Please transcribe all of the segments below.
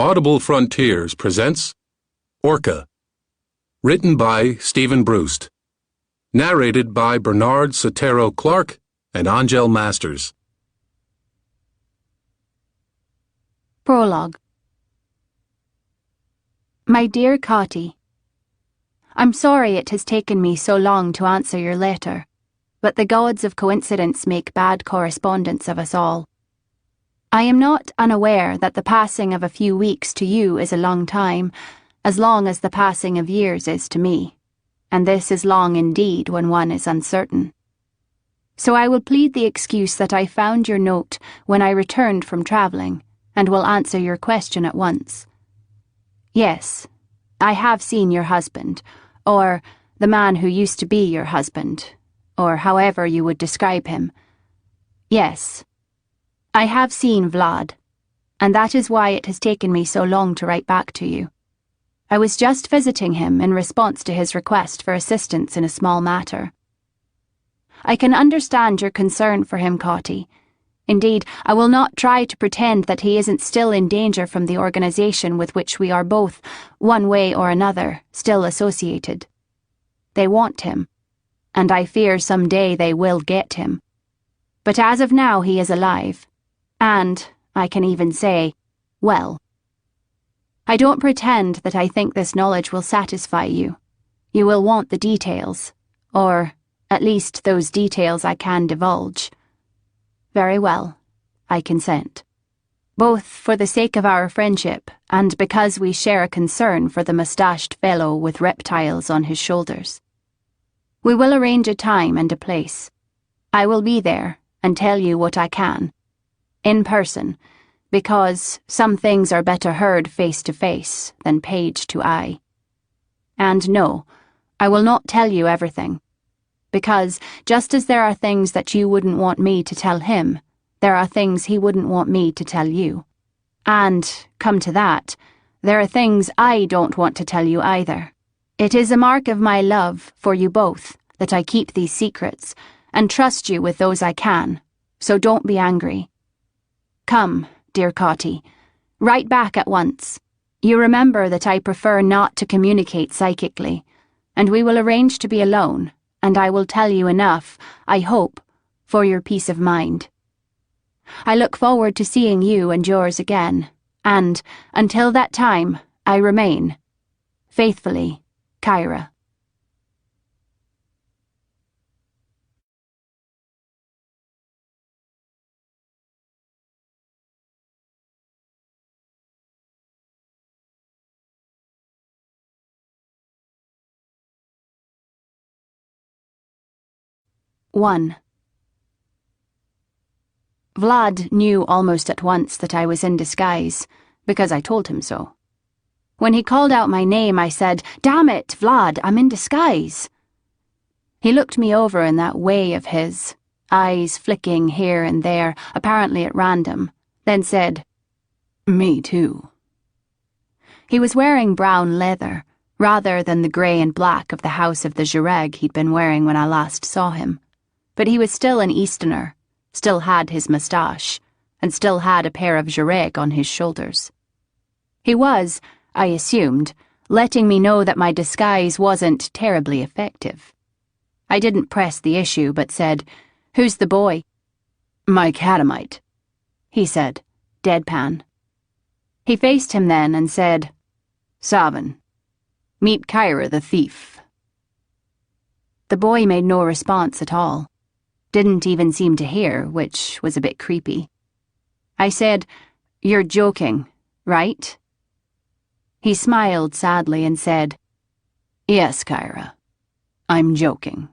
Audible Frontiers presents Orca, written by Stephen Brus, narrated by Bernard Setaro Clark and Angel Masters. Prologue. My dear Cotty, I'm sorry it has taken me so long to answer your letter, but the gods of coincidence make bad correspondents of us all. I am not unaware that the passing of a few weeks to you is a long time, as long as the passing of years is to me, and this is long indeed when one is uncertain. So I will plead the excuse that I found your note when I returned from travelling, and will answer your question at once. Yes, I have seen your husband, or the man who used to be your husband, or however you would describe him. Yes, I have seen Vlad, and that is why it has taken me so long to write back to you. I was just visiting him in response to his request for assistance in a small matter. I can understand your concern for him, Cotty. Indeed, I will not try to pretend that he isn't still in danger from the organization with which we are both, one way or another, still associated. They want him, and I fear some day they will get him. But as of now he is alive, and, I can even say, well. I don't pretend that I think this knowledge will satisfy you. You will want the details, or at least those details I can divulge. Very well, I consent. Both for the sake of our friendship and because we share a concern for the mustached fellow with reptiles on his shoulders. We will arrange a time and a place. I will be there and tell you what I can. In person, because some things are better heard face to face than page to eye. And no, I will not tell you everything. Because just as there are things that you wouldn't want me to tell him, there are things he wouldn't want me to tell you. And, come to that, there are things I don't want to tell you either. It is a mark of my love for you both that I keep these secrets, and trust you with those I can, so don't be angry. Come, dear Cotty, write back at once. You remember that I prefer not to communicate psychically, and we will arrange to be alone, and I will tell you enough, I hope, for your peace of mind. I look forward to seeing you and yours again, and, until that time, I remain, faithfully, Kyra. One. Vlad knew almost at once that I was in disguise, because I told him so. When he called out my name, I said, "Damn it, Vlad, I'm in disguise." He looked me over in that way of his, eyes flicking here and there, apparently at random, then said, "Me too." He was wearing brown leather, rather than the grey and black of the house of the Jureg he'd been wearing when I last saw him. But he was still an Easterner, still had his moustache, and still had a pair of Jureg on his shoulders. He was, I assumed, letting me know that my disguise wasn't terribly effective. I didn't press the issue, but said, "Who's the boy?" "My catamite," he said, deadpan. He faced him then and said, "Savin, meet Kyra the thief." The boy made no response at all. Didn't even seem to hear, which was a bit creepy. I said, "You're joking, right?" He smiled sadly and said, "Yes, Kyra, I'm joking."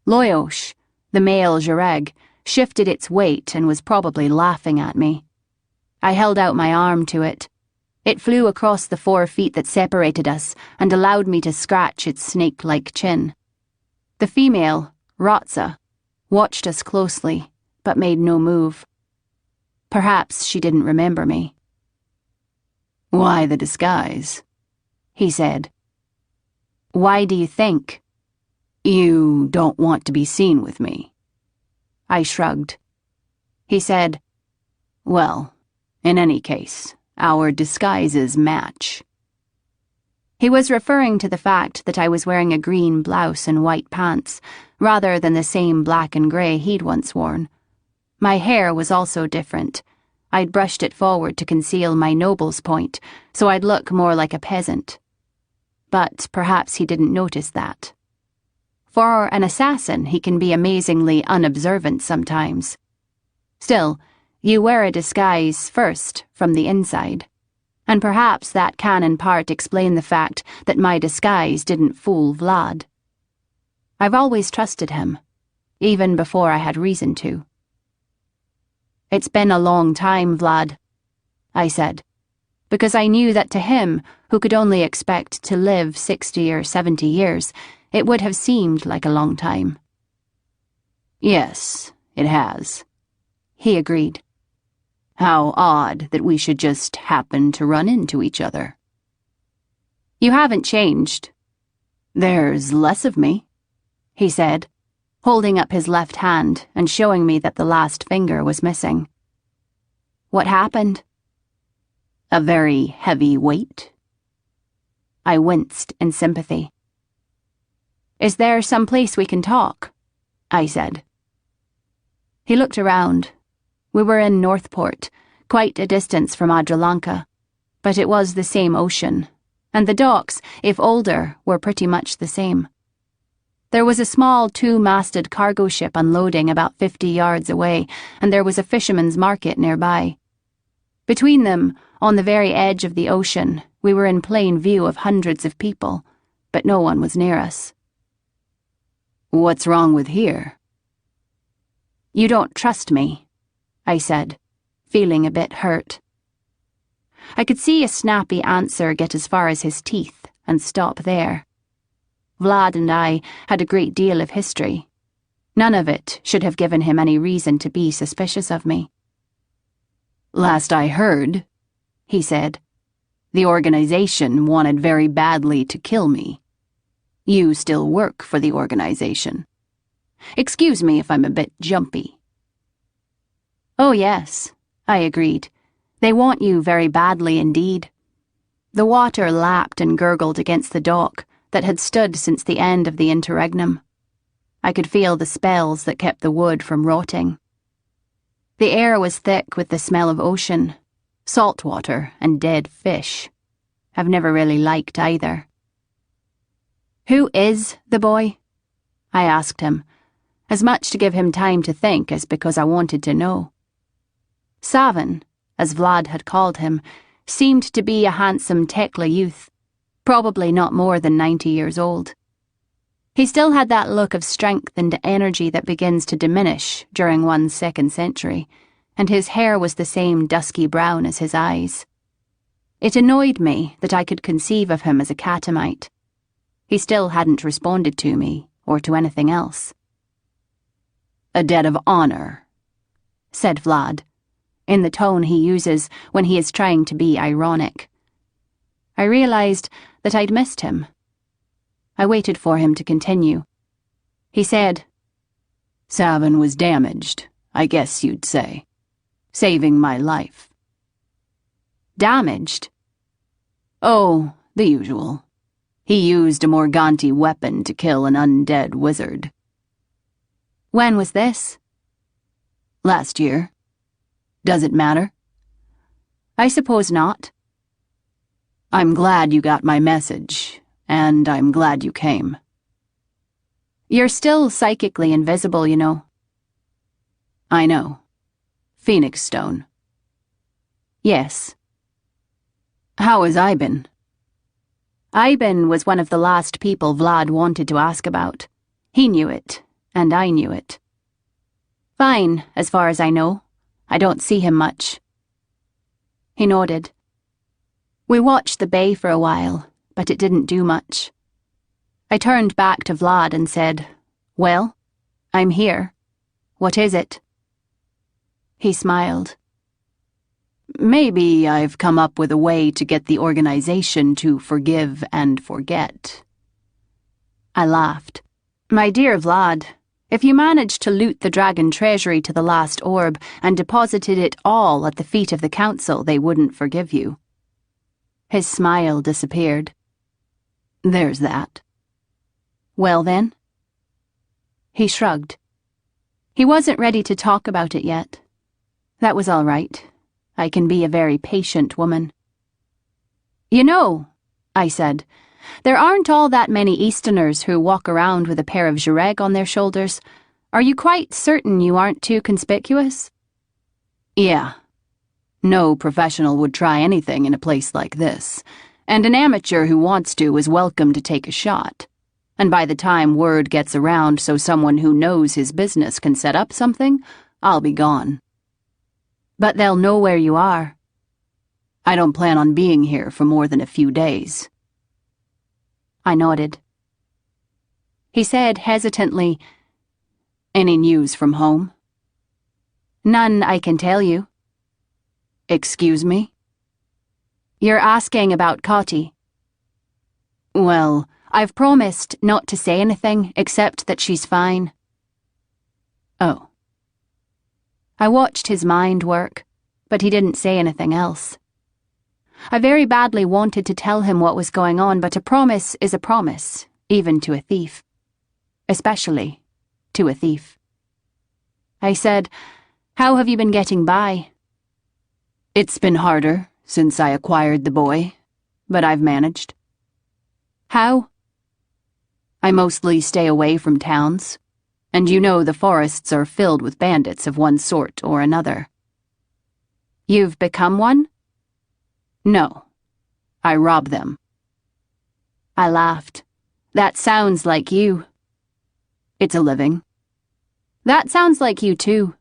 Loyosh, the male Jureg, shifted its weight and was probably laughing at me. I held out my arm to it. It flew across the 4 feet that separated us and allowed me to scratch its snake-like chin. The female, Rotza, watched us closely, but made no move. Perhaps she didn't remember me. "Why the disguise?" he said. "Why do you think?" "You don't want to be seen with me." I shrugged. He said, "Well, in any case, Our disguises match." He was referring to the fact that I was wearing a green blouse and white pants, rather than the same black and grey he'd once worn. My hair was also different. I'd brushed it forward to conceal my noble's point, so I'd look more like a peasant. But perhaps he didn't notice that. For an assassin, he can be amazingly unobservant sometimes. Still, you wear a disguise first, from the inside. And perhaps that can in part explain the fact that my disguise didn't fool Vlad. I've always trusted him, even before I had reason to. "It's been a long time, Vlad," I said, because I knew that to him, who could only expect to live 60 or 70 years, it would have seemed like a long time. "Yes, it has," he agreed. "How odd that we should just happen to run into each other." "You haven't changed." "There's less of me," he said, holding up his left hand and showing me that the last finger was missing. "What happened?" "A very heavy weight." I winced in sympathy. "Is there some place we can talk?" I said. He looked around. We were in Northport, quite a distance from Adrilanka, but it was the same ocean, and the docks, if older, were pretty much the same. There was a small two-masted cargo ship unloading about 50 yards away, and there was a fisherman's market nearby. Between them, on the very edge of the ocean, we were in plain view of hundreds of people, but no one was near us. "What's wrong with here?" "You don't trust me," I said, feeling a bit hurt. I could see a snappy answer get as far as his teeth and stop there. Vlad and I had a great deal of history. None of it should have given him any reason to be suspicious of me. "Last I heard," he said, "the organization wanted very badly to kill me. You still work for the organization. Excuse me if I'm a bit jumpy." "Oh yes," I agreed. "They want you very badly indeed." The water lapped and gurgled against the dock that had stood since the end of the interregnum. I could feel the spells that kept the wood from rotting. The air was thick with the smell of ocean, salt water and dead fish. I've never really liked either. "Who is the boy?" I asked him, as much to give him time to think as because I wanted to know. Savin, as Vlad had called him, seemed to be a handsome Tekla youth, probably not more than 90 years old. He still had that look of strength and energy that begins to diminish during one's second century, and his hair was the same dusky brown as his eyes. It annoyed me that I could conceive of him as a catamite. He still hadn't responded to me, or to anything else. "A debt of honor," said Vlad, in the tone he uses when he is trying to be ironic. I realized that I'd missed him. I waited for him to continue. He said, "Savin was damaged, I guess you'd say, saving my life." "Damaged?" "Oh, the usual. He used a Morganti weapon to kill an undead wizard." "When was this?" "Last year. Does it matter?" "I suppose not." "I'm glad you got my message, and I'm glad you came." "You're still psychically invisible, you know." "I know. Phoenix Stone." "Yes." "How has Iben?" Iben was one of the last people Vlad wanted to ask about. He knew it, and I knew it. "Fine, as far as I know. I don't see him much." He nodded. We watched the bay for a while, but it didn't do much. I turned back to Vlad and said, "Well, I'm here. What is it?" He smiled. "Maybe I've come up with a way to get the organization to forgive and forget." I laughed. "My dear Vlad, If you managed to loot the dragon treasury to the last orb and deposited it all at the feet of the council, they wouldn't forgive you. His smile disappeared. There's that. Well then? He shrugged. He wasn't ready to talk about it yet. That was all right. I can be a very patient woman. You know, I said, there aren't all that many Easterners who walk around with a pair of Jureg on their shoulders. Are you quite certain you aren't too conspicuous? Yeah. No professional would try anything in a place like this, and an amateur who wants to is welcome to take a shot. And by the time word gets around so someone who knows his business can set up something, I'll be gone. But they'll know where you are. I don't plan on being here for more than a few days. I nodded. He said hesitantly, Any news from home? None I can tell you. Excuse me? You're asking about Cotty. Well, I've promised not to say anything except that she's fine. Oh. I watched his mind work, but he didn't say anything else. I very badly wanted to tell him what was going on, but a promise is a promise, even to a thief. Especially to a thief. I said, How have you been getting by? It's been harder since I acquired the boy, but I've managed. How? I mostly stay away from towns, and you know the forests are filled with bandits of one sort or another. You've become one? No. I rob them. I laughed. That sounds like you. It's a living. That sounds like you too.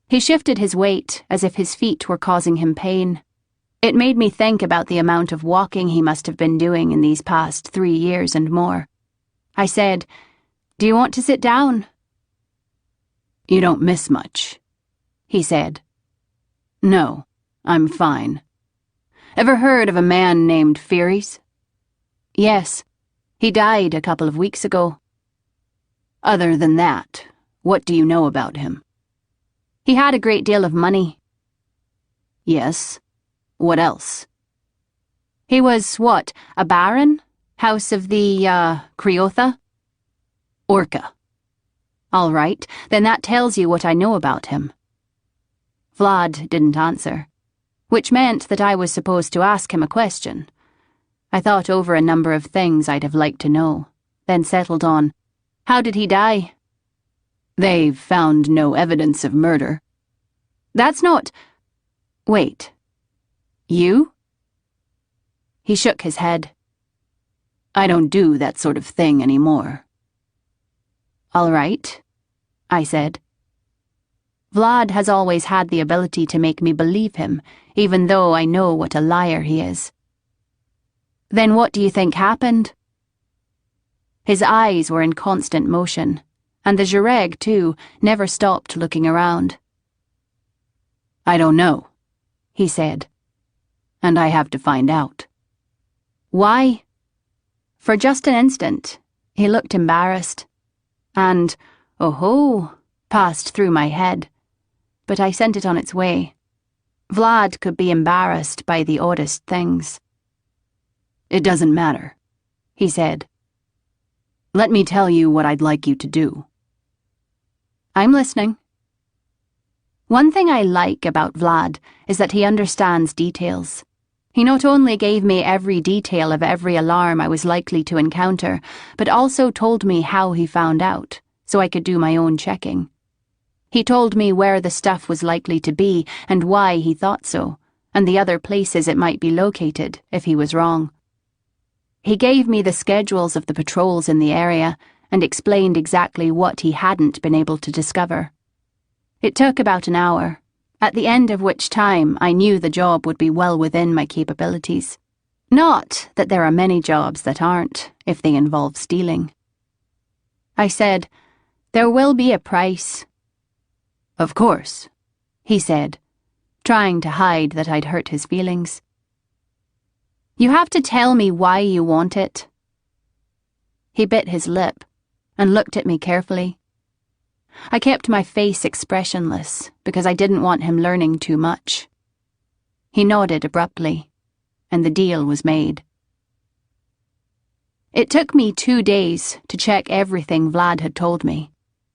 He shifted his weight as if his feet were causing him pain. It made me think about the amount of walking he must have been doing in these past 3 years and more. I said, Do you want to sit down? You don't miss much, he said. No, I'm fine. Ever heard of a man named Furies? Yes, he died a couple of weeks ago. Other than that, what do you know about him? He had a great deal of money. Yes. What else? He was, what, a baron? House of the, Creotha? Orca. All right, then that tells you what I know about him. Vlad didn't answer, which meant that I was supposed to ask him a question. I thought over a number of things I'd have liked to know, then settled on, How did he die? They've found no evidence of murder. That's not... Wait. You? He shook his head. I don't do that sort of thing anymore. All right, I said. Vlad has always had the ability to make me believe him, even though I know what a liar he is. Then what do you think happened? His eyes were in constant motion, and the Jureg, too, never stopped looking around. I don't know, he said, and I have to find out. Why? For just an instant, he looked embarrassed, and, oh-ho, passed through my head, but I sent it on its way. Vlad could be embarrassed by the oddest things. It doesn't matter, he said. Let me tell you what I'd like you to do. I'm listening. One thing I like about Vlad is that he understands details. He not only gave me every detail of every alarm I was likely to encounter, but also told me how he found out, so I could do my own checking. He told me where the stuff was likely to be and why he thought so, and the other places it might be located if he was wrong. He gave me the schedules of the patrols in the area and explained exactly what he hadn't been able to discover. It took about an hour, at the end of which time I knew the job would be well within my capabilities. Not that there are many jobs that aren't, if they involve stealing. I said, There will be a price. Of course, he said, trying to hide that I'd hurt his feelings. You have to tell me why you want it. He bit his lip, and looked at me carefully. I kept my face expressionless because I didn't want him learning too much. He nodded abruptly, and the deal was made. It took me 2 days to check everything Vlad had told me.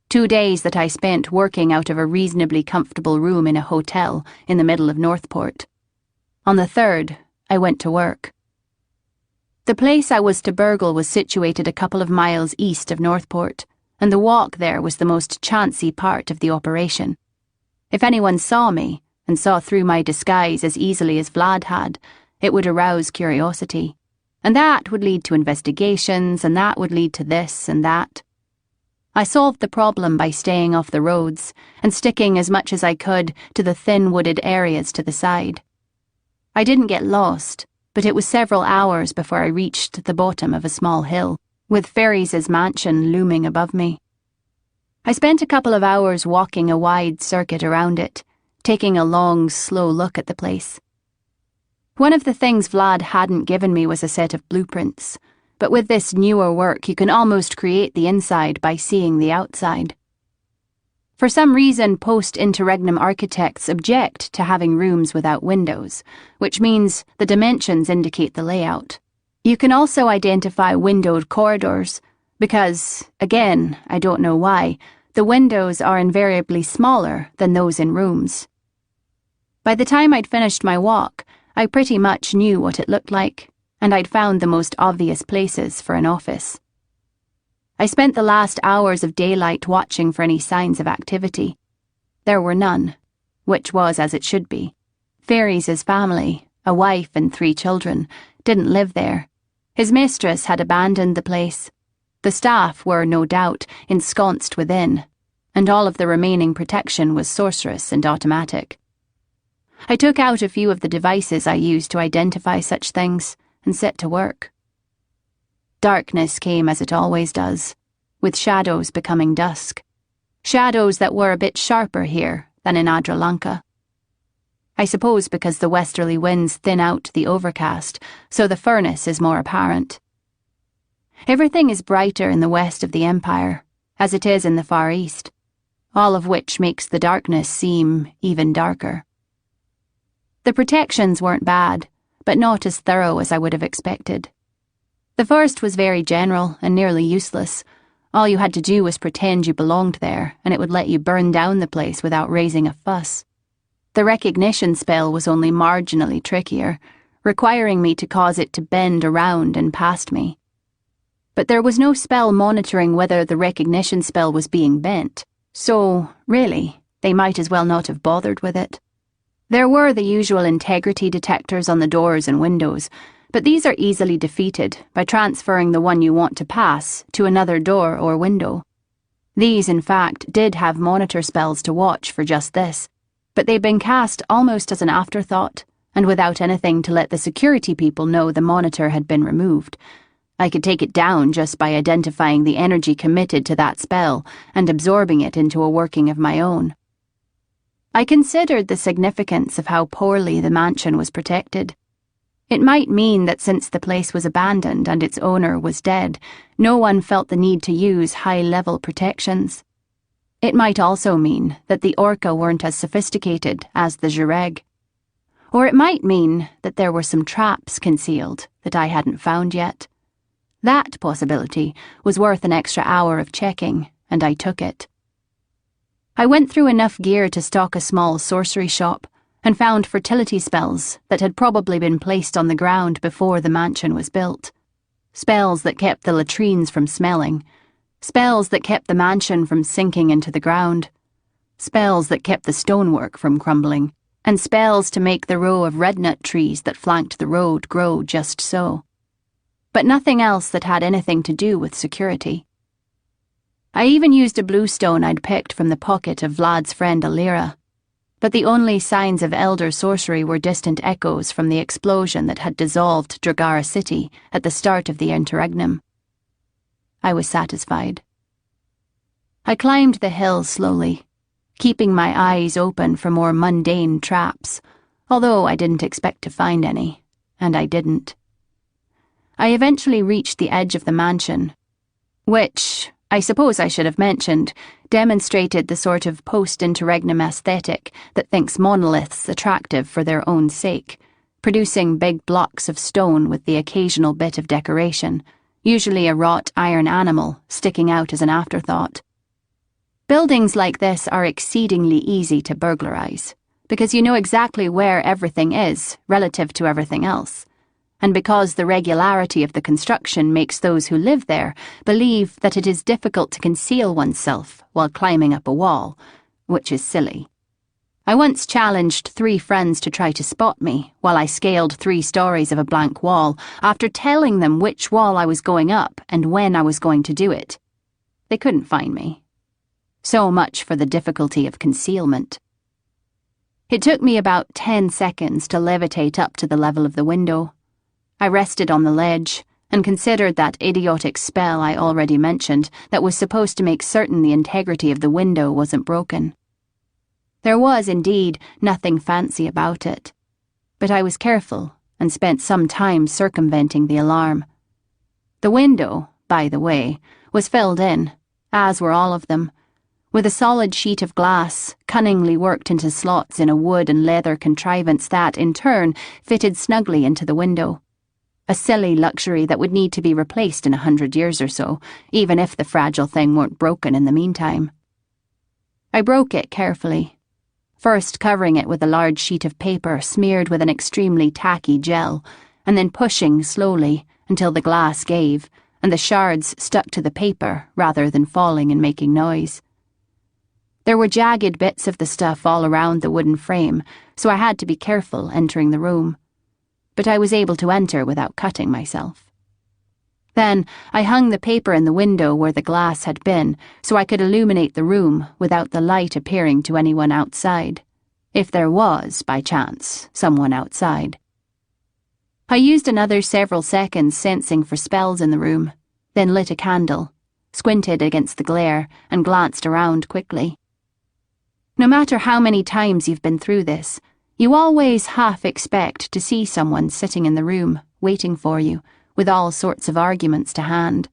2 days that I spent working out of a reasonably comfortable room in a hotel in the middle of Northport. On the 3rd, I went to work. The place I was to burgle was situated a couple of miles east of Northport, and the walk there was the most chancy part of the operation. If anyone saw me, and saw through my disguise as easily as Vlad had, it would arouse curiosity. And that would lead to investigations, and that would lead to this and that. I solved the problem by staying off the roads and sticking as much as I could to the thin wooded areas to the side. I didn't get lost, but it was several hours before I reached the bottom of a small hill, with Ferries's mansion looming above me. I spent a couple of hours walking a wide circuit around it, taking a long, slow look at the place. One of the things Vlad hadn't given me was a set of blueprints, but with this newer work you can almost create the inside by seeing the outside. For some reason, post-interregnum architects object to having rooms without windows, which means the dimensions indicate the layout. You can also identify windowed corridors, because, again, I don't know why, the windows are invariably smaller than those in rooms. By the time I'd finished my walk, I pretty much knew what it looked like, and I'd found the most obvious places for an office. I spent the last hours of daylight watching for any signs of activity. There were none, which was as it should be. Ferries's family, a wife and 3 children, didn't live there. His mistress had abandoned the place. The staff were, no doubt, ensconced within, and all of the remaining protection was sorceress and automatic. I took out a few of the devices I used to identify such things and set to work. Darkness came as it always does, with shadows becoming dusk. Shadows that were a bit sharper here than in Adralanka. I suppose because the westerly winds thin out the overcast, so the furnace is more apparent. Everything is brighter in the west of the Empire, as it is in the Far East, all of which makes the darkness seem even darker. The protections weren't bad, but not as thorough as I would have expected. The first was very general and nearly useless. All you had to do was pretend you belonged there, and it would let you burn down the place without raising a fuss. The recognition spell was only marginally trickier, requiring me to cause it to bend around and past me. But there was no spell monitoring whether the recognition spell was being bent, so, really, they might as well not have bothered with it. There were the usual integrity detectors on the doors and windows, but these are easily defeated by transferring the one you want to pass to another door or window. These, in fact, did have monitor spells to watch for just this, but they'd been cast almost as an afterthought, and without anything to let the security people know the monitor had been removed. I could take it down just by identifying the energy committed to that spell and absorbing it into a working of my own. I considered the significance of how poorly the mansion was protected. It might mean that since the place was abandoned and its owner was dead, no one felt the need to use high-level protections. It might also mean that the Orca weren't as sophisticated as the Jureg. Or it might mean that there were some traps concealed that I hadn't found yet. That possibility was worth an extra hour of checking, and I took it. I went through enough gear to stock a small sorcery shop and found fertility spells that had probably been placed on the ground before the mansion was built. Spells that kept the latrines from smelling. Spells that kept the mansion from sinking into the ground. Spells that kept the stonework from crumbling. And spells to make the row of rednut trees that flanked the road grow just so. But nothing else that had anything to do with security. I even used a bluestone I'd picked from the pocket of Vlad's friend Alira, but the only signs of elder sorcery were distant echoes from the explosion that had dissolved Dragara City at the start of the interregnum. I was satisfied. I climbed the hill slowly, keeping my eyes open for more mundane traps, although I didn't expect to find any, and I didn't. I eventually reached the edge of the mansion, which, I suppose I should have mentioned, demonstrated the sort of post-interregnum aesthetic that thinks monoliths attractive for their own sake, producing big blocks of stone with the occasional bit of decoration, usually a wrought iron animal sticking out as an afterthought. Buildings like this are exceedingly easy to burglarize, because you know exactly where everything is relative to everything else, and because the regularity of the construction makes those who live there believe that it is difficult to conceal oneself while climbing up a wall, which is silly. I once challenged 3 friends to try to spot me while I scaled 3 stories of a blank wall after telling them which wall I was going up and when I was going to do it. They couldn't find me. So much for the difficulty of concealment. It took me about 10 seconds to levitate up to the level of the window. I rested on the ledge and considered that idiotic spell I already mentioned that was supposed to make certain the integrity of the window wasn't broken. There was, indeed, nothing fancy about it, but I was careful and spent some time circumventing the alarm. The window, by the way, was filled in, as were all of them, with a solid sheet of glass cunningly worked into slots in a wood and leather contrivance that, in turn, fitted snugly into the window. A silly luxury that would need to be replaced in 100 years or so, even if the fragile thing weren't broken in the meantime. I broke it carefully, first covering it with a large sheet of paper smeared with an extremely tacky gel, and then pushing slowly until the glass gave, and the shards stuck to the paper rather than falling and making noise. There were jagged bits of the stuff all around the wooden frame, so I had to be careful entering the room. But I was able to enter without cutting myself. Then I hung the paper in the window where the glass had been so I could illuminate the room without the light appearing to anyone outside, if there was, by chance, someone outside. I used another several seconds sensing for spells in the room, then lit a candle, squinted against the glare, and glanced around quickly. No matter how many times you've been through this, you always half expect to see someone sitting in the room, waiting for you, with all sorts of arguments to hand.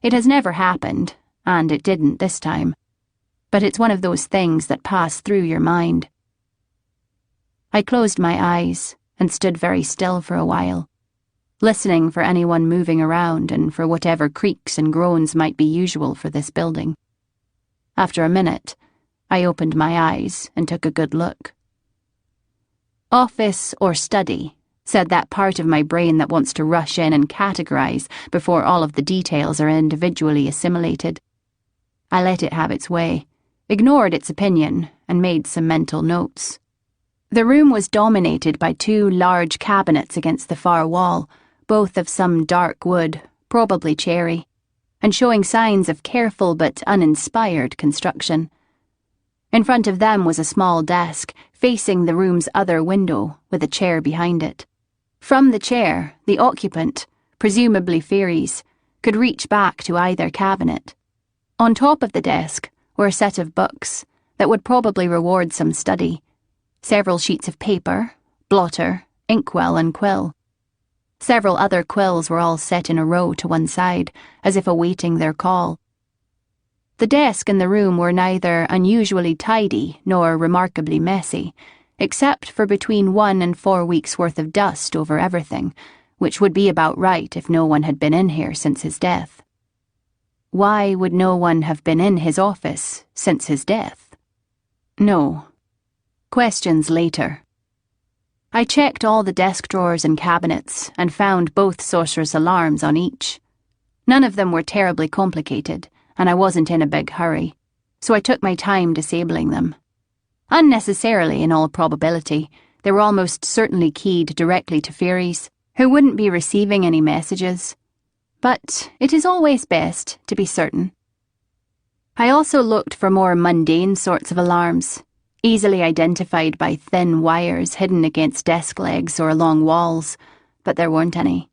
It has never happened, and it didn't this time, but it's one of those things that pass through your mind. I closed my eyes and stood very still for a while, listening for anyone moving around and for whatever creaks and groans might be usual for this building. After a minute, I opened my eyes and took a good look. Office or study, said that part of my brain that wants to rush in and categorize before all of the details are individually assimilated. I let it have its way, ignored its opinion, and made some mental notes. The room was dominated by 2 large cabinets against the far wall, both of some dark wood, probably cherry, and showing signs of careful but uninspired construction. In front of them was a small desk, facing the room's other window, with a chair behind it. From the chair, the occupant, presumably Fairies, could reach back to either cabinet. On top of the desk were a set of books that would probably reward some study, several sheets of paper, blotter, inkwell and quill. Several other quills were all set in a row to one side, as if awaiting their call. The desk and the room were neither unusually tidy nor remarkably messy, except for between 1 and 4 weeks' worth of dust over everything, which would be about right if no one had been in here since his death. Why would no one have been in his office since his death? No. Questions later. I checked all the desk drawers and cabinets and found both sorceress alarms on each. None of them were terribly complicated, and I wasn't in a big hurry, so I took my time disabling them. Unnecessarily, in all probability, they were almost certainly keyed directly to Fairies, who wouldn't be receiving any messages. But it is always best to be certain. I also looked for more mundane sorts of alarms, easily identified by thin wires hidden against desk legs or along walls, but there weren't any.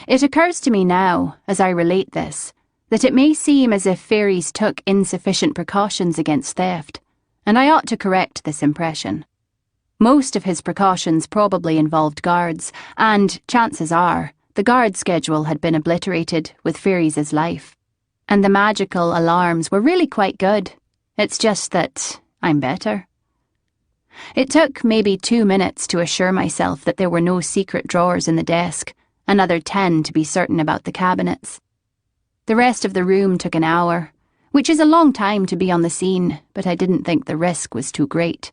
It occurs to me now, as I relate this, that it may seem as if Fairies took insufficient precautions against theft, and I ought to correct this impression. Most of his precautions probably involved guards, and, chances are, the guard schedule had been obliterated with Fairies' life. and the magical alarms were really quite good. It's just that I'm better. It took maybe 2 minutes to assure myself that there were no secret drawers in the desk, another 10 to be certain about the cabinets. The rest of the room took an hour, which is a long time to be on the scene, but I didn't think the risk was too great.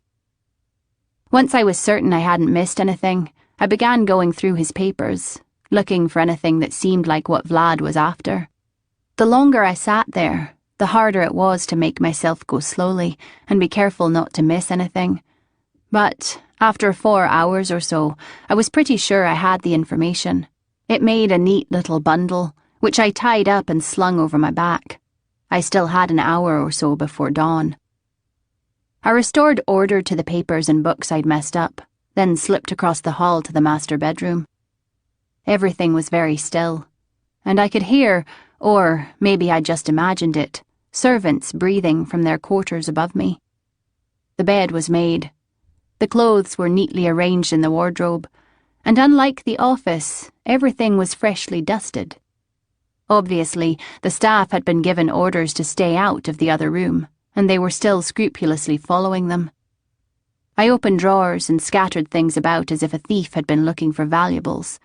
Once I was certain I hadn't missed anything, I began going through his papers, looking for anything that seemed like what Vlad was after. The longer I sat there, the harder it was to make myself go slowly and be careful not to miss anything. But after 4 hours or so, I was pretty sure I had the information. It made a neat little bundle, which I tied up and slung over my back. I still had an hour or so before dawn. I restored order to the papers and books I'd messed up, then slipped across the hall to the master bedroom. Everything was very still, and I could hear, or maybe I just imagined it, servants breathing from their quarters above me. The bed was made. The clothes were neatly arranged in the wardrobe, and unlike the office, everything was freshly dusted. Obviously, the staff had been given orders to stay out of the other room, and they were still scrupulously following them. I opened drawers and scattered things about as if a thief had been looking for valuables.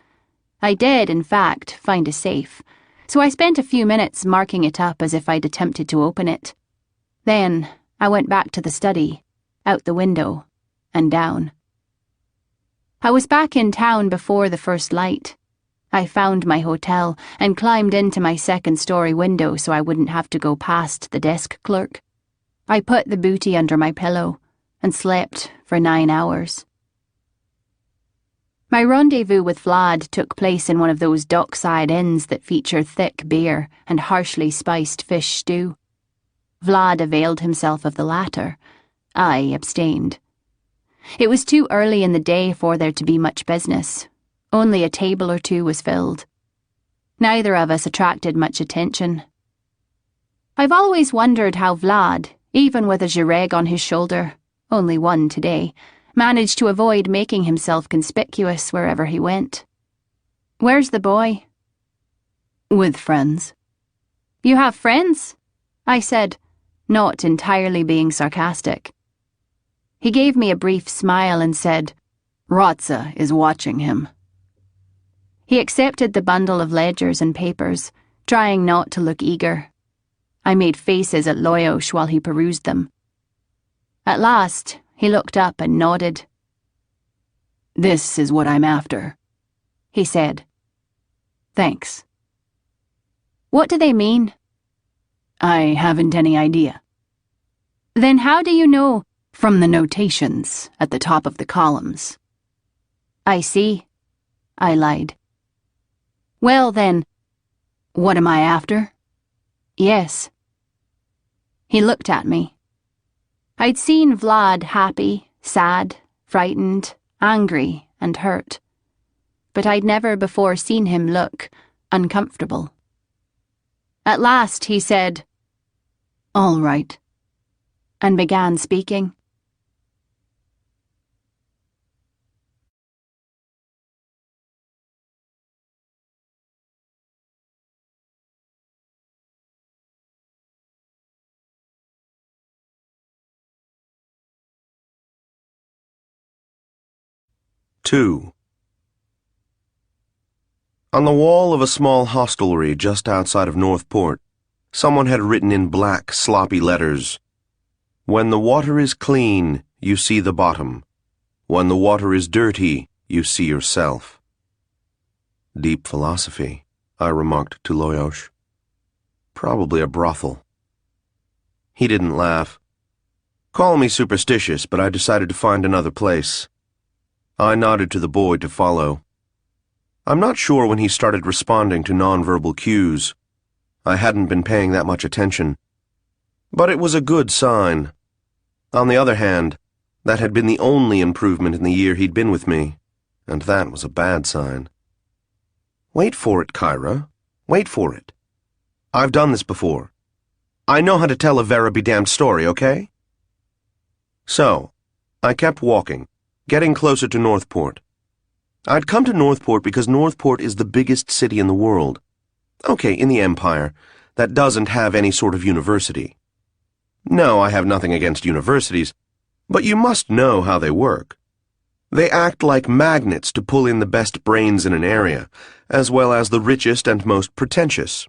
I did, in fact, find a safe, so I spent a few minutes marking it up as if I'd attempted to open it. Then I went back to the study, out the window, and down. I was back in town before the first light. I found my hotel and climbed into my second-story window so I wouldn't have to go past the desk clerk. I put the booty under my pillow and slept for 9 hours. My rendezvous with Vlad took place in one of those dockside inns that feature thick beer and harshly spiced fish stew. Vlad availed himself of the latter. I abstained. It was too early in the day for there to be much business. Only a table or two was filled. Neither of us attracted much attention. I've always wondered how Vlad, even with a gireg on his shoulder, only one today, managed to avoid making himself conspicuous wherever he went. "Where's the boy?" "With friends." "You have friends?" I said, not entirely being sarcastic. He gave me a brief smile and said, "Rotza is watching him." He accepted the bundle of ledgers and papers, trying not to look eager. I made faces at Loyosh while he perused them. At last, he looked up and nodded. "This is what I'm after," he said. "Thanks." "What do they mean?" "I haven't any idea." "Then how do you know?" "From the notations at the top of the columns." "I see," I lied. "Well then, what am I after?" "Yes." He looked at me. I'd seen Vlad happy, sad, frightened, angry, and hurt. But I'd never before seen him look uncomfortable. At last he said, "All right," and began speaking. Two. On the wall of a small hostelry just outside of Northport, someone had written in black, sloppy letters, "When the water is clean, you see the bottom. When the water is dirty, you see yourself." Deep philosophy, I remarked to Loyosh. Probably a brothel. He didn't laugh. Call me superstitious, but I decided to find another place. I nodded to the boy to follow. I'm not sure when he started responding to nonverbal cues. I hadn't been paying that much attention. But it was a good sign. On the other hand, that had been the only improvement in the year he'd been with me, and that was a bad sign. "Wait for it, Kyra. Wait for it. I've done this before. I know how to tell a vera-be-damned story, okay?" So, I kept walking, getting closer to Northport. I'd come to Northport because Northport is the biggest city in the world. Okay, in the Empire, that doesn't have any sort of university. No, I have nothing against universities, but you must know how they work. They act like magnets to pull in the best brains in an area, as well as the richest and most pretentious.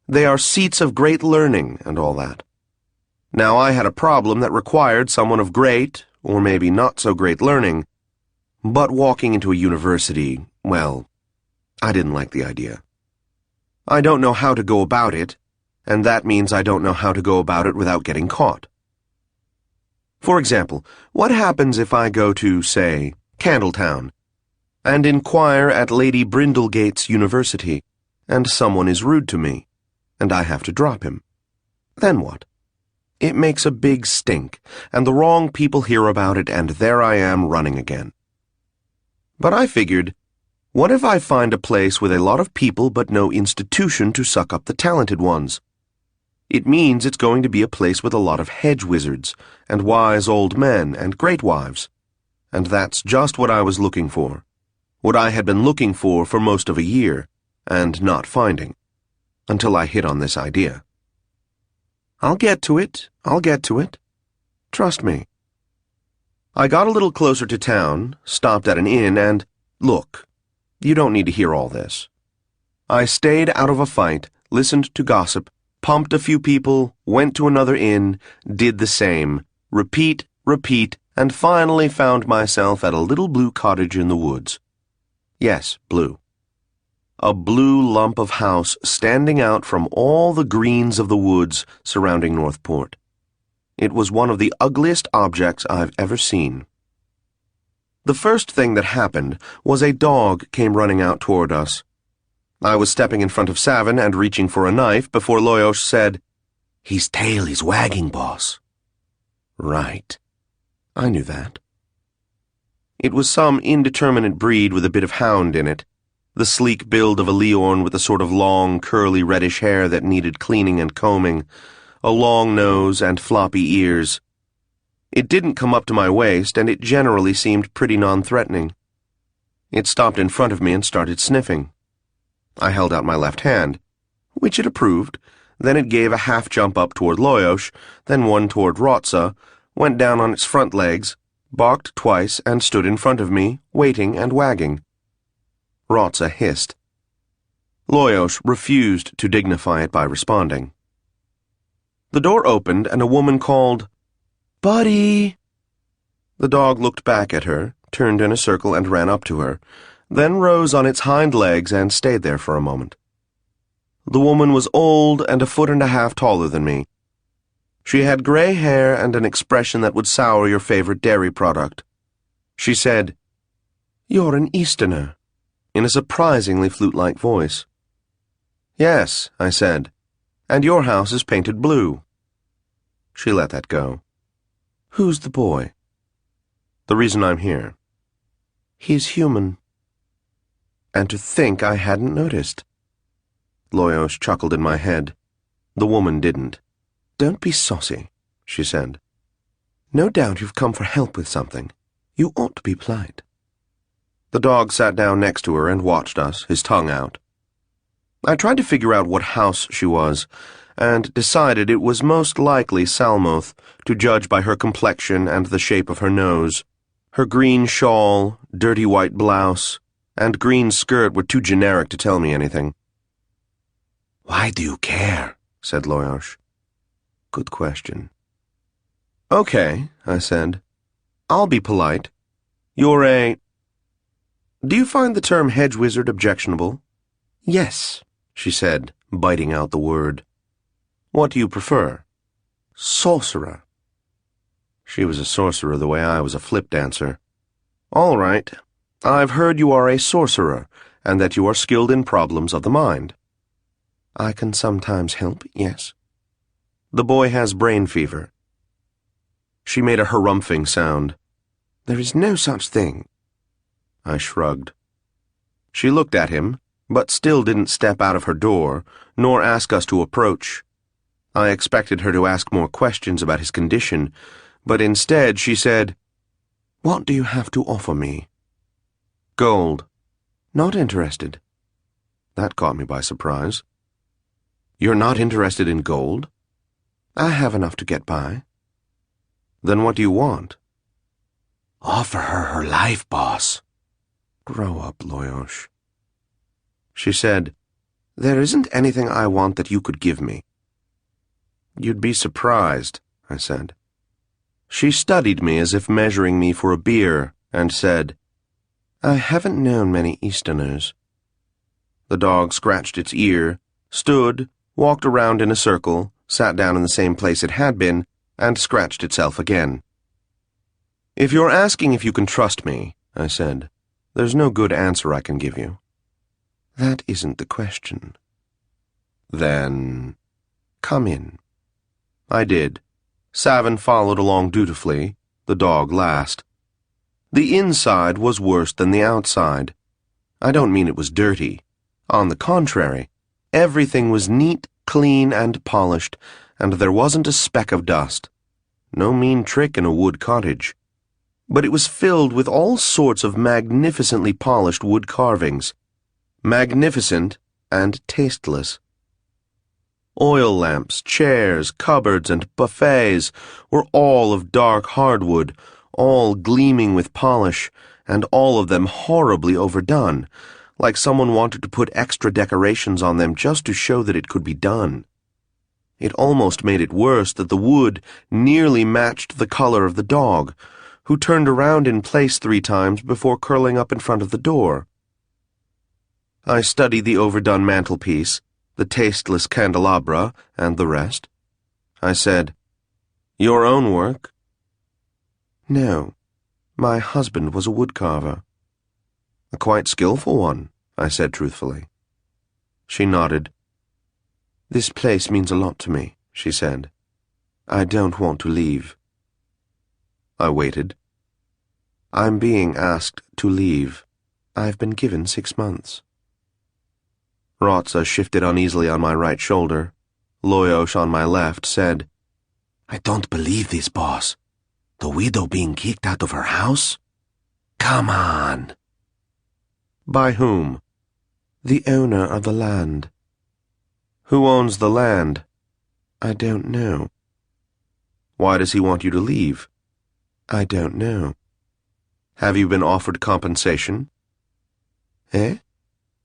They are seats of great learning and all that. Now, I had a problem that required someone of great, or maybe not so great learning, but walking into a university, well, I didn't like the idea. I don't know how to go about it, and that means I don't know how to go about it without getting caught. For example, what happens if I go to, say, Candletown, and inquire at Lady Brindlegate's university, and someone is rude to me, and I have to drop him? Then what? It makes a big stink, and the wrong people hear about it, and there I am running again. But I figured, what if I find a place with a lot of people but no institution to suck up the talented ones? It means it's going to be a place with a lot of hedge wizards, and wise old men, and great wives. And that's just what I was looking for. What I had been looking for most of a year, and not finding. Until I hit on this idea. I'll get to it. Trust me. I got a little closer to town, stopped at an inn, and, look, you don't need to hear all this. I stayed out of a fight, listened to gossip, pumped a few people, went to another inn, did the same, repeat, and finally found myself at a little blue cottage in the woods. Yes, blue. A blue lump of house standing out from all the greens of the woods surrounding Northport. It was one of the ugliest objects I've ever seen. The first thing that happened was a dog came running out toward us. I was stepping in front of Savin and reaching for a knife before Loyosh said, "His tail is wagging, boss." Right. I knew that. It was some indeterminate breed with a bit of hound in it, the sleek build of a Leorn with a sort of long, curly reddish hair that needed cleaning and combing, a long nose and floppy ears. It didn't come up to my waist, and it generally seemed pretty non-threatening. It stopped in front of me and started sniffing. I held out my left hand, which it approved. Then it gave a half jump up toward Loyosh, then one toward Rotza, went down on its front legs, barked twice, and stood in front of me, waiting and wagging. Rotza hissed. Loyosh refused to dignify it by responding. The door opened, and a woman called, "Buddy!" The dog looked back at her, turned in a circle and ran up to her, then rose on its hind legs and stayed there for a moment. The woman was old and 1.5 feet taller than me. She had gray hair and an expression that would sour your favorite dairy product. She said, "You're an Easterner," in a surprisingly flute-like voice. "Yes," I said, "and your house is painted blue." She let that go. "Who's the boy?" "The reason I'm here." "He's human." And to think I hadn't noticed. Loyosh chuckled in my head. The woman didn't. "Don't be saucy," she said. "No doubt you've come for help with something. You ought to be polite." The dog sat down next to her and watched us, his tongue out. I tried to figure out what house she was, and decided it was most likely Salmoth, to judge by her complexion and the shape of her nose. Her green shawl, dirty white blouse, and green skirt were too generic to tell me anything. "Why do you care?" said Loyosh. Good question. "Okay," I said. "I'll be polite. You're a... Do you find the term hedge wizard objectionable?" "Yes," she said, biting out the word. "What do you prefer?" "Sorcerer." She was a sorcerer the way I was a flip dancer. "All right. I've heard you are a sorcerer, and that you are skilled in problems of the mind." "I can sometimes help, yes." "The boy has brain fever." She made a harumphing sound. "There is no such thing." I shrugged. She looked at him, but still didn't step out of her door, nor ask us to approach. I expected her to ask more questions about his condition, but instead she said, "What do you have to offer me?" "Gold." "Not interested." That caught me by surprise. You're not interested in gold? I have enough to get by. Then what do you want? Offer her her life, boss. Grow up, Loyosh. She said, There isn't anything I want that you could give me. You'd be surprised, I said. She studied me as if measuring me for a beer and said, I haven't known many Easterners. The dog scratched its ear, stood, walked around in a circle, sat down in the same place it had been, and scratched itself again. If you're asking if you can trust me, I said, there's no good answer I can give you. That isn't the question. Then, come in. I did. Savin followed along dutifully, the dog last. The inside was worse than the outside. I don't mean it was dirty. On the contrary, everything was neat, clean, and polished, and there wasn't a speck of dust. No mean trick in a wood cottage. But it was filled with all sorts of magnificently polished wood carvings. Magnificent and tasteless. Oil lamps, chairs, cupboards, and buffets were all of dark hardwood, all gleaming with polish, and all of them horribly overdone, like someone wanted to put extra decorations on them just to show that it could be done. It almost made it worse that the wood nearly matched the color of the dog, who turned around in place 3 times before curling up in front of the door. I studied the overdone mantelpiece, the tasteless candelabra, and the rest. I said, Your own work? No, my husband was a woodcarver. A quite skillful one, I said truthfully. She nodded. This place means a lot to me, she said. I don't want to leave. I waited. I'm being asked to leave. I've been given 6 months. Rotza shifted uneasily on my right shoulder. Loyosh on my left said, I don't believe this, boss. The widow being kicked out of her house? Come on. By whom? The owner of the land. Who owns the land? I don't know. Why does he want you to leave? I don't know. Have you been offered compensation? Eh?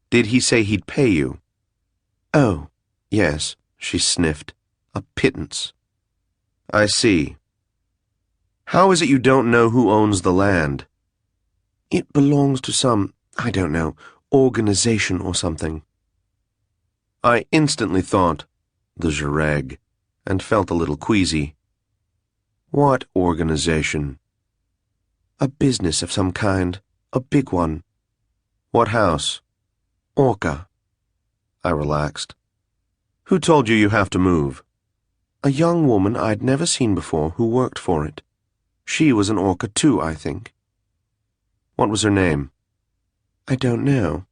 Did he say he'd pay you? Oh, yes, she sniffed. A pittance. I see. How is it you don't know who owns the land? It belongs to some, I don't know, organization or something. I instantly thought, the Jareg, and felt a little queasy. What organization? A business of some kind, a big one. What house? Orca. I relaxed. Who told you have to move? A young woman I'd never seen before who worked for it. She was an Orca too, I think. What was her name? I don't know.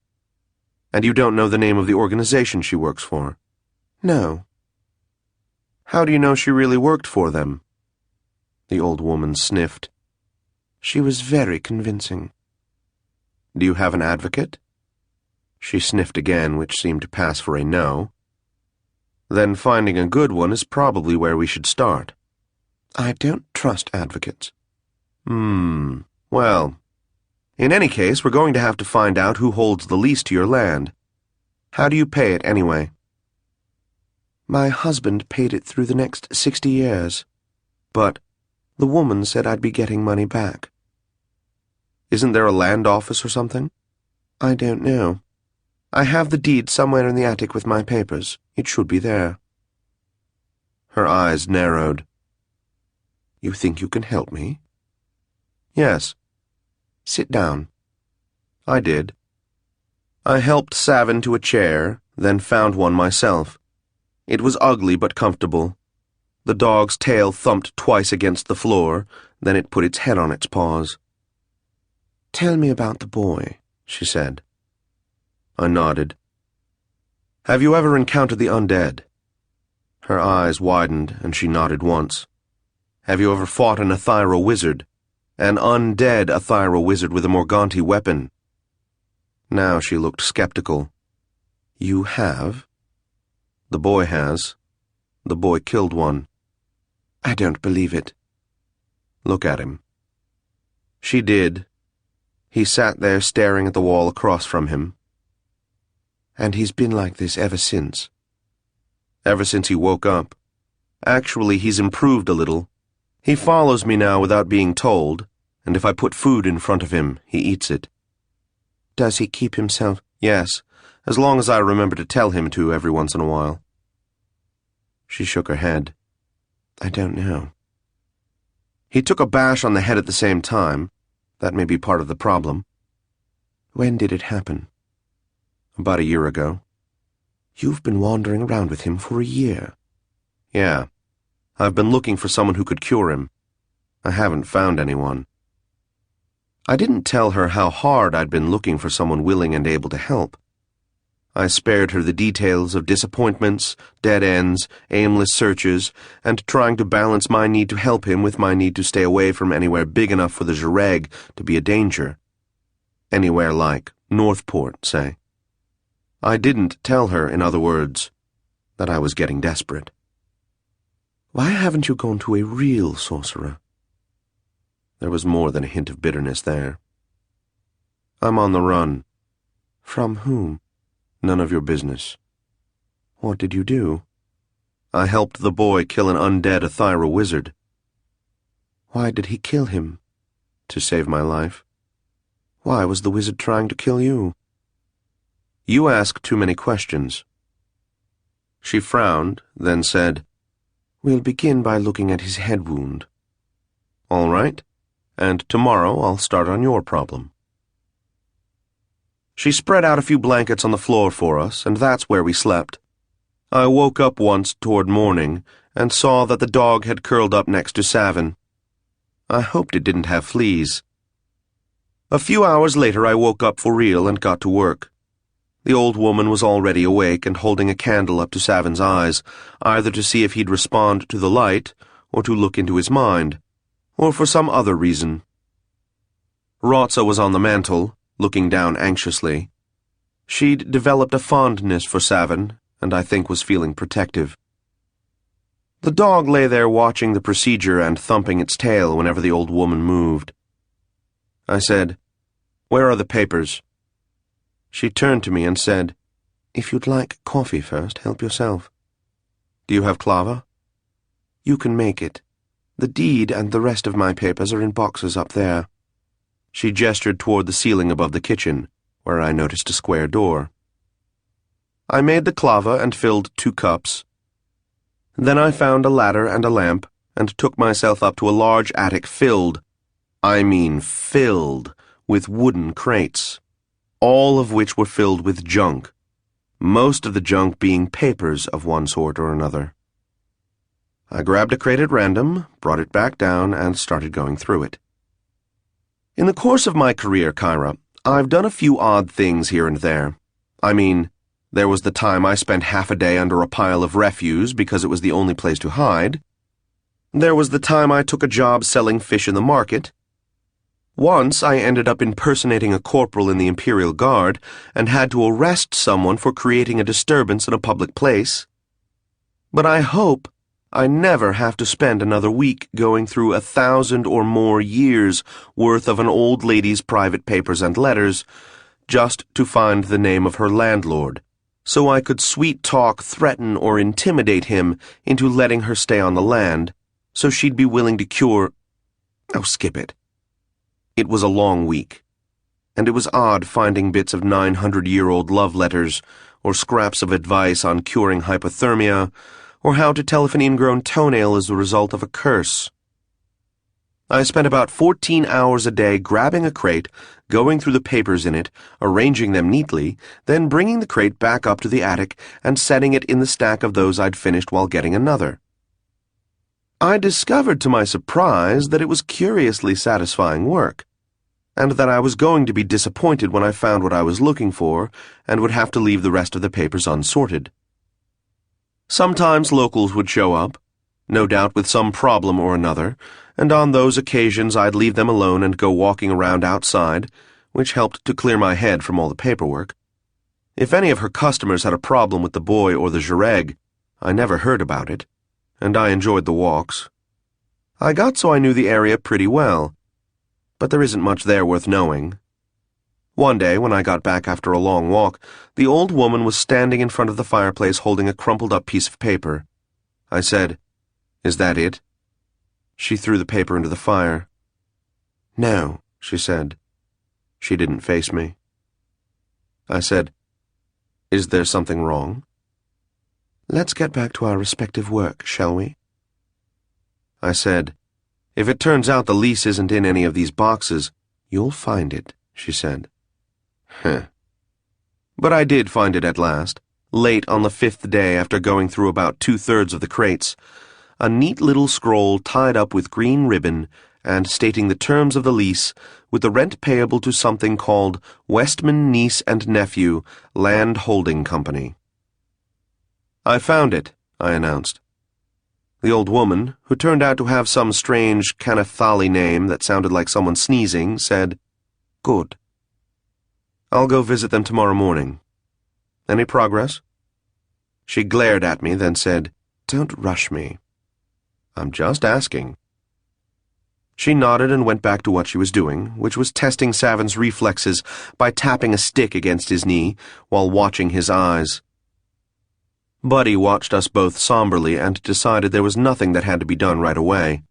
And you don't know the name of the organization she works for? No. How do you know she really worked for them? The old woman sniffed. She was very convincing. Do you have an advocate? She sniffed again, which seemed to pass for a no. Then finding a good one is probably where we should start. I don't trust advocates. Well, in any case, we're going to have to find out who holds the lease to your land. How do you pay it, anyway? My husband paid it through the next 60 years. But the woman said I'd be getting money back. Isn't there a land office or something? I don't know. I have the deed somewhere in the attic with my papers. It should be there. Her eyes narrowed. You think you can help me? Yes. Sit down. I did. I helped Savin to a chair, then found one myself. It was ugly but comfortable. The dog's tail thumped twice against the floor, then it put its head on its paws. Tell me about the boy, she said. I nodded. Have you ever encountered the undead? Her eyes widened, and she nodded once. Have you ever fought an Athyro wizard? An undead Athyro wizard with a Morganti weapon? Now she looked skeptical. You have? The boy has. The boy killed one. I don't believe it. Look at him. She did. He sat there staring at the wall across from him. And he's been like this ever since. Ever since he woke up. Actually, he's improved a little. He follows me now without being told, and if I put food in front of him, he eats it. Does he keep himself? Yes, as long as I remember to tell him to every once in a while. She shook her head. I don't know. He took a bash on the head at the same time. That may be part of the problem. When did it happen? About a year ago. You've been wandering around with him for a year. Yeah. I've been looking for someone who could cure him. I haven't found anyone. I didn't tell her how hard I'd been looking for someone willing and able to help. I spared her the details of disappointments, dead ends, aimless searches, and trying to balance my need to help him with my need to stay away from anywhere big enough for the Jareg to be a danger. Anywhere like Northport, say. I didn't tell her, in other words, that I was getting desperate. Why haven't you gone to a real sorcerer? There was more than a hint of bitterness there. I'm on the run. From whom? None of your business. What did you do? I helped the boy kill an undead Athyra wizard. Why did he kill him? To save my life. Why was the wizard trying to kill you? You ask too many questions. She frowned, then said, We'll begin by looking at his head wound. All right, and tomorrow I'll start on your problem. She spread out a few blankets on the floor for us, and that's where we slept. I woke up once toward morning and saw that the dog had curled up next to Savin. I hoped it didn't have fleas. A few hours later I woke up for real and got to work. The old woman was already awake and holding a candle up to Savin's eyes, either to see if he'd respond to the light, or to look into his mind, or for some other reason. Rotza was on the mantel, looking down anxiously. She'd developed a fondness for Savin, and I think was feeling protective. The dog lay there watching the procedure and thumping its tail whenever the old woman moved. I said, Where are the papers? She turned to me and said, If you'd like coffee first, help yourself. Do you have clava? You can make it. The deed and the rest of my papers are in boxes up there. She gestured toward the ceiling above the kitchen, where I noticed a square door. I made the clava and filled 2 cups. Then I found a ladder and a lamp, and took myself up to a large attic filled with wooden crates, all of which were filled with junk, most of the junk being papers of one sort or another. I grabbed a crate at random, brought it back down, and started going through it. In the course of my career, Kyra, I've done a few odd things here and there. I mean, there was the time I spent half a day under a pile of refuse because it was the only place to hide. There was the time I took a job selling fish in the market. Once I ended up impersonating a corporal in the Imperial Guard and had to arrest someone for creating a disturbance in a public place. But I hope I never have to spend another week going through 1,000 or more years worth of an old lady's private papers and letters just to find the name of her landlord, so I could sweet-talk, threaten, or intimidate him into letting her stay on the land, so she'd be willing to cure— Oh, skip it. It was a long week, and it was odd finding bits of 900-year-old love letters or scraps of advice on curing hypothermia, or how to tell if an ingrown toenail is the result of a curse. I spent about 14 hours a day grabbing a crate, going through the papers in it, arranging them neatly, then bringing the crate back up to the attic and setting it in the stack of those I'd finished while getting another. I discovered to my surprise that it was curiously satisfying work, and that I was going to be disappointed when I found what I was looking for and would have to leave the rest of the papers unsorted. Sometimes locals would show up, no doubt with some problem or another, and on those occasions I'd leave them alone and go walking around outside, which helped to clear my head from all the paperwork. If any of her customers had a problem with the boy or the Jureg, I never heard about it, and I enjoyed the walks. I got so I knew the area pretty well, but there isn't much there worth knowing. One day, when I got back after a long walk, the old woman was standing in front of the fireplace holding a crumpled-up piece of paper. I said, "Is that it?" She threw the paper into the fire. "No," she said. She didn't face me. I said, "Is there something wrong?" "Let's get back to our respective work, shall we?" I said, "If it turns out the lease isn't in any of these boxes, you'll find it," she said. Heh. But I did find it at last, late on the 5th day after going through about 2/3 of the crates, a neat little scroll tied up with green ribbon and stating the terms of the lease with the rent payable to something called Westman Niece and Nephew Land Holding Company. "I found it," I announced. The old woman, who turned out to have some strange Canathali name that sounded like someone sneezing, said, "Good. I'll go visit them tomorrow morning. Any progress?" She glared at me, then said, "Don't rush me. I'm just asking." She nodded and went back to what she was doing, which was testing Savin's reflexes by tapping a stick against his knee while watching his eyes. Buddy watched us both somberly and decided there was nothing that had to be done right away.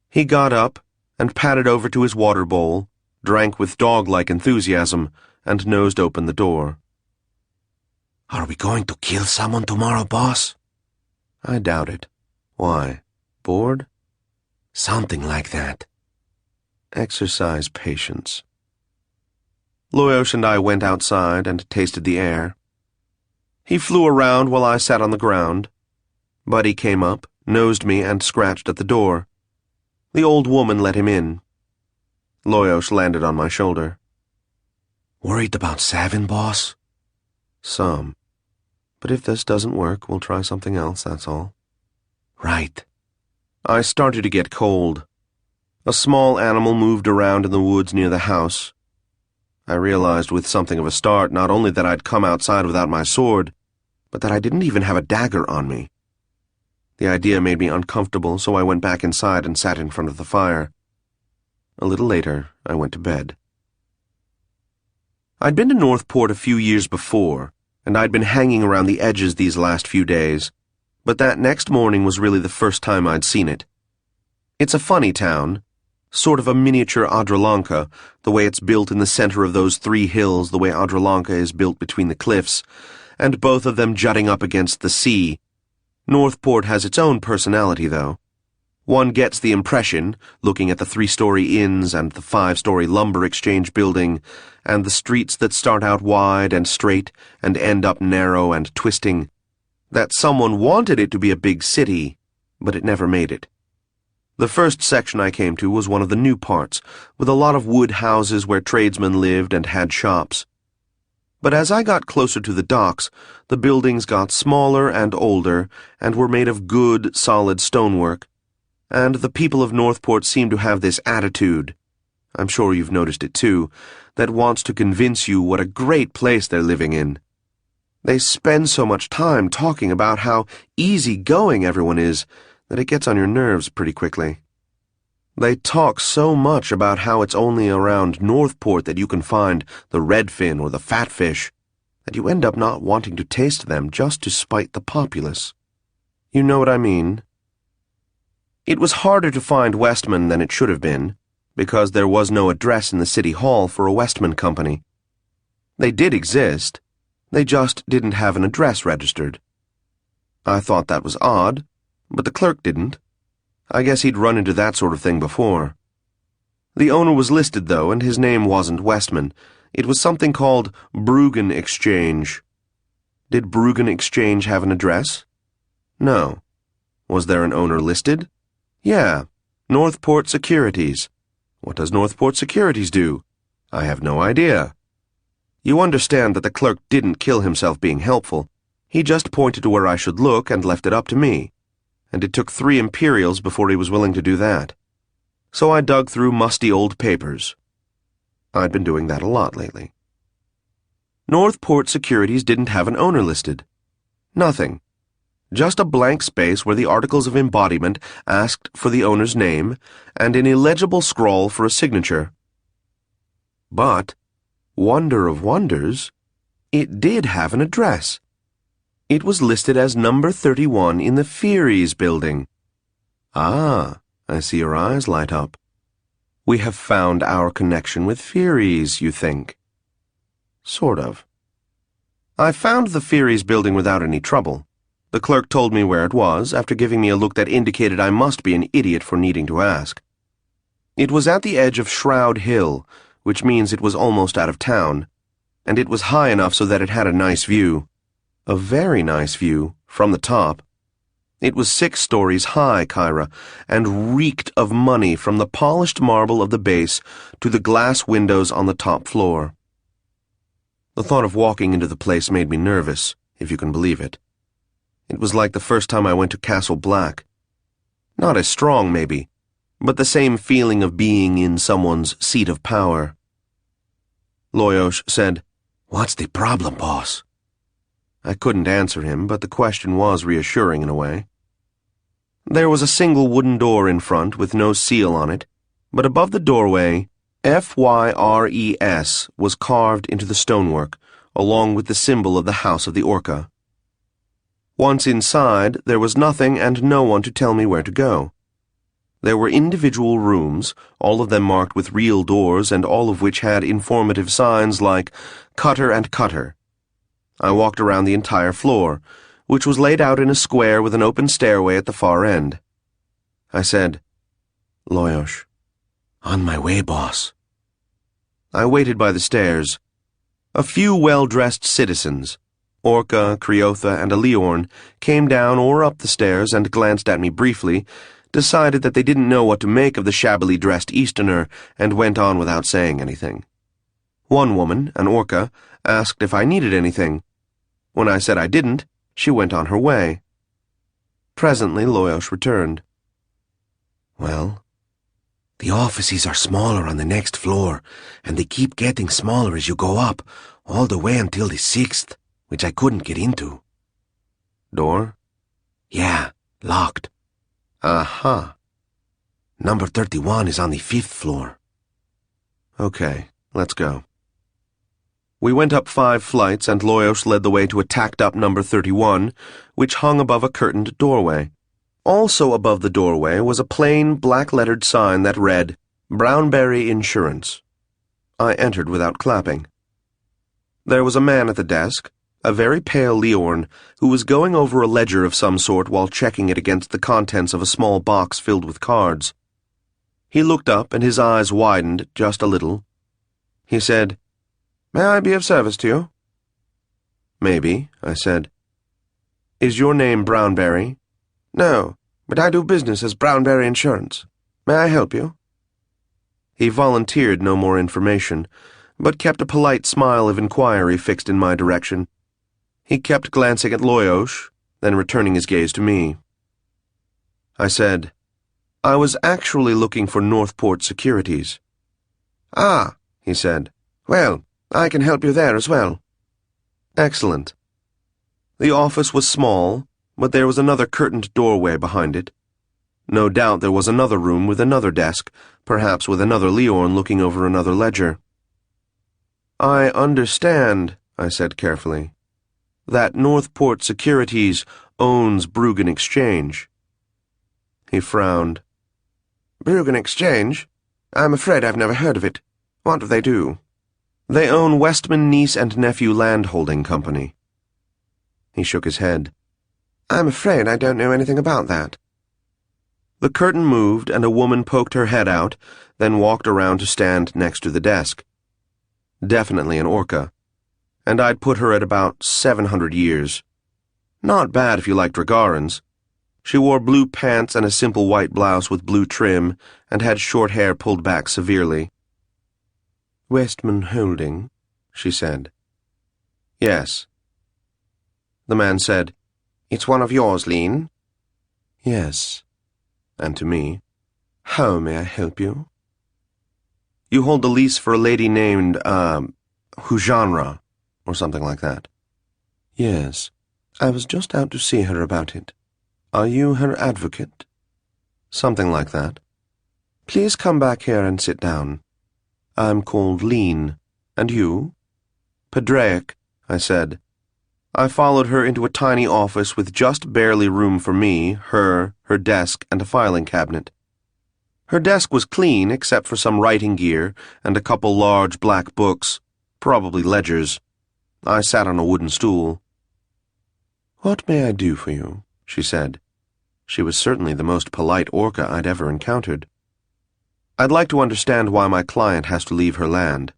He got up and padded over to his water bowl, drank with dog-like enthusiasm, and nosed open the door. "Are we going to kill someone tomorrow, boss?" I doubt it. Why? Bored? Something like that. Exercise patience. Loyosh and I went outside and tasted the air. He flew around while I sat on the ground. Buddy came up, nosed me, and scratched at the door. The old woman let him in. Loyosh landed on my shoulder. "Worried about Savin, boss?" "Some. But if this doesn't work, we'll try something else, that's all." "Right." I started to get cold. A small animal moved around in the woods near the house. I realized with something of a start not only that I'd come outside without my sword, but that I didn't even have a dagger on me. The idea made me uncomfortable, so I went back inside and sat in front of the fire. A little later, I went to bed. I'd been to Northport a few years before, and I'd been hanging around the edges these last few days, but that next morning was really the first time I'd seen it. It's a funny town, sort of a miniature Adralanka, the way it's built in the center of those 3 hills, the way Adralanka is built between the cliffs, and both of them jutting up against the sea. Northport has its own personality, though. One gets the impression, looking at the 3-story inns and the 5-story lumber exchange building, and the streets that start out wide and straight and end up narrow and twisting, that someone wanted it to be a big city, but it never made it. The first section I came to was one of the new parts, with a lot of wood houses where tradesmen lived and had shops. But as I got closer to the docks, the buildings got smaller and older and were made of good, solid stonework. And the people of Northport seem to have this attitude, I'm sure you've noticed it too, that wants to convince you what a great place they're living in. They spend so much time talking about how easygoing everyone is that it gets on your nerves pretty quickly. They talk so much about how it's only around Northport that you can find the redfin or the fatfish, that you end up not wanting to taste them just to spite the populace. You know what I mean? It was harder to find Westman than it should have been, because there was no address in the city hall for a Westman company. They did exist, they just didn't have an address registered. I thought that was odd, but the clerk didn't. I guess he'd run into that sort of thing before. The owner was listed, though, and his name wasn't Westman. It was something called Bruggen Exchange. Did Bruggen Exchange have an address? No. Was there an owner listed? Yeah, Northport Securities. What does Northport Securities do? I have no idea. You understand that the clerk didn't kill himself being helpful. He just pointed to where I should look and left it up to me. And it took 3 Imperials before he was willing to do that. So I dug through musty old papers. I'd been doing that a lot lately. Northport Securities didn't have an owner listed. Nothing. Just a blank space where the articles of embodiment asked for the owner's name and an illegible scrawl for a signature. But, wonder of wonders, it did have an address. It was listed as number 31 in the Fearies building. Ah, I see your eyes light up. We have found our connection with Fearies, you think? Sort of. I found the Fearies building without any trouble. The clerk told me where it was, after giving me a look that indicated I must be an idiot for needing to ask. It was at the edge of Shroud Hill, which means it was almost out of town, and it was high enough so that it had a nice view. A very nice view, from the top. It was 6 stories high, Kyra, and reeked of money from the polished marble of the base to the glass windows on the top floor. The thought of walking into the place made me nervous, if you can believe it. It was like the first time I went to Castle Black. Not as strong, maybe, but the same feeling of being in someone's seat of power. Loyosh said, "What's the problem, boss?" I couldn't answer him, but the question was reassuring in a way. There was a single wooden door in front with no seal on it, but above the doorway, FYRES was carved into the stonework, along with the symbol of the House of the Orca. Once inside, there was nothing and no one to tell me where to go. There were individual rooms, all of them marked with real doors and all of which had informative signs like Cutter and Cutter. I walked around the entire floor, which was laid out in a square with an open stairway at the far end. I said, "Loyosh, on my way, boss." I waited by the stairs. A few well-dressed citizens, Orca, Creotha, and a Leorn, came down or up the stairs and glanced at me briefly, decided that they didn't know what to make of the shabbily dressed Easterner, and went on without saying anything. One woman, an Orca, asked if I needed anything. When I said I didn't, she went on her way. Presently Loyosh returned. "Well, the offices are smaller on the next floor, and they keep getting smaller as you go up, all the way until the 6th, which I couldn't get into." "Door?" "Yeah, locked." "Aha. Number 31 is on the 5th floor." "Okay, let's go." We went up 5 flights, and Loyosh led the way to a tacked-up number 31, which hung above a curtained doorway. Also above the doorway was a plain, black-lettered sign that read, "Brownberry Insurance." I entered without clapping. There was a man at the desk, a very pale Leorn, who was going over a ledger of some sort while checking it against the contents of a small box filled with cards. He looked up, and his eyes widened just a little. He said, "May I be of service to you?" "Maybe," I said. "Is your name Brownberry?" "No, but I do business as Brownberry Insurance. May I help you?" He volunteered no more information, but kept a polite smile of inquiry fixed in my direction. He kept glancing at Loyosh, then returning his gaze to me. I said, "I was actually looking for Northport Securities." "Ah," he said. "Well, I can help you there as well." Excellent. The office was small, but there was another curtained doorway behind it. No doubt there was another room with another desk, perhaps with another Leorn looking over another ledger. "I understand," I said carefully, "that Northport Securities owns Bruggen Exchange." He frowned. "Bruggen Exchange? I'm afraid I've never heard of it. What do they do?" "They own Westman Niece and Nephew Land Holding Company." He shook his head. "I'm afraid I don't know anything about that." The curtain moved and a woman poked her head out, then walked around to stand next to the desk. Definitely an Orca. And I'd put her at about 700 years. Not bad if you liked Dragarans. She wore blue pants and a simple white blouse with blue trim, and had short hair pulled back severely. "Westman Holding," she said. "Yes." The man said, "It's one of yours, Lean?" "Yes." And to me, "How may I help you?" "You hold the lease for a lady named, Hujanra, or something like that. Yes, I was just out to see her about it. Are you her advocate? Something like that. Please come back here and sit down. I'm called Lean. And you? Padraic, I said. I followed her into a tiny office with just barely room for me, her desk, and a filing cabinet. Her desk was clean except for some writing gear and a couple large black books, probably ledgers. I sat on a wooden stool. What may I do for you? She said. She was certainly the most polite Orca I'd ever encountered. I'd like to understand why my client has to leave her land.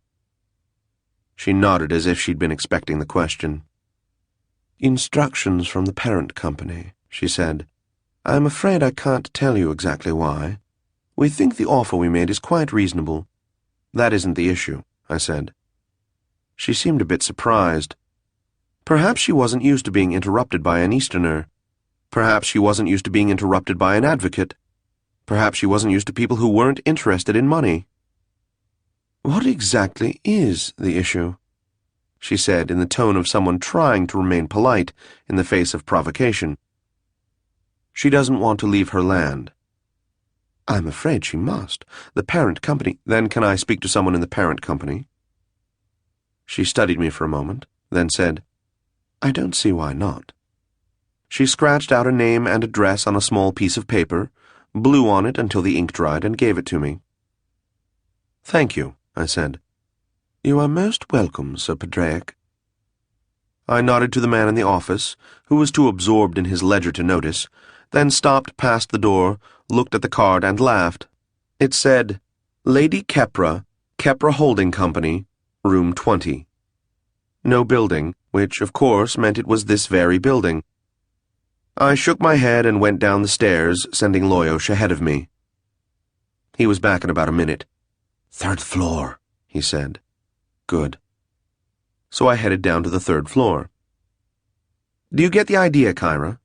She nodded as if she'd been expecting the question. Instructions from the parent company, she said. I'm afraid I can't tell you exactly why. We think the offer we made is quite reasonable. That isn't the issue, I said. She seemed a bit surprised. Perhaps she wasn't used to being interrupted by an Easterner. Perhaps she wasn't used to being interrupted by an advocate. Perhaps she wasn't used to people who weren't interested in money. What exactly is the issue? She said in the tone of someone trying to remain polite in the face of provocation. She doesn't want to leave her land. I'm afraid she must. The parent company. Then can I speak to someone in the parent company? She studied me for a moment, then said, I don't see why not. She scratched out a name and address on a small piece of paper, blew on it until the ink dried, and gave it to me. Thank you, I said. You are most welcome, Sir Padraic. I nodded to the man in the office, who was too absorbed in his ledger to notice, then stopped past the door, looked at the card, and laughed. It said, Lady Kepra, Kepra Holding Company, Room 20. No building, which, of course, meant it was this very building. I shook my head and went down the stairs, sending Loyosh ahead of me. He was back in about a minute. 3rd floor, he said. Good. So I headed down to the 3rd floor. Do you get the idea, Kyra?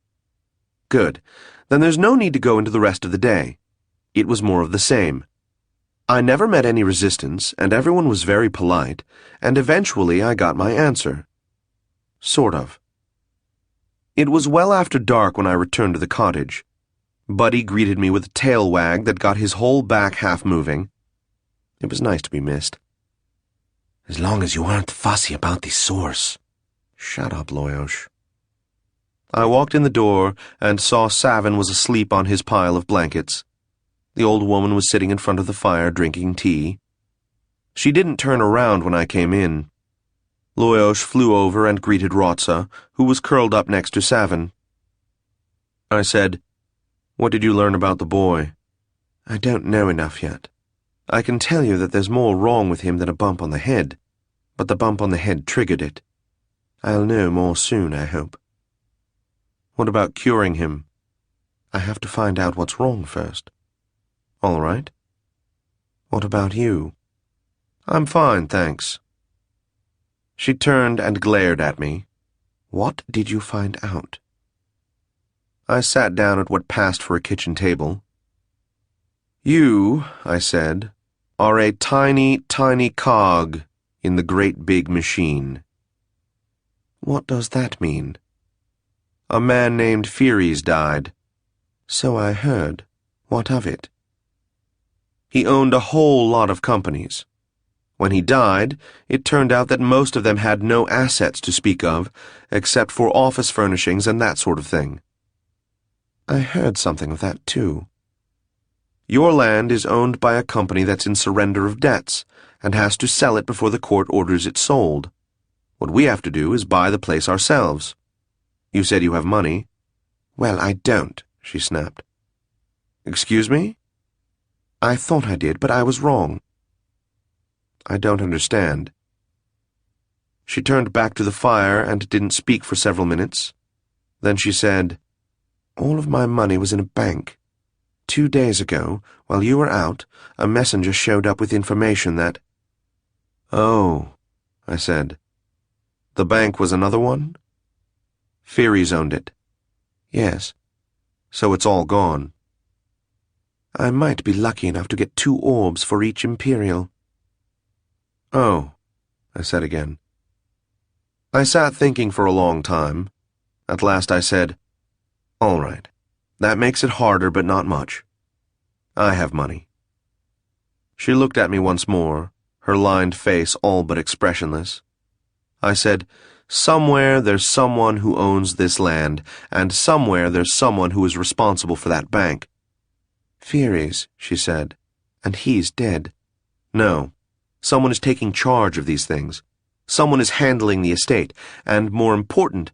Good. Then there's no need to go into the rest of the day. It was more of the same. I never met any resistance, and everyone was very polite, and eventually I got my answer. Sort of. It was well after dark when I returned to the cottage. Buddy greeted me with a tail wag that got his whole back half moving. It was nice to be missed. As long as you aren't fussy about the source. Shut up, Loyosh. I walked in the door and saw Savin was asleep on his pile of blankets. The old woman was sitting in front of the fire drinking tea. She didn't turn around when I came in. Loyosh flew over and greeted Rotsa, who was curled up next to Savin. I said, What did you learn about the boy? I don't know enough yet. I can tell you that there's more wrong with him than a bump on the head, but the bump on the head triggered it. I'll know more soon, I hope. What about curing him? I have to find out what's wrong first. All right. What about you? I'm fine, thanks. She turned and glared at me. What did you find out? I sat down at what passed for a kitchen table. You, I said, are a tiny, tiny cog in the great big machine. What does that mean? A man named Furies died. So I heard. What of it? He owned a whole lot of companies. When he died, it turned out that most of them had no assets to speak of, except for office furnishings and that sort of thing. I heard something of that, too. Your land is owned by a company that's in surrender of debts and has to sell it before the court orders it sold. What we have to do is buy the place ourselves. You said you have money. Well, I don't, she snapped. Excuse me? I thought I did, but I was wrong. I don't understand. She turned back to the fire and didn't speak for several minutes. Then she said, All of my money was in a bank. 2 days ago, while you were out, a messenger showed up with information that... Oh, I said. The bank was another one? Furies owned it. Yes. So it's all gone. I might be lucky enough to get 2 orbs for each Imperial. Oh, I said again. I sat thinking for a long time. At last I said, "All right. That makes it harder, but not much. I have money." She looked at me once more, her lined face all but expressionless. I said, "Somewhere there's someone who owns this land, and somewhere there's someone who is responsible for that bank." "Furies," she said, "and he's dead." "No. Someone is taking charge of these things. Someone is handling the estate, and more important,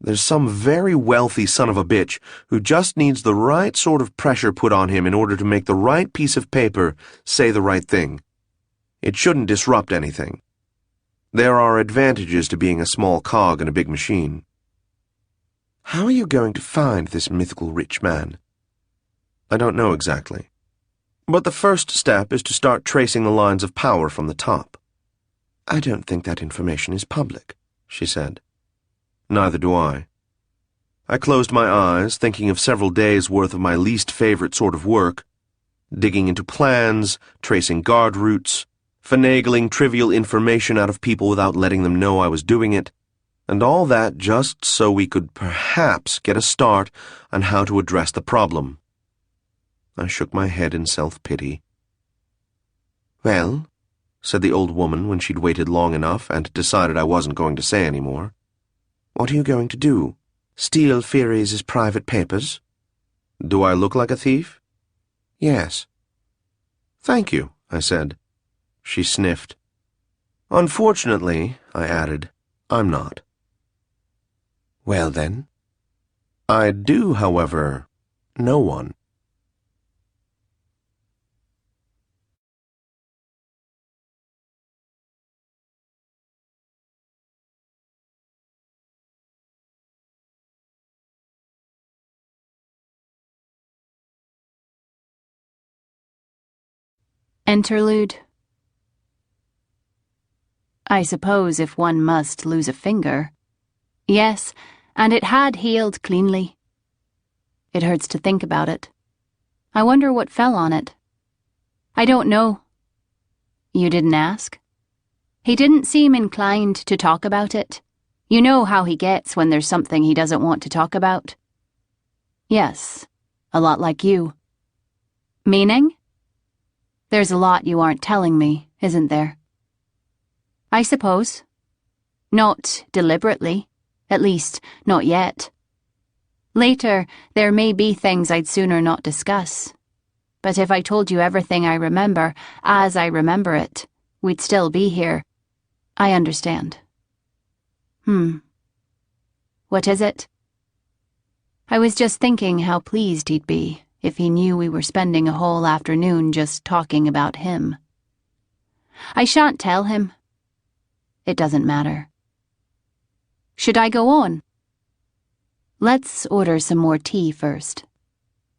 there's some very wealthy son of a bitch who just needs the right sort of pressure put on him in order to make the right piece of paper say the right thing. It shouldn't disrupt anything. There are advantages to being a small cog in a big machine." "How are you going to find this mythical rich man?" "I don't know exactly. But the first step is to start tracing the lines of power from the top." "I don't think that information is public," she said. Neither do I. I closed my eyes, thinking of several days' worth of my least favorite sort of work, digging into plans, tracing guard routes, finagling trivial information out of people without letting them know I was doing it, and all that just so we could perhaps get a start on how to address the problem. I shook my head in self-pity. "Well," said the old woman when she'd waited long enough and decided I wasn't going to say any more. "what are you going to do? Steal Furies' private papers?" "Do I look like a thief?" "Yes." "Thank you," I said. She sniffed. "Unfortunately," I added, "I'm not." "Well then?" "I do, however, know one." Interlude. I suppose if one must lose a finger. Yes, and it had healed cleanly. It hurts to think about it. I wonder what fell on it. I don't know. You didn't ask? He didn't seem inclined to talk about it. You know how he gets when there's something he doesn't want to talk about. Yes, a lot like you. Meaning? There's a lot you aren't telling me, isn't there? I suppose. Not deliberately. At least, not yet. Later, there may be things I'd sooner not discuss. But if I told you everything I remember, as I remember it, we'd still be here. I understand. What is it? I was just thinking how pleased he'd be if he knew we were spending a whole afternoon just talking about him. I shan't tell him. It doesn't matter. Should I go on? Let's order some more tea first.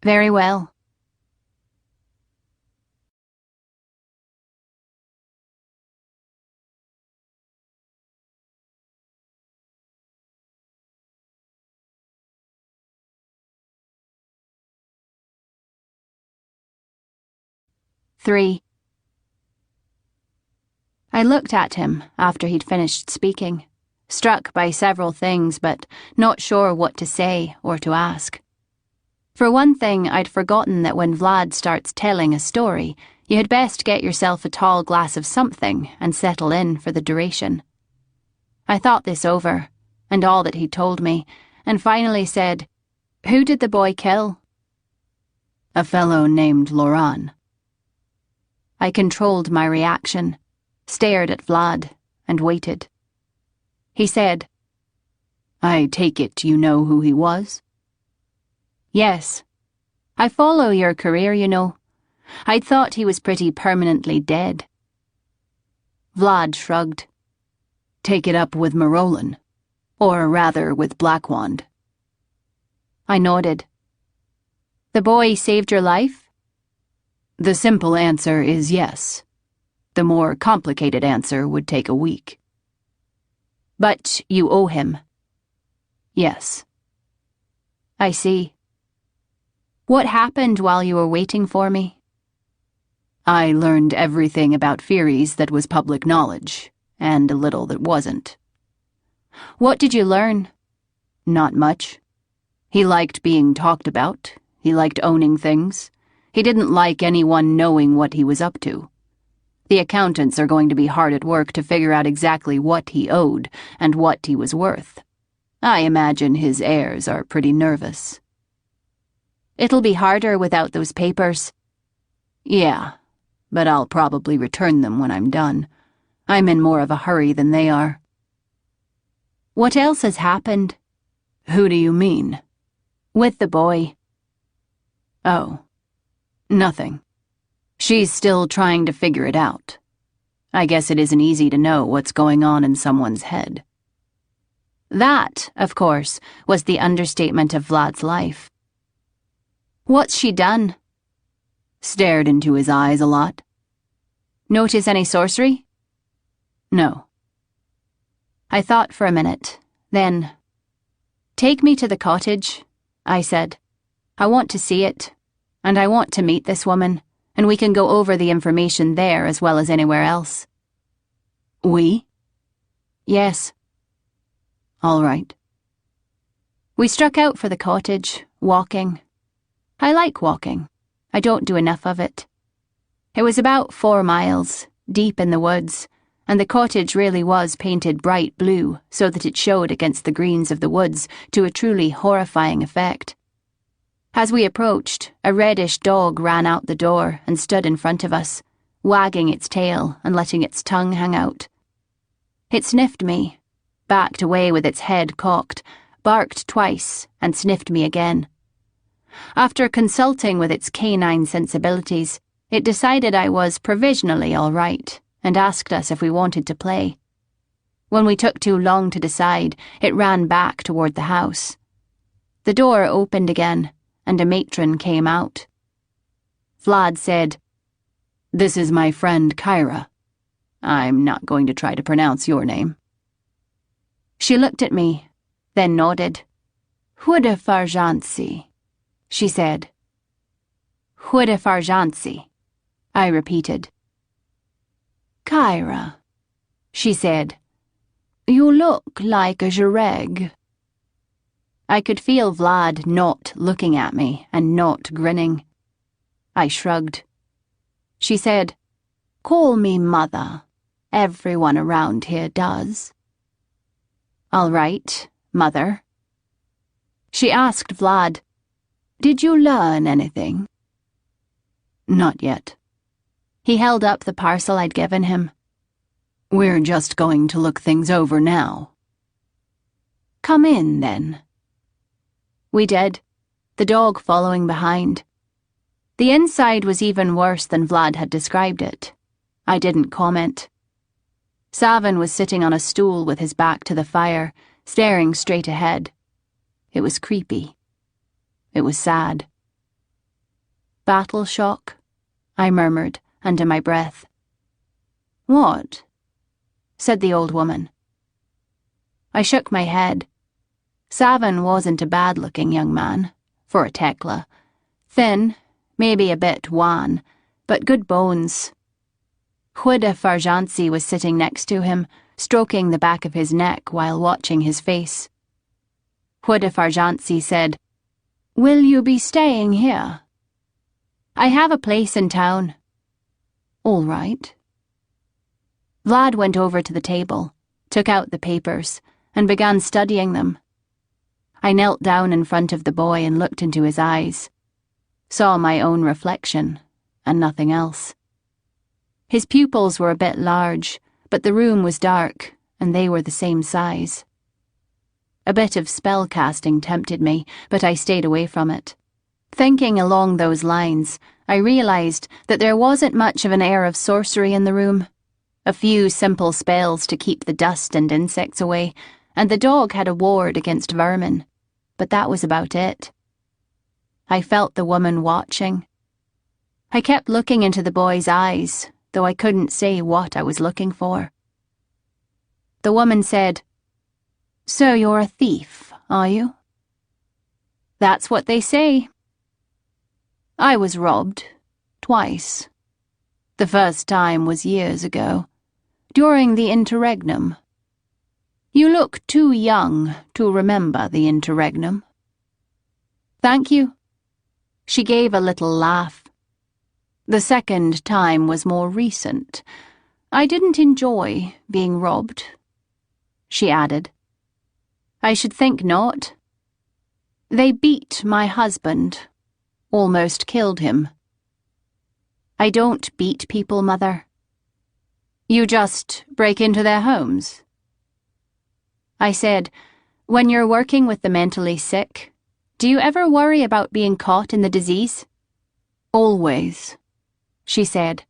Very well. Three. I looked at him after he'd finished speaking, struck by several things but not sure what to say or to ask. For one thing, I'd forgotten that when Vlad starts telling a story, you had best get yourself a tall glass of something and settle in for the duration. I thought this over, and all that he'd told me, and finally said, "Who did the boy kill?" "A fellow named Loran." I controlled my reaction, stared at Vlad, and waited. He said, "I take it you know who he was?" "Yes. I follow your career, you know. I'd thought he was pretty permanently dead." Vlad shrugged. "Take it up with Marolin. Or rather, with Blackwand." I nodded. "The boy saved your life?" "The simple answer is yes. The more complicated answer would take a week." "But you owe him?" "Yes." "I see. What happened while you were waiting for me?" "I learned everything about Furies that was public knowledge, and a little that wasn't." What did you learn? Not much. He liked being talked about. He liked owning things. He didn't like anyone knowing what he was up to. The accountants are going to be hard at work to figure out exactly what he owed and what he was worth. I imagine his heirs are pretty nervous. It'll be harder without those papers. Yeah, but I'll probably return them when I'm done. I'm in more of a hurry than they are. What else has happened? Who do you mean? With the boy. Oh, nothing. She's still trying to figure it out. I guess it isn't easy to know what's going on in someone's head. That, of course, was the understatement of Vlad's life. What's she done? Stared into his eyes a lot. Notice any sorcery? No. I thought for a minute, then, "Take me to the cottage," I said. "I want to see it, and I want to meet this woman, and we can go over the information there as well as anywhere else." We? Yes. All right. We struck out for the cottage, walking. I like walking. I don't do enough of it. It was about 4 miles, deep in the woods, and the cottage really was painted bright blue so that it showed against the greens of the woods to a truly horrifying effect. As we approached, a reddish dog ran out the door and stood in front of us, wagging its tail and letting its tongue hang out. It sniffed me, backed away with its head cocked, barked twice, and sniffed me again. After consulting with its canine sensibilities, it decided I was provisionally all right and asked us if we wanted to play. When we took too long to decide, it ran back toward the house. The door opened again, and a matron came out. Vlad said, "This is my friend Kyra. I'm not going to try to pronounce your name." She looked at me, then nodded. "Huda Farjansi," she said. "Huda Farjansi," I repeated. "Kyra," she said, "you look like a Jareg." I could feel Vlad not looking at me and not grinning. I shrugged. She said, "Call me Mother. Everyone around here does." "All right, Mother." She asked Vlad, "Did you learn anything?" "Not yet." He held up the parcel I'd given him. "We're just going to look things over now." "Come in, then." We did, the dog following behind. The inside was even worse than Vlad had described it. I didn't comment. Savin was sitting on a stool with his back to the fire, staring straight ahead. It was creepy. It was sad. "Battle shock," I murmured under my breath. "What?" said the old woman. I shook my head. Savin wasn't a bad-looking young man, for a Tekla. Thin, maybe a bit wan, but good bones. Huda Farjansi was sitting next to him, stroking the back of his neck while watching his face. Huda Farjansi said, "Will you be staying here?" "I have a place in town." "All right." Vlad went over to the table, took out the papers, and began studying them. I knelt down in front of the boy and looked into his eyes. Saw my own reflection, and nothing else. His pupils were a bit large, but the room was dark, and they were the same size. A bit of spell casting tempted me, but I stayed away from it. Thinking along those lines, I realized that there wasn't much of an air of sorcery in the room. A few simple spells to keep the dust and insects away, and the dog had a ward against vermin, but that was about it. I felt the woman watching. I kept looking into the boy's eyes, though I couldn't say what I was looking for. The woman said, "So you're a thief, are you?" "That's what they say." "I was robbed, twice. The first time was years ago, during the interregnum." You look too young to remember the interregnum. Thank you. She gave a little laugh. The second time was more recent. I didn't enjoy being robbed, she added. I should think not. They beat my husband, almost killed him. I don't beat people, Mother. You just break into their homes? I said, when you're working with the mentally sick, do you ever worry about being caught in the disease? Always, she said.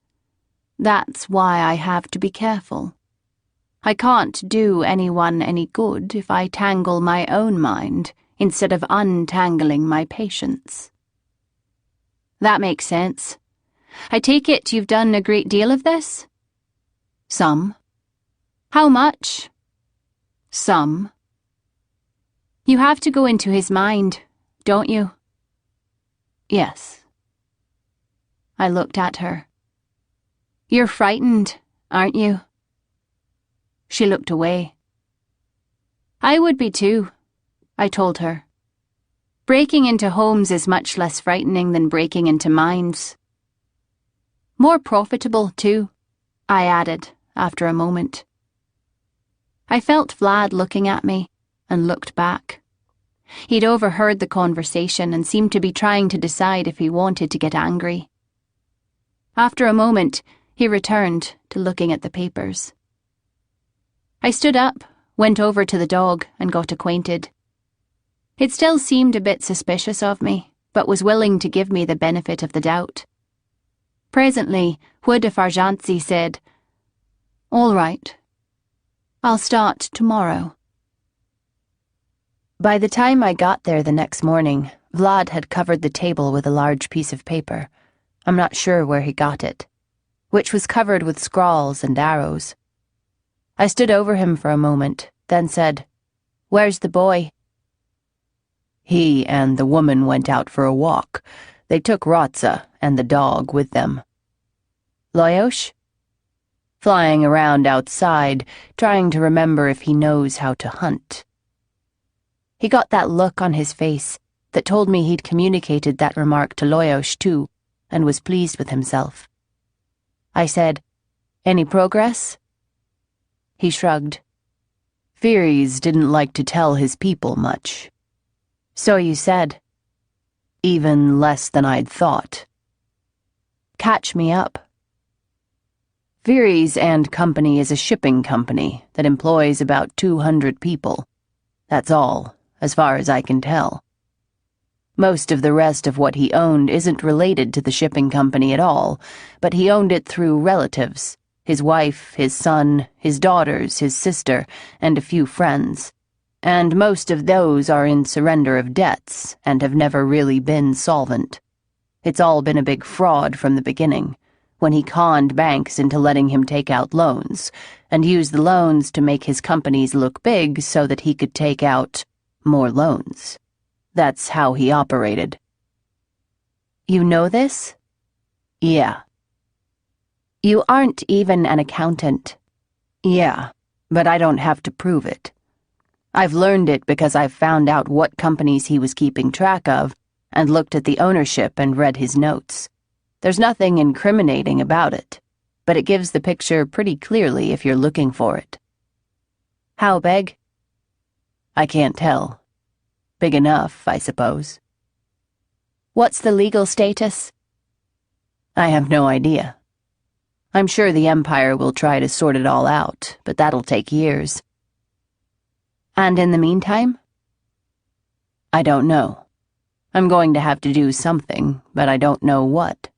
That's why I have to be careful. I can't do anyone any good if I tangle my own mind instead of untangling my patient's. That makes sense. I take it you've done a great deal of this? Some. How much? Some. You have to go into his mind, don't you? Yes. I looked at her. You're frightened, aren't you? She looked away. I would be too, I told her. Breaking into homes is much less frightening than breaking into minds. More profitable, too, I added after a moment. I felt Vlad looking at me and looked back. He'd overheard the conversation and seemed to be trying to decide if he wanted to get angry. After a moment, he returned to looking at the papers. I stood up, went over to the dog, and got acquainted. It still seemed a bit suspicious of me, but was willing to give me the benefit of the doubt. Presently, Hood of Arjantzi said, "All right. I'll start tomorrow." By the time I got there the next morning, Vlad had covered the table with a large piece of paper. I'm not sure where he got it, which was covered with scrawls and arrows. I stood over him for a moment, then said, "Where's the boy?" "He and the woman went out for a walk. They took Rotza and the dog with them." "Loyosh?" "Flying around outside, trying to remember if he knows how to hunt." He got that look on his face that told me he'd communicated that remark to Loyosh too, and was pleased with himself. I said, "Any progress?" He shrugged. "Fyres didn't like to tell his people much." "So you said." "Even less than I'd thought." "Catch me up." Fyres and Company is a shipping company that employs about 200 people. That's all, as far as I can tell. Most of the rest of what he owned isn't related to the shipping company at all, but he owned it through relatives, his wife, his son, his daughters, his sister, and a few friends. And most of those are in surrender of debts and have never really been solvent. It's all been a big fraud from the beginning, when he conned banks into letting him take out loans, and used the loans to make his companies look big so that he could take out more loans. That's how he operated. "You know this?" "Yeah." "You aren't even an accountant." "Yeah, but I don't have to prove it. I've learned it because I've found out what companies he was keeping track of and looked at the ownership and read his notes. There's nothing incriminating about it, but it gives the picture pretty clearly if you're looking for it." "How big?" "I can't tell. Big enough, I suppose." "What's the legal status?" "I have no idea. I'm sure the Empire will try to sort it all out, but that'll take years." "And in the meantime?" "I don't know. I'm going to have to do something, but I don't know what."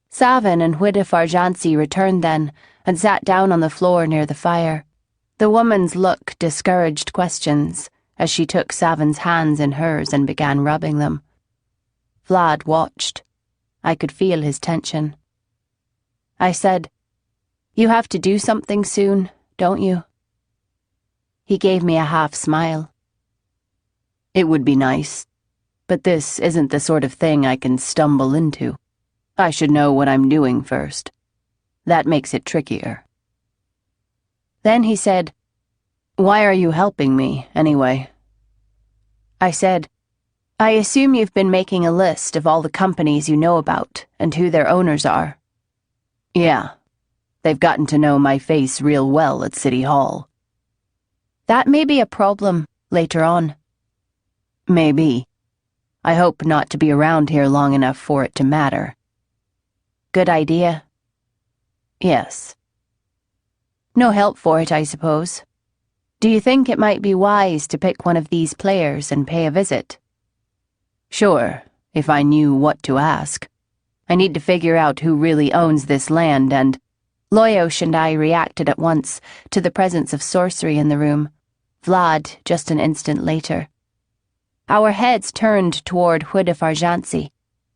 Savin and Huida Farjansi returned then, and sat down on the floor near the fire. The woman's look discouraged questions, as she took Savin's hands in hers and began rubbing them. Vlad watched. I could feel his tension. I said, "You have to do something soon, don't you?" He gave me a half smile. "It would be nice, but this isn't the sort of thing I can stumble into. I should know what I'm doing first. That makes it trickier." Then he said, Why are you helping me, anyway? I said, I assume you've been making a list of all the companies you know about and who their owners are. Yeah. They've gotten to know my face real well at City Hall. That may be a problem later on. Maybe. I hope not to be around here long enough for it to matter. Good idea. Yes. No help for it, I suppose. Do you think it might be wise to pick one of these players and pay a visit? Sure, if I knew what to ask. I need to figure out who really owns this land and... Loyosh and I reacted at once to the presence of sorcery in the room. Vlad just an instant later. Our heads turned toward Huida Farjansi,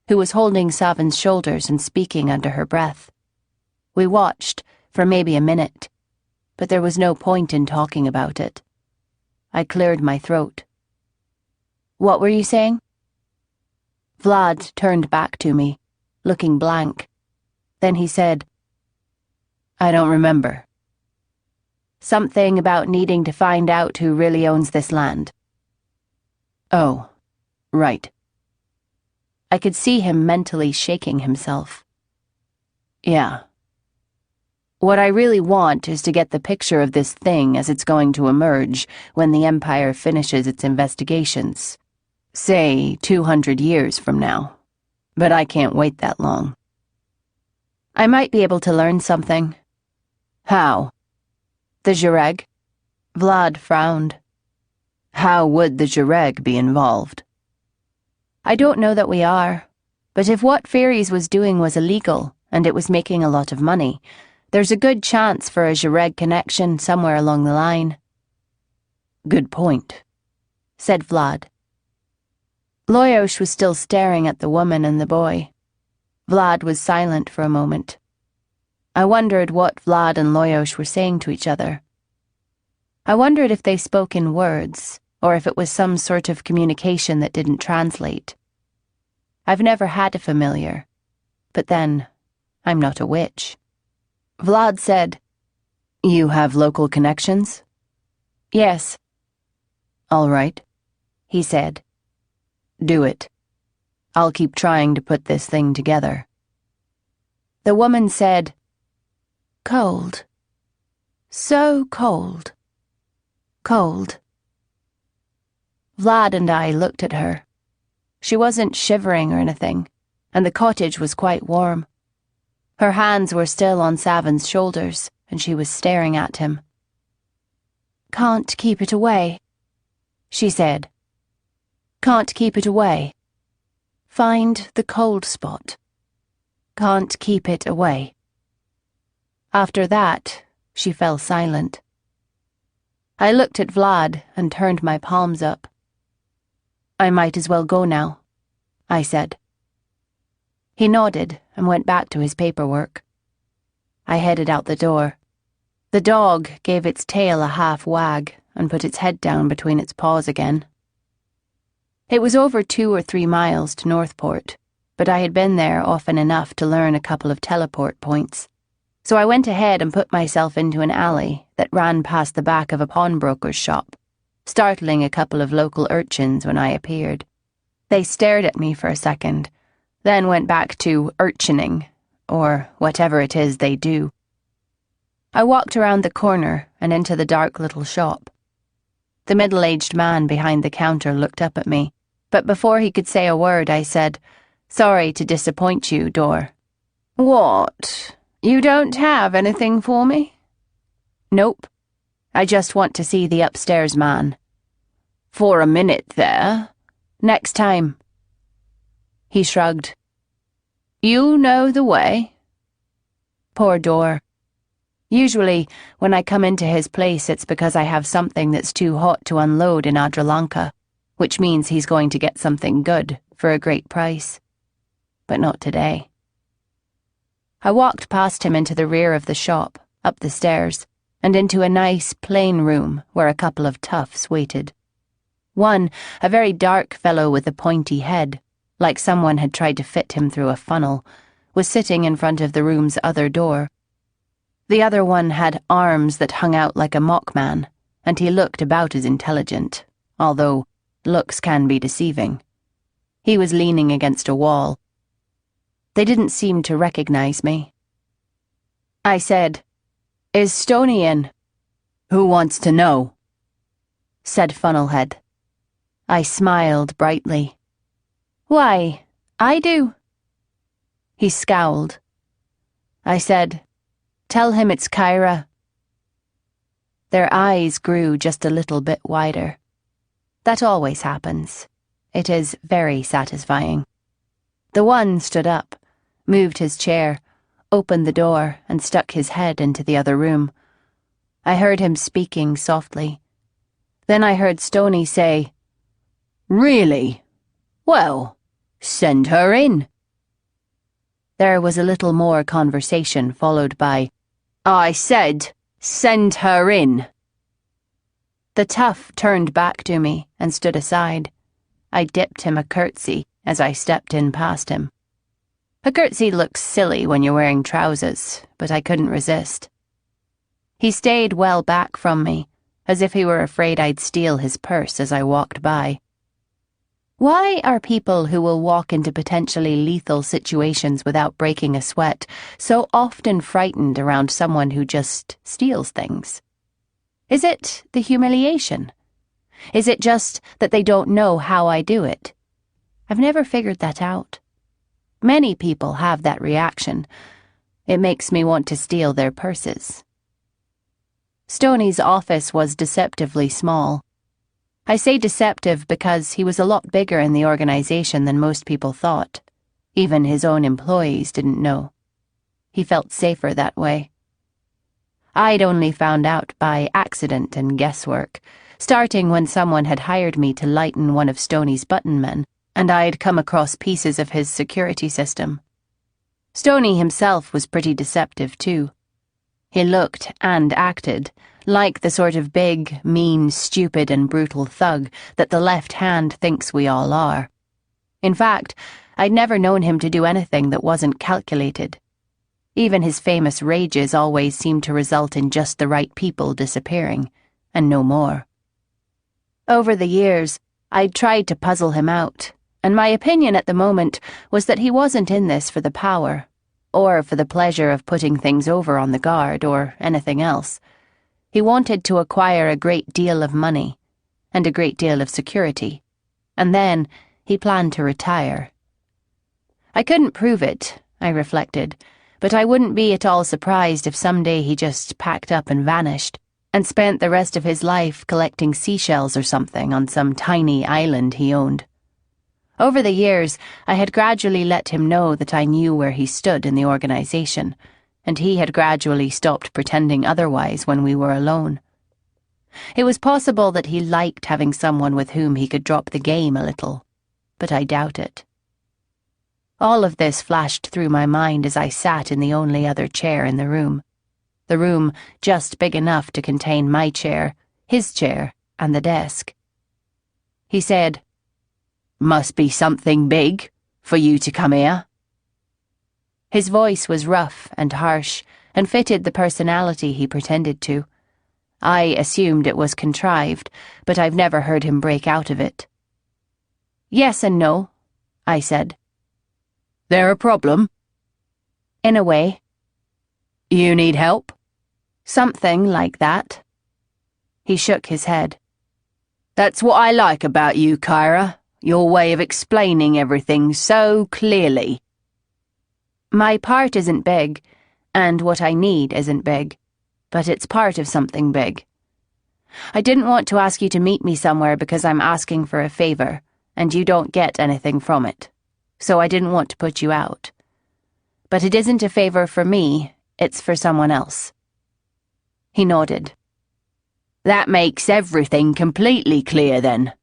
who was holding Savin's shoulders and speaking under her breath. We watched for maybe a minute, but there was no point in talking about it. I cleared my throat. What were you saying? Vlad turned back to me, looking blank. Then he said, I don't remember. Something about needing to find out who really owns this land. Oh, right. I could see him mentally shaking himself. Yeah. What I really want is to get the picture of this thing as it's going to emerge when the Empire finishes its investigations. Say 200 years from now. But I can't wait that long. I might be able to learn something. How? The Jireg. Vlad frowned. How would the Jireg be involved? I don't know that we are, but if what Fairies was doing was illegal and it was making a lot of money, there's a good chance for a Jireg connection somewhere along the line. Good point, said Vlad. Loyosh was still staring at the woman and the boy. Vlad was silent for a moment. I wondered what Vlad and Loyosh were saying to each other. I wondered if they spoke in words, or if it was some sort of communication that didn't translate. I've never had a familiar, but then, I'm not a witch. Vlad said, You have local connections? Yes. All right, he said. Do it. I'll keep trying to put this thing together. The woman said, Cold. So cold. Cold. Vlad and I looked at her. She wasn't shivering or anything, and the cottage was quite warm. Her hands were still on Savin's shoulders, and she was staring at him. Can't keep it away, she said. Can't keep it away. Find the cold spot. Can't keep it away. After that, she fell silent. I looked at Vlad and turned my palms up. I might as well go now, I said. He nodded and went back to his paperwork. I headed out the door. The dog gave its tail a half wag and put its head down between its paws again. It was over 2 or 3 miles to Northport, but I had been there often enough to learn a couple of teleport points. So I went ahead and put myself into an alley that ran past the back of a pawnbroker's shop, startling a couple of local urchins when I appeared. They stared at me for a second, then went back to urchining, or whatever it is they do. I walked around the corner and into the dark little shop. The middle-aged man behind the counter looked up at me, but before he could say a word I said, Sorry to disappoint you, Dor. What? You don't have anything for me? Nope. I just want to see the upstairs man. For a minute there. Next time. He shrugged. You know the way. Poor Dor. Usually, when I come into his place, it's because I have something that's too hot to unload in Adralanka, which means he's going to get something good for a great price. But not today. I walked past him into the rear of the shop, up the stairs, and into a nice, plain room where a couple of toughs waited. One, a very dark fellow with a pointy head, like someone had tried to fit him through a funnel, was sitting in front of the room's other door. The other one had arms that hung out like a mockman, and he looked about as intelligent, although looks can be deceiving. He was leaning against a wall. They didn't seem to recognize me. I said, "Is Stoney in?" "Who wants to know?" said Funnelhead. I smiled brightly. "Why, I do." He scowled. I said, "Tell him it's Kyra." Their eyes grew just a little bit wider. That always happens. It is very satisfying. The one stood up, moved his chair, opened the door, and stuck his head into the other room. I heard him speaking softly. Then I heard Stoney say, "Really? Well, send her in." There was a little more conversation, followed by, "I said, send her in." The tough turned back to me and stood aside. I dipped him a curtsy as I stepped in past him. A curtsy looks silly when you're wearing trousers, but I couldn't resist. He stayed well back from me, as if he were afraid I'd steal his purse as I walked by. Why are people who will walk into potentially lethal situations without breaking a sweat so often frightened around someone who just steals things? Is it the humiliation? Is it just that they don't know how I do it? I've never figured that out. Many people have that reaction. It makes me want to steal their purses. Stoney's office was deceptively small. I say deceptive because he was a lot bigger in the organization than most people thought. Even his own employees didn't know. He felt safer that way. I'd only found out by accident and guesswork, starting when someone had hired me to lighten one of Stoney's button men, and I'd come across pieces of his security system. Stoney himself was pretty deceptive, too. He looked and acted like the sort of big, mean, stupid, and brutal thug that the left hand thinks we all are. In fact, I'd never known him to do anything that wasn't calculated. Even his famous rages always seemed to result in just the right people disappearing, and no more. Over the years, I'd tried to puzzle him out, and my opinion at the moment was that he wasn't in this for the power, or for the pleasure of putting things over on the guard, or anything else. He wanted to acquire a great deal of money, and a great deal of security, and then he planned to retire. I couldn't prove it, I reflected, but I wouldn't be at all surprised if someday he just packed up and vanished, and spent the rest of his life collecting seashells or something on some tiny island he owned. Over the years, I had gradually let him know that I knew where he stood in the organization, and he had gradually stopped pretending otherwise when we were alone. It was possible that he liked having someone with whom he could drop the game a little, but I doubt it. All of this flashed through my mind as I sat in the only other chair in the room just big enough to contain my chair, his chair, and the desk. He said, "Must be something big for you to come here." His voice was rough and harsh, and fitted the personality he pretended to. I assumed it was contrived, but I've never heard him break out of it. "Yes and no," I said. "There a problem?" "In a way." "You need help?" "Something like that." He shook his head. "That's what I like about you, Kyra, your way of explaining everything so clearly." My part isn't big, and what I need isn't big, but it's part of something big. I didn't want to ask you to meet me somewhere because I'm asking for a favor, and you don't get anything from it, so I didn't want to put you out. But it isn't a favor for me, it's for someone else. He nodded. "That makes everything completely clear, then."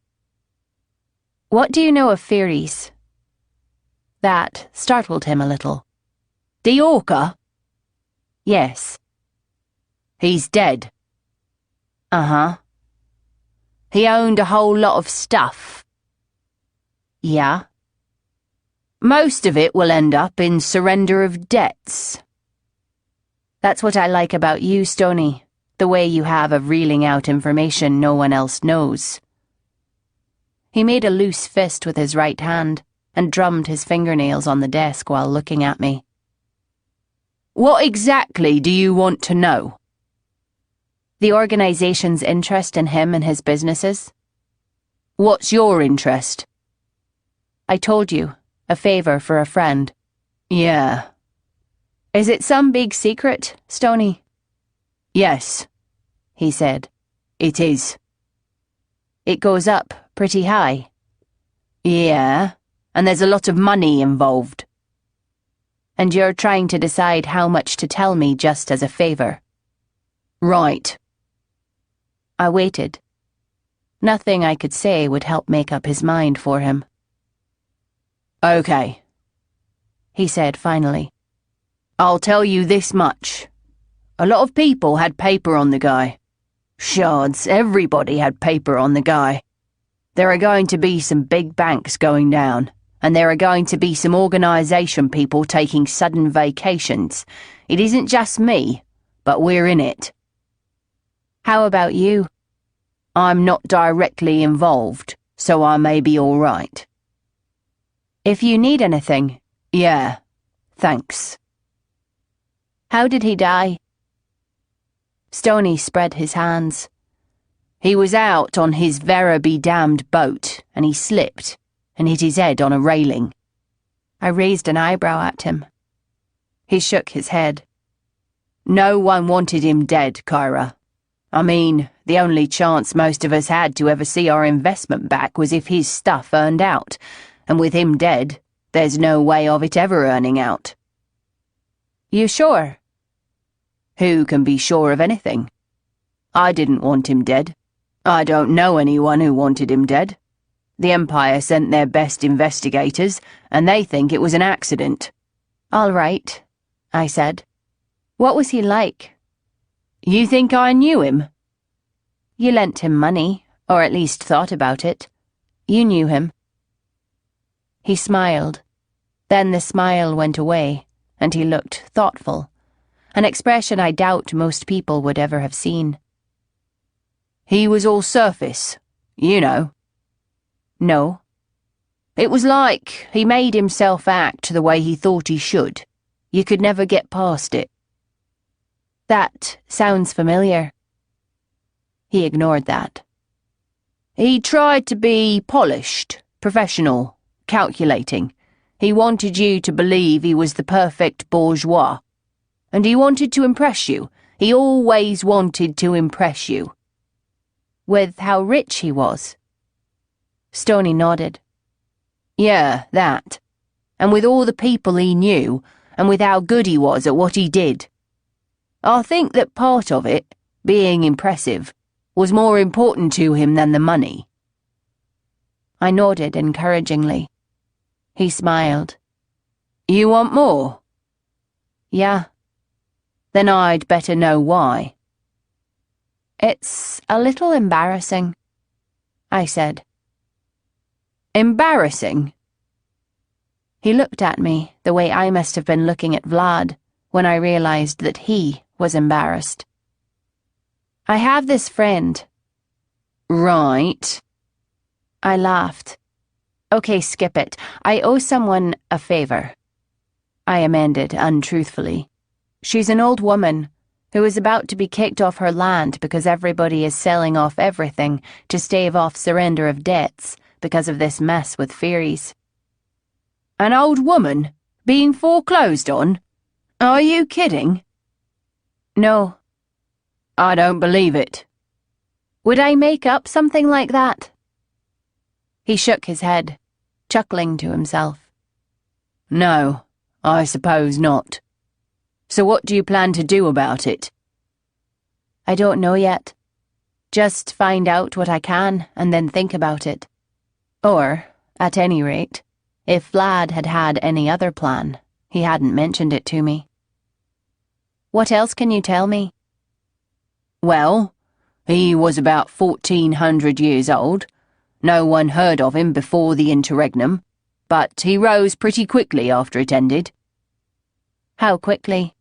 "What do you know of fairies?" That startled him a little. "The Orca?" "Yes." "He's dead." "Uh-huh." "He owned a whole lot of stuff." "Yeah." "Most of it will end up in surrender of debts." "That's what I like about you, Stoney, The way you have of reeling out information no one else knows. He made a loose fist with his right hand and drummed his fingernails on the desk while looking at me. What exactly do you want to know? The organization's interest in him and his businesses. What's your interest? I told you, a favor for a friend. Yeah. Is it some big secret, Stoney? Yes, he said. It is. It goes up pretty high. Yeah, and there's a lot of money involved. And you're trying to decide how much to tell me just as a favor. Right. I waited. Nothing I could say would help make up his mind for him. Okay, he said finally. I'll tell you this much. A lot of people had paper on the guy. Shards, everybody had paper on the guy. There are going to be some big banks going down, and there are going to be some organisation people taking sudden vacations. It isn't just me, but we're in it. How about you? I'm not directly involved, so I may be all right. If you need anything. Yeah, thanks. How did he die? Stoney spread his hands. He was out on his vera-be-damned boat, and he slipped and hit his head on a railing. I raised an eyebrow at him. He shook his head. No one wanted him dead, Kyra. I mean, the only chance most of us had to ever see our investment back was if his stuff earned out, and with him dead, there's no way of it ever earning out. You sure? Who can be sure of anything? I didn't want him dead. I don't know anyone who wanted him dead. The Empire sent their best investigators, and they think it was an accident. All right, I said. What was he like? You think I knew him? You lent him money, or at least thought about it. You knew him. He smiled. Then the smile went away, and he looked thoughtful, an expression I doubt most people would ever have seen. He was all surface, you know. No. It was like he made himself act the way he thought he should. You could never get past it. That sounds familiar. He ignored that. He tried to be polished, professional, calculating. He wanted you to believe he was the perfect bourgeois. And he wanted to impress you. He always wanted to impress you. With how rich he was. Stoney nodded. Yeah, that. And with all the people he knew, and with how good he was at what he did. I think that part of it, being impressive, was more important to him than the money. I nodded encouragingly. He smiled. You want more? Yeah. Then I'd better know why. It's a little embarrassing, I said. Embarrassing? He looked at me the way I must have been looking at Vlad when I realized that he was embarrassed. I have this friend. Right. I laughed. Okay, skip it. I owe someone a favor. I amended untruthfully. She's an old woman who is about to be kicked off her land because everybody is selling off everything to stave off surrender of debts because of this mess with fairies. An old woman being foreclosed on? Are you kidding? No. I don't believe it. Would I make up something like that? He shook his head, chuckling to himself. No, I suppose not. So what do you plan to do about it? I don't know yet. Just find out what I can and then think about it. Or, at any rate, if Vlad had had any other plan, he hadn't mentioned it to me. What else can you tell me? Well, he was about 1400 years old. No one heard of him before the interregnum, but he rose pretty quickly after it ended. How quickly?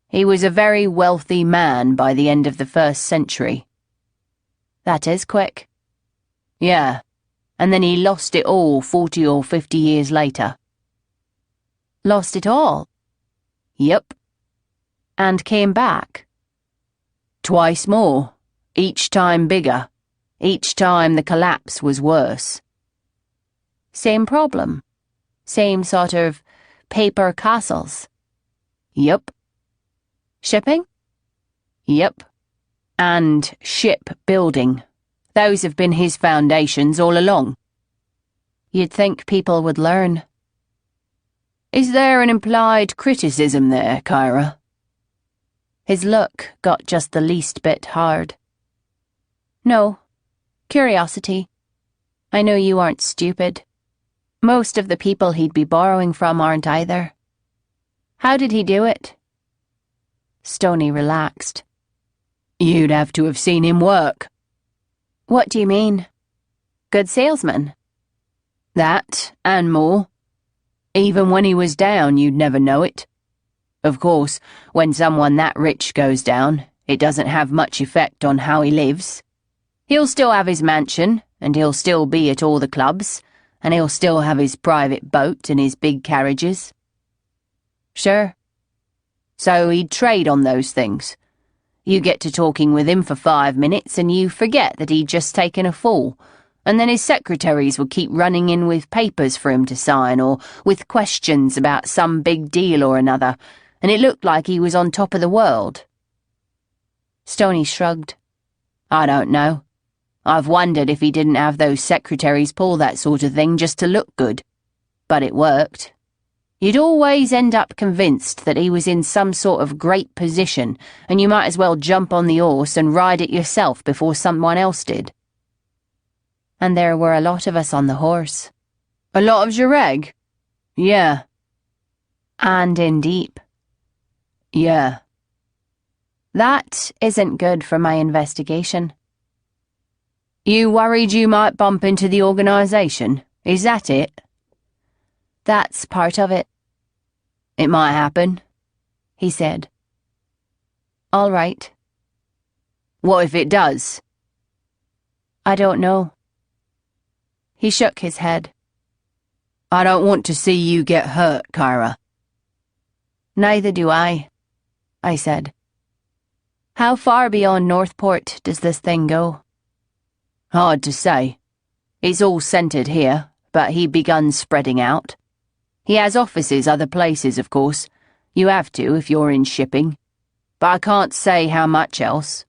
He was a very wealthy man by the end of the 1st century. That is quick. Yeah, and then he lost it all 40 or 50 years later. Lost it all? Yep. And came back? Twice more, each time bigger. Each time the collapse was worse. Same problem? Same sort of paper castles? Yep. Shipping? Yep. And shipbuilding. Those have been his foundations all along. You'd think people would learn. Is there an implied criticism there, Kyra? His look got just the least bit hard. No. Curiosity. I know you aren't stupid. Most of the people he'd be borrowing from aren't either. How did he do it? Stoney relaxed. You'd have to have seen him work. What do you mean? Good salesman? That, and more. Even when he was down, you'd never know it. Of course, when someone that rich goes down, it doesn't have much effect on how he lives. He'll still have his mansion, and he'll still be at all the clubs, and he'll still have his private boat and his big carriages. Sure. So he'd trade on those things. You get to talking with him for 5 minutes and you forget that he'd just taken a fall, and then his secretaries would keep running in with papers for him to sign or with questions about some big deal or another, and it looked like he was on top of the world. Stoney shrugged. I don't know. I've wondered if he didn't have those secretaries pull that sort of thing just to look good. But it worked. You'd always end up convinced that he was in some sort of great position, and you might as well jump on the horse and ride it yourself before someone else did. And there were a lot of us on the horse. A lot of Jareg? Yeah. And in deep. Yeah. That isn't good for my investigation. You worried you might bump into the organisation? Is that it? That's part of it. It might happen, he said. All right. What if it does? I don't know. He shook his head. I don't want to see you get hurt, Kyra. Neither do I said. How far beyond Northport does this thing go? Hard to say. It's all centred here, but he begun spreading out. He has offices other places, of course. You have to if you're in shipping. But I can't say how much else.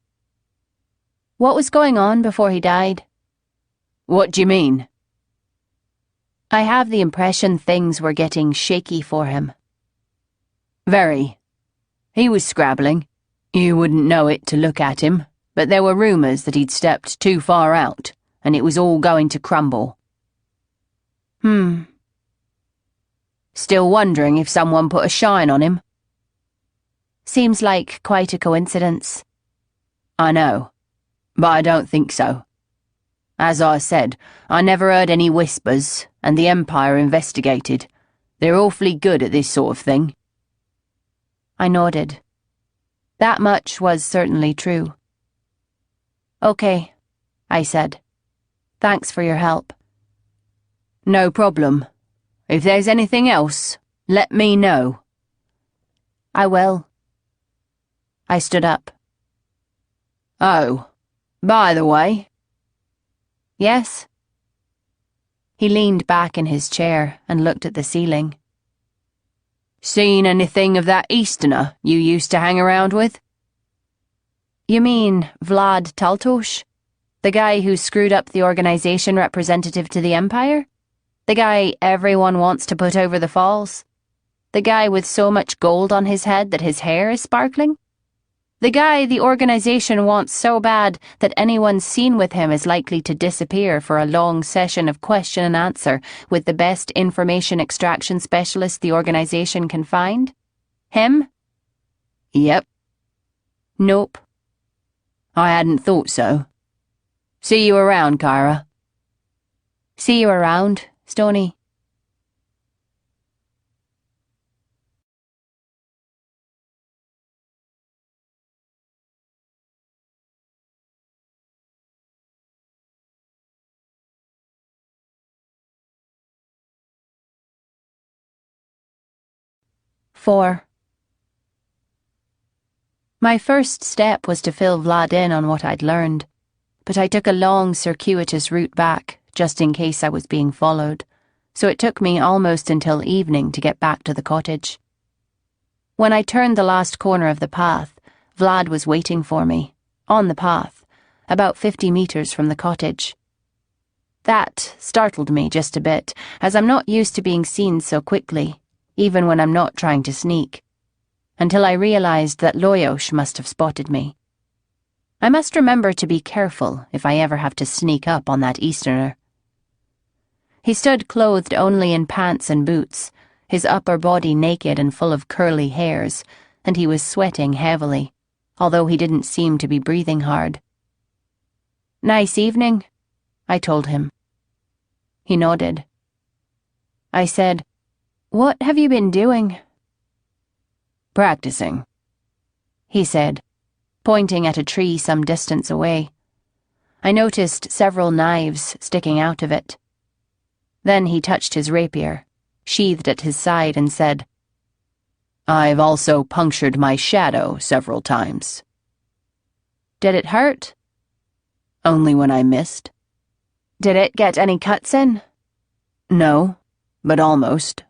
What was going on before he died? What do you mean? I have the impression things were getting shaky for him. Very. He was scrabbling. You wouldn't know it to look at him, but there were rumours that he'd stepped too far out, and it was all going to crumble. Still wondering if someone put a shine on him? Seems like quite a coincidence. I know, but I don't think so. As I said, I never heard any whispers, and the Empire investigated. They're awfully good at this sort of thing. I nodded. That much was certainly true. Okay, I said. Thanks for your help. No problem. If there's anything else, let me know. I will. I stood up. Oh, by the way. Yes? He leaned back in his chair and looked at the ceiling. Seen anything of that Easterner you used to hang around with? You mean Vlad Taltos? The guy who screwed up the organization representative to the Empire? The guy everyone wants to put over the falls? The guy with so much gold on his head that his hair is sparkling? The guy the organization wants so bad that anyone seen with him is likely to disappear for a long session of question and answer with the best information extraction specialist the organization can find? Him? Yep. Nope. I hadn't thought so. See you around, Kyra. See you around, Stoney. 4. My first step was to fill Vlad in on what I'd learned, but I took a long, circuitous route back, just in case I was being followed, so it took me almost until evening to get back to the cottage. When I turned the last corner of the path, Vlad was waiting for me, on the path, about 50 meters from the cottage. That startled me just a bit, as I'm not used to being seen so quickly, even when I'm not trying to sneak, until I realized that Loyosh must have spotted me. I must remember to be careful if I ever have to sneak up on that Easterner. He stood clothed only in pants and boots, his upper body naked and full of curly hairs, and he was sweating heavily, although he didn't seem to be breathing hard. "Nice evening," I told him. He nodded. I said, "What have you been doing?" "Practicing," he said, pointing at a tree some distance away. I noticed several knives sticking out of it. Then he touched his rapier, sheathed at his side, and said, "I've also punctured my shadow several times." "Did it hurt?" "Only when I missed." "Did it get any cuts in?" "No, but almost."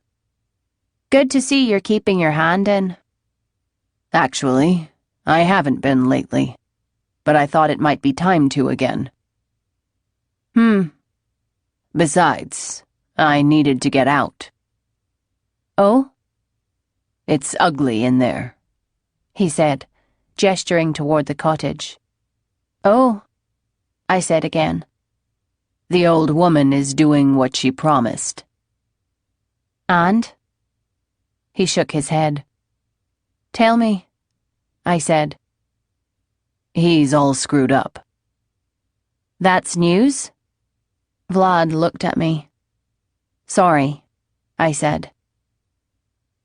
"Good to see you're keeping your hand in." "Actually, I haven't been lately, but I thought it might be time to again." "Besides, I needed to get out." "Oh?" "It's ugly in there," he said, gesturing toward the cottage. "Oh," I said again. "The old woman is doing what she promised." "And?" He shook his head. "Tell me," I said. "He's all screwed up." "That's news?" Vlad looked at me. "Sorry," I said.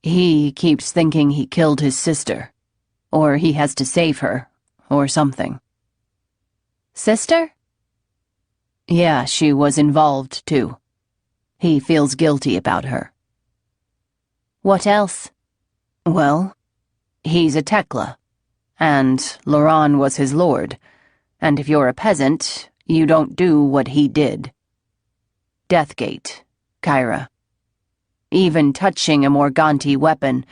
"He keeps thinking he killed his sister, or he has to save her, or something." "Sister?" "Yeah, she was involved, too. He feels guilty about her." "What else?" "Well, he's a Tekla, and Loran was his lord, and if you're a peasant, you don't do what he did. Deathgate, Kyra. Even touching a Morganti weapon."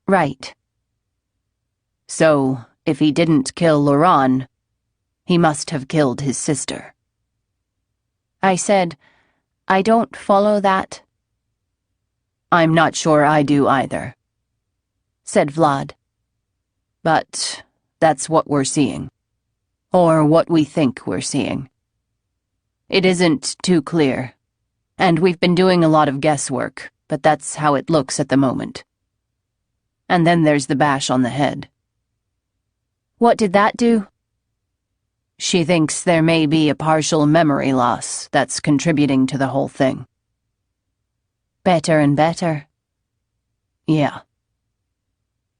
"Right." "So, if he didn't kill Loran, he must have killed his sister." I said, "I don't follow that." "I'm not sure I do either," said Vlad. "But that's what we're seeing. Or what we think we're seeing. It isn't too clear, and we've been doing a lot of guesswork, but that's how it looks at the moment. And then there's the bash on the head." "What did that do?" "She thinks there may be a partial memory loss that's contributing to the whole thing." "Better and better." "Yeah."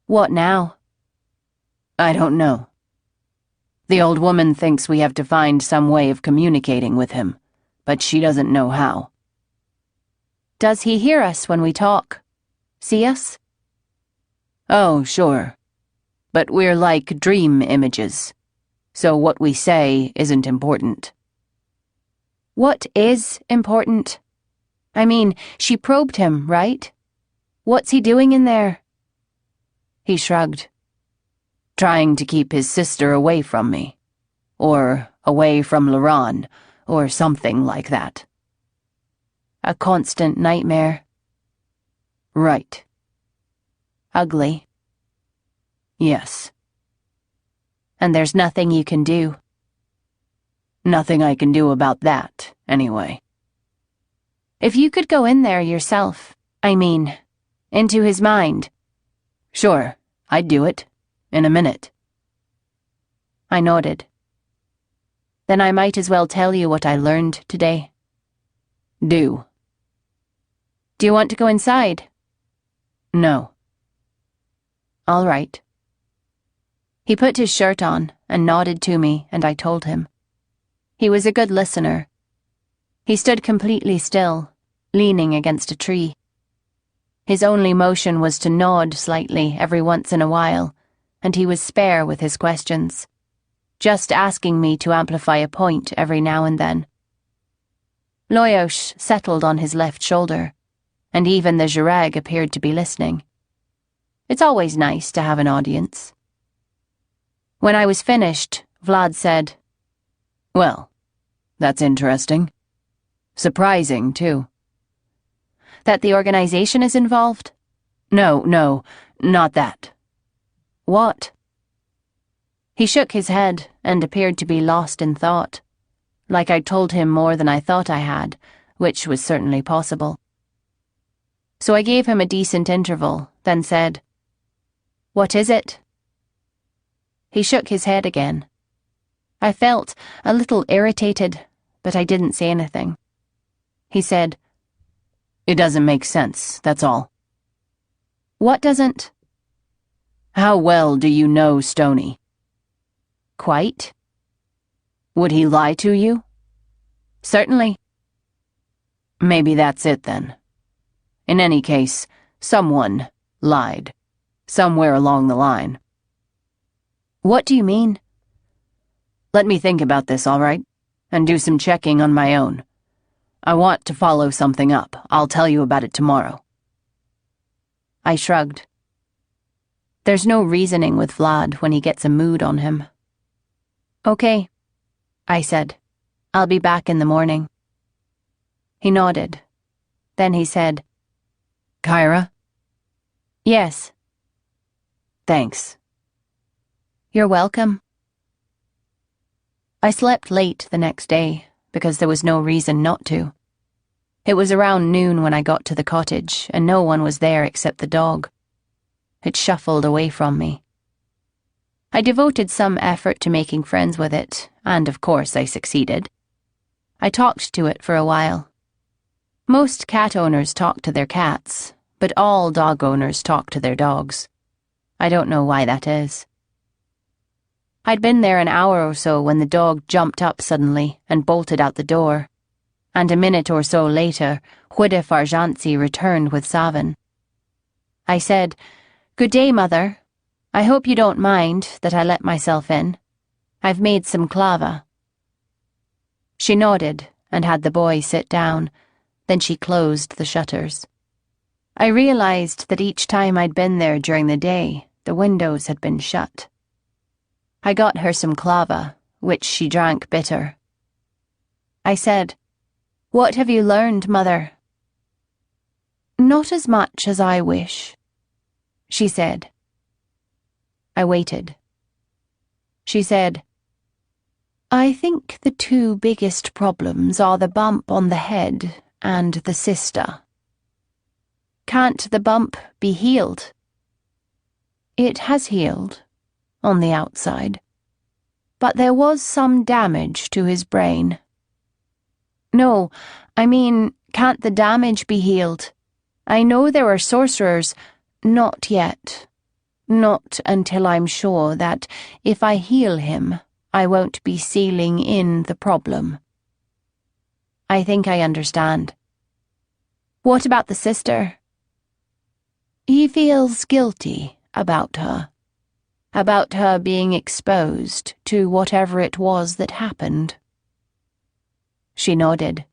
"What now?" "I don't know. The old woman thinks we have to find some way of communicating with him, but she doesn't know how." "Does he hear us when we talk? See us?" "Oh, sure. But we're like dream images, so what we say isn't important." "What is important? I mean, she probed him, right? What's he doing in there?" He shrugged. "Trying to keep his sister away from me. Or away from Loran, or something like that." "A constant nightmare." "Right." "Ugly." "Yes." "And there's nothing you can do." "Nothing I can do about that, anyway." "If you could go in there yourself, I mean, into his mind." "Sure, I'd do it. In a minute." I nodded. "Then I might as well tell you what I learned today." "Do." "Do you want to go inside?" "No." "All right." He put his shirt on and nodded to me, and I told him. He was a good listener. He stood completely still, leaning against a tree. His only motion was to nod slightly every once in a while, and he was spare with his questions, just asking me to amplify a point every now and then. Loyosh settled on his left shoulder, and even the Jirag appeared to be listening. It's always nice to have an audience. When I was finished, Vlad said, "Well, that's interesting. Surprising, too." "That the organization is involved?" No, not that." "What?" He shook his head and appeared to be lost in thought, like I'd told him more than I thought I had, which was certainly possible. So I gave him a decent interval, then said, "What is it?" He shook his head again. I felt a little irritated, but I didn't say anything. He said, "It doesn't make sense, that's all." "What doesn't?" "How well do you know Stoney?" "Quite." "Would he lie to you?" "Certainly." "Maybe that's it then. In any case, someone lied. Somewhere along the line." "What do you mean?" "Let me think about this, all right? And do some checking on my own. I want to follow something up. I'll tell you about it tomorrow." I shrugged. There's no reasoning with Vlad when he gets a mood on him. "Okay," I said. "I'll be back in the morning." He nodded. Then he said, "Kyra?" "Yes." "Thanks." "You're welcome." I slept late the next day, because there was no reason not to. It was around noon when I got to the cottage, and no one was there except the dog. It shuffled away from me. I devoted some effort to making friends with it, and of course I succeeded. I talked to it for a while. Most cat owners talk to their cats, but all dog owners talk to their dogs. I don't know why that is. I'd been there an hour or so when the dog jumped up suddenly and bolted out the door, and a minute or so later, Huide Farjantsi returned with Savin. I said, "Good day, Mother. I hope you don't mind that I let myself in. I've made some clava." She nodded and had the boy sit down, then she closed the shutters. I realized that each time I'd been there during the day, the windows had been shut. I got her some clava, which she drank bitter. I said, "What have you learned, Mother?" "Not as much as I wish," she said. I waited. She said, "I think the two biggest problems are the bump on the head and the sister." "Can't the bump be healed?" "It has healed, on the outside. But there was some damage to his brain." "No, I mean, can't the damage be healed? I know there are sorcerers—" "Not yet. Not until I'm sure that if I heal him, I won't be sealing in the problem." "I think I understand." "What about the sister?" "He feels guilty about her being exposed to whatever it was that happened." She nodded.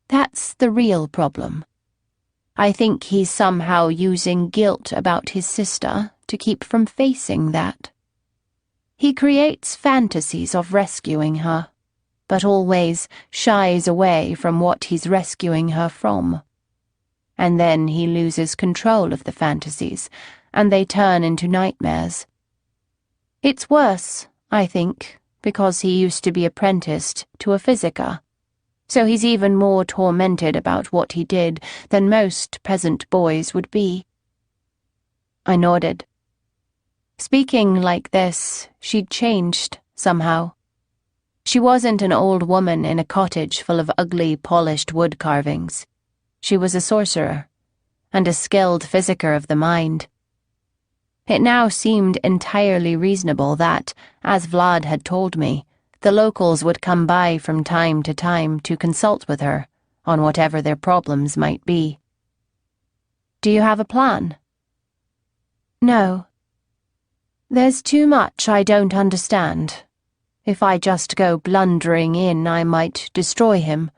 "That's the real problem. I think he's somehow using guilt about his sister to keep from facing that. He creates fantasies of rescuing her, but always shies away from what he's rescuing her from. And then he loses control of the fantasies, and they turn into nightmares. It's worse, I think, because he used to be apprenticed to a physica, so he's even more tormented about what he did than most peasant boys would be." I nodded. Speaking like this, she'd changed, somehow. She wasn't an old woman in a cottage full of ugly, polished wood carvings. She was a sorcerer, and a skilled physicker of the mind. It now seemed entirely reasonable that, as Vlad had told me, the locals would come by from time to consult with her on whatever their problems might be. Do you have a plan? No. There's too much I don't understand. If I just go blundering in, I might destroy him,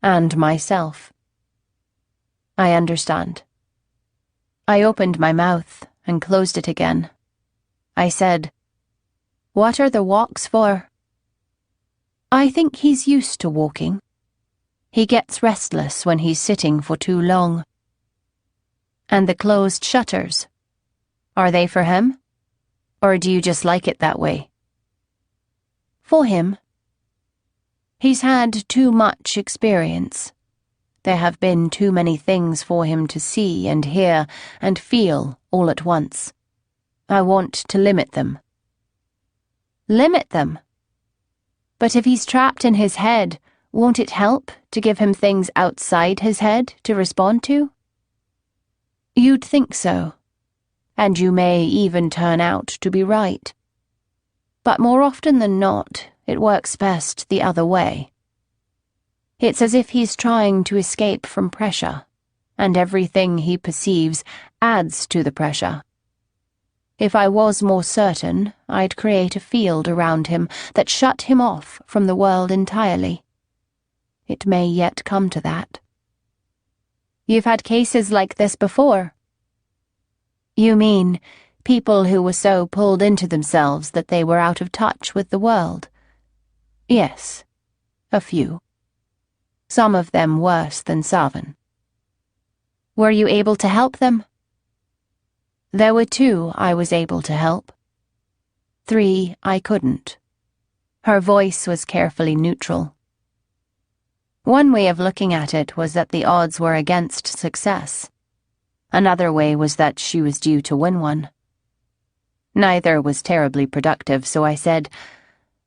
and myself. I understand. I opened my mouth and closed it again. I said, "What are the walks for?" "I think he's used to walking. He gets restless when he's sitting for too long." And the closed shutters? Are they for him? Or do you just like it that way? For him. He's had too much experience. There have been too many things for him to see and hear and feel all at once. I want to limit them. Limit them? But if he's trapped in his head, won't it help to give him things outside his head to respond to? You'd think so, and you may even turn out to be right. But more often than not, it works best the other way. It's as if he's trying to escape from pressure, and everything he perceives adds to the pressure. If I was more certain, I'd create a field around him that shut him off from the world entirely. It may yet come to that. You've had cases like this before. You mean people who were so pulled into themselves that they were out of touch with the world? Yes, a few. Some of them worse than Savan. Were you able to help them? There were 2 I was able to help. 3 I couldn't. Her voice was carefully neutral. One way of looking at it was that the odds were against success. Another way was that she was due to win one. Neither was terribly productive, so I said,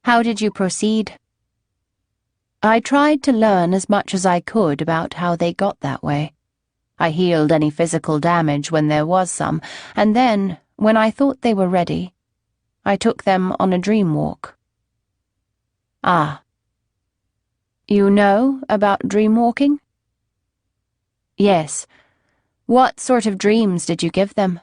"How did you proceed?" I tried to learn as much as I could about how they got that way. I healed any physical damage when there was some, and then, when I thought they were ready, I took them on a dream walk. Ah. You know about dream walking? Yes. What sort of dreams did you give them?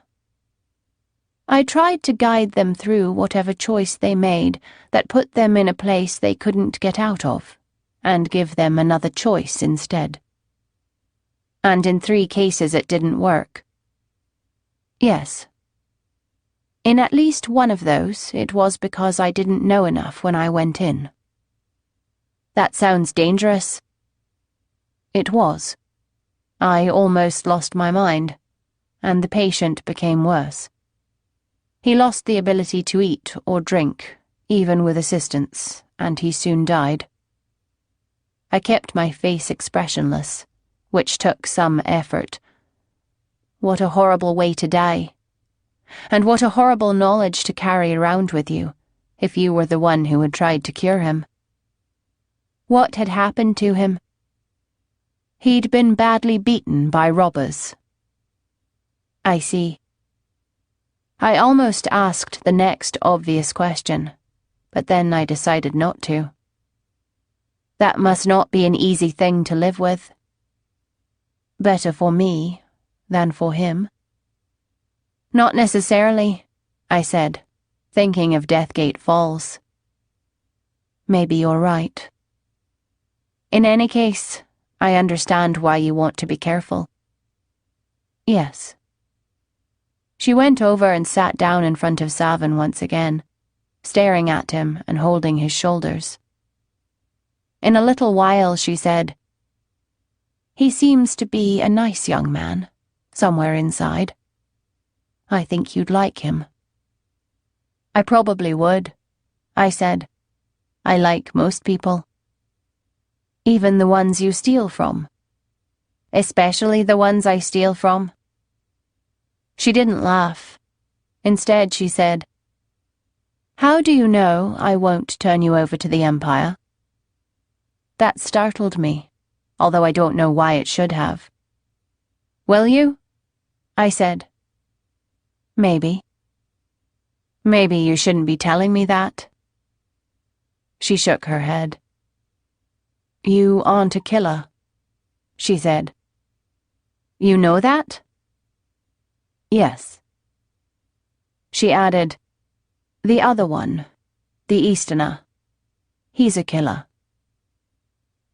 I tried to guide them through whatever choice they made that put them in a place they couldn't get out of, and give them another choice instead. And in 3 cases it didn't work. Yes. In at least one of those, it was because I didn't know enough when I went in. That sounds dangerous. It was. I almost lost my mind, and the patient became worse. He lost the ability to eat or drink, even with assistance, and he soon died. I kept my face expressionless, which took some effort. What a horrible way to die. And what a horrible knowledge to carry around with you, if you were the one who had tried to cure him. What had happened to him? He'd been badly beaten by robbers. I see. I almost asked the next obvious question, but then I decided not to. That must not be an easy thing to live with. Better for me than for him. Not necessarily, I said, thinking of Deathgate Falls. Maybe you're right. In any case, I understand why you want to be careful. Yes. She went over and sat down in front of Savan once again, staring at him and holding his shoulders. In a little while she said, "He seems to be a nice young man, somewhere inside. I think you'd like him." "I probably would," I said. "I like most people. Even the ones you steal from." Especially the ones I steal from. She didn't laugh. Instead, she said, "How do you know I won't turn you over to the Empire?" That startled me, although I don't know why it should have. "Will you?" I said. "Maybe." "Maybe you shouldn't be telling me that." She shook her head. "You aren't a killer," she said. "You know that?" Yes. She added, "The other one, the Easterner. He's a killer."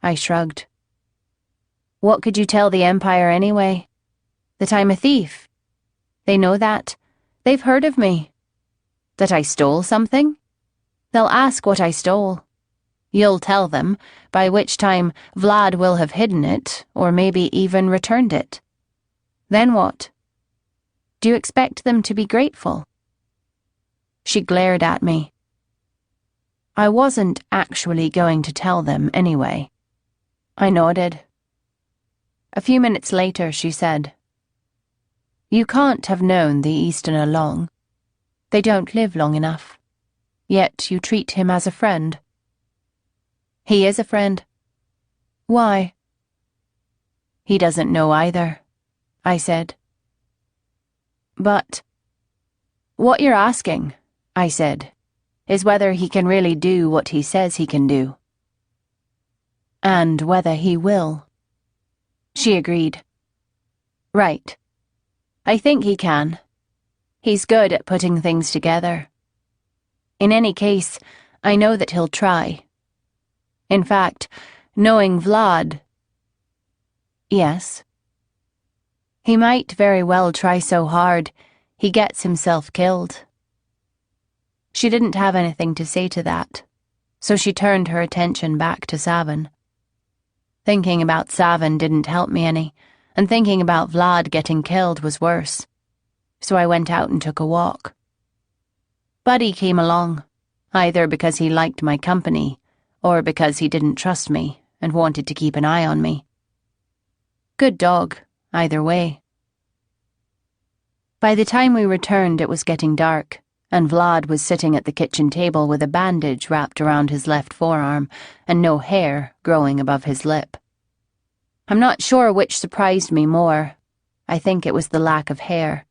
I shrugged. "What could you tell the Empire anyway? That I'm a thief? They know that. They've heard of me. That I stole something? They'll ask what I stole. You'll tell them, by which time Vlad will have hidden it, or maybe even returned it. Then what? Do you expect them to be grateful?" She glared at me. I wasn't actually going to tell them anyway. I nodded. A few minutes later, she said, "You can't have known the Easterner long. They don't live long enough. Yet you treat him as a friend." "He is a friend." "Why?" "He doesn't know either," I said. "But what you're asking," I said, "is whether he can really do what he says he can do." "And whether he will." She agreed. "Right. I think he can. He's good at putting things together. In any case, I know that he'll try. In fact, knowing Vlad..." "Yes." "He might very well try so hard, he gets himself killed." She didn't have anything to say to that, so she turned her attention back to Savin. Thinking about Savin didn't help me any, and thinking about Vlad getting killed was worse. So I went out and took a walk. Buddy came along, either because he liked my company, or because he didn't trust me and wanted to keep an eye on me. Good dog, either way. By the time we returned, it was getting dark, and Vlad was sitting at the kitchen table with a bandage wrapped around his left forearm and no hair growing above his lip. I'm not sure which surprised me more. I think it was the lack of hair.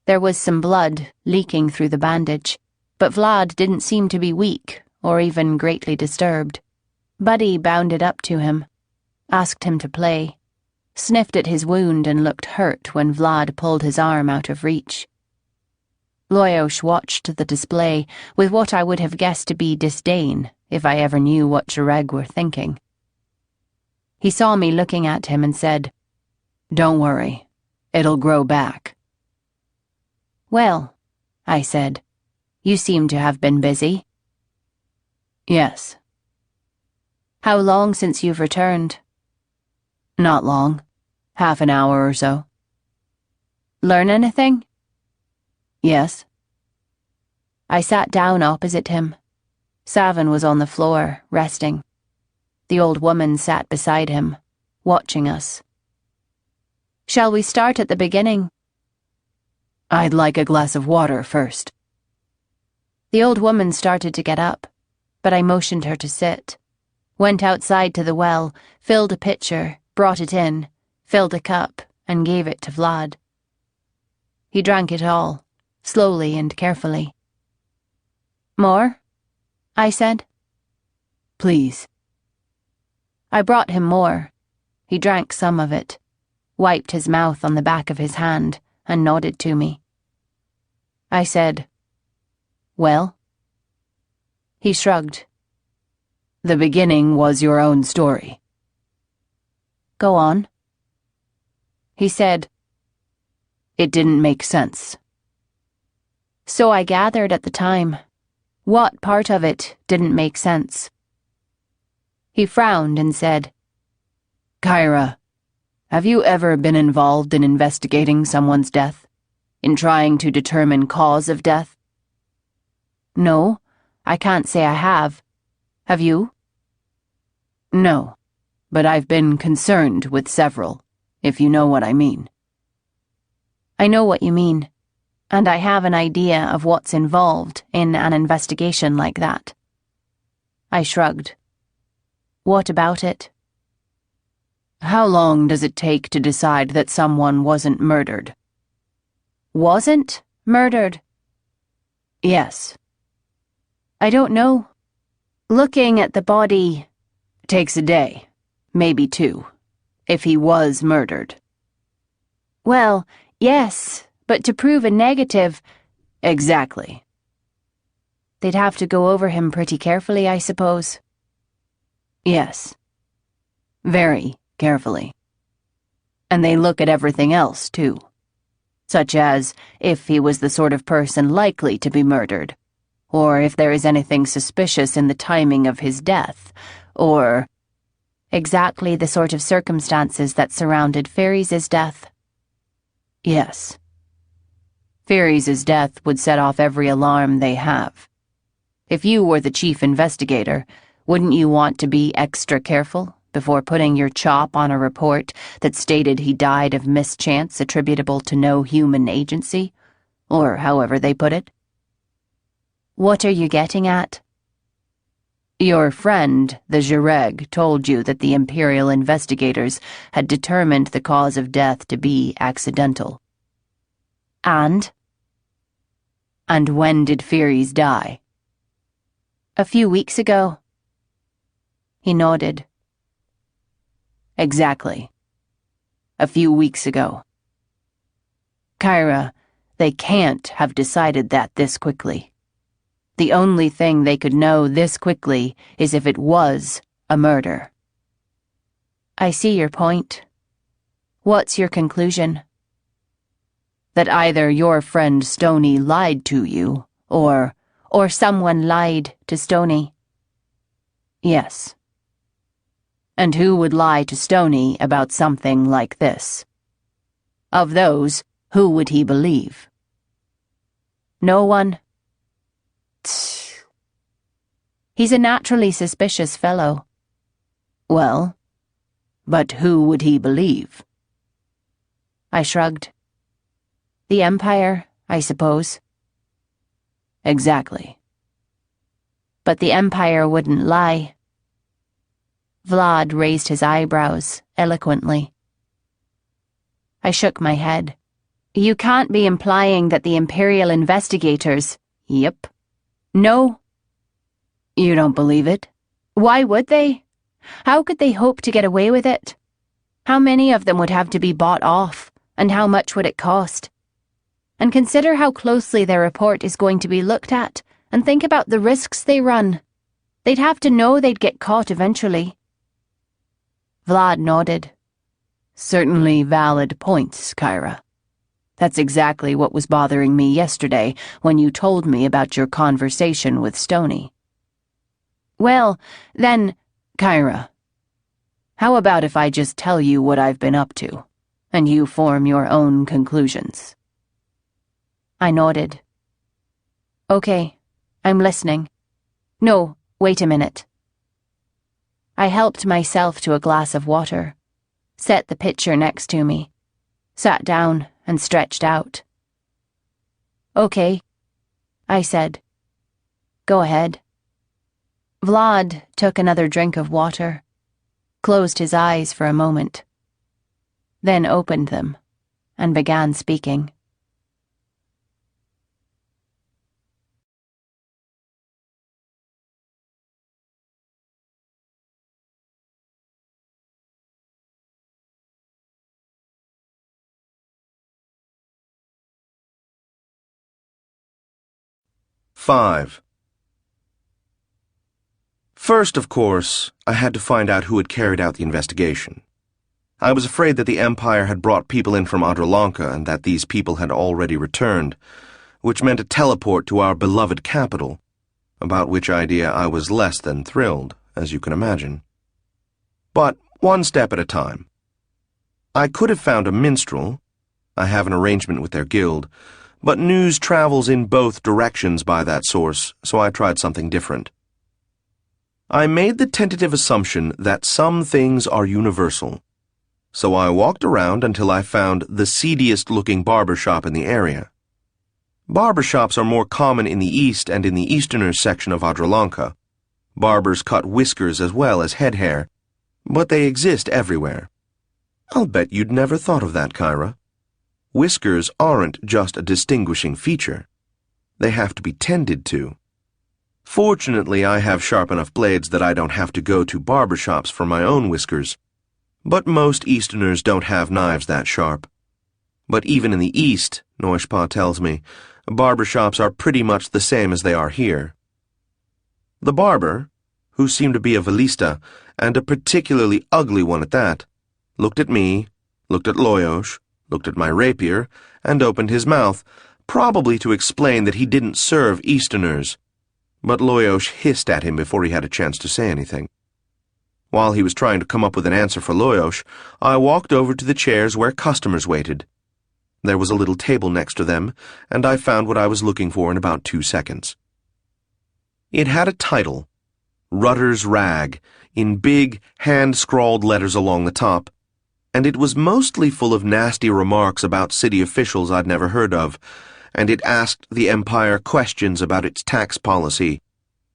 There was some blood leaking through the bandage, but Vlad didn't seem to be weak or even greatly disturbed. Buddy bounded up to him, asked him to play, sniffed at his wound and looked hurt when Vlad pulled his arm out of reach. Loyosh watched the display with what I would have guessed to be disdain if I ever knew what Jareg were thinking. He saw me looking at him and said, "Don't worry, it'll grow back." "Well," I said, "you seem to have been busy." "Yes." "How long since you've returned?" "Not long. Half an hour or so." "Learn anything?" "Yes." I sat down opposite him. Savin was on the floor, resting. The old woman sat beside him, watching us. "Shall we start at the beginning?" "I'd like a glass of water first." The old woman started to get up, but I motioned her to sit, went outside to the well, filled a pitcher, brought it in, filled a cup, and gave it to Vlad. He drank it all, slowly and carefully. "More?" I said. "Please." I brought him more. He drank some of it, wiped his mouth on the back of his hand, and nodded to me. I said, "Well?" He shrugged. "The beginning was your own story." "Go on." He said, "It didn't make sense." "So I gathered at the time. What part of it didn't make sense?" He frowned and said, "Kyra, have you ever been involved in investigating someone's death? In trying to determine cause of death?" "No, I can't say I have. Have you?" "No, but I've been concerned with several, if you know what I mean." "I know what you mean, and I have an idea of what's involved in an investigation like that." I shrugged. "What about it?" "How long does it take to decide that someone wasn't murdered?" "Wasn't murdered?" "Yes." "I don't know. Looking at the body..." "Takes a day, maybe two, if he was murdered." "Well, Yes, but to prove a negative... Exactly. They'd have to go over him pretty carefully, I suppose. Yes. Very carefully. And they look at everything else, too. Such as if he was the sort of person likely to be murdered, or if there is anything suspicious in the timing of his death, or... Exactly the sort of circumstances that surrounded Ferries's death. Yes. Ferries's death would set off every alarm they have. If you were the chief investigator, wouldn't you want to be extra careful before putting your chop on a report that stated he died of mischance attributable to no human agency, or however they put it? What are you getting at? Your friend, the Jireg, told you that the Imperial investigators had determined the cause of death to be accidental. And? And when did Ferries die? A few weeks ago. He nodded. Exactly. A few weeks ago. Kyra, they can't have decided that this quickly. The only thing they could know this quickly is if it was a murder. I see your point. What's your conclusion? That either your friend Stoney lied to you, or someone lied to Stoney. Yes. And who would lie to Stoney about something like this? Of those, who would he believe? No one. Tch. He's a naturally suspicious fellow. Well, but who would he believe? I shrugged. The Empire, I suppose. Exactly. But the Empire wouldn't lie. Vlad raised his eyebrows eloquently. I shook my head. You can't be implying that the Imperial investigators... Yep. No. You don't believe it? Why would they? How could they hope to get away with it? How many of them would have to be bought off, and how much would it cost? And consider how closely their report is going to be looked at, and think about the risks they run. They'd have to know they'd get caught eventually. Vlad nodded. Certainly valid points, Kyra. That's exactly what was bothering me yesterday when you told me about your conversation with Stoney. Well, then, Kyra, how about if I just tell you what I've been up to, and you form your own conclusions? I nodded. Okay, I'm listening. No, wait a minute. I helped myself to a glass of water, set the pitcher next to me, sat down and stretched out. Okay, I said. Go ahead. Vlad took another drink of water, closed his eyes for a moment, then opened them and began speaking. Five. First, of course, I had to find out who had carried out the investigation. I was afraid that the Empire had brought people in from Adrolanka and that these people had already returned, which meant a teleport to our beloved capital, about which idea I was less than thrilled, as you can imagine. But one step at a time. I could have found a minstrel. I have an arrangement with their guild, but news travels in both directions by that source, so I tried something different. I made the tentative assumption that some things are universal, so I walked around until I found the seediest-looking barber shop in the area. Barbershops are more common in the east and in the easterner section of Adrolanka. Barbers cut whiskers as well as head hair, but they exist everywhere. I'll bet you'd never thought of that, Kyra. Whiskers aren't just a distinguishing feature. They have to be tended to. Fortunately, I have sharp enough blades that I don't have to go to barbershops for my own whiskers, but most Easterners don't have knives that sharp. But even in the East, Neuschpa tells me, barber shops are pretty much the same as they are here. The barber, who seemed to be a Velista, and a particularly ugly one at that, looked at me, looked at Loyos, looked at my rapier, and opened his mouth, probably to explain that he didn't serve Easterners. But Loyos hissed at him before he had a chance to say anything. While he was trying to come up with an answer for Loyos, I walked over to the chairs where customers waited. There was a little table next to them, and I found what I was looking for in about 2 seconds. It had a title, Rudder's Rag, in big, hand-scrawled letters along the top, and it was mostly full of nasty remarks about city officials I'd never heard of, and it asked the Empire questions about its tax policy,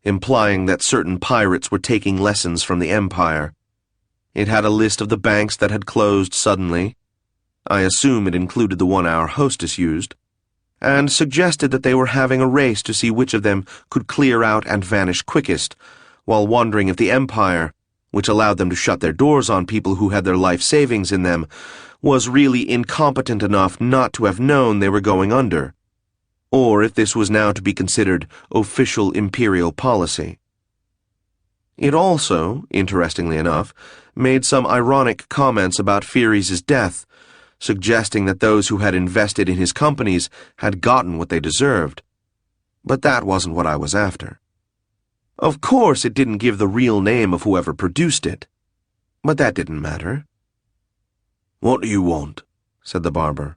implying that certain pirates were taking lessons from the Empire. It had a list of the banks that had closed suddenly. I assume it included the one our hostess used, and suggested that they were having a race to see which of them could clear out and vanish quickest, while wondering if the Empire, which allowed them to shut their doors on people who had their life savings in them, was really incompetent enough not to have known they were going under, or if this was now to be considered official imperial policy. It also, interestingly enough, made some ironic comments about Furies' death, suggesting that those who had invested in his companies had gotten what they deserved. But that wasn't what I was after. Of course it didn't give the real name of whoever produced it, but that didn't matter. "What do you want?" said the barber.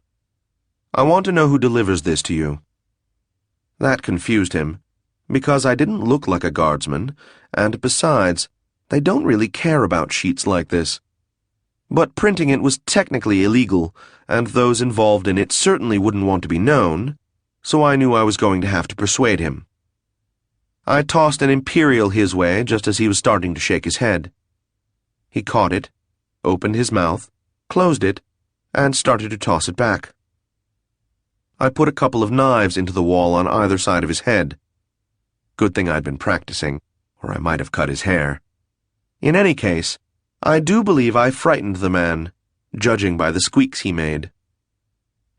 "I want to know who delivers this to you." That confused him, because I didn't look like a guardsman, and besides, they don't really care about sheets like this. But printing it was technically illegal, and those involved in it certainly wouldn't want to be known, so I knew I was going to have to persuade him. I tossed an imperial his way just as he was starting to shake his head. He caught it, opened his mouth, closed it, and started to toss it back. I put a couple of knives into the wall on either side of his head. Good thing I'd been practicing, or I might have cut his hair. In any case, I do believe I frightened the man, judging by the squeaks he made.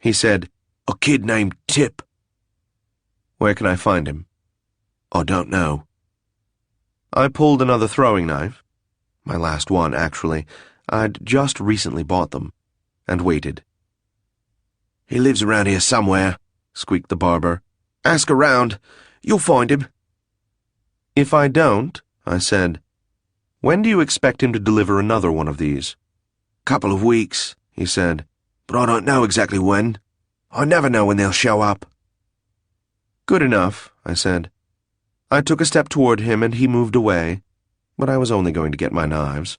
He said, "A kid named Tip." "Where can I find him?" "I don't know." I pulled another throwing knife, my last one, actually. I'd just recently bought them, and waited. "He lives around here somewhere," squeaked the barber. "Ask around. You'll find him." "If I don't," I said, "when do you expect him to deliver another one of these?" "Couple of weeks," he said, "but I don't know exactly when. I never know when they'll show up." "Good enough," I said. I took a step toward him and he moved away, but I was only going to get my knives.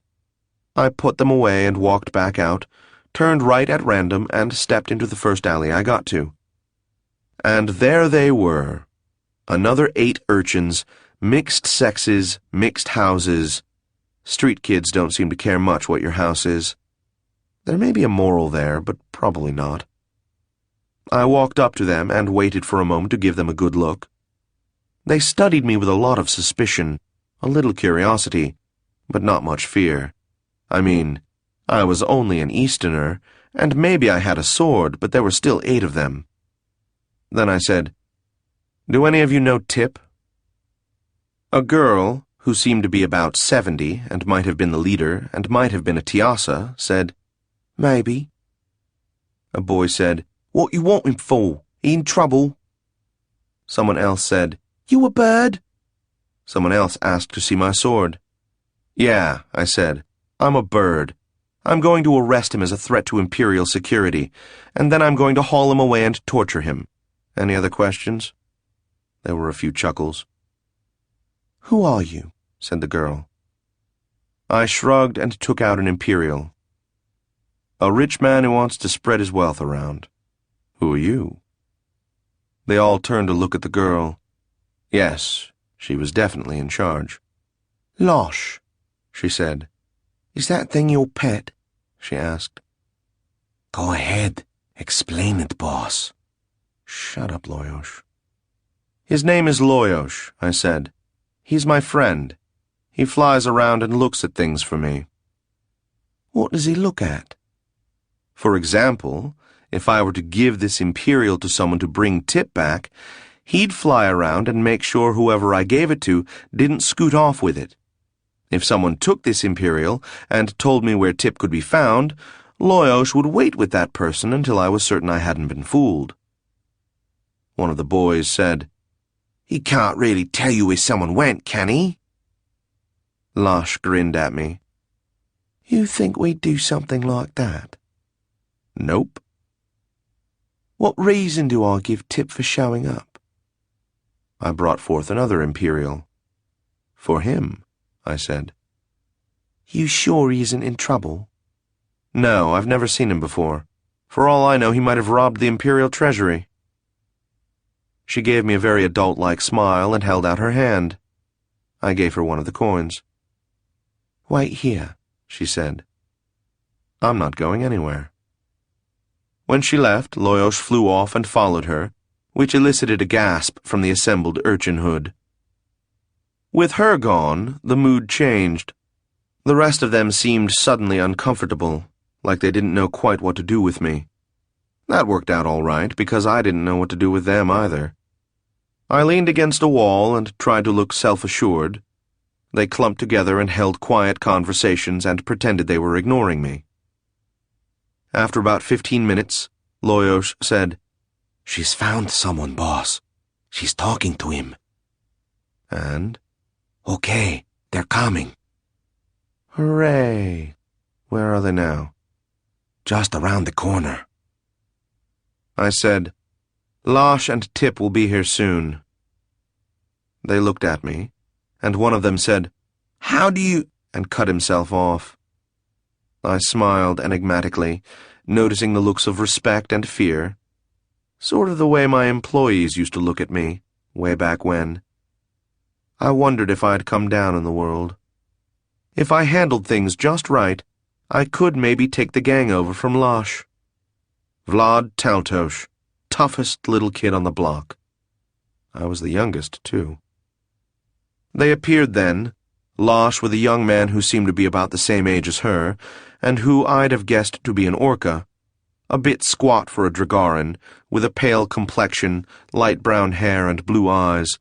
I put them away and walked back out, turned right at random and stepped into the first alley I got to. And there they were. Another 8 urchins, mixed sexes, mixed houses. Street kids don't seem to care much what your house is. There may be a moral there, but probably not. I walked up to them and waited for a moment to give them a good look. They studied me with a lot of suspicion, a little curiosity, but not much fear. I mean, I was only an Easterner, and maybe I had a sword, but there were still 8 of them. Then I said, "Do any of you know Tip?" A girl, who seemed to be about 70 and might have been the leader and might have been a Tiasa, said, "Maybe." A boy said, "What you want him for? He in trouble?" Someone else said, "You a bird?" Someone else asked to see my sword. "Yeah," I said, "I'm a bird. I'm going to arrest him as a threat to Imperial security, and then I'm going to haul him away and torture him. Any other questions?" There were a few chuckles. "Who are you?" said the girl. I shrugged and took out an Imperial. "A rich man who wants to spread his wealth around. Who are you?" They all turned to look at the girl. Yes, she was definitely in charge. "Losh," she said. "Is that thing your pet?" she asked. "Go ahead. Explain it, boss." "Shut up, Loyos." "His name is Loyos," I said. "He's my friend. He flies around and looks at things for me." "What does he look at?" "For example, if I were to give this Imperial to someone to bring Tip back, he'd fly around and make sure whoever I gave it to didn't scoot off with it. If someone took this Imperial and told me where Tip could be found, Loyosh would wait with that person until I was certain I hadn't been fooled. One of the boys said, "He can't really tell you where someone went, can he?" Losh grinned at me. "You think we'd do something like that?" "Nope." "What reason do I give Tip for showing up?" I brought forth another Imperial. "For him," I said. "You sure he isn't in trouble?" "No, I've never seen him before. For all I know, he might have robbed the Imperial treasury." She gave me a very adult-like smile and held out her hand. I gave her one of the coins. "Wait here," she said. "I'm not going anywhere." When she left, Loyosh flew off and followed her, which elicited a gasp from the assembled urchinhood. With her gone, the mood changed. The rest of them seemed suddenly uncomfortable, like they didn't know quite what to do with me. That worked out all right, because I didn't know what to do with them either. I leaned against a wall and tried to look self-assured. They clumped together and held quiet conversations and pretended they were ignoring me. After about 15 minutes, Loyosh said, "She's found someone, boss. She's talking to him." "And?" "Okay, they're coming." "Hooray! Where are they now?" "Just around the corner." I said, "Losh and Tip will be here soon." They looked at me, and one of them said, "How do you—" and cut himself off. I smiled enigmatically, noticing the looks of respect and fear, sort of the way my employees used to look at me, way back when. I wondered if I'd come down in the world. If I handled things just right, I could maybe take the gang over from Losh. Vlad Taltos, toughest little kid on the block. I was the youngest, too. They appeared then, Losh with a young man who seemed to be about the same age as her, and who I'd have guessed to be an Orca, a bit squat for a Dragaran, with a pale complexion, light brown hair, and blue eyes.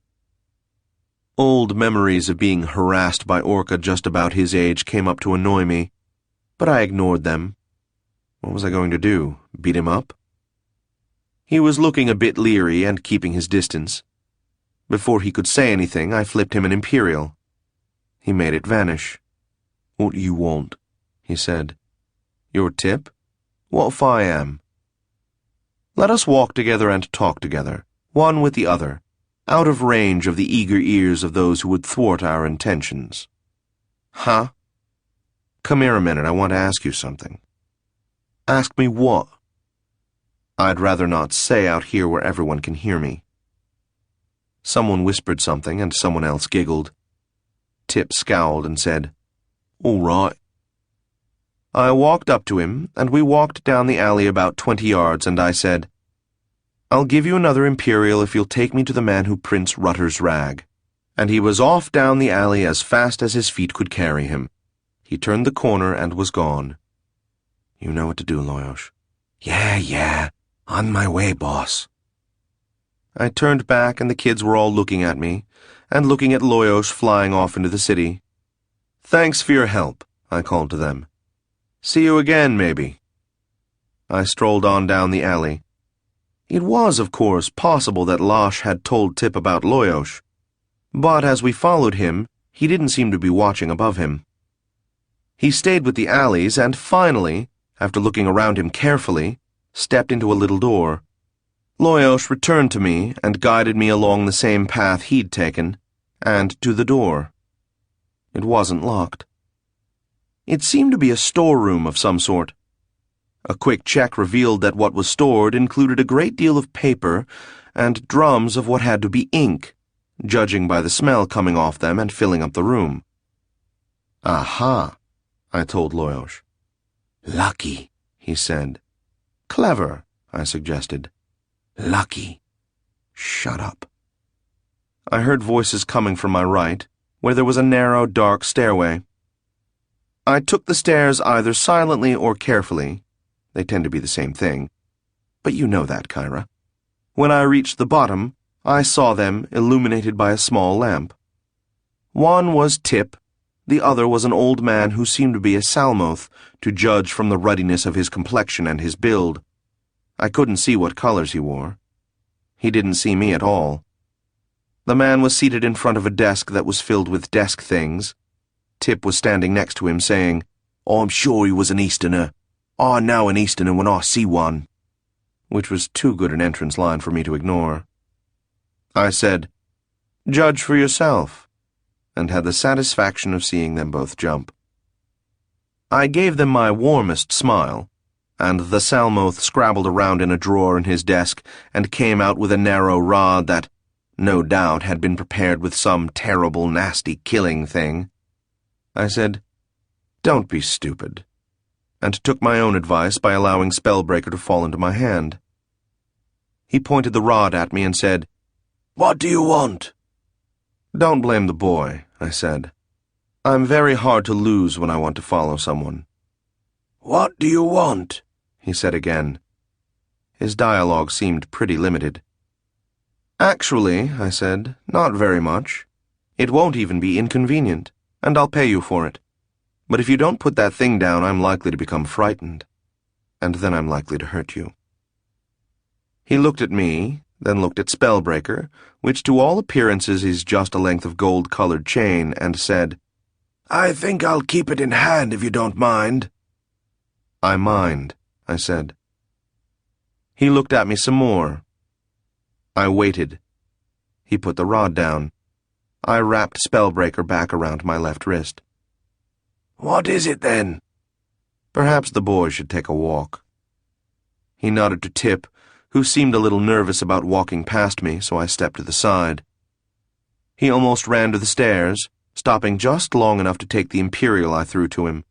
Old memories of being harassed by Orca just about his age came up to annoy me, but I ignored them. What was I going to do, beat him up? He was looking a bit leery and keeping his distance. Before he could say anything, I flipped him an Imperial. He made it vanish. "What do you want?" he said. "Your tip? What if I am?" Let us walk together and talk together, one with the other, out of range of the eager ears of those who would thwart our intentions. "Huh?" "Come here a minute, I want to ask you something." "Ask me what?" "I'd rather not say out here where everyone can hear me." Someone whispered something and someone else giggled. Tip scowled and said, "All right." I walked up to him, and we walked down the alley about 20 yards, and I said, "I'll give you another Imperial if you'll take me to the man who prints Rutter's rag." And he was off down the alley as fast as his feet could carry him. He turned the corner and was gone. "You know what to do, Loyosh." Yeah, on my way, boss." I turned back, and the kids were all looking at me, and looking at Loyosh flying off into the city. "Thanks for your help," I called to them. "See you again, maybe." I strolled on down the alley. It was, of course, possible that Losh had told Tip about Loyosh, but as we followed him, he didn't seem to be watching above him. He stayed with the alleys and finally, after looking around him carefully, stepped into a little door. Loyosh returned to me and guided me along the same path he'd taken, and to the door. It wasn't locked. It seemed to be a storeroom of some sort. A quick check revealed that what was stored included a great deal of paper and drums of what had to be ink, judging by the smell coming off them and filling up the room. "Aha," I told Loyosh. "Lucky," he said. "Clever," I suggested. "Lucky." "Shut up." I heard voices coming from my right, where there was a narrow, dark stairway. I took the stairs either silently or carefully. They tend to be the same thing. but you know that, Kyra. When I reached the bottom, I saw them illuminated by a small lamp. One was Tip, the other was an old man who seemed to be a Salmoth, to judge from the ruddiness of his complexion and his build. I couldn't see what colors he wore. He didn't see me at all. The man was seated in front of a desk that was filled with desk things. Tip was standing next to him, saying, "I'm sure he was an Easterner. I know an Easterner when I see one," which was too good an entrance line for me to ignore. I said, "Judge for yourself," and had the satisfaction of seeing them both jump. I gave them my warmest smile, and the Salmoth scrabbled around in a drawer in his desk and came out with a narrow rod that, no doubt, had been prepared with some terrible, nasty killing thing. I said, "Don't be stupid," and took my own advice by allowing Spellbreaker to fall into my hand. He pointed the rod at me and said, "What do you want?" "Don't blame the boy," I said. "I'm very hard to lose when I want to follow someone." "What do you want?" he said again. His dialogue seemed pretty limited. "Actually," I said, "not very much. It won't even be inconvenient, and I'll pay you for it. But if you don't put that thing down, I'm likely to become frightened, and then I'm likely to hurt you." He looked at me, then looked at Spellbreaker, which to all appearances is just a length of gold-colored chain, and said, "I think I'll keep it in hand if you don't mind." "I mind," I said. He looked at me some more. I waited. He put the rod down. I wrapped Spellbreaker back around my left wrist. "What is it, then?" "Perhaps the boy should take a walk." He nodded to Tip, who seemed a little nervous about walking past me, so I stepped to the side. He almost ran to the stairs, stopping just long enough to take the Imperial I threw to him.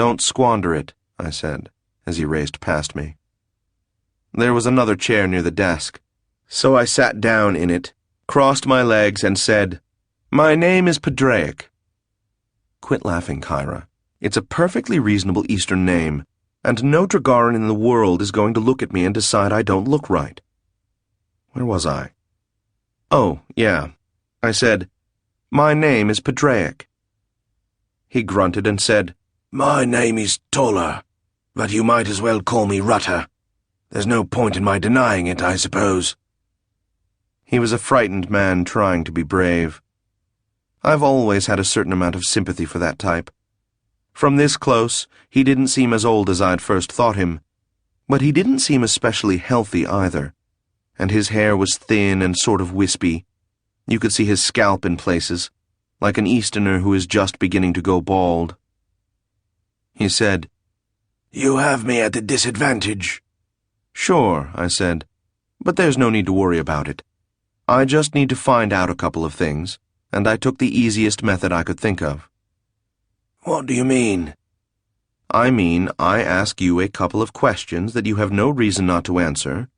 "Don't squander it," I said, as he raced past me. There was another chair near the desk, so I sat down in it, crossed my legs, and said, "My name is Padraic." "Quit laughing, Kyra. It's a perfectly reasonable Eastern name, and no Dragaran in the world is going to look at me and decide I don't look right." Where was I? Oh, yeah. I said, "My name is Padraic." He grunted and said, "My name is Toller, but you might as well call me Rutter. There's no point in my denying it, I suppose." He was a frightened man trying to be brave. I've always had a certain amount of sympathy for that type. From this close, he didn't seem as old as I'd first thought him, but he didn't seem especially healthy either, and his hair was thin and sort of wispy. You could see his scalp in places, like an Easterner who is just beginning to go bald. He said, "You have me at a disadvantage." "Sure," I said, "but there's no need to worry about it. I just need to find out a couple of things, and I took the easiest method I could think of." "What do you mean?" "I mean, I ask you a couple of questions that you have no reason not to answer,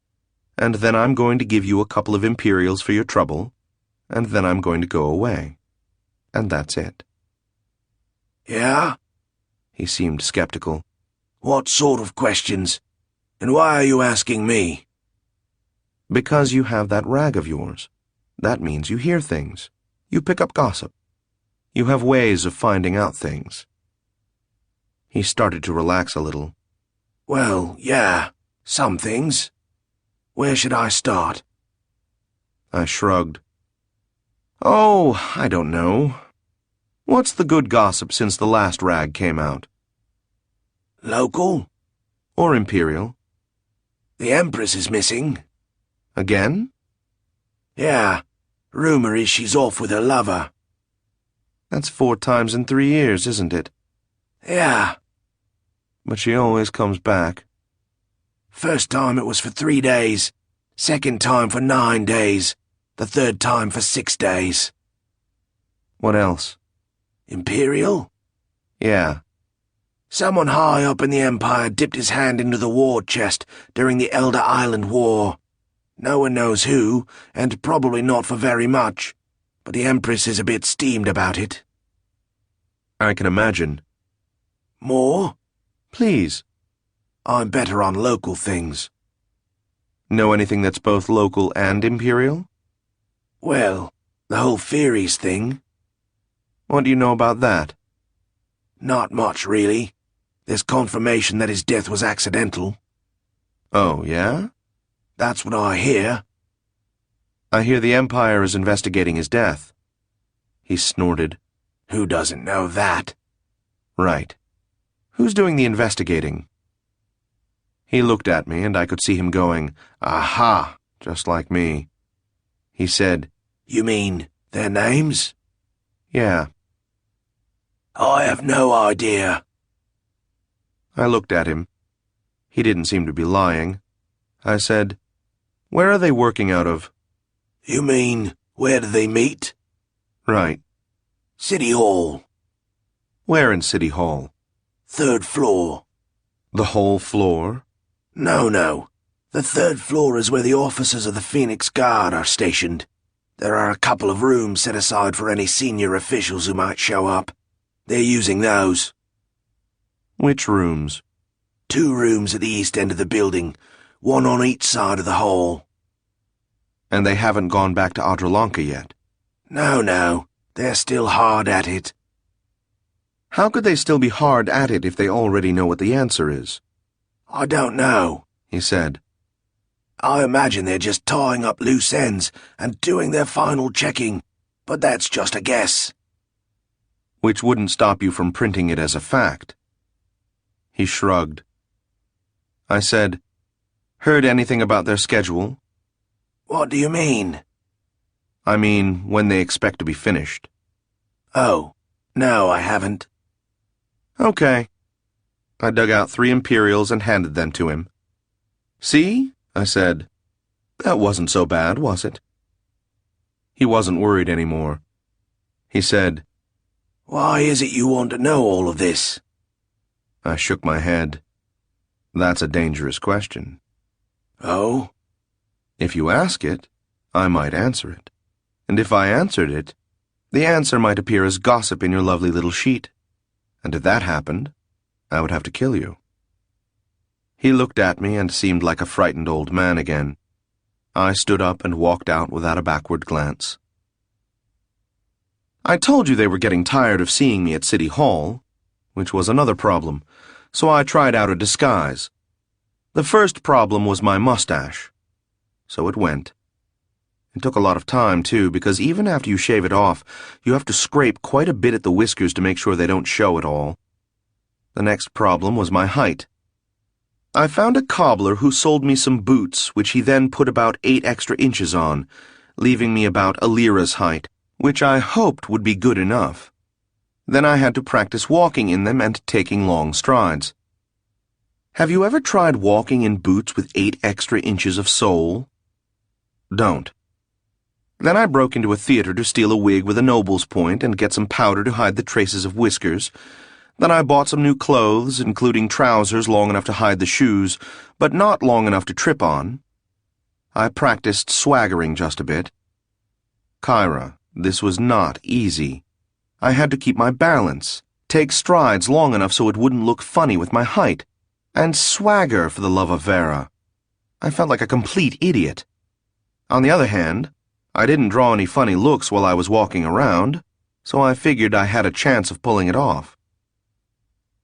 and then I'm going to give you a couple of Imperials for your trouble, and then I'm going to go away. And that's it." "Yeah?" He seemed skeptical. "What sort of questions? And why are you asking me?" "Because you have that rag of yours. That means you hear things. You pick up gossip. You have ways of finding out things." He started to relax a little. "Well, yeah, some things. Where should I start?" I shrugged. "Oh, I don't know. What's the good gossip since the last rag came out?" "Local?" "Or Imperial?" "The Empress is missing." "Again?" "Yeah. Rumor is she's off with her lover." "That's 4 times in 3 years, isn't it?" "Yeah." "But she always comes back." "First time it was for 3 days, second time for 9 days, the third time for 6 days." "What else?" "Imperial?" "Yeah." "Someone high up in the Empire dipped his hand into the war chest during the Elder Island War. No one knows who, and probably not for very much, but the Empress is a bit steamed about it." "I can imagine." "More?" "Please." "I'm better on local things. Know anything that's both local and imperial? Well, the whole Furies thing. What do you know about that? Not much, really. There's confirmation that his death was accidental. Oh, yeah? That's what I hear. I hear the Empire is investigating his death. He snorted. Who doesn't know that? Right. Who's doing the investigating? He looked at me, and I could see him going, "Aha," just like me. He said, You mean their names? "Yeah." I have no idea. I looked at him. He didn't seem to be lying. I said, "Where are they working out of?" You mean, where do they meet? Right. City Hall. Where in City Hall? 3rd floor. The whole floor? No. The 3rd floor is where the officers of the Phoenix Guard are stationed. There are a couple of rooms set aside for any senior officials who might show up. They're using those. Which rooms? 2 rooms at the east end of the building, one on each side of the hall. And they haven't gone back to Adralanka yet? No, they're still hard at it. How could they still be hard at it if they already know what the answer is? I don't know, He said. I imagine they're just tying up loose ends and doing their final checking, but that's just a guess. Which wouldn't stop you from printing it as a fact. He shrugged. I said, "Heard anything about their schedule?" What do you mean? I mean, when they expect to be finished. Oh, no, I haven't. Okay. I dug out 3 Imperials and handed them to him. "See?" I said. "That wasn't so bad, was it?" He wasn't worried anymore. He said, Why is it you want to know all of this? I shook my head. That's a dangerous question. Oh? If you ask it, I might answer it. And if I answered it, the answer might appear as gossip in your lovely little sheet. And if that happened, I would have to kill you. He looked at me and seemed like a frightened old man again. I stood up and walked out without a backward glance. I told you they were getting tired of seeing me at City Hall, which was another problem, so I tried out a disguise. The first problem was my mustache. So it went. It took a lot of time, too, because even after you shave it off, you have to scrape quite a bit at the whiskers to make sure they don't show at all. The next problem was my height. I found a cobbler who sold me some boots, which he then put about 8 extra inches on, leaving me about a lira's height, which I hoped would be good enough. Then I had to practice walking in them and taking long strides. Have you ever tried walking in boots with 8 extra inches of sole? Don't. Then I broke into a theater to steal a wig with a noble's point and get some powder to hide the traces of whiskers. Then I bought some new clothes, including trousers long enough to hide the shoes, but not long enough to trip on. I practiced swaggering just a bit. Kyra, this was not easy. I had to keep my balance, take strides long enough so it wouldn't look funny with my height, and swagger for the love of Vera. I felt like a complete idiot. On the other hand, I didn't draw any funny looks while I was walking around, so I figured I had a chance of pulling it off.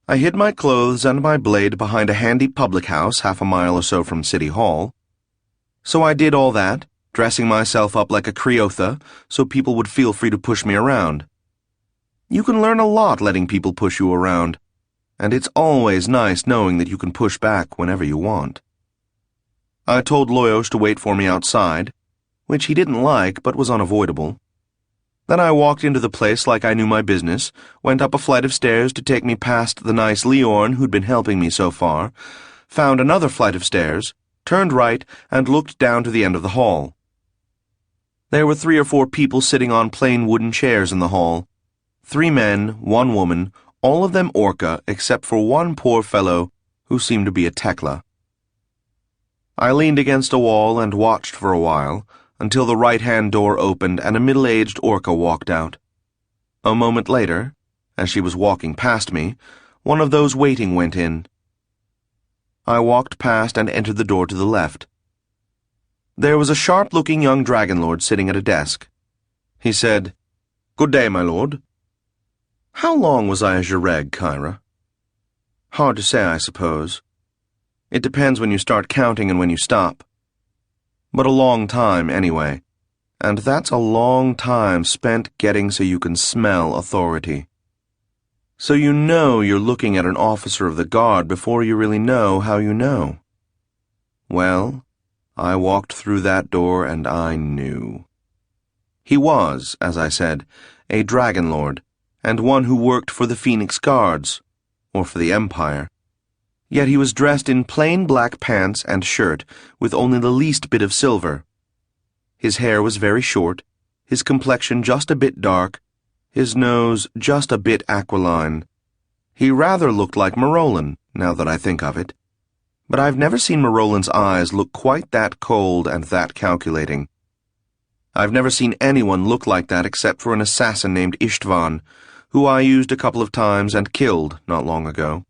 I hid my clothes and my blade behind a handy public house 1/2 a mile or so from City Hall. So I did all that, dressing myself up like a Creotha so people would feel free to push me around. You can learn a lot letting people push you around, and it's always nice knowing that you can push back whenever you want. I told Loyos to wait for me outside, which he didn't like but was unavoidable. Then I walked into the place like I knew my business, went up a flight of stairs to take me past the nice Leorn who'd been helping me so far, found another flight of stairs, turned right, and looked down to the end of the hall. There were 3 or 4 people sitting on plain wooden chairs in the hall. 3 men, 1 woman, all of them Orca except for one poor fellow who seemed to be a Tekla. I leaned against a wall and watched for a while, until the right-hand door opened and a middle-aged Orca walked out. A moment later, as she was walking past me, one of those waiting went in. I walked past and entered the door to the left. There was a sharp-looking young dragon lord sitting at a desk. He said, "Good day, my lord." How long was I a Jireg, Kyra? Hard to say, I suppose. It depends when you start counting and when you stop. But a long time, anyway. And that's a long time spent getting so you can smell authority. So you know you're looking at an officer of the guard before you really know how you know. Well, I walked through that door and I knew. He was, as I said, a dragon lord, and one who worked for the Phoenix Guards, or for the Empire. Yet he was dressed in plain black pants and shirt with only the least bit of silver. His hair was very short, his complexion just a bit dark, his nose just a bit aquiline. He rather looked like Marolan, now that I think of it. But I've never seen Marolan's eyes look quite that cold and that calculating. I've never seen anyone look like that except for an assassin named Ishtvan, who I used a couple of times and killed not long ago.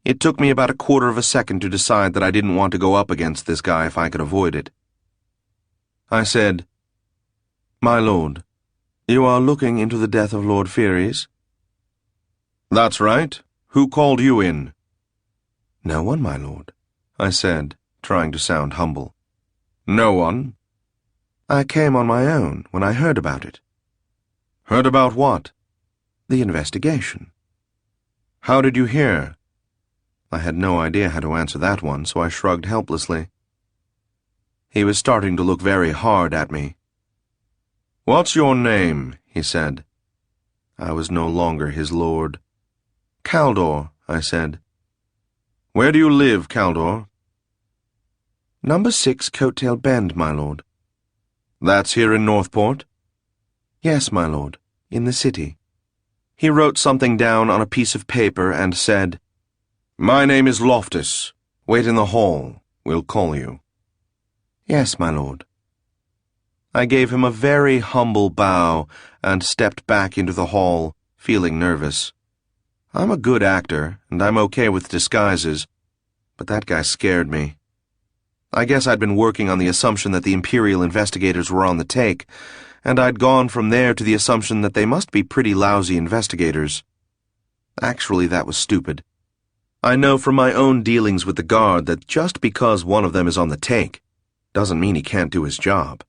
It took me about a quarter of a second to decide that I didn't want to go up against this guy if I could avoid it. I said, "My lord, you are looking into the death of Lord Pheres?" "That's right. Who called you in?" "No one, my lord," I said, trying to sound humble. "No one?" "I came on my own when I heard about it." "Heard about what?" "The investigation." "How did you hear?" I had no idea how to answer that one, so I shrugged helplessly. He was starting to look very hard at me. "What's your name?" he said. I was no longer his lord. "Caldor," I said. "Where do you live, Caldor?" "Number 6 Coattail Bend, my lord." "That's here in Northport?" "Yes, my lord, in the city." He wrote something down on a piece of paper and said, "My name is Loftus. Wait in the hall. We'll call you." "Yes, my lord." I gave him a very humble bow and stepped back into the hall, feeling nervous. I'm a good actor, and I'm okay with disguises, but that guy scared me. I guess I'd been working on the assumption that the Imperial investigators were on the take, and I'd gone from there to the assumption that they must be pretty lousy investigators. Actually, that was stupid. I know from my own dealings with the guard that just because one of them is on the take doesn't mean he can't do his job.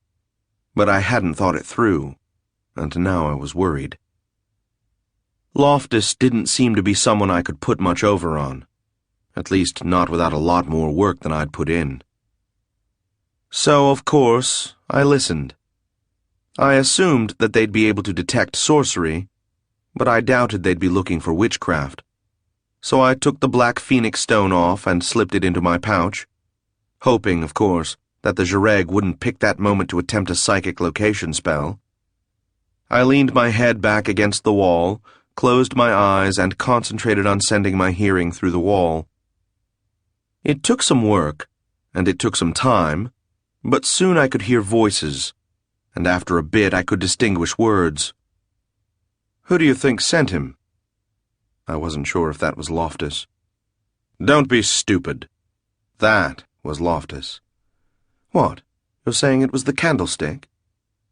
But I hadn't thought it through, and now I was worried. Loftus didn't seem to be someone I could put much over on, at least not without a lot more work than I'd put in. So, of course, I listened. I assumed that they'd be able to detect sorcery, but I doubted they'd be looking for witchcraft. So I took the black phoenix stone off and slipped it into my pouch, hoping, of course, that the Jireg wouldn't pick that moment to attempt a psychic location spell. I leaned my head back against the wall, closed my eyes, and concentrated on sending my hearing through the wall. It took some work, and it took some time, but soon I could hear voices, and after a bit I could distinguish words. "Who do you think sent him?" I wasn't sure if that was Loftus. "Don't be stupid." That was Loftus. "What? You're saying it was the candlestick?"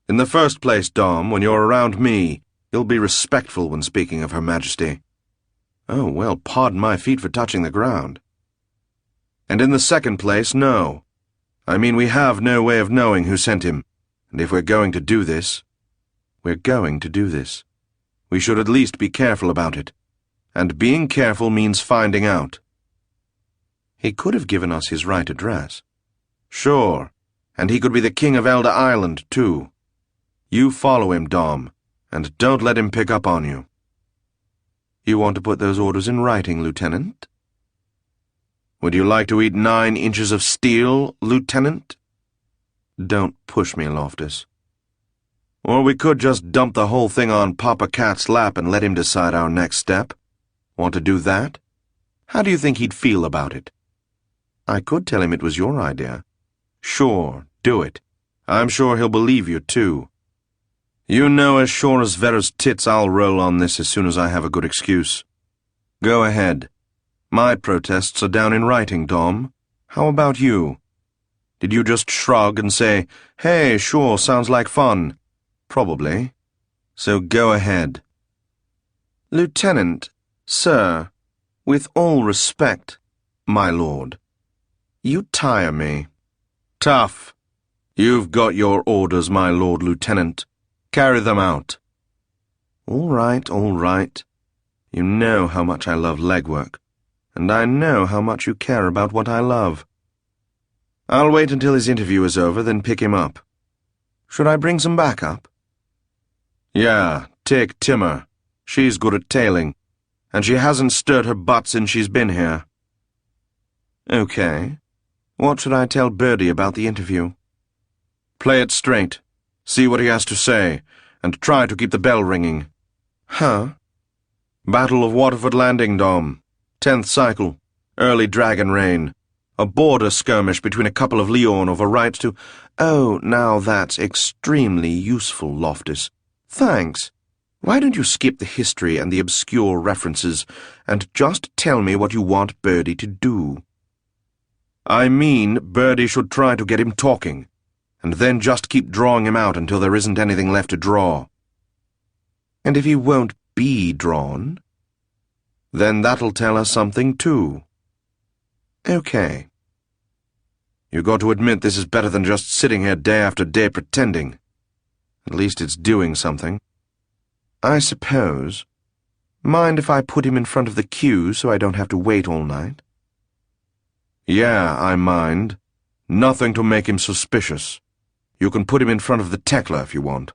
"In the first place, Dom, when you're around me, you'll be respectful when speaking of Her Majesty." "Oh, well, pardon my feet for touching the ground." "And in the second place, no. I mean, we have no way of knowing who sent him, and if we're going to do this, we're going to do this. We should at least be careful about it, and being careful means finding out." He could have given us his right address. "Sure, and he could be the King of Elder Island, too. You follow him, Dom, and don't let him pick up on you." "You want to put those orders in writing, Lieutenant?" "Would you like to eat 9 inches of steel, Lieutenant?" "Don't push me, Loftus." "Or we could just dump the whole thing on Papa Cat's lap and let him decide our next step. Want to do that? How do you think he'd feel about it?" "I could tell him it was your idea." "Sure, do it. I'm sure he'll believe you, too. You know as sure as Vera's tits I'll roll on this as soon as I have a good excuse. Go ahead. My protests are down in writing, Dom. How about you?" Did you just shrug and say, "Hey, sure, sounds like fun"? Probably. So go ahead. Lieutenant, sir, with all respect, my lord, you tire me. Tough. You've got your orders, my lord lieutenant. Carry them out. All right, all right. You know how much I love legwork, and I know how much you care about what I love. I'll wait until his interview is over, then pick him up. Should I bring some backup? Yeah, take Timmer. She's good at tailing, and she hasn't stirred her butt since she's been here. Okay. What should I tell Birdie about the interview? Play it straight. See what he has to say, and try to keep the bell ringing. Huh? Battle of Waterford Landing, Dom. 10th cycle. Early dragon rain. A border skirmish between a couple of Leon over rights to... Oh, now that's extremely useful, Loftus. Thanks. Why don't you skip the history and the obscure references and just tell me what you want Birdie to do? I mean, Birdie should try to get him talking, and then just keep drawing him out until there isn't anything left to draw. And if he won't be drawn, then that'll tell us something too. Okay. You got to admit this is better than just sitting here day after day pretending. At least it's doing something. I suppose. Mind if I put him in front of the queue so I don't have to wait all night? Yeah, I mind. Nothing to make him suspicious. You can put him in front of the Tekla if you want.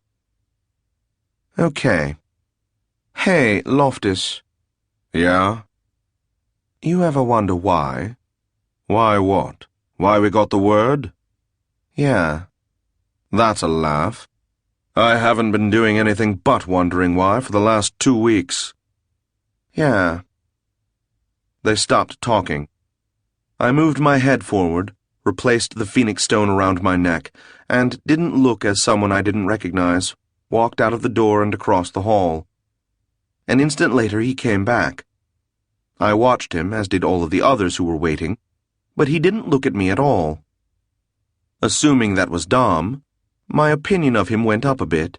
Okay. Hey, Loftus. Yeah? You ever wonder why? Why what? Why we got the word? Yeah. That's a laugh. I haven't been doing anything but wondering why for the last 2 weeks. Yeah. They stopped talking. I moved my head forward, replaced the phoenix stone around my neck, and didn't look as someone I didn't recognize, walked out of the door and across the hall. An instant later he came back. I watched him, as did all of the others who were waiting, but he didn't look at me at all. Assuming that was Dom, my opinion of him went up a bit.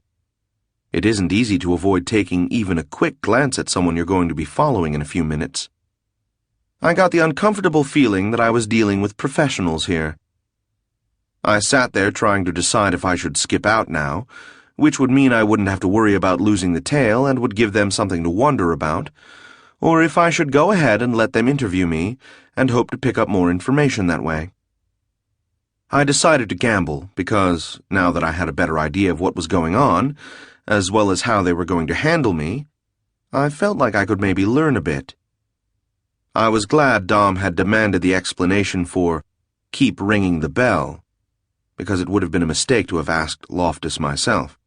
It isn't easy to avoid taking even a quick glance at someone you're going to be following in a few minutes. I got the uncomfortable feeling that I was dealing with professionals here. I sat there trying to decide if I should skip out now, which would mean I wouldn't have to worry about losing the tail and would give them something to wonder about, or if I should go ahead and let them interview me and hope to pick up more information that way. I decided to gamble because, now that I had a better idea of what was going on, as well as how they were going to handle me, I felt like I could maybe learn a bit. I was glad Dom had demanded the explanation for "keep ringing the bell," because it would have been a mistake to have asked Loftus myself.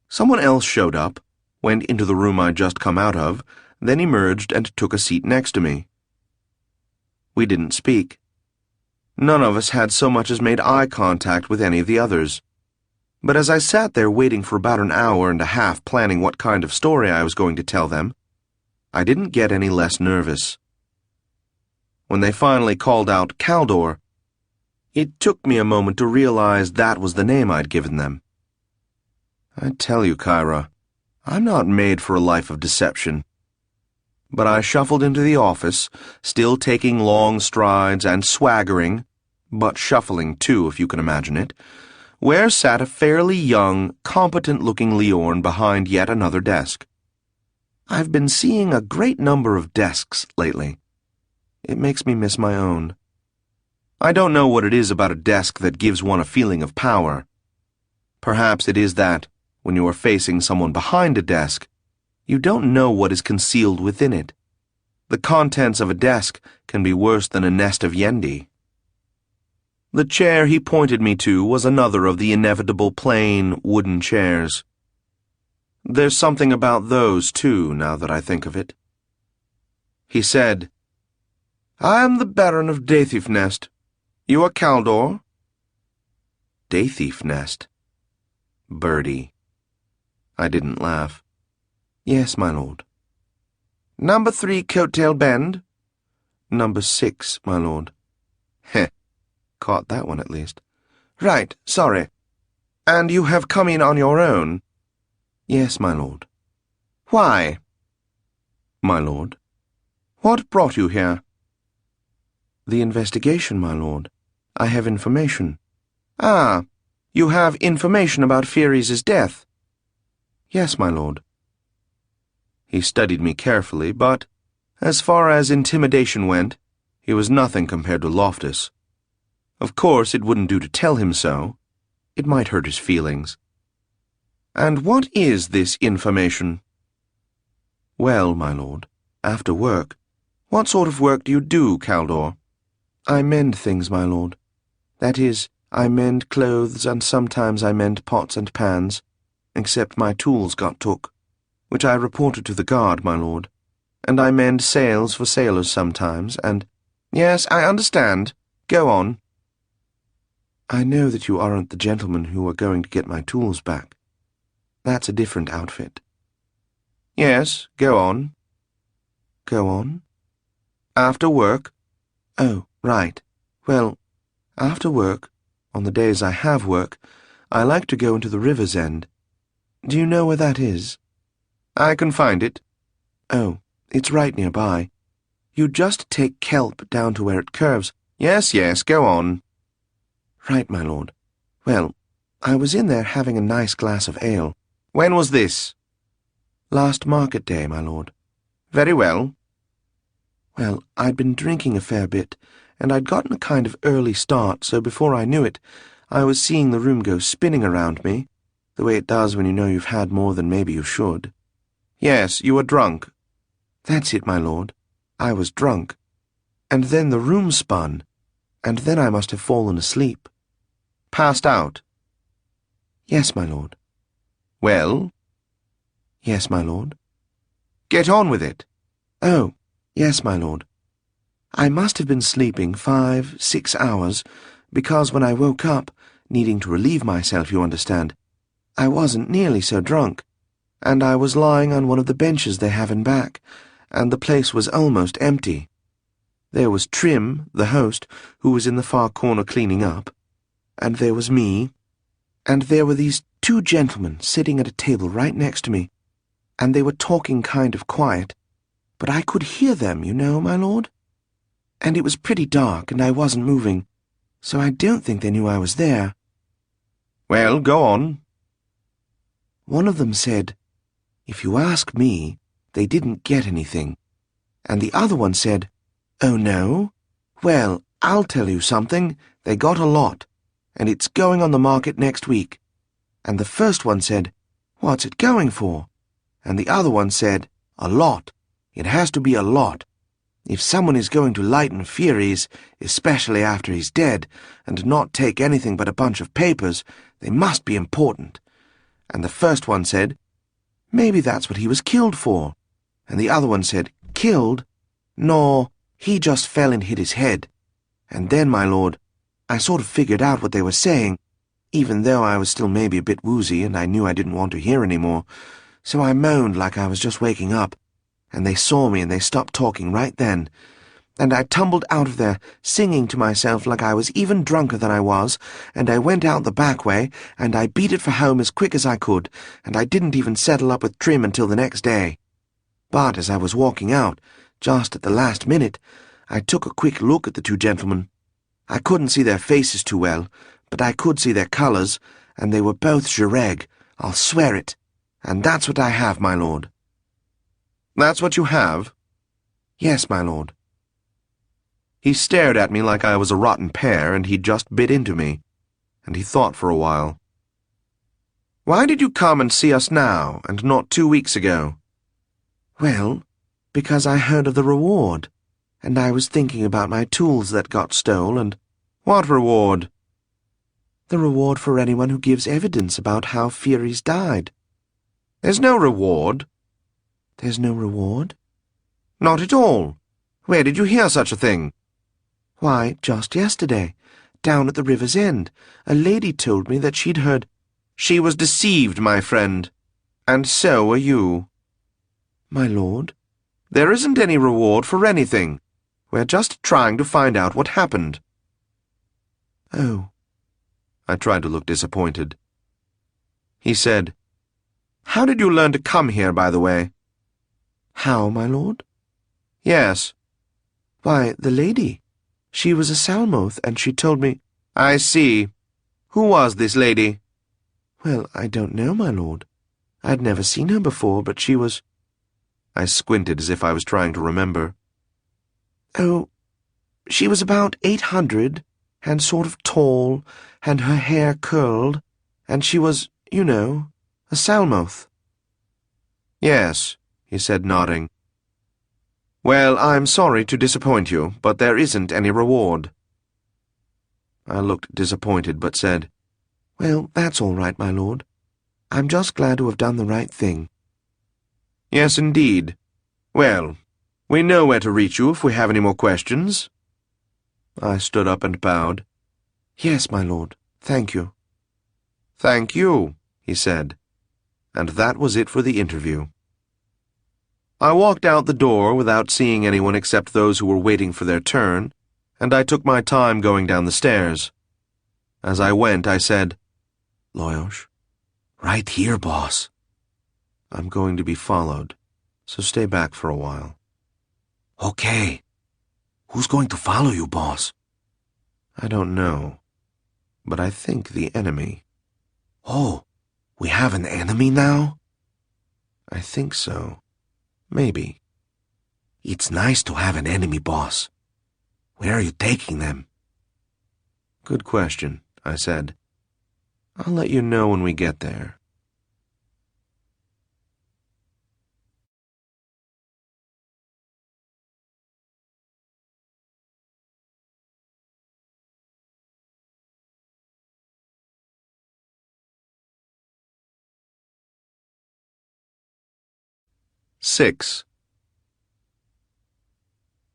Someone else showed up, went into the room I'd just come out of, then emerged and took a seat next to me. We didn't speak. None of us had so much as made eye contact with any of the others. But as I sat there waiting for about an hour and a half planning what kind of story I was going to tell them, I didn't get any less nervous. When they finally called out Caldor, it took me a moment to realize that was the name I'd given them. I tell you, Kyra, I'm not made for a life of deception. But I shuffled into the office, still taking long strides and swaggering, but shuffling too, if you can imagine it, where sat a fairly young, competent-looking Leorn behind yet another desk. I've been seeing a great number of desks lately. It makes me miss my own. I don't know what it is about a desk that gives one a feeling of power. Perhaps it is that, when you are facing someone behind a desk, you don't know what is concealed within it. The contents of a desk can be worse than a nest of yendi. The chair he pointed me to was another of the inevitable plain, wooden chairs. There's something about those, too, now that I think of it. He said, "I am the Baron of Daythiefnest. You are Caldor?" Daythiefnest? Birdie. I didn't laugh. "Yes, my lord." "Number 3 Coattail Bend?" "Number 6, my lord." "Heh. Caught that one at least. Right, sorry. And you have come in on your own? Yes, my lord. Why? My lord. What brought you here? The investigation, my lord. I have information. Ah, you have information about Fieries' death? Yes, my lord. He studied me carefully, but, as far as intimidation went, he was nothing compared to Loftus. Of course, it wouldn't do to tell him so. It might hurt his feelings. And what is this information? Well, my lord, after work. What sort of work do you do, Caldor? I mend things, my lord. That is, I mend clothes and sometimes I mend pots and pans, except my tools got took, which I reported to the guard, my lord. And I mend sails for sailors sometimes, and— Yes, I understand. Go on. I know that you aren't the gentleman who are going to get my tools back. That's a different outfit. Yes, go on. Go on? After work? Oh, right. Well, after work, on the days I have work, I like to go into the river's end. Do you know where that is? I can find it. Oh, it's right nearby. You just take kelp down to where it curves. Yes, yes, go on. Right, my lord. Well, I was in there having a nice glass of ale. When was this? Last market day, my lord. Very well. Well, I'd been drinking a fair bit, and I'd gotten a kind of early start, so before I knew it, I was seeing the room go spinning around me, the way it does when you know you've had more than maybe you should. Yes, you were drunk. That's it, my lord. I was drunk. And then the room spun, and then I must have fallen asleep. Passed out? Yes, my lord. Well? Yes, my lord. Get on with it. Oh, yes, my lord. I must have been sleeping 5, 6 hours, because when I woke up, needing to relieve myself, you understand, I wasn't nearly so drunk, and I was lying on one of the benches they have in back, and the place was almost empty. There was Trim, the host, who was in the far corner cleaning up, and there was me, and there were these 2 gentlemen sitting at a table right next to me, and they were talking kind of quiet, but I could hear them, you know, my lord. And it was pretty dark, and I wasn't moving, so I don't think they knew I was there. Well, go on. One of them said, "If you ask me, they didn't get anything." And the other one said, "Oh, no? Well, I'll tell you something. They got a lot, and it's going on the market next week." And the first one said, "What's it going for?" And the other one said, "A lot. It has to be a lot. If someone is going to lighten Fieries, especially after he's dead, and not take anything but a bunch of papers, they must be important." And the first one said, "Maybe that's what he was killed for." And the other one said, "Killed? No, he just fell and hit his head." And then, my lord, I sort of figured out what they were saying, even though I was still maybe a bit woozy and I knew I didn't want to hear any more. So I moaned like I was just waking up, and they saw me and they stopped talking right then. And I tumbled out of there, singing to myself like I was even drunker than I was, and I went out the back way, and I beat it for home as quick as I could, and I didn't even settle up with Trim until the next day. But as I was walking out, just at the last minute, I took a quick look at the 2 gentlemen. I couldn't see their faces too well, but I could see their colours, and they were both Gireg, I'll swear it. And that's what I have, my lord. That's what you have? Yes, my lord. He stared at me like I was a rotten pear, and he just bit into me. And he thought for a while. Why did you come and see us now, and not 2 weeks ago? Well, because I heard of the reward, and I was thinking about my tools that got stole, and— What reward? The reward for anyone who gives evidence about how Fieries died. There's no reward. There's no reward? Not at all. Where did you hear such a thing? Why, just yesterday, down at the river's end, a lady told me that she'd heard— She was deceived, my friend. And so are you. My lord? There isn't any reward for anything. We're just trying to find out what happened. Oh. I tried to look disappointed. He said, "How did you learn to come here, by the way?" "How, my lord?" "Yes." "Why, the lady. She was a Salmoth, and she told me—" "I see. Who was this lady?" "Well, I don't know, my lord. I'd never seen her before, but she was—" I squinted as if I was trying to remember. "Oh, she was about 800, and sort of tall, and her hair curled, and she was, you know, a Salmoth." "Yes," he said, nodding. "Well, I'm sorry to disappoint you, but there isn't any reward." I looked disappointed, but said, "Well, that's all right, my lord. I'm just glad to have done the right thing." "Yes, indeed. Well, we know where to reach you if we have any more questions." I stood up and bowed. "Yes, my lord. Thank you." "Thank you," he said. And that was it for the interview. I walked out the door without seeing anyone except those who were waiting for their turn, and I took my time going down the stairs. As I went, I said, "Loyosh, right here, boss." "I'm going to be followed, so stay back for a while." "Okay. Who's going to follow you, boss?" "I don't know, but I think the enemy." "Oh, we have an enemy now?" "I think so. Maybe." "It's nice to have an enemy, boss. Where are you taking them?" "Good question," I said. "I'll let you know when we get there." Six.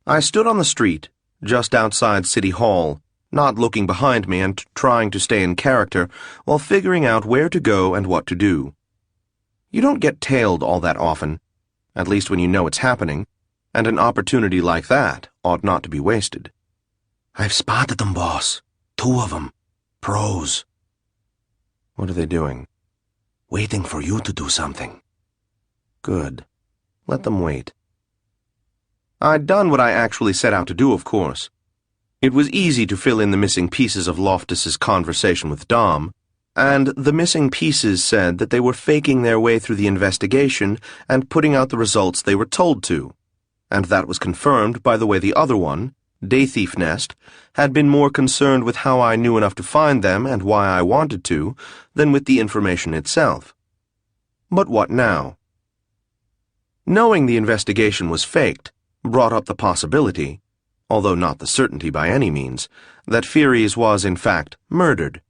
I stood on the street, just outside City Hall, not looking behind me and trying to stay in character while figuring out where to go and what to do. You don't get tailed all that often, at least when you know it's happening, and an opportunity like that ought not to be wasted. "I've spotted them, boss. 2 of them. Pros. What are they doing? Waiting for you to do something." Good. Let them wait. I'd done what I actually set out to do, of course. It was easy to fill in the missing pieces of Loftus's conversation with Dom, and the missing pieces said that they were faking their way through the investigation and putting out the results they were told to, and that was confirmed by the way the other one, Daythief Nest, had been more concerned with how I knew enough to find them and why I wanted to than with the information itself. But what now? Knowing the investigation was faked brought up the possibility, although not the certainty by any means, that Fyres was in fact murdered.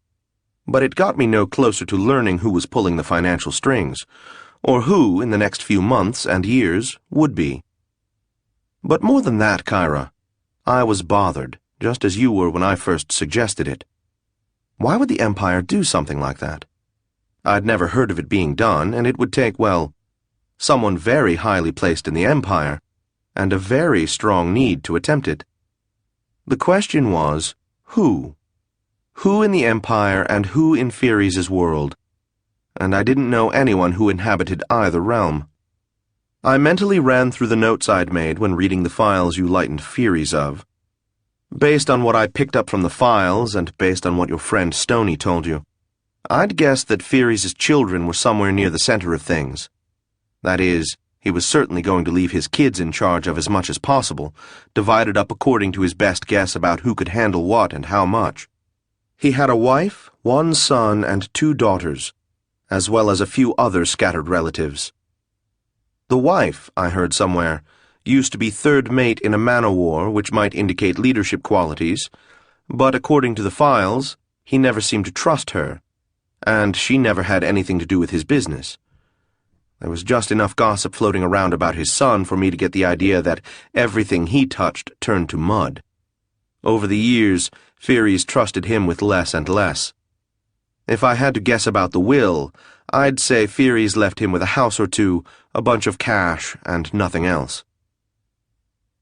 But it got me no closer to learning who was pulling the financial strings, or who, in the next few months and years, would be. But more than that, Kyra, I was bothered, just as you were when I first suggested it. Why would the Empire do something like that? I'd never heard of it being done, and it would take, well, someone very highly placed in the Empire, and a very strong need to attempt it. The question was, who? Who in the Empire and who in Fyres' world? And I didn't know anyone who inhabited either realm. I mentally ran through the notes I'd made when reading the files you lightened Fyres of. Based on what I picked up from the files and based on what your friend Stoney told you, I'd guessed that Fyres' children were somewhere near the center of things. That is, he was certainly going to leave his kids in charge of as much as possible, divided up according to his best guess about who could handle what and how much. He had a wife, 1 son, and 2 daughters, as well as a few other scattered relatives. The wife, I heard somewhere, used to be third mate in a man-o'-war, which might indicate leadership qualities, but according to the files, he never seemed to trust her, and she never had anything to do with his business. There was just enough gossip floating around about his son for me to get the idea that everything he touched turned to mud. Over the years, Fyres trusted him with less and less. If I had to guess about the will, I'd say Fyres left him with a house or 2, a bunch of cash, and nothing else.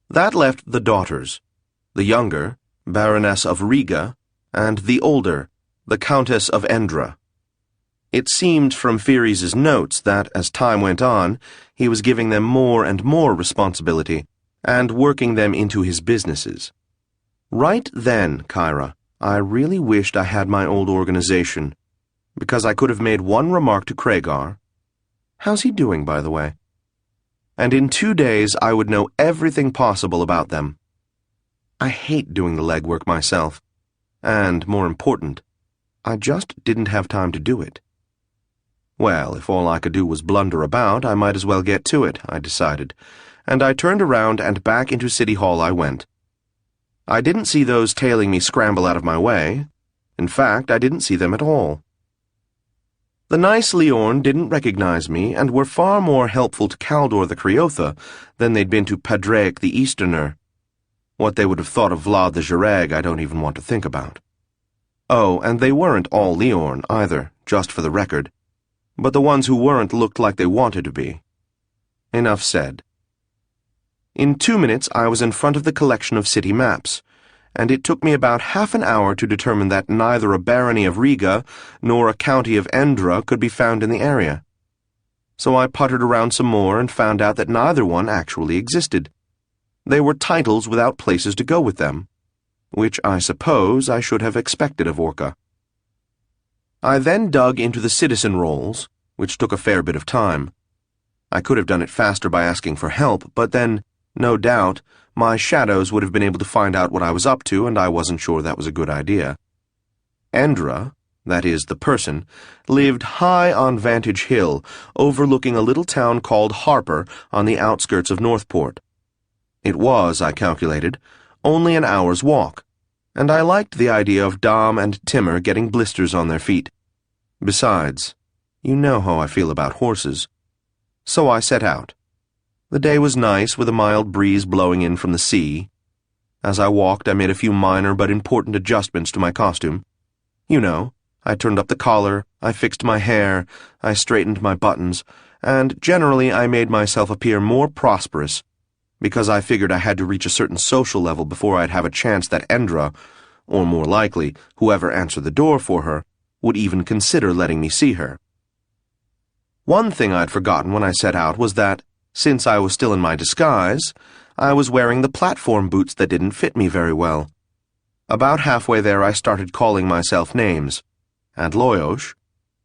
That left the daughters. The younger, Baroness of Riga, and the older, the Countess of Endra. It seemed from Fyris's notes that, as time went on, he was giving them more and more responsibility and working them into his businesses. Right then, Kyra, I really wished I had my old organization, because I could have made one remark to Kragar. How's he doing, by the way? And in 2 days I would know everything possible about them. I hate doing the legwork myself, and, more important, I just didn't have time to do it. Well, if all I could do was blunder about, I might as well get to it, I decided, and I turned around and back into City Hall I went. I didn't see those tailing me scramble out of my way. In fact, I didn't see them at all. The nice Leorn didn't recognize me and were far more helpful to Kaldor the Kriotha than they'd been to Padraic the Easterner. What they would have thought of Vlad the Jareg I don't even want to think about. Oh, and they weren't all Leorn, either, just for the record. But the ones who weren't looked like they wanted to be. Enough said. In 2 minutes I was in front of the collection of city maps, and it took me about half an hour to determine that neither a barony of Riga nor a county of Endra could be found in the area. So I puttered around some more and found out that neither one actually existed. They were titles without places to go with them, which I suppose I should have expected of Orca. I then dug into the citizen rolls, which took a fair bit of time. I could have done it faster by asking for help, but then, no doubt, my shadows would have been able to find out what I was up to, and I wasn't sure that was a good idea. Endra, that is, the person, lived high on Vantage Hill, overlooking a little town called Harper on the outskirts of Northport. It was, I calculated, only an hour's walk, and I liked the idea of Dom and Timmer getting blisters on their feet. Besides, you know how I feel about horses. So I set out. The day was nice, with a mild breeze blowing in from the sea. As I walked, I made a few minor but important adjustments to my costume. You know, I turned up the collar, I fixed my hair, I straightened my buttons, and generally I made myself appear more prosperous, because I figured I had to reach a certain social level before I'd have a chance that Endra, or more likely, whoever answered the door for her, would even consider letting me see her. One thing I'd forgotten when I set out was that, since I was still in my disguise, I was wearing the platform boots that didn't fit me very well. About halfway there I started calling myself names, and Loyosh,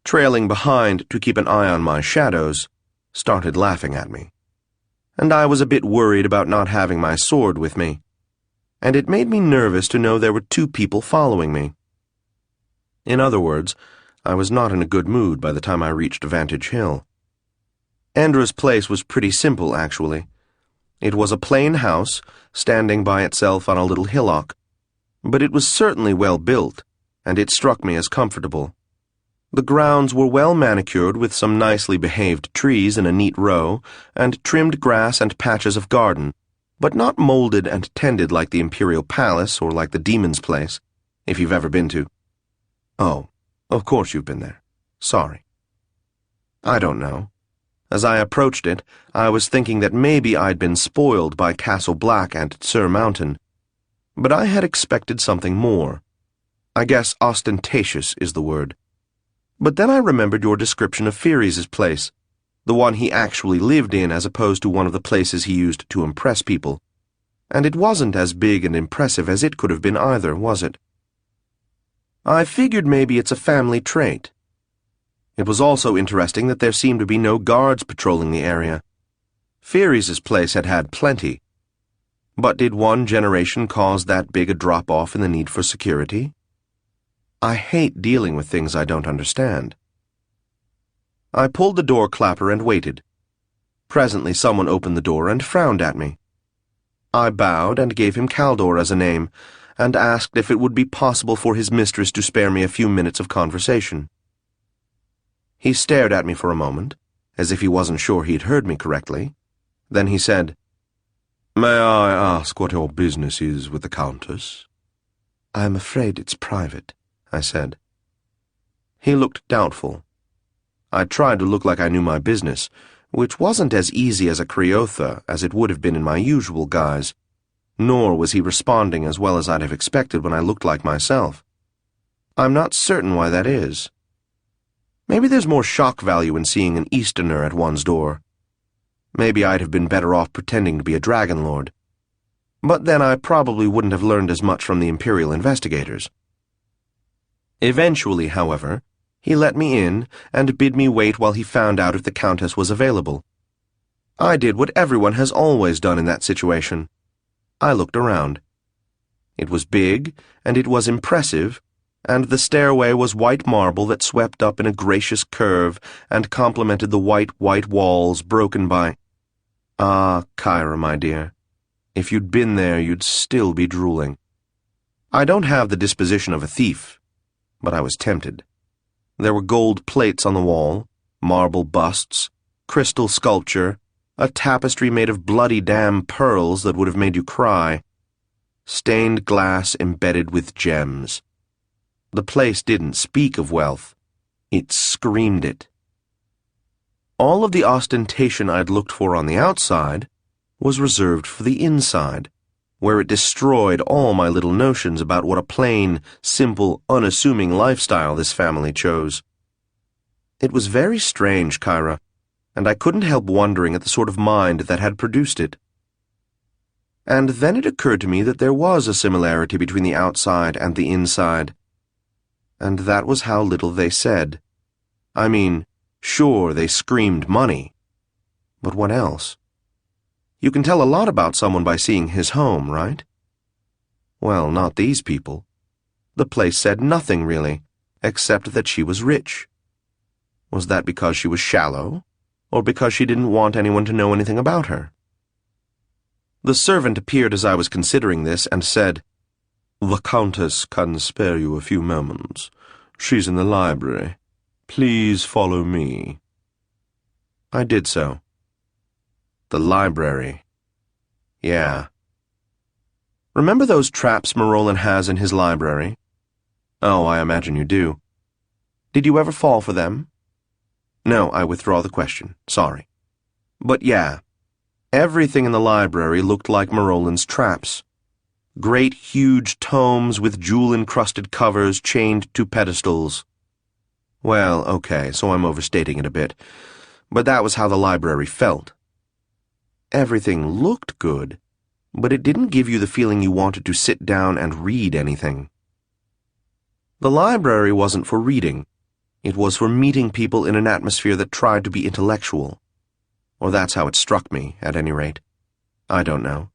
trailing behind to keep an eye on my shadows, started laughing at me. And I was a bit worried about not having my sword with me, and it made me nervous to know there were 2 people following me. In other words, I was not in a good mood by the time I reached Vantage Hill. Endra's place was pretty simple, actually. It was a plain house, standing by itself on a little hillock, but it was certainly well built, and it struck me as comfortable. The grounds were well manicured with some nicely behaved trees in a neat row, and trimmed grass and patches of garden, but not molded and tended like the Imperial Palace or like the Demon's Place, if you've ever been to. Oh, of course you've been there. Sorry. I don't know. As I approached it, I was thinking that maybe I'd been spoiled by Castle Black and Sir Mountain, but I had expected something more. I guess ostentatious is the word. But then I remembered your description of Fyris's place, the one he actually lived in as opposed to one of the places he used to impress people, and it wasn't as big and impressive as it could have been either, was it? I figured maybe it's a family trait. It was also interesting that there seemed to be no guards patrolling the area. Fyris's place had had plenty. But did one generation cause that big a drop-off in the need for security? I hate dealing with things I don't understand. I pulled the door clapper and waited. Presently someone opened the door and frowned at me. I bowed and gave him Kaldor as a name, and asked if it would be possible for his mistress to spare me a few minutes of conversation. He stared at me for a moment, as if he wasn't sure he'd heard me correctly. Then he said, "May I ask what your business is with the Countess?" "I'm afraid it's private," I said. He looked doubtful. I tried to look like I knew my business, which wasn't as easy as a Kriotha as it would have been in my usual guise, nor was he responding as well as I'd have expected when I looked like myself. I'm not certain why that is. Maybe there's more shock value in seeing an Easterner at one's door. Maybe I'd have been better off pretending to be a dragon lord. But then I probably wouldn't have learned as much from the Imperial investigators. Eventually, however, he let me in and bid me wait while he found out if the Countess was available. I did what everyone has always done in that situation. I looked around. It was big, and it was impressive, and the stairway was white marble that swept up in a gracious curve and complemented the white walls broken by— Ah, Kyra, my dear, if you'd been there, you'd still be drooling. I don't have the disposition of a thief, but I was tempted. There were gold plates on the wall, marble busts, crystal sculpture, a tapestry made of bloody damn pearls that would have made you cry, stained glass embedded with gems. The place didn't speak of wealth. It screamed it. All of the ostentation I'd looked for on the outside was reserved for the inside, where it destroyed all my little notions about what a plain, simple, unassuming lifestyle this family chose. It was very strange, Kyra, and I couldn't help wondering at the sort of mind that had produced it. And then it occurred to me that there was a similarity between the outside and the inside. And that was how little they said. I mean, sure, they screamed money. But what else? You can tell a lot about someone by seeing his home, right? Well, not these people. The place said nothing, really, except that she was rich. Was that because she was shallow, or because she didn't want anyone to know anything about her? The servant appeared as I was considering this and said, "The Countess can spare you a few moments. She's in the library. Please follow me." I did so. The library. Yeah. Remember those traps Marolin has in his library? Oh, I imagine you do. Did you ever fall for them? No, I withdraw the question. Sorry. But yeah, everything in the library looked like Marolin's traps. Great, huge tomes with jewel-encrusted covers chained to pedestals. Well, okay, so I'm overstating it a bit, but that was how the library felt. Everything looked good, but it didn't give you the feeling you wanted to sit down and read anything. The library wasn't for reading. It was for meeting people in an atmosphere that tried to be intellectual. Or that's how it struck me, at any rate. I don't know.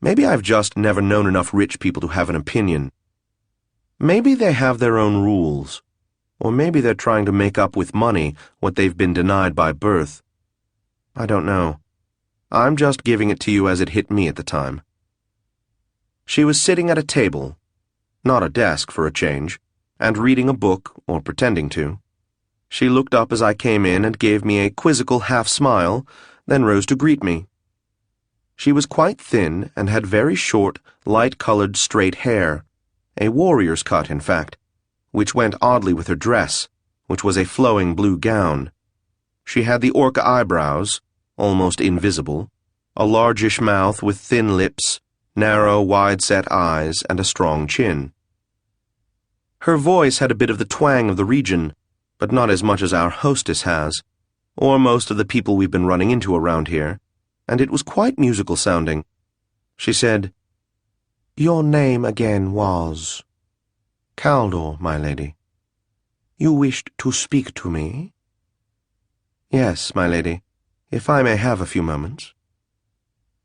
Maybe I've just never known enough rich people to have an opinion. Maybe they have their own rules. Or maybe they're trying to make up with money what they've been denied by birth. I don't know. I'm just giving it to you as it hit me at the time. She was sitting at a table, not a desk for a change, and reading a book, or pretending to. She looked up as I came in and gave me a quizzical half-smile, then rose to greet me. She was quite thin and had very short, light-colored straight hair, a warrior's cut, in fact, which went oddly with her dress, which was a flowing blue gown. She had the Orca eyebrows, almost invisible, a largish mouth with thin lips, narrow, wide-set eyes, and a strong chin. Her voice had a bit of the twang of the region, but not as much as our hostess has, or most of the people we've been running into around here, and it was quite musical sounding. She said, "Your name again was—" "Caldor, my lady." "You wished to speak to me?" "Yes, my lady, if I may have a few moments."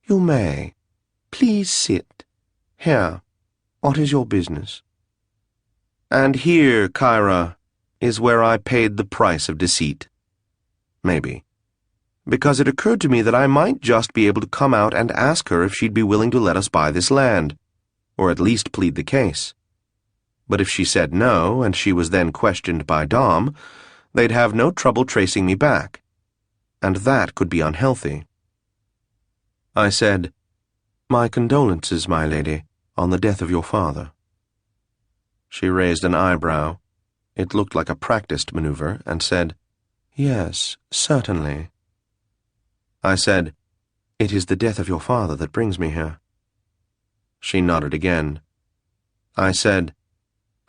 "You may. Please sit. Here, what is your business?" And here, Kyra, is where I paid the price of deceit. Maybe. Because it occurred to me that I might just be able to come out and ask her if she'd be willing to let us buy this land, or at least plead the case. But if she said no, and she was then questioned by Dom, they'd have no trouble tracing me back. And that could be unhealthy. I said, "My condolences, my lady, on the death of your father." She raised an eyebrow. It looked like a practiced maneuver, and said, "Yes, certainly." I said, "It is the death of your father that brings me here." She nodded again. I said,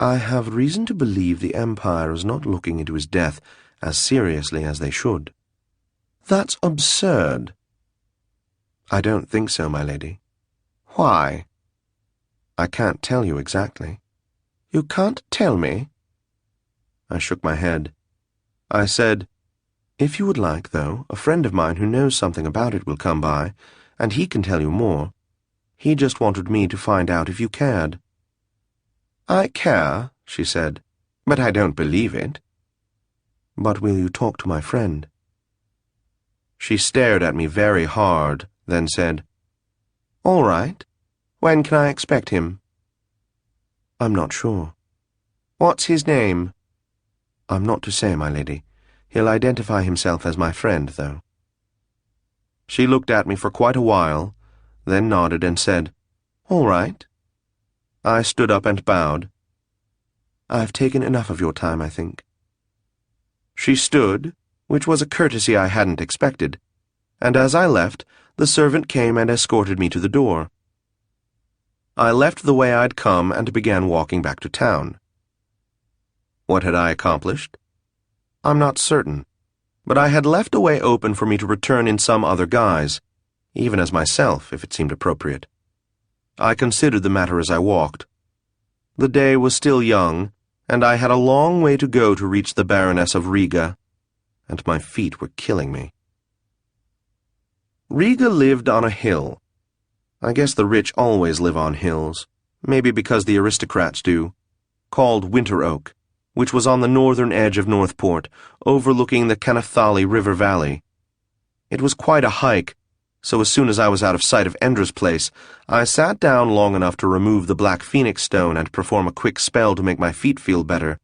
I have reason to believe the Empire is not looking into his death as seriously as they should. That's absurd. I don't think so, my lady. Why? I can't tell you exactly. You can't tell me? I shook my head. I said, if you would like, though, a friend of mine who knows something about it will come by, and he can tell you more. He just wanted me to find out if you cared. I care, she said, but I don't believe it. But will you talk to my friend? She stared at me very hard, then said, all right. When can I expect him? I'm not sure. What's his name? I'm not to say, my lady. He'll identify himself as my friend, though. She looked at me for quite a while, then nodded and said, all right. I stood up and bowed. I've taken enough of your time, I think. She stood, which was a courtesy I hadn't expected, and as I left, the servant came and escorted me to the door. I left the way I'd come and began walking back to town. What had I accomplished? I'm not certain, but I had left a way open for me to return in some other guise, even as myself, if it seemed appropriate. I considered the matter as I walked. The day was still young, and I had a long way to go to reach the Baroness of Riga, and my feet were killing me. Riga lived on a hill. I guess the rich always live on hills, maybe because the aristocrats do, called Winter Oak, which was on the northern edge of Northport, overlooking the Canathali River Valley. It was quite a hike, so as soon as I was out of sight of Endra's place, I sat down long enough to remove the black phoenix stone and perform a quick spell to make my feet feel better.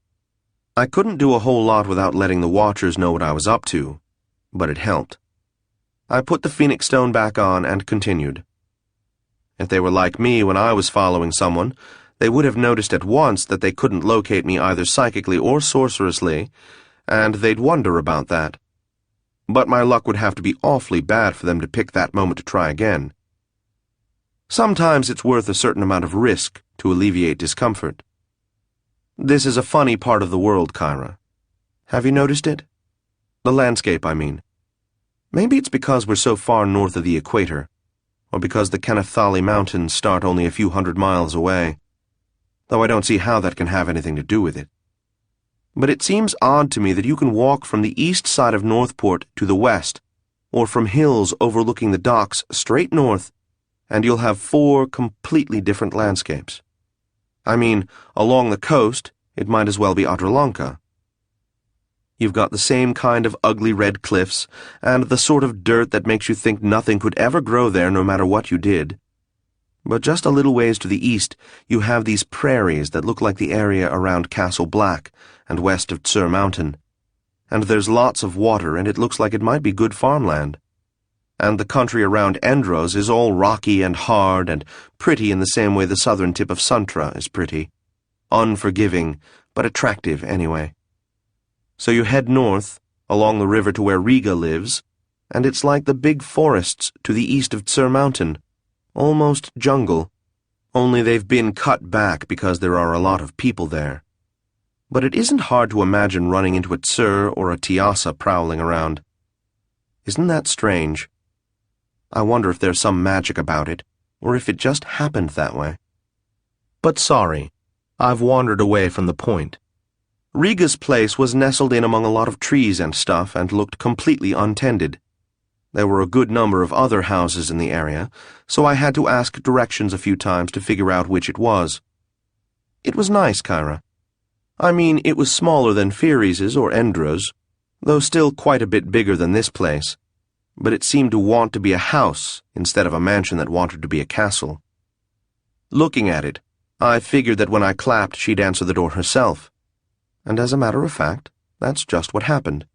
I couldn't do a whole lot without letting the watchers know what I was up to, but it helped. I put the phoenix stone back on and continued. If they were like me when I was following someone, they would have noticed at once that they couldn't locate me either psychically or sorcerously, and they'd wonder about that. But my luck would have to be awfully bad for them to pick that moment to try again. Sometimes it's worth a certain amount of risk to alleviate discomfort. This is a funny part of the world, Kyra. Have you noticed it? The landscape, I mean. Maybe it's because we're so far north of the equator, or because the Canathali Mountains start only a few hundred miles away, though I don't see how that can have anything to do with it. But it seems odd to me that you can walk from the east side of Northport to the west, or from hills overlooking the docks straight north, and you'll have 4 completely different landscapes. I mean, along the coast, it might as well be Adralanka. You've got the same kind of ugly red cliffs, and the sort of dirt that makes you think nothing could ever grow there no matter what you did. But just a little ways to the east, you have these prairies that look like the area around Castle Black and west of Tsur Mountain. And there's lots of water, and it looks like it might be good farmland. And the country around Endros is all rocky and hard and pretty in the same way the southern tip of Suntra is pretty. Unforgiving, but attractive anyway. So you head north, along the river to where Riga lives, and it's like the big forests to the east of Tsur Mountain. Almost jungle, only they've been cut back because there are a lot of people there. But it isn't hard to imagine running into a Tsur or a Tiasa prowling around. Isn't that strange? I wonder if there's some magic about it, or if it just happened that way. But sorry, I've wandered away from the point. Riga's place was nestled in among a lot of trees and stuff and looked completely untended. There were a good number of other houses in the area, so I had to ask directions a few times to figure out which it was. It was nice, Kyra. I mean, it was smaller than Fires's or Endra's, though still quite a bit bigger than this place, but it seemed to want to be a house instead of a mansion that wanted to be a castle. Looking at it, I figured that when I clapped, she'd answer the door herself. And as a matter of fact, that's just what happened.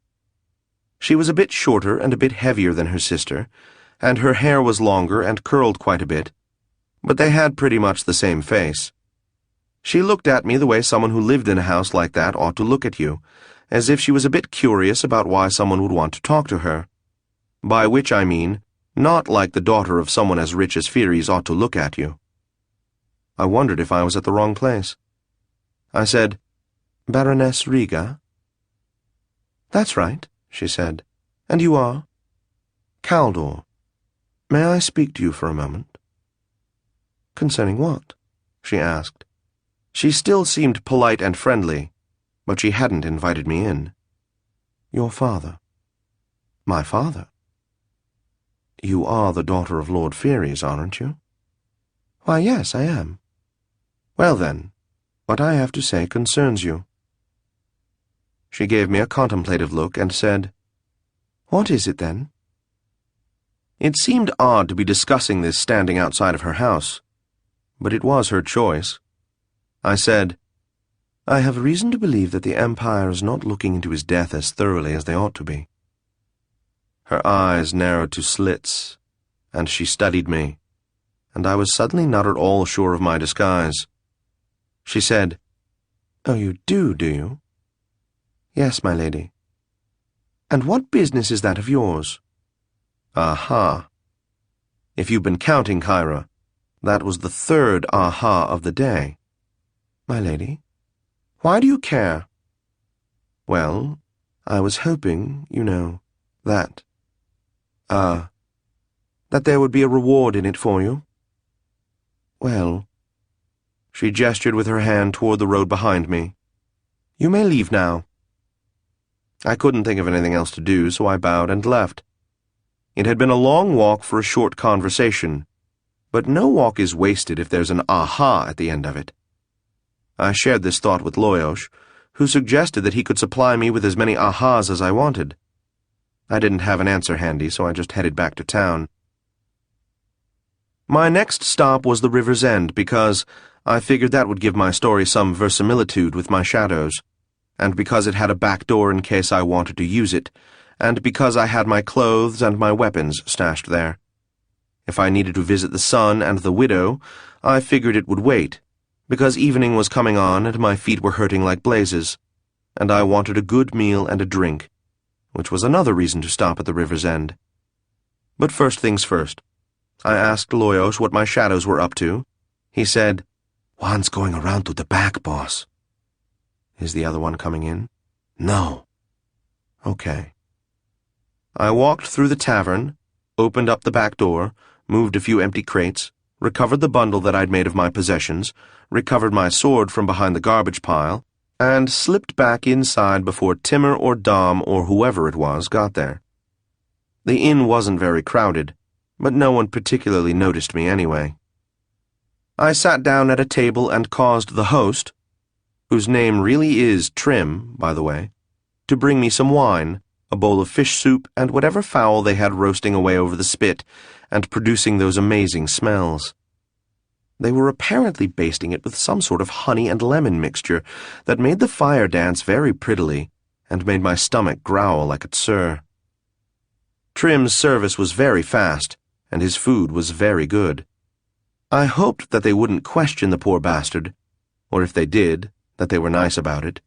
She was a bit shorter and a bit heavier than her sister, and her hair was longer and curled quite a bit, but they had pretty much the same face. She looked at me the way someone who lived in a house like that ought to look at you, as if she was a bit curious about why someone would want to talk to her. By which I mean, not like the daughter of someone as rich as Fires ought to look at you. I wondered if I was at the wrong place. I said, Baroness Riga? That's right, she said. And you are? Caldor. May I speak to you for a moment? Concerning what? She asked. She still seemed polite and friendly, but she hadn't invited me in. Your father. My father? You are the daughter of Lord Fieries, aren't you? Why, yes, I am. Well then, what I have to say concerns you. She gave me a contemplative look and said, What is it then? It seemed odd to be discussing this standing outside of her house, but it was her choice. I said, I have reason to believe that the Empire is not looking into his death as thoroughly as they ought to be. Her eyes narrowed to slits, and she studied me, and I was suddenly not at all sure of my disguise. She said, Oh, you do you? Yes, my lady. And what business is that of yours? Aha. If you've been counting, Kyra, that was the third aha of the day. My lady, why do you care? Well, I was hoping, you know, that there would be a reward in it for you. Well, she gestured with her hand toward the road behind me. You may leave now. I couldn't think of anything else to do, so I bowed and left. It had been a long walk for a short conversation, but no walk is wasted if there's an aha at the end of it. I shared this thought with Loyosh, who suggested that he could supply me with as many ahas as I wanted. I didn't have an answer handy, so I just headed back to town. My next stop was the river's end because I figured that would give my story some verisimilitude with my shadows, and because it had a back door in case I wanted to use it, and because I had my clothes and my weapons stashed there. If I needed to visit the son and the widow, I figured it would wait, because evening was coming on and my feet were hurting like blazes, and I wanted a good meal and a drink, which was another reason to stop at the river's end. But first things first. I asked Loyosh what my shadows were up to. He said, One's going around to the back, boss. Is the other one coming in? No. Okay. I walked through the tavern, opened up the back door, moved a few empty crates, recovered the bundle that I'd made of my possessions, recovered my sword from behind the garbage pile, and slipped back inside before Timur or Dom or whoever it was got there. The inn wasn't very crowded, but no one particularly noticed me anyway. I sat down at a table and caused the host, whose name really is Trim, by the way, to bring me some wine, a bowl of fish soup, and whatever fowl they had roasting away over the spit and producing those amazing smells. They were apparently basting it with some sort of honey and lemon mixture that made the fire dance very prettily and made my stomach growl like a sir. Trim's service was very fast, and his food was very good. I hoped that they wouldn't question the poor bastard, or if they did, that they were nice about it.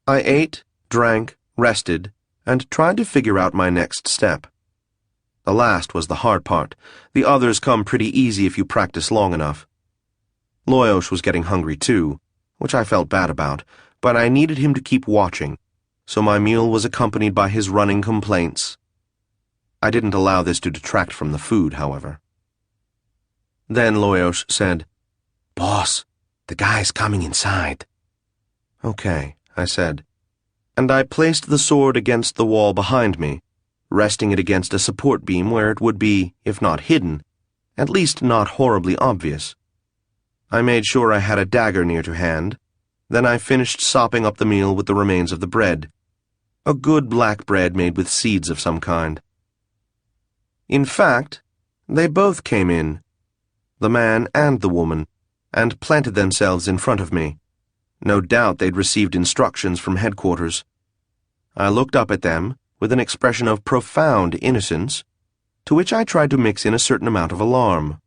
I ate, drank, rested, and tried to figure out my next step. The last was the hard part. The others come pretty easy if you practice long enough. Loyosh was getting hungry too, which I felt bad about, but I needed him to keep watching, so my meal was accompanied by his running complaints. I didn't allow this to detract from the food, however. Then Loyosh said, Boss, the guy's coming inside. Okay, I said, and I placed the sword against the wall behind me, resting it against a support beam where it would be, if not hidden, at least not horribly obvious. I made sure I had a dagger near to hand. Then I finished sopping up the meal with the remains of the bread, a good black bread made with seeds of some kind. In fact, they both came in, the man and the woman, and planted themselves in front of me. No doubt they'd received instructions from headquarters. I looked up at them with an expression of profound innocence, to which I tried to mix in a certain amount of alarm.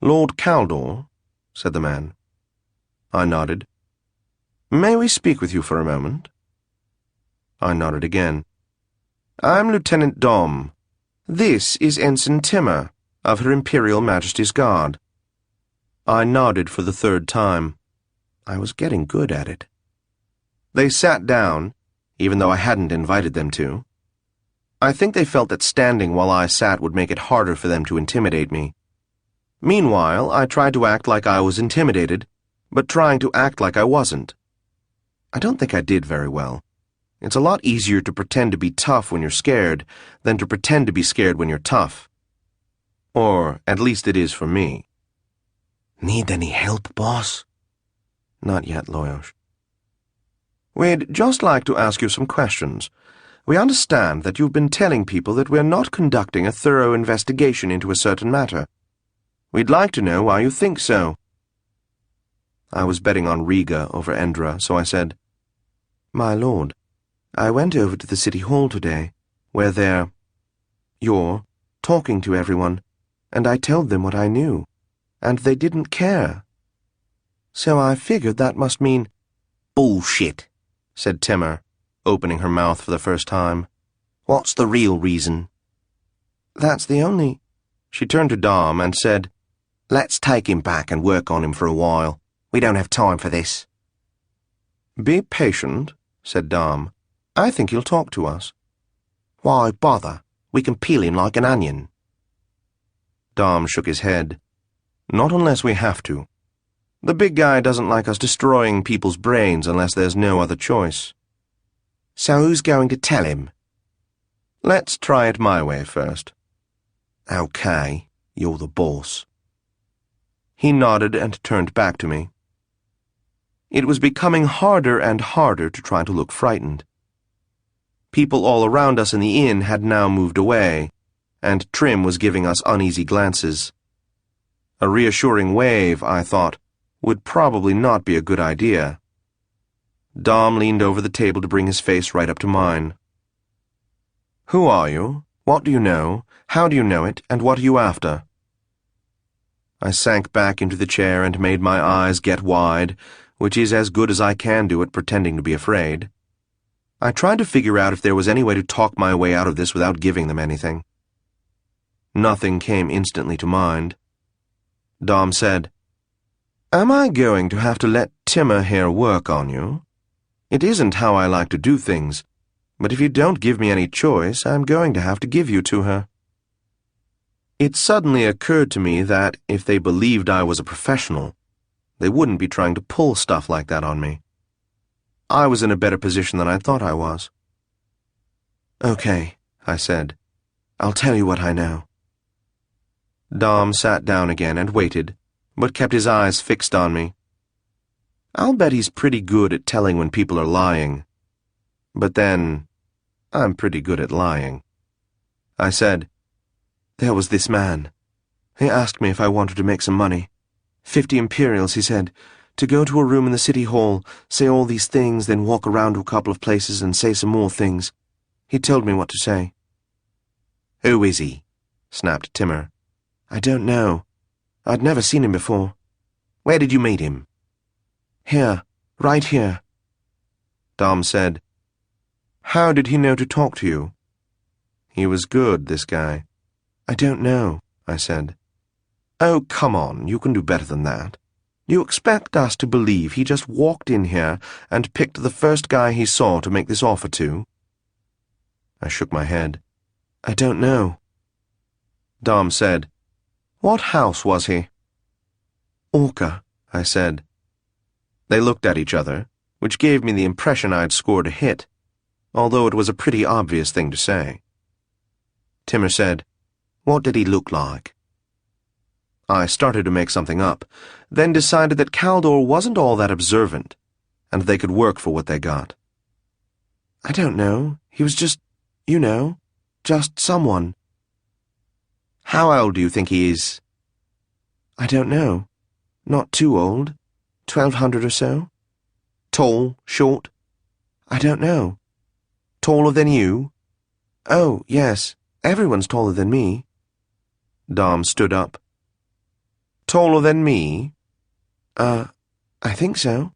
Lord Caldor, said the man. I nodded. May we speak with you for a moment? I nodded again. I'm Lieutenant Dom. This is Ensign Timur, of Her Imperial Majesty's Guard. I nodded for the third time. I was getting good at it. They sat down, even though I hadn't invited them to. I think they felt that standing while I sat would make it harder for them to intimidate me. Meanwhile, I tried to act like I was intimidated, but trying to act like I wasn't. I don't think I did very well. It's a lot easier to pretend to be tough when you're scared than to pretend to be scared when you're tough. Or, at least it is for me. Need any help, boss? Not yet, Loyosh. We'd just like to ask you some questions. We understand that you've been telling people that we're not conducting a thorough investigation into a certain matter. We'd like to know why you think so. I was betting on Riga over Endra, so I said, My lord, I went over to the City Hall today, where you're talking to everyone, and I told them what I knew, and they didn't care. So I figured that must mean— Bullshit, said Timur, opening her mouth for the first time. What's the real reason? That's the only— She turned to Dom and said, Let's take him back and work on him for a while. We don't have time for this. Be patient, said Dom. I think he'll talk to us. Why bother? We can peel him like an onion. Dom shook his head. Not unless we have to. The big guy doesn't like us destroying people's brains unless there's no other choice. So who's going to tell him? Let's try it my way first. Okay, you're the boss. He nodded and turned back to me. It was becoming harder and harder to try to look frightened. People all around us in the inn had now moved away, and Trim was giving us uneasy glances. A reassuring wave, I thought, would probably not be a good idea. Dom leaned over the table to bring his face right up to mine. Who are you? What do you know? How do you know it? And what are you after? I sank back into the chair and made my eyes get wide, which is as good as I can do at pretending to be afraid. I tried to figure out if there was any way to talk my way out of this without giving them anything. Nothing came instantly to mind. Dom said, Am I going to have to let Timur here work on you? It isn't how I like to do things, but if you don't give me any choice, I'm going to have to give you to her. It suddenly occurred to me that if they believed I was a professional, they wouldn't be trying to pull stuff like that on me. I was in a better position than I thought I was. Okay, I said. I'll tell you what I know. Dom sat down again and waited, but kept his eyes fixed on me. I'll bet he's pretty good at telling when people are lying. But then, I'm pretty good at lying. I said, There was this man. He asked me if I wanted to make some money. 50 imperials, he said, to go to a room in the city hall, say all these things, then walk around to a couple of places and say some more things. He told me what to say. Who is he? Snapped Timur. I don't know. I'd never seen him before. Where did you meet him? Here, right here. Dom said, How did he know to talk to you? He was good, this guy. I don't know, I said. Oh, come on, you can do better than that. You expect us to believe he just walked in here and picked the first guy he saw to make this offer to? I shook my head. I don't know. Dom said, What house was he? Orca, I said. They looked at each other, which gave me the impression I'd scored a hit, although it was a pretty obvious thing to say. Timur said, What did he look like? I started to make something up, then decided that Caldor wasn't all that observant, and they could work for what they got. I don't know. He was just, just someone. How old do you think he is? I don't know. Not too old. 1200 or so. Tall, short? I don't know. Taller than you? Oh, yes. Everyone's taller than me. Dom stood up. Taller than me? I think so.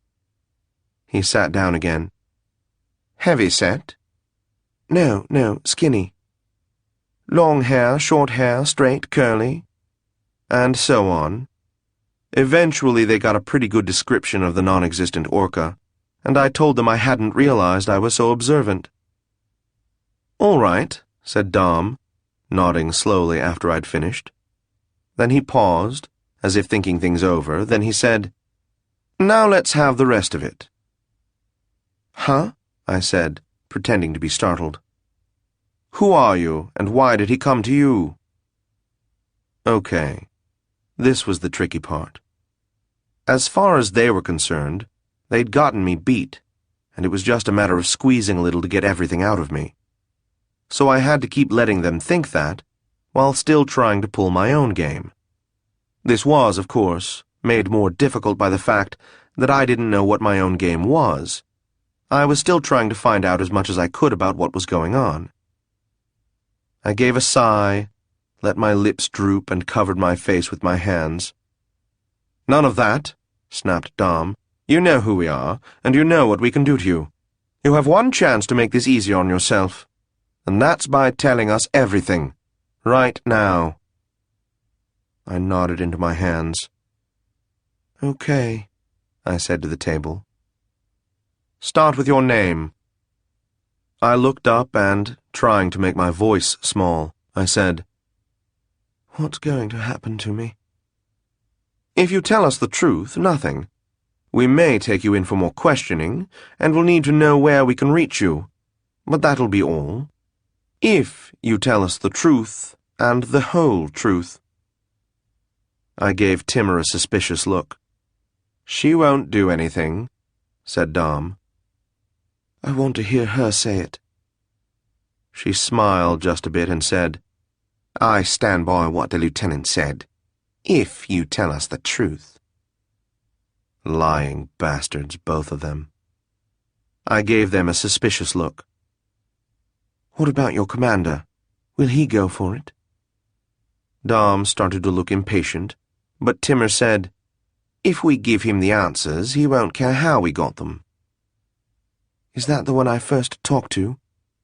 He sat down again. Heavy set? No, skinny. Long hair, short hair, straight, curly? And so on. Eventually, they got a pretty good description of the non-existent Orca, and I told them I hadn't realized I was so observant. "All right," said Dom, nodding slowly after I'd finished. Then he paused, as if thinking things over. Then he said, "Now let's have the rest of it." "Huh?" I said, pretending to be startled. "Who are you, and why did he come to you?" Okay, this was the tricky part. As far as they were concerned, they'd gotten me beat, and it was just a matter of squeezing a little to get everything out of me. So I had to keep letting them think that, while still trying to pull my own game. This was, of course, made more difficult by the fact that I didn't know what my own game was. I was still trying to find out as much as I could about what was going on. I gave a sigh, let my lips droop, and covered my face with my hands. "None of that," snapped Dom. "You know who we are, and you know what we can do to you. You have one chance to make this easier on yourself, and that's by telling us everything, right now." I nodded into my hands. "Okay," I said to the table. "Start with your name." I looked up and, trying to make my voice small, I said, "What's going to happen to me?" "If you tell us the truth, nothing. We may take you in for more questioning, and we'll need to know where we can reach you. But that'll be all. If you tell us the truth, and the whole truth." I gave Timur a suspicious look. "She won't do anything," said Dom. "I want to hear her say it." She smiled just a bit and said, "I stand by what the lieutenant said. If you tell us the truth." Lying bastards, both of them. I gave them a suspicious look. "What about your commander? Will he go for it?" Dom started to look impatient, but Timur said, "If we give him the answers, he won't care how we got them." "Is that the one I first talked to?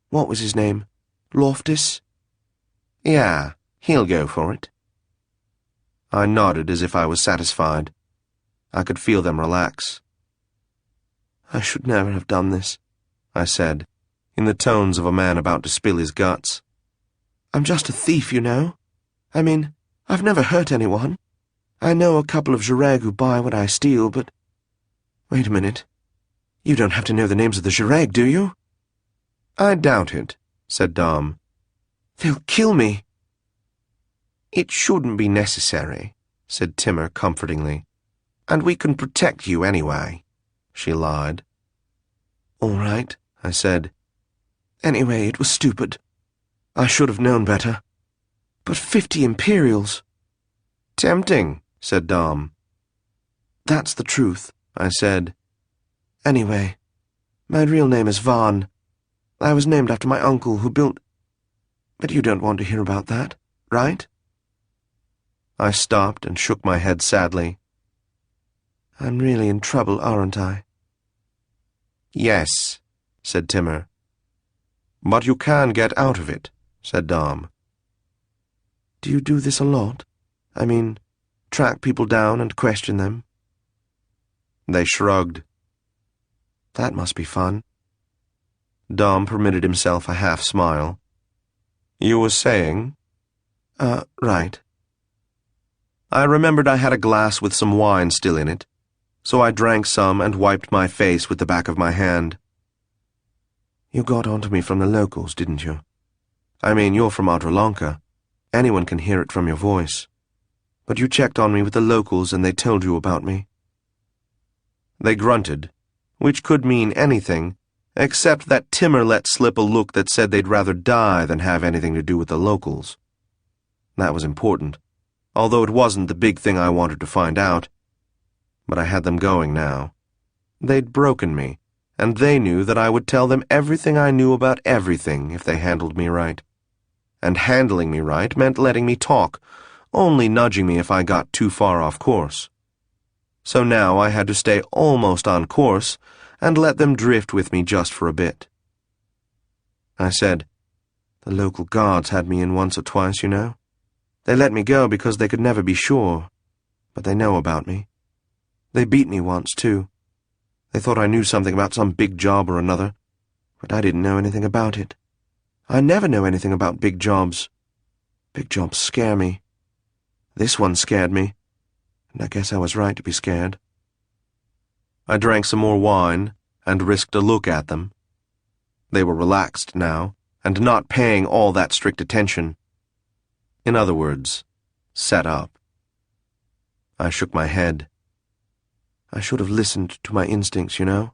What was his name? Loftus?" "Yeah, he'll go for it." I nodded as if I was satisfied. I could feel them relax. "I should never have done this," I said, in the tones of a man about to spill his guts. "I'm just a thief, you know. I mean, I've never hurt anyone. I know a couple of Jureg who buy what I steal, but... Wait a minute. You don't have to know the names of the Jureg, do you?" "I doubt it," said Dom. "They'll kill me." "It shouldn't be necessary," said Timur comfortingly. "And we can protect you anyway," she lied. "All right," I said. "Anyway, it was stupid. I should have known better. But 50 Imperials." "Tempting," said Dom. "That's the truth," I said. "Anyway, my real name is Vaughn. I was named after my uncle who built... But you don't want to hear about that, right?" I stopped and shook my head sadly. "I'm really in trouble, aren't I?" "Yes," said Timur. "But you can get out of it," said Dom. "Do you do this a lot? I mean, track people down and question them?" They shrugged. "That must be fun." Dom permitted himself a half-smile. "You were saying?" Right." I remembered I had a glass with some wine still in it, so I drank some and wiped my face with the back of my hand. "You got onto me from the locals, didn't you? I mean, you're from Adralanka. Anyone can hear it from your voice. But you checked on me with the locals and they told you about me." They grunted, which could mean anything, except that Timur let slip a look that said they'd rather die than have anything to do with the locals. That was important, although it wasn't the big thing I wanted to find out. But I had them going now. They'd broken me, and they knew that I would tell them everything I knew about everything if they handled me right. And handling me right meant letting me talk, only nudging me if I got too far off course. So now I had to stay almost on course and let them drift with me just for a bit. I said, "The local guards had me in once or twice, you know. They let me go because they could never be sure. but they know about me. They beat me once, too. They thought I knew something about some big job or another, but I didn't know anything about it. I never know anything about big jobs. Big jobs scare me. This one scared me, and I guess I was right to be scared. I drank some more wine and risked a look at them. They were relaxed now, and not paying all that strict attention. In other words, set up. I shook my head. I should have listened to my instincts, you know.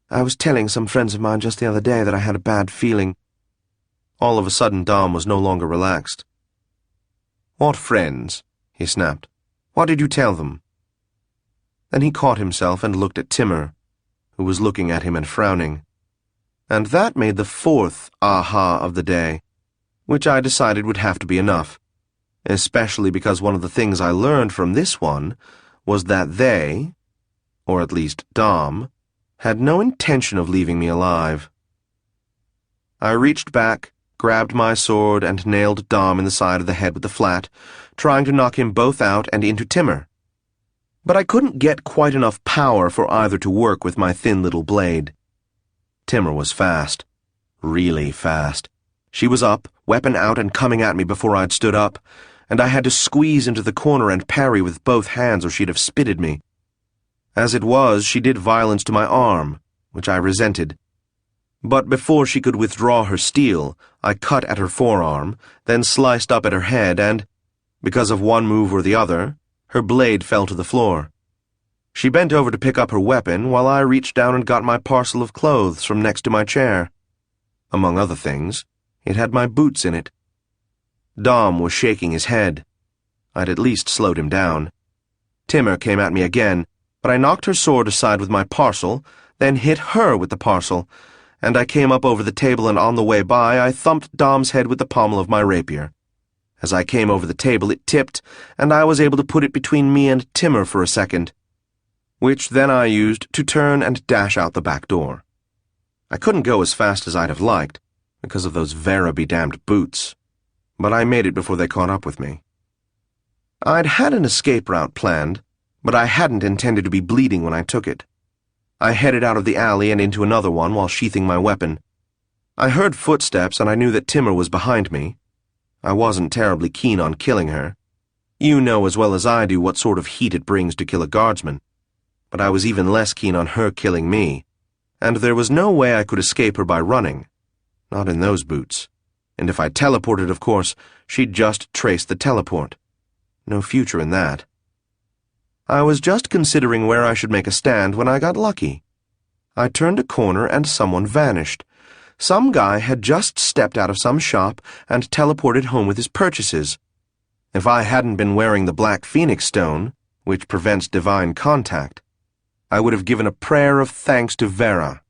I was telling some friends of mine just the other day that I had a bad feeling. All of a sudden, Dom was no longer relaxed. "What friends?" he snapped. "What did you tell them?" Then he caught himself and looked at Timur, who was looking at him and frowning. And that made the fourth aha of the day, which I decided would have to be enough, especially because one of the things I learned from this one was that they, or at least Dom, had no intention of leaving me alive. I reached back, grabbed my sword, and nailed Dom in the side of the head with the flat, trying to knock him both out and into Timur. But I couldn't get quite enough power for either to work with my thin little blade. Timur was fast. Really fast. She was up, weapon out and coming at me before I'd stood up, and I had to squeeze into the corner and parry with both hands or she'd have spitted me. As it was, she did violence to my arm, which I resented. But before she could withdraw her steel, I cut at her forearm, then sliced up at her head and, because of one move or the other, her blade fell to the floor. She bent over to pick up her weapon while I reached down and got my parcel of clothes from next to my chair. Among other things, it had my boots in it. Dom was shaking his head. I'd at least slowed him down. Timur came at me again, but I knocked her sword aside with my parcel, then hit her with the parcel, and I came up over the table and on the way by I thumped Dom's head with the pommel of my rapier. As I came over the table it tipped, and I was able to put it between me and Timur for a second, which then I used to turn and dash out the back door. I couldn't go as fast as I'd have liked, because of those Vera-be-damned boots, but I made it before they caught up with me. I'd had an escape route planned, but I hadn't intended to be bleeding when I took it. I headed out of the alley and into another one while sheathing my weapon. I heard footsteps and I knew that Timur was behind me. I wasn't terribly keen on killing her. You know as well as I do what sort of heat it brings to kill a guardsman. But I was even less keen on her killing me, and there was no way I could escape her by running. Not in those boots. And if I teleported, of course, she'd just trace the teleport. No future in that. I was just considering where I should make a stand when I got lucky. I turned a corner and someone vanished. Some guy had just stepped out of some shop and teleported home with his purchases. If I hadn't been wearing the black phoenix stone, which prevents divine contact, I would have given a prayer of thanks to Vera.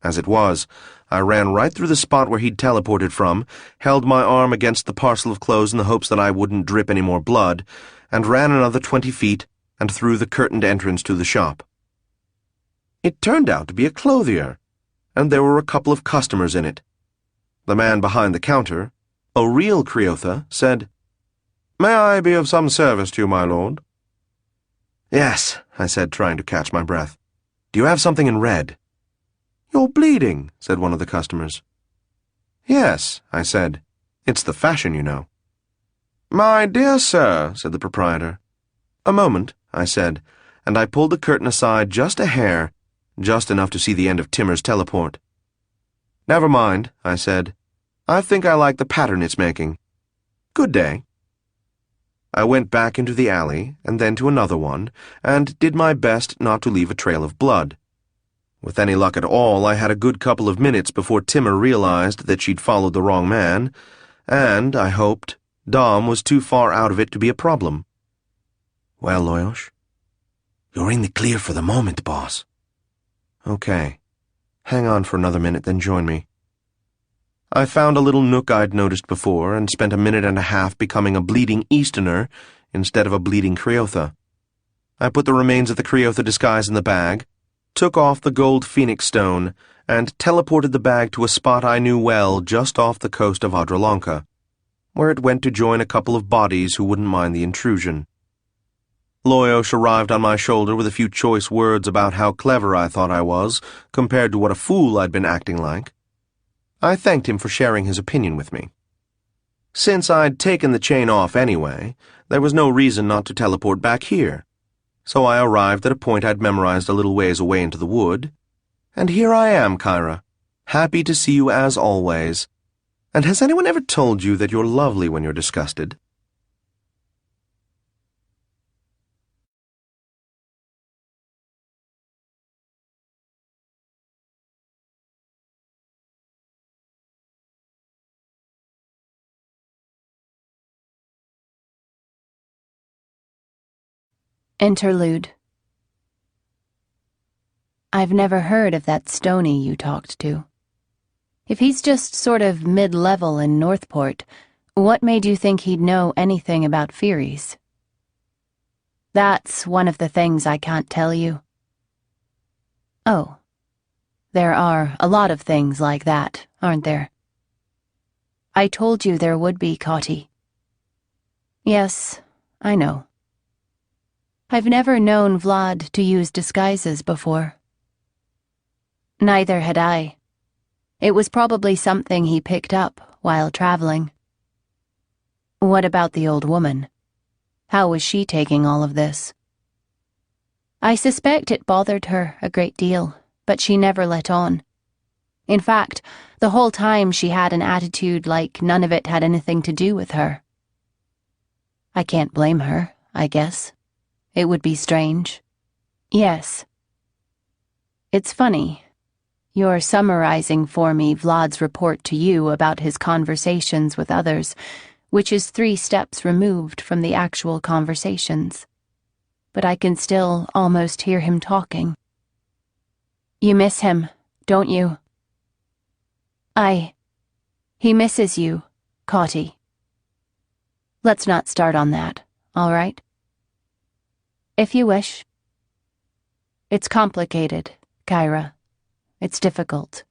As it was, I ran right through the spot where he'd teleported from, held my arm against the parcel of clothes in the hopes that I wouldn't drip any more blood, and ran another 20 feet and through the curtained entrance to the shop. It turned out to be a clothier, and there were a couple of customers in it. The man behind the counter, a real Creotha, said, "May I be of some service to you, my lord?" "Yes," I said, trying to catch my breath. "Do you have something in red?" "You're bleeding," said one of the customers. "Yes," I said. "It's the fashion, you know." "My dear sir," said the proprietor. "A moment," I said, and I pulled the curtain aside just a hair, just enough to see the end of Timur's teleport. "Never mind," I said. "I think I like the pattern it's making. Good day." I went back into the alley, and then to another one, and did my best not to leave a trail of blood. With any luck at all, I had a good couple of minutes before Timur realized that she'd followed the wrong man, and, I hoped, Dom was too far out of it to be a problem. "Well, Loyosh?" "You're in the clear for the moment, boss." "Okay. Hang on for another minute, then join me." I found a little nook I'd noticed before and spent a minute and a half becoming a bleeding Easterner instead of a bleeding Creotha. I put the remains of the Creotha disguise in the bag, took off the gold phoenix stone, and teleported the bag to a spot I knew well just off the coast of Adralanka, where it went to join a couple of bodies who wouldn't mind the intrusion. Loyosh arrived on my shoulder with a few choice words about how clever I thought I was, compared to what a fool I'd been acting like. I thanked him for sharing his opinion with me. Since I'd taken the chain off anyway, there was no reason not to teleport back here. So I arrived at a point I'd memorized a little ways away into the wood. And here I am, Kyra, happy to see you as always. And has anyone ever told you that you're lovely when you're disgusted? Interlude. I've never heard of that Stony you talked to. If he's just sort of mid-level in Northport, what made you think he'd know anything about Furies? That's one of the things I can't tell you. Oh. There are a lot of things like that, aren't there? I told you there would be, Cotty. Yes, I know. I've never known Vlad to use disguises before. Neither had I. It was probably something he picked up while traveling. What about the old woman? How was she taking all of this? I suspect it bothered her a great deal, but she never let on. In fact, the whole time she had an attitude like none of it had anything to do with her. I can't blame her, I guess. It would be strange. Yes. It's funny. You're summarizing for me Vlad's report to you about his conversations with others, which is 3 steps removed from the actual conversations. But I can still almost hear him talking. You miss him, don't you? He misses you, Cotty. Let's not start on that, all right? If you wish. It's complicated, Kyra. It's difficult.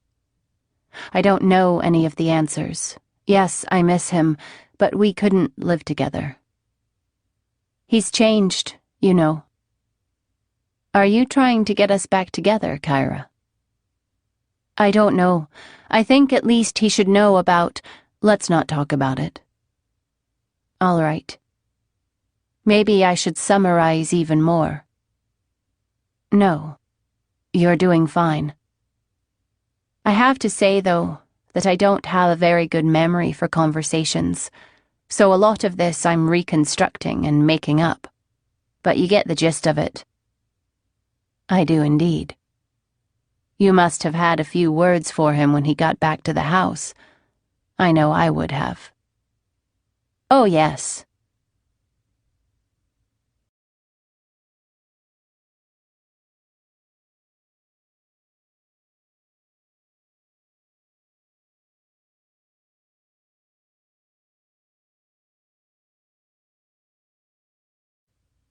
I don't know any of the answers. Yes, I miss him, but we couldn't live together. He's changed, you know. Are you trying to get us back together, Kyra? I don't know. I think at least he should know about... Let's not talk about it. All right. Maybe I should summarize even more. No. You're doing fine. I have to say, though, that I don't have a very good memory for conversations, so a lot of this I'm reconstructing and making up. But you get the gist of it. I do indeed. You must have had a few words for him when he got back to the house. I know I would have. Oh, yes.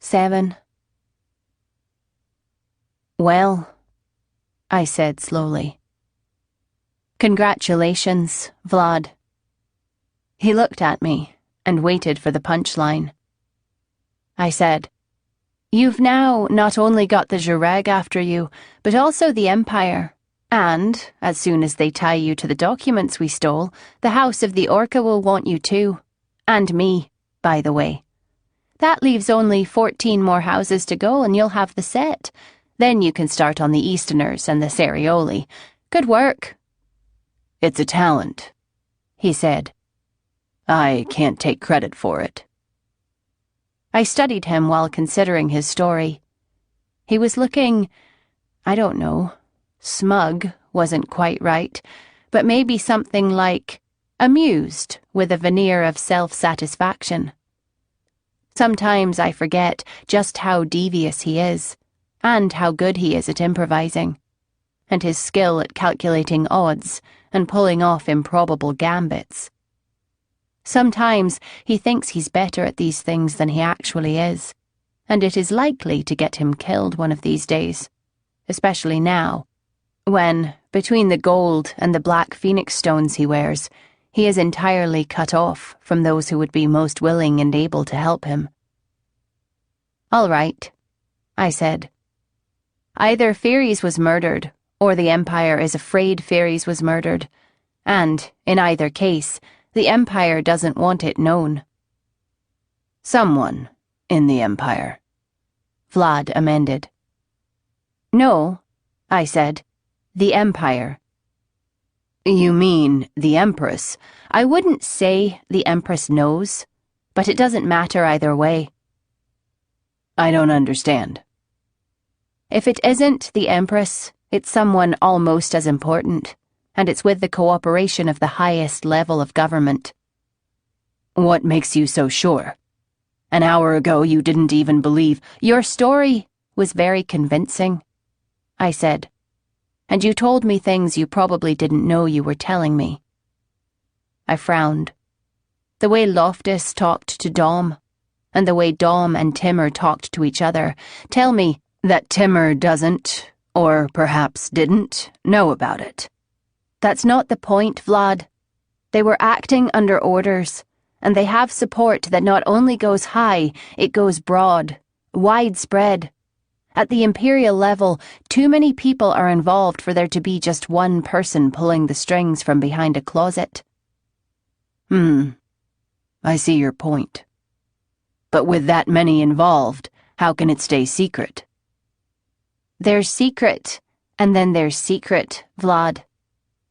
Seven. Well, I said slowly. Congratulations, Vlad. He looked at me and waited for the punchline. I said, You've now not only got the Jureg after you, but also the Empire. And, as soon as they tie you to the documents we stole, the House of the Orca will want you too. And me, by the way. That leaves only 14 more houses to go and you'll have the set. Then you can start on the Easterners and the Cerioli. Good work. It's a talent, he said. I can't take credit for it. I studied him while considering his story. He was looking, I don't know, smug wasn't quite right, but maybe something like amused with a veneer of self-satisfaction. Sometimes I forget just how devious he is, and how good he is at improvising, and his skill at calculating odds and pulling off improbable gambits. Sometimes he thinks he's better at these things than he actually is, and it is likely to get him killed one of these days, especially now, when, between the gold and the black phoenix stones he wears, he is entirely cut off from those who would be most willing and able to help him. All right, I said. Either Pheres was murdered, or the Empire is afraid Pheres was murdered, and, in either case, the Empire doesn't want it known. Someone in the Empire, Vlad amended. No, I said. The Empire. You mean the Empress? I wouldn't say the Empress knows, but it doesn't matter either way. I don't understand. If it isn't the Empress, it's someone almost as important, and it's with the cooperation of the highest level of government. What makes you so sure? An hour ago you didn't even believe. Your story was very convincing, I said, and you told me things you probably didn't know you were telling me. I frowned. The way Loftus talked to Dom, and the way Dom and Timur talked to each other, tell me that Timur doesn't, or perhaps didn't, know about it. That's not the point, Vlad. They were acting under orders, and they have support that not only goes high, it goes broad, widespread. At the Imperial level, too many people are involved for there to be just one person pulling the strings from behind a closet. I see your point. But with that many involved, how can it stay secret? There's secret, and then there's secret, Vlad.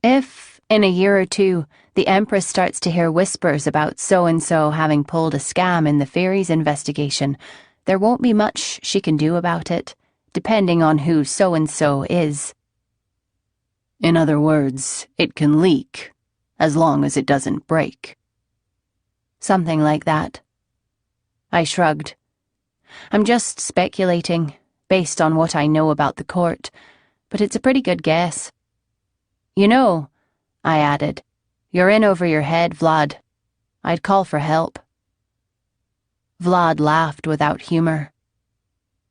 If, in a year or two, the Empress starts to hear whispers about so-and-so having pulled a scam in the Pheres investigation, there won't be much she can do about it, depending on who so-and-so is. In other words, it can leak, as long as it doesn't break. Something like that. I shrugged. I'm just speculating, based on what I know about the court, but it's a pretty good guess. You know, I added, you're in over your head, Vlad. I'd call for help. Vlad laughed without humor.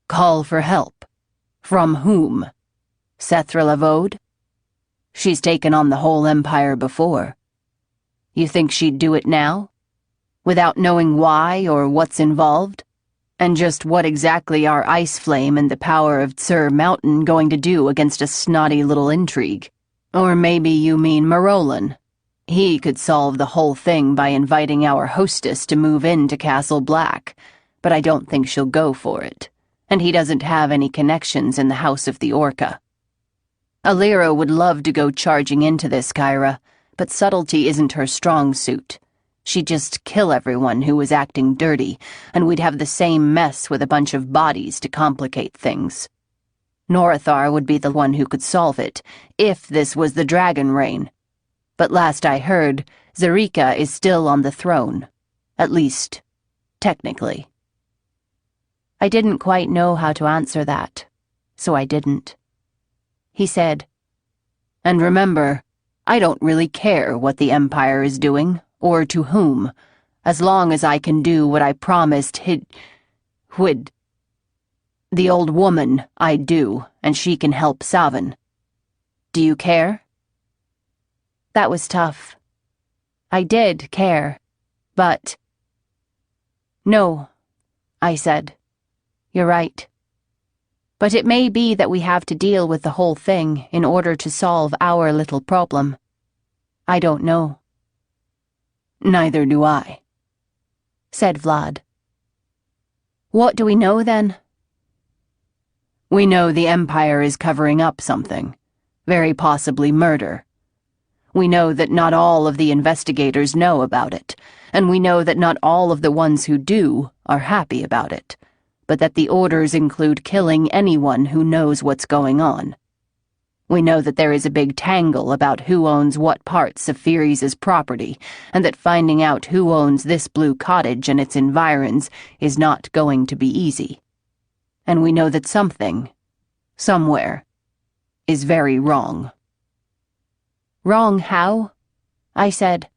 Call for help? From whom? Sethra Lavode? She's taken on the whole Empire before. You think she'd do it now? Without knowing why or what's involved? And just what exactly are Ice Flame and the power of Tsur Mountain going to do against a snotty little intrigue? Or maybe you mean Marolin. He could solve the whole thing by inviting our hostess to move into Castle Black, but I don't think she'll go for it, and he doesn't have any connections in the House of the Orca. Alira would love to go charging into this, Kyra, but subtlety isn't her strong suit. She'd just kill everyone who was acting dirty, and we'd have the same mess with a bunch of bodies to complicate things. Norithar would be the one who could solve it, if this was the Dragon Reign. But last I heard, Zarika is still on the throne. At least, technically. I didn't quite know how to answer that, so I didn't. He said, "And remember, I don't really care what the Empire is doing, or to whom, as long as I can do what I promised Hwid. The old woman, I do, and she can help Savin. Do you care?" That was tough. I did care, but... No, I said. You're right. But it may be that we have to deal with the whole thing in order to solve our little problem. I don't know. Neither do I, said Vlad. What do we know then? We know the Empire is covering up something, very possibly murder. We know that not all of the investigators know about it, and we know that not all of the ones who do are happy about it, but that the orders include killing anyone who knows what's going on. We know that there is a big tangle about who owns what parts of Pheres' property, and that finding out who owns this blue cottage and its environs is not going to be easy. And we know that something, somewhere, is very wrong. Wrong how? I said.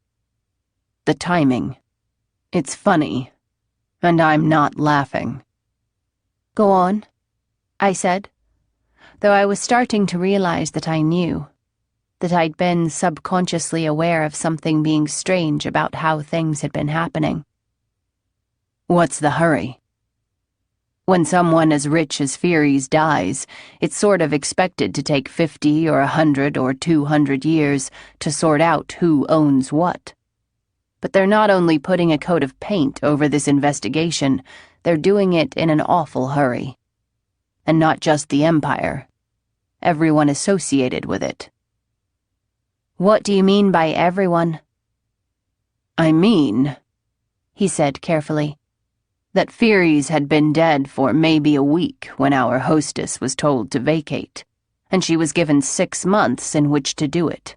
The timing. It's funny, and I'm not laughing. Go on, I said, though I was starting to realize that I knew, that I'd been subconsciously aware of something being strange about how things had been happening. What's the hurry? When someone as rich as Furies dies, it's sort of expected to take 50 or 100 or 200 years to sort out who owns what. But they're not only putting a coat of paint over this investigation, they're doing it in an awful hurry. And not just the Empire. Everyone associated with it. What do you mean by everyone? I mean, he said carefully, that Furies had been dead for maybe a week when our hostess was told to vacate, and she was given 6 months in which to do it.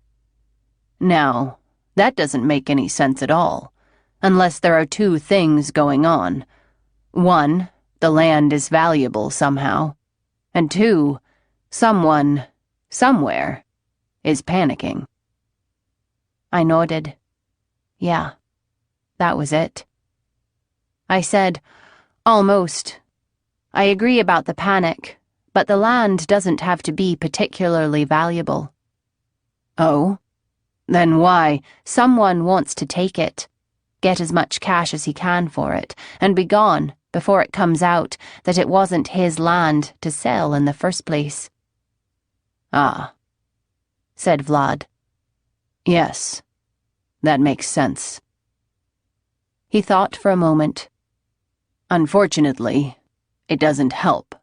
Now, that doesn't make any sense at all, unless there are 2 things going on. 1, the land is valuable somehow, and 2, someone, somewhere, is panicking. I nodded. Yeah, that was it. I said, almost. I agree about the panic, but the land doesn't have to be particularly valuable. Oh? Then why? Someone wants to take it, get as much cash as he can for it, and be gone before it comes out that it wasn't his land to sell in the first place. Ah, said Vlad. Yes, that makes sense. He thought for a moment. Unfortunately, it doesn't help.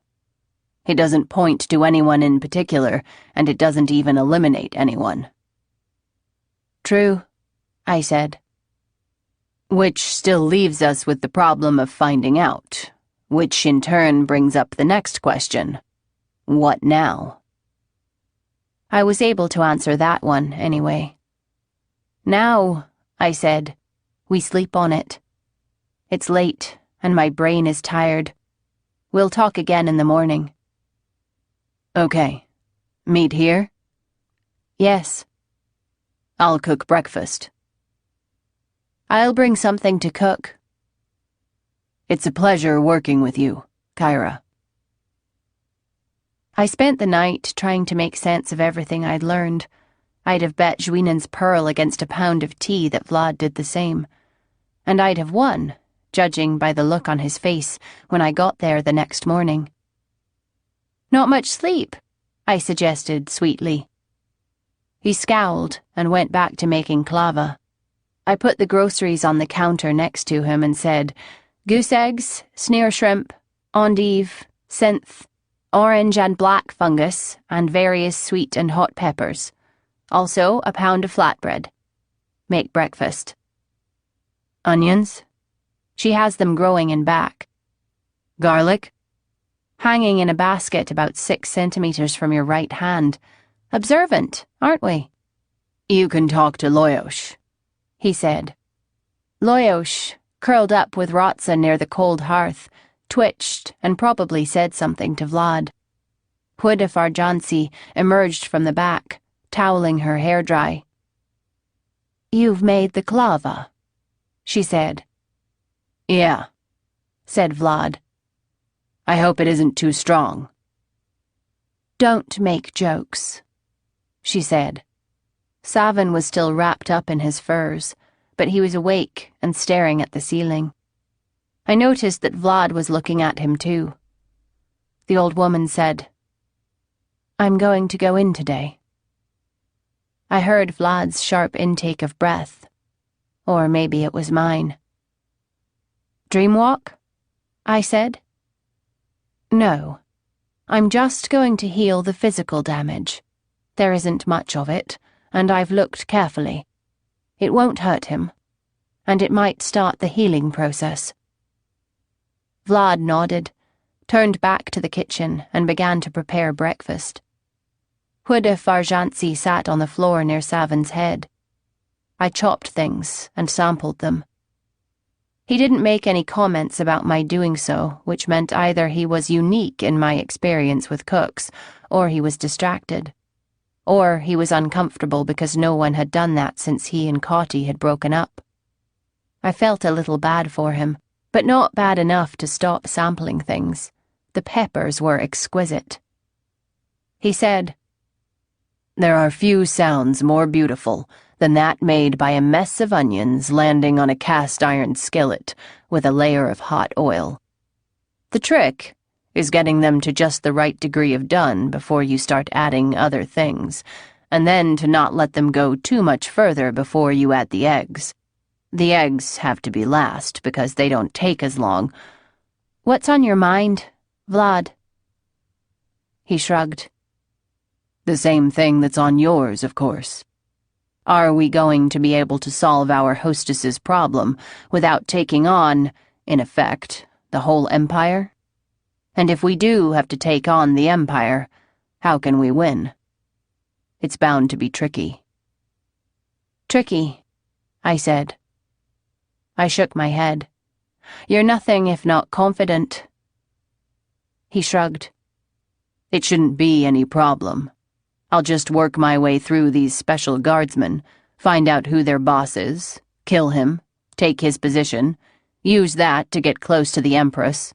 It doesn't point to anyone in particular, and it doesn't even eliminate anyone. True, I said. Which still leaves us with the problem of finding out, which in turn brings up the next question. What now? I was able to answer that one, anyway. Now, I said, we sleep on it. It's late, and my brain is tired. We'll talk again in the morning. Okay. Meet here? Yes. I'll cook breakfast. I'll bring something to cook. It's a pleasure working with you, Kyra. I spent the night trying to make sense of everything I'd learned. I'd have bet Juinen's pearl against a pound of tea that Vlad did the same. And I'd have won, judging by the look on his face when I got there the next morning. Not much sleep, I suggested sweetly. He scowled and went back to making clava. I put the groceries on the counter next to him and said, goose eggs, sneer shrimp, endive, synth, orange and black fungus, and various sweet and hot peppers. Also a pound of flatbread. Make breakfast. Onions? She has them growing in back. Garlic? Hanging in a basket about 6 centimeters from your right hand. Observant, aren't we? You can talk to Loyosh, he said. Loyosh, curled up with Rotza near the cold hearth, twitched and probably said something to Vlad. Huda Farjansi emerged from the back, toweling her hair dry. You've made the clava, she said. Yeah, said Vlad. I hope it isn't too strong. Don't make jokes, she said. Savin was still wrapped up in his furs, but he was awake and staring at the ceiling. I noticed that Vlad was looking at him too. The old woman said, I'm going to go in today. I heard Vlad's sharp intake of breath. Or maybe it was mine. Dreamwalk? I said. No. I'm just going to heal the physical damage. There isn't much of it, and I've looked carefully. It won't hurt him, and it might start the healing process. Vlad nodded, turned back to the kitchen, and began to prepare breakfast. Huda Farjansi sat on the floor near Savin's head. I chopped things and sampled them. He didn't make any comments about my doing so, which meant either he was unique in my experience with cooks, or he was distracted. Or he was uncomfortable because no one had done that since he and Cotty had broken up. I felt a little bad for him, but not bad enough to stop sampling things. The peppers were exquisite. He said, There are few sounds more beautiful than that made by a mess of onions landing on a cast iron skillet with a layer of hot oil. The trick is getting them to just the right degree of done before you start adding other things, and then to not let them go too much further before you add the eggs. The eggs have to be last because they don't take as long. What's on your mind, Vlad? He shrugged. The same thing that's on yours, of course. Are we going to be able to solve our hostess's problem without taking on, in effect, the whole empire? And if we do have to take on the empire, how can we win? It's bound to be tricky. Tricky, I said. I shook my head. You're nothing if not confident. He shrugged. It shouldn't be any problem. I'll just work my way through these special guardsmen, find out who their boss is, kill him, take his position, use that to get close to the Empress,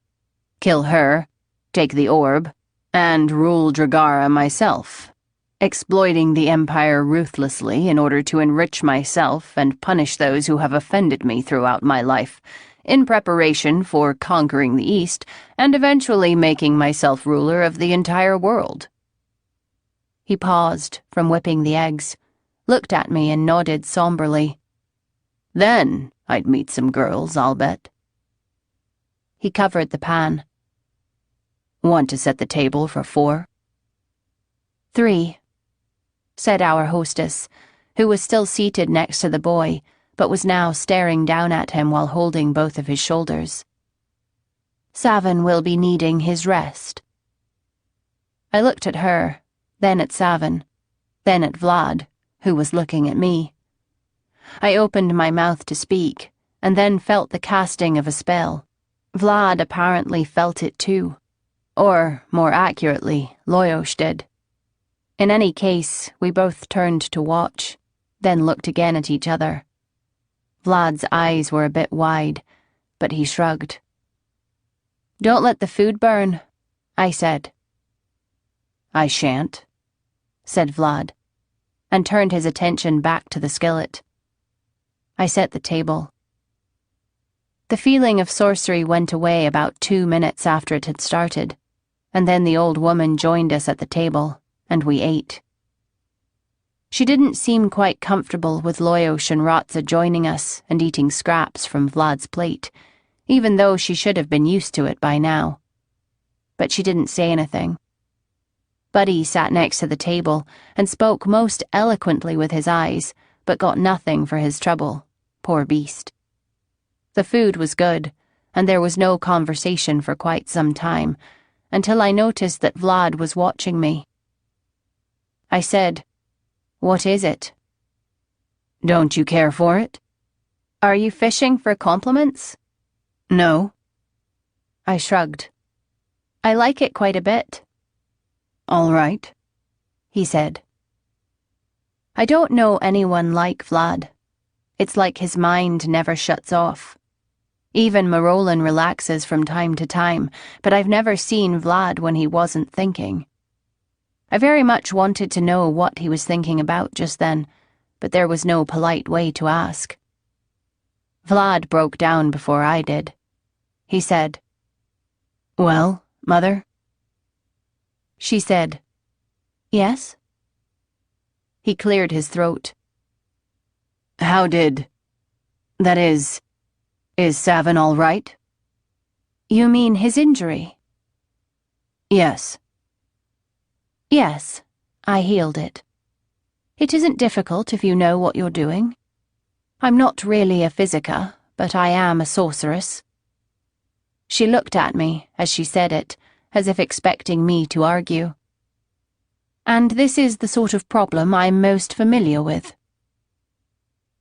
kill her, take the orb, and rule Dragara myself, exploiting the Empire ruthlessly in order to enrich myself and punish those who have offended me throughout my life, in preparation for conquering the East and eventually making myself ruler of the entire world. He paused from whipping the eggs, looked at me and nodded somberly. Then I'd meet some girls, I'll bet. He covered the pan. Want to set the table for 4? 3, said our hostess, who was still seated next to the boy, but was now staring down at him while holding both of his shoulders. Savin will be needing his rest. I looked at her, then at Savin, then at Vlad, who was looking at me. I opened my mouth to speak, and then felt the casting of a spell. Vlad apparently felt it too. Or, more accurately, Loyosh did. In any case, we both turned to watch, then looked again at each other. Vlad's eyes were a bit wide, but he shrugged. "Don't let the food burn," I said. "I shan't," said Vlad, and turned his attention back to the skillet. I set the table. The feeling of sorcery went away about 2 minutes after it had started, and then the old woman joined us at the table, and we ate. She didn't seem quite comfortable with Loyosh and Rotza joining us and eating scraps from Vlad's plate, even though she should have been used to it by now. But she didn't say anything. Buddy sat next to the table and spoke most eloquently with his eyes, but got nothing for his trouble, poor beast. The food was good, and there was no conversation for quite some time, until I noticed that Vlad was watching me. I said, "What is it?" "Don't you care for it?" "Are you fishing for compliments?" "No." I shrugged. "I like it quite a bit." "All right," he said. I don't know anyone like Vlad. It's like his mind never shuts off. Even Marolin relaxes from time to time, but I've never seen Vlad when he wasn't thinking. I very much wanted to know what he was thinking about just then, but there was no polite way to ask. Vlad broke down before I did. He said, "Well, Mother?" She said, "Yes?" He cleared his throat. That is Savin all right?" "You mean his injury?" "Yes." "Yes, I healed it. It isn't difficult if you know what you're doing. I'm not really a physica, but I am a sorceress." She looked at me as she said it, as if expecting me to argue. "And this is the sort of problem I'm most familiar with."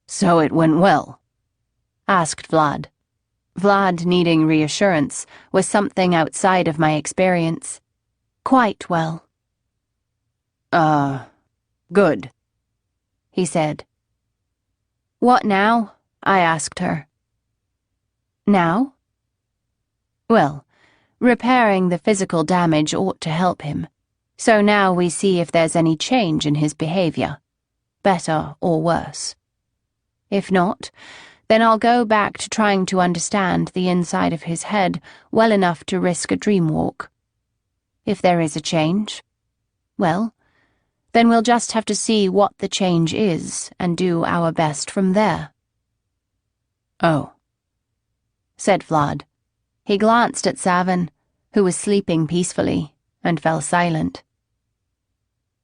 "So it went well?" asked Vlad. Vlad needing reassurance was something outside of my experience. "Quite well." Good," he said. "What now?" I asked her. "Now?" "Well, repairing the physical damage ought to help him. So now we see if there's any change in his behavior, better or worse. If not, then I'll go back to trying to understand the inside of his head well enough to risk a dream walk. If there is a change, well, then we'll just have to see what the change is and do our best from there. Oh, said Vlad. He glanced at Savin, who was sleeping peacefully, and fell silent.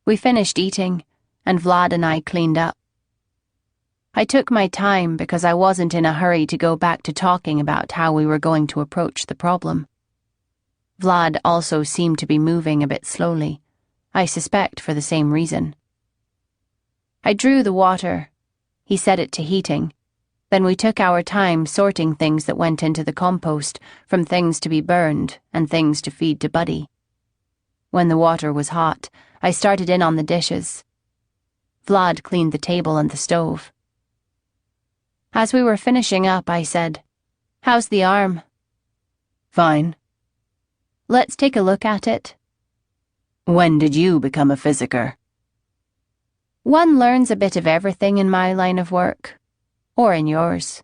We finished eating, and Vlad and I cleaned up. I took my time because I wasn't in a hurry to go back to talking about how we were going to approach the problem. Vlad also seemed to be moving a bit slowly, I suspect for the same reason. I drew the water. He set it to heating. Then we took our time sorting things that went into the compost, from things to be burned and things to feed to Buddy. When the water was hot, I started in on the dishes. Vlad cleaned the table and the stove. As we were finishing up, I said, "How's the arm?" fine. "Let's take a look at it." When did you become a physiker? One learns a bit of everything in my line of work. Or in yours.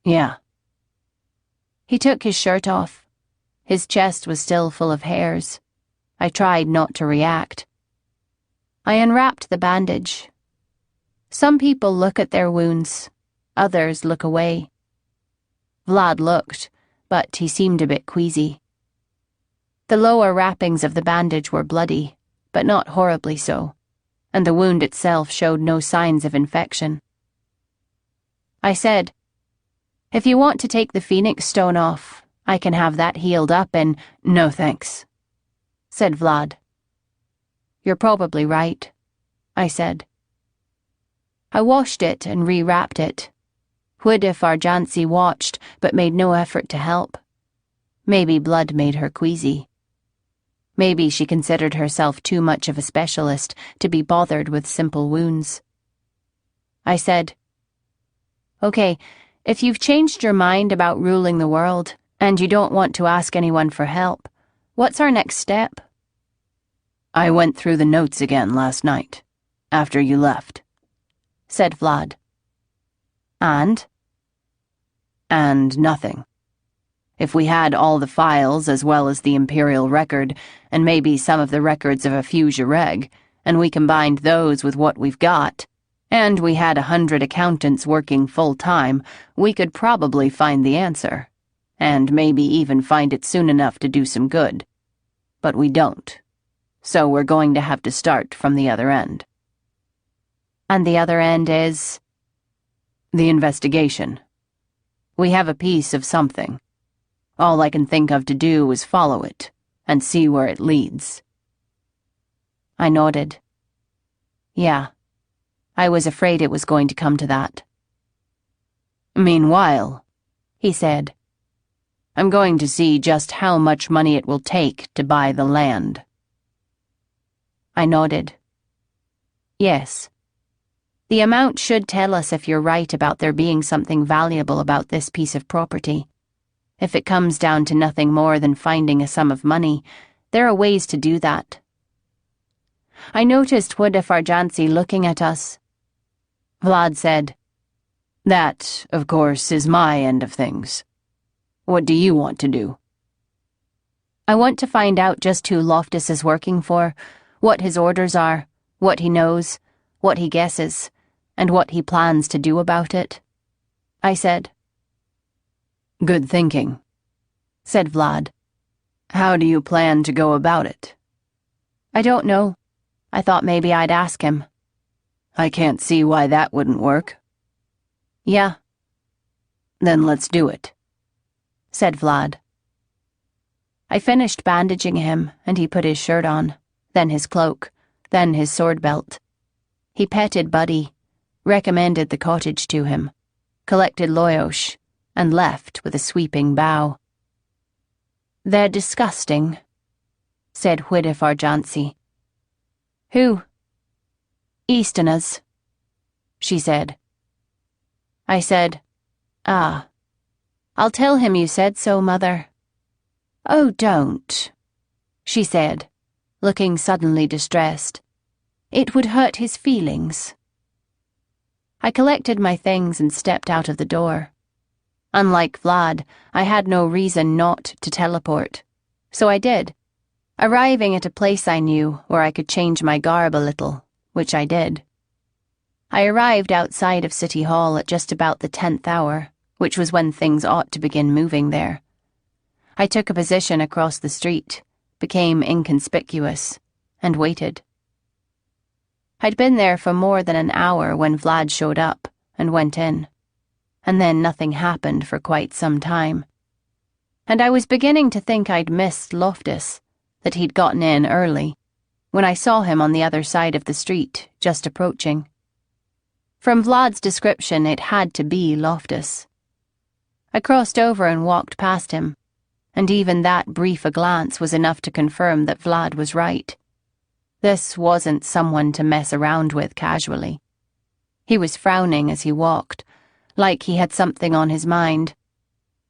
Yeah. He took his shirt off. His chest was still full of hairs. I tried not to react. I unwrapped the bandage. Some people look at their wounds. Others look away. Vlad looked, but he seemed a bit queasy. The lower wrappings of the bandage were bloody, but not horribly so, and the wound itself showed no signs of infection. I said, "If you want to take the Phoenix Stone off, I can have that healed up in—" "No thanks," said Vlad. "You're probably right," I said. I washed it and rewrapped it. Farjansi watched, but made no effort to help. Maybe blood made her queasy. Maybe she considered herself too much of a specialist to be bothered with simple wounds. I said, "Okay, if you've changed your mind about ruling the world, and you don't want to ask anyone for help, what's our next step?" "I went through the notes again last night, after you left," said Vlad. "And?" "And nothing. If we had all the files as well as the Imperial record, and maybe some of the records of a Fusia Reg, and we combined those with what we've got, and we had 100 accountants working full-time, we could probably find the answer, and maybe even find it soon enough to do some good. But we don't. So we're going to have to start from the other end." "And the other end is?" "The investigation. We have a piece of something. All I can think of to do is follow it, and see where it leads." I nodded. Yeah, I was afraid it was going to come to that. "Meanwhile," he said, "I'm going to see just how much money it will take to buy the land." I nodded. Yes. The amount should tell us if you're right about there being something valuable about this piece of property. If it comes down to nothing more than finding a sum of money, there are ways to do that. I noticed Farjansi looking at us. Vlad said, "That, of course, is my end of things. What do you want to do?" "I want to find out just who Loftus is working for, what his orders are, what he knows, what he guesses, and what he plans to do about it," I said. "Good thinking," said Vlad. "How do you plan to go about it?" "I don't know. I thought maybe I'd ask him." "I can't see why that wouldn't work." "Yeah." "Then let's do it," said Vlad. I finished bandaging him, and he put his shirt on, then his cloak, then his sword belt. He petted Buddy, recommended the cottage to him, collected Loyosh, and left with a sweeping bow. "They're disgusting," said Farjansi. "Who?" "Easterners," she said. I said, "Ah. I'll tell him you said so, Mother." "Oh, don't," she said, looking suddenly distressed. "It would hurt his feelings." I collected my things and stepped out of the door. Unlike Vlad, I had no reason not to teleport, so I did. arriving at a place I knew where I could change my garb a little, which I did. I arrived outside of City Hall at just about the 10th hour, which was when things ought to begin moving there. I took a position across the street, became inconspicuous, and waited. I'd been there for more than an hour when Vlad showed up and went in, and then nothing happened for quite some time. And I was beginning to think I'd missed Loftus, that he'd gotten in early, when I saw him on the other side of the street, just approaching. From Vlad's description, it had to be Loftus. I crossed over and walked past him, and even that brief a glance was enough to confirm that Vlad was right. This wasn't someone to mess around with casually. He was frowning as he walked, like he had something on his mind.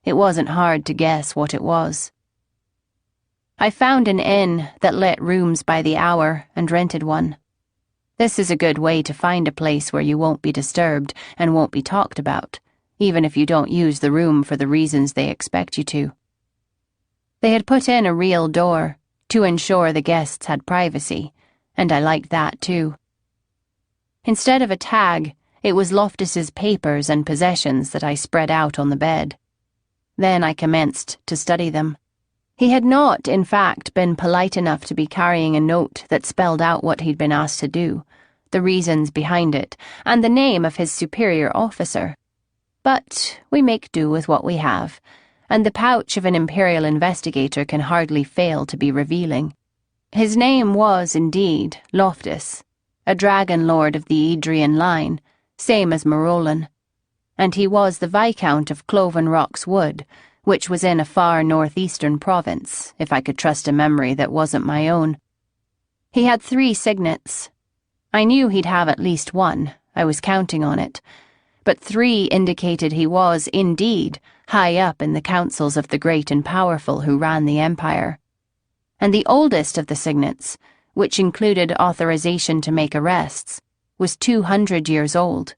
It wasn't hard to guess what it was. I found an inn that let rooms by the hour and rented one. This is a good way to find a place where you won't be disturbed and won't be talked about, even if you don't use the room for the reasons they expect you to. They had put in a real door to ensure the guests had privacy, and I liked that too. Instead of a tag, it was Loftus's papers and possessions that I spread out on the bed. Then I commenced to study them. He had not, in fact, been polite enough to be carrying a note that spelled out what he'd been asked to do, the reasons behind it, and the name of his superior officer. But we make do with what we have, and the pouch of an imperial investigator can hardly fail to be revealing. His name was, indeed, Loftus, a dragon lord of the Adrian line, same as Marolan, and he was the Viscount of Cloven Rocks Wood, which was in a far northeastern province, if I could trust a memory that wasn't my own. He had 3 signets. I knew he'd have at least one, I was counting on it, but 3 indicated he was, indeed, high up in the councils of the great and powerful who ran the empire. And the oldest of the signets, which included authorization to make arrests, was 200 years old,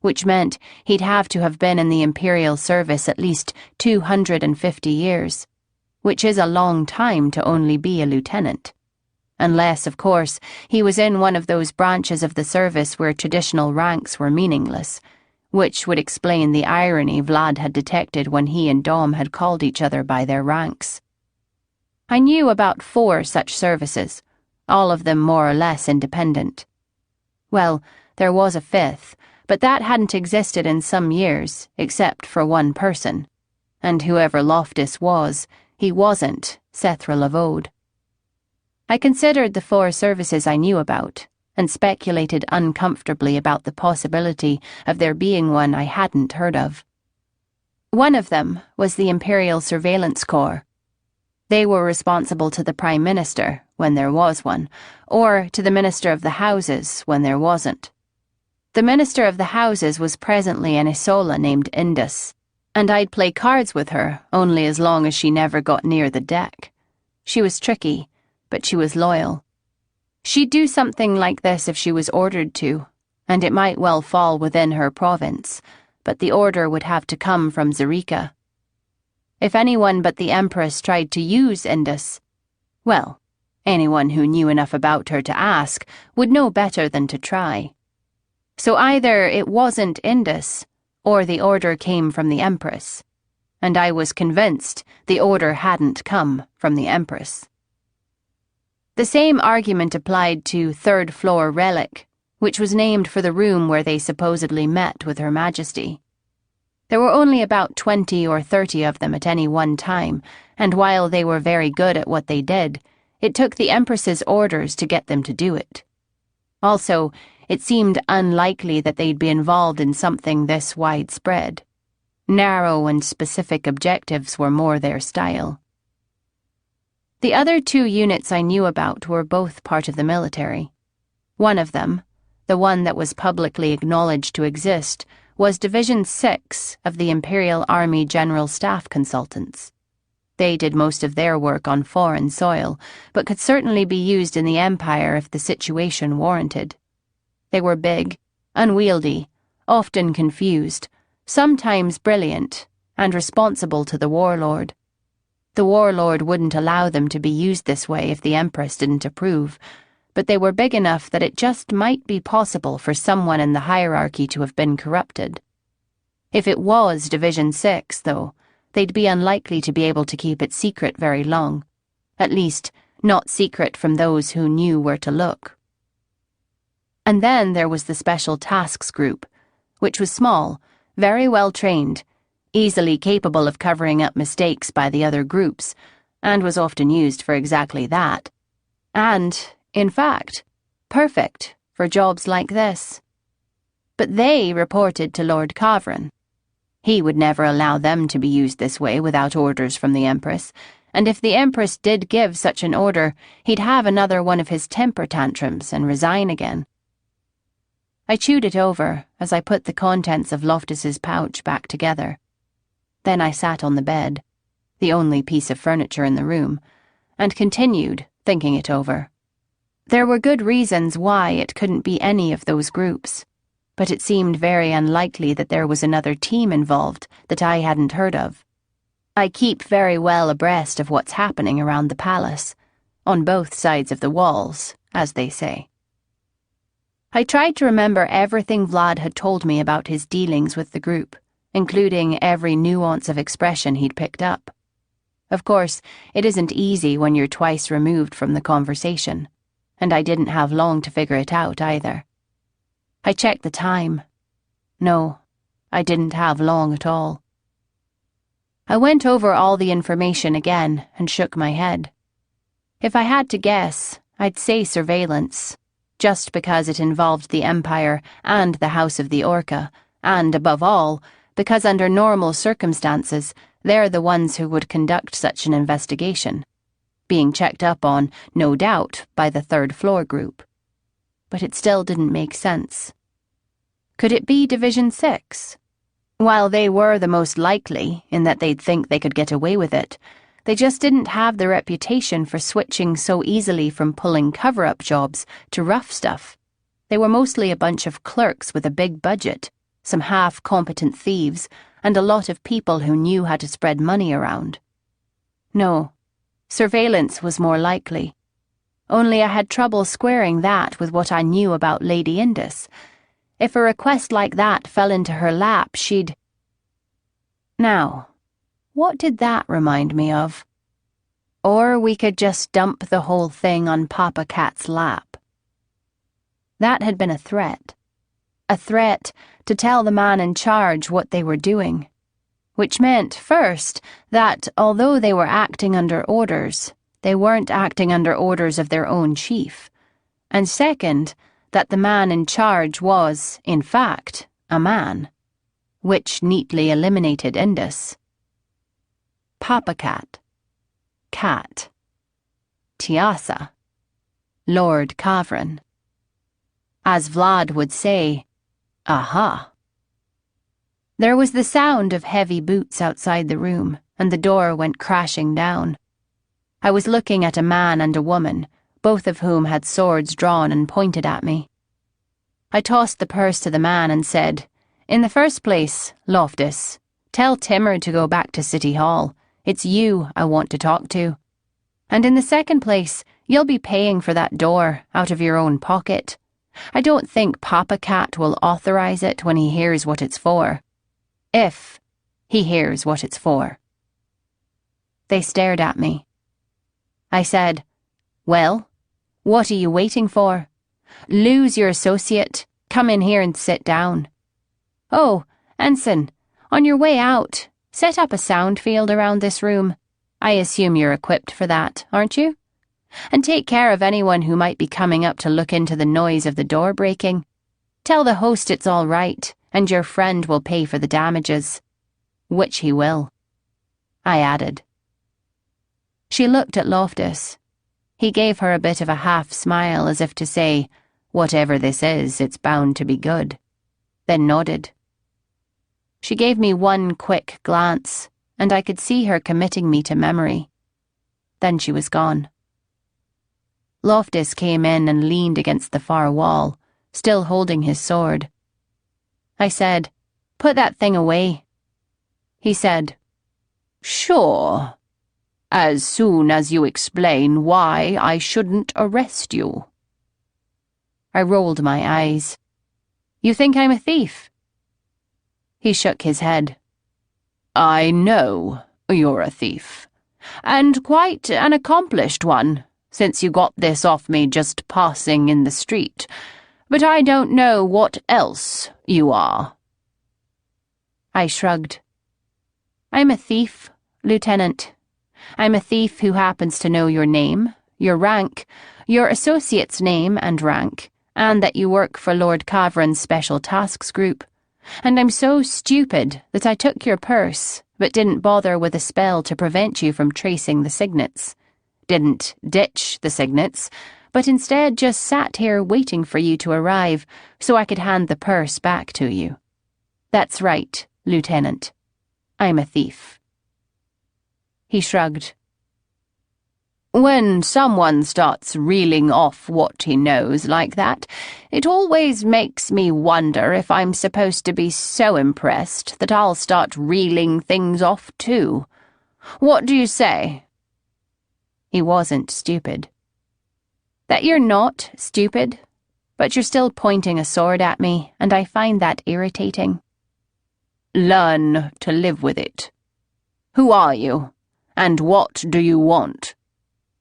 which meant he'd have to have been in the imperial service at least 250 years, which is a long time to only be a lieutenant. Unless, of course, he was in one of those branches of the service where traditional ranks were meaningless, which would explain the irony Vlad had detected when he and Dom had called each other by their ranks. I knew about 4 such services, all of them more or less independent. Well, there was a 5th, but that hadn't existed in some years, except for one person. And whoever Loftus was, he wasn't Sethra Lavode. I considered the 4 services I knew about, and speculated uncomfortably about the possibility of there being one I hadn't heard of. One of them was the Imperial Surveillance Corps. They were responsible to the Prime Minister, when there was one, or to the Minister of the Houses, when there wasn't. The Minister of the Houses was presently an Isola named Indus, and I'd play cards with her only as long as she never got near the deck. She was tricky, but she was loyal. She'd do something like this if she was ordered to, and it might well fall within her province, but the order would have to come from Zerika. If anyone but the Empress tried to use Indus, well, anyone who knew enough about her to ask would know better than to try. So either it wasn't Indus, or the order came from the Empress, and I was convinced the order hadn't come from the Empress. The same argument applied to 3rd Floor Relic, which was named for the room where they supposedly met with Her Majesty. There were only about 20 or 30 of them at any one time, and while they were very good at what they did, it took the Empress's orders to get them to do it. Also, it seemed unlikely that they'd be involved in something this widespread. Narrow and specific objectives were more their style. The other 2 units I knew about were both part of the military. One of them, the one that was publicly acknowledged to exist, was Division 6 of the Imperial Army General Staff Consultants. They did most of their work on foreign soil, but could certainly be used in the Empire if the situation warranted. They were big, unwieldy, often confused, sometimes brilliant, and responsible to the warlord. The warlord wouldn't allow them to be used this way if the Empress didn't approve, but they were big enough that it just might be possible for someone in the hierarchy to have been corrupted. If it was Division 6, though, they'd be unlikely to be able to keep it secret very long. At least, not secret from those who knew where to look. And then there was the Special Tasks Group, which was small, very well trained, easily capable of covering up mistakes by the other groups, and was often used for exactly that. And, in fact, perfect for jobs like this. But they reported to Lord Kavran. He would never allow them to be used this way without orders from the Empress, and if the Empress did give such an order, he'd have another one of his temper tantrums and resign again. I chewed it over as I put the contents of Loftus's pouch back together. Then I sat on the bed, the only piece of furniture in the room, and continued thinking it over. There were good reasons why it couldn't be any of those groups, but it seemed very unlikely that there was another team involved that I hadn't heard of. I keep very well abreast of what's happening around the palace, on both sides of the walls, as they say. I tried to remember everything Vlad had told me about his dealings with the group, including every nuance of expression he'd picked up. Of course, it isn't easy when you're twice removed from the conversation, and I didn't have long to figure it out either. I checked the time. No, I didn't have long at all. I went over all the information again and shook my head. If I had to guess, I'd say surveillance, just because it involved the Empire and the House of the Orca, and above all, because under normal circumstances, they're the ones who would conduct such an investigation, being checked up on, no doubt, by the third floor group. But it still didn't make sense. Could it be Division 6? While they were the most likely, in that they'd think they could get away with it, they just didn't have the reputation for switching so easily from pulling cover-up jobs to rough stuff. They were mostly a bunch of clerks with a big budget, some half-competent thieves, and a lot of people who knew how to spread money around. No, surveillance was more likely. Only I had trouble squaring that with what I knew about Lady Indus. If a request like that fell into her lap, she'd... Now, what did that remind me of? Or we could just dump the whole thing on Papa Cat's lap. That had been a threat. A threat to tell the man in charge what they were doing. Which meant, first, that although they were acting under orders, they weren't acting under orders of their own chief. And second, that the man in charge was, in fact, a man. Which neatly eliminated Indus. Papa Cat. Cat. Tiasa. Lord Kavran. As Vlad would say, aha. There was the sound of heavy boots outside the room, and the door went crashing down. I was looking at a man and a woman, both of whom had swords drawn and pointed at me. I tossed the purse to the man and said, "In the first place, Loftus, tell Timur to go back to City Hall. It's you I want to talk to. And in the second place, you'll be paying for that door out of your own pocket. I don't think Papa Cat will authorize it when he hears what it's for. If he hears what it's for." They stared at me. I said, "Well, what are you waiting for? Lose your associate, come in here and sit down. Oh, Ensign, on your way out, set up a sound field around this room. I assume you're equipped for that, aren't you? And take care of anyone who might be coming up to look into the noise of the door breaking. Tell the host it's all right, and your friend will pay for the damages." Which he will. I added. She looked at Loftus. He gave her a bit of a half-smile as if to say, "Whatever this is, it's bound to be good," then nodded. She gave me one quick glance, and I could see her committing me to memory. Then she was gone. Loftus came in and leaned against the far wall, still holding his sword. I said, "Put that thing away." He said, "Sure." as soon as you explain why I shouldn't arrest you." I rolled my eyes. "You think I'm a thief?" He shook his head. "I know you're a thief, and quite an accomplished one, since you got this off me just passing in the street, but I don't know what else you are." I shrugged. "I'm a thief, Lieutenant. I'm a thief who happens to know your name, your rank, your associate's name and rank, and that you work for Lord Kavran's Special Tasks Group. And I'm so stupid that I took your purse, but didn't bother with a spell to prevent you from tracing the signets. Didn't ditch the signets, but instead just sat here waiting for you to arrive so I could hand the purse back to you. That's right, Lieutenant. I'm a thief." He shrugged. "When someone starts reeling off what he knows like that, it always makes me wonder if I'm supposed to be so impressed that I'll start reeling things off too. What do you say?" He wasn't stupid. "That you're not stupid, but you're still pointing a sword at me, and I find that irritating." "Learn to live with it. Who are you, and what do you want?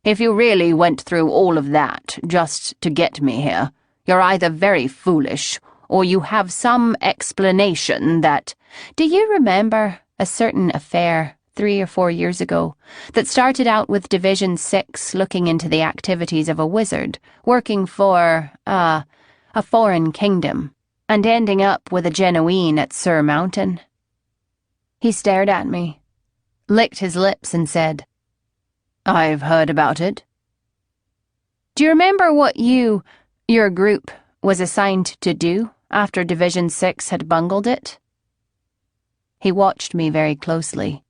If you really went through all of that just to get me here, you're either very foolish or you have some explanation that—" "Do you remember a certain affair 3 or 4 years ago that started out with Division 6 looking into the activities of a wizard working for, a foreign kingdom, and ending up with a genuine at Sur Mountain?" He stared at me, licked his lips and said, "I've heard about it." "Do you remember what your group, was assigned to do after Division 6 had bungled it?" He watched me very closely.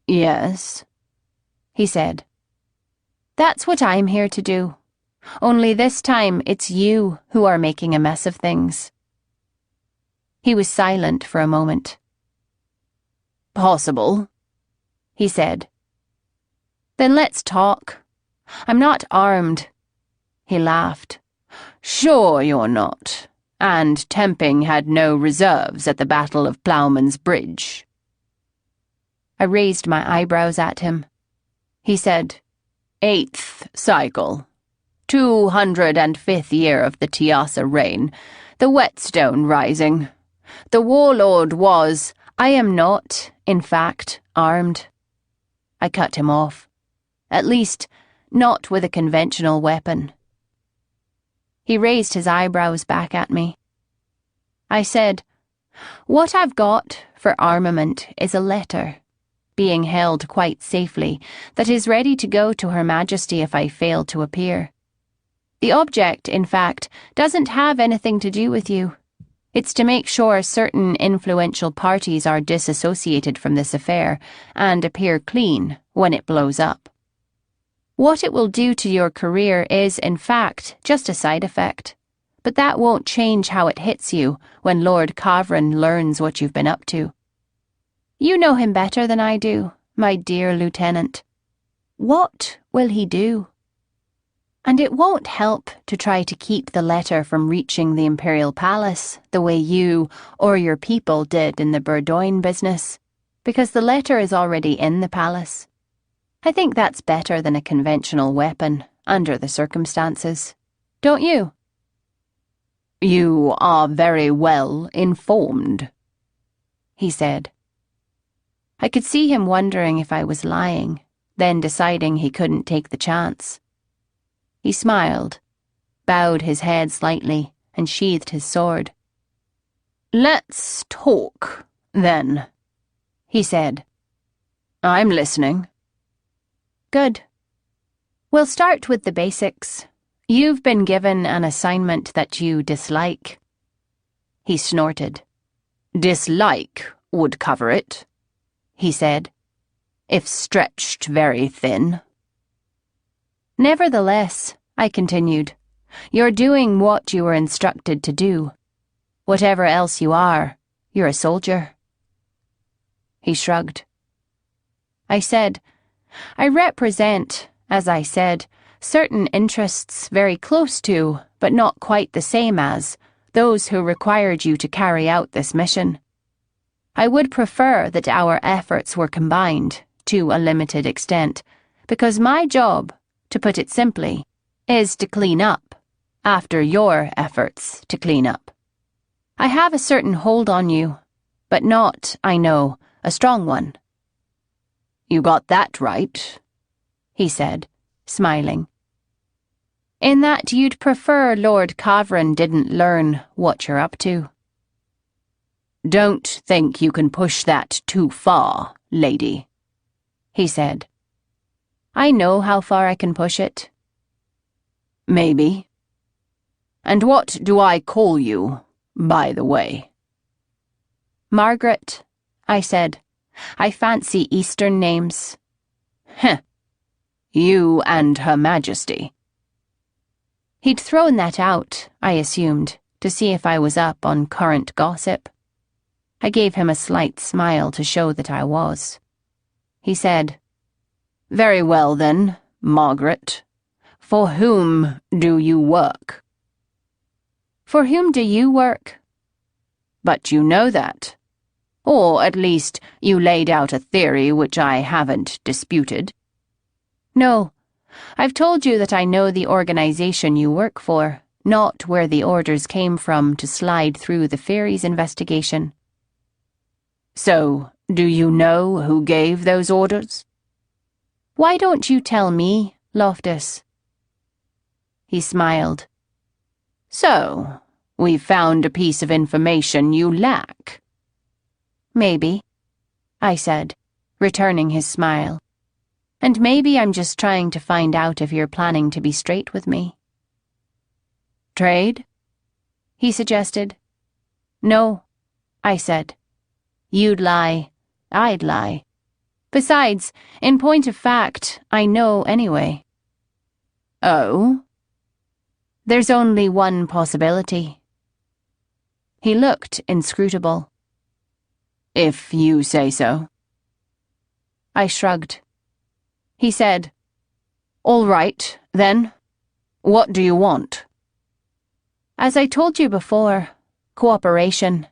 "Yes," he said. "That's what I'm here to do. Only this time it's you who are making a mess of things." He was silent for a moment. "Possible," he said. "Then let's talk. I'm not armed." He laughed. "Sure you're not. And Temping had no reserves at the Battle of Plowman's Bridge." I raised my eyebrows at him. He said, "8th cycle. 205th year of the Tiasa reign. The Whetstone Rising. The warlord was—" "I am not, in fact, armed." I cut him off. At least, not with a conventional weapon. He raised his eyebrows back at me. I said, "What I've got for armament is a letter, being held quite safely, that is ready to go to Her Majesty if I fail to appear. The object, in fact, doesn't have anything to do with you. It's to make sure certain influential parties are disassociated from this affair and appear clean when it blows up. What it will do to your career is, in fact, just a side effect, but that won't change how it hits you when Lord Kavran learns what you've been up to. You know him better than I do, my dear Lieutenant. What will he do? And it won't help to try to keep the letter from reaching the Imperial Palace the way you or your people did in the Burdoin business, because the letter is already in the palace. I think that's better than a conventional weapon, under the circumstances. Don't you?" "You are very well informed," he said. I could see him wondering if I was lying, then deciding he couldn't take the chance. He smiled, bowed his head slightly, and sheathed his sword. "Let's talk, then," he said. "I'm listening." "Good. We'll start with the basics. You've been given an assignment that you dislike." He snorted. "Dislike would cover it," he said, "if stretched very thin." "Nevertheless," I continued, "you're doing what you were instructed to do. Whatever else you are, you're a soldier." He shrugged. I said, I represent, as I said, certain interests very close to, but not quite the same as, those who required you to carry out this mission. I would prefer that our efforts were combined, to a limited extent, because my job, to put it simply, is to clean up, after your efforts to clean up. I have a certain hold on you, but not, I know, a strong one. You got that right, he said, smiling. In that you'd prefer Lord Kavran didn't learn what you're up to. Don't think you can push that too far, lady, he said. I know how far I can push it. Maybe. And what do I call you, by the way? Margaret, I said. I fancy Eastern names. Heh. You and Her Majesty. He'd thrown that out, I assumed, to see if I was up on current gossip. I gave him a slight smile to show that I was. He said, Very well then, Margaret. For whom do you work? For whom do you work? But you know that. Or, at least, you laid out a theory which I haven't disputed. No, I've told you that I know the organization you work for, not where the orders came from to slide through the Fairies investigation. So, do you know who gave those orders? Why don't you tell me, Loftus? He smiled. So, we've found a piece of information you lack. Maybe, I said, returning his smile. And maybe I'm just trying to find out if you're planning to be straight with me. Trade? He suggested. No, I said. You'd lie, I'd lie. Besides, in point of fact, I know anyway. Oh? There's only one possibility. He looked inscrutable. If you say so. I shrugged. He said, All right, then. What do you want? As I told you before, cooperation.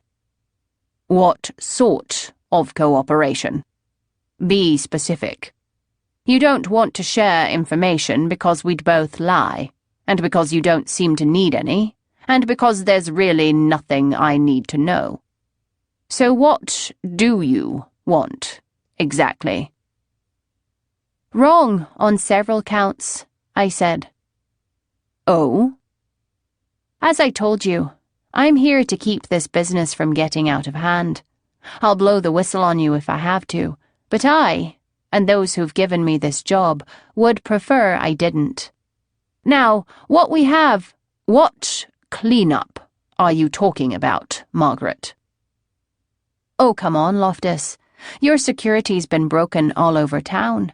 What sort of cooperation? Be specific. You don't want to share information because we'd both lie, and because you don't seem to need any, and because there's really nothing I need to know. So what do you want, exactly? Wrong on several counts, I said. Oh? As I told you, I'm here to keep this business from getting out of hand. I'll blow the whistle on you if I have to, but I, and those who've given me this job, would prefer I didn't. Now, what cleanup are you talking about, Margaret? Oh, come on, Loftus. Your security's been broken all over town.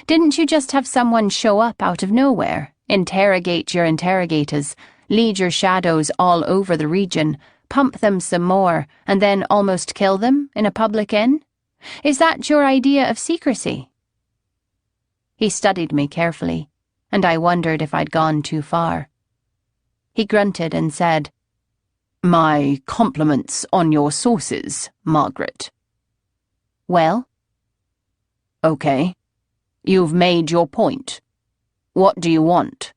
Didn't you just have someone show up out of nowhere, interrogate your interrogators, lead your shadows all over the region, pump them some more, and then almost kill them in a public inn? Is that your idea of secrecy? He studied me carefully, and I wondered if I'd gone too far. He grunted and said, My compliments on your sources, Margaret. Well? Okay. You've made your point. What do you want?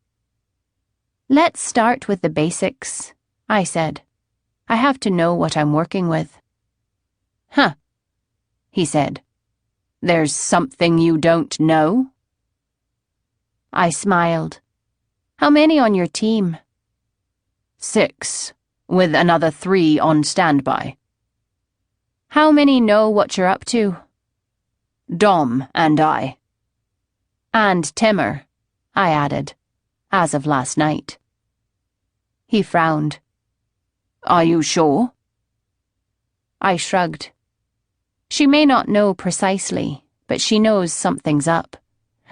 Let's start with the basics, I said. I have to know what I'm working with. Huh, he said. There's something you don't know? I smiled. How many on your team? 6, with another 3 on standby. How many know what you're up to? Dom and I. And Timmer, I added, as of last night. He frowned. Are you sure? I shrugged. She may not know precisely, but she knows something's up.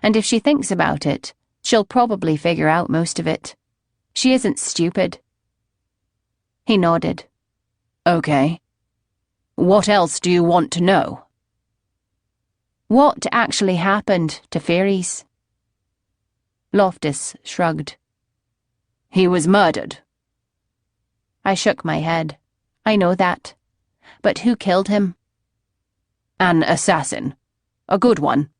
And if she thinks about it, she'll probably figure out most of it. She isn't stupid. He nodded. Okay. What else do you want to know? What actually happened to Fairies? Loftus shrugged. He was murdered. I shook my head. I know that. But who killed him? An assassin. A good one.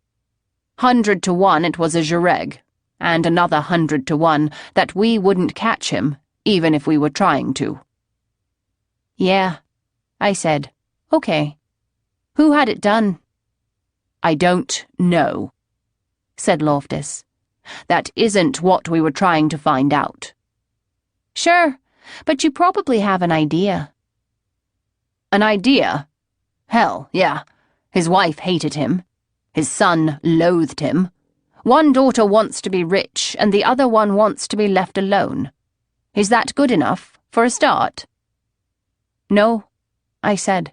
100 to 1 it was a Jireg, and another 100 to 1 that we wouldn't catch him, even if we were trying to. Yeah, I said. Okay. Who had it done? I don't know, said Loftus. That isn't what we were trying to find out. Sure, but you probably have an idea. An idea? Hell, yeah. His wife hated him. His son loathed him. One daughter wants to be rich, and the other one wants to be left alone. Is that good enough, for a start? No, I said.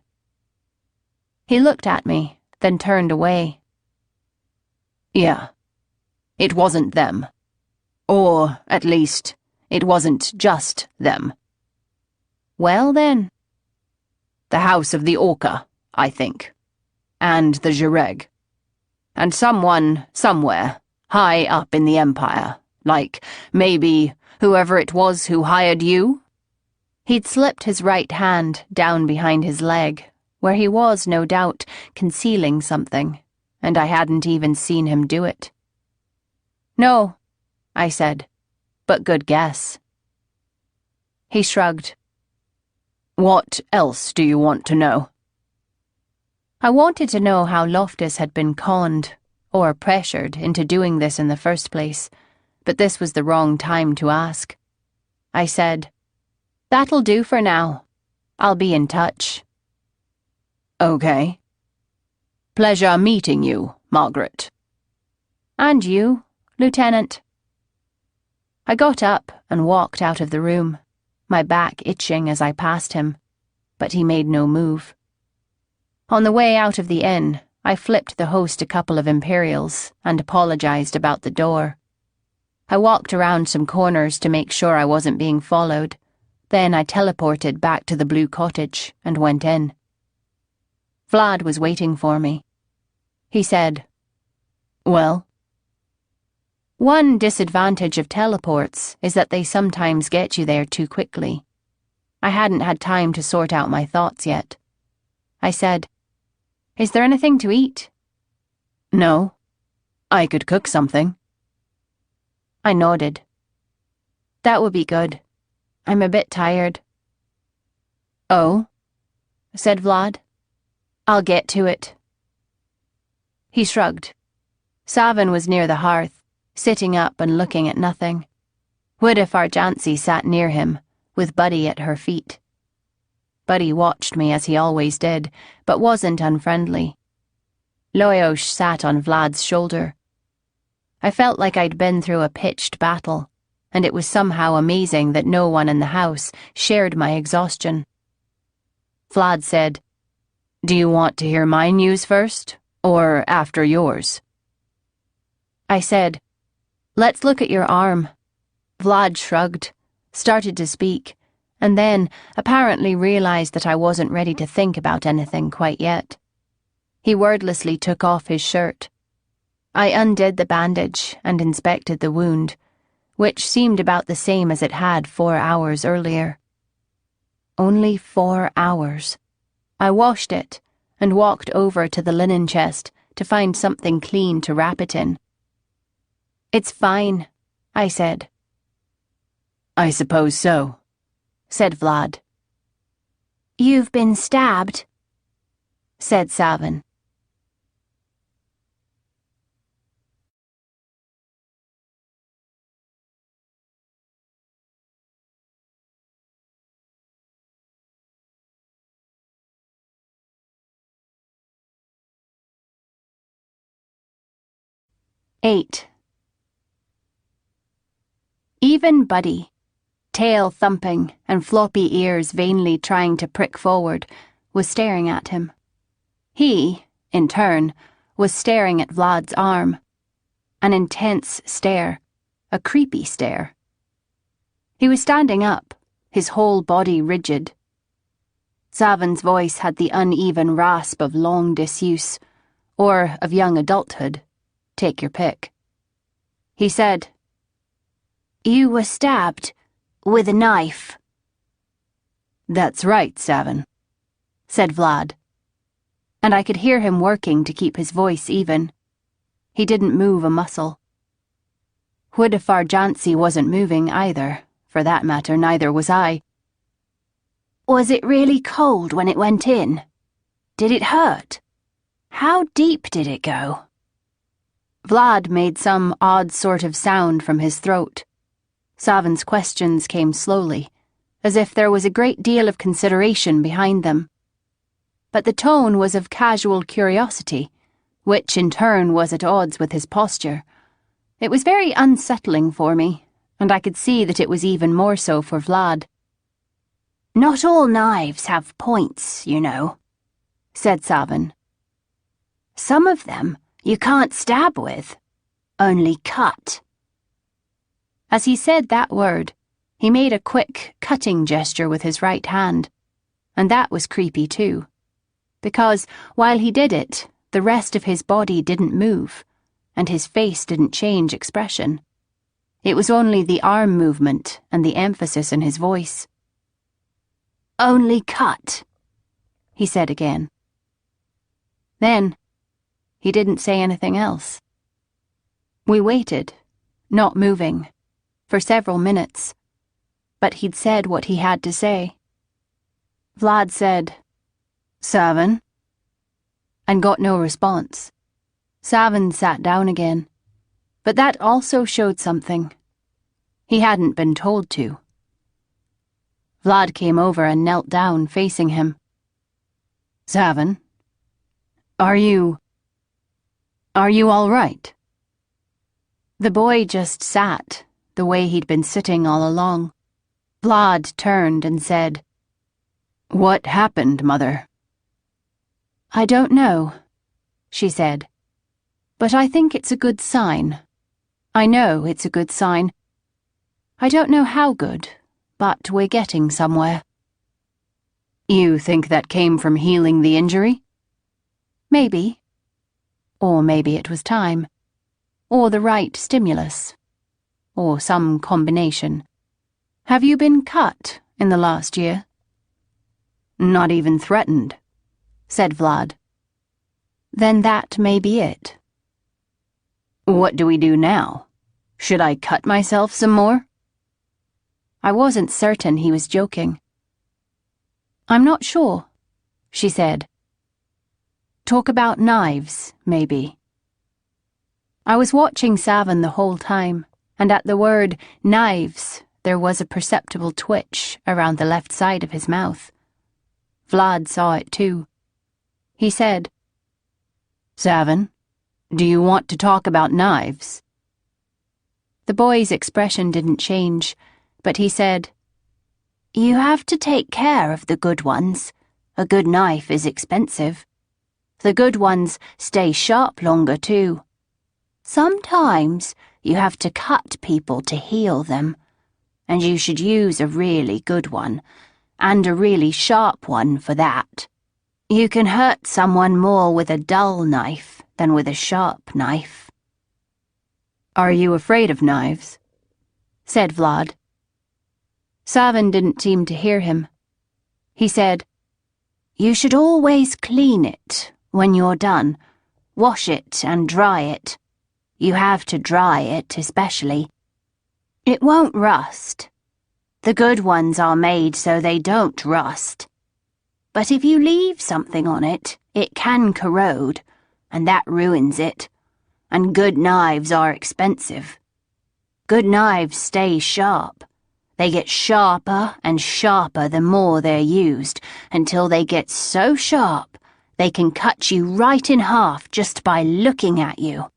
He looked at me, then turned away. Yeah. It wasn't them. Or, at least, it wasn't just them. Well, then. The House of the Orca, I think. And the Jireg. And someone, somewhere, high up in the Empire, like, maybe, whoever it was who hired you? He'd slipped his right hand down behind his leg, where he was, no doubt, concealing something, and I hadn't even seen him do it. No, I said, but good guess. He shrugged. What else do you want to know? I wanted to know how Loftus had been conned, or pressured, into doing this in the first place, but this was the wrong time to ask. I said, "That'll do for now. I'll be in touch." Okay. Pleasure meeting you, Margaret. And you, Lieutenant. I got up and walked out of the room, my back itching as I passed him, but he made no move. On the way out of the inn, I flipped the host a couple of Imperials and apologized about the door. I walked around some corners to make sure I wasn't being followed. Then I teleported back to the blue cottage and went in. Vlad was waiting for me. He said, "Well?" "One disadvantage of teleports is that they sometimes get you there too quickly." I hadn't had time to sort out my thoughts yet. I said, "Is there anything to eat?" "No. I could cook something." I nodded. "That would be good. I'm a bit tired." "Oh?" said Vlad. "I'll get to it." He shrugged. Savin was near the hearth, sitting up and looking at nothing. Huida Farjansi sat near him, with Buddy at her feet. Buddy watched me as he always did, but wasn't unfriendly. Loyosh sat on Vlad's shoulder. I felt like I'd been through a pitched battle, and it was somehow amazing that no one in the house shared my exhaustion. Vlad said, "Do you want to hear my news first, or after yours?" I said, "Let's look at your arm." Vlad shrugged, started to speak, and then apparently realized that I wasn't ready to think about anything quite yet. He wordlessly took off his shirt. I undid the bandage and inspected the wound, which seemed about the same as it had 4 hours earlier. Only 4 hours. I washed it and walked over to the linen chest to find something clean to wrap it in. "It's fine," I said. "I suppose so," said Vlad. "You've been stabbed," said Savin. "8. Even Buddy, tail thumping and floppy ears vainly trying to prick forward, was staring at him. He, in turn, was staring at Vlad's arm. An intense stare, a creepy stare. He was standing up, his whole body rigid. Savin's voice had the uneven rasp of long disuse, or of young adulthood. Take your pick. He said, "You were stabbed with a knife." "That's right, Savin," said Vlad. And I could hear him working to keep his voice even. He didn't move a muscle. Huidafar Jansi wasn't moving either. For that matter, neither was I. "Was it really cold when it went in? Did it hurt? How deep did it go?" Vlad made some odd sort of sound from his throat. Savin's questions came slowly, as if there was a great deal of consideration behind them. But the tone was of casual curiosity, which in turn was at odds with his posture. It was very unsettling for me, and I could see that it was even more so for Vlad. "Not all knives have points, you know," said Savin. "Some of them you can't stab with, only cut." As he said that word, he made a quick, cutting gesture with his right hand, and that was creepy too, because while he did it, the rest of his body didn't move, and his face didn't change expression. It was only the arm movement and the emphasis in his voice. "Only cut," he said again. Then, he didn't say anything else. We waited, not moving, for several minutes, but he'd said what he had to say. Vlad said, "Savin?" and got no response. Savin sat down again, but that also showed something. He hadn't been told to. Vlad came over and knelt down, facing him. "Savin, are you all right?" The boy just sat, the way he'd been sitting all along. Vlad turned and said, "What happened, Mother?" "I don't know," she said, "but I think it's a good sign. I know it's a good sign. I don't know how good, but we're getting somewhere." "You think that came from healing the injury?" "Maybe. Or maybe it was time. Or the right stimulus. Or some combination. Have you been cut in the last year?" "Not even threatened," said Vlad. "Then that may be it." "What do we do now? Should I cut myself some more?" I wasn't certain he was joking. "I'm not sure," she said. "Talk about knives, maybe." I was watching Savin the whole time, and at the word knives, there was a perceptible twitch around the left side of his mouth. Vlad saw it too. He said, "Savin, do you want to talk about knives?" The boy's expression didn't change, but he said, "You have to take care of the good ones. A good knife is expensive. The good ones stay sharp longer too. Sometimes you have to cut people to heal them, and you should use a really good one, and a really sharp one for that. You can hurt someone more with a dull knife than with a sharp knife." "Are you afraid of knives?" said Vlad. Savin didn't seem to hear him. He said, "You should always clean it when you're done. Wash it and dry it. You have to dry it especially. It won't rust. The good ones are made so they don't rust. But if you leave something on it, it can corrode, and that ruins it. And good knives are expensive. Good knives stay sharp. They get sharper and sharper the more they're used, until they get so sharp they can cut you right in half just by looking at you."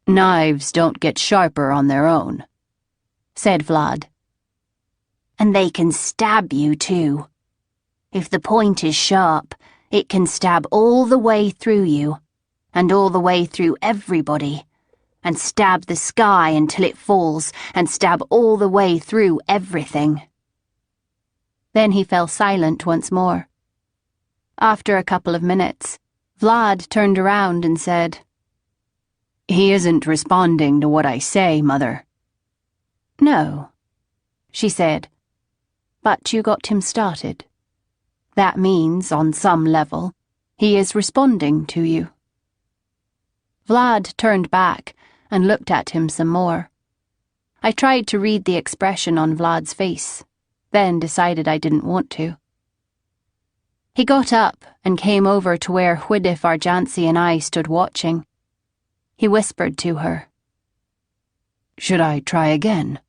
"Knives don't get sharper on their own," said Vlad. "And they can stab you too. If the point is sharp, it can stab all the way through you, and all the way through everybody, and stab the sky until it falls, and stab all the way through everything." Then he fell silent once more. After a couple of minutes, Vlad turned around and said, "He isn't responding to what I say, Mother." "No," she said, "but you got him started. That means, on some level, he is responding to you." Vlad turned back and looked at him some more. I tried to read the expression on Vlad's face, then decided I didn't want to. He got up and came over to where Hwidif Arjansi and I stood watching. He whispered to her, "Should I try again,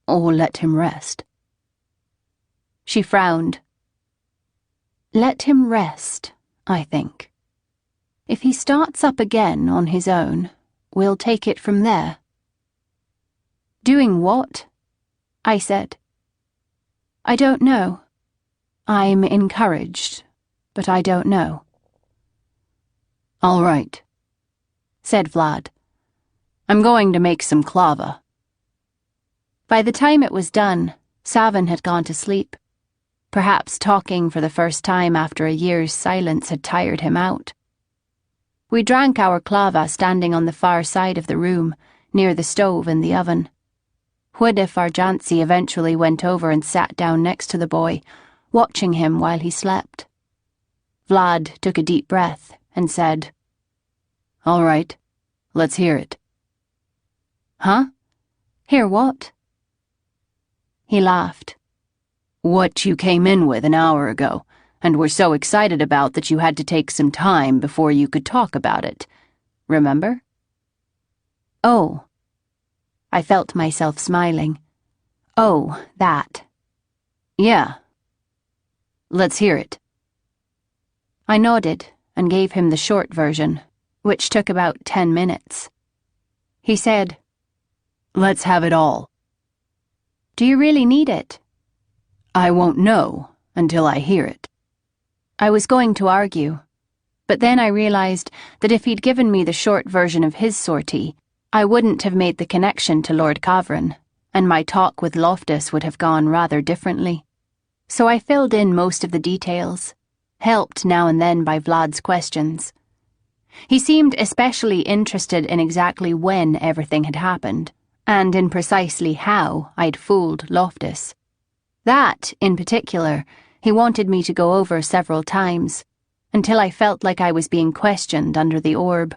or let him rest?" She frowned. "Let him rest, I think. If he starts up again on his own, we'll take it from there." "Doing what?" I said. "I don't know. I'm encouraged, but I don't know." "All right," said Vlad. "I'm going to make some clava." By the time it was done, Savin had gone to sleep. Perhaps talking for the first time after a year's silence had tired him out. We drank our clava standing on the far side of the room, near the stove and the oven. Hwidif Arjansi eventually went over and sat down next to the boy, watching him while he slept. Vlad took a deep breath and said, "All right, let's hear it." "Huh? Hear what?" He laughed. "What you came in with an hour ago, and were so excited about that you had to take some time before you could talk about it. Remember?" "Oh." I felt myself smiling. "Oh, that." "Yeah. Let's hear it." I nodded and gave him the short version, which took about 10 minutes. He said, "Let's have it all." "Do you really need it?" "I won't know until I hear it." I was going to argue, but then I realized that if he'd given me the short version of his sortie, I wouldn't have made the connection to Lord Kavran, and my talk with Loftus would have gone rather differently. So I filled in most of the details, helped now and then by Vlad's questions. He seemed especially interested in exactly when everything had happened, and in precisely how I'd fooled Loftus. That, in particular, he wanted me to go over several times, until I felt like I was being questioned under the orb.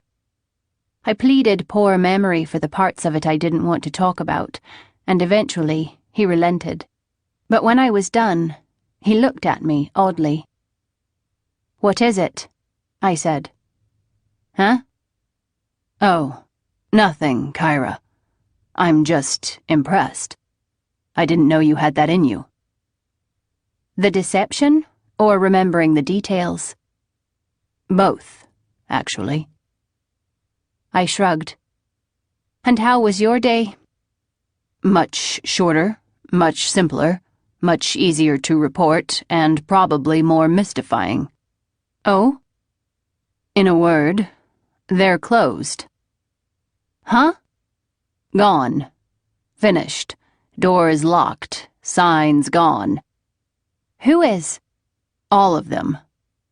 I pleaded poor memory for the parts of it I didn't want to talk about, and eventually he relented. But when I was done, he looked at me oddly. "What is it?" I said. "Huh? Oh, nothing, Kyra. I'm just impressed. I didn't know you had that in you." "The deception, or remembering the details?" "Both, actually." I shrugged. "And how was your day?" "Much shorter, much simpler, much easier to report, and probably more mystifying." "Oh?" "In a word, they're closed." "Huh?" "Gone. Finished. Doors locked. Signs gone." "Who is?" "All of them.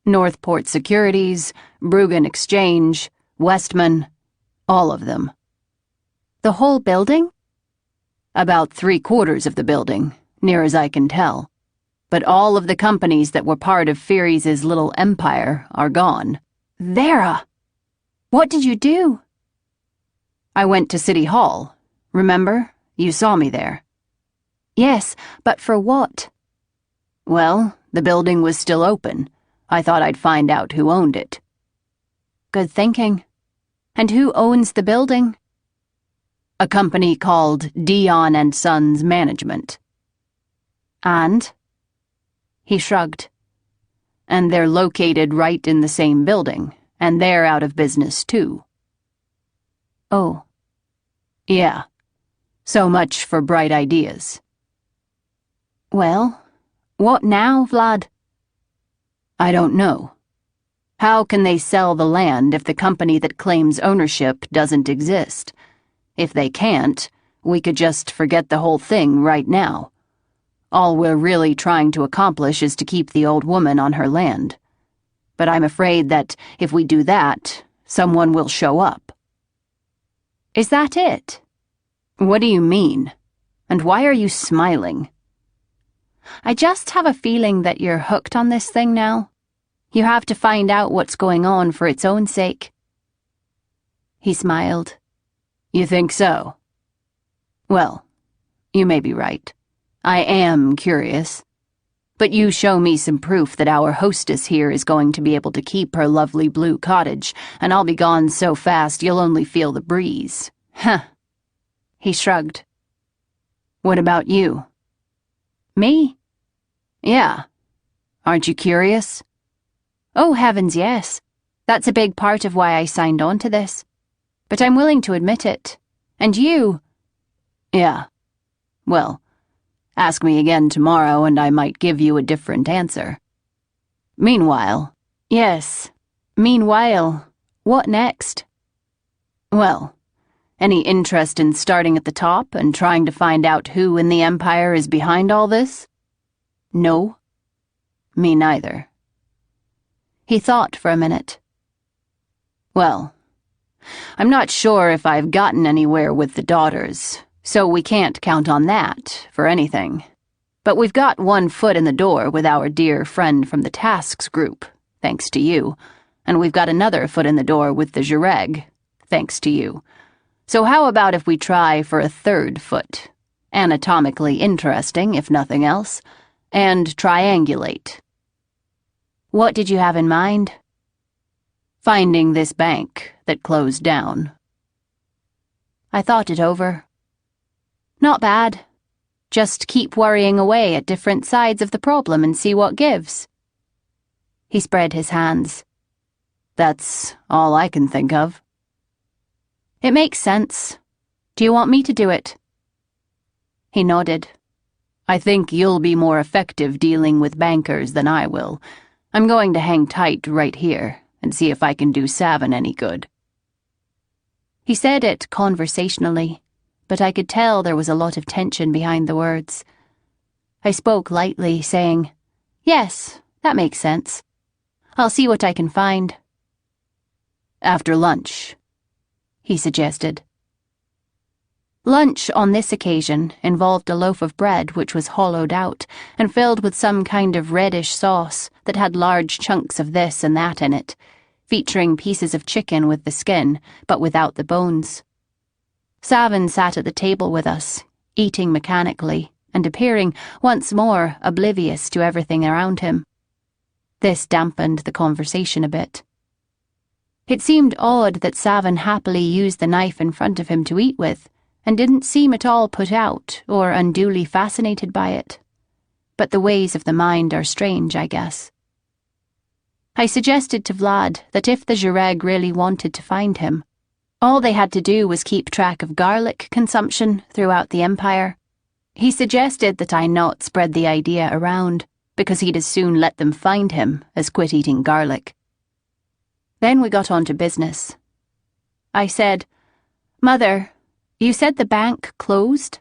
Northport Securities, Bruggen Exchange, Westman, all of them." "The whole building?" "About 3/4 of the building, near as I can tell. But all of the companies that were part of Fury's little empire are gone." "Vera! What did you do?" "I went to City Hall. Remember? You saw me there." "Yes, but for what?" "Well, the building was still open. I thought I'd find out who owned it." "Good thinking. And who owns the building?" "A company called Dion and Sons Management." "And?" He shrugged. "And they're located right in the same building, and they're out of business too." "Oh." "Yeah. So much for bright ideas." "Well, what now, Vlad?" "I don't know. How can they sell the land if the company that claims ownership doesn't exist? If they can't, we could just forget the whole thing right now. All we're really trying to accomplish is to keep the old woman on her land. but I'm afraid that if we do that, someone will show up. Is that it? What do you mean? And why are you smiling? I just have a feeling that you're hooked on this thing now. You have to find out what's going on for its own sake. He smiled. You think so? Well, you may be right. I am curious. But you show me some proof that our hostess here is going to be able to keep her lovely blue cottage, and I'll be gone so fast you'll only feel the breeze. Huh. He shrugged. What about you? Me? Yeah. Aren't you curious? Oh, heavens, yes. That's a big part of why I signed on to this. But I'm willing to admit it. And you? Yeah. Well, ask me again tomorrow and I might give you a different answer. Meanwhile... Yes. Meanwhile, what next? Well, any interest in starting at the top and trying to find out who in the Empire is behind all this? No. Me neither. He thought for a minute. Well, I'm not sure if I've gotten anywhere with the daughters, so we can't count on that for anything. But we've got one foot in the door with our dear friend from the Tasks group, thanks to you, and we've got another foot in the door with the Jireg, thanks to you. So how about if we try for a third foot? Anatomically interesting, if nothing else, and triangulate. What did you have in mind? Finding this bank that closed down. I thought it over. Not bad. Just keep worrying away at different sides of the problem and see what gives. He spread his hands. That's all I can think of. It makes sense. Do you want me to do it? He nodded. I think you'll be more effective dealing with bankers than I will. I'm going to hang tight right here and see if I can do Savin any good. He said it conversationally, but I could tell there was a lot of tension behind the words. I spoke lightly, saying, "Yes, that makes sense. I'll see what I can find." After lunch, he suggested. Lunch on this occasion involved a loaf of bread which was hollowed out and filled with some kind of reddish sauce that had large chunks of this and that in it, featuring pieces of chicken with the skin, but without the bones. Savin sat at the table with us, eating mechanically and appearing once more oblivious to everything around him. This dampened the conversation a bit. It seemed odd that Savin happily used the knife in front of him to eat with, and didn't seem at all put out or unduly fascinated by it. But the ways of the mind are strange, I guess. I suggested to Vlad that if the Jireg really wanted to find him, all they had to do was keep track of garlic consumption throughout the Empire. He suggested that I not spread the idea around, because he'd as soon let them find him as quit eating garlic. Then we got on to business. I said, "Mother, you said the bank closed?"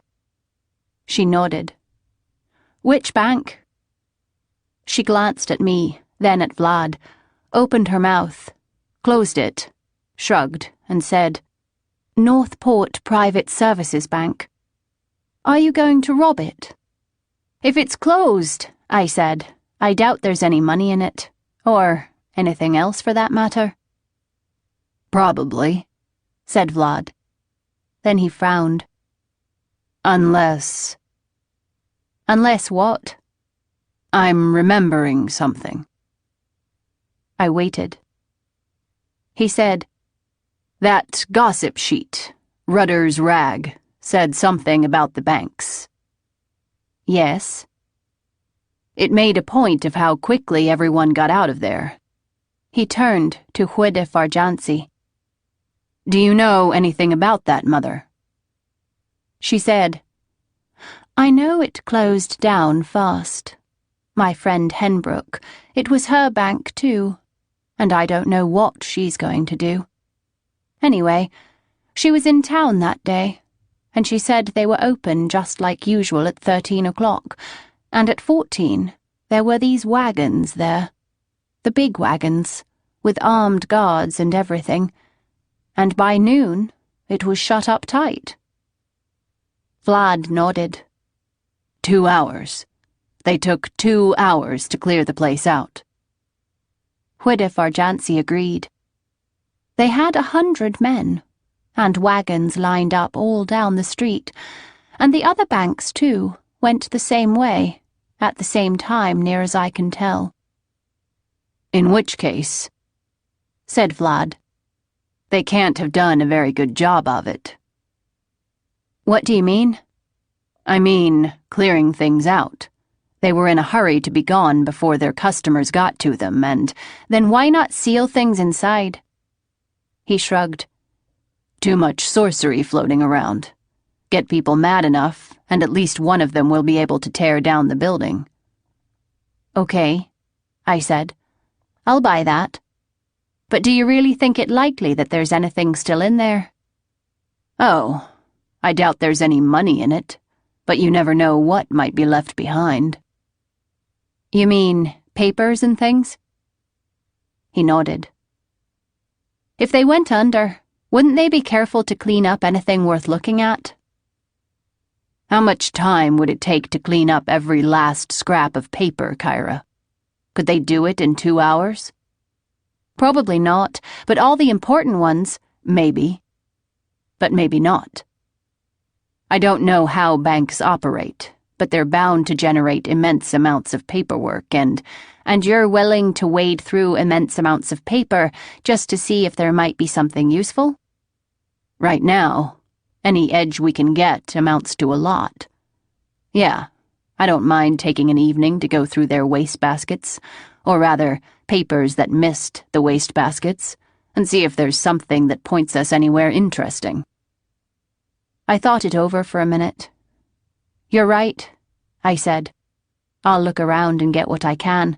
She nodded. "Which bank?" She glanced at me, then at Vlad, opened her mouth, closed it, shrugged, and said, "Northport Private Services Bank. Are you going to rob it?" "If it's closed," I said, "I doubt there's any money in it, or anything else for that matter." "Probably," said Vlad. Then he frowned. Unless what? I'm remembering something." I waited. He said, "That gossip sheet, Rudder's Rag, said something about the banks." "Yes." "It made a point of how quickly everyone got out of there." He turned to Huide Farjansi. "Do you know anything about that, Mother?" She said, "I know it closed down fast. My friend Henbrook, it was her bank too, and I don't know what she's going to do. Anyway, she was in town that day, and she said they were open just like usual at 13 o'clock, and at 14 there were these wagons there. The big wagons, with armed guards and everything. And by noon, it was shut up tight. Vlad nodded. 2 hours. They took 2 hours to clear the place out. Arjansi agreed. They had 100 men, and wagons lined up all down the street, and the other banks, too, went the same way, at the same time, near as I can tell. In which case, said Vlad, they can't have done a very good job of it. What do you mean? I mean, clearing things out. They were in a hurry to be gone before their customers got to them, and then why not seal things inside? He shrugged. Too much sorcery floating around. Get people mad enough, and at least one of them will be able to tear down the building. Okay, I said. I'll buy that. But do you really think it likely that there's anything still in there? Oh, I doubt there's any money in it, but you never know what might be left behind. You mean papers and things? He nodded. If they went under, wouldn't they be careful to clean up anything worth looking at? How much time would it take to clean up every last scrap of paper, Kyra? Could they do it in 2 hours? Probably not, but all the important ones, maybe. But maybe not. I don't know how banks operate, but they're bound to generate immense amounts of paperwork, and you're willing to wade through immense amounts of paper just to see if there might be something useful? Right now, any edge we can get amounts to a lot. Yeah, I don't mind taking an evening to go through their wastebaskets, or rather, papers that missed the wastebaskets, and see if there's something that points us anywhere interesting. I thought it over for a minute. You're right, I said. I'll look around and get what I can.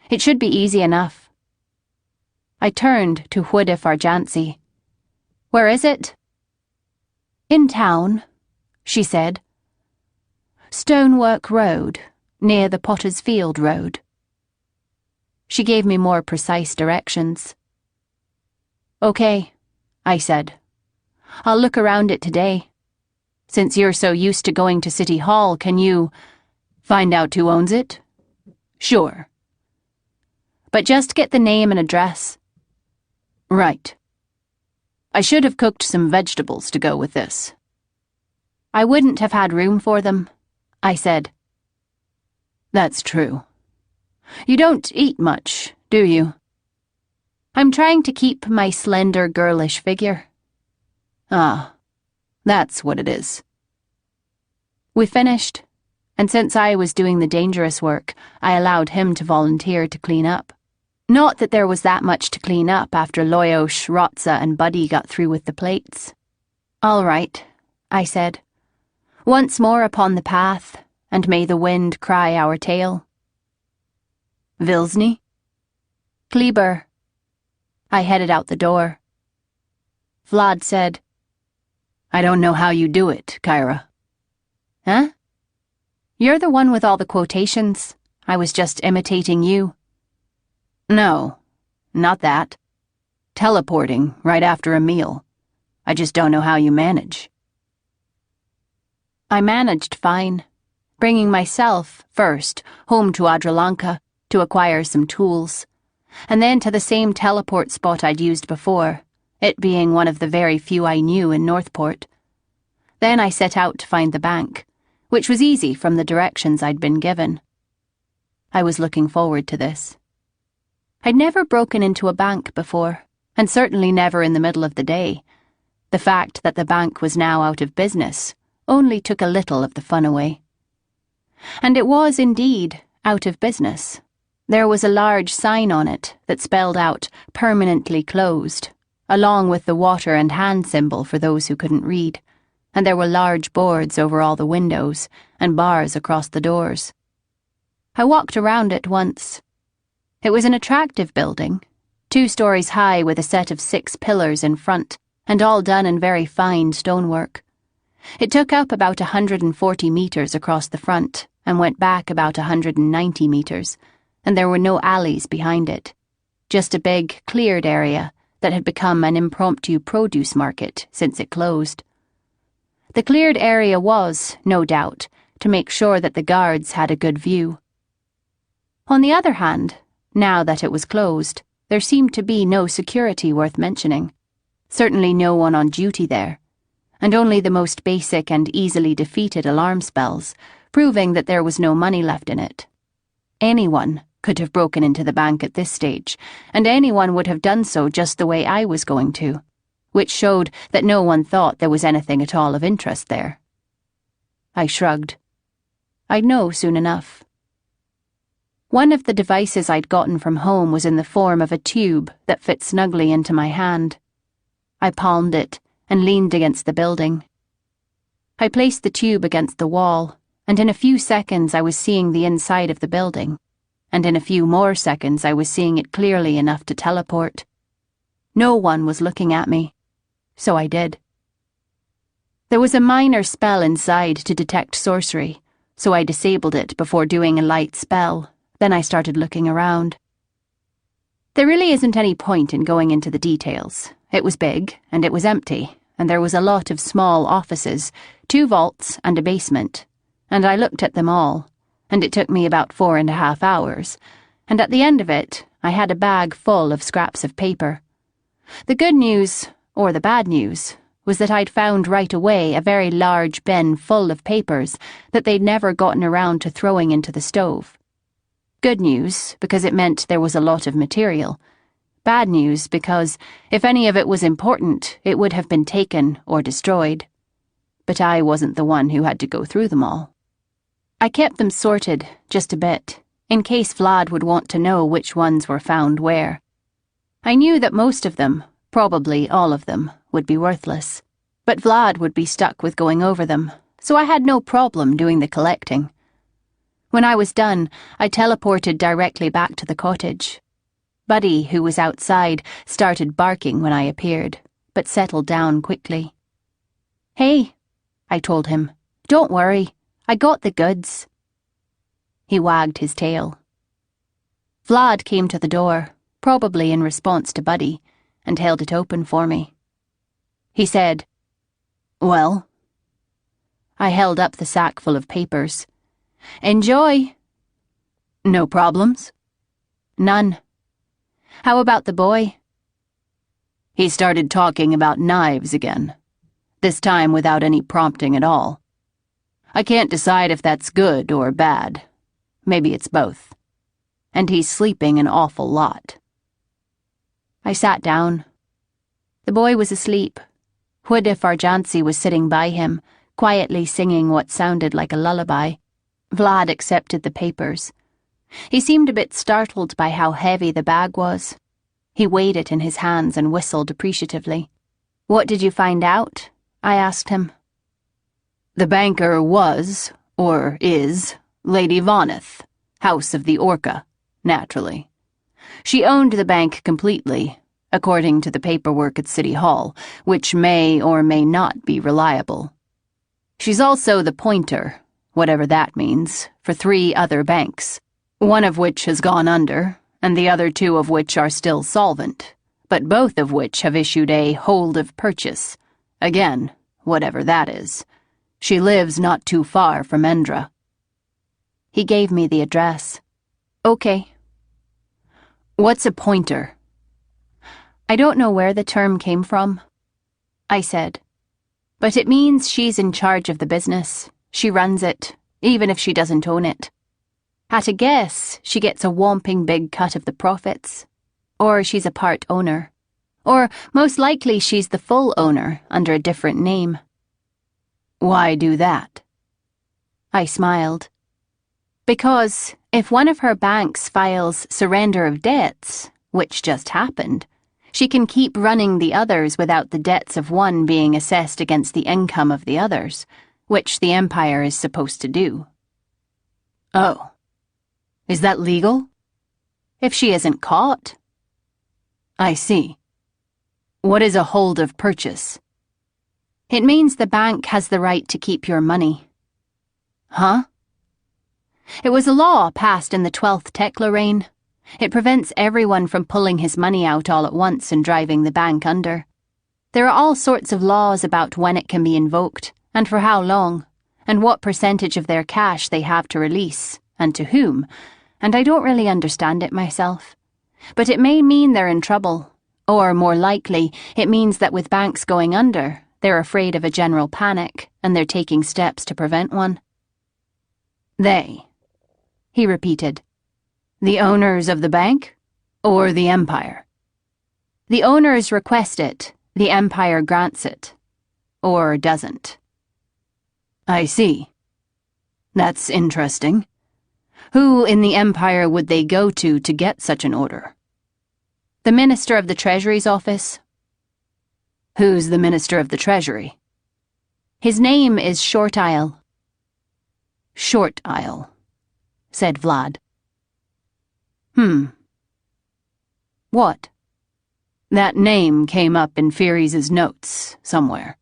It should be easy enough. I turned to Arjansi. Where is it? In town, she said. Stonework Road, near the Potter's Field Road. She gave me more precise directions. Okay, I said. I'll look around it today. Since you're so used to going to City Hall, can you find out who owns it? Sure. But just get the name and address. Right. I should have cooked some vegetables to go with this. I wouldn't have had room for them, I said. That's true. You don't eat much, do you? I'm trying to keep my slender, girlish figure. Ah, that's what it is. We finished, and since I was doing the dangerous work, I allowed him to volunteer to clean up. Not that there was that much to clean up after Loyosh, Rotza, and Buddy got through with the plates. All right, I said. Once more upon the path, and may the wind cry our tale. Vilsny? Kleber. I headed out the door. Vlad said, I don't know how you do it, Kyra. Huh? You're the one with all the quotations. I was just imitating you. No, not that. Teleporting right after a meal. I just don't know how you manage. I managed fine, bringing myself, first, home to Adralanka to acquire some tools, and then to the same teleport spot I'd used before, it being one of the very few I knew in Northport. Then I set out to find the bank, which was easy from the directions I'd been given. I was looking forward to this. I'd never broken into a bank before, and certainly never in the middle of the day. The fact that the bank was now out of business only took a little of the fun away. And it was indeed out of business. There was a large sign on it that spelled out "permanently closed," along with the water and hand symbol for those who couldn't read, and there were large boards over all the windows and bars across the doors. I walked around it once. It was an attractive building, 2 stories high with a set of 6 pillars in front, and all done in very fine stonework. It took up about 140 meters across the front and went back about 190 meters, and there were no alleys behind it. Just a big, cleared area that had become an impromptu produce market since it closed. The cleared area was, no doubt, to make sure that the guards had a good view. On the other hand, now that it was closed, there seemed to be no security worth mentioning. Certainly no one on duty there, and only the most basic and easily defeated alarm spells, proving that there was no money left in it. Anyone could have broken into the bank at this stage, and anyone would have done so just the way I was going to, which showed that no one thought there was anything at all of interest there. I shrugged. I'd know soon enough. One of the devices I'd gotten from home was in the form of a tube that fit snugly into my hand. I palmed it and leaned against the building. I placed the tube against the wall, and in a few seconds I was seeing the inside of the building, and in a few more seconds I was seeing it clearly enough to teleport. No one was looking at me, so I did. There was a minor spell inside to detect sorcery, so I disabled it before doing a light spell. Then I started looking around. There really isn't any point in going into the details. It was big, and it was empty, and there was a lot of small offices, 2 vaults and a basement, and I looked at them all, and it took me about 4.5 hours, and at the end of it, I had a bag full of scraps of paper. The good news, or the bad news, was that I'd found right away a very large bin full of papers that they'd never gotten around to throwing into the stove. Good news, because it meant there was a lot of material. Bad news, because if any of it was important, it would have been taken or destroyed. But I wasn't the one who had to go through them all. I kept them sorted, just a bit, in case Vlad would want to know which ones were found where. I knew that most of them, probably all of them, would be worthless, but Vlad would be stuck with going over them, so I had no problem doing the collecting. When I was done, I teleported directly back to the cottage. Buddy, who was outside, started barking when I appeared, but settled down quickly. "Hey," I told him, "don't worry, I got the goods." He wagged his tail. Vlad came to the door, probably in response to Buddy, and held it open for me. He said, "Well?" I held up the sack full of papers. "Enjoy." "No problems?" "None." "How about the boy?" "He started talking about knives again, this time without any prompting at all. I can't decide if that's good or bad. Maybe it's both. And he's sleeping an awful lot." I sat down. The boy was asleep. Hoodif Arjansi was sitting by him, quietly singing what sounded like a lullaby. Vlad accepted the papers. He seemed a bit startled by how heavy the bag was. He weighed it in his hands and whistled appreciatively. "What did you find out?" I asked him. "The banker was, or is, Lady Voneth, House of the Orca, naturally. She owned the bank completely, according to the paperwork at City Hall, which may or may not be reliable. She's also the pointer, whatever that means, for 3 other banks, one of which has gone under, and the other 2 of which are still solvent, but both of which have issued a hold of purchase. Again, whatever that is. She lives not too far from Endra." He gave me the address. "Okay." "What's a pointer?" "I don't know where the term came from," I said. "But it means she's in charge of the business. She runs it, even if she doesn't own it. At a guess, she gets a whomping big cut of the profits. Or she's a part owner. Or, most likely, she's the full owner, under a different name." "Why do that?" I smiled. "Because if one of her banks files surrender of debts, which just happened, she can keep running the others without the debts of one being assessed against the income of the others, which the Empire is supposed to do." "Oh. Is that legal?" "If she isn't caught." "I see. What is a hold of purchase?" "It means the bank has the right to keep your money." "Huh?" It was a law passed in the 12th Tekla reign. It prevents everyone from pulling his money out all at once and driving the bank under. There are all sorts of laws about when it can be invoked, and for how long, and what percentage of their cash they have to release, and to whom, and I don't really understand it myself. But it may mean they're in trouble, or more likely, it means that with banks going under, they're afraid of a general panic, and they're taking steps to prevent one. They, he repeated. The owners of the bank, or the Empire? The owners request it, the Empire grants it, or doesn't. I see. That's interesting. Who in the Empire would they go to get such an order? The Minister of the Treasury's office. Who's the Minister of the Treasury? His name is Short Isle. Short Isle, said Vlad. What? That name came up in Fieries' notes, somewhere.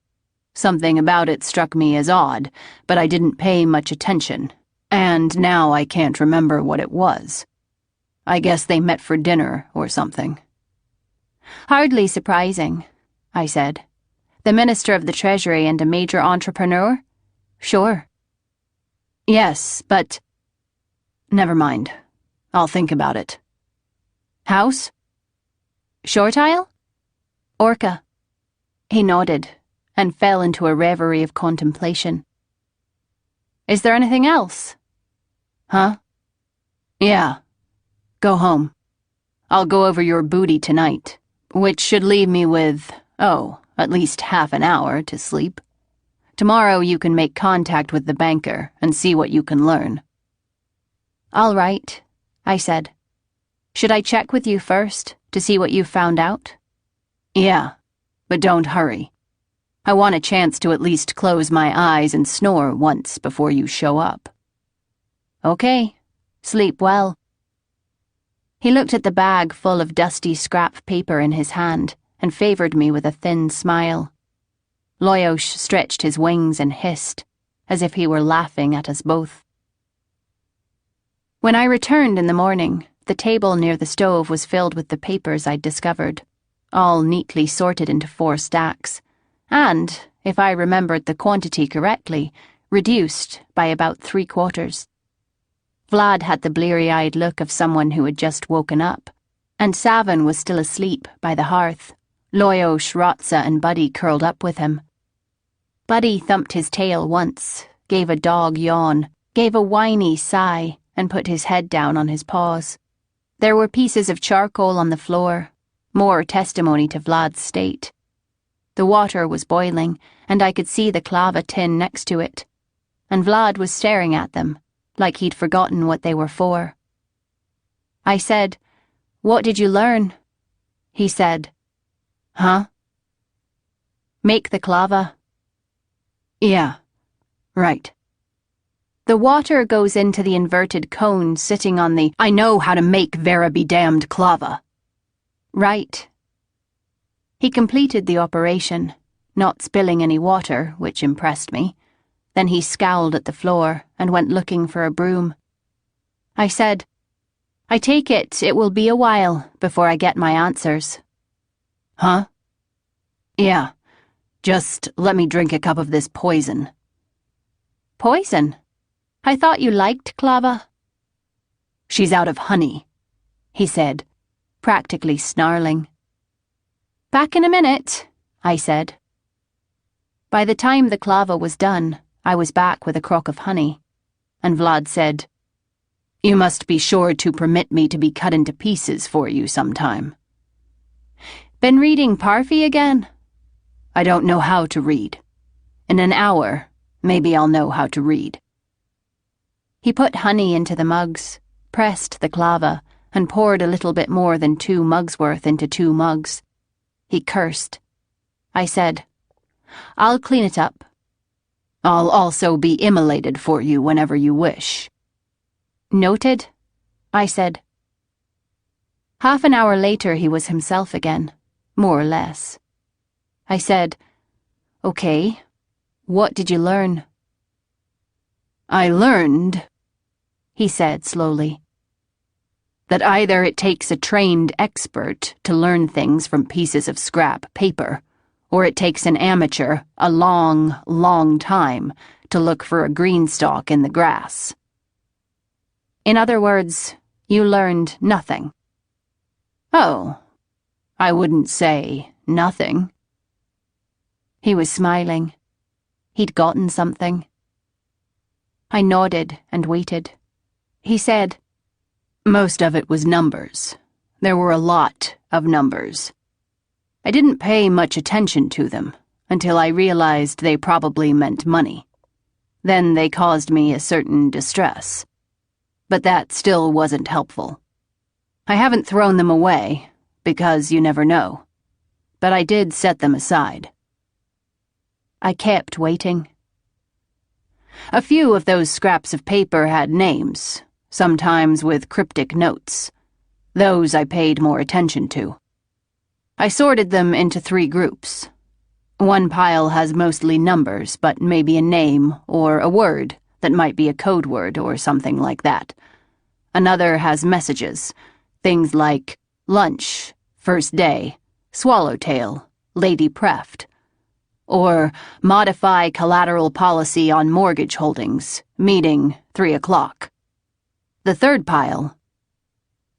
Something about it struck me as odd, but I didn't pay much attention, and now I can't remember what it was. I guess they met for dinner or something. Hardly surprising, I said. The Minister of the Treasury and a major entrepreneur? Sure. Yes, but... Never mind. I'll think about it. House? Short Isle? Orca. He nodded and fell into a reverie of contemplation. Is there anything else? Huh? Yeah. Go home. I'll go over your booty tonight, which should leave me with, at least half an hour to sleep. Tomorrow you can make contact with the banker and see what you can learn. All right, I said. Should I check with you first to see what you've found out? Yeah, but don't hurry. I want a chance to at least close my eyes and snore once before you show up. Okay, sleep well. He looked at the bag full of dusty scrap paper in his hand and favored me with a thin smile. Loyosh stretched his wings and hissed, as if he were laughing at us both. When I returned in the morning, the table near the stove was filled with the papers I'd discovered, all neatly sorted into 4 stacks, and, if I remembered the quantity correctly, reduced by about 3/4. Vlad had the bleary-eyed look of someone who had just woken up, and Savin was still asleep by the hearth, Loyosh, Rotsa, and Buddy curled up with him. Buddy thumped his tail once, gave a dog yawn, gave a whiny sigh, and put his head down on his paws. There were pieces of charcoal on the floor, more testimony to Vlad's state. The water was boiling, and I could see the clava tin next to it, and Vlad was staring at them, like he'd forgotten what they were for. I said, "What did you learn?" He said, "Huh? Make the clava." Yeah, right. The water goes into the inverted cone sitting on the I know how to make vera-be-damned clava. Right. He completed the operation, not spilling any water, which impressed me. Then he scowled at the floor and went looking for a broom. I said, "I take it will be a while before I get my answers." Huh? Yeah, just let me drink a cup of this poison. Poison? I thought you liked clava. She's out of honey, he said, practically snarling. Back in a minute, I said. By the time the clava was done, I was back with a crock of honey, and Vlad said, "You must be sure to permit me to be cut into pieces for you sometime." Been reading Parfy again? I don't know how to read. In an hour, maybe I'll know how to read. He put honey into the mugs, pressed the clava, and poured a little bit more than 2 mugs worth into 2 mugs. He cursed. I said, "I'll clean it up. I'll also be immolated for you whenever you wish." Noted, I said. Half an hour later he was himself again, more or less. I said, "Okay, what did you learn?" I learned... he said slowly. That either it takes a trained expert to learn things from pieces of scrap paper, or it takes an amateur a long, long time to look for a green stalk in the grass. In other words, you learned nothing. Oh, I wouldn't say nothing. He was smiling. He'd gotten something. I nodded and waited. He said, most of it was numbers. There were a lot of numbers. I didn't pay much attention to them until I realized they probably meant money. Then they caused me a certain distress. But that still wasn't helpful. I haven't thrown them away, because you never know. But I did set them aside. I kept waiting. A few of those scraps of paper had names, sometimes with cryptic notes. Those I paid more attention to. I sorted them into 3 groups. One pile has mostly numbers, but maybe a name or a word that might be a code word or something like that. Another has messages, things like lunch, first day, swallowtail, lady preft. Or modify collateral policy on mortgage holdings, meeting 3 o'clock. The 3rd pile.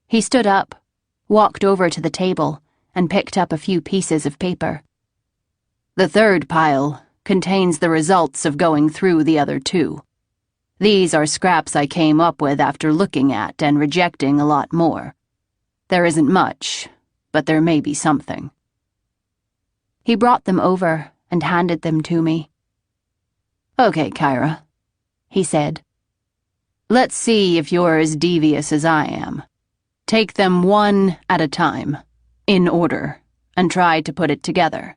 He stood up, walked over to the table, and picked up a few pieces of paper. The 3rd pile contains the results of going through the other 2. These are scraps I came up with after looking at and rejecting a lot more. There isn't much, but there may be something. He brought them over and handed them to me. Okay, Kyra, he said. Let's see if you're as devious as I am. Take them one at a time, in order, and try to put it together.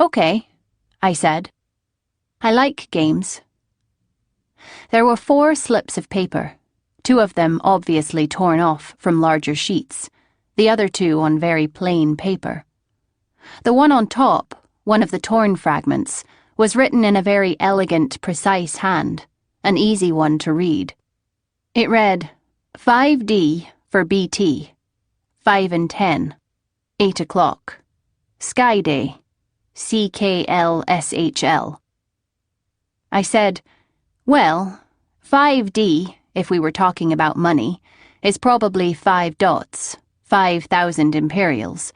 Okay, I said. I like games. There were 4 slips of paper, 2 of them obviously torn off from larger sheets, the other 2 on very plain paper. The one on top, one of the torn fragments, was written in a very elegant, precise hand, an easy one to read. It read, 5D for BT, 5 and 10, 8 o'clock, Sky Day, CKLSHL. I said, well, 5D, if we were talking about money, is probably 5 dots, 5,000 imperials,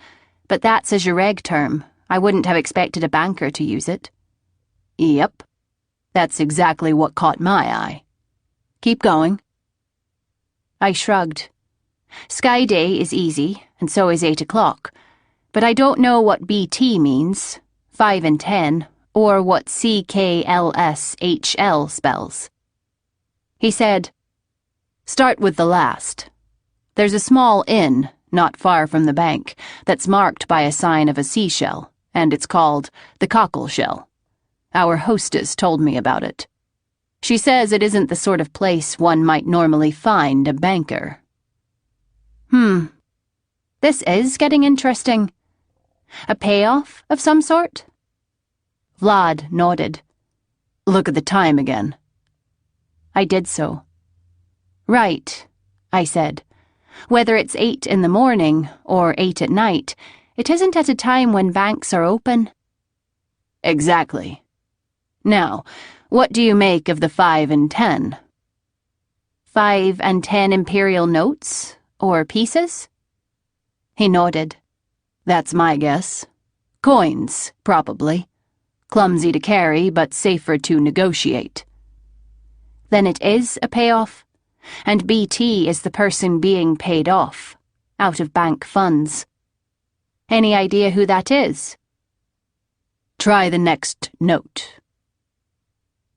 but that's a Jareg term. I wouldn't have expected a banker to use it. Yep, that's exactly what caught my eye. Keep going. I shrugged. Sky Day is easy, and so is 8 o'clock, but I don't know what BT means, 5 and 10, or what CKLSHL spells. He said, start with the last. There's a small inn, not far from the bank, that's marked by a sign of a seashell, and it's called the Cockle Shell. Our hostess told me about it. She says it isn't the sort of place one might normally find a banker. This is getting interesting. A payoff of some sort? Vlad nodded. Look at the time again. I did so. Right, I said. Whether it's 8 in the morning or 8 at night, it isn't at a time when banks are open. Exactly. Now, what do you make of the 5 and 10? 5 and 10 imperial notes? Or pieces? He nodded. That's my guess. Coins, probably. Clumsy to carry, but safer to negotiate. Then it is a payoff, and BT is the person being paid off, out of bank funds. Any idea who that is? Try the next note.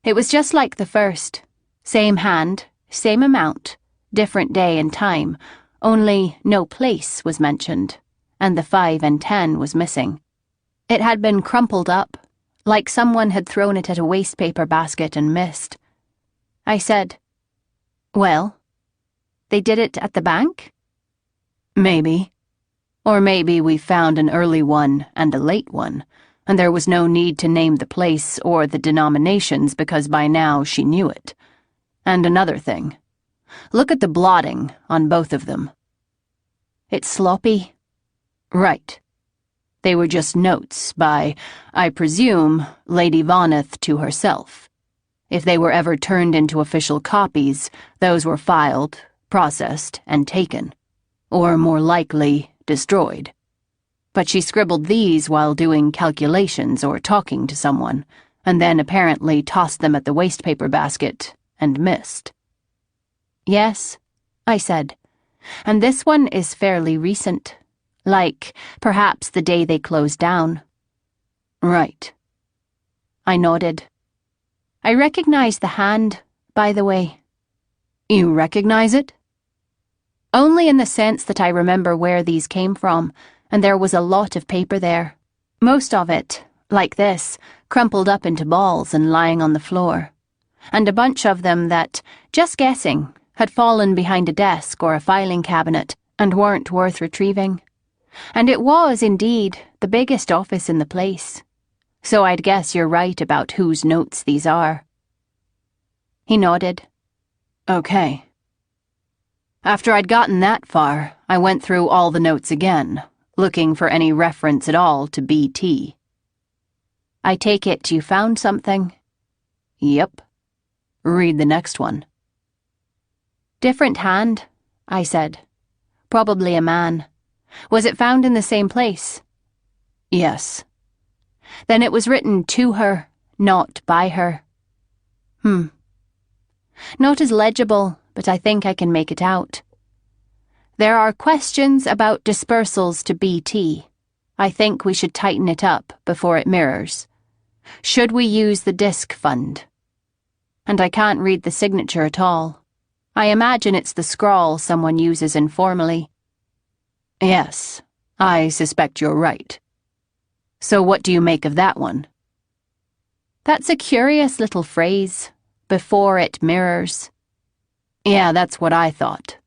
It was just like the first. Same hand, same amount, different day and time, only no place was mentioned, and the 5 and 10 was missing. It had been crumpled up, like someone had thrown it at a wastepaper basket and missed. I said, well, they did it at the bank? Maybe. Or maybe we found an early one and a late one, and there was no need to name the place or the denominations because by now she knew it. And another thing. Look at the blotting on both of them. It's sloppy. Right. They were just notes by, I presume, Lady Voneth to herself. If they were ever turned into official copies, those were filed, processed, and taken. Or more likely, destroyed. But she scribbled these while doing calculations or talking to someone, and then apparently tossed them at the wastepaper basket and missed. Yes, I said. And this one is fairly recent. Like, perhaps the day they closed down. Right. I nodded. I recognize the hand, by the way. You recognize it? Only in the sense that I remember where these came from, and there was a lot of paper there. Most of it, like this, crumpled up into balls and lying on the floor. And a bunch of them that, just guessing, had fallen behind a desk or a filing cabinet and weren't worth retrieving. And it was, indeed, the biggest office in the place. So I'd guess you're right about whose notes these are. He nodded. Okay. After I'd gotten that far, I went through all the notes again, looking for any reference at all to BT. I take it you found something? Yep. Read the next one. Different hand, I said. Probably a man. Was it found in the same place? Yes. Then it was written to her, not by her. Not as legible, but I think I can make it out. There are questions about dispersals to BT. I think we should tighten it up before it mirrors. Should we use the disc fund? And I can't read the signature at all. I imagine it's the scrawl someone uses informally. Yes, I suspect you're right. So what do you make of that one? That's a curious little phrase, before it mirrors. Yeah, that's what I thought.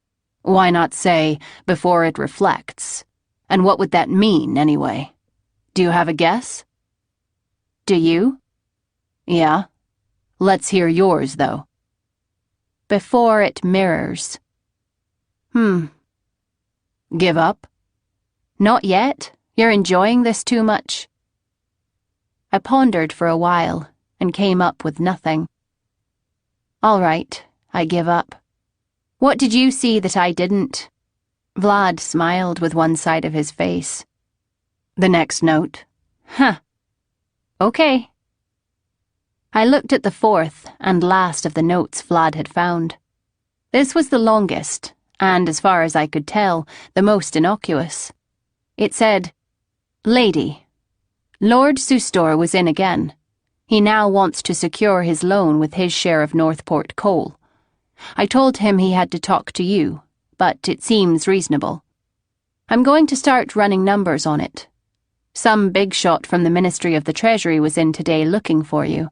Why not say, before it reflects? And what would that mean, anyway? Do you have a guess? Do you? Yeah. Let's hear yours, though. Before it mirrors. Give up? Not yet. You're enjoying this too much. I pondered for a while and came up with nothing. All right, I give up. What did you see that I didn't? Vlad smiled with one side of his face. The next note. Huh. Okay. I looked at the fourth and last of the notes Vlad had found. This was the longest, and as far as I could tell, the most innocuous. It said, Lady, Lord Sustor was in again. He now wants to secure his loan with his share of Northport coal. I told him he had to talk to you, but it seems reasonable. I'm going to start running numbers on it. Some big shot from the Ministry of the Treasury was in today looking for you.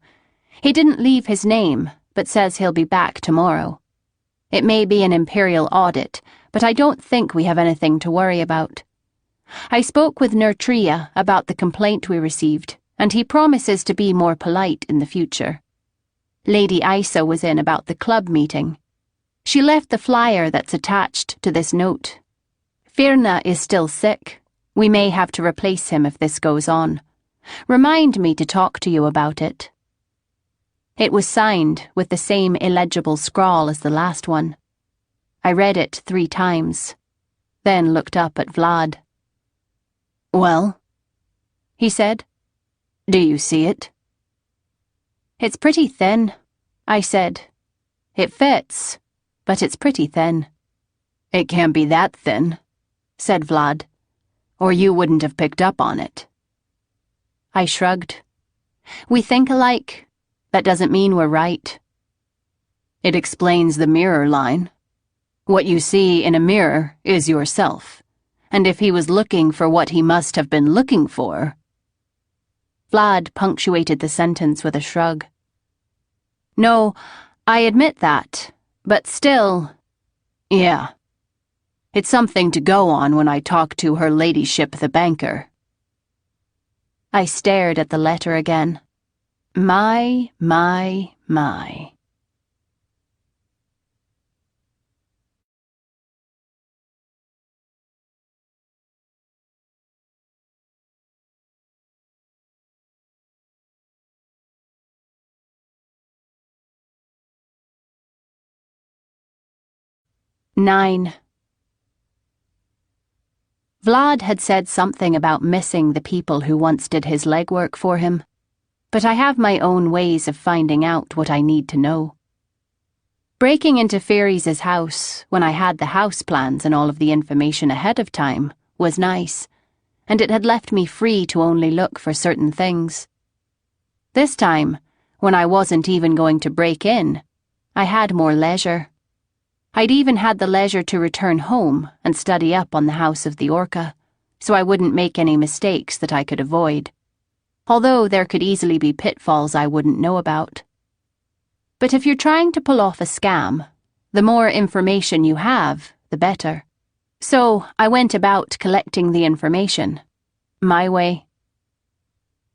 He didn't leave his name, but says he'll be back tomorrow. It may be an imperial audit, but I don't think we have anything to worry about. I spoke with Nurtria about the complaint we received, and he promises to be more polite in the future. Lady Isa was in about the club meeting. She left the flyer that's attached to this note. Firna is still sick. We may have to replace him if this goes on. Remind me to talk to you about it. It was signed with the same illegible scrawl as the last one. I read it 3 times, then looked up at Vlad. Well, he said. Do you see it? It's pretty thin, I said. It fits, but it's pretty thin. It can't be that thin, said Vlad, or you wouldn't have picked up on it. I shrugged. We think alike. That doesn't mean we're right. It explains the mirror line. What you see in a mirror is yourself, and if he was looking for what he must have been looking for... Vlad punctuated the sentence with a shrug. No, I admit that, but still... Yeah. It's something to go on when I talk to her ladyship the banker. I stared at the letter again. My. 9. Vlad had said something about missing the people who once did his legwork for him, but I have my own ways of finding out what I need to know. Breaking into Fairies' house, when I had the house plans and all of the information ahead of time, was nice, and it had left me free to only look for certain things. This time, when I wasn't even going to break in, I had more leisure. I'd even had the leisure to return home and study up on the house of the Orca, so I wouldn't make any mistakes that I could avoid, although there could easily be pitfalls I wouldn't know about. But if you're trying to pull off a scam, the more information you have, the better. So I went about collecting the information, my way.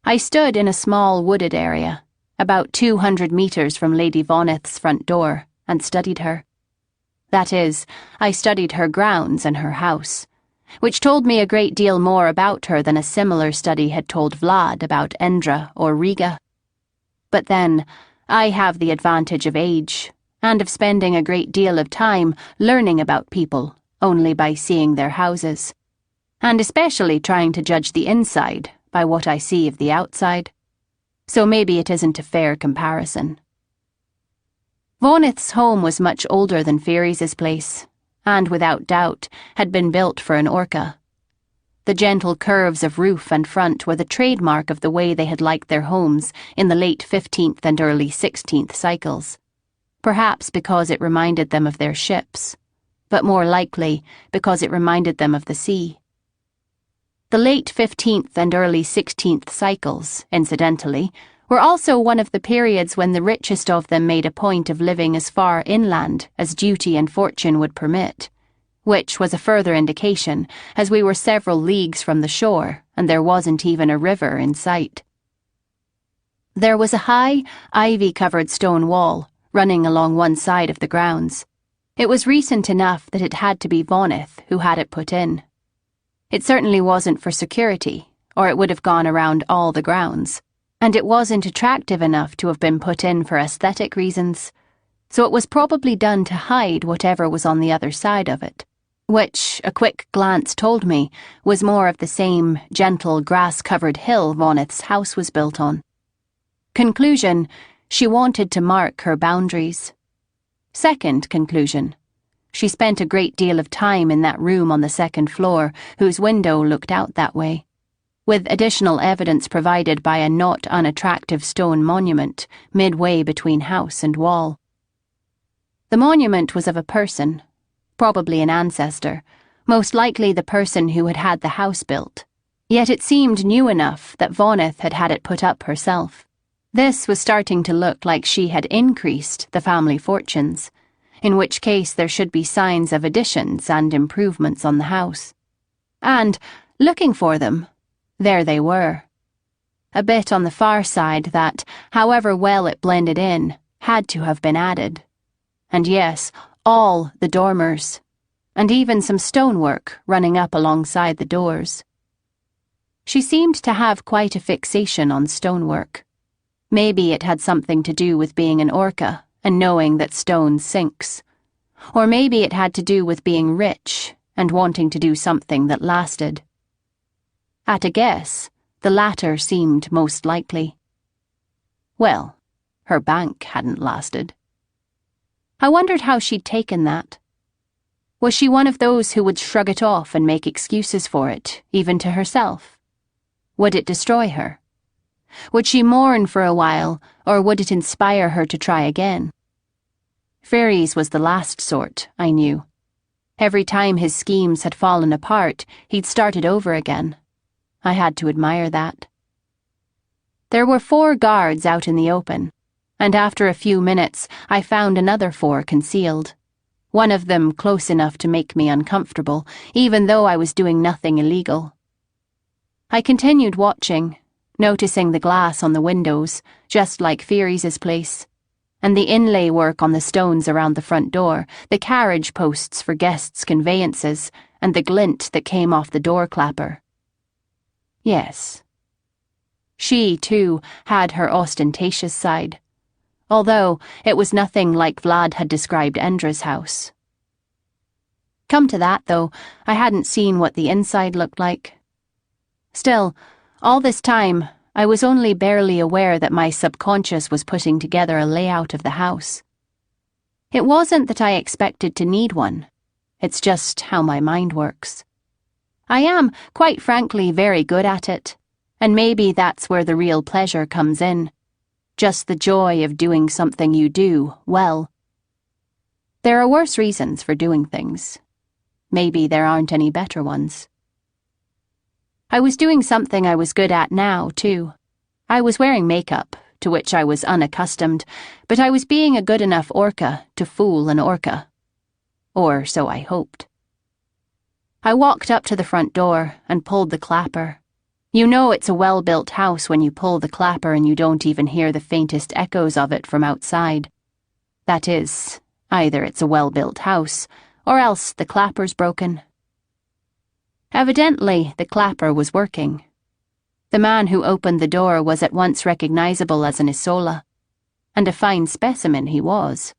I stood in a small wooded area, about 200 meters from Lady Voneth's front door, and studied her. That is, I studied her grounds and her house, which told me a great deal more about her than a similar study had told Vlad about Endra or Riga. But then, I have the advantage of age, and of spending a great deal of time learning about people only by seeing their houses, and especially trying to judge the inside by what I see of the outside. So maybe it isn't a fair comparison. Voneth's home was much older than Fairies' place, and without doubt had been built for an Orca. The gentle curves of roof and front were the trademark of the way they had liked their homes in the late 15th and early 16th cycles, perhaps because it reminded them of their ships, but more likely because it reminded them of the sea. The late 15th and early 16th cycles, incidentally, were also one of the periods when the richest of them made a point of living as far inland as duty and fortune would permit, which was a further indication, as we were several leagues from the shore and there wasn't even a river in sight. There was a high, ivy-covered stone wall running along one side of the grounds. It was recent enough that it had to be Voneth who had it put in. It certainly wasn't for security, or it would have gone around all the grounds. And it wasn't attractive enough to have been put in for aesthetic reasons, so it was probably done to hide whatever was on the other side of it, which, a quick glance told me, was more of the same gentle grass-covered hill Voneth's house was built on. Conclusion, she wanted to mark her boundaries. Second conclusion, she spent a great deal of time in that room on the second floor whose window looked out that way, with additional evidence provided by a not unattractive stone monument midway between house and wall. The monument was of a person, probably an ancestor, most likely the person who had had the house built, yet it seemed new enough that Voneth had had it put up herself. This was starting to look like she had increased the family fortunes, in which case there should be signs of additions and improvements on the house. And, looking for them, there they were. A bit on the far side that, however well it blended in, had to have been added. And yes, all the dormers, and even some stonework running up alongside the doors. She seemed to have quite a fixation on stonework. Maybe it had something to do with being an Orca and knowing that stone sinks. Or maybe it had to do with being rich and wanting to do something that lasted. At a guess, the latter seemed most likely. Well, her bank hadn't lasted. I wondered how she'd taken that. Was she one of those who would shrug it off and make excuses for it, even to herself? Would it destroy her? Would she mourn for a while, or would it inspire her to try again? Fairies was the last sort, I knew. Every time his schemes had fallen apart, he'd started over again. I had to admire that. There were 4 guards out in the open, and after a few minutes I found another 4 concealed, one of them close enough to make me uncomfortable, even though I was doing nothing illegal. I continued watching, noticing the glass on the windows, just like Fairies' place, and the inlay work on the stones around the front door, the carriage posts for guests' conveyances, and the glint that came off the door clapper. Yes. She, too, had her ostentatious side, although it was nothing like Vlad had described Endra's house. Come to that, though, I hadn't seen what the inside looked like. Still, all this time, I was only barely aware that my subconscious was putting together a layout of the house. It wasn't that I expected to need one. It's just how my mind works. I am, quite frankly, very good at it, and maybe that's where the real pleasure comes in. Just the joy of doing something you do well. There are worse reasons for doing things. Maybe there aren't any better ones. I was doing something I was good at now, too. I was wearing makeup, to which I was unaccustomed, but I was being a good enough Orca to fool an Orca. Or so I hoped. I walked up to the front door and pulled the clapper. You know it's a well-built house when you pull the clapper and you don't even hear the faintest echoes of it from outside. That is, either it's a well-built house, or else the clapper's broken. Evidently, the clapper was working. The man who opened the door was at once recognizable as an Isola, and a fine specimen he was.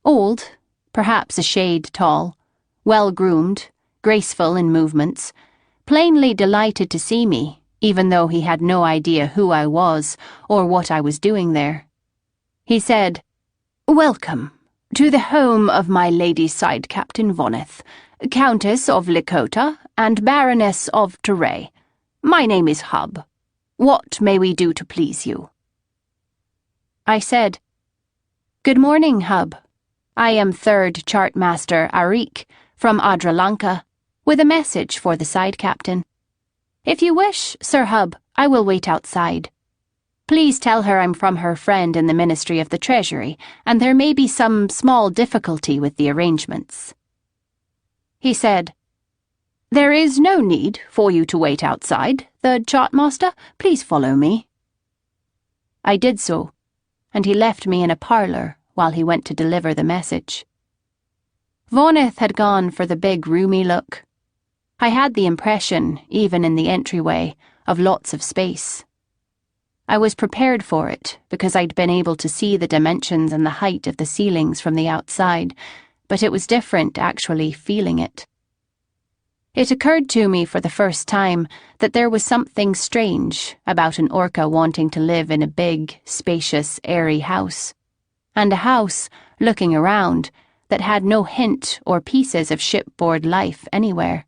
Old, perhaps a shade tall, well-groomed, graceful in movements, plainly delighted to see me, even though he had no idea who I was or what I was doing there. He said, "Welcome to the home of my lady side Captain Voneth, Countess of Lakota and Baroness of Teray. My name is Hub. What may we do to please you?" I said, "Good morning, Hub. I am 3rd Chartmaster Arik from Adralanka, with a message for the side captain. If you wish, Sir Hub, I will wait outside. Please tell her I'm from her friend in the Ministry of the Treasury, and there may be some small difficulty with the arrangements." He said, "There is no need for you to wait outside, 3rd Chartmaster. Please follow me." I did so, and he left me in a parlour while he went to deliver the message. Voneth had gone for the big roomy look. I had the impression, even in the entryway, of lots of space. I was prepared for it because I'd been able to see the dimensions and the height of the ceilings from the outside, but it was different actually feeling it. It occurred to me for the first time that there was something strange about an Orca wanting to live in a big, spacious, airy house, and a house, looking around, that had no hint or pieces of shipboard life anywhere.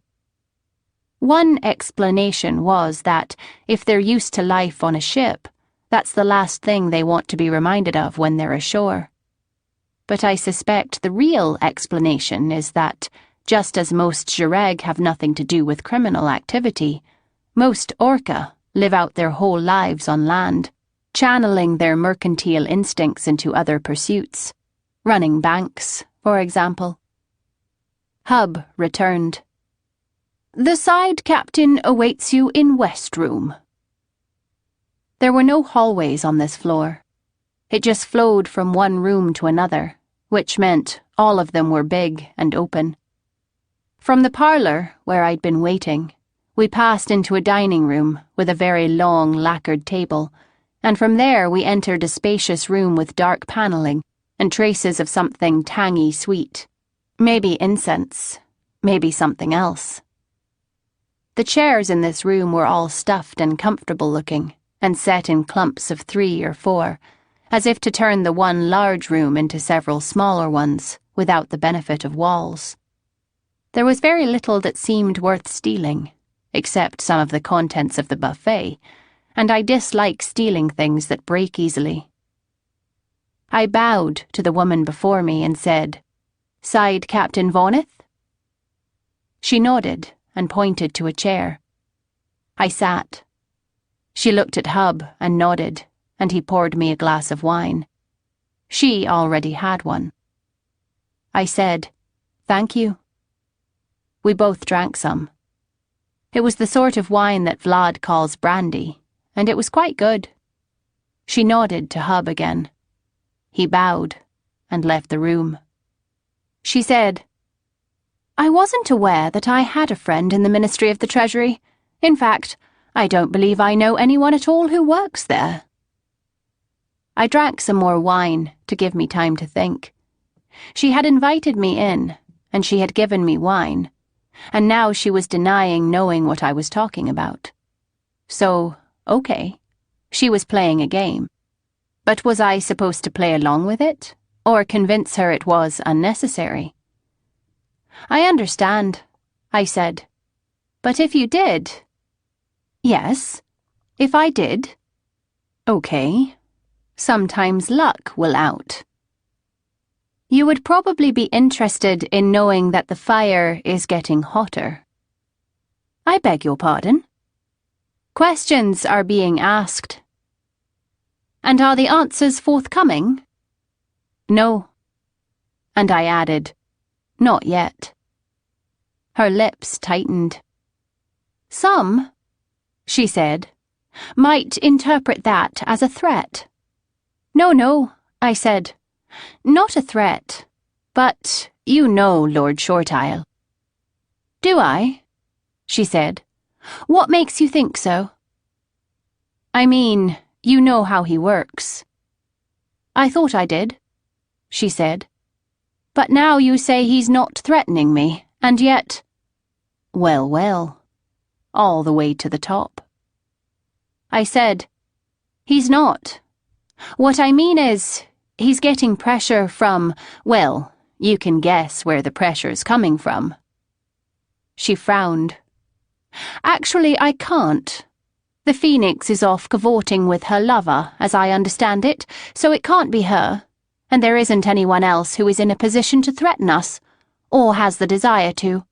One explanation was that, if they're used to life on a ship, that's the last thing they want to be reminded of when they're ashore. But I suspect the real explanation is that, just as most Jireg have nothing to do with criminal activity, most Orca live out their whole lives on land, channeling their mercantile instincts into other pursuits, running banks, for example. Hub returned. "The side captain awaits you in West Room." There were no hallways on this floor. It just flowed from one room to another, which meant all of them were big and open. From the parlour, where I'd been waiting, we passed into a dining room with a very long lacquered table, and from there we entered a spacious room with dark panelling and traces of something tangy sweet. Maybe incense, maybe something else. The chairs in this room were all stuffed and comfortable looking, and set in clumps of 3 or 4, as if to turn the one large room into several smaller ones, without the benefit of walls. There was very little that seemed worth stealing, except some of the contents of the buffet, and I dislike stealing things that break easily. I bowed to the woman before me and said, "Side Captain Voneth?" She nodded and pointed to a chair. I sat. She looked at Hub and nodded, and he poured me a glass of wine. She already had one. I said, "Thank you." We both drank some. It was the sort of wine that Vlad calls brandy, and it was quite good. She nodded to Hub again. He bowed and left the room. She said, "I wasn't aware that I had a friend in the Ministry of the Treasury. In fact, I don't believe I know anyone at all who works there." I drank some more wine to give me time to think. She had invited me in, and she had given me wine, and now she was denying knowing what I was talking about. So, okay, she was playing a game. But was I supposed to play along with it, or convince her it was unnecessary? I understand, I said. But if you did... Yes, if I did. Okay, sometimes luck will out. You would probably be interested in knowing that the fire is getting hotter. I beg your pardon? Questions are being asked. And are the answers forthcoming? No. And I added, not yet. Her lips tightened. Some, she said, might interpret that as a threat. No, I said. Not a threat, but you know Lord Shortile. Do I? She said. What makes you think so? I mean, you know how he works. I thought I did, she said. But now you say he's not threatening me, and yet... Well, all the way to the top. I said, he's not. What I mean is, he's getting pressure from, well, you can guess where the pressure's coming from. She frowned. Actually, I can't. The Phoenix is off cavorting with her lover, as I understand it, so it can't be her, and there isn't anyone else who is in a position to threaten us, or has the desire to.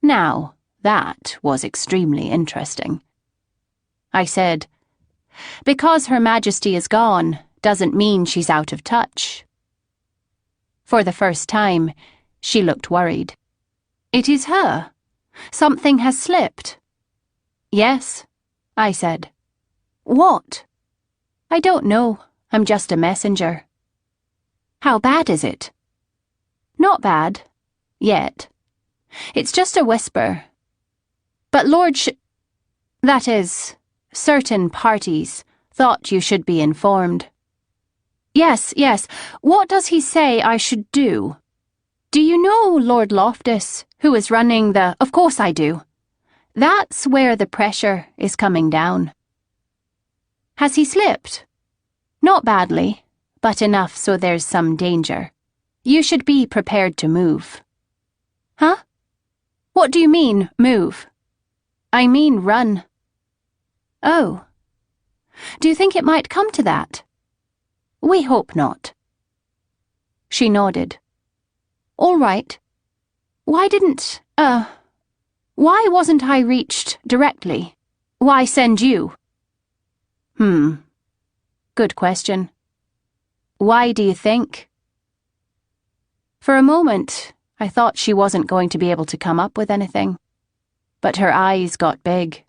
Now, that was extremely interesting. I said, because Her Majesty is gone doesn't mean she's out of touch. For the first time, she looked worried. It is her. Something has slipped. Yes, I said. What? I don't know. I'm just a messenger. How bad is it? Not bad. Yet. It's just a whisper. But that is, certain parties thought you should be informed. Yes. What does he say I should do? Do you know Lord Loftus, who is running the... Of course I do. That's where the pressure is coming down. Has he slipped? Not badly, but enough so there's some danger. You should be prepared to move. Huh? What do you mean, move? I mean run. Oh. Do you think it might come to that? We hope not. She nodded. All right. Why wasn't I reached directly? Why send you? Good question. Why do you think? For a moment, I thought she wasn't going to be able to come up with anything. But her eyes got big.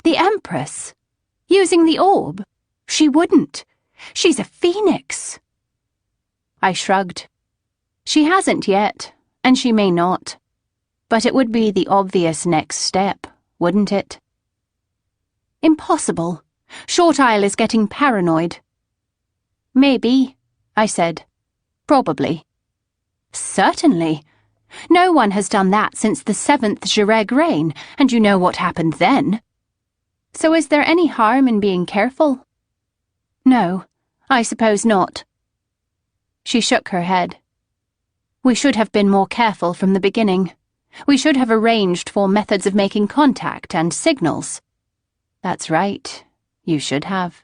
The Empress? Using the orb? She wouldn't. She's a phoenix. I shrugged. She hasn't yet, and she may not. But it would be the obvious next step, wouldn't it? Impossible. Shortile is getting paranoid. Maybe, I said. Probably. Certainly. No one has done that since the 7th Jireg reign, and you know what happened then. So is there any harm in being careful? No, I suppose not. She shook her head. We should have been more careful from the beginning. We should have arranged for methods of making contact and signals. That's right, you should have.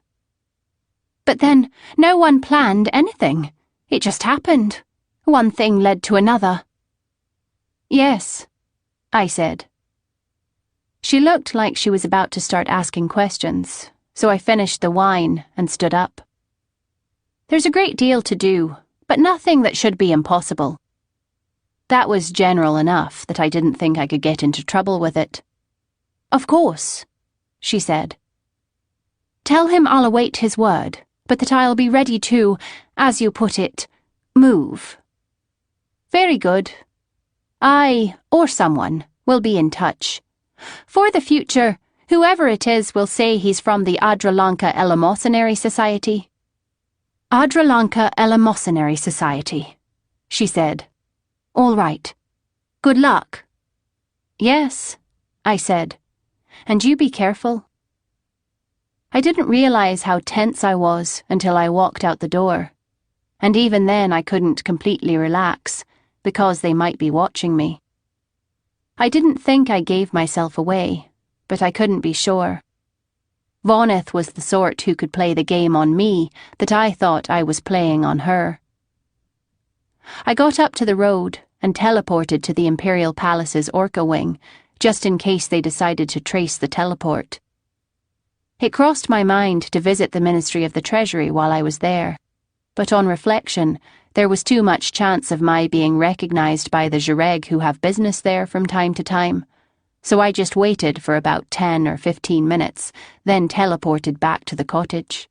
But then, no one planned anything. It just happened. One thing led to another. Yes, I said. She looked like she was about to start asking questions, so I finished the wine and stood up. There's a great deal to do, but nothing that should be impossible. That was general enough that I didn't think I could get into trouble with it. Of course, she said. Tell him I'll await his word, but that I'll be ready to, as you put it, move. Very good. I, or someone, will be in touch. For the future, whoever it is will say he's from the Adralanka Eleemosynary Society. Adralanka Eleemosynary Society, she said. All right. Good luck. Yes, I said. And you be careful. I didn't realize how tense I was until I walked out the door. And even then I couldn't completely relax, because they might be watching me. I didn't think I gave myself away, but I couldn't be sure. Voneth was the sort who could play the game on me that I thought I was playing on her. I got up to the road and teleported to the Imperial Palace's Orca wing, just in case they decided to trace the teleport. It crossed my mind to visit the Ministry of the Treasury while I was there, but on reflection, there was too much chance of my being recognized by the Jireg who have business there from time to time, so I just waited for about 10 or 15 minutes, then teleported back to the cottage.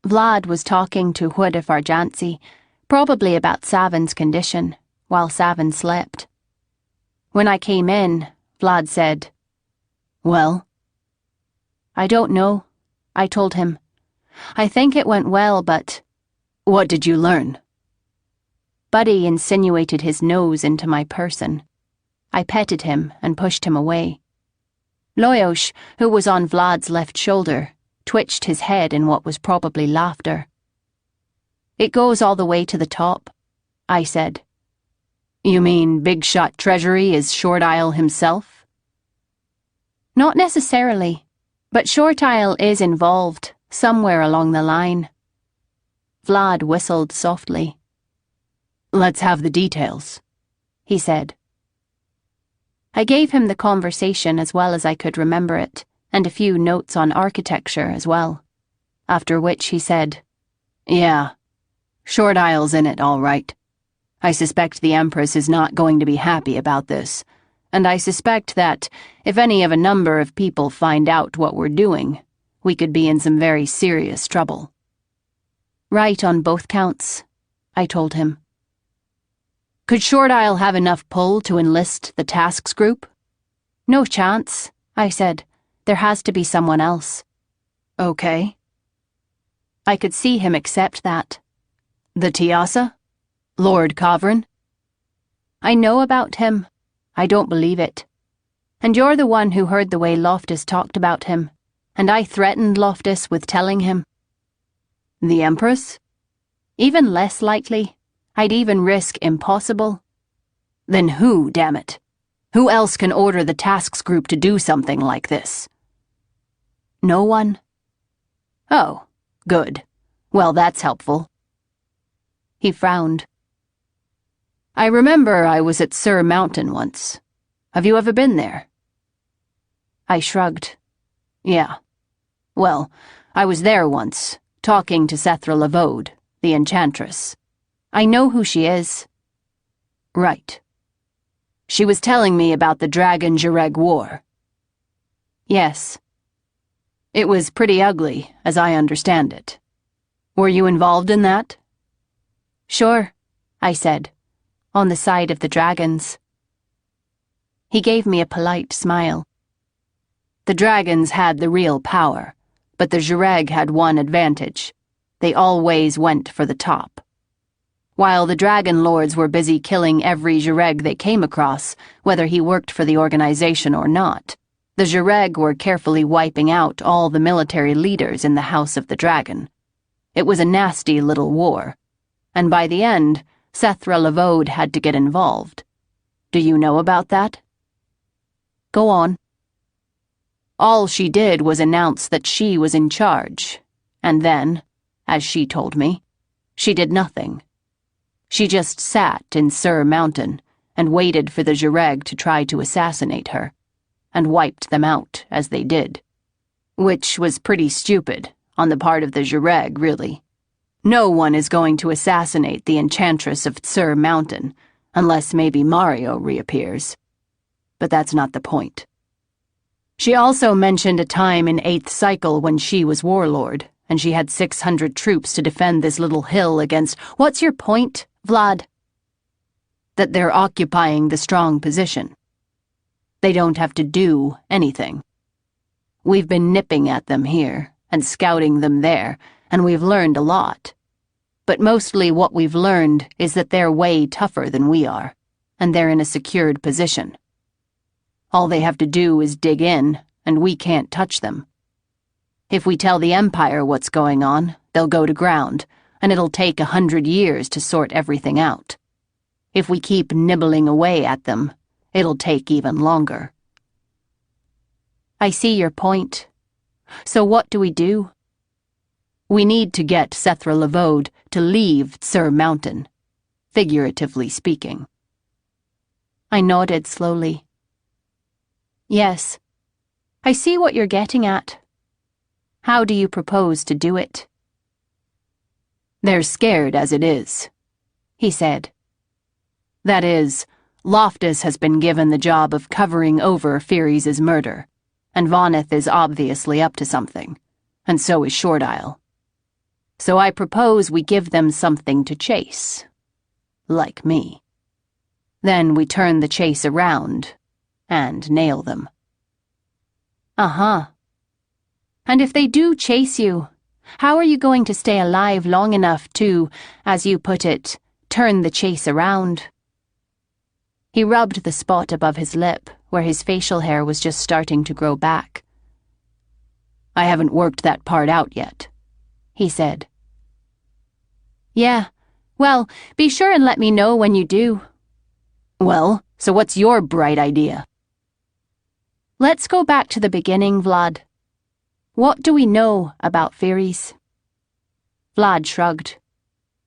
Vlad was talking to Hood of Arjantsi, probably about Savin's condition, while Savin slept. When I came in, Vlad said, "Well?" "I don't know," I told him. "I think it went well, but—" "What did you learn?" Buddy insinuated his nose into my person. I petted him and pushed him away. Loyosh, who was on Vlad's left shoulder, twitched his head in what was probably laughter. "It goes all the way to the top," I said. "You mean Big Shot Treasury is Short Isle himself?" "Not necessarily, but Short Isle is involved, somewhere along the line." Vlad whistled softly. "Let's have the details," he said. I gave him the conversation as well as I could remember it, and a few notes on architecture as well. After which he said, "Yeah, Short Isle's in it, all right. I suspect the Empress is not going to be happy about this, and I suspect that, if any of a number of people find out what we're doing, we could be in some very serious trouble." "Right on both counts," I told him. "Could Short Isle have enough pull to enlist the tasks group?" "No chance," I said. "There has to be someone else." "Okay." I could see him accept that. "The Tiasa? Lord Kavrin?" "I know about him. I don't believe it. And you're the one who heard the way Loftus talked about him, and I threatened Loftus with telling him." "The Empress?" "Even less likely. I'd even risk impossible." "Then who, damn it? Who else can order the tasks group to do something like this?" "No one." "Oh, good. Well, that's helpful." He frowned. "I remember I was at Sur Mountain once. Have you ever been there?" I shrugged. "Yeah. Well, I was there once, talking to Sethra Lavode, the Enchantress. I know who she is." "Right. She was telling me about the Dragon Jireg War." "Yes. It was pretty ugly, as I understand it. Were you involved in that?" "Sure," I said, "on the side of the dragons." He gave me a polite smile. "The dragons had the real power, but the Jireg had one advantage. They always went for the top. While the Dragon Lords were busy killing every Jireg they came across, whether he worked for the organization or not, the Jireg were carefully wiping out all the military leaders in the House of the Dragon. It was a nasty little war, and by the end, Sethra Lavode had to get involved. Do you know about that?" "Go on." "All she did was announce that she was in charge, and then, as she told me, she did nothing. She just sat in Sur Mountain and waited for the Jireg to try to assassinate her, and wiped them out as they did. Which was pretty stupid on the part of the Jireg, really. No one is going to assassinate the Enchantress of Sur Mountain, unless maybe Mario reappears. But that's not the point. She also mentioned a time in 8th Cycle when she was warlord, and she had 600 troops to defend this little hill against— What's your point, Vlad? That they're occupying the strong position. They don't have to do anything. We've been nipping at them here, and scouting them there, and we've learned a lot. But mostly what we've learned is that they're way tougher than we are, and they're in a secured position. All they have to do is dig in, and we can't touch them. If we tell the Empire what's going on, they'll go to ground, and it'll take 100 years to sort everything out. If we keep nibbling away at them, it'll take even longer. I see your point. So what do we do? We need to get Sethra Levode to leave Sur Mountain, figuratively speaking. I nodded slowly. Yes, I see what you're getting at. How do you propose to do it? They're scared as it is, he said. That is, Loftus has been given the job of covering over Fyres' murder, and Voneth is obviously up to something, and so is Short Isle. So I propose we give them something to chase. Like me. Then we turn the chase around and nail them. Uh-huh. And if they do chase you, how are you going to stay alive long enough to, as you put it, turn the chase around? He rubbed the spot above his lip, where his facial hair was just starting to grow back. I haven't worked that part out yet, he said. Yeah, well, be sure and let me know when you do. Well, so what's your bright idea? Let's go back to the beginning, Vlad. What do we know about Fyres? Vlad shrugged.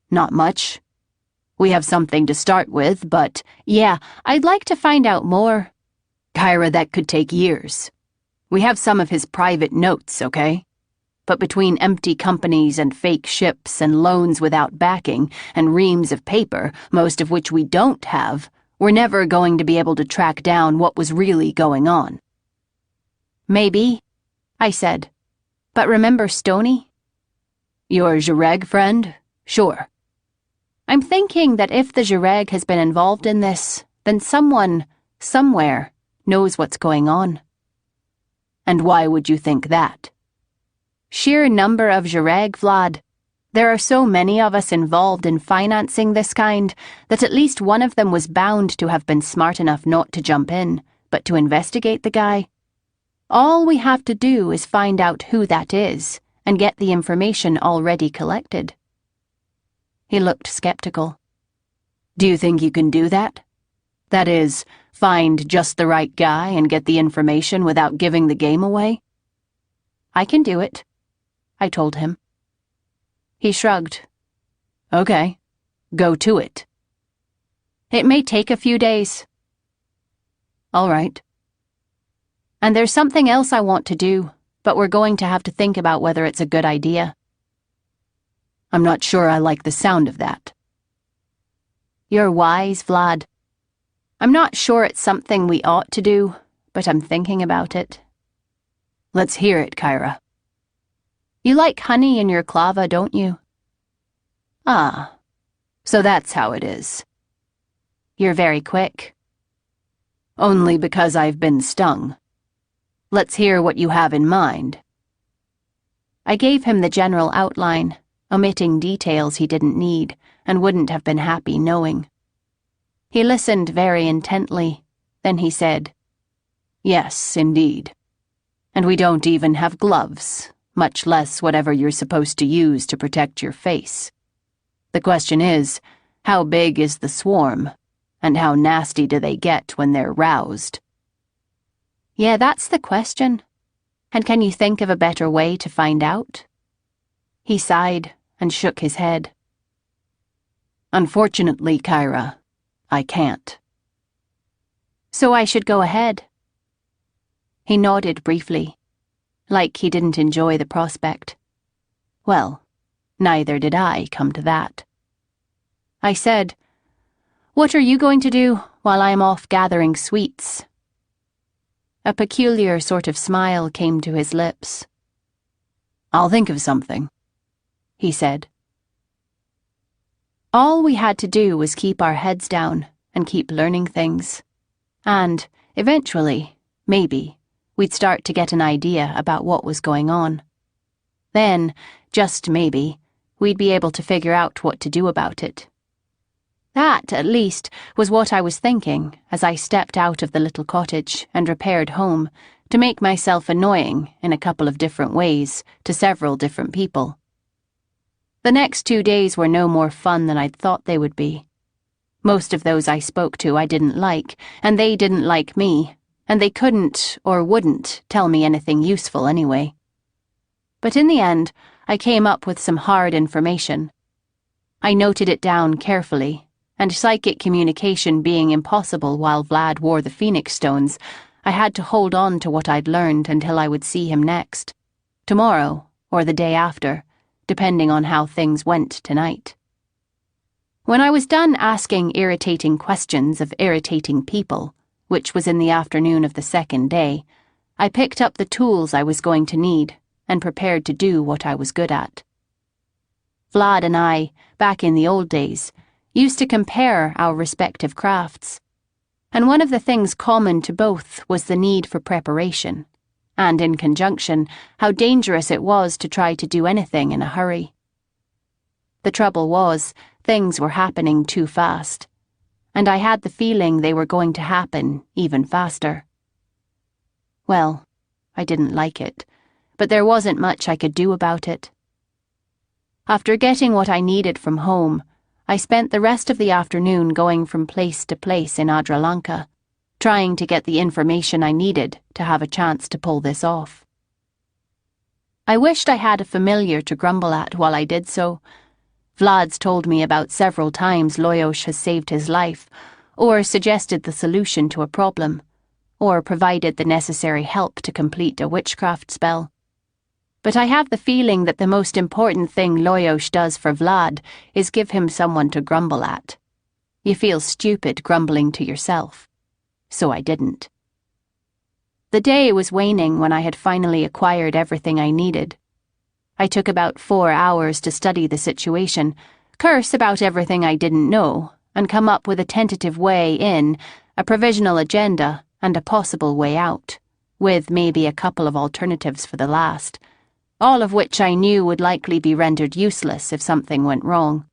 Not much. We have something to start with, but yeah, I'd like to find out more. Kyra, that could take years. We have some of his private notes, okay? But between empty companies and fake ships and loans without backing and reams of paper, most of which we don't have, we're never going to be able to track down what was really going on. Maybe, I said. But remember Stoney? Your Jareg friend? Sure. I'm thinking that if the Jareg has been involved in this, then someone, somewhere, knows what's going on. And why would you think that? Sheer number of Jareg, Vlad. There are so many of us involved in financing this kind that at least one of them was bound to have been smart enough not to jump in, but to investigate the guy. All we have to do is find out who that is and get the information already collected. He looked skeptical. Do you think you can do that? That is, find just the right guy and get the information without giving the game away? I can do it, I told him. He shrugged. Okay, go to it. It may take a few days. All right. And there's something else I want to do, but we're going to have to think about whether it's a good idea. I'm not sure I like the sound of that. You're wise, Vlad. I'm not sure it's something we ought to do, but I'm thinking about it. Let's hear it, Kyra. You like honey in your clava, don't you? Ah, so that's how it is. You're very quick. Only because I've been stung. Let's hear what you have in mind. I gave him the general outline, omitting details he didn't need and wouldn't have been happy knowing. He listened very intently, then he said, Yes, indeed. And we don't even have gloves, much less whatever you're supposed to use to protect your face. The question is, how big is the swarm, and how nasty do they get when they're roused? Yeah, that's the question. And can you think of a better way to find out? He sighed and shook his head. Unfortunately, Kyra, I can't. So I should go ahead. He nodded briefly, like he didn't enjoy the prospect. Well, neither did I, come to that. I said, What are you going to do while I'm off gathering sweets? A peculiar sort of smile came to his lips. I'll think of something, he said. All we had to do was keep our heads down and keep learning things. And, eventually, maybe, we'd start to get an idea about what was going on. Then, just maybe, we'd be able to figure out what to do about it. That, at least, was what I was thinking as I stepped out of the little cottage and repaired home to make myself annoying in a couple of different ways to several different people. The next 2 days were no more fun than I'd thought they would be. Most of those I spoke to I didn't like, and they didn't like me, and they couldn't or wouldn't tell me anything useful anyway. But in the end, I came up with some hard information. I noted it down carefully, and psychic communication being impossible while Vlad wore the Phoenix Stones, I had to hold on to what I'd learned until I would see him next. Tomorrow, or the day after, depending on how things went tonight. When I was done asking irritating questions of irritating people, which was in the afternoon of the second day, I picked up the tools I was going to need and prepared to do what I was good at. Vlad and I, back in the old days, used to compare our respective crafts, and one of the things common to both was the need for preparation, and in conjunction, how dangerous it was to try to do anything in a hurry. The trouble was, things were happening too fast, and I had the feeling they were going to happen even faster. Well, I didn't like it, but there wasn't much I could do about it. After getting what I needed from home, I spent the rest of the afternoon going from place to place in Adralanka, trying to get the information I needed to have a chance to pull this off. I wished I had a familiar to grumble at while I did so. Vlad's told me about several times Loyosh has saved his life, or suggested the solution to a problem, or provided the necessary help to complete a witchcraft spell. But I have the feeling that the most important thing Loyosh does for Vlad is give him someone to grumble at. You feel stupid grumbling to yourself. So I didn't. The day was waning when I had finally acquired everything I needed. I took about 4 hours to study the situation, curse about everything I didn't know, and come up with a tentative way in, a provisional agenda, and a possible way out, with maybe a couple of alternatives for the last, all of which I knew would likely be rendered useless if something went wrong.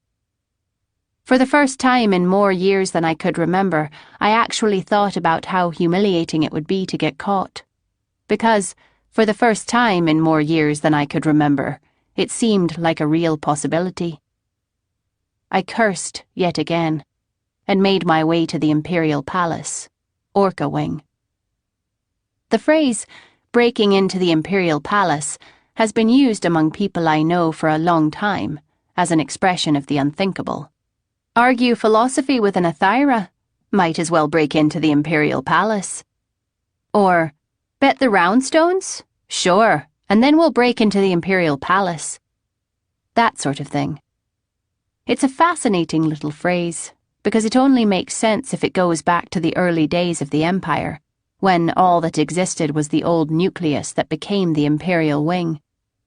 For the first time in more years than I could remember, I actually thought about how humiliating it would be to get caught. Because, for the first time in more years than I could remember, it seemed like a real possibility. I cursed yet again, and made my way to the Imperial Palace, Orca Wing. The phrase, breaking into the Imperial Palace, has been used among people I know for a long time as an expression of the unthinkable. Argue philosophy with an Athyra? Might as well break into the Imperial Palace. Or, bet the roundstones? Sure, and then we'll break into the Imperial Palace. That sort of thing. It's a fascinating little phrase, because it only makes sense if it goes back to the early days of the Empire, when all that existed was the old nucleus that became the Imperial Wing.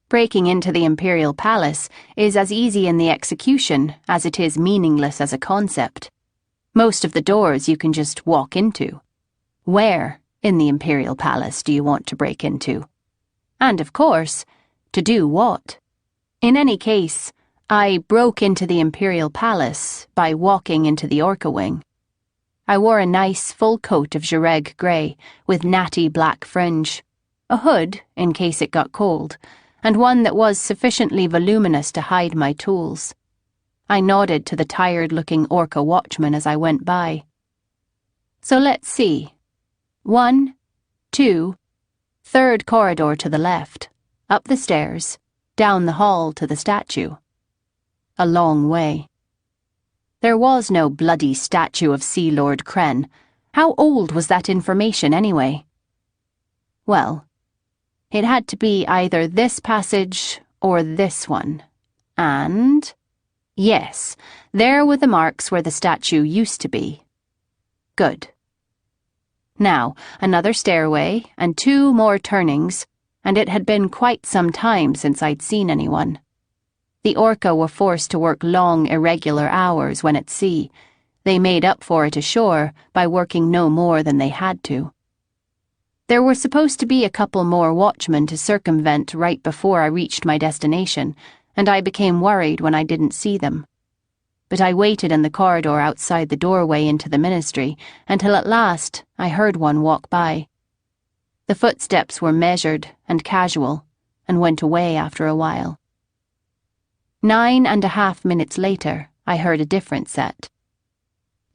Breaking into the Imperial Palace is as easy in the execution as it is meaningless as a concept. Most of the doors you can just walk into. Where in the Imperial Palace do you want to break into? And of course, to do what? In any case, I broke into the Imperial Palace by walking into the Orca Wing. I wore a nice full coat of Jareg grey with natty black fringe, a hood in case it got cold, and one that was sufficiently voluminous to hide my tools. I nodded to the tired-looking Orca watchman as I went by. So let's see. 1, 2, third corridor to the left, up the stairs, down the hall to the statue. A long way. There was no bloody statue of Sea Lord Kren. How old was that information anyway? Well, it had to be either this passage or this one. And yes, there were the marks where the statue used to be. Good. Now, another stairway and 2 more turnings, and it had been quite some time since I'd seen anyone. The Orca were forced to work long, irregular hours when at sea. They made up for it ashore by working no more than they had to. There were supposed to be a couple more watchmen to circumvent right before I reached my destination, and I became worried when I didn't see them. But I waited in the corridor outside the doorway into the ministry until at last I heard one walk by. The footsteps were measured and casual and went away after a while. 9.5 minutes later, I heard a different set.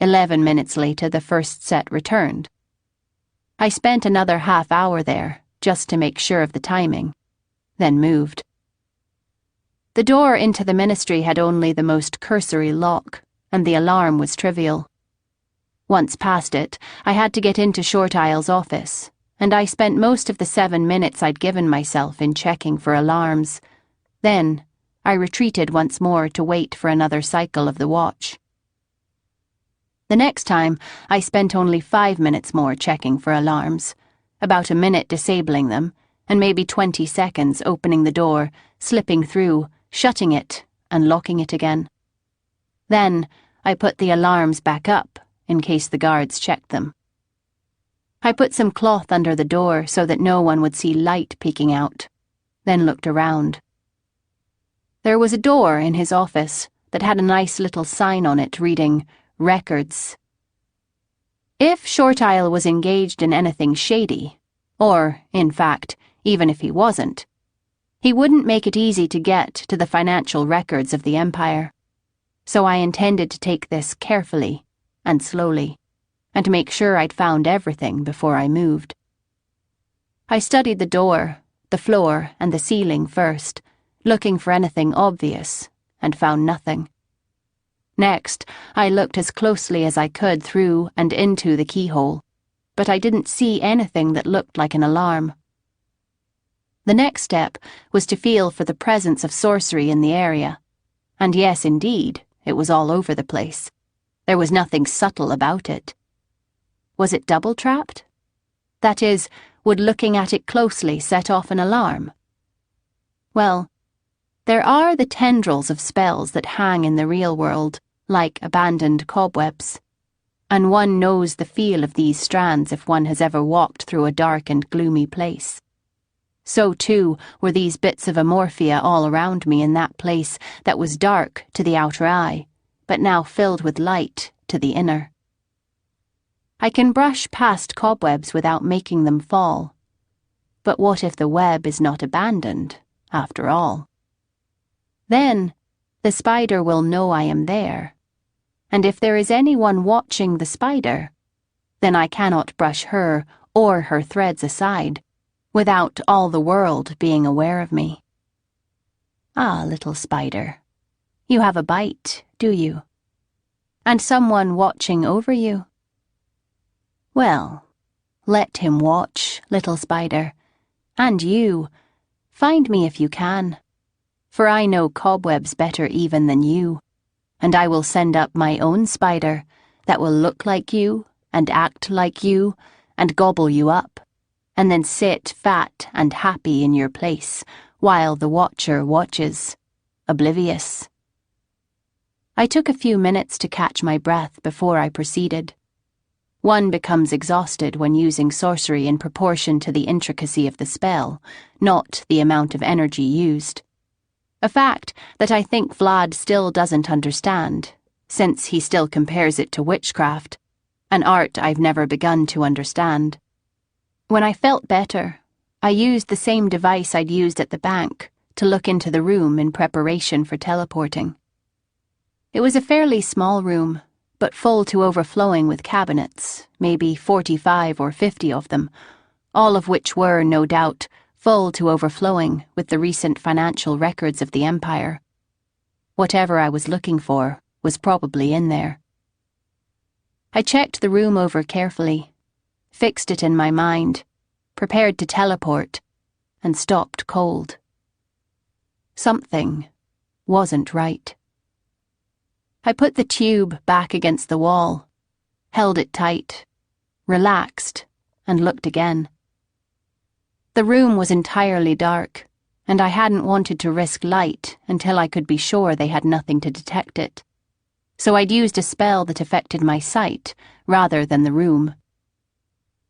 11 minutes later, the first set returned. I spent another half hour there, just to make sure of the timing, then moved. The door into the ministry had only the most cursory lock, and the alarm was trivial. Once past it, I had to get into Short Isle's office, and I spent most of the 7 minutes I'd given myself in checking for alarms. Then, I retreated once more to wait for another cycle of the watch. The next time, I spent only 5 minutes more checking for alarms, about a minute disabling them, and maybe 20 seconds opening the door, slipping through, shutting it, and locking it again. Then, I put the alarms back up, in case the guards checked them. I put some cloth under the door so that no one would see light peeking out, then looked around. There was a door in his office that had a nice little sign on it reading, Records. If Short Isle was engaged in anything shady, or, in fact, even if he wasn't, he wouldn't make it easy to get to the financial records of the Empire. So I intended to take this carefully and slowly, and make sure I'd found everything before I moved. I studied the door, the floor, and the ceiling first, looking for anything obvious, and found nothing. Next, I looked as closely as I could through and into the keyhole, but I didn't see anything that looked like an alarm. The next step was to feel for the presence of sorcery in the area. And yes, indeed, it was all over the place. There was nothing subtle about it. Was it double-trapped? That is, would looking at it closely set off an alarm? Well, there are the tendrils of spells that hang in the real world, like abandoned cobwebs. And one knows the feel of these strands if one has ever walked through a dark and gloomy place. So, too, were these bits of amorphia all around me in that place that was dark to the outer eye, but now filled with light to the inner. I can brush past cobwebs without making them fall. But what if the web is not abandoned, after all? Then, the spider will know I am there. And if there is anyone watching the spider, then I cannot brush her or her threads aside, without all the world being aware of me. Ah, little spider, you have a bite, do you? And someone watching over you? Well, let him watch, little spider, and you. Find me if you can, for I know cobwebs better even than you, and I will send up my own spider that will look like you and act like you and gobble you up, and then sit fat and happy in your place while the watcher watches, oblivious. I took a few minutes to catch my breath before I proceeded. One becomes exhausted when using sorcery in proportion to the intricacy of the spell, not the amount of energy used. A fact that I think Vlad still doesn't understand, since he still compares it to witchcraft, an art I've never begun to understand. When I felt better, I used the same device I'd used at the bank to look into the room in preparation for teleporting. It was a fairly small room, but full to overflowing with cabinets, maybe 45 or 50 of them, all of which were, no doubt, full to overflowing with the recent financial records of the Empire. Whatever I was looking for was probably in there. I checked the room over carefully, fixed it in my mind, prepared to teleport, and stopped cold. Something wasn't right. I put the tube back against the wall, held it tight, relaxed, and looked again. The room was entirely dark, and I hadn't wanted to risk light until I could be sure they had nothing to detect it. So I'd used a spell that affected my sight rather than the room.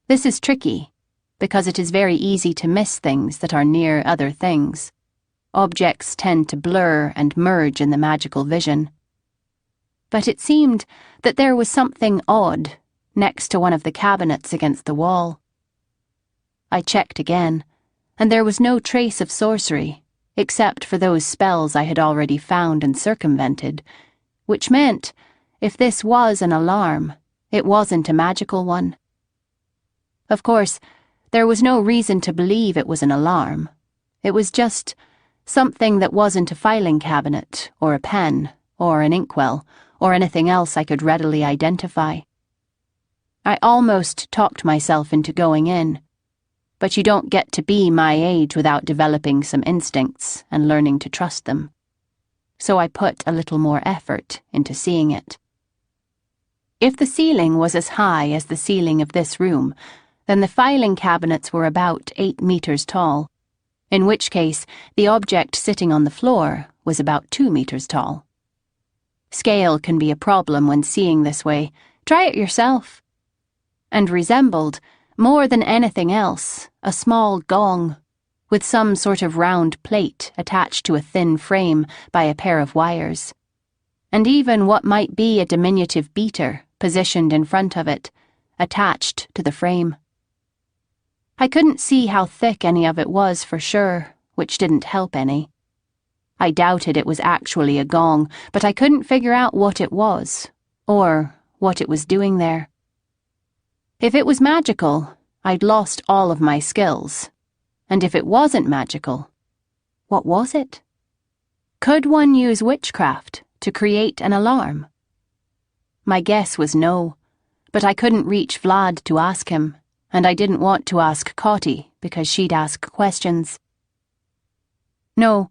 This is tricky, because it is very easy to miss things that are near other things. Objects tend to blur and merge in the magical vision. But it seemed that there was something odd next to one of the cabinets against the wall. I checked again, and there was no trace of sorcery, except for those spells I had already found and circumvented, which meant, if this was an alarm, it wasn't a magical one. Of course, there was no reason to believe it was an alarm. It was just something that wasn't a filing cabinet, or a pen, or an inkwell, or anything else I could readily identify. I almost talked myself into going in, but you don't get to be my age without developing some instincts and learning to trust them. So I put a little more effort into seeing it. If the ceiling was as high as the ceiling of this room, then the filing cabinets were about 8 meters tall, in which case the object sitting on the floor was about 2 meters tall. Scale can be a problem when seeing this way. Try it yourself. And resembled, more than anything else, a small gong, with some sort of round plate attached to a thin frame by a pair of wires, and even what might be a diminutive beater positioned in front of it, attached to the frame. I couldn't see how thick any of it was for sure, which didn't help any. I doubted it was actually a gong, but I couldn't figure out what it was, or what it was doing there. If it was magical, I'd lost all of my skills. And if it wasn't magical, what was it? Could one use witchcraft to create an alarm? My guess was no, but I couldn't reach Vlad to ask him, and I didn't want to ask Cotty because she'd ask questions. No,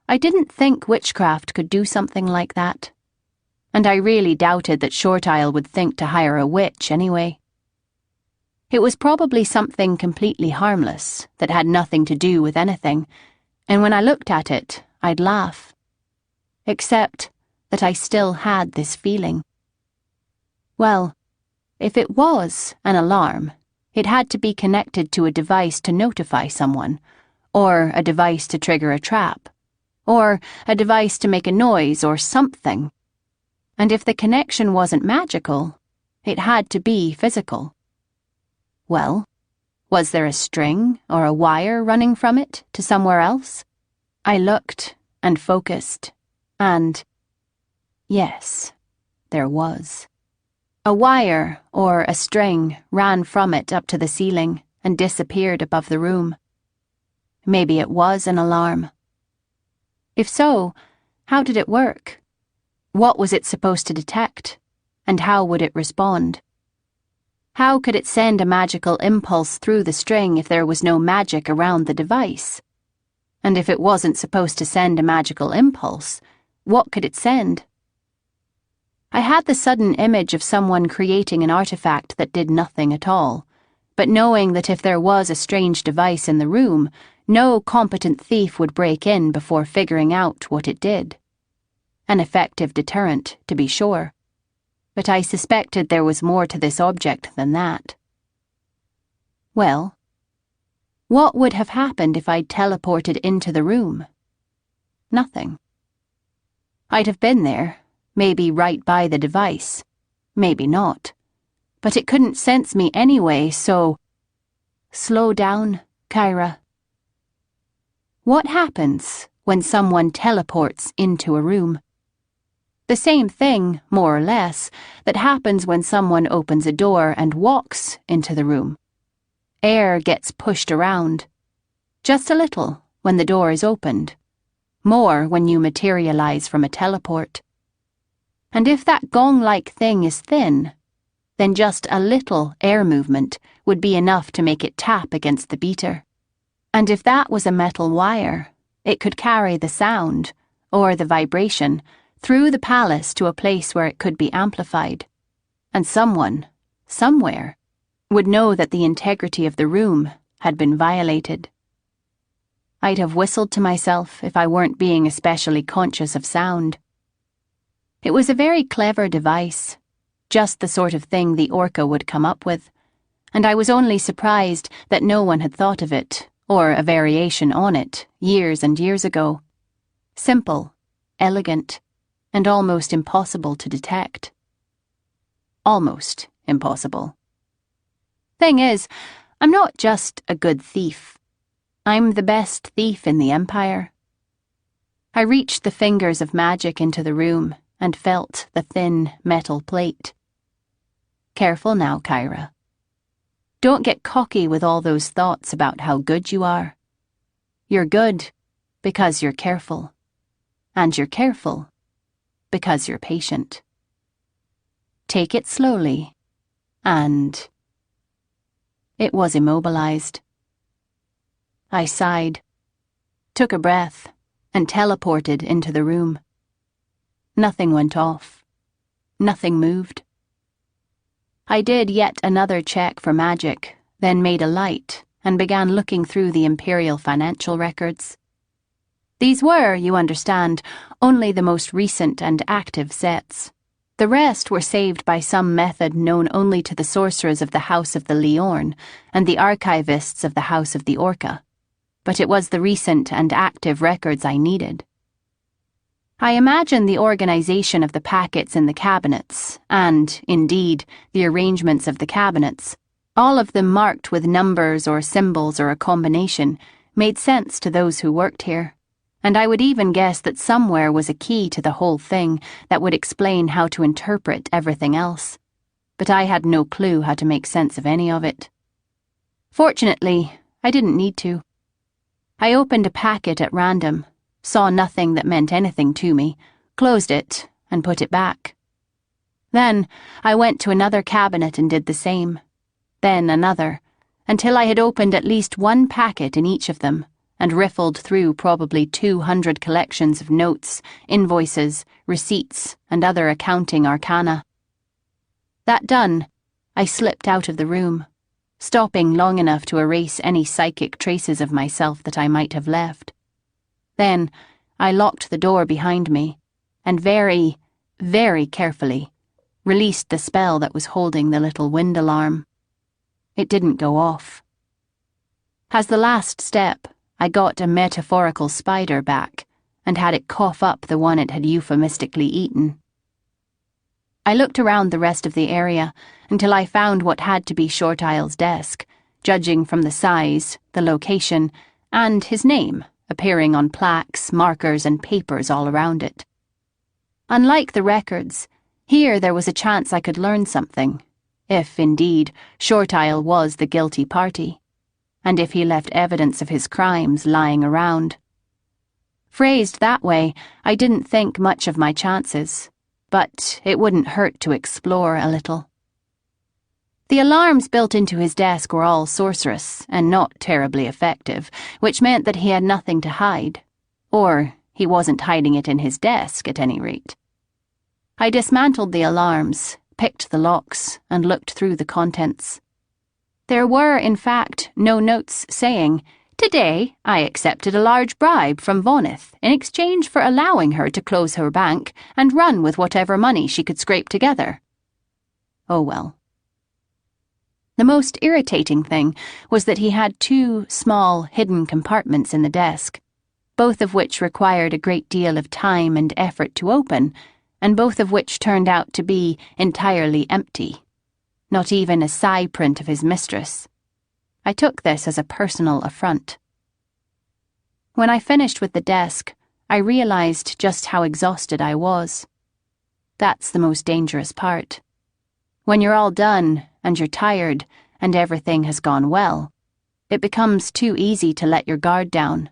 I didn't think witchcraft could do something like that. And I really doubted that Short Isle would think to hire a witch anyway. It was probably something completely harmless that had nothing to do with anything, and when I looked at it, I'd laugh. Except that I still had this feeling. Well, if it was an alarm, it had to be connected to a device to notify someone, or a device to trigger a trap, or a device to make a noise or something. And if the connection wasn't magical, it had to be physical. Well, was there a string or a wire running from it to somewhere else? I looked and focused, and yes, there was. A wire or a string ran from it up to the ceiling and disappeared above the room. Maybe it was an alarm. If so, how did it work? What was it supposed to detect? And how would it respond? How could it send a magical impulse through the string if there was no magic around the device? And if it wasn't supposed to send a magical impulse, what could it send? I had the sudden image of someone creating an artifact that did nothing at all, but knowing that if there was a strange device in the room, no competent thief would break in before figuring out what it did. An effective deterrent, to be sure. But I suspected there was more to this object than that. Well, what would have happened if I'd teleported into the room? Nothing. I'd have been there, maybe right by the device, maybe not. But it couldn't sense me anyway, so... Slow down, Kyra. What happens when someone teleports into a room? The same thing, more or less, that happens when someone opens a door and walks into the room. Air gets pushed around. Just a little when the door is opened. More when you materialize from a teleport. And if that gong-like thing is thin, then just a little air movement would be enough to make it tap against the beater. And if that was a metal wire, it could carry the sound, or the vibration, through the palace to a place where it could be amplified. And someone, somewhere, would know that the integrity of the room had been violated. I'd have whistled to myself if I weren't being especially conscious of sound. It was a very clever device, just the sort of thing the Orca would come up with, and I was only surprised that no one had thought of it, or a variation on it, years and years ago. Simple, elegant, and almost impossible to detect. Almost impossible. Thing is, I'm not just a good thief. I'm the best thief in the Empire. I reached the fingers of magic into the room and felt the thin metal plate. Careful now, Kyra. Don't get cocky with all those thoughts about how good you are. You're good because you're careful. And you're careful because you're patient. Take it slowly, and... It was immobilized. I sighed, took a breath, and teleported into the room. Nothing went off. Nothing moved. I did yet another check for magic, then made a light and began looking through the Imperial financial records. These were, you understand, only the most recent and active sets. The rest were saved by some method known only to the sorcerers of the House of the Liorn and the archivists of the House of the Orca. But it was the recent and active records I needed. I imagine the organization of the packets in the cabinets, and, indeed, the arrangements of the cabinets, all of them marked with numbers or symbols or a combination, made sense to those who worked here. And I would even guess that somewhere was a key to the whole thing that would explain how to interpret everything else. But I had no clue how to make sense of any of it. Fortunately, I didn't need to. I opened a packet at random, saw nothing that meant anything to me, closed it, and put it back. Then I went to another cabinet and did the same. Then another, until I had opened at least one packet in each of them, and riffled through probably 200 collections of notes, invoices, receipts, and other accounting arcana. That done, I slipped out of the room, stopping long enough to erase any psychic traces of myself that I might have left. Then I locked the door behind me, and very, very carefully released the spell that was holding the little wind alarm. It didn't go off. As the last step, I got a metaphorical spider back and had it cough up the one it had euphemistically eaten. I looked around the rest of the area until I found what had to be Short-Isle's desk, judging from the size, the location, and his name appearing on plaques, markers, and papers all around it. Unlike the records, here there was a chance I could learn something, if, indeed, Short-Isle was the guilty party, and if he left evidence of his crimes lying around. Phrased that way, I didn't think much of my chances, but it wouldn't hurt to explore a little. The alarms built into his desk were all sorcerous and not terribly effective, which meant that he had nothing to hide. Or he wasn't hiding it in his desk, at any rate. I dismantled the alarms, picked the locks, and looked through the contents. There were, in fact, no notes saying, "Today, I accepted a large bribe from Voneth in exchange for allowing her to close her bank and run with whatever money she could scrape together." Oh well. The most irritating thing was that he had 2 small, hidden compartments in the desk, both of which required a great deal of time and effort to open, and both of which turned out to be entirely empty. Not even a sigh print of his mistress. I took this as a personal affront. When I finished with the desk, I realized just how exhausted I was. That's the most dangerous part. When you're all done, and you're tired, and everything has gone well, it becomes too easy to let your guard down,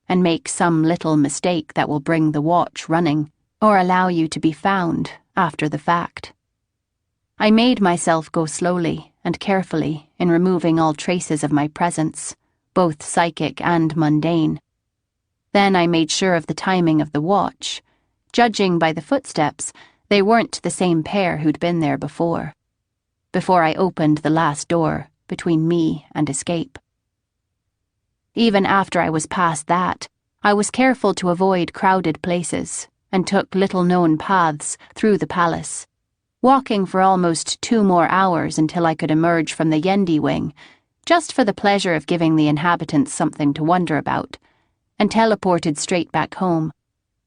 and make some little mistake that will bring the watch running, or allow you to be found after the fact. I made myself go slowly and carefully in removing all traces of my presence, both psychic and mundane. Then I made sure of the timing of the watch. Judging by the footsteps, they weren't the same pair who'd been there before I opened the last door between me and escape. Even after I was past that, I was careful to avoid crowded places and took little-known paths through the palace, walking for almost 2 more hours until I could emerge from the Yendi wing, just for the pleasure of giving the inhabitants something to wonder about, and teleported straight back home,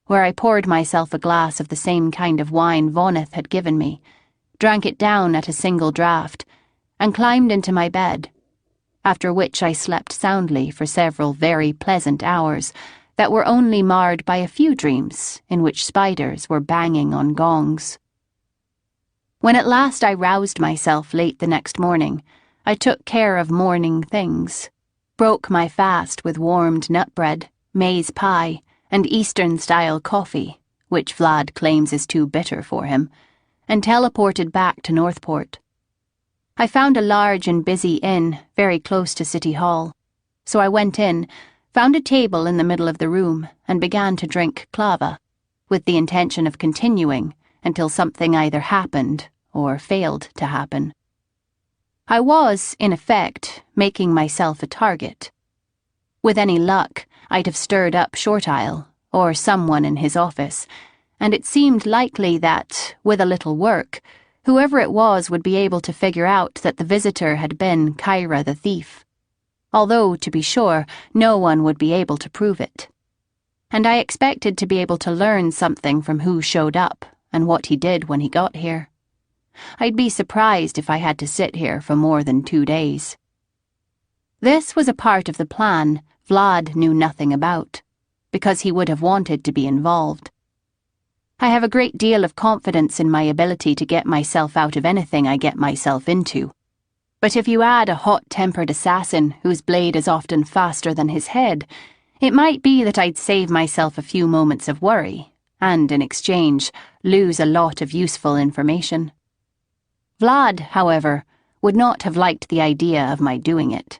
where I poured myself a glass of the same kind of wine Voneth had given me, drank it down at a single draught, and climbed into my bed, after which I slept soundly for several very pleasant hours that were only marred by a few dreams in which spiders were banging on gongs. When at last I roused myself late the next morning, I took care of morning things, broke my fast with warmed nut bread, maize pie, and Eastern-style coffee, which Vlad claims is too bitter for him, and teleported back to Northport. I found a large and busy inn very close to City Hall, so I went in, found a table in the middle of the room, and began to drink clava, with the intention of continuing until something either happened or failed to happen. I was, in effect, making myself a target. With any luck, I'd have stirred up Short Isle, or someone in his office, and it seemed likely that, with a little work, whoever it was would be able to figure out that the visitor had been Kyra the thief. Although, to be sure, no one would be able to prove it. And I expected to be able to learn something from who showed up and what he did when he got here. I'd be surprised if I had to sit here for more than 2 days. This was a part of the plan Vlad knew nothing about, because he would have wanted to be involved. I have a great deal of confidence in my ability to get myself out of anything I get myself into. But if you add a hot-tempered assassin whose blade is often faster than his head, it might be that I'd save myself a few moments of worry, and in exchange, lose a lot of useful information. Vlad, however, would not have liked the idea of my doing it.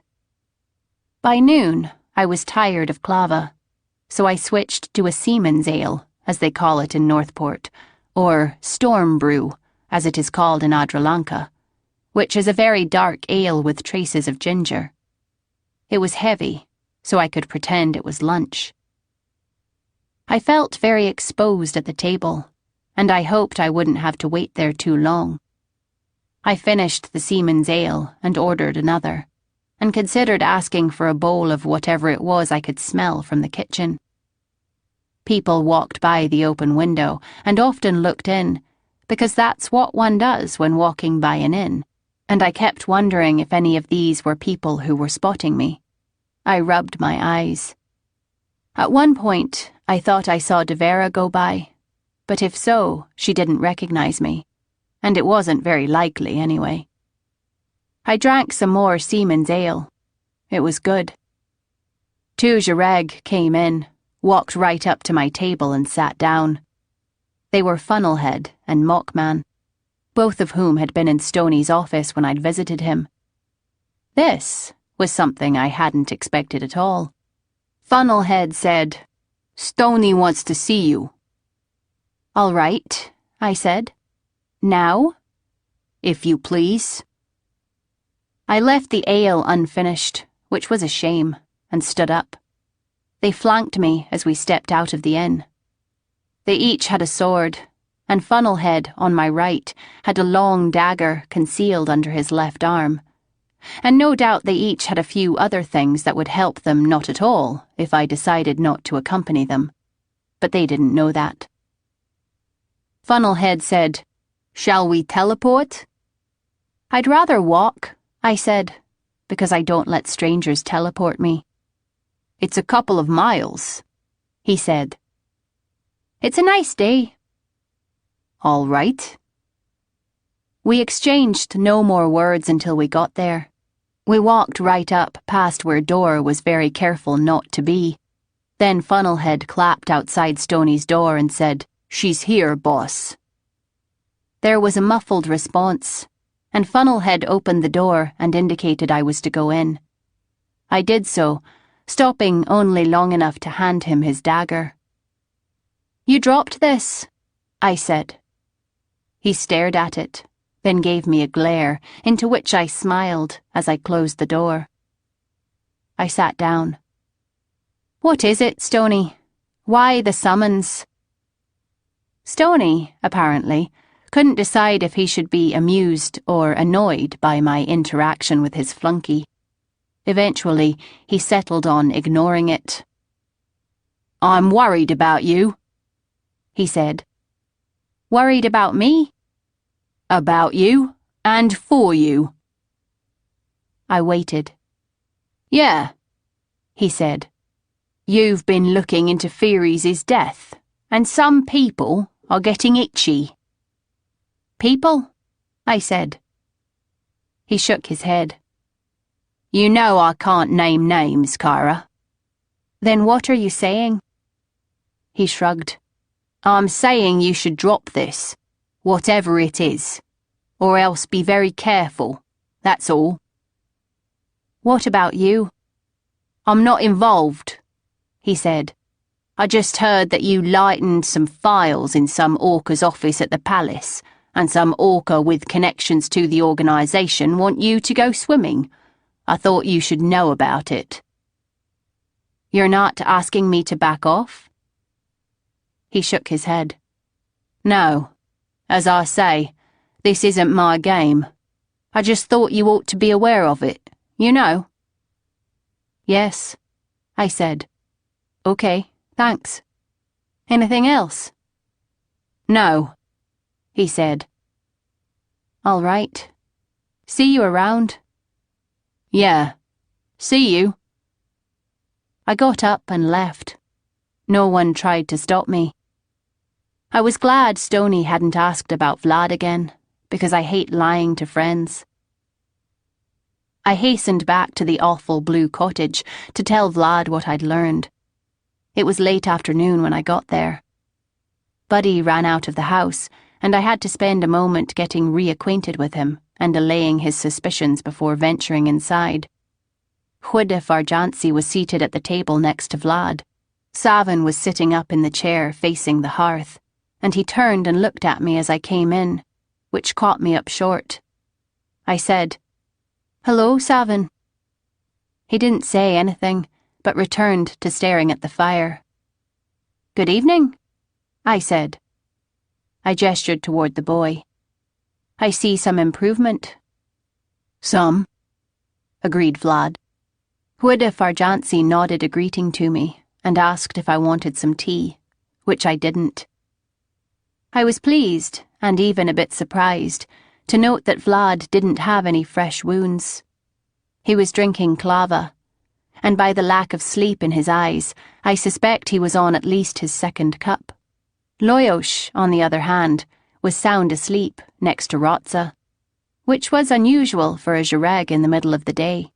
By noon, I was tired of clava, so I switched to a seaman's ale, as they call it in Northport, or storm brew, as it is called in Adralanka, which is a very dark ale with traces of ginger. It was heavy, so I could pretend it was lunch. I felt very exposed at the table, and I hoped I wouldn't have to wait there too long. I finished the seaman's ale and ordered another, and considered asking for a bowl of whatever it was I could smell from the kitchen. People walked by the open window and often looked in, because that's what one does when walking by an inn, and I kept wondering if any of these were people who were spotting me. I rubbed my eyes. At one point, I thought I saw Devera go by, but if so, she didn't recognize me, and it wasn't very likely anyway. I drank some more seaman's ale. It was good. Tujareg came in, walked right up to my table and sat down. They were Funnelhead and Mockman, both of whom had been in Stoney's office when I'd visited him. This was something I hadn't expected at all. Funnelhead said, "Stoney wants to see you." "All right," I said. "Now?" "If you please." I left the ale unfinished, which was a shame, and stood up. They flanked me as we stepped out of the inn. They each had a sword, and Funnelhead, on my right, had a long dagger concealed under his left arm. And no doubt they each had a few other things that would help them not at all if I decided not to accompany them. But they didn't know that. Funnelhead said, "Shall we teleport?" "I'd rather walk," I said, because I don't let strangers teleport me. "It's a couple of miles," he said. "It's a nice day." "All right." We exchanged no more words until we got there. We walked right up past where Dora was very careful not to be. Then Funnelhead clapped outside Stoney's door and said, "She's here, boss." There was a muffled response, and Funnelhead opened the door and indicated I was to go in. I did so, stopping only long enough to hand him his dagger. "You dropped this," I said. He stared at it, then gave me a glare, into which I smiled as I closed the door. I sat down. "What is it, Stoney? Why the summons?" Stoney, apparently, couldn't decide if he should be amused or annoyed by my interaction with his flunky. Eventually, he settled on ignoring it. "I'm worried about you," he said. Worried about me? About you, and for you. I waited. Yeah, he said. You've been looking into Fieries' death, and some people are getting itchy. People? I said. He shook his head. You know I can't name names, Kyra. Then what are you saying? He shrugged. I'm saying you should drop this, whatever it is, or else be very careful, that's all. What about you? I'm not involved, he said. I just heard that you lightened some files in some Orca's office at the palace, and some Orca with connections to the organisation want you to go swimming. I thought you should know about it. You're not asking me to back off? He shook his head. No. As I say, this isn't my game. I just thought you ought to be aware of it, you know. Yes, I said. Okay, thanks. Anything else? No, he said. All right. See you around. Yeah. See you. I got up and left. No one tried to stop me. I was glad Stoney hadn't asked about Vlad again, because I hate lying to friends. I hastened back to the awful blue cottage to tell Vlad what I'd learned. It was late afternoon when I got there. Buddy ran out of the house, and I had to spend a moment getting reacquainted with him and allaying his suspicions before venturing inside. Huda Farjansi was seated at the table next to Vlad. Savin was sitting up in the chair facing the hearth, and he turned and looked at me as I came in, which caught me up short. I said, "Hello, Savin." He didn't say anything, but returned to staring at the fire. "Good evening," I said. I gestured toward the boy. "I see some improvement." "Some," agreed Vlad. Huda Farjansi nodded a greeting to me and asked if I wanted some tea, which I didn't. I was pleased, and even a bit surprised, to note that Vlad didn't have any fresh wounds. He was drinking clava, and by the lack of sleep in his eyes, I suspect he was on at least his second cup. Loyosh, on the other hand, was sound asleep next to Rotza, which was unusual for a Jareg in the middle of the day.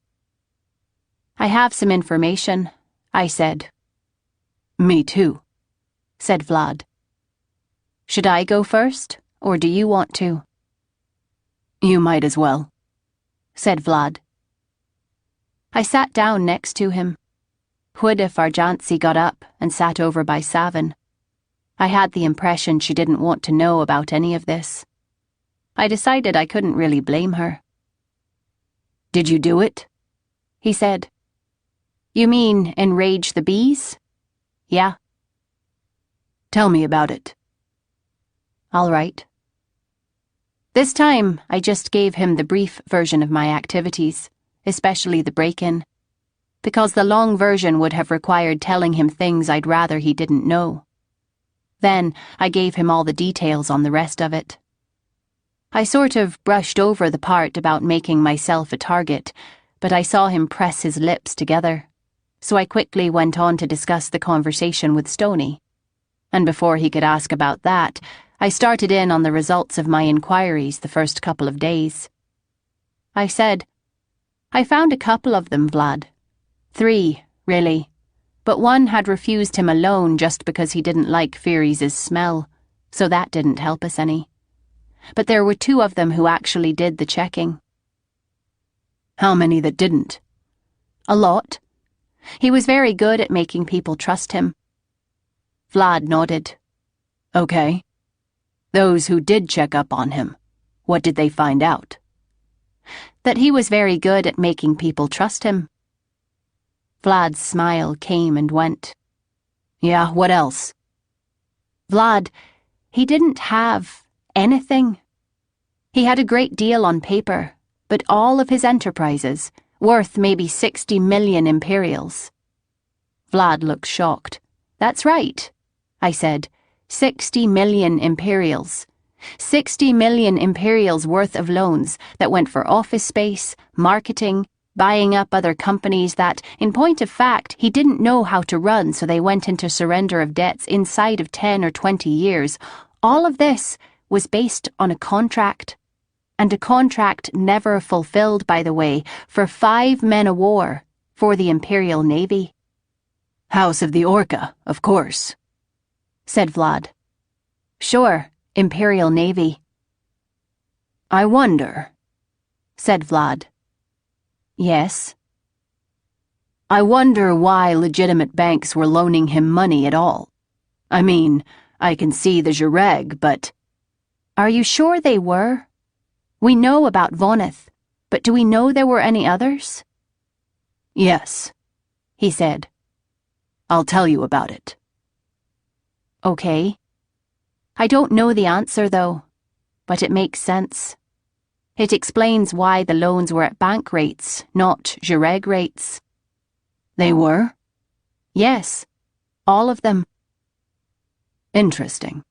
"I have some information," I said. "Me too," said Vlad. "Should I go first, or do you want to?" "You might as well," said Vlad. I sat down next to him. Huda Farjansi got up and sat over by Savin. I had the impression she didn't want to know about any of this. I decided I couldn't really blame her. "Did you do it?" he said. "You mean enrage the bees?" "Yeah." "Tell me about it." "All right." This time, I just gave him the brief version of my activities, especially the break-in, because the long version would have required telling him things I'd rather he didn't know. Then I gave him all the details on the rest of it. I sort of brushed over the part about making myself a target, but I saw him press his lips together, so I quickly went on to discuss the conversation with Stoney. And before he could ask about that, I started in on the results of my inquiries the first couple of days. I said, "I found a couple of them, Vlad. 3, really. But one had refused him a loan just because he didn't like Fieries' smell, so that didn't help us any. But there were 2 of them who actually did the checking." "How many that didn't?" "A lot. He was very good at making people trust him." Vlad nodded. "Okay. Those who did check up on him, what did they find out?" "That he was very good at making people trust him." Vlad's smile came and went. "Yeah, what else?" "Vlad, he didn't have anything. He had a great deal on paper, but all of his enterprises, worth maybe 60 million imperials." Vlad looked shocked. "That's right," I said. 60 million Imperials. 60 million Imperials worth of loans that went for office space, marketing, buying up other companies that, in point of fact, he didn't know how to run, so they went into surrender of debts inside of 10 or 20 years. All of this was based on a contract. And a contract never fulfilled, by the way, for 5 men of war for the Imperial Navy. House of the Orca, of course, said Vlad. Sure, Imperial Navy. I wonder, said Vlad. Yes. I wonder why legitimate banks were loaning him money at all. I mean, I can see the Jureg, but... Are you sure they were? We know about Voneth, but do we know there were any others? Yes, he said. I'll tell you about it. Okay. I don't know the answer, though, but it makes sense. It explains why the loans were at bank rates, not Jureg rates. They were? Yes, all of them. Interesting.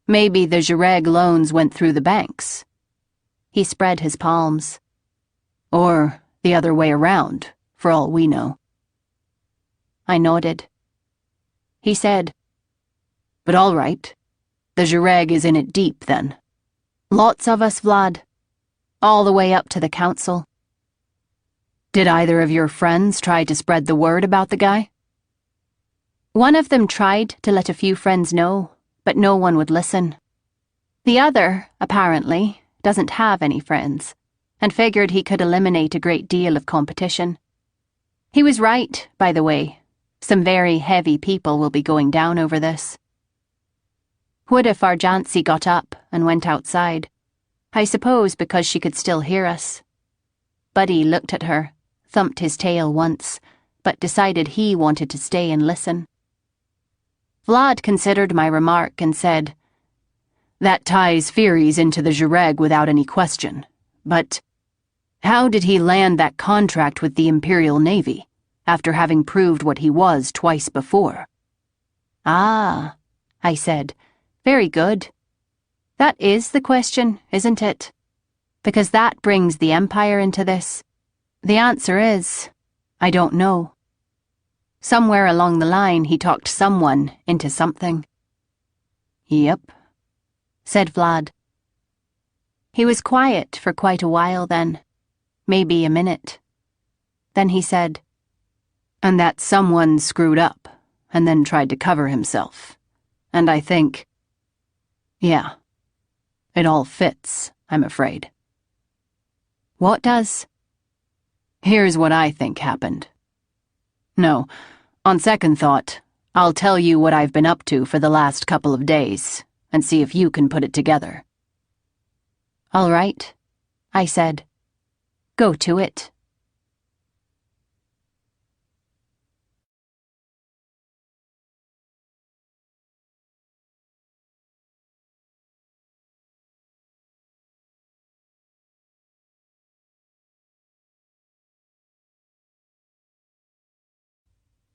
Maybe the Jureg loans went through the banks. He spread his palms. Or the other way around, for all we know. I nodded. He said, "But all right. The Jureg is in it deep, then." Lots of us, Vlad. All the way up to the council. Did either of your friends try to spread the word about the guy? One of them tried to let a few friends know, but no one would listen. The other, apparently, doesn't have any friends, and figured he could eliminate a great deal of competition. He was right, by the way. Some very heavy people will be going down over this. What if Arjancy got up and went outside? I suppose because she could still hear us. Buddy looked at her, thumped his tail once, but decided he wanted to stay and listen. Vlad considered my remark and said, "That ties Furies into the Jureg without any question. But how did he land that contract with the Imperial Navy, after having proved what he was twice before?" "Ah," I said, "very good. That is the question, isn't it? Because that brings the Empire into this. The answer is, I don't know. Somewhere along the line he talked someone into something." "Yep," said Vlad. He was quiet for quite a while then, maybe a minute. Then he said, "And that someone screwed up, and then tried to cover himself. And I think, yeah, it all fits, I'm afraid." "What does?" "Here's what I think happened. No, on second thought, I'll tell you what I've been up to for the last couple of days, and see if you can put it together." "All right," I said. "Go to it."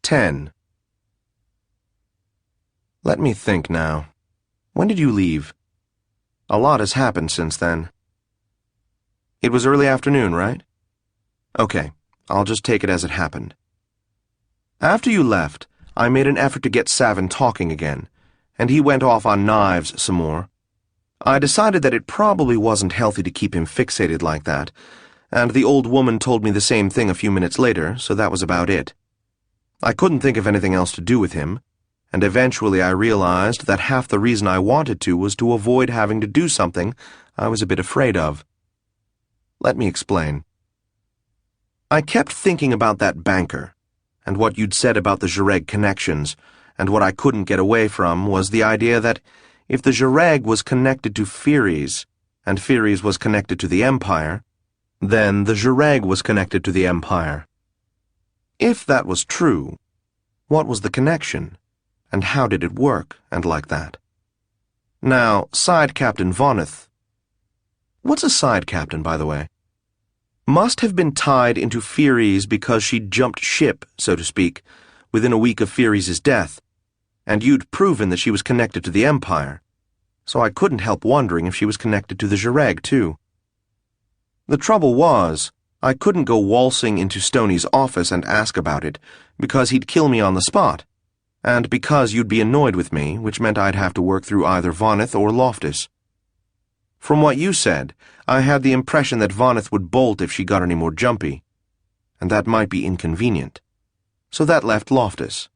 "10. Let me think now. When did you leave? A lot has happened since then. It was early afternoon, right? Okay, I'll just take it as it happened. After you left, I made an effort to get Savin talking again, and he went off on knives some more. I decided that it probably wasn't healthy to keep him fixated like that, and the old woman told me the same thing a few minutes later, so that was about it. I couldn't think of anything else to do with him, and eventually I realized that half the reason I wanted to was to avoid having to do something I was a bit afraid of. Let me explain. I kept thinking about that banker, and what you'd said about the Jureg connections, and what I couldn't get away from was the idea that if the Jureg was connected to Furies, and Furies was connected to the Empire, then the Jureg was connected to the Empire. If that was true, what was the connection, and how did it work, and like that? Now, Side Captain Voneth— what's a side captain, by the way? Must have been tied into Furies because she jumped ship, so to speak, within a week of Furies' death, and you'd proven that she was connected to the Empire, so I couldn't help wondering if she was connected to the Jareg, too. The trouble was, I couldn't go waltzing into Stoney's office and ask about it, because he'd kill me on the spot, and because you'd be annoyed with me, which meant I'd have to work through either Voneth or Loftus. From what you said, I had the impression that Voneth would bolt if she got any more jumpy, and that might be inconvenient. So that left Loftus.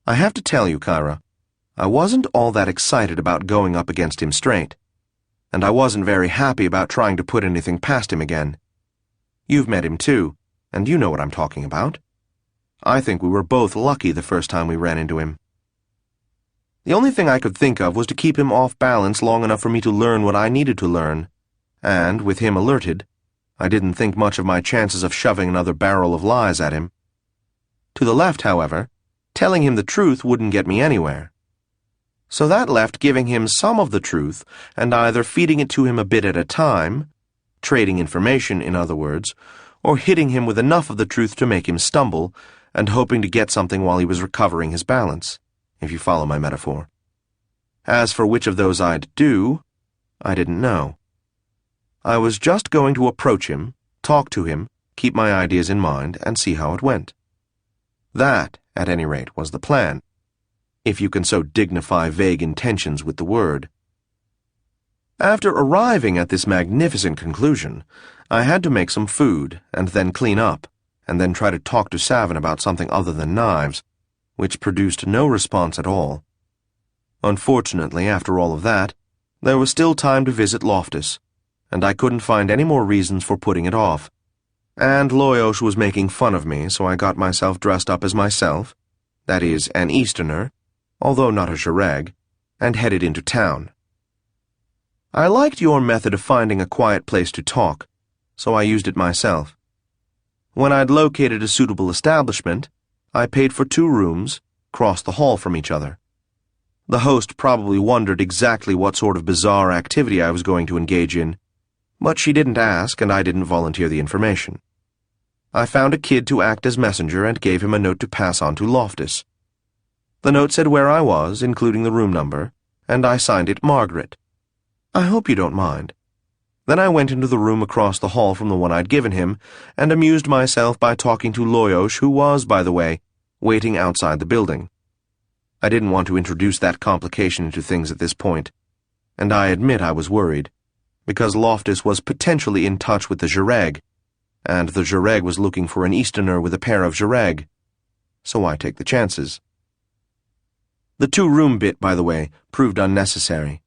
I have to tell you, Kyra, I wasn't all that excited about going up against him straight, and I wasn't very happy about trying to put anything past him again. You've met him too, and you know what I'm talking about. I think we were both lucky the first time we ran into him. The only thing I could think of was to keep him off balance long enough for me to learn what I needed to learn, and, with him alerted, I didn't think much of my chances of shoving another barrel of lies at him. To the left, however, telling him the truth wouldn't get me anywhere. So that left giving him some of the truth and either feeding it to him a bit at a time, trading information, in other words, or hitting him with enough of the truth to make him stumble and hoping to get something while he was recovering his balance, if you follow my metaphor. As for which of those I'd do, I didn't know. I was just going to approach him, talk to him, keep my ideas in mind, and see how it went. That, at any rate, was the plan, if you can so dignify vague intentions with the word. After arriving at this magnificent conclusion, I had to make some food, and then clean up, and then try to talk to Savin about something other than knives, which produced no response at all. Unfortunately, after all of that, there was still time to visit Loftus, and I couldn't find any more reasons for putting it off. And Loyosh was making fun of me, so I got myself dressed up as myself, that is, an Easterner, although not a Jareg, and headed into town. I liked your method of finding a quiet place to talk, so I used it myself. When I'd located a suitable establishment, I paid for 2 rooms, across the hall from each other. The host probably wondered exactly what sort of bizarre activity I was going to engage in, but she didn't ask and I didn't volunteer the information. I found a kid to act as messenger and gave him a note to pass on to Loftus. The note said where I was, including the room number, and I signed it Margaret. I hope you don't mind. Then I went into the room across the hall from the one I'd given him, and amused myself by talking to Loyosh, who was, by the way, waiting outside the building. I didn't want to introduce that complication into things at this point, and I admit I was worried, because Loftus was potentially in touch with the Jareg, and the Jareg was looking for an Easterner with a pair of Jareg, so I take the chances. The 2-room bit, by the way, proved unnecessary.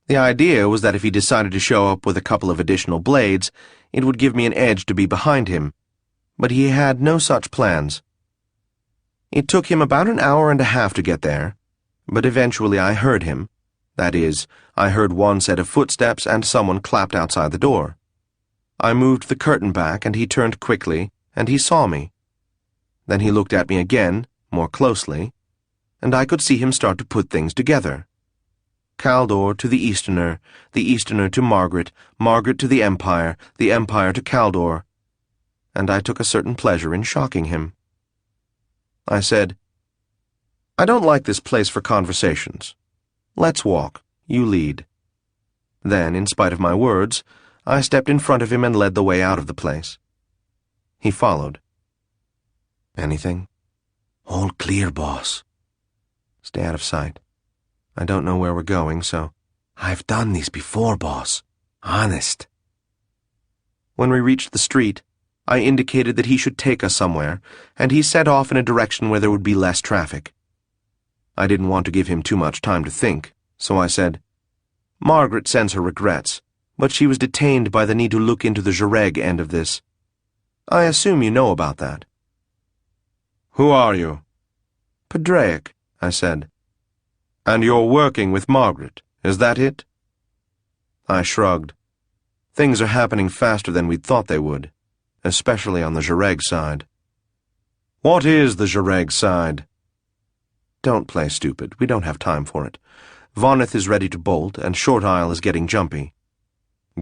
The idea was that if he decided to show up with a couple of additional blades, it would give me an edge to be behind him, but he had no such plans. It took him about an hour and a half to get there, but eventually I heard him. That is, I heard one set of footsteps and someone clapped outside the door. I moved the curtain back and he turned quickly, and he saw me. Then he looked at me again, more closely, and I could see him start to put things together. Caldor to the Easterner to Margaret, Margaret to the Empire to Caldor, and I took a certain pleasure in shocking him. I said, "I don't like this place for conversations. Let's walk. You lead." Then, in spite of my words, I stepped in front of him and led the way out of the place. He followed. "Anything?" "All clear, boss." "Stay out of sight. I don't know where we're going, so—" "I've done this before, boss. Honest." When we reached the street, I indicated that he should take us somewhere, and he set off in a direction where there would be less traffic. I didn't want to give him too much time to think, so I said, "Margaret sends her regrets, but she was detained by the need to look into the Jareg end of this. I assume you know about that." "Who are you?" "Padraic," I said. "And you're working with Margaret, is that it?" I shrugged. Things are happening faster than we'd thought they would, especially on the Jareg side. "What is the Jareg side?" "Don't play stupid. We don't have time for it. Voneth is ready to bolt, and Short Isle is getting jumpy."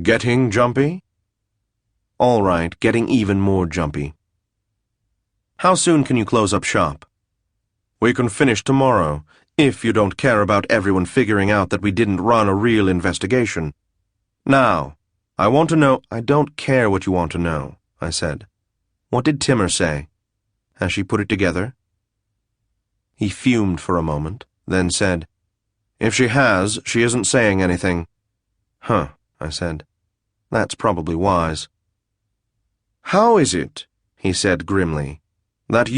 "Getting jumpy?" "All right, getting even more jumpy." How soon can you close up shop? We can finish tomorrow, if you don't care about everyone figuring out that we didn't run a real investigation. Now, I want to know— I don't care what you want to know, I said. What did Timmer say? Has she put it together? He fumed for a moment, then said, If she has, she isn't saying anything. Huh, I said. That's probably wise. How is it, he said grimly, that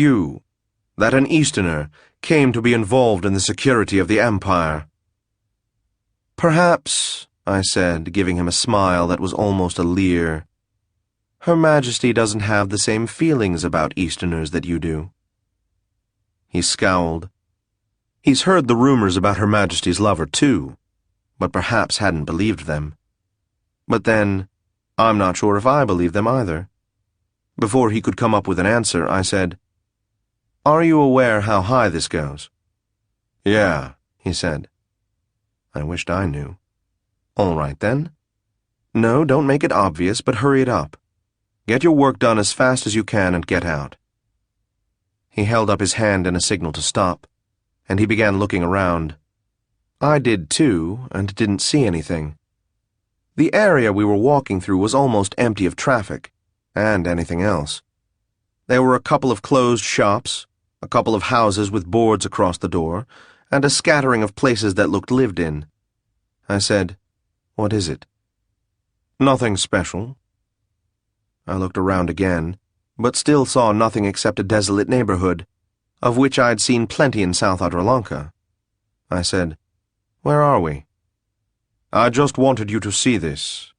an Easterner, came to be involved in the security of the Empire? Perhaps, I said, giving him a smile that was almost a leer, Her Majesty doesn't have the same feelings about Easterners that you do. He scowled. He's heard the rumors about Her Majesty's lover, too, but perhaps hadn't believed them. But then, I'm not sure if I believe them either. Before he could come up with an answer, I said, Are you aware how high this goes? Yeah, he said. I wished I knew. All right, then. No, don't make it obvious, but hurry it up. Get your work done as fast as you can and get out. He held up his hand in a signal to stop, and he began looking around. I did too, and didn't see anything. The area we were walking through was almost empty of traffic, and anything else. There were a couple of closed shops, a couple of houses with boards across the door, and a scattering of places that looked lived in. I said, What is it? Nothing special. I looked around again, but still saw nothing except a desolate neighborhood, of which I'd seen plenty in South Adrolanka. I said, Where are we? I just wanted you to see this.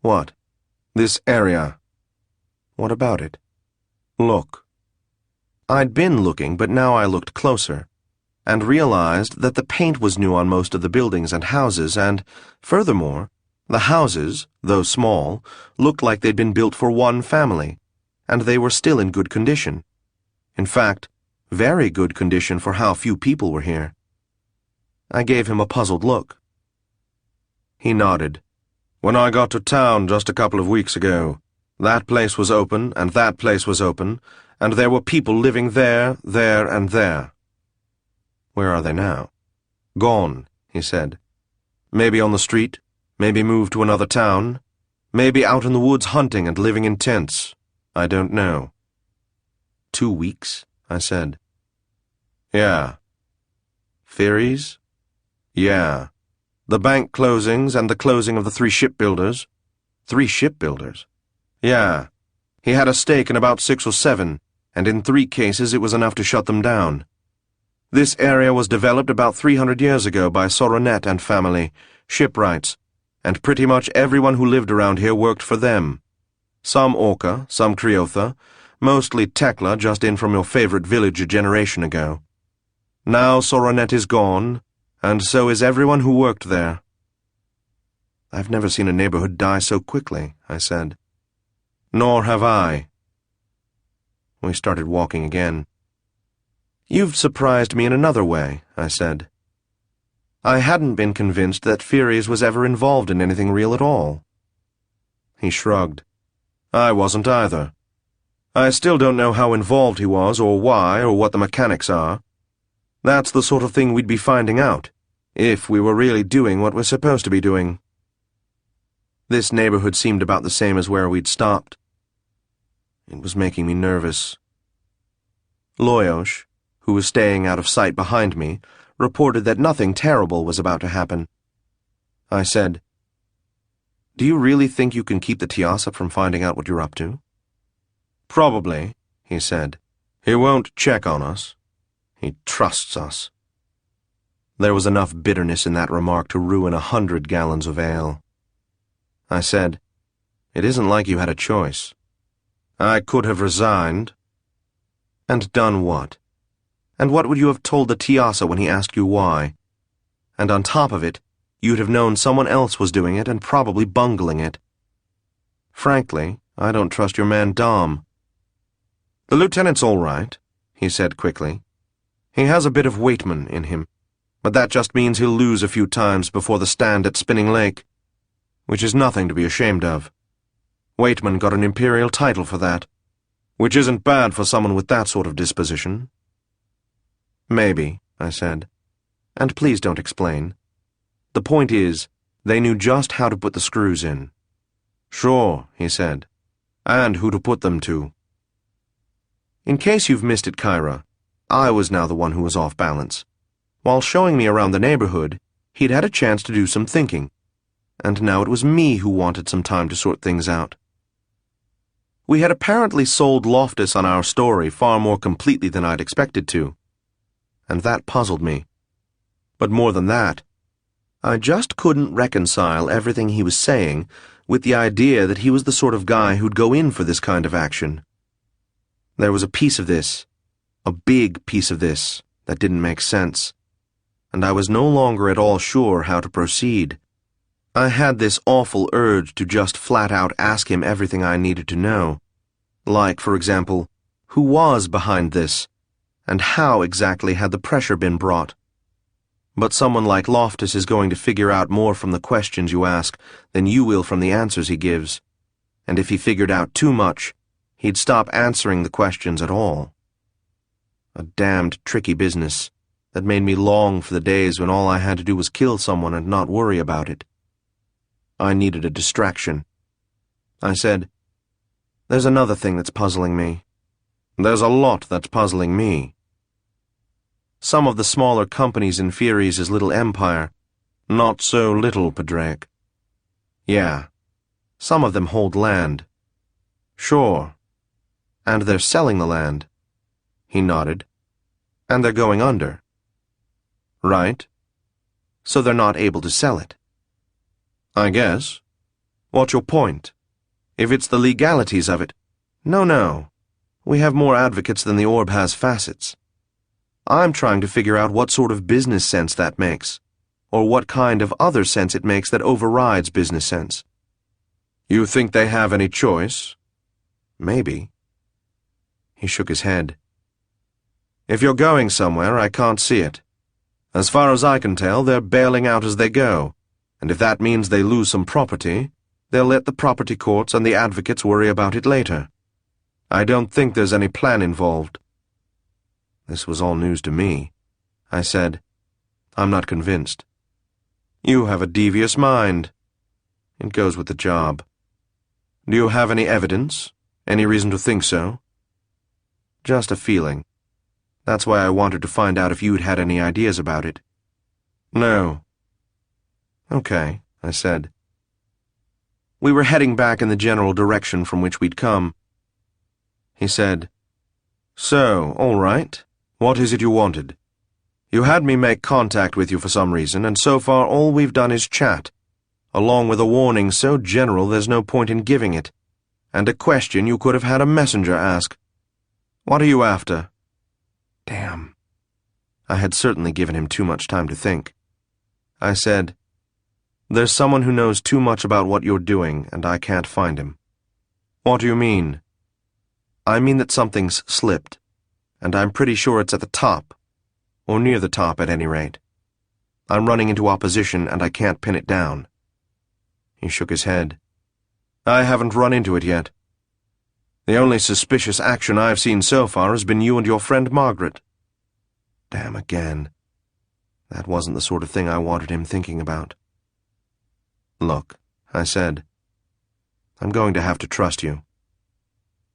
What? This area. What about it? Look. I'd been looking, but now I looked closer, and realized that the paint was new on most of the buildings and houses, and, furthermore, the houses, though small, looked like they'd been built for one family, and they were still in good condition. In fact, very good condition for how few people were here. I gave him a puzzled look. He nodded. When I got to town just a couple of weeks ago, that place was open, and that place was open, and there were people living there, there, and there. Where are they now? Gone, he said. Maybe on the street, maybe moved to another town, maybe out in the woods hunting and living in tents. I don't know. 2 weeks, I said. Yeah. Theories? Yeah. The bank closings and the closing of the 3 shipbuilders. 3 shipbuilders? Yeah. He had a stake in about 6 or 7, and in 3 cases it was enough to shut them down. This area was developed about 300 years ago by Soronet and family, shipwrights, and pretty much everyone who lived around here worked for them. Some Orca, some Kriotha, mostly Tekla just in from your favorite village a generation ago. Now Soronet is gone, and so is everyone who worked there. I've never seen a neighborhood die so quickly, I said. Nor have I. We started walking again. You've surprised me in another way, I said. I hadn't been convinced that Furies was ever involved in anything real at all. He shrugged. I wasn't either. I still don't know how involved he was, or why, or what the mechanics are. That's the sort of thing we'd be finding out, if we were really doing what we're supposed to be doing. This neighborhood seemed about the same as where we'd stopped. It was making me nervous. Loyosh, who was staying out of sight behind me, reported that nothing terrible was about to happen. I said, Do you really think you can keep the Tiasa from finding out what you're up to? Probably, he said. He won't check on us. He trusts us. There was enough bitterness in that remark to ruin 100 gallons of ale. I said, It isn't like you had a choice. I could have resigned. And done what? And what would you have told the Tiasa when he asked you why? And on top of it, you'd have known someone else was doing it and probably bungling it. Frankly, I don't trust your man Dom. The lieutenant's all right, he said quickly. He has a bit of Waitman in him, but that just means he'll lose a few times before the stand at Spinning Lake, which is nothing to be ashamed of. Waitman got an imperial title for that. Which isn't bad for someone with that sort of disposition. Maybe, I said. And please don't explain. The point is, they knew just how to put the screws in. Sure, he said. And who to put them to. In case you've missed it, Kyra, I was now the one who was off balance. While showing me around the neighborhood, he'd had a chance to do some thinking. And now it was me who wanted some time to sort things out. We had apparently sold Loftus on our story far more completely than I'd expected to. And that puzzled me. But more than that, I just couldn't reconcile everything he was saying with the idea that he was the sort of guy who'd go in for this kind of action. There was a piece of this, a big piece of this, that didn't make sense, and I was no longer at all sure how to proceed. I had this awful urge to just flat out ask him everything I needed to know. Like, for example, who was behind this, and how exactly had the pressure been brought? But someone like Loftus is going to figure out more from the questions you ask than you will from the answers he gives. And if he figured out too much, he'd stop answering the questions at all. A damned tricky business that made me long for the days when all I had to do was kill someone and not worry about it. I needed a distraction. I said, "There's another thing that's puzzling me. There's a lot that's puzzling me. Some of the smaller companies in Furies' little empire, not so little, Padraic. Yeah, some of them hold land. Sure. And they're selling the land." He nodded. "And they're going under." "Right. So they're not able to sell it." "I guess. What's your point? If it's the legalities of it—" No. We have more advocates than the orb has facets. I'm trying to figure out what sort of business sense that makes, or what kind of other sense it makes that overrides business sense. You think they have any choice? Maybe. He shook his head. If you're going somewhere, I can't see it. As far as I can tell, they're bailing out as they go, and if that means they lose some property, they'll let the property courts and the advocates worry about it later. I don't think there's any plan involved. This was all news to me. I said, "I'm not convinced." "You have a devious mind. It goes with the job. Do you have any evidence? Any reason to think so?" "Just a feeling. That's why I wanted to find out if you'd had any ideas about it." "No." "Okay," I said. We were heading back in the general direction from which we'd come. He said, "So, all right. What is it you wanted? You had me make contact with you for some reason, and so far all we've done is chat, along with a warning so general there's no point in giving it, and a question you could have had a messenger ask. What are you after?" Damn. I had certainly given him too much time to think. I said, "There's someone who knows too much about what you're doing, and I can't find him." "What do you mean?" "I mean that something's slipped, and I'm pretty sure it's at the top, or near the top at any rate. I'm running into opposition, and I can't pin it down." He shook his head. "I haven't run into it yet. The only suspicious action I've seen so far has been you and your friend Margaret." Damn again. That wasn't the sort of thing I wanted him thinking about. "Look," I said, "I'm going to have to trust you."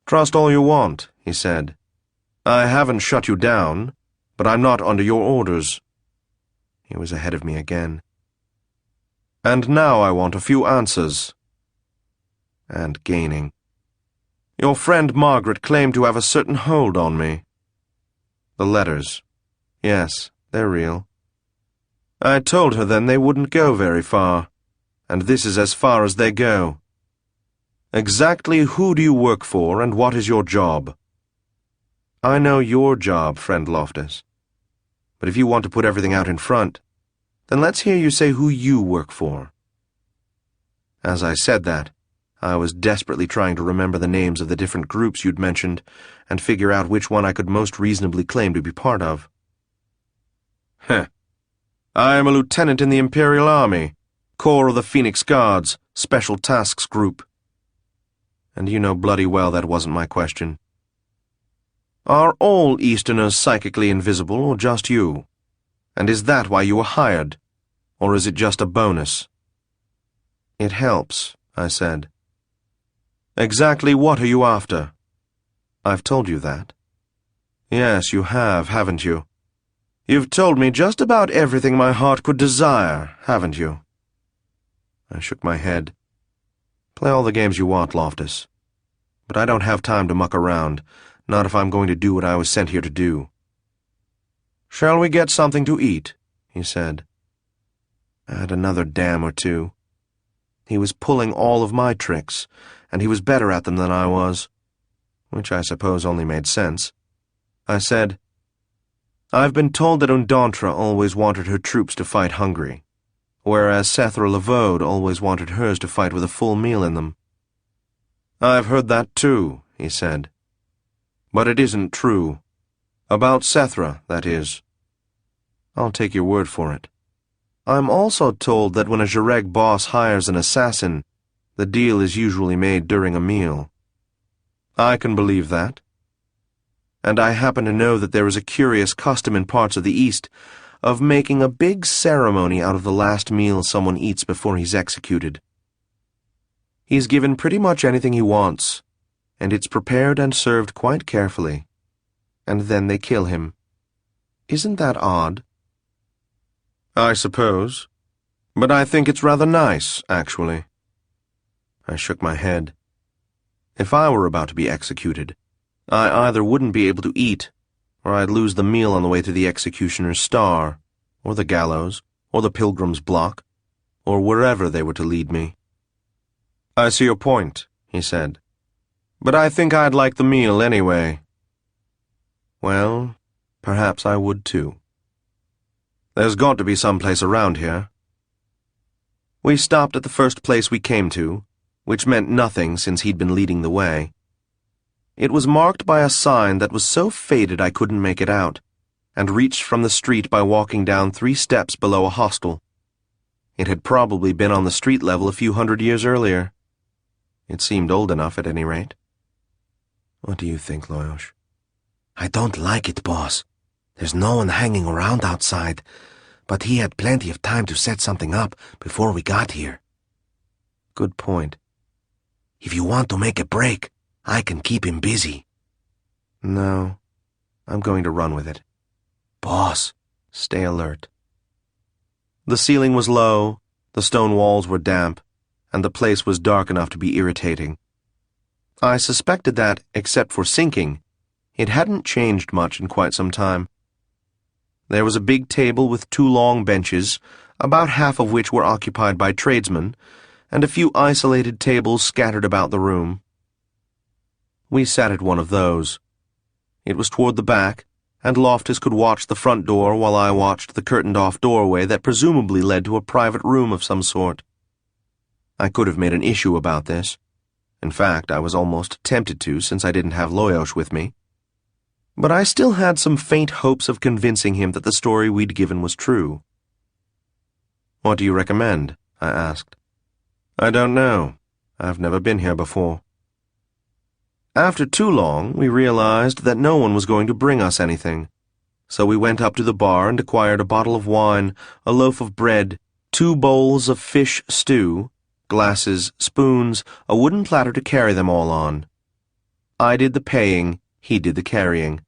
"Trust all you want," he said. "I haven't shut you down, but I'm not under your orders." He was ahead of me again. "And now I want a few answers." And gaining. "Your friend Margaret claimed to have a certain hold on me." "The letters. Yes, they're real." "I told her then they wouldn't go very far, and this is as far as they go. Exactly who do you work for, and what is your job?" "I know your job, friend Loftus. But if you want to put everything out in front, then let's hear you say who you work for." As I said that, I was desperately trying to remember the names of the different groups you'd mentioned and figure out which one I could most reasonably claim to be part of. "I am a lieutenant in the Imperial Army, Corps of the Phoenix Guards, Special Tasks Group." And you know bloody well that wasn't my question. Are all Easterners psychically invisible, or just you? And is that why you were hired? Or is it just a bonus? It helps, I said. Exactly what are you after? I've told you that. Yes, you have, haven't you? You've told me just about everything my heart could desire, haven't you? I shook my head. Play all the games you want, Loftus. But I don't have time to muck around, not if I'm going to do what I was sent here to do. Shall we get something to eat? He said. Add another dam or two. He was pulling all of my tricks, and he was better at them than I was, which I suppose only made sense. I said, I've been told that Undantra always wanted her troops to fight hungry, whereas Setaro Lavode always wanted hers to fight with a full meal in them. I've heard that too, he said. But it isn't true. About Sethra, that is. I'll take your word for it. I'm also told that when a Jareg boss hires an assassin, the deal is usually made during a meal. I can believe that. And I happen to know that there is a curious custom in parts of the East of making a big ceremony out of the last meal someone eats before he's executed. He's given pretty much anything he wants, and it's prepared and served quite carefully. And then they kill him. Isn't that odd? I suppose. But I think it's rather nice, actually. I shook my head. If I were about to be executed, I either wouldn't be able to eat, or I'd lose the meal on the way to the executioner's star, or the gallows, or the pilgrim's block, or wherever they were to lead me. I see your point, he said. But I think I'd like the meal anyway. Well, perhaps I would too. There's got to be some place around here. We stopped at the first place we came to, which meant nothing since he'd been leading the way. It was marked by a sign that was so faded I couldn't make it out, and reached from the street by walking down 3 steps below a hostel. It had probably been on the street level a few hundred years earlier. It seemed old enough, at any rate. What do you think, Loyosh? I don't like it, boss. There's no one hanging around outside, but he had plenty of time to set something up before we got here. Good point. If you want to make a break, I can keep him busy. No, I'm going to run with it. Boss, stay alert. The ceiling was low, the stone walls were damp, and the place was dark enough to be irritating. I suspected that, except for sinking, it hadn't changed much in quite some time. There was a big table with 2 long benches, about half of which were occupied by tradesmen, and a few isolated tables scattered about the room. We sat at one of those. It was toward the back, and Loftus could watch the front door while I watched the curtained-off doorway that presumably led to a private room of some sort. I could have made an issue about this. In fact, I was almost tempted to, since I didn't have Loyosh with me. But I still had some faint hopes of convincing him that the story we'd given was true. What do you recommend? I asked. I don't know. I've never been here before. After too long, we realized that no one was going to bring us anything, so we went up to the bar and acquired a bottle of wine, a loaf of bread, 2 bowls of fish stew, glasses, spoons, a wooden platter to carry them all on. I did the paying, he did the carrying.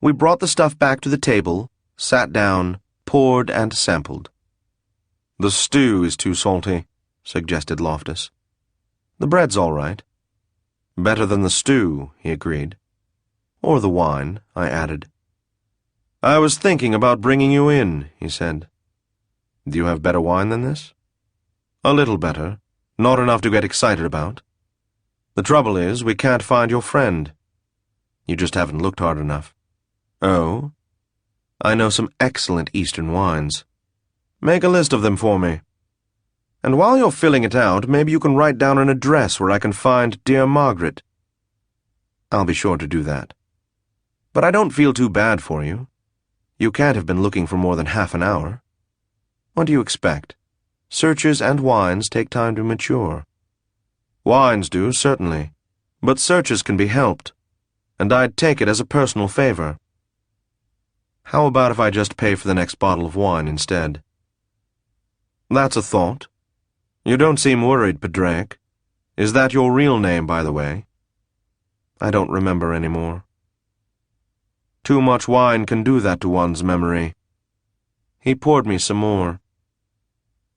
We brought the stuff back to the table, sat down, poured and sampled. The stew is too salty, suggested Loftus. The bread's all right. Better than the stew, he agreed. Or the wine, I added. I was thinking about bringing you in, he said. Do you have better wine than this? A little better, not enough to get excited about. The trouble is, we can't find your friend. You just haven't looked hard enough. Oh? I know some excellent Eastern wines. Make a list of them for me. And while you're filling it out, maybe you can write down an address where I can find dear Margaret. I'll be sure to do that. But I don't feel too bad for you. You can't have been looking for more than half an hour. What do you expect? Searches and wines take time to mature. Wines do, certainly, but searches can be helped. and I'd take it as a personal favor. How about if I just pay for the next bottle of wine instead? That's a thought. You don't seem worried, Padraic. Is that your real name, by the way? I don't remember anymore. Too much wine can do that to one's memory. He poured me some more.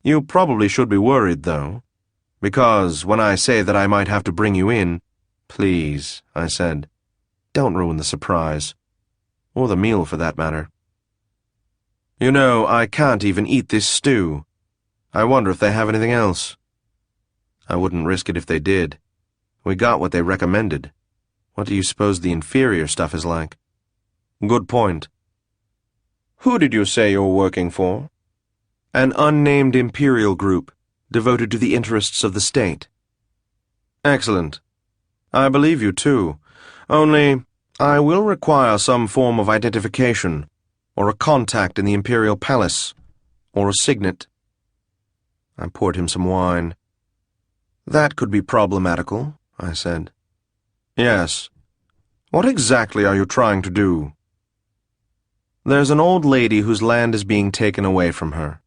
You probably should be worried, though, because when I say that I might have to bring you in, please, I said, don't ruin the surprise, or the meal for that matter. You know, I can't even eat this stew. I wonder if they have anything else. I wouldn't risk it if they did. We got what they recommended. What do you suppose the inferior stuff is like? Good point. Who did you say you're working for? An unnamed imperial group, devoted to the interests of the state. Excellent. I believe you, too. Only, I will require some form of identification, or a contact in the imperial palace, or a signet. I poured him some wine. That could be problematical, I said. Yes. What exactly are you trying to do? There's an old lady whose land is being taken away from her.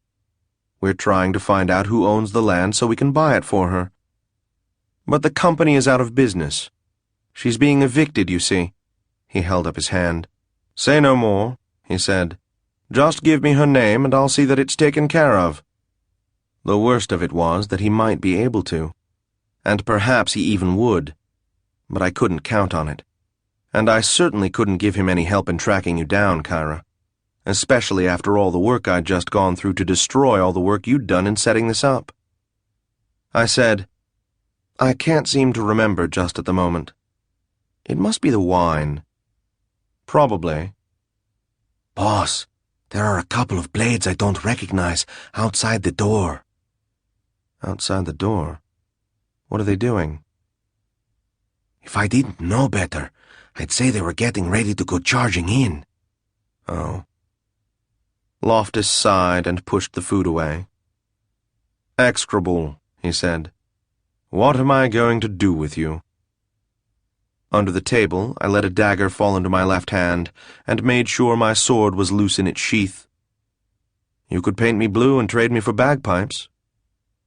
We're trying to find out who owns the land so we can buy it for her. But the company is out of business. She's being evicted, you see. He held up his hand. Say no more, he said. Just give me her name and I'll see that it's taken care of. The worst of it was that he might be able to. And perhaps he even would. But I couldn't count on it. And I certainly couldn't give him any help in tracking you down, Kyra. Especially after all the work I'd just gone through to destroy all the work you'd done in setting this up. I said, I can't seem to remember just at the moment. It must be the wine. Probably. Boss, there are a couple of blades I don't recognize outside the door. Outside the door? What are they doing? If I didn't know better, I'd say they were getting ready to go charging in. Oh. Loftus sighed and pushed the food away. Execrable, he said. What am I going to do with you? Under the table, I let a dagger fall into my left hand and made sure my sword was loose in its sheath. You could paint me blue and trade me for bagpipes.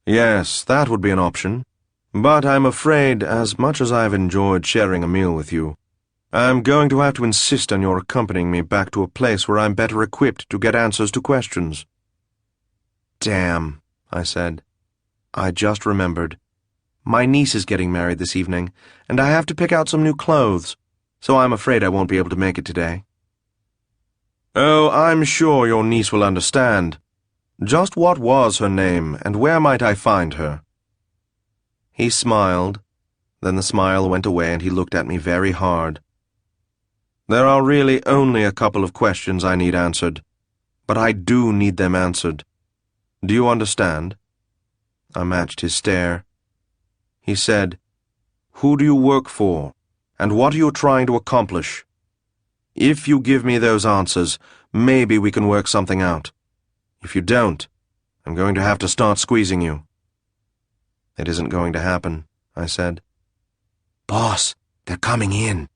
Yes, that would be an option. But I'm afraid, as much as I've enjoyed sharing a meal with you, I'm going to have to insist on your accompanying me back to a place where I'm better equipped to get answers to questions. Damn, I said. I just remembered. My niece is getting married this evening, and I have to pick out some new clothes, so I'm afraid I won't be able to make it today. Oh, I'm sure your niece will understand. Just what was her name, and where might I find her? He smiled. Then the smile went away and he looked at me very hard. There are really only a couple of questions I need answered, but I do need them answered. Do you understand? I matched his stare. He said, Who do you work for, and what are you trying to accomplish? If you give me those answers, maybe we can work something out. If you don't, I'm going to have to start squeezing you. It isn't going to happen, I said. Boss, they're coming in.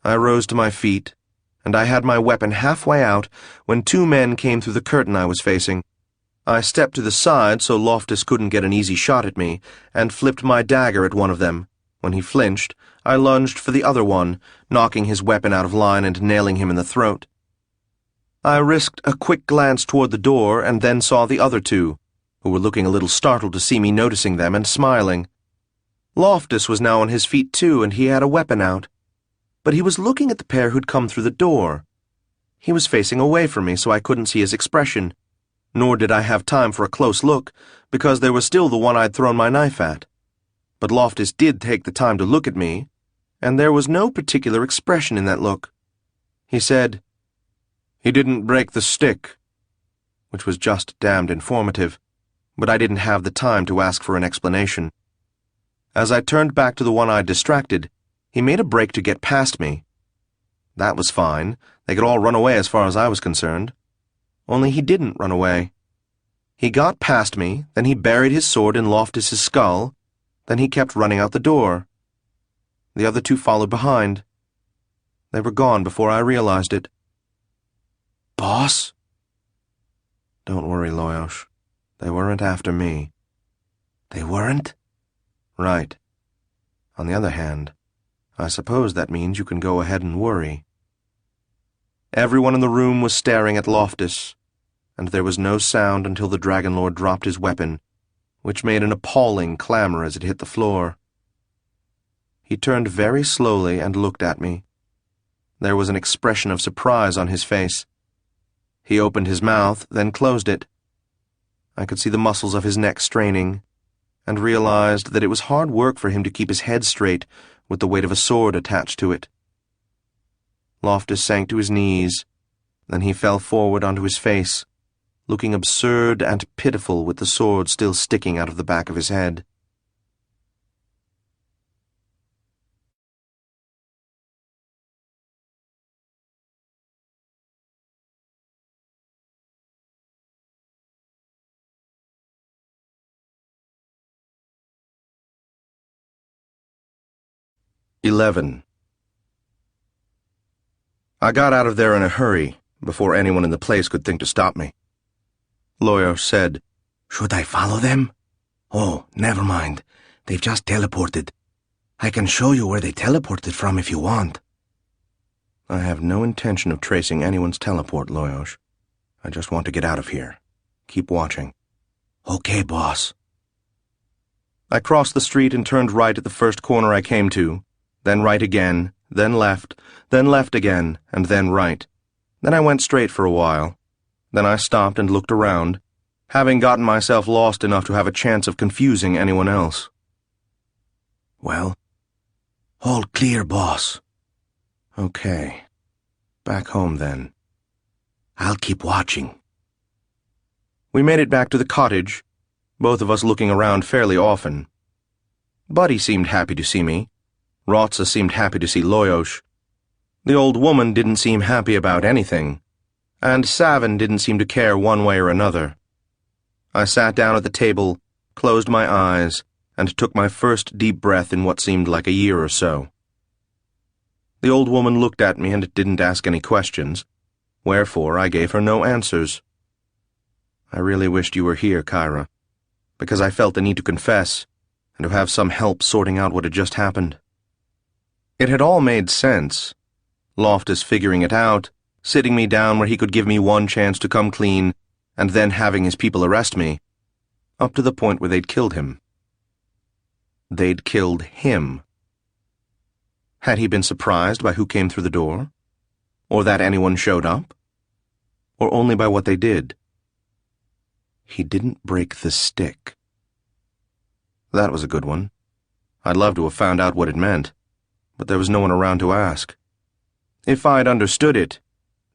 I rose to my feet, and I had my weapon halfway out when two men came through the curtain I was facing. I stepped to the side so Loftus couldn't get an easy shot at me, and flipped my dagger at one of them. When he flinched, I lunged for the other one, knocking his weapon out of line and nailing him in the throat. I risked a quick glance toward the door and then saw the other two, who were looking a little startled to see me noticing them and smiling. Loftus was now on his feet too, and he had a weapon out. But he was looking at the pair who'd come through the door. He was facing away from me so I couldn't see his expression, nor did I have time for a close look, because there was still the one I'd thrown my knife at. But Loftus did take the time to look at me, and there was no particular expression in that look. He said, He didn't break the stick, which was just damned informative, but I didn't have the time to ask for an explanation. As I turned back to the one I'd distracted, he made a break to get past me. That was fine. They could all run away as far as I was concerned. Only he didn't run away. He got past me, then he buried his sword in Loftus's skull, then he kept running out the door. The other two followed behind. They were gone before I realized it. Boss? Don't worry, Loyosh. They weren't after me. They weren't? Right. On the other hand, I suppose that means you can go ahead and worry. Everyone in the room was staring at Loftus, and there was no sound until the Dragon Lord dropped his weapon, which made an appalling clamor as it hit the floor. He turned very slowly and looked at me. There was an expression of surprise on his face. He opened his mouth, then closed it. I could see the muscles of his neck straining, and realized that it was hard work for him to keep his head straight with the weight of a sword attached to it. Loftus sank to his knees, then he fell forward onto his face, looking absurd and pitiful with the sword still sticking out of the back of his head. "11. I got out of there in a hurry, before anyone in the place could think to stop me. Loyosh said, Should I follow them? Oh, never mind. They've just teleported. I can show you where they teleported from if you want. I have no intention of tracing anyone's teleport, Loyosh. I just want to get out of here. Keep watching. Okay, boss. I crossed the street and turned right at the first corner I came to, then right again, then left again, and then right. Then I went straight for a while. Then I stopped and looked around, having gotten myself lost enough to have a chance of confusing anyone else. Well, all clear, boss. Okay. Back home, then. I'll keep watching. We made it back to the cottage, both of us looking around fairly often. Buddy seemed happy to see me. Rotsa seemed happy to see Loyosh. The old woman didn't seem happy about anything, and Savin didn't seem to care one way or another. I sat down at the table, closed my eyes, and took my first deep breath in what seemed like a year or so. The old woman looked at me and didn't ask any questions, wherefore I gave her no answers. I really wished you were here, Kyra, because I felt the need to confess and to have some help sorting out what had just happened. It had all made sense. Loftus figuring it out, sitting me down where he could give me one chance to come clean, and then having his people arrest me, up to the point where they'd killed him. They'd killed him. Had he been surprised by who came through the door? Or that anyone showed up? Or only by what they did? He didn't break the stick. That was a good one. I'd love to have found out what it meant, but there was no one around to ask. If I'd understood it,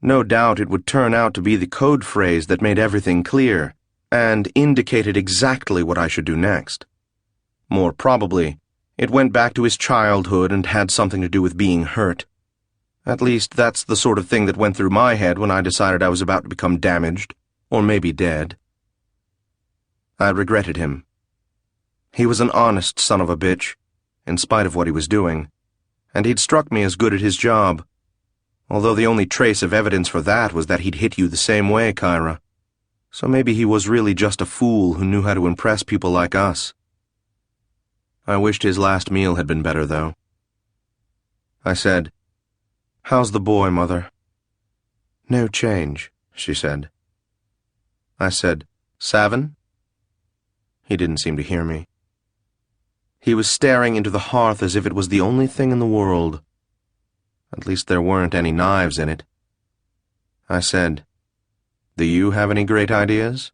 no doubt it would turn out to be the code phrase that made everything clear and indicated exactly what I should do next. More probably, it went back to his childhood and had something to do with being hurt. At least, that's the sort of thing that went through my head when I decided I was about to become damaged, or maybe dead. I regretted him. He was an honest son of a bitch, in spite of what he was doing, and he'd struck me as good at his job, although the only trace of evidence for that was that he'd hit you the same way, Kyra. So maybe he was really just a fool who knew how to impress people like us. I wished his last meal had been better, though. I said, "How's the boy, Mother?" "No change," she said. I said, "Savin?" He didn't seem to hear me. He was staring into the hearth as if it was the only thing in the world. At least there weren't any knives in it. I said, "Do you have any great ideas?"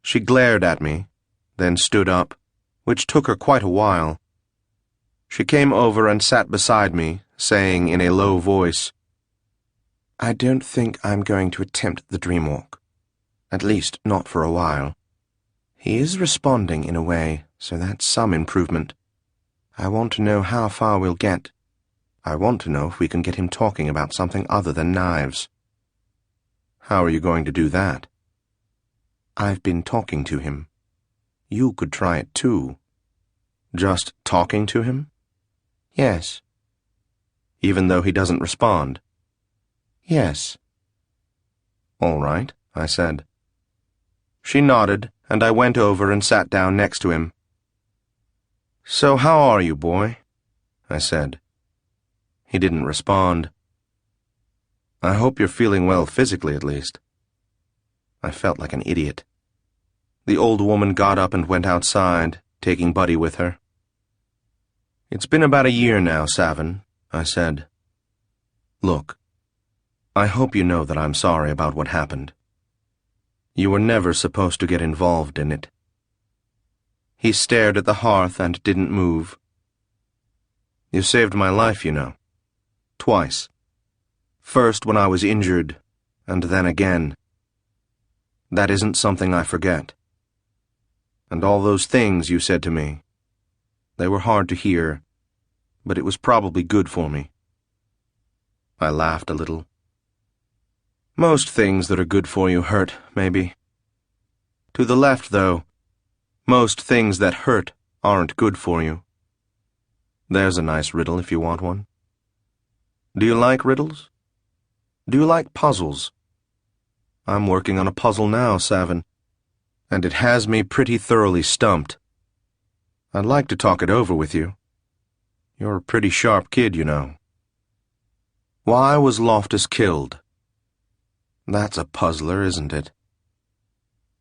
She glared at me, then stood up, which took her quite a while. She came over and sat beside me, saying in a low voice, "I don't think I'm going to attempt the dream walk. At least, not for a while. He is responding in a way, so that's some improvement. I want to know how far we'll get. I want to know if we can get him talking about something other than knives." "How are you going to do that?" "I've been talking to him. You could try it too." "Just talking to him?" Yes. Even though he doesn't respond? Yes. All right, I said. She nodded, and I went over and sat down next to him. So how are you, boy? I said. He didn't respond. I hope you're feeling well physically, at least. I felt like an idiot. The old woman got up and went outside, taking Buddy with her. It's been about a year now, Savin, I said. Look, I hope you know that I'm sorry about what happened. You were never supposed to get involved in it. He stared at the hearth and didn't move. You saved my life, you know. Twice. First when I was injured, and then again. That isn't something I forget. And all those things you said to me, they were hard to hear, but it was probably good for me. I laughed a little. Most things that are good for you hurt, maybe. To the left, though, most things that hurt aren't good for you. There's a nice riddle if you want one. Do you like riddles? Do you like puzzles? I'm working on a puzzle now, Savin, and it has me pretty thoroughly stumped. I'd like to talk it over with you. You're a pretty sharp kid, you know. Why was Loftus killed? That's a puzzler, isn't it?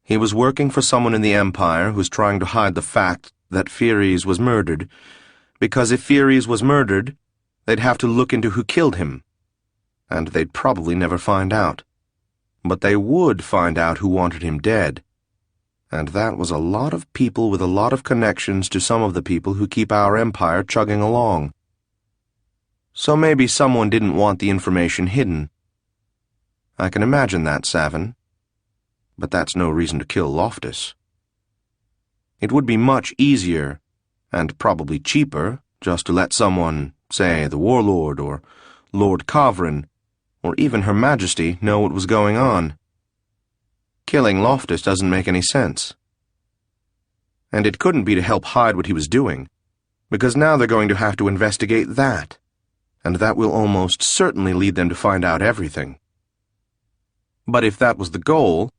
He was working for someone in the Empire who's trying to hide the fact that Fyres was murdered, because if Fyres was murdered, they'd have to look into who killed him, and they'd probably never find out. But they would find out who wanted him dead, and that was a lot of people with a lot of connections to some of the people who keep our empire chugging along. So maybe someone didn't want the information hidden. I can imagine that, Savin. But that's no reason to kill Loftus. It would be much easier, and probably cheaper, just to let someone, say the Warlord or Lord Kavrin, or even Her Majesty, know what was going on. Killing Loftus doesn't make any sense. And it couldn't be to help hide what he was doing, because now they're going to have to investigate that, and that will almost certainly lead them to find out everything. But if that was the goal,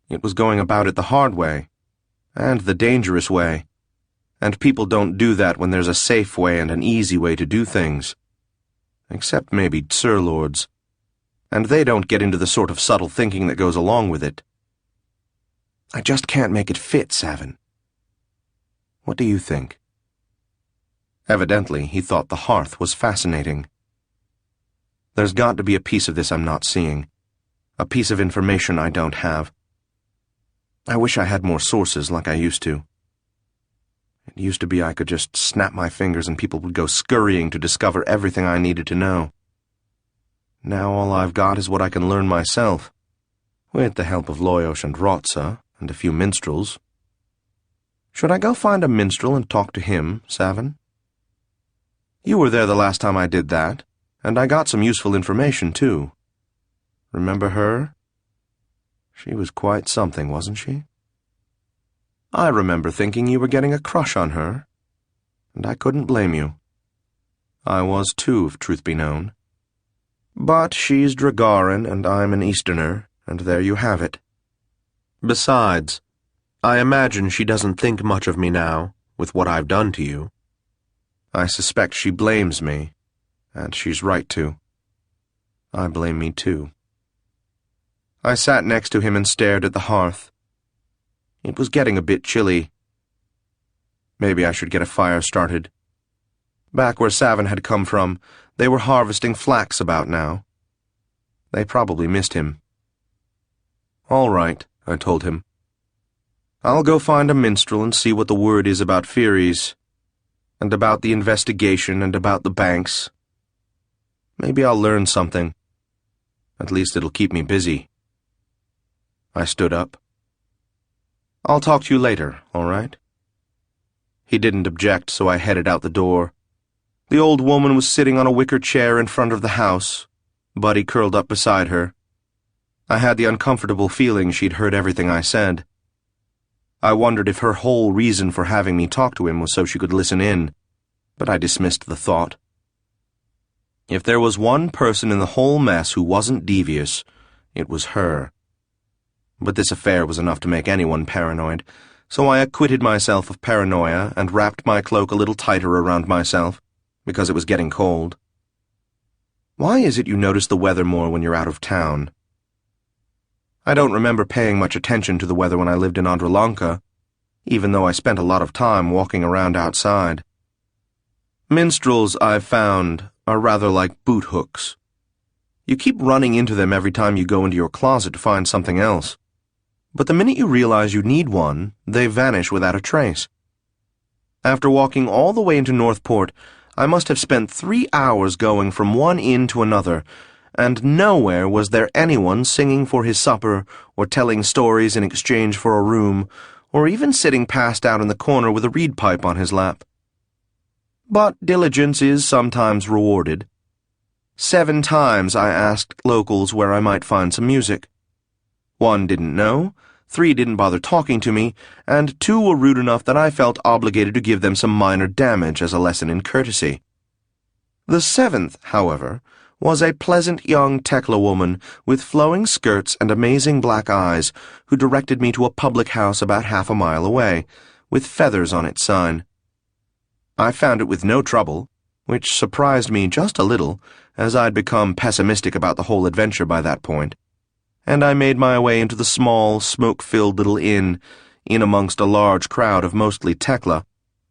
it was going about it the hard way, and the dangerous way, and people don't do that when there's a safe way and an easy way to do things. Except maybe Sir Lords, and they don't get into the sort of subtle thinking that goes along with it. I just can't make it fit, Savin. What do you think? Evidently, he thought the hearth was fascinating. There's got to be a piece of this I'm not seeing, a piece of information I don't have. I wish I had more sources like I used to. It used to be I could just snap my fingers and people would go scurrying to discover everything I needed to know. Now all I've got is what I can learn myself, with the help of Loyosh and Rotsa and a few minstrels. Should I go find a minstrel and talk to him, Savin? You were there the last time I did that, and I got some useful information, too. Remember her? She was quite something, wasn't she? I remember thinking you were getting a crush on her, and I couldn't blame you. I was too, if truth be known. But she's Dragaran and I'm an Easterner, and there you have it. Besides, I imagine she doesn't think much of me now, with what I've done to you. I suspect she blames me, and she's right to. I blame me too. I sat next to him and stared at the hearth. It was getting a bit chilly. Maybe I should get a fire started. Back where Savin had come from, they were harvesting flax about now. They probably missed him. All right, I told him. I'll go find a minstrel and see what the word is about Fyres, and about the investigation and about the banks. Maybe I'll learn something. At least it'll keep me busy. I stood up. I'll talk to you later, all right? He didn't object, so I headed out the door. The old woman was sitting on a wicker chair in front of the house, Buddy curled up beside her. I had the uncomfortable feeling she'd heard everything I said. I wondered if her whole reason for having me talk to him was so she could listen in, but I dismissed the thought. If there was one person in the whole mess who wasn't devious, it was her. But this affair was enough to make anyone paranoid, so I acquitted myself of paranoia and wrapped my cloak a little tighter around myself, because it was getting cold. Why is it you notice the weather more when you're out of town? I don't remember paying much attention to the weather when I lived in Androlanka, even though I spent a lot of time walking around outside. Minstrels, I've found, are rather like boot hooks. You keep running into them every time you go into your closet to find something else. But the minute you realize you need one, they vanish without a trace. After walking all the way into Northport, I must have spent 3 hours going from one inn to another, and nowhere was there anyone singing for his supper, or telling stories in exchange for a room, or even sitting passed out in the corner with a reed pipe on his lap. But diligence is sometimes rewarded. 7 times I asked locals where I might find some music. 1 didn't know, 3 didn't bother talking to me, and 2 were rude enough that I felt obligated to give them some minor damage as a lesson in courtesy. The 7th, however, was a pleasant young Tekla woman with flowing skirts and amazing black eyes who directed me to a public house about half a mile away, with feathers on its sign. I found it with no trouble, which surprised me just a little, as I'd become pessimistic about the whole adventure by that point, and I made my way into the small, smoke-filled little inn, in amongst a large crowd of mostly Tekla,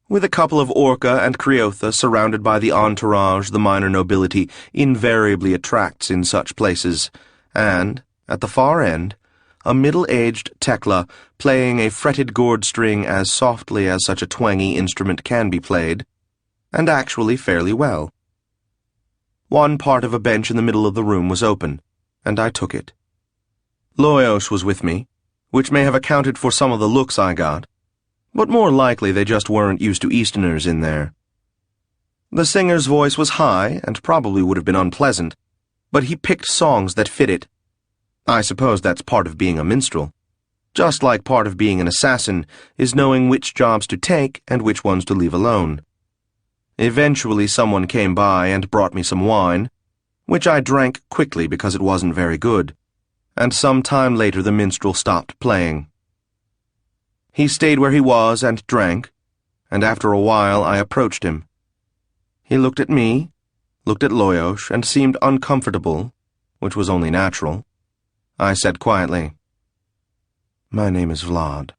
with a couple of Orca and Creotha surrounded by the entourage the minor nobility invariably attracts in such places, and, at the far end, a middle-aged Tekla playing a fretted gourd string as softly as such a twangy instrument can be played, and actually fairly well. One part of a bench in the middle of the room was open, and I took it. Loyos was with me, which may have accounted for some of the looks I got, but more likely they just weren't used to Easterners in there. The singer's voice was high and probably would have been unpleasant, but he picked songs that fit it. I suppose that's part of being a minstrel, just like part of being an assassin is knowing which jobs to take and which ones to leave alone. Eventually someone came by and brought me some wine, which I drank quickly because it wasn't very good, and some time later the minstrel stopped playing. He stayed where he was and drank, and after a while I approached him. He looked at me, looked at Loyos, and seemed uncomfortable, which was only natural. I said quietly, "My name is Vlad,"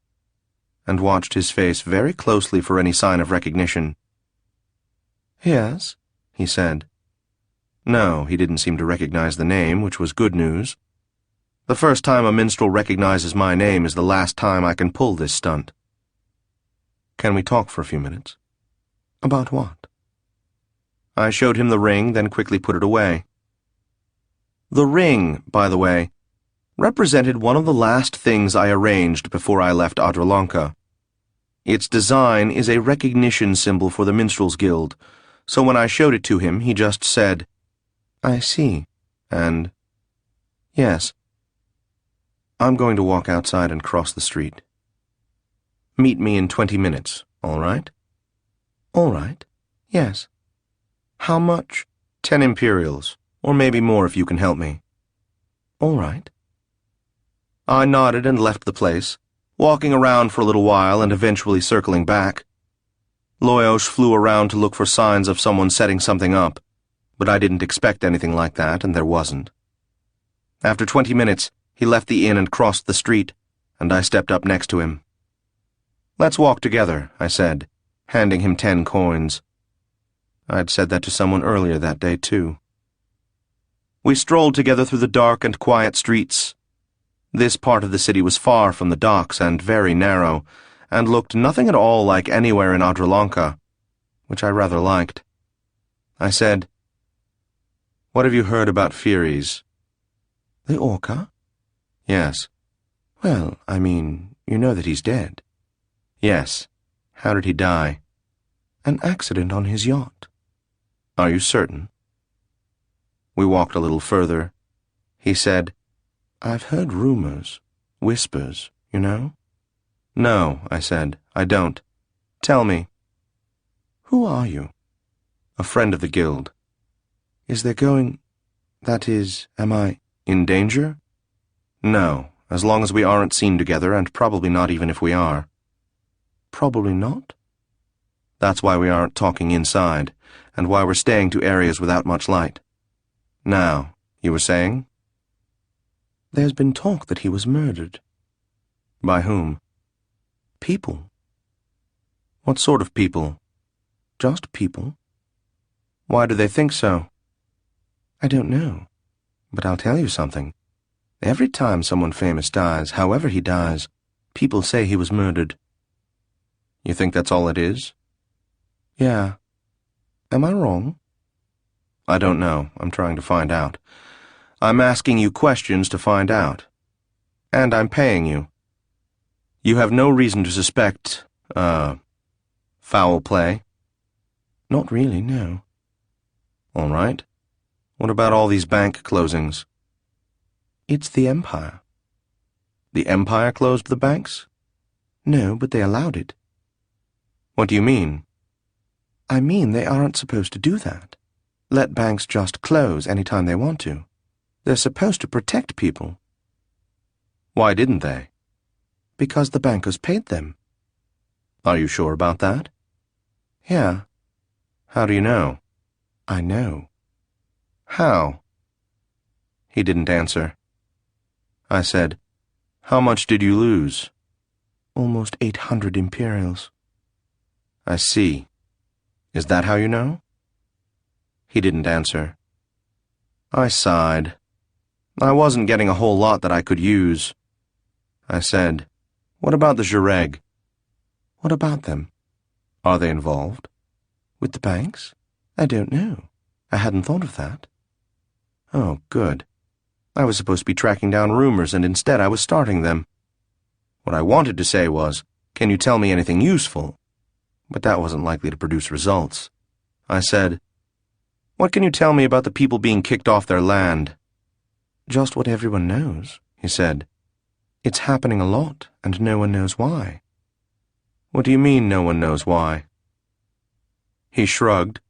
and watched his face very closely for any sign of recognition. "Yes," he said. No, he didn't seem to recognize the name, which was good news. The first time a minstrel recognizes my name is the last time I can pull this stunt. "Can we talk for a few minutes?" "About what?" I showed him the ring, then quickly put it away. The ring, by the way, represented one of the last things I arranged before I left Androlanka. Its design is a recognition symbol for the Minstrels Guild, so when I showed it to him, he just said, "I see," and, "Yes. I'm going to walk outside and cross the street. Meet me in 20 minutes, all right?" "All right. Yes." "How much?" 10 imperials, or maybe more if you can help me." "All right." I nodded and left the place, walking around for a little while and eventually circling back. Loyos flew around to look for signs of someone setting something up, but I didn't expect anything like that, and there wasn't. After 20 minutes, he left the inn and crossed the street, and I stepped up next to him. "Let's walk together," I said, handing him 10 coins. I'd said that to someone earlier that day, too. We strolled together through the dark and quiet streets. This part of the city was far from the docks and very narrow, and looked nothing at all like anywhere in Androlanka, which I rather liked. I said, "What have you heard about Furies?" "The Orca?" "Yes." "Well, I mean, you know that he's dead." "Yes. How did he die?" "An accident on his yacht." "Are you certain?" We walked a little further. He said, "I've heard rumors, whispers, you know?" "No," I said, "I don't. Tell me." "Who are you?" A friend of the guild. Is there going... that is, am I in danger? No, as long as we aren't seen together, and probably not even if we are. Probably not? That's why we aren't talking inside, and why we're staying to areas without much light. Now, you were saying? There's been talk that he was murdered. By whom? People. What sort of people? Just people. Why do they think so? I don't know, but I'll tell you something. Every time someone famous dies, however he dies, people say he was murdered. You think that's all it is? Yeah. Am I wrong? I don't know. I'm trying to find out. I'm asking you questions to find out. And I'm paying you. You have no reason to suspect, foul play? Not really, no. All right. What about all these bank closings? It's the Empire. The Empire closed the banks? No, but they allowed it. What do you mean? I mean they aren't supposed to do that. Let banks just close any time they want to. They're supposed to protect people. Why didn't they? Because the bankers paid them. Are you sure about that? Yeah. How do you know? I know. How? He didn't answer. I said, How much did you lose? Almost 800 imperials. I see. Is that how you know? He didn't answer. I sighed. I wasn't getting a whole lot that I could use. I said, What about the Jureg? What about them? Are they involved? With the banks? I don't know. I hadn't thought of that. Oh, good. I was supposed to be tracking down rumors, and instead I was starting them. What I wanted to say was, Can you tell me anything useful? But that wasn't likely to produce results. I said, What can you tell me about the people being kicked off their land? Just what everyone knows, he said. It's happening a lot, and no one knows why. What do you mean no one knows why? He shrugged.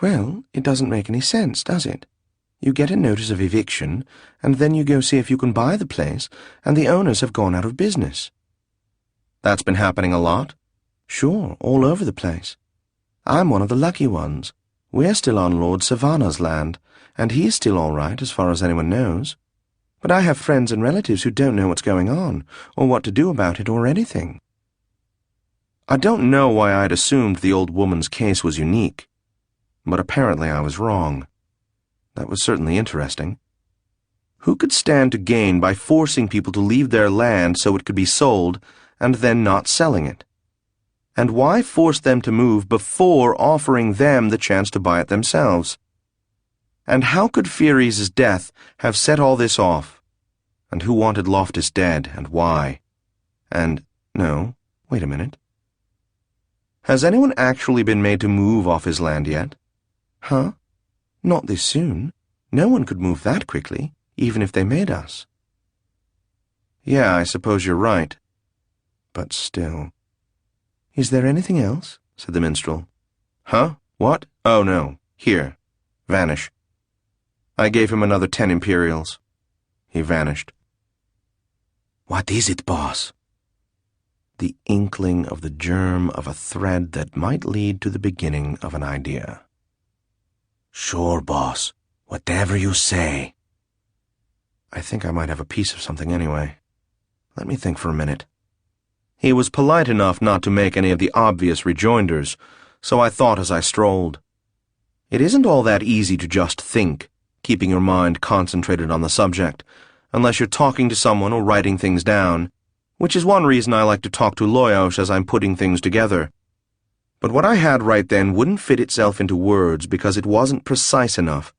Well, it doesn't make any sense, does it? You get a notice of eviction, and then you go see if you can buy the place, and the owners have gone out of business. That's been happening a lot? Sure, all over the place. I'm one of the lucky ones. We're still on Lord Savannah's land, and he's still all right as far as anyone knows. But I have friends and relatives who don't know what's going on, or what to do about it, or anything. I don't know why I'd assumed the old woman's case was unique, but apparently I was wrong. That was certainly interesting. Who could stand to gain by forcing people to leave their land so it could be sold, and then not selling it? And why force them to move before offering them the chance to buy it themselves? And how could Fury's death have set all this off? And who wanted Loftus dead, and why? And, no, wait a minute. Has anyone actually been made to move off his land yet? Huh? Not this soon. No one could move that quickly, even if they made us. Yeah, I suppose you're right. But still. Is there anything else? Said the minstrel. Huh? What? Oh, no. Here. Vanish. I gave him another 10 imperials. He vanished. What is it, boss? The inkling of the germ of a thread that might lead to the beginning of an idea. Sure, boss. Whatever you say. I think I might have a piece of something anyway. Let me think for a minute. He was polite enough not to make any of the obvious rejoinders, so I thought as I strolled. It isn't all that easy to just think, keeping your mind concentrated on the subject, unless you're talking to someone or writing things down, which is one reason I like to talk to Loyosh as I'm putting things together. But what I had right then wouldn't fit itself into words because it wasn't precise enough.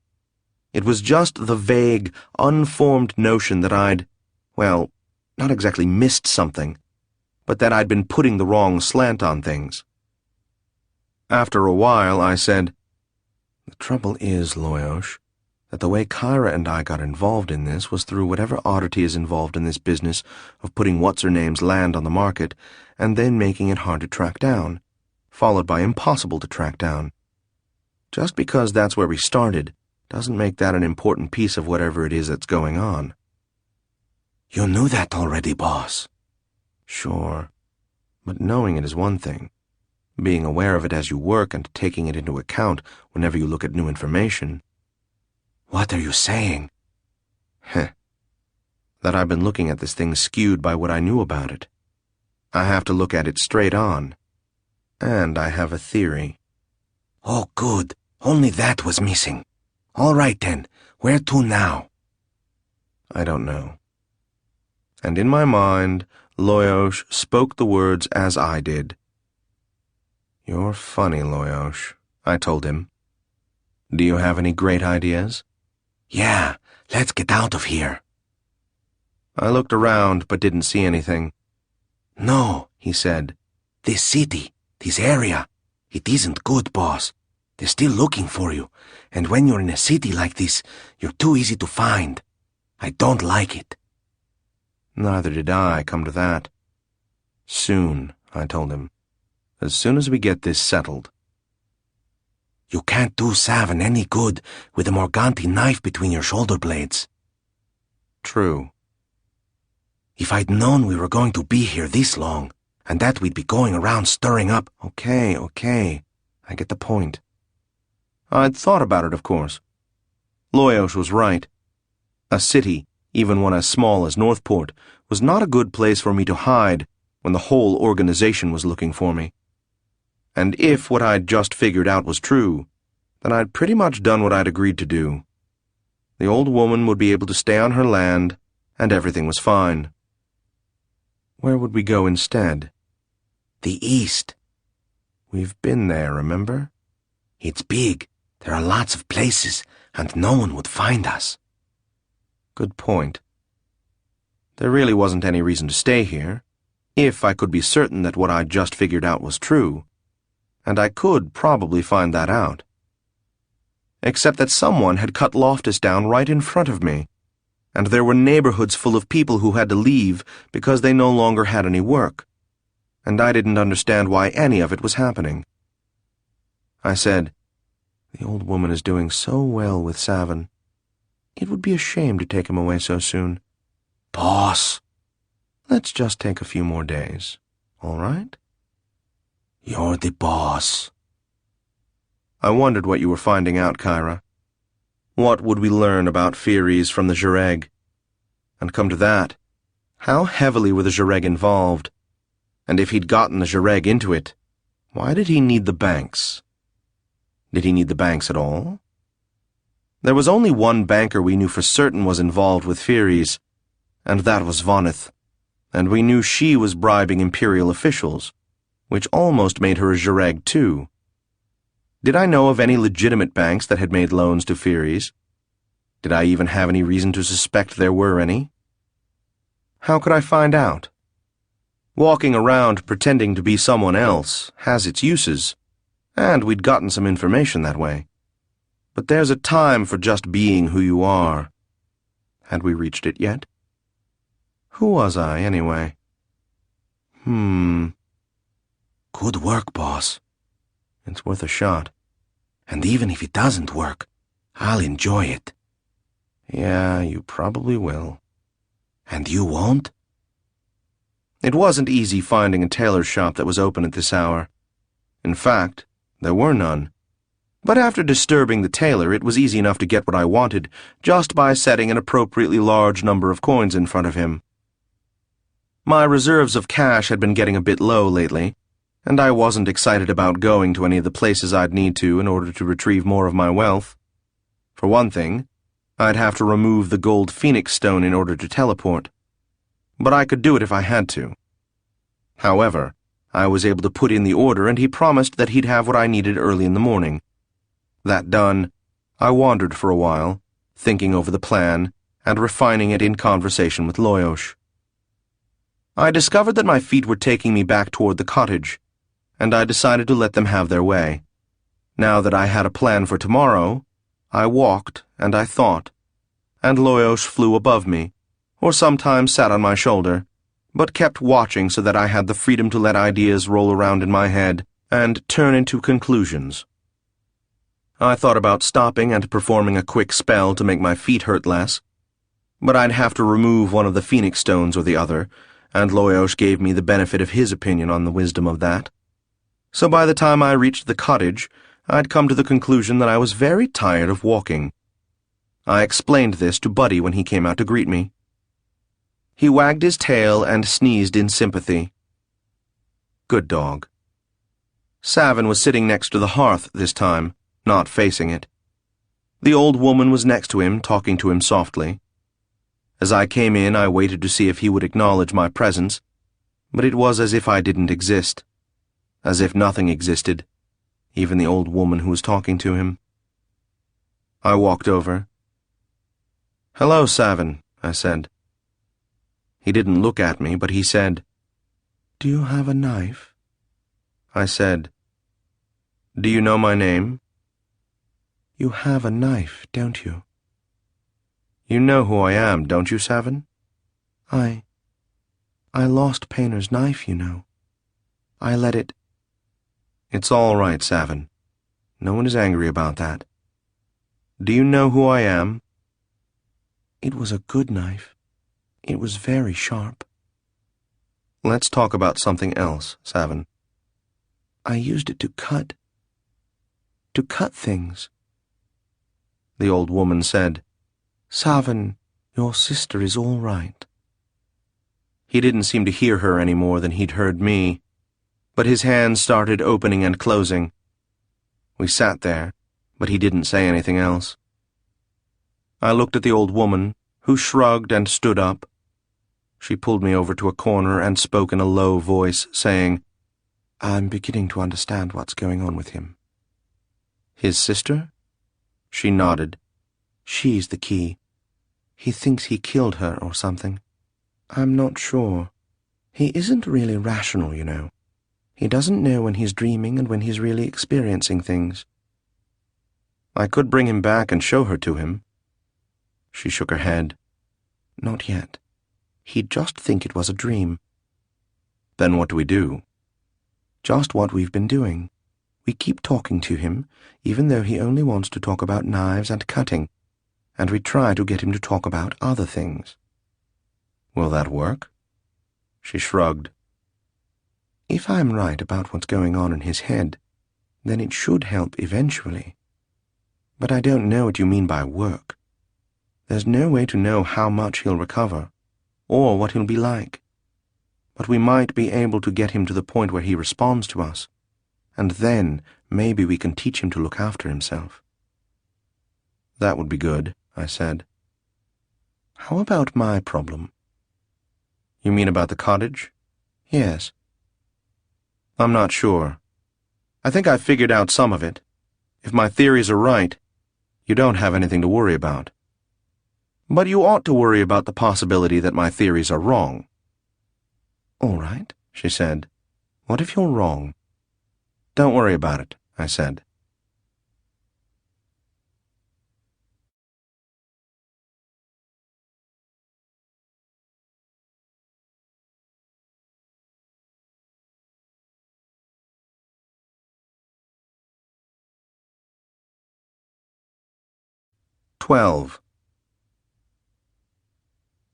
It was just the vague, unformed notion that I'd, well, not exactly missed something, but that I'd been putting the wrong slant on things. After a while, I said, The trouble is, Loyosh, that the way Kyra and I got involved in this was through whatever oddity is involved in this business of putting what's-her-name's land on the market and then making it hard to track down, followed by impossible to track down. Just because that's where we started doesn't make that an important piece of whatever it is that's going on. You knew that already, boss. Sure, but knowing it is one thing. Being aware of it as you work and taking it into account whenever you look at new information. What are you saying? Heh. That I've been looking at this thing skewed by what I knew about it. I have to look at it straight on. And I have a theory. Oh, good. Only that was missing. All right, then. Where to now? I don't know. And in my mind, Loyosh spoke the words as I did. You're funny, Loyosh, I told him. Do you have any great ideas? Yeah, let's get out of here. I looked around but didn't see anything. No, he said. This city, this area, it isn't good, boss. They're still looking for you, and when you're in a city like this, you're too easy to find. I don't like it. Neither did I, come to that. Soon, I told him. As soon as we get this settled. You can't do Savin any good with a Morganti knife between your shoulder blades. True. If I'd known we were going to be here this long, and that we'd be going around stirring up... Okay. I get the point. I'd thought about it, of course. Loyosh was right. A city, even one as small as Northport, was not a good place for me to hide when the whole organization was looking for me. And if what I'd just figured out was true, then I'd pretty much done what I'd agreed to do. The old woman would be able to stay on her land, and everything was fine. Where would we go instead? The east. We've been there, remember? It's big. There are lots of places, and no one would find us. Good point. There really wasn't any reason to stay here, if I could be certain that what I'd just figured out was true. And I could probably find that out. Except that someone had cut Loftus down right in front of me, and there were neighborhoods full of people who had to leave because they no longer had any work, and I didn't understand why any of it was happening. I said, "The old woman is doing so well with Savin. It would be a shame to take him away so soon." Boss. Let's just take a few more days, all right? You're the boss. I wondered what you were finding out, Kyra. What would we learn about Fearies from the Jareg? And come to that, how heavily were the Jareg involved? And if he'd gotten the Jareg into it, why did he need the banks? Did he need the banks at all? There was only one banker we knew for certain was involved with Fearies, and that was Voneth, and we knew she was bribing Imperial officials, which almost made her a Jareg too. Did I know of any legitimate banks that had made loans to Fearies? Did I even have any reason to suspect there were any? How could I find out? Walking around pretending to be someone else has its uses, and we'd gotten some information that way. But there's a time for just being who you are. Had we reached it yet? Who was I, anyway? Good work, boss. It's worth a shot. And even if it doesn't work, I'll enjoy it. Yeah, you probably will. And you won't? It wasn't easy finding a tailor shop that was open at this hour. In fact, there were none. But after disturbing the tailor, it was easy enough to get what I wanted just by setting an appropriately large number of coins in front of him. My reserves of cash had been getting a bit low lately, and I wasn't excited about going to any of the places I'd need to in order to retrieve more of my wealth. For one thing, I'd have to remove the gold phoenix stone in order to teleport. But I could do it if I had to. However, I was able to put in the order, and he promised that he'd have what I needed early in the morning. That done, I wandered for a while, thinking over the plan and refining it in conversation with Loyosh. I discovered that my feet were taking me back toward the cottage, and I decided to let them have their way. Now that I had a plan for tomorrow, I walked and I thought, and Loyosh flew above me, or sometimes sat on my shoulder, but kept watching so that I had the freedom to let ideas roll around in my head and turn into conclusions. I thought about stopping and performing a quick spell to make my feet hurt less, but I'd have to remove one of the phoenix stones or the other, and Loyosh gave me the benefit of his opinion on the wisdom of that. So by the time I reached the cottage, I'd come to the conclusion that I was very tired of walking. I explained this to Buddy when he came out to greet me. He wagged his tail and sneezed in sympathy. Good dog. Savin was sitting next to the hearth this time, not facing it. The old woman was next to him, talking to him softly. As I came in, I waited to see if he would acknowledge my presence, but it was as if I didn't exist, as if nothing existed, even the old woman who was talking to him. I walked over. "Hello, Savin," I said. He didn't look at me, but he said, "Do you have a knife?" I said, "Do you know my name?" "You have a knife, don't you?" "You know who I am, don't you, Savin?" I lost Painter's knife, you know. I let it—" "It's all right, Savin. No one is angry about that. Do you know who I am?" "It was a good knife. It was very sharp." "Let's talk about something else, Savin." "I used it to cut things." The old woman said, "Savin, your sister is all right." He didn't seem to hear her any more than he'd heard me, but his hands started opening and closing. We sat there, but he didn't say anything else. I looked at the old woman, who shrugged and stood up. She pulled me over to a corner and spoke in a low voice, saying, "I'm beginning to understand what's going on with him." "His sister?" She nodded. "She's the key. He thinks he killed her or something. I'm not sure. He isn't really rational, you know. He doesn't know when he's dreaming and when he's really experiencing things." "I could bring him back and show her to him." She shook her head. "Not yet. He'd just think it was a dream." "Then what do we do?" "Just what we've been doing. We keep talking to him, even though he only wants to talk about knives and cutting, and we try to get him to talk about other things." "Will that work?" She shrugged. "If I'm right about what's going on in his head, then it should help eventually. But I don't know what you mean by work. There's no way to know how much he'll recover, or what he'll be like. But we might be able to get him to the point where he responds to us, and then maybe we can teach him to look after himself." "That would be good," I said. "How about my problem?" "You mean about the cottage?" "Yes." "I'm not sure. I think I've figured out some of it. If my theories are right, you don't have anything to worry about. But you ought to worry about the possibility that my theories are wrong." "All right," she said. "What if you're wrong?" "Don't worry about it," I said. 12.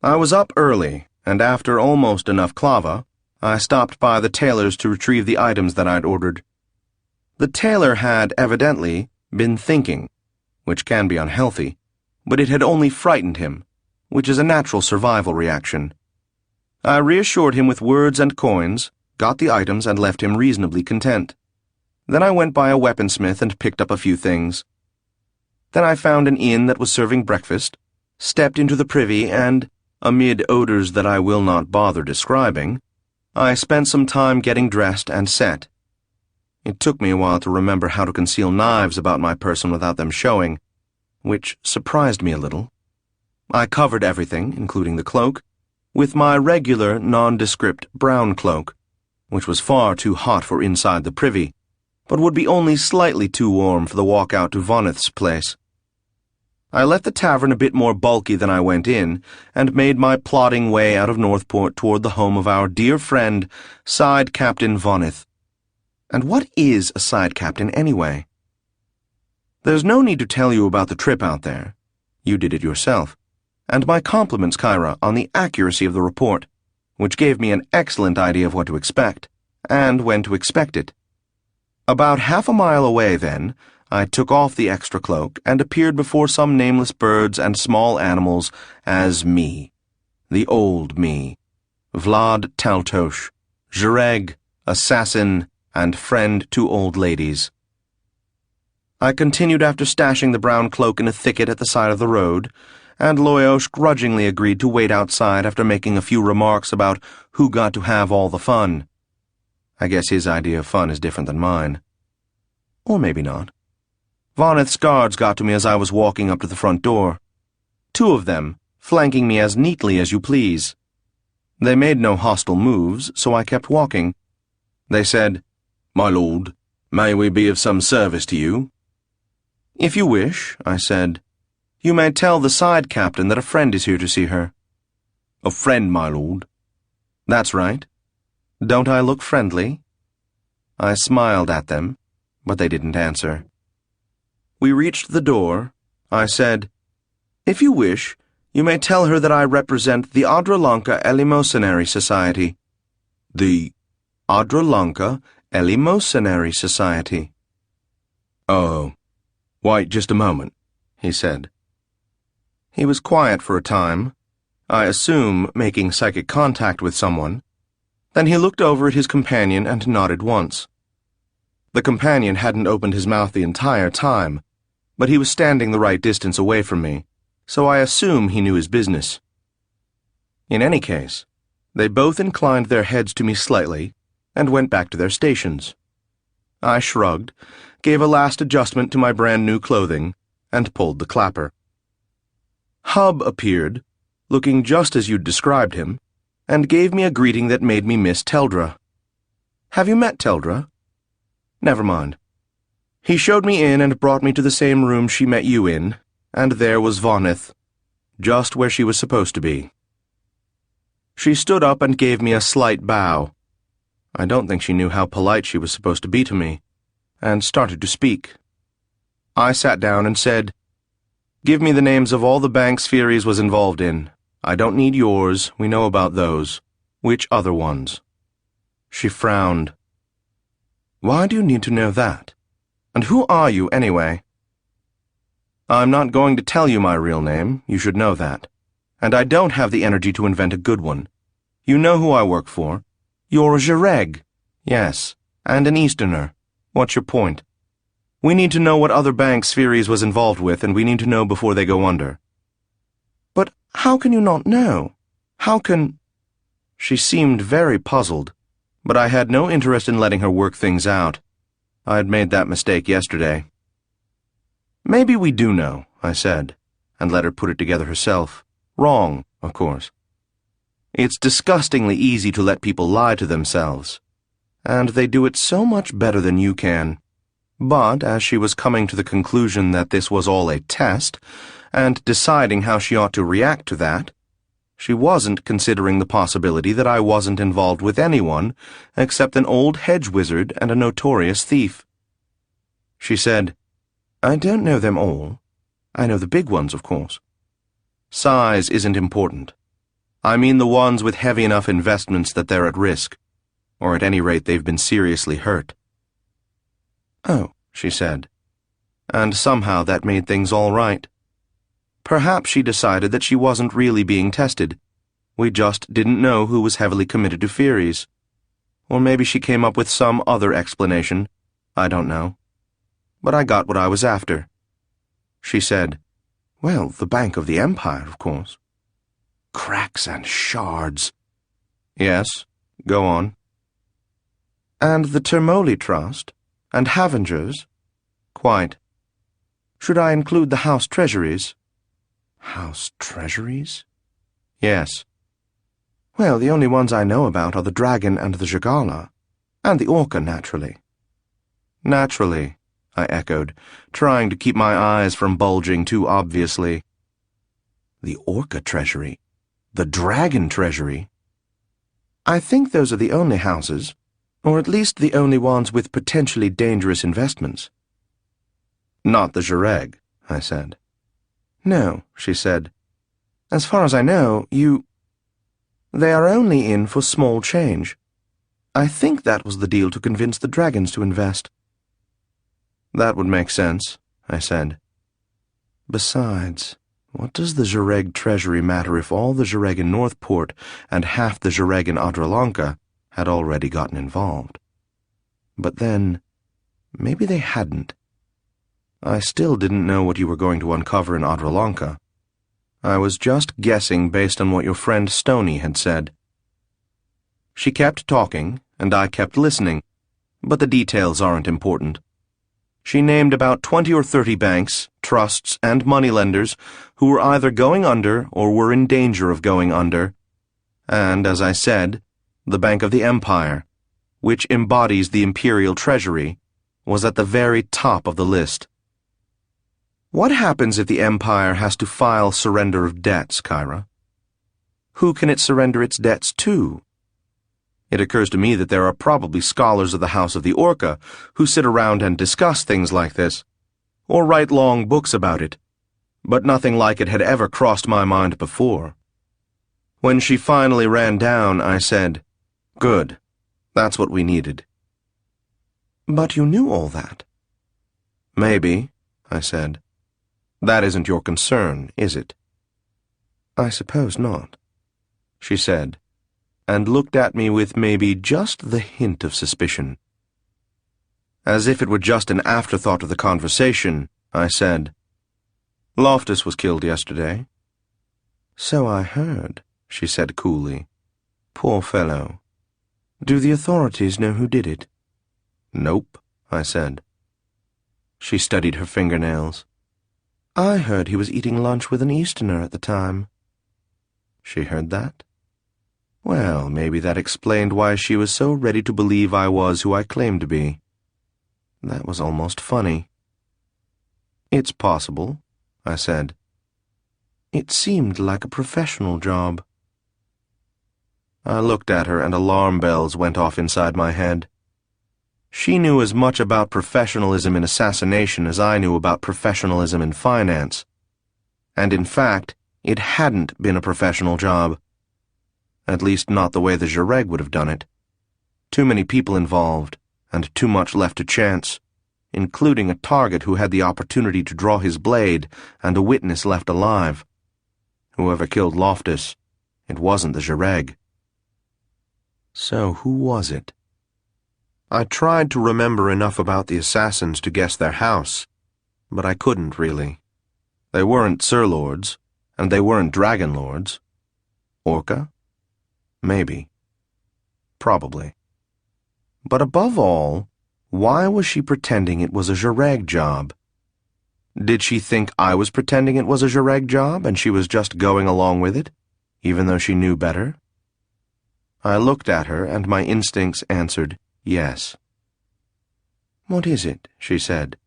I was up early, and after almost enough clava, I stopped by the tailor's to retrieve the items that I'd ordered. The tailor had, evidently, been thinking, which can be unhealthy, but it had only frightened him, which is a natural survival reaction. I reassured him with words and coins, got the items, and left him reasonably content. Then I went by a weaponsmith and picked up a few things. Then I found an inn that was serving breakfast, stepped into the privy, and, amid odors that I will not bother describing, I spent some time getting dressed and set. It took me a while to remember how to conceal knives about my person without them showing, which surprised me a little. I covered everything, including the cloak, with my regular nondescript brown cloak, which was far too hot for inside the privy, but would be only slightly too warm for the walk out to Voneth's place. I left the tavern a bit more bulky than I went in, and made my plodding way out of Northport toward the home of our dear friend, Side Captain Voneth. And what is a side captain, anyway? There's no need to tell you about the trip out there. You did it yourself. And my compliments, Kyra, on the accuracy of the report, which gave me an excellent idea of what to expect, and when to expect it. About half a mile away, then, I took off the extra cloak and appeared before some nameless birds and small animals as me, the old me, Vlad Taltos, Zhereg, assassin, and friend to old ladies. I continued after stashing the brown cloak in a thicket at the side of the road, and Loyosh grudgingly agreed to wait outside after making a few remarks about who got to have all the fun. I guess his idea of fun is different than mine. Or maybe not. Voneth's guards got to me as I was walking up to the front door. 2 of them, flanking me as neatly as you please. They made no hostile moves, so I kept walking. They said, "My lord, may we be of some service to you?" "If you wish," I said. "You may tell the side captain that a friend is here to see her." "A friend, my lord?" "That's right. Don't I look friendly?" I smiled at them, but they didn't answer. We reached the door. I said, "If you wish, you may tell her that I represent the Adralanka Eleemosynary Society." "The Adralanka Eleemosynary Society." "Oh, wait just a moment," he said. He was quiet for a time, I assume making psychic contact with someone. Then he looked over at his companion and nodded once. The companion hadn't opened his mouth the entire time, but he was standing the right distance away from me, so I assume he knew his business. In any case, they both inclined their heads to me slightly and went back to their stations. I shrugged, gave a last adjustment to my brand-new clothing, and pulled the clapper. Hub appeared, looking just as you'd described him, and gave me a greeting that made me miss Teldra. "Have you met Teldra?" "Never mind." He showed me in and brought me to the same room she met you in, and there was Voneth, just where she was supposed to be. She stood up and gave me a slight bow. I don't think she knew how polite she was supposed to be to me, and started to speak. I sat down and said, "Give me the names of all the banks Furies was involved in. I don't need yours, we know about those. Which other ones?" She frowned. "Why do you need to know that? And who are you, anyway?" "I'm not going to tell you my real name, you should know that. And I don't have the energy to invent a good one. You know who I work for. You're a Zhereg. Yes, and an Easterner. What's your point? We need to know what other banks Furies was involved with, and we need to know before they go under." "But how can you not know? How can—" She seemed very puzzled, but I had no interest in letting her work things out. I had made that mistake yesterday. "Maybe we do know," I said, and let her put it together herself. Wrong, of course. It's disgustingly easy to let people lie to themselves, and they do it so much better than you can. But as she was coming to the conclusion that this was all a test, and deciding how she ought to react to that, she wasn't considering the possibility that I wasn't involved with anyone except an old hedge wizard and a notorious thief. She said, "I don't know them all. I know the big ones, of course. Size isn't important. I mean the ones with heavy enough investments that they're at risk, or at any rate they've been seriously hurt." "Oh," she said, and somehow that made things all right. Perhaps she decided that she wasn't really being tested. We just didn't know who was heavily committed to Furies. Or maybe she came up with some other explanation. I don't know. But I got what I was after. She said, "Well, the Bank of the Empire, of course." "Cracks and shards." "Yes, go on." "And the Termoli Trust, and Havenger's." "Quite." "Should I include the House Treasuries?" "House Treasuries?" "Yes." "Well, the only ones I know about are the Dragon and the Jagala, and the Orca, naturally." "Naturally," I echoed, trying to keep my eyes from bulging too obviously. "The Orca Treasury? The Dragon Treasury?" "I think those are the only houses, or at least the only ones with potentially dangerous investments." Not the Zhireg, I said. No, she said. As far as I know, They are only in for small change. I think that was the deal to convince the dragons to invest. That would make sense, I said. Besides, what does the Zhireg treasury matter if all the Zhireg in Northport and half the Zhireg in Adralanka had already gotten involved? But then, maybe they hadn't. I still didn't know what you were going to uncover in Adralanka. I was just guessing based on what your friend Stoney had said. She kept talking, and I kept listening, but the details aren't important. She named about 20 or 30 banks, trusts, and moneylenders who were either going under or were in danger of going under. And, as I said, the Bank of the Empire, which embodies the Imperial Treasury, was at the very top of the list. What happens if the Empire has to file surrender of debts, Kyra? Who can it surrender its debts to? It occurs to me that there are probably scholars of the House of the Orca who sit around and discuss things like this, or write long books about it, but nothing like it had ever crossed my mind before. When she finally ran down, I said, "Good, that's what we needed." But you knew all that. Maybe, I said. That isn't your concern, is it? I suppose not, she said, and looked at me with maybe just the hint of suspicion. As if it were just an afterthought of the conversation, I said, "Loftus was killed yesterday." "So I heard," she said coolly. "Poor fellow." "Do the authorities know who did it?" "Nope," I said. She studied her fingernails. "I heard he was eating lunch with an Easterner at the time." She heard that? Well, maybe that explained why she was so ready to believe I was who I claimed to be. That was almost funny. "It's possible," I said. "It seemed like a professional job." I looked at her and alarm bells went off inside my head. She knew as much about professionalism in assassination as I knew about professionalism in finance. And in fact, it hadn't been a professional job. At least not the way the Zhireg would have done it. Too many people involved, and too much left to chance, including a target who had the opportunity to draw his blade and a witness left alive. Whoever killed Loftus, it wasn't the Zhireg. So who was it? I tried to remember enough about the assassins to guess their house, but I couldn't really. They weren't Sir Lords, and they weren't Dragon Lords. Orca? Maybe. Probably. But above all, why was she pretending it was a Zhireg job? Did she think I was pretending it was a Zhireg job and she was just going along with it, even though she knew better? I looked at her and my instincts answered yes. "What is it?" she said.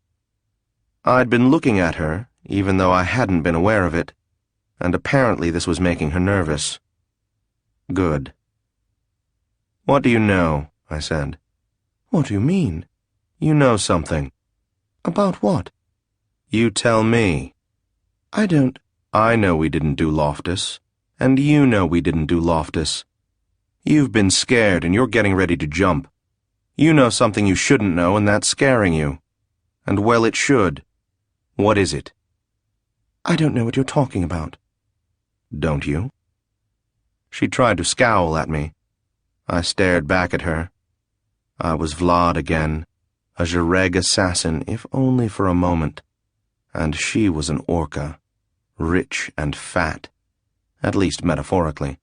I'd been looking at her, even though I hadn't been aware of it, and apparently this was making her nervous. Good. "What do you know?" I said. "What do you mean?" "You know something." "About what?" "You tell me." "I don't—" "I know we didn't do Loftus, and you know we didn't do Loftus. You've been scared and you're getting ready to jump. You know something you shouldn't know and that's scaring you. And well, it should. What is it?" "I don't know what you're talking about." "Don't you?" She tried to scowl at me. I stared back at her. I was Vlad again, a Zhireg assassin, if only for a moment. And she was an Orca, rich and fat, at least metaphorically.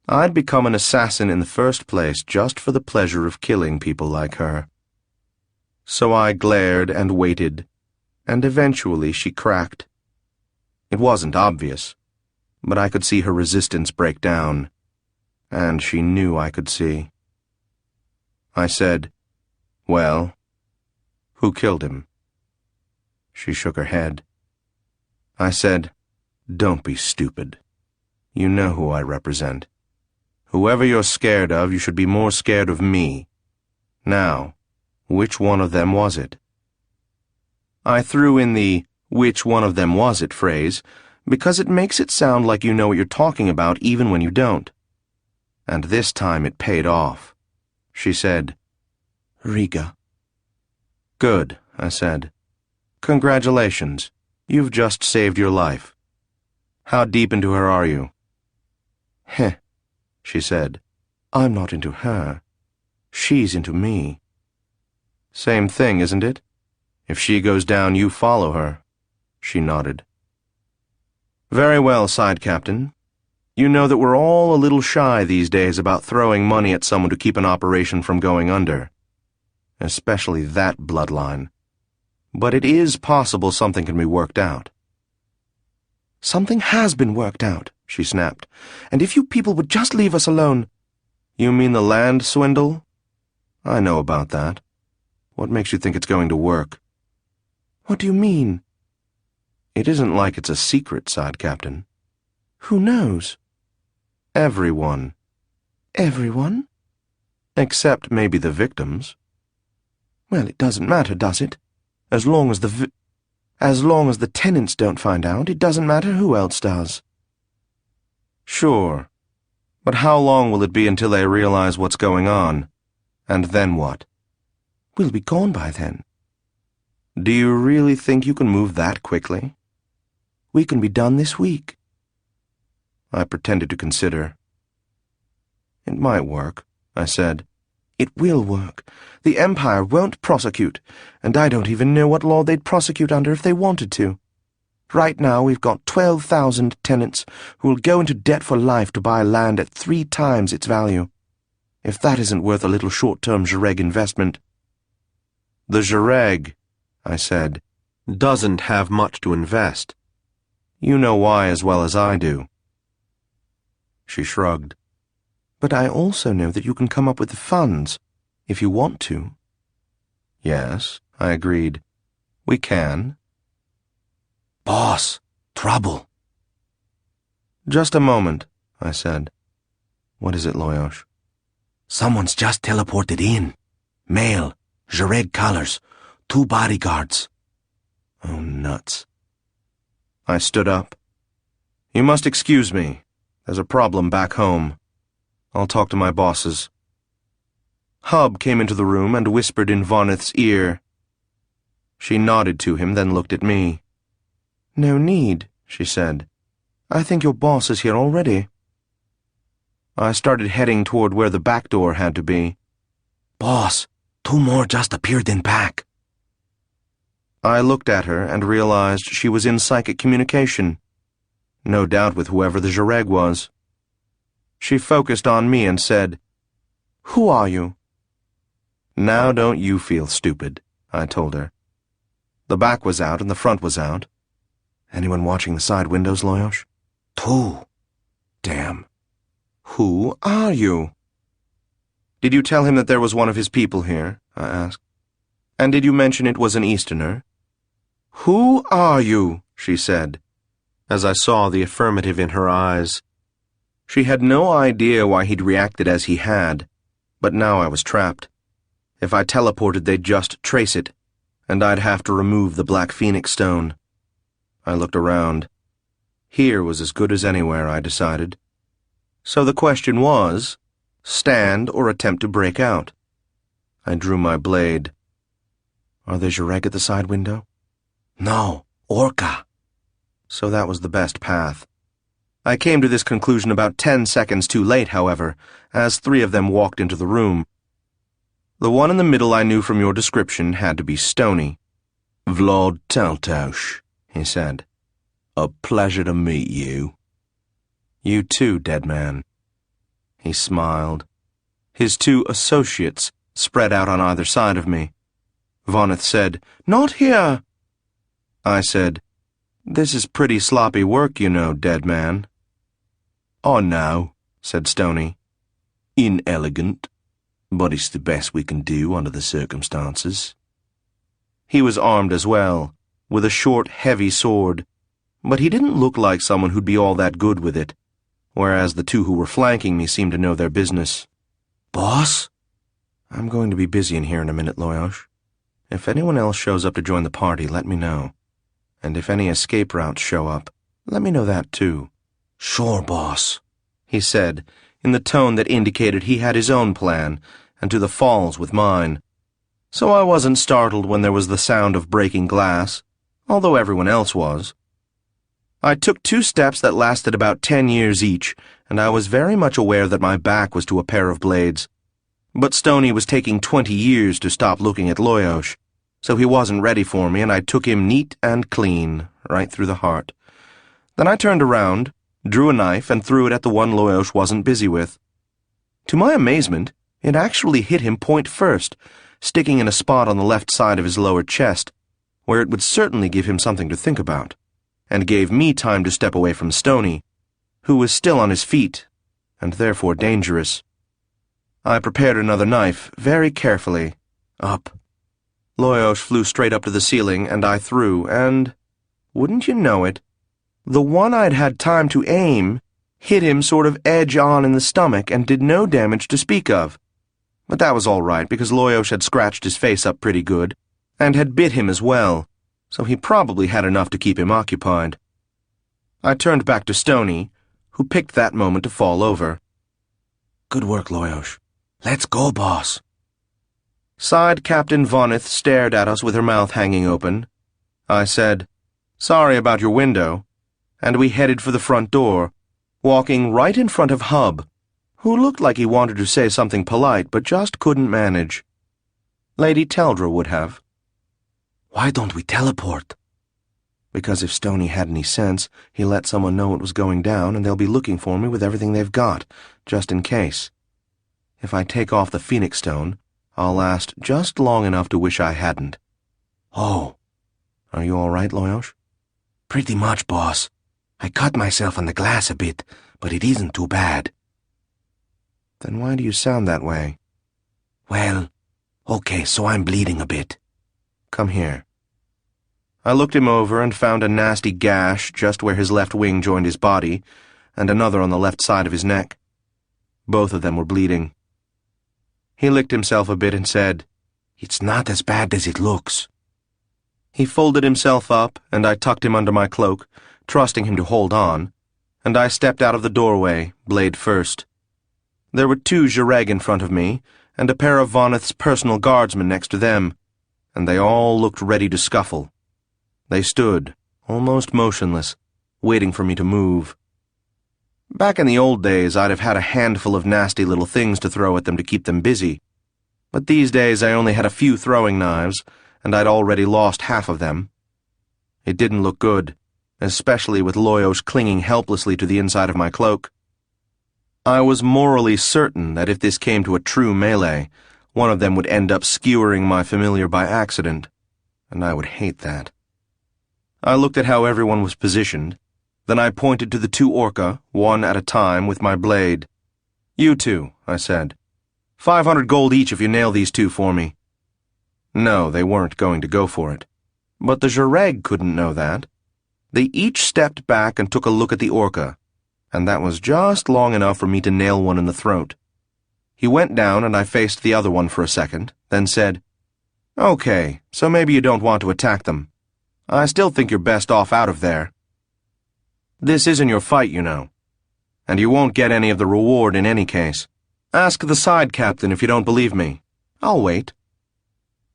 I'd become an assassin in the first place just for the pleasure of killing people like her. So I glared and waited, and eventually she cracked. It wasn't obvious, but I could see her resistance break down, and she knew I could see. I said, "Well, who killed him?" She shook her head. I said, "Don't be stupid. You know who I represent. Whoever you're scared of, you should be more scared of me. Now, which one of them was it?" I threw in the "which one of them was it" phrase because it makes it sound like you know what you're talking about even when you don't. And this time it paid off. She said, "Riga." "Good," I said. "Congratulations. You've just saved your life. How deep into her are you?" "Heh," she said. "I'm not into her. She's into me." "Same thing, isn't it? If she goes down, you follow her." She nodded. "Very well, Side Captain. You know that we're all a little shy these days about throwing money at someone to keep an operation from going under. Especially that bloodline. But it is possible something can be worked out." "Something has been worked out," she snapped. "And if you people would just leave us alone—" "You mean the land swindle? I know about that. What makes you think it's going to work?" "What do you mean?" "It isn't like it's a secret, Side Captain." "Who knows?" "Everyone." "Everyone?" "Except maybe the victims." "Well, it doesn't matter, does it? As long as the tenants don't find out, it doesn't matter who else does." "Sure. But how long will it be until they realize what's going on? And then what?" "We'll be gone by then." "Do you really think you can move that quickly?" "We can be done this week." I pretended to consider. "It might work," I said. "It will work. The Empire won't prosecute, and I don't even know what law they'd prosecute under if they wanted to. Right now we've got 12,000 tenants who will go into debt for life to buy land at 3 times its value. If that isn't worth a little short-term Jareg investment—" "The Jareg," I said, "doesn't have much to invest. You know why as well as I do." She shrugged. "But I also know that you can come up with the funds, if you want to." "Yes," I agreed. "We can." Boss, trouble. "Just a moment," I said. "What is it, Loyosh?" Someone's just teleported in. Male, Jareg colors, 2 bodyguards. Oh, nuts. I stood up. "You must excuse me. There's a problem back home. I'll talk to my bosses." Hub came into the room and whispered in Voneth's ear. She nodded to him, then looked at me. "No need," she said. "I think your boss is here already." I started heading toward where the back door had to be. Boss, 2 more just appeared in back. I looked at her and realized she was in psychic communication. No doubt with whoever the Jareg was. She focused on me and said, "Who are you?" "Now don't you feel stupid," I told her. The back was out and the front was out. "Anyone watching the side windows, Loyosh?" 2. "Damn." "Who are you?" "Did you tell him that there was one of his people here?" I asked. "And did you mention it was an Easterner?" "Who are you?" she said, as I saw the affirmative in her eyes. She had no idea why he'd reacted as he had, but now I was trapped. If I teleported, they'd just trace it, and I'd have to remove the Black Phoenix stone. I looked around. Here was as good as anywhere, I decided. So the question was, stand or attempt to break out? I drew my blade. "Are they Jareg at the side window?" No, Orca. So that was the best path. I came to this conclusion about 10 seconds too late, however, as 3 of them walked into the room. The one in the middle I knew from your description had to be Stony. Vlad Taltos, he said. "A pleasure to meet you." "You too, dead man." He smiled. His 2 associates spread out on either side of me. Voneth said, "Not here." I said, "This is pretty sloppy work, you know, dead man." "I know," said Stony. "Inelegant, but it's the best we can do under the circumstances." He was armed as well, with a short, heavy sword, but he didn't look like someone who'd be all that good with it, whereas the 2 who were flanking me seemed to know their business. "Boss?" "I'm going to be busy in here in a minute, Loyosh. If anyone else shows up to join the party, let me know. And if any escape routes show up, let me know that too. Sure, boss, he said, in the tone that indicated he had his own plan, and to the falls with mine. So I wasn't startled when there was the sound of breaking glass, although everyone else was. I took 2 steps that lasted about 10 years each, and I was very much aware that my back was to a pair of blades. But Stoney was taking 20 years to stop looking at Loyosh, so he wasn't ready for me, and I took him neat and clean, right through the heart. Then I turned around, drew a knife, and threw it at the one Loyosh wasn't busy with. To my amazement, it actually hit him point first, sticking in a spot on the left side of his lower chest, where it would certainly give him something to think about, and gave me time to step away from Stoney, who was still on his feet, and therefore dangerous. I prepared another knife, very carefully. Up. Loyosh flew straight up to the ceiling, and I threw, and, wouldn't you know it, the one I'd had time to aim hit him sort of edge-on in the stomach and did no damage to speak of. But that was all right, because Loyosh had scratched his face up pretty good, and had bit him as well, so he probably had enough to keep him occupied. I turned back to Stoney, who picked that moment to fall over. Good work, Loyosh. Let's go, boss. Side Captain Voneth stared at us with her mouth hanging open. I said, "Sorry about your window," and we headed for the front door, walking right in front of Hub, who looked like he wanted to say something polite but just couldn't manage. Lady Teldra would have. Why don't we teleport? Because if Stoney had any sense, he'd let someone know it was going down, and they'll be looking for me with everything they've got, just in case. If I take off the Phoenix Stone, I'll last just long enough to wish I hadn't. Oh. Are you all right, Loyosh? Pretty much, boss. I cut myself on the glass a bit, but it isn't too bad. Then why do you sound that way? Well, okay, so I'm bleeding a bit. Come here. I looked him over and found a nasty gash just where his left wing joined his body, and another on the left side of his neck. Both of them were bleeding. He licked himself a bit and said, It's not as bad as it looks. He folded himself up, and I tucked him under my cloak, trusting him to hold on, and I stepped out of the doorway, blade first. There were 2 Zhureg in front of me, and a pair of Voneth's personal guardsmen next to them, and they all looked ready to scuffle. They stood, almost motionless, waiting for me to move. Back in the old days, I'd have had a handful of nasty little things to throw at them to keep them busy, but these days I only had a few throwing knives, and I'd already lost half of them. It didn't look good, especially with Loyosh clinging helplessly to the inside of my cloak. I was morally certain that if this came to a true melee, one of them would end up skewering my familiar by accident, and I would hate that. I looked at how everyone was positioned, then I pointed to the 2 Orca, one at a time, with my blade. You 2, I said. 500 gold each if you nail these 2 for me. No, they weren't going to go for it. But the Zhureg couldn't know that. They each stepped back and took a look at the Orca, and that was just long enough for me to nail one in the throat. He went down and I faced the other one for a second, then said, Okay, so maybe you don't want to attack them. I still think you're best off out of there. This isn't your fight, you know, and you won't get any of the reward in any case. Ask the side captain if you don't believe me. I'll wait.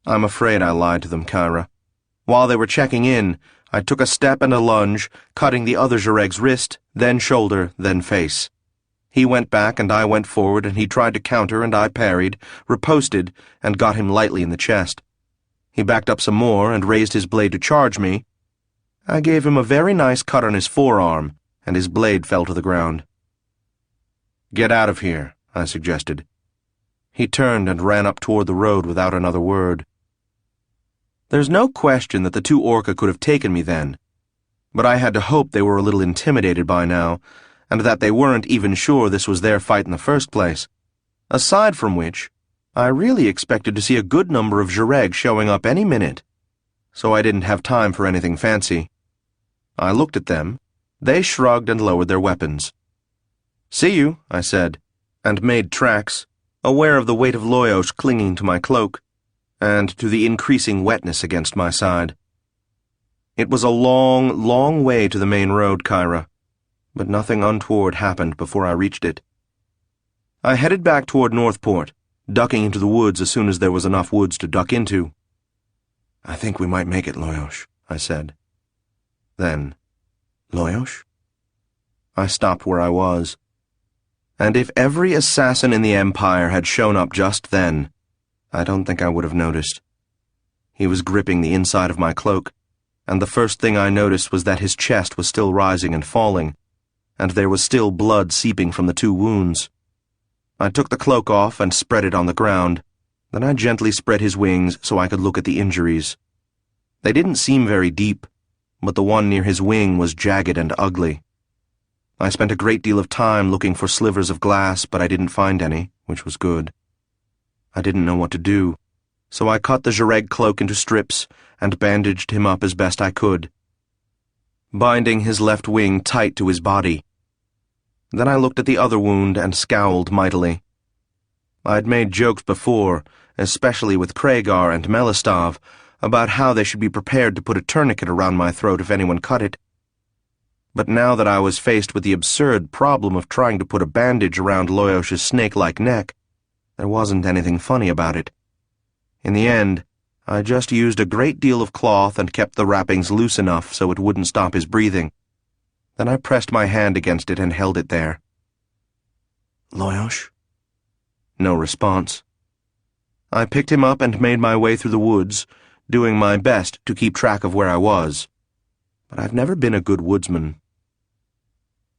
I'm afraid I lied to them, Kyra. While they were checking in, I took a step and a lunge, cutting the other Zhureg's wrist, then shoulder, then face. He went back and I went forward, and he tried to counter and I parried, riposted, and got him lightly in the chest. He backed up some more and raised his blade to charge me. I gave him a very nice cut on his forearm, and his blade fell to the ground. Get out of here, I suggested. He turned and ran up toward the road without another word. There's no question that the 2 Orca could have taken me then, but I had to hope they were a little intimidated by now, and that they weren't even sure this was their fight in the first place. Aside from which, I really expected to see a good number of Zhureg showing up any minute, so I didn't have time for anything fancy. I looked at them. They shrugged and lowered their weapons. See you, I said, and made tracks, aware of the weight of Loyosh clinging to my cloak, and to the increasing wetness against my side. It was a long, long way to the main road, Kyra, but nothing untoward happened before I reached it. I headed back toward Northport, ducking into the woods as soon as there was enough woods to duck into. "I think we might make it, Loyosh," I said. Then, "Loyosh?" I stopped where I was. And if every assassin in the Empire had shown up just then, I don't think I would have noticed. He was gripping the inside of my cloak, and the first thing I noticed was that his chest was still rising and falling, and there was still blood seeping from the 2 wounds. I took the cloak off and spread it on the ground. Then I gently spread his wings so I could look at the injuries. They didn't seem very deep, but the one near his wing was jagged and ugly. I spent a great deal of time looking for slivers of glass, but I didn't find any, which was good. I didn't know what to do, so I cut the Jareg cloak into strips and bandaged him up as best I could, binding his left wing tight to his body. Then I looked at the other wound and scowled mightily. I'd made jokes before, especially with Kragar and Melistov, about how they should be prepared to put a tourniquet around my throat if anyone cut it. But now that I was faced with the absurd problem of trying to put a bandage around Loyosh's snake-like neck, there wasn't anything funny about it. In the end, I just used a great deal of cloth and kept the wrappings loose enough so it wouldn't stop his breathing. Then I pressed my hand against it and held it there. "Loyosh?" No response. I picked him up and made my way through the woods, doing my best to keep track of where I was. But I've never been a good woodsman.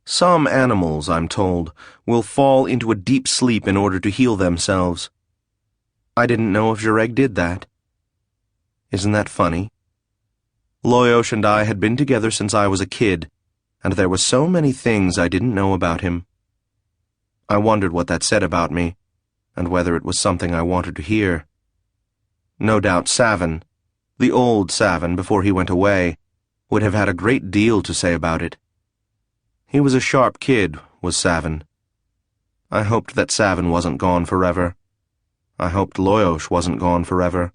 Some animals, I'm told, will fall into a deep sleep in order to heal themselves. I didn't know if Jareg did that. Isn't that funny? Loyosh and I had been together since I was a kid, and there were so many things I didn't know about him. I wondered what that said about me, and whether it was something I wanted to hear. No doubt Savin, the old Savin before he went away, would have had a great deal to say about it. He was a sharp kid, was Savin. I hoped that Savin wasn't gone forever. I hoped Loyosh wasn't gone forever.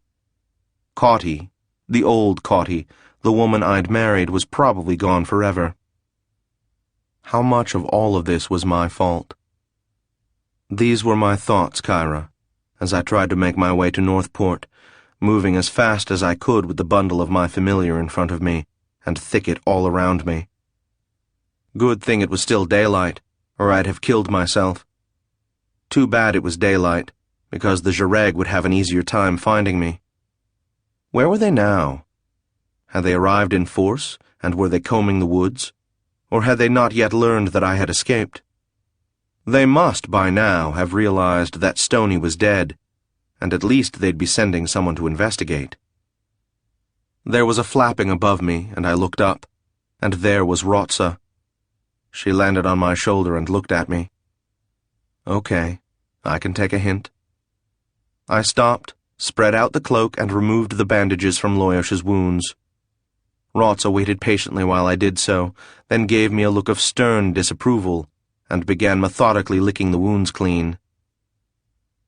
Cauty, the old Cauty, the woman I'd married, was probably gone forever. How much of all of this was my fault? These were my thoughts, Kyra, as I tried to make my way to Northport, moving as fast as I could with the bundle of my familiar in front of me, and thicket all around me. Good thing it was still daylight, or I'd have killed myself. Too bad it was daylight, because the Jareg would have an easier time finding me. Where were they now? Had they arrived in force, and were they combing the woods? Or had they not yet learned that I had escaped? They must, by now, have realized that Stoney was dead, and at least they'd be sending someone to investigate. There was a flapping above me, and I looked up, and there was Rotsa. She landed on my shoulder and looked at me. Okay, I can take a hint. I stopped, spread out the cloak, and removed the bandages from Loyosh's wounds. Rotsa waited patiently while I did so, then gave me a look of stern disapproval, and began methodically licking the wounds clean.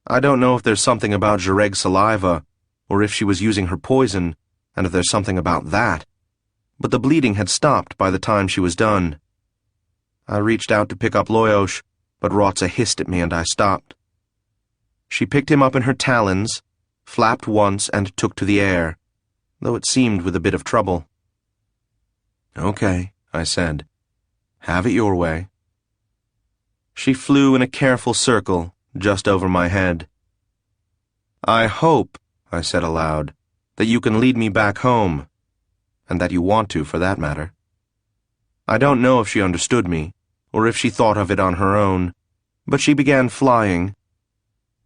I don't know if there's something about Jareg's saliva, or if she was using her poison, and if there's something about that, but the bleeding had stopped by the time she was done. I reached out to pick up Loyosh, but Rotsa hissed at me and I stopped. She picked him up in her talons, flapped once, and took to the air, though it seemed with a bit of trouble. Okay, I said. Have it your way. She flew in a careful circle, just over my head. I hope, I said aloud, that you can lead me back home, and that you want to, for that matter. I don't know if she understood me, or if she thought of it on her own, but she began flying,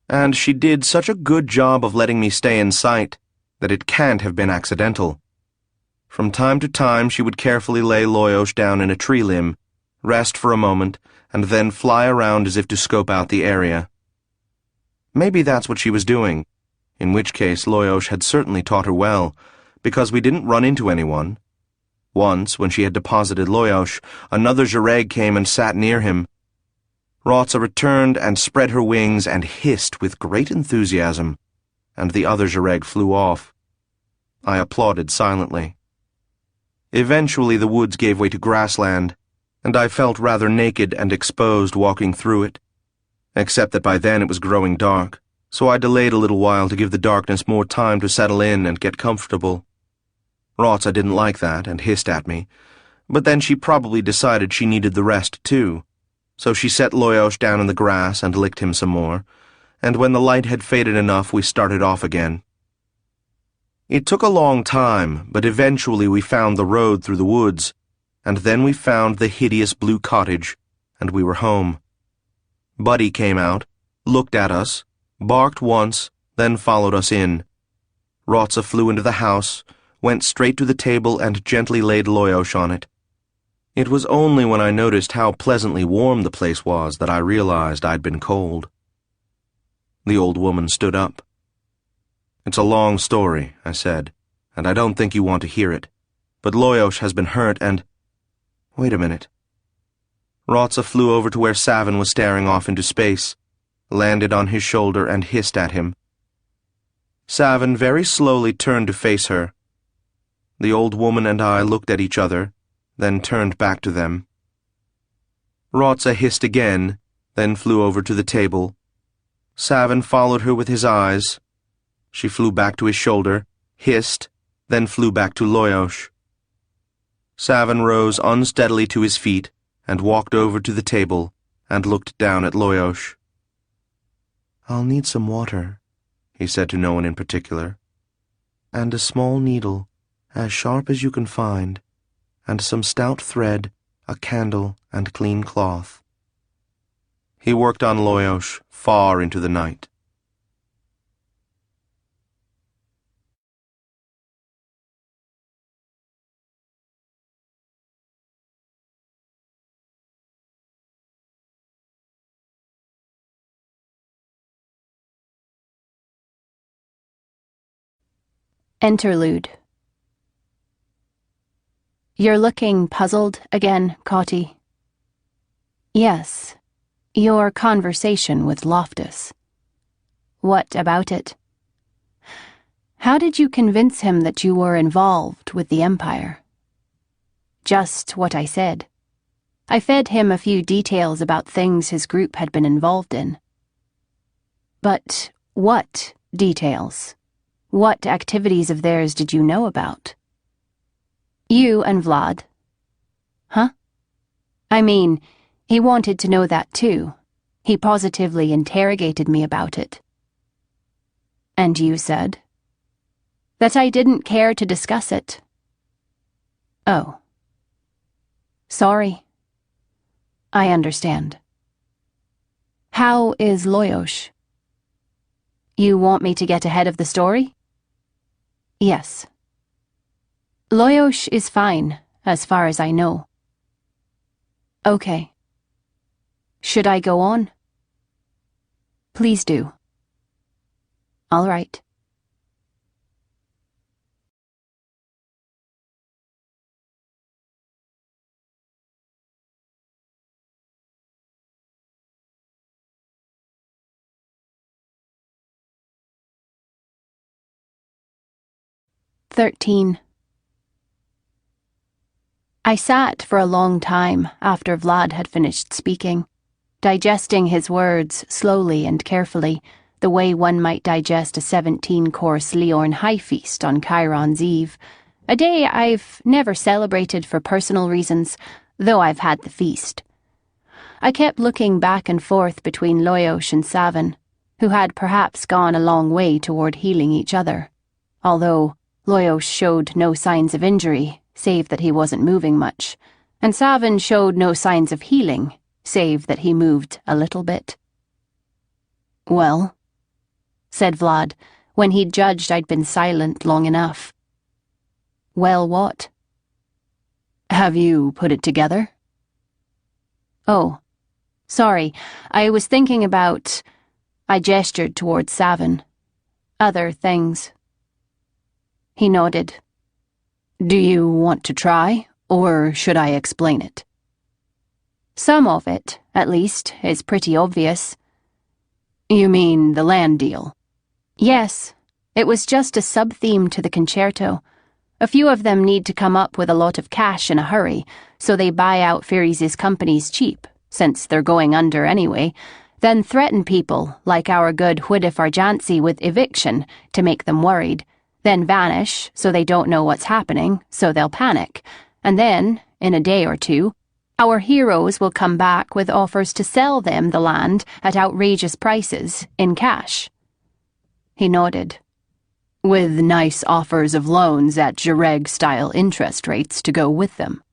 and she did such a good job of letting me stay in sight that it can't have been accidental. From time to time she would carefully lay Loyosh down in a tree limb, rest for a moment, and then fly around as if to scope out the area. Maybe that's what she was doing, in which case Loyosh had certainly taught her well, because we didn't run into anyone. Once, when she had deposited Loyosh, another Jareg came and sat near him. Rotsa returned and spread her wings and hissed with great enthusiasm, and the other Zhureg flew off. I applauded silently. Eventually the woods gave way to grassland, and I felt rather naked and exposed walking through it, except that by then it was growing dark, so I delayed a little while to give the darkness more time to settle in and get comfortable. Rotsa didn't like that and hissed at me, but then she probably decided she needed the rest too, so she set Loyosh down in the grass and licked him some more, and when the light had faded enough we started off again. It took a long time, but eventually we found the road through the woods, and then we found the hideous blue cottage, and we were home. Buddy came out, looked at us, barked once, then followed us in. Rotsa flew into the house, went straight to the table and gently laid Loyosh on it. It was only when I noticed how pleasantly warm the place was that I realized I'd been cold. The old woman stood up. "It's a long story," I said, "and I don't think you want to hear it. But Loyosh has been hurt and—" Wait a minute. Rotsa flew over to where Savin was staring off into space, landed on his shoulder and hissed at him. Savin very slowly turned to face her. The old woman and I looked at each other, then turned back to them. Rotsa hissed again, then flew over to the table. Savin followed her with his eyes. She flew back to his shoulder, hissed, then flew back to Loyosh. Savin rose unsteadily to his feet and walked over to the table and looked down at Loyosh. "I'll need some water," he said to no one in particular, "and a small needle, as sharp as you can find, and some stout thread, a candle, and clean cloth." He worked on Loyosh far into the night. Interlude. You're looking puzzled again, Cotty. Yes, your conversation with Loftus. What about it? How did you convince him that you were involved with the Empire? Just what I said. I fed him a few details about things his group had been involved in. But what details? What activities of theirs did you know about? You and Vlad. Huh? I mean, he wanted to know that too. He positively interrogated me about it. And you said? That I didn't care to discuss it. Oh. Sorry. I understand. How is Loyosh? You want me to get ahead of the story? Yes. Loyosh is fine, as far as I know. Okay. Should I go on? Please do. All right. "13. I sat for a long time after Vlad had finished speaking, digesting his words slowly and carefully, the way one might digest a 17-course Leorn high feast on Chiron's Eve, a day I've never celebrated for personal reasons, though I've had the feast. I kept looking back and forth between Loyosh and Savin, who had perhaps gone a long way toward healing each other, although Loyosh showed no signs of injury, save that he wasn't moving much, and Savin showed no signs of healing, save that he moved a little bit. "Well," said Vlad, when he'd judged I'd been silent long enough. "Well, what?" "Have you put it together?" "Oh, sorry, I was thinking about—" I gestured towards Savin. "Other things." He nodded. "Do you want to try, or should I explain it?" "Some of it, at least, is pretty obvious." "You mean the land deal?" "Yes, It was just a sub-theme to the concerto. A few of them need to come up with a lot of cash in a hurry, so they buy out Furies' companies cheap, since they're going under anyway, then threaten people, like our good Whidiff Arjancy, with eviction to make them worried, then vanish so they don't know what's happening, so they'll panic, and then, in a day or two, our heroes will come back with offers to sell them the land at outrageous prices, in cash. He nodded. With nice offers of loans at Jareg-style interest rates to go with them.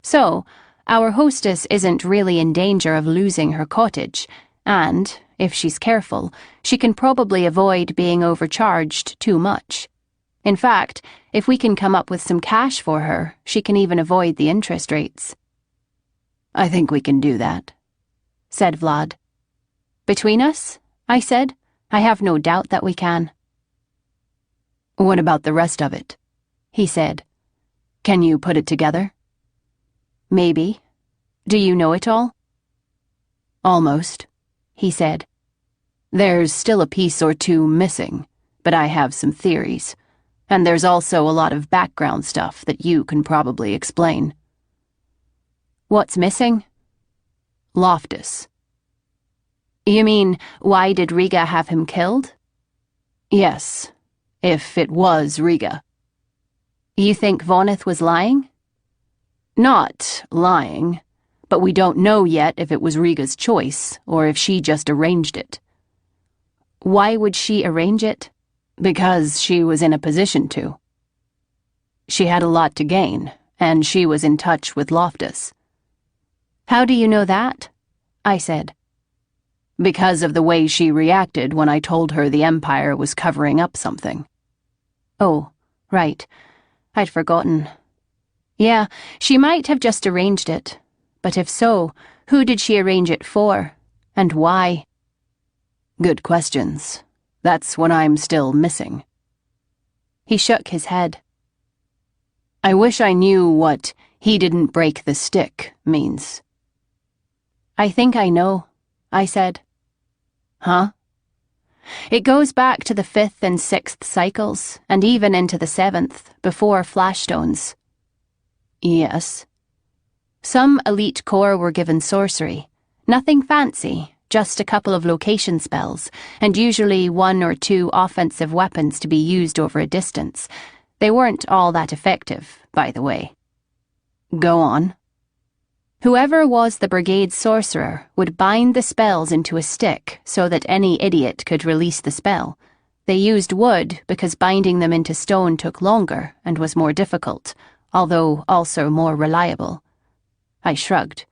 So, our hostess isn't really in danger of losing her cottage, and, if she's careful, she can probably avoid being overcharged too much. In fact, if we can come up with some cash for her, she can even avoid the interest rates. I think we can do that, said Vlad. Between us, I said, I have no doubt that we can. What about the rest of it? He said. Can you put it together? Maybe. Do you know it all? Almost, he said. There's still a piece or two missing, but I have some theories. And there's also a lot of background stuff that you can probably explain. What's missing? Loftus. You mean, why did Riga have him killed? Yes, if it was Riga. You think Voneth was lying? Not lying, but we don't know yet if it was Riga's choice, or if she just arranged it. Why would she arrange it? Because she was in a position to. She had a lot to gain, and she was in touch with Loftus. How do you know that? I said. Because of the way she reacted when I told her the Empire was covering up something. Oh, right. I'd forgotten. Yeah, she might have just arranged it. But if so, who did she arrange it for? And why? Good questions. That's what I'm still missing. He shook his head. I wish I knew what "he didn't break the stick" means. I think I know, I said. Huh? It goes back to the 5th and 6th cycles, and even into the 7th, before Flashstones. Yes. Some elite corps were given sorcery. Nothing fancy, just a couple of location spells, and usually 1 or 2 offensive weapons to be used over a distance. They weren't all that effective, by the way. Go on. Whoever was the brigade's sorcerer would bind the spells into a stick so that any idiot could release the spell. They used wood because binding them into stone took longer and was more difficult, although also more reliable. I shrugged.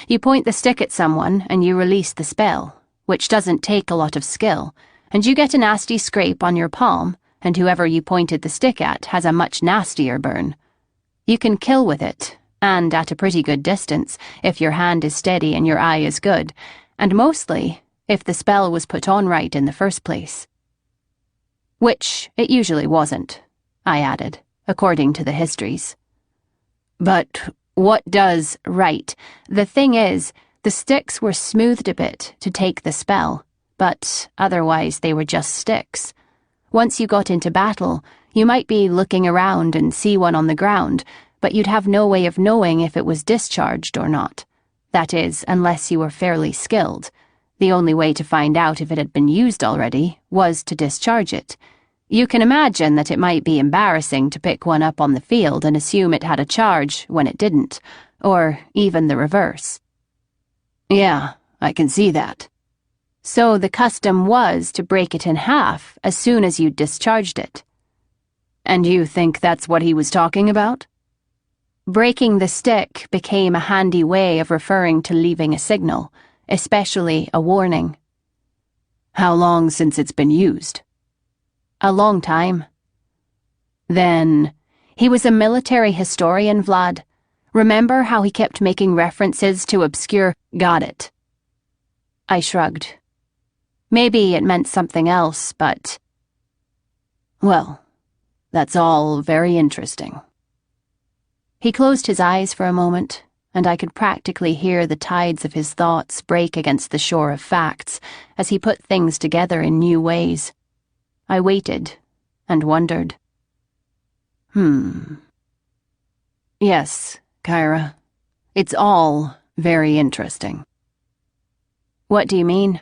You point the stick at someone and you release the spell, which doesn't take a lot of skill, and you get a nasty scrape on your palm, and whoever you pointed the stick at has a much nastier burn. You can kill with it, and at a pretty good distance, if your hand is steady and your eye is good, and mostly, if the spell was put on right in the first place. Which it usually wasn't, I added, according to the histories. But what does right? The thing is, the sticks were smoothed a bit to take the spell, but otherwise they were just sticks. Once you got into battle, you might be looking around and see one on the ground, but you'd have no way of knowing if it was discharged or not. That is, unless you were fairly skilled. The only way to find out if it had been used already was to discharge it. You can imagine that it might be embarrassing to pick one up on the field and assume it had a charge when it didn't, or even the reverse. Yeah, I can see that. So the custom was to break it in half as soon as you'd discharged it. And you think that's what he was talking about? Breaking the stick became a handy way of referring to leaving a signal, especially a warning. How long since it's been used? A long time. Then, he was a military historian, Vlad. Remember how he kept making references to obscure "got it"? I shrugged. Maybe it meant something else, but... Well, that's all very interesting. He closed his eyes for a moment, and I could practically hear the tides of his thoughts break against the shore of facts as he put things together in new ways. I waited and wondered. Yes, Kyra. It's all very interesting. What do you mean?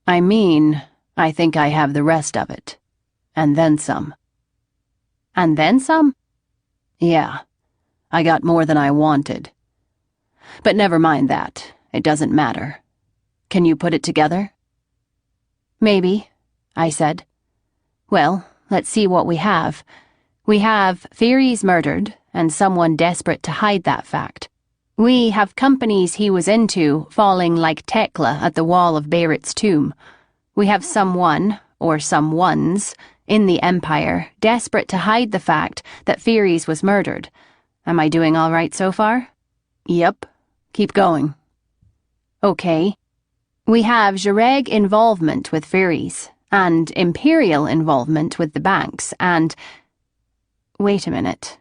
I mean, I think I have the rest of it. And then some. And then some? Yeah, I got more than I wanted. But never mind that. It doesn't matter. Can you put it together? Maybe, I said. Well, let's see what we have. We have Furies murdered, and someone desperate to hide that fact. We have companies he was into falling like Tekla at the wall of Beirit's tomb. We have someone, or some ones, in the Empire, desperate to hide the fact that Furies was murdered. Am I doing all right so far? Yep. Keep going. Okay. We have Jareg involvement with Furies, and Imperial involvement with the banks, and... Wait a minute.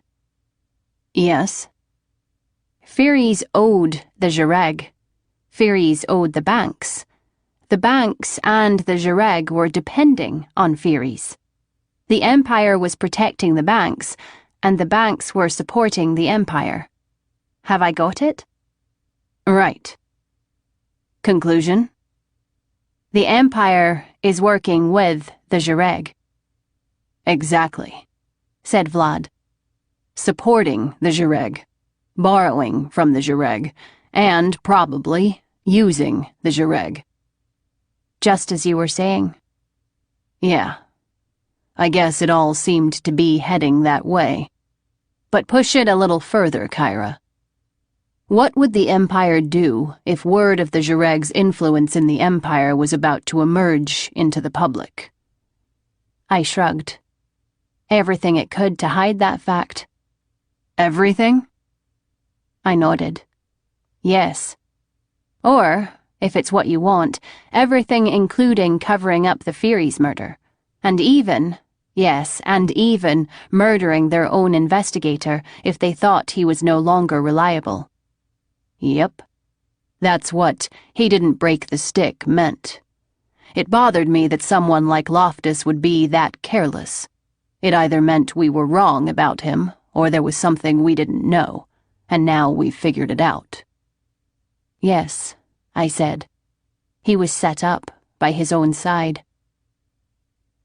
Yes? Furies owed the Jareg. Furies owed the banks. The banks and the Jareg were depending on Furies. The Empire was protecting the banks, and the banks were supporting the Empire. Have I got it? Right. Conclusion? The Empire is working with the Jareg. Exactly, said Vlad. Supporting the Jareg, borrowing from the Jareg, and probably using the Jareg. Just as you were saying. Yeah. I guess it all seemed to be heading that way. But push it a little further, Kyra. What would the Empire do if word of the Jareg's influence in the Empire was about to emerge into the public? I shrugged. Everything it could to hide that fact. Everything? I nodded. Yes. Or, if it's what you want, everything including covering up the Furies murder. And even, yes, and even murdering their own investigator if they thought he was no longer reliable. Yep. That's what "he didn't break the stick" meant. It bothered me that someone like Loftus would be that careless. It either meant we were wrong about him, or there was something we didn't know, and now we've figured it out. Yes, I said. He was set up by his own side.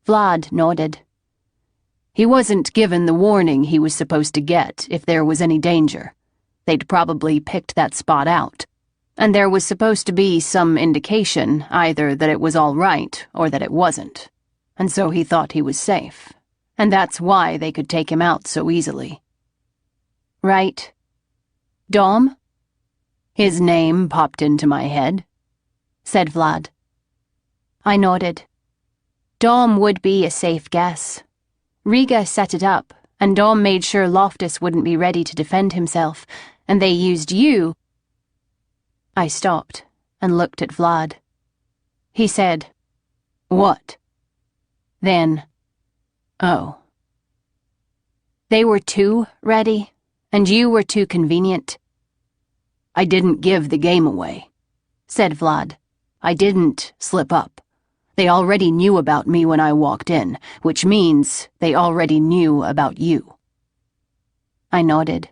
Vlad nodded. He wasn't given the warning he was supposed to get if there was any danger. They'd probably picked that spot out. And there was supposed to be some indication either that it was all right or that it wasn't. And so he thought he was safe. And that's why they could take him out so easily. Right. Dom? His name popped into my head, said Vlad. I nodded. Dom would be a safe guess. Riga set it up, and Dom made sure Loftus wouldn't be ready to defend himself, and they used you. I stopped and looked at Vlad. He said, "What?" Then, "Oh." They were too ready, and you were too convenient. I didn't give the game away, said Vlad. I didn't slip up. They already knew about me when I walked in, which means they already knew about you. I nodded.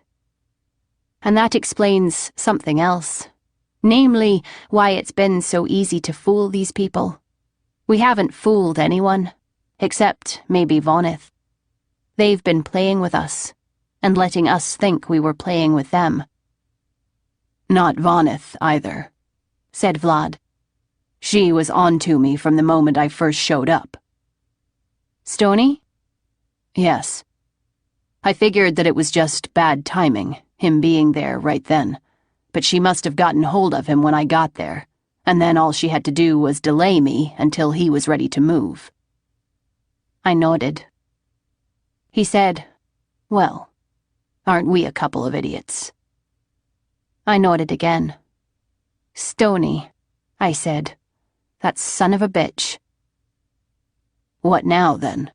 And that explains something else. Namely, why it's been so easy to fool these people. We haven't fooled anyone, except maybe Voneth. They've been playing with us, and letting us think we were playing with them. Not Voneth, either, said Vlad. She was onto me from the moment I first showed up. Stony? Yes. I figured that it was just bad timing, him being there right then. But she must have gotten hold of him when I got there, and then all she had to do was delay me until he was ready to move. I nodded. He said, "Well, aren't we a couple of idiots?" I nodded again. Stony, I said. That son of a bitch. What now, then?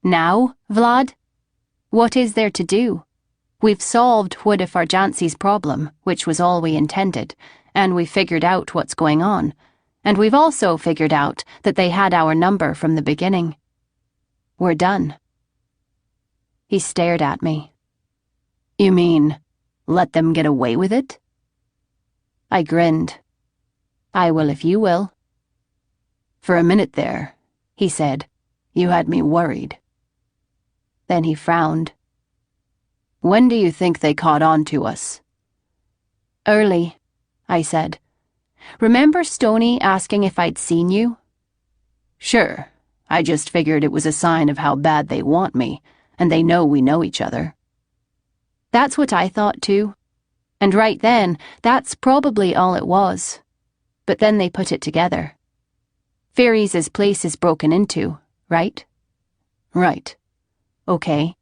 Now, Vlad? What is there to do? We've solved Wood Farjansi's problem, which was all we intended, and we figured out what's going on. And we've also figured out that they had our number from the beginning. We're done. He stared at me. You mean, let them get away with it? I grinned. I will if you will. For a minute there, he said, you had me worried. Then he frowned. When do you think they caught on to us? Early, I said. Remember Stoney asking if I'd seen you? Sure, I just figured it was a sign of how bad they want me, and they know we know each other. That's what I thought too. And right then, that's probably all it was. But then they put it together. Fairies' place is broken into, right? Right. Okay.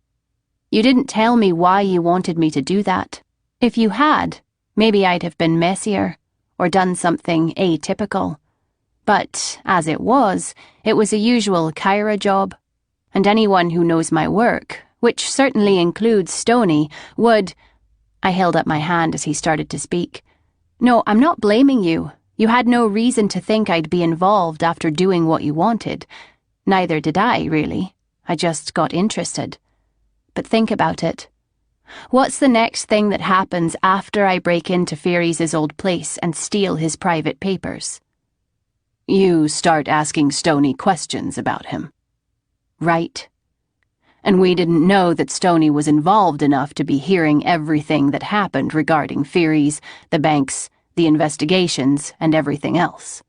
You didn't tell me why you wanted me to do that. If you had, maybe I'd have been messier, or done something atypical. But, as it was a usual Kyra job, and anyone who knows my work, which certainly includes Stoney, would— I held up my hand as he started to speak. No, I'm not blaming you. You had no reason to think I'd be involved after doing what you wanted. Neither did I, really. I just got interested. But think about it. What's the next thing that happens after I break into Fairies' old place and steal his private papers? You start asking Stoney questions about him. Right. And we didn't know that Stoney was involved enough to be hearing everything that happened regarding Fairies, the banks, the investigations, and everything else.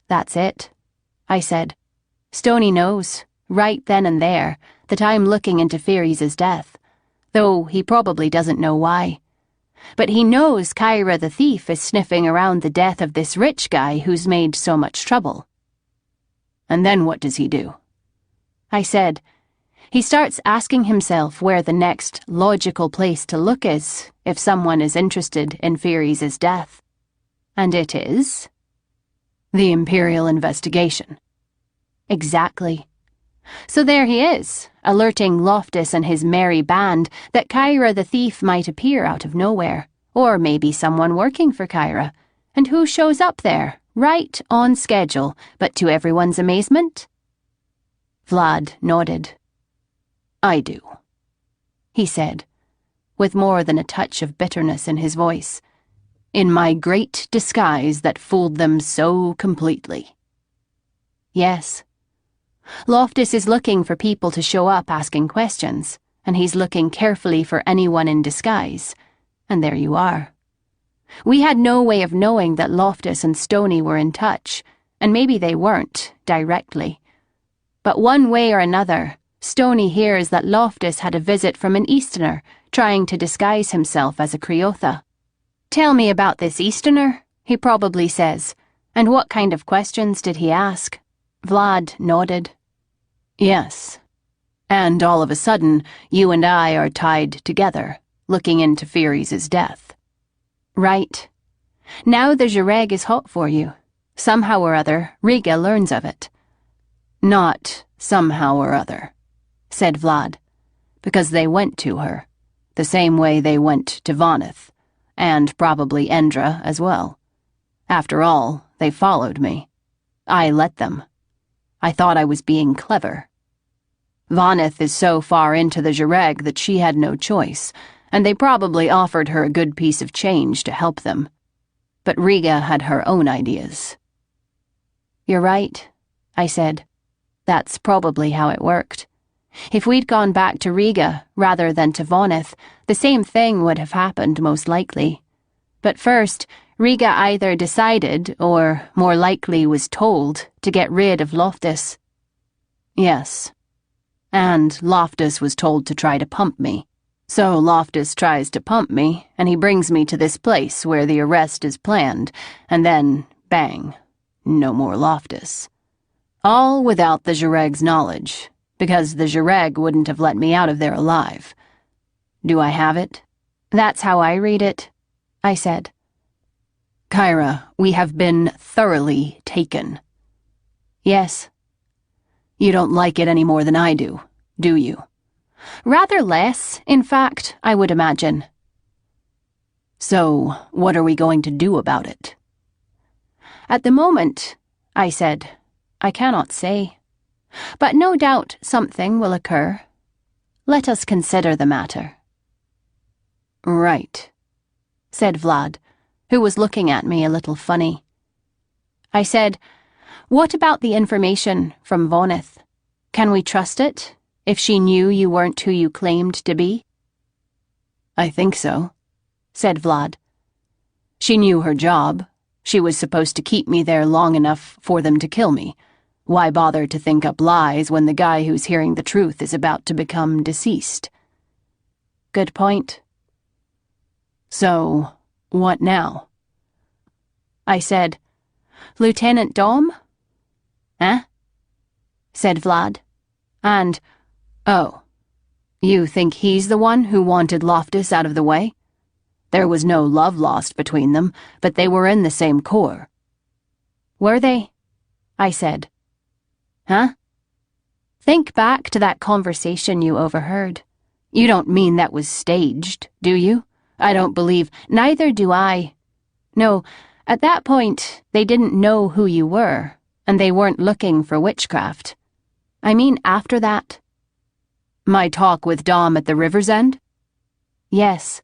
That's it, I said. Stoney knows, right then and there, that I'm looking into Fairies' death, though he probably doesn't know why. But he knows Kyra the thief is sniffing around the death of this rich guy who's made so much trouble. And then what does he do? I said, he starts asking himself where the next logical place to look is if someone is interested in Fairies' death. And it is? The Imperial investigation. Exactly. So there he is, alerting Loftus and his merry band that Kyra the thief might appear out of nowhere, or maybe someone working for Kyra. And who shows up there, right on schedule, but to everyone's amazement? Vlad nodded. I do, he said, with more than a touch of bitterness in his voice, in my great disguise that fooled them so completely. Yes. Loftus is looking for people to show up asking questions, and he's looking carefully for anyone in disguise. And there you are. We had no way of knowing that Loftus and Stoney were in touch, and maybe they weren't, directly. But one way or another, Stoney hears that Loftus had a visit from an Easterner, trying to disguise himself as a Criotha. Tell me about this Easterner, he probably says. And what kind of questions did he ask? Vlad nodded. Yes. And all of a sudden, you and I are tied together, looking into Fairies' death. Right. Now the Jareg is hot for you. Somehow or other, Riga learns of it. Not somehow or other, said Vlad, because they went to her, the same way they went to Voneth, and probably Endra as well. After all, they followed me. I let them. I thought I was being clever. Voneth is so far into the Jareg that she had no choice, and they probably offered her a good piece of change to help them. But Riga had her own ideas. You're right, I said. That's probably how it worked. If we'd gone back to Riga rather than to Voneth, the same thing would have happened most likely. But first, Riga either decided, or more likely was told, to get rid of Loftus. Yes. And Loftus was told to try to pump me. So Loftus tries to pump me, and he brings me to this place where the arrest is planned, and then, bang, no more Loftus. All without the Jareg's knowledge, because the Jareg wouldn't have let me out of there alive. Do I have it? That's how I read it, I said. Kyra, we have been thoroughly taken. Yes. You don't like it any more than I do you? Rather less, in fact, I would imagine. So, what are we going to do about it? At the moment, I said, I cannot say. But no doubt something will occur. Let us consider the matter. Right, said Vlad, who was looking at me a little funny. I said, what about the information from Voneth? Can we trust it, if she knew you weren't who you claimed to be? I think so, said Vlad. She knew her job. She was supposed to keep me there long enough for them to kill me. Why bother to think up lies when the guy who's hearing the truth is about to become deceased? Good point. So, what now? I said, Lieutenant Dom? Eh? Said Vlad. And, oh, you think he's the one who wanted Loftus out of the way? There was no love lost between them, but they were in the same corps. Were they? I said. Huh? Think back to that conversation you overheard. You don't mean that was staged, do you? I don't believe... Neither do I. No, at that point, they didn't know who you were, and they weren't looking for witchcraft. I mean after that. My talk with Dom at the river's end? Yes.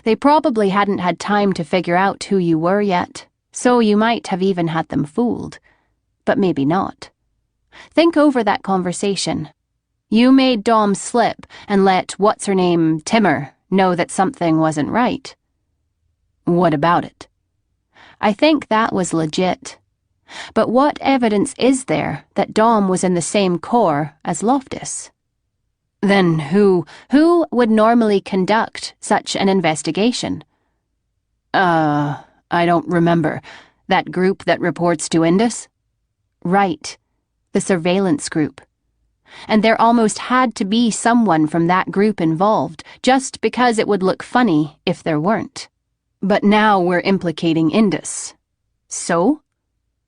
They probably hadn't had time to figure out who you were yet, so you might have even had them fooled. But maybe not. Think over that conversation. You made Dom slip and let what's-her-name, Timmer, know that something wasn't right. What about it? I think that was legit. But what evidence is there that Dom was in the same corps as Loftus? Then who would normally conduct such an investigation? I don't remember. That group that reports to Indus? Right. The surveillance group. And there almost had to be someone from that group involved, just because it would look funny if there weren't. But now we're implicating Indus. So?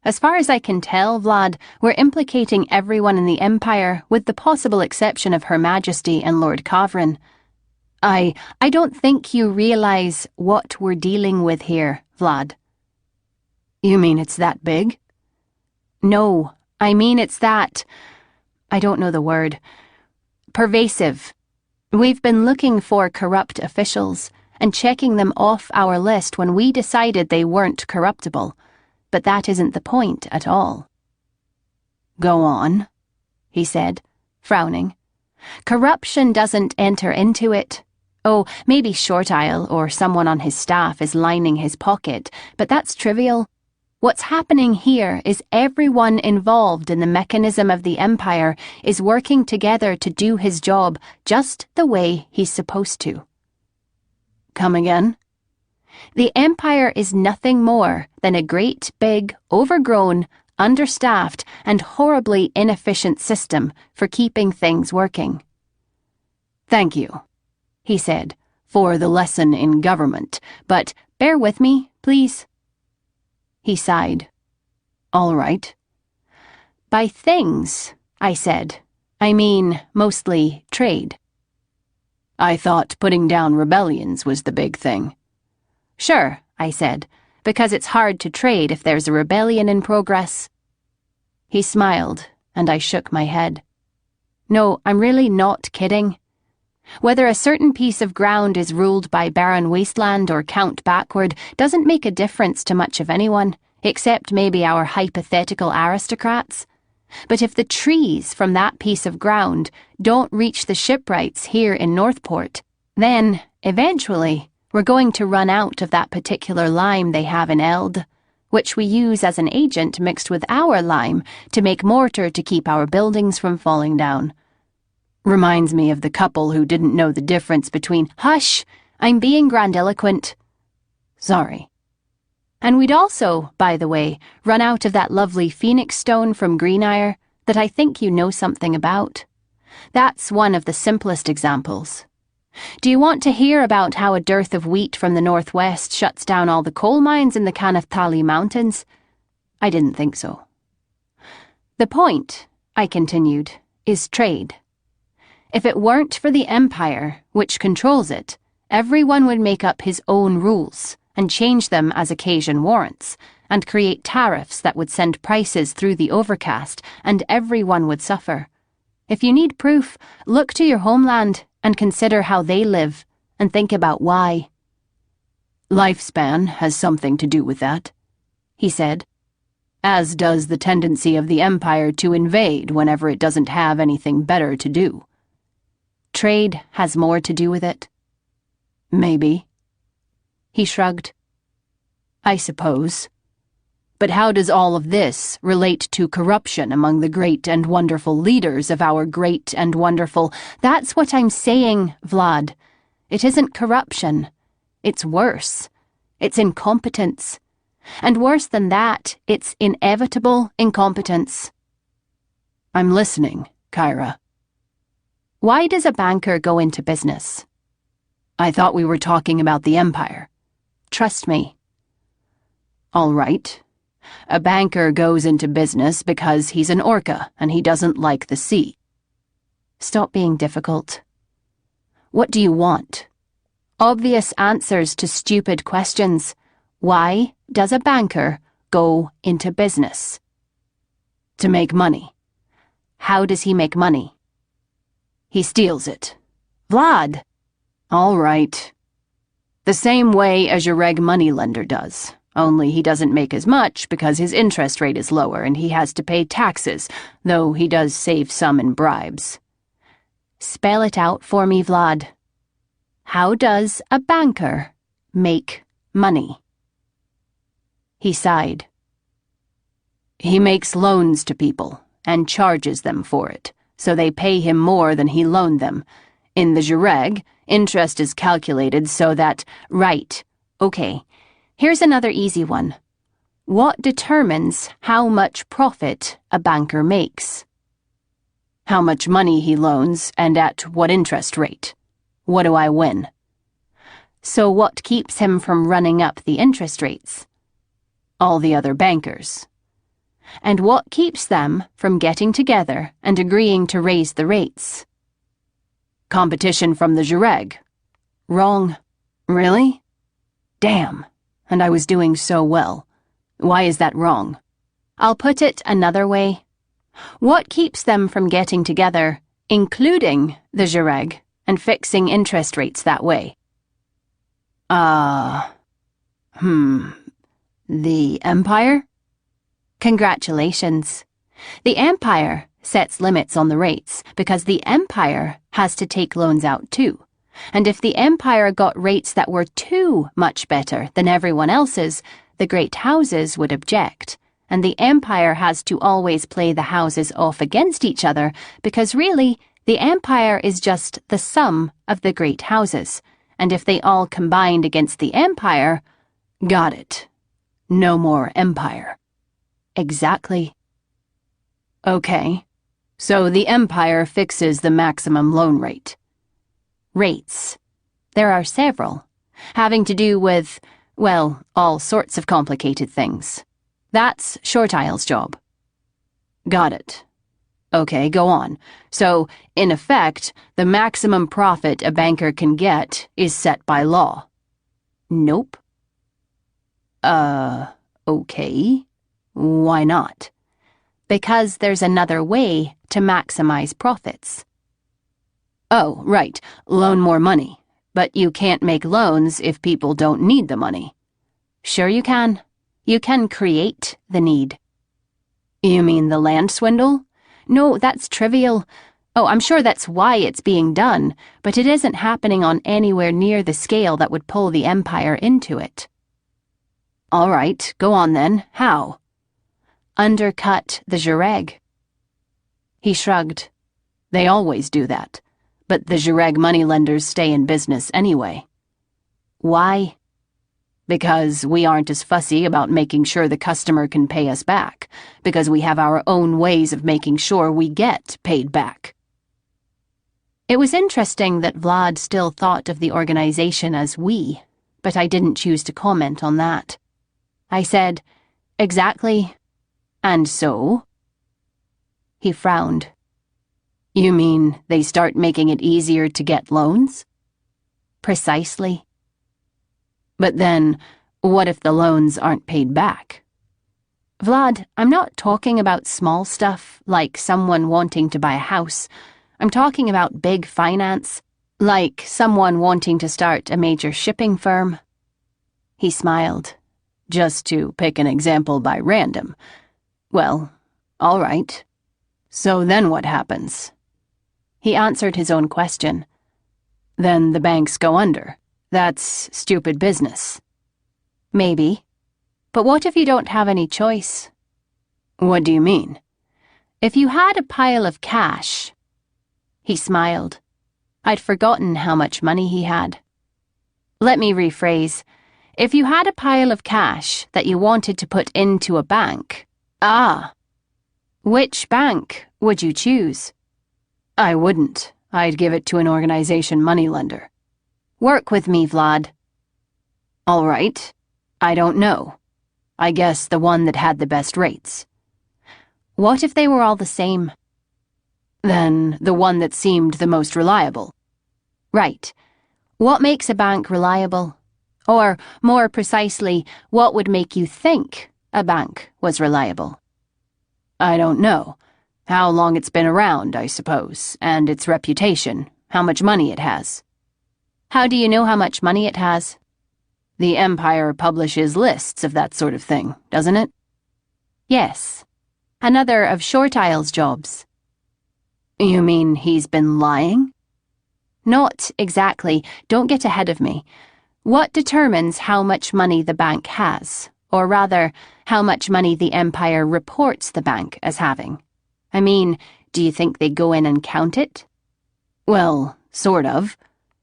As far as I can tell, Vlad, we're implicating everyone in the Empire, with the possible exception of Her Majesty and Lord Kavrin. I don't think you realize what we're dealing with here, Vlad. You mean it's that big? No, I mean it's that... I don't know the word. Pervasive. We've been looking for corrupt officials and checking them off our list when we decided they weren't corruptible. But that isn't the point at all. Go on, he said, frowning. Corruption doesn't enter into it. Oh, maybe Short Isle or someone on his staff is lining his pocket, but that's trivial. What's happening here is everyone involved in the mechanism of the Empire is working together to do his job just the way he's supposed to. Come again? The Empire is nothing more than a great, big, overgrown, understaffed, and horribly inefficient system for keeping things working. Thank you, he said, for the lesson in government, but bear with me, please. He sighed. All right. By things, I said, I mean mostly trade. I thought putting down rebellions was the big thing. Sure, I said, because it's hard to trade if there's a rebellion in progress. He smiled, and I shook my head. No, I'm really not kidding. Whether a certain piece of ground is ruled by barren wasteland or count backward doesn't make a difference to much of anyone, except maybe our hypothetical aristocrats. But if the trees from that piece of ground don't reach the shipwrights here in Northport, then, eventually, we're going to run out of that particular lime they have in Eld, which we use as an agent mixed with our lime to make mortar to keep our buildings from falling down. Reminds me of the couple who didn't know the difference between... Hush! I'm being grandiloquent. Sorry. And we'd also, by the way, run out of that lovely phoenix stone from Greenire that I think you know something about. That's one of the simplest examples. Do you want to hear about how a dearth of wheat from the northwest shuts down all the coal mines in the Kanaftali Mountains? I didn't think so. The point, I continued, is trade. If it weren't for the Empire, which controls it, everyone would make up his own rules and change them as occasion warrants, and create tariffs that would send prices through the overcast, and everyone would suffer. If you need proof, look to your homeland and consider how they live, and think about why. Lifespan has something to do with that, he said, as does the tendency of the Empire to invade whenever it doesn't have anything better to do. Trade has more to do with it. Maybe. He shrugged. I suppose. But how does all of this relate to corruption among the great and wonderful leaders of our great and wonderful— That's what I'm saying, Vlad. It isn't corruption. It's worse. It's incompetence. And worse than that, it's inevitable incompetence. I'm listening, Kyra. Why does a banker go into business? I thought we were talking about the Empire. Trust me. All right. A banker goes into business because he's an Orca and he doesn't like the sea. Stop being difficult. What do you want? Obvious answers to stupid questions. Why does a banker go into business? To make money. How does he make money? He steals it. Vlad! All right. The same way a Jareg moneylender does, only he doesn't make as much because his interest rate is lower and he has to pay taxes, though he does save some in bribes. Spell it out for me, Vlad. How does a banker make money? He sighed. He makes loans to people and charges them for it, so they pay him more than he loaned them. In the Jareg, interest is calculated so that— Right. Okay. Here's another easy one. What determines how much profit a banker makes? How much money he loans and at what interest rate. What do I win? So what keeps him from running up the interest rates? All the other bankers. And what keeps them from getting together and agreeing to raise the rates? Competition from the Jareg. Wrong. Really? Damn. And I was doing so well. Why is that wrong? I'll put it another way. What keeps them from getting together, including the Jareg, and fixing interest rates that way? The Empire? Congratulations. The Empire sets limits on the rates because the Empire has to take loans out too. And if the Empire got rates that were too much better than everyone else's, the great houses would object. And the Empire has to always play the houses off against each other because really, the Empire is just the sum of the great houses. And if they all combined against the Empire— Got it. No more Empire. Exactly. Okay. So the Empire fixes the maximum loan rate. Rates. There are several, having to do with, well, all sorts of complicated things. That's Short Isle's job. Got it. Okay, go on. So, in effect, the maximum profit a banker can get is set by law. Nope. Okay. Why not? Because there's another way to maximize profits. Oh, right. Loan more money. But you can't make loans if people don't need the money. Sure you can. You can create the need. You mean the land swindle? No, that's trivial. Oh, I'm sure that's why it's being done, but it isn't happening on anywhere near the scale that would pull the Empire into it. All right, go on then. How? Undercut the Jareg. He shrugged. They always do that. But the Jareg moneylenders stay in business anyway. Why? Because we aren't as fussy about making sure the customer can pay us back, because we have our own ways of making sure we get paid back. It was interesting that Vlad still thought of the organization as we, but I didn't choose to comment on that. I said, exactly. And so? He frowned. You mean they start making it easier to get loans? Precisely. But then, What if the loans aren't paid back? Vlad, I'm not talking about small stuff, like someone wanting to buy a house. I'm talking about big finance, like someone wanting to start a major shipping firm. He smiled. Just to pick an example by random. Well, all right. So then what happens? He answered his own question. Then the banks go under. That's stupid business. Maybe. But what if you don't have any choice? What do you mean? If you had a pile of cash. He smiled. I'd forgotten how much money he had. Let me rephrase. If you had a pile of cash that you wanted to put into a bank. Ah. Which bank would you choose? I wouldn't. I'd give it to an organization moneylender. Work with me, Vlad. All right. I don't know. I guess the one that had the best rates. What if they were all the same? Then the one that seemed the most reliable. Right. What makes a bank reliable? Or, more precisely, what would make you think a bank was reliable? I don't know. How long it's been around, I suppose, and its reputation, how much money it has. How do you know how much money it has? The Empire publishes lists of that sort of thing, doesn't it? Yes. Another of Short Isle's jobs. You mean he's been lying? Not exactly. Don't get ahead of me. What determines how much money the bank has? Or rather, how much money the Empire reports the bank as having? I mean, do you think they go in and count it? Well, sort of.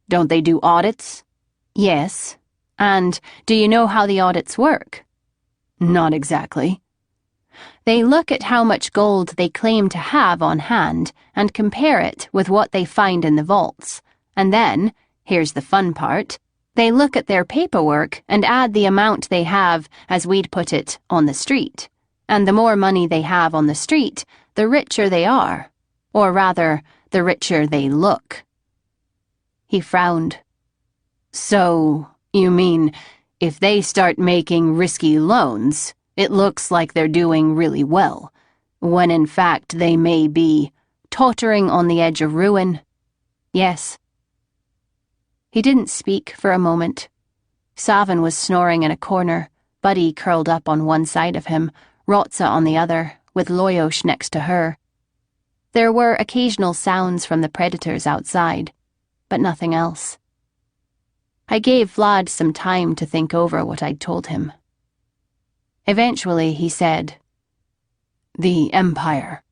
Don't they do audits? Yes. And do you know how the audits work? Not exactly. They look at how much gold they claim to have on hand and compare it with what they find in the vaults. And then, here's the fun part, they look at their paperwork and add the amount they have, as we'd put it, on the street. And the more money they have on the street, the richer they are. Or rather, the richer they look. He frowned. So, you mean, if they start making risky loans, it looks like they're doing really well, when in fact they may be tottering on the edge of ruin? Yes. He didn't speak for a moment. Savin was snoring in a corner, Buddy curled up on one side of him, Rotsa on the other, with Loyosh next to her. There were occasional sounds from the predators outside, but nothing else. I gave Vlad some time to think over what I'd told him. Eventually he said, "The Empire."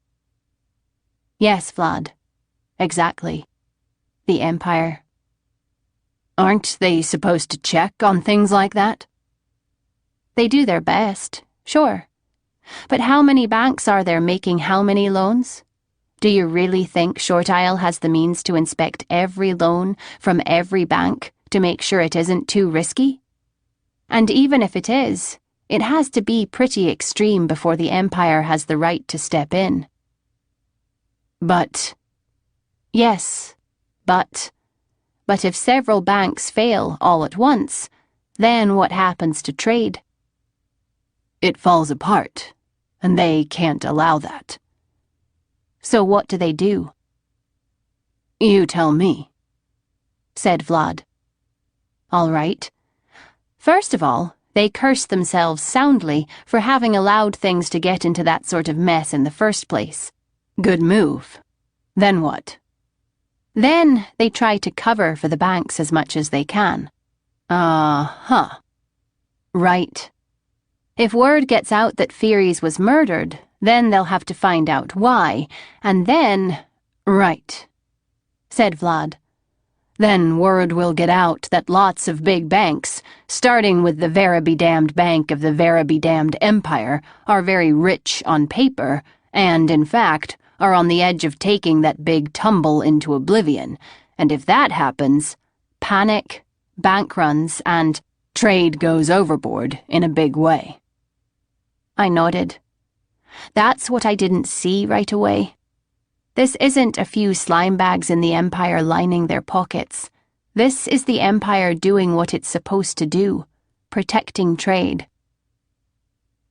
"Yes, Vlad. Exactly. The Empire." "Aren't they supposed to check on things like that?" "They do their best, sure. But how many banks are there making how many loans? Do you really think Short Isle has the means to inspect every loan from every bank to make sure it isn't too risky? And even if it is, it has to be pretty extreme before the Empire has the right to step in." "But..." "Yes, but if several banks fail all at once, then what happens to trade?" "It falls apart, and they can't allow that." "So what do they do?" "You tell me," said Vlad. "All right. First of all, they curse themselves soundly for having allowed things to get into that sort of mess in the first place." "Good move. Then what?" "Then they try to cover for the banks as much as they can." Uh-huh. "Right. If word gets out that Furies was murdered, then they'll have to find out why, and then—" "Right," said Vlad. "Then word will get out that lots of big banks, starting with the very-be-damned Bank of the very-be-damned Empire, are very rich on paper, and, in fact, are on the edge of taking that big tumble into oblivion, and if that happens, panic, bank runs, and trade goes overboard in a big way." I nodded. That's what I didn't see right away. This isn't a few slime bags in the Empire lining their pockets. This is the Empire doing what it's supposed to do, protecting trade.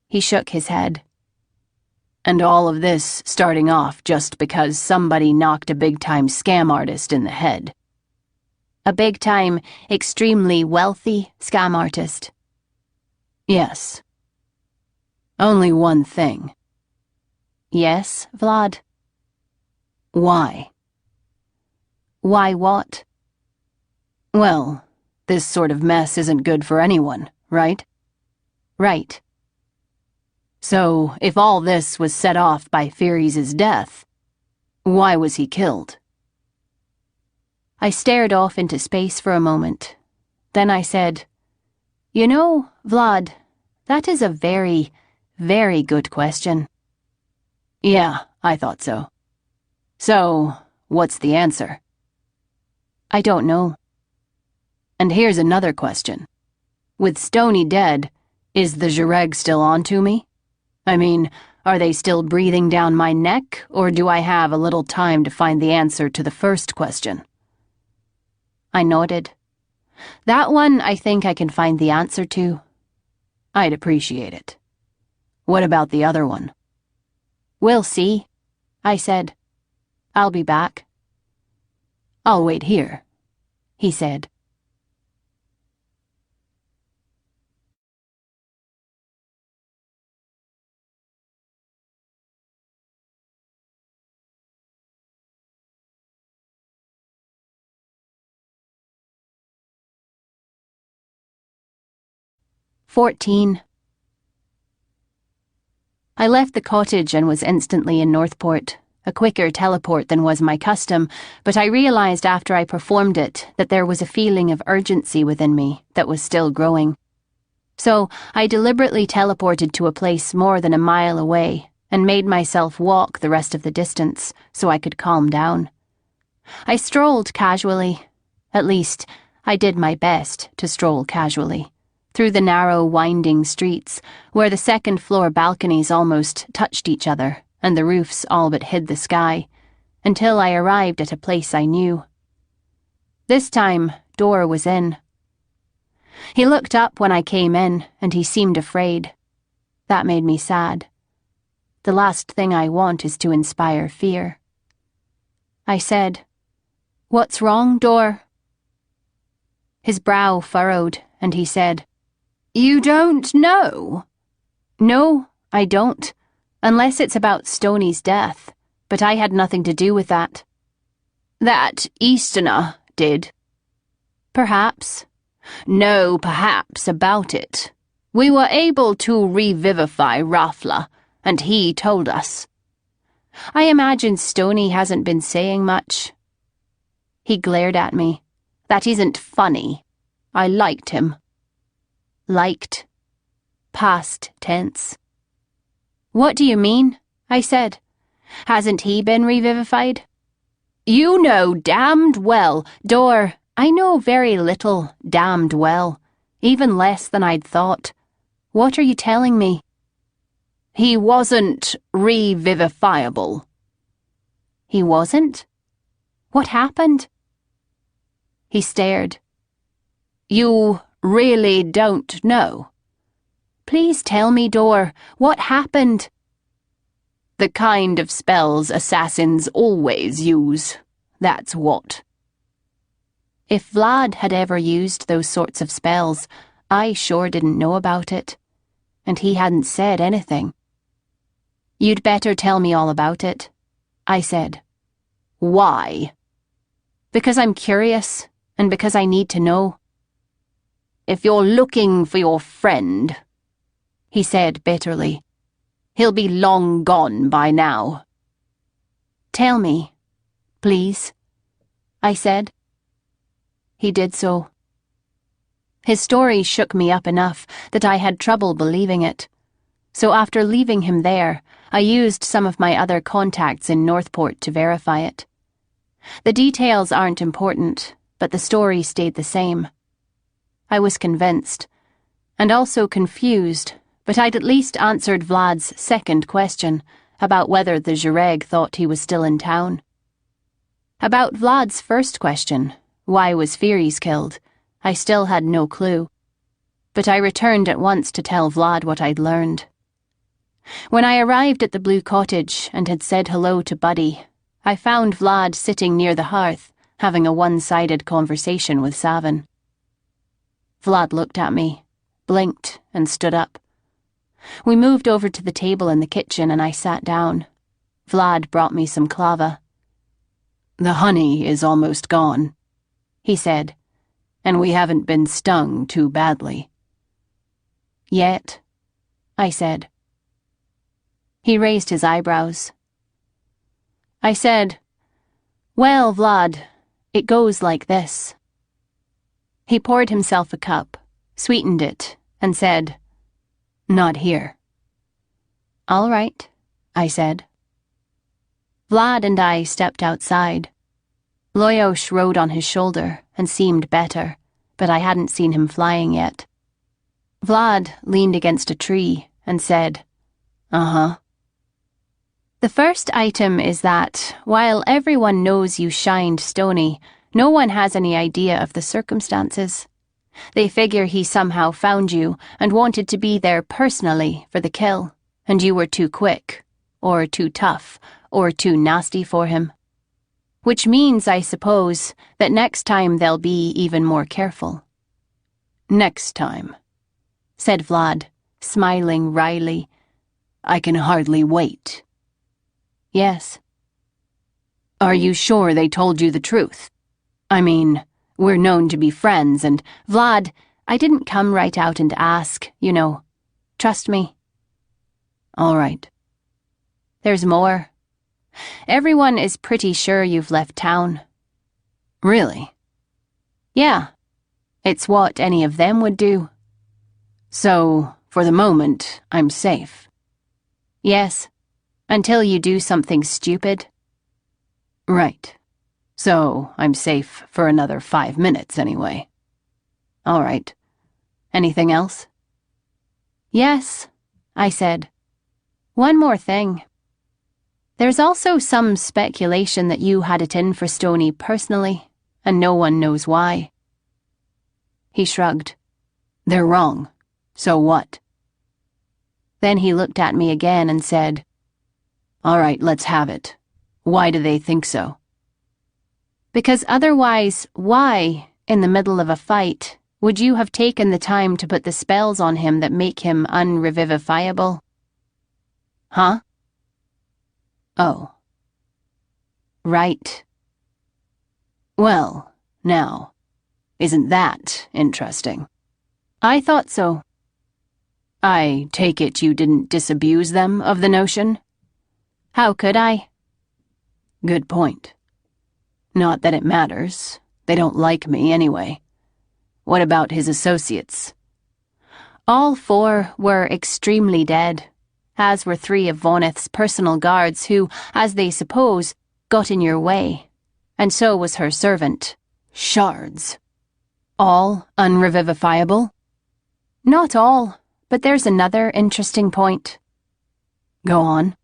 He shook his head. And all of this starting off just because somebody knocked a big-time scam artist in the head. A big-time, extremely wealthy scam artist. Yes. Only one thing. Yes, Vlad. Why? Why what? Well, this sort of mess isn't good for anyone, right? Right. So, if all this was set off by Furies' death, why was he killed? I stared off into space for a moment. Then I said, "You know, Vlad, that is a very, very good question." Yeah, I thought so. So, what's the answer? I don't know. And here's another question. With Stoney dead, is the Jareg still on to me? I mean, are they still breathing down my neck, or do I have a little time to find the answer to the first question? I nodded. That one I think I can find the answer to. I'd appreciate it. What about the other one? We'll see, I said. I'll be back. I'll wait here, he said. "14. I left the cottage and was instantly in Northport, a quicker teleport than was my custom, but I realized after I performed it that there was a feeling of urgency within me that was still growing. So I deliberately teleported to a place more than a mile away and made myself walk the rest of the distance so I could calm down. I strolled casually. At least, I did my best to stroll casually, through the narrow, winding streets, where the second-floor balconies almost touched each other and the roofs all but hid the sky, until I arrived at a place I knew. This time, Dor was in. He looked up when I came in, and he seemed afraid. That made me sad. The last thing I want is to inspire fear. I said, "What's wrong, Dor?" His brow furrowed, and he said, "You don't know?" "No, I don't, unless it's about Stoney's death, but I had nothing to do with that." "That Easterner did." "Perhaps." "No perhaps about it. We were able to revivify Raffler, and he told us." "I imagine Stoney hasn't been saying much." He glared at me. "That isn't funny. I liked him." Liked. Past tense. "What do you mean?" I said. "Hasn't he been revivified?" "You know damned well, Dor, I know very little, damned well, even less than I'd thought. What are you telling me?" He wasn't revivifiable." He wasn't? What happened? He stared. "You really don't know?" "Please tell me, Dor, what happened?" "The kind of spells assassins always use, that's what." If Vlad had ever used those sorts of spells, I sure didn't know about it. And he hadn't said anything. "You'd better tell me all about it," I said. "Why?" "Because I'm curious, and because I need to know." "If you're looking for your friend," he said bitterly, "he'll be long gone by now." "Tell me, please," I said. He did so. His story shook me up enough that I had trouble believing it. So after leaving him there, I used some of my other contacts in Northport to verify it. The details aren't important, but the story stayed the same. I was convinced, and also confused, but I'd at least answered Vlad's second question about whether the Jareg thought he was still in town. About Vlad's first question, why was Furies killed, I still had no clue. but I returned at once to tell Vlad what I'd learned. When I arrived at the Blue Cottage and had said hello to Buddy, I found Vlad sitting near the hearth, having a one-sided conversation with Savin. Vlad looked at me, blinked, and stood up. We moved over to the table in the kitchen and I sat down. Vlad brought me some clava. "The honey is almost gone," he said, "and we haven't been stung too badly." "Yet," I said. He raised his eyebrows. I said, "Well, Vlad, it goes like this." He poured himself a cup, sweetened it, and said, "Not here." "All right," I said. Vlad and I stepped outside. Loyosh rode on his shoulder and seemed better, but I hadn't seen him flying yet. Vlad leaned against a tree and said, "Uh-huh." The first item is that, while everyone knows you shined Stoney, no one has any idea of the circumstances. They figure he somehow found you and wanted to be there personally for the kill, and you were too quick, or too tough, or too nasty for him. Which means, I suppose, that next time they'll be even more careful. "Next time," said Vlad, smiling wryly. "I can hardly wait." "Yes." "Are you sure they told you the truth? I mean, we're known to be friends and—" "Vlad, I didn't come right out and ask, you know. Trust me." "All right." "There's more. Everyone is pretty sure you've left town." "Really?" "Yeah. It's what any of them would do." "So, for the moment, I'm safe." "Yes. Until you do something stupid." "Right. So, I'm safe for another 5 minutes anyway." "All right. Anything else?" "Yes," I said. "One more thing. There's also some speculation that you had it in for Stoney personally, and no one knows why." He shrugged. "They're wrong. So what?" Then he looked at me again and said, "All right, let's have it. Why do they think so?" "Because otherwise, why, in the middle of a fight, would you have taken the time to put the spells on him that make him unrevivifiable?" "Huh?" "Oh. Right." "Well, now, isn't that interesting?" "I thought so." "I take it you didn't disabuse them of the notion?" "How could I?" "Good point. Not that it matters. They don't like me anyway. What about his associates?" "All 4 were extremely dead, as were 3 of Voneth's personal guards who, as they suppose, got in your way. And so was her servant." "Shards. All unrevivifiable?" "Not all, but there's another interesting point." "Go on."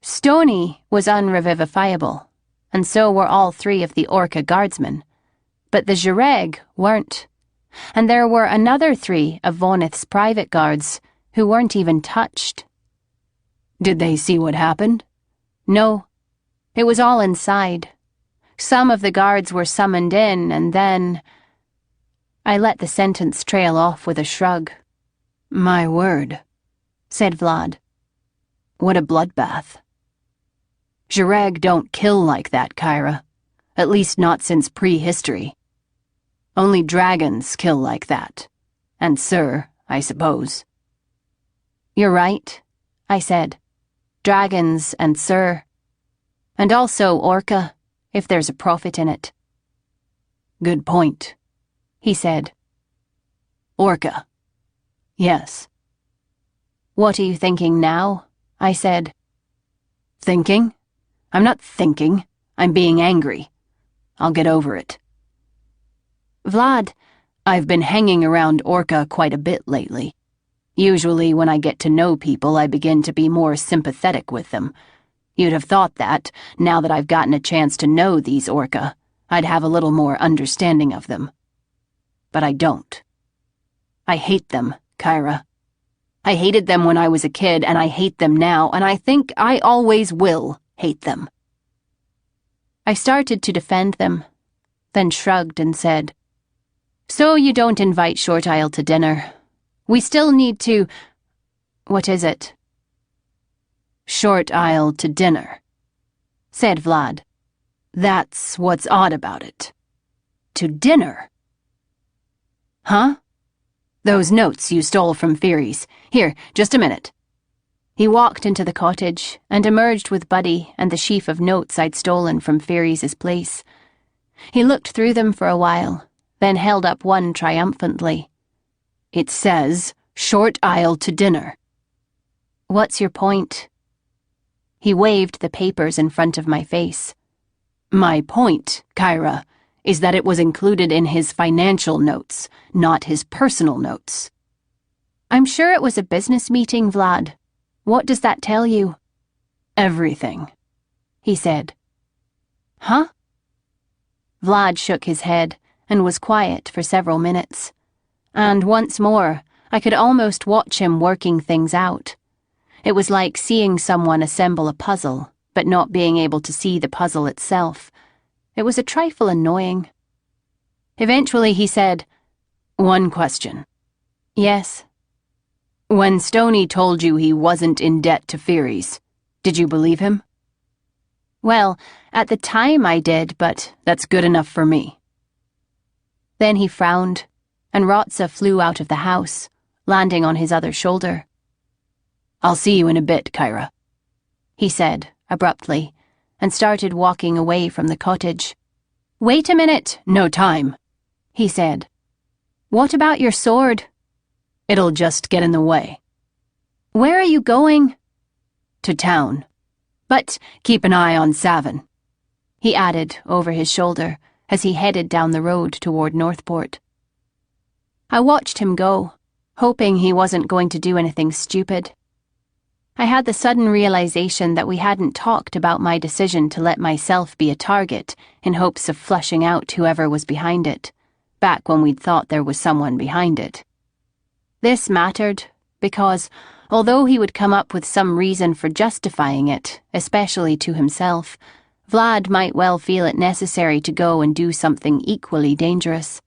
Stoney was unrevivifiable, and so were all 3 of the Orca guardsmen. But the Zhireg weren't. And there were another 3 of Voneth's private guards who weren't even touched." "Did they see what happened?" "No. It was all inside. Some of the guards were summoned in, and then—" I let the sentence trail off with a shrug. "My word," said Vlad. "What a bloodbath. Zhireg don't kill like that, Kyra. At least not since prehistory. Only dragons kill like that. And Sir, I suppose." "You're right," I said. "Dragons and Sir. And also Orca, if there's a profit in it." "Good point," he said. "Orca. Yes." "What are you thinking now?" I said. "Thinking? I'm not thinking. I'm being angry. I'll get over it." "Vlad, I've been hanging around Orca quite a bit lately. Usually when I get to know people, I begin to be more sympathetic with them. You'd have thought that, now that I've gotten a chance to know these Orca, I'd have a little more understanding of them. But I don't. I hate them, Kyra. I hated them when I was a kid, and I hate them now, and I think I always will hate them. I started to defend them, then shrugged and said, "So you don't invite Short Isle to dinner. We still need to... What is it?" Short Isle to dinner, said Vlad. That's what's odd about it. To dinner. Huh? Those notes you stole from Fairies. Here, just a minute. He walked into the cottage and emerged with Buddy and the sheaf of notes I'd stolen from Fairies' place. He looked through them for a while, then held up one triumphantly. It says, Short Isle to dinner. What's your point? He waved the papers in front of my face. My point, Kyra, is that it was included in his financial notes, not his personal notes. I'm sure it was a business meeting, Vlad. What does that tell you? Everything, he said. Huh? Vlad shook his head and was quiet for several minutes. And once more, I could almost watch him working things out. It was like seeing someone assemble a puzzle, but not being able to see the puzzle itself. It was a trifle annoying. Eventually he said, "One question." Yes. When Stoney told you he wasn't in debt to Fairies, did you believe him? Well, at the time I did, but that's good enough for me. Then he frowned, and Rotsa flew out of the house, landing on his other shoulder. I'll see you in a bit, Kyra, he said abruptly, and started walking away from the cottage. Wait a minute, no time, he said. What about your sword? It'll just get in the way. Where are you going? To town. But keep an eye on Savin, he added over his shoulder as he headed down the road toward Northport. I watched him go, hoping he wasn't going to do anything stupid. I had the sudden realization that we hadn't talked about my decision to let myself be a target in hopes of flushing out whoever was behind it, back when we'd thought there was someone behind it. This mattered because, although he would come up with some reason for justifying it, especially to himself, Vlad might well feel it necessary to go and do something equally dangerous.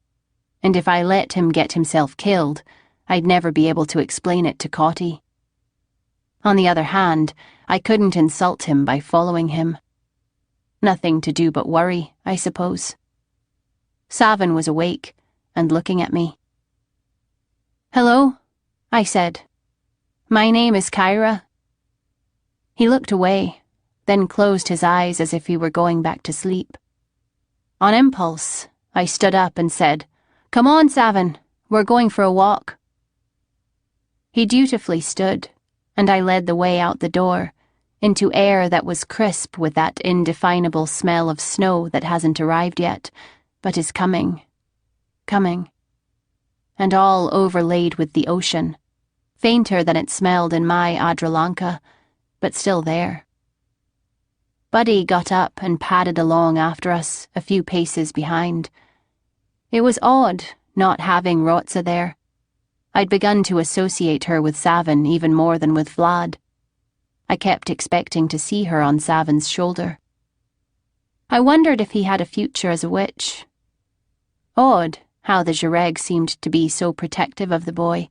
And if I let him get himself killed, I'd never be able to explain it to Cotty. On the other hand, I couldn't insult him by following him. Nothing to do but worry, I suppose. Savin was awake and looking at me. "Hello," I said. "My name is Kyra." He looked away, then closed his eyes as if he were going back to sleep. On impulse, I stood up and said, "Come on, Savin, we're going for a walk." He dutifully stood, and I led the way out the door, into air that was crisp with that indefinable smell of snow that hasn't arrived yet, but is coming, and all overlaid with the ocean, fainter than it smelled in my Adrelanca, but still there. Buddy got up and padded along after us, a few paces behind. It was odd not having Rotsa there. I'd begun to associate her with Savin even more than with Vlad. I kept expecting to see her on Savin's shoulder. I wondered if he had a future as a witch. Odd how the Jareg seemed to be so protective of the boy.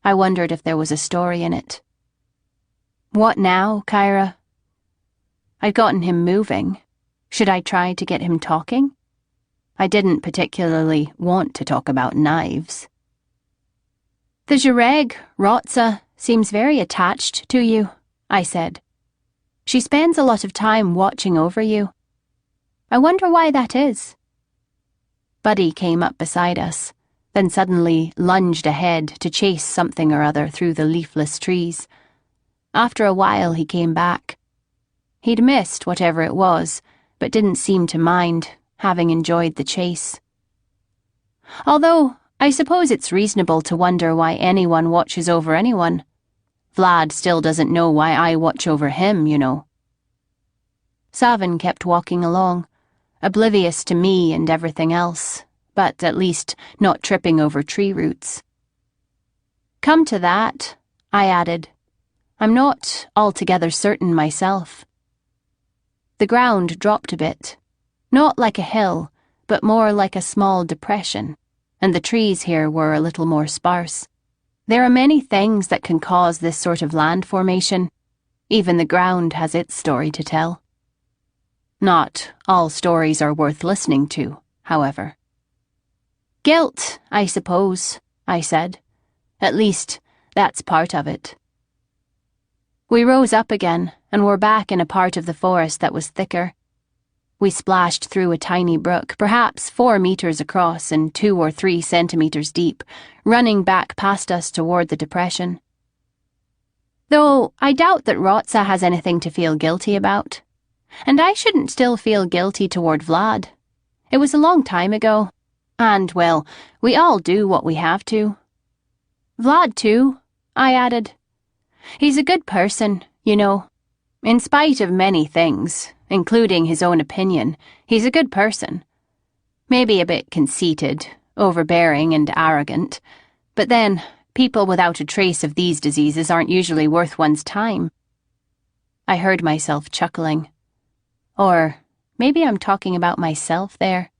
I wondered if there was a story in it. What now, Kyra? I'd gotten him moving. Should I try to get him talking? I didn't particularly want to talk about knives. "The Jareg, Rotsa, seems very attached to you," I said. "She spends a lot of time watching over you. I wonder why that is." Buddy came up beside us, then suddenly lunged ahead to chase something or other through the leafless trees. After a while he came back. He'd missed whatever it was, but didn't seem to mind, having enjoyed the chase. Although, I suppose it's reasonable to wonder why anyone watches over anyone. Vlad still doesn't know why I watch over him, you know. Savin kept walking along, oblivious to me and everything else, but at least not tripping over tree roots. Come to that, I added, I'm not altogether certain myself. The ground dropped a bit, not like a hill, but more like a small depression, and the trees here were a little more sparse. There are many things that can cause this sort of land formation. Even the ground has its story to tell. Not all stories are worth listening to, however. Guilt, I suppose, I said. At least, that's part of it. We rose up again and were back in a part of the forest that was thicker. We splashed through a tiny brook, perhaps 4 meters across and 2 or 3 centimeters deep, running back past us toward the depression. Though I doubt that Rotsa has anything to feel guilty about. And I shouldn't still feel guilty toward Vlad. It was a long time ago. And, well, we all do what we have to. Vlad, too, I added. He's a good person, you know. In spite of many things, including his own opinion, he's a good person. Maybe a bit conceited, overbearing and arrogant, but then people without a trace of these diseases aren't usually worth one's time. I heard myself chuckling. Or maybe I'm talking about myself there.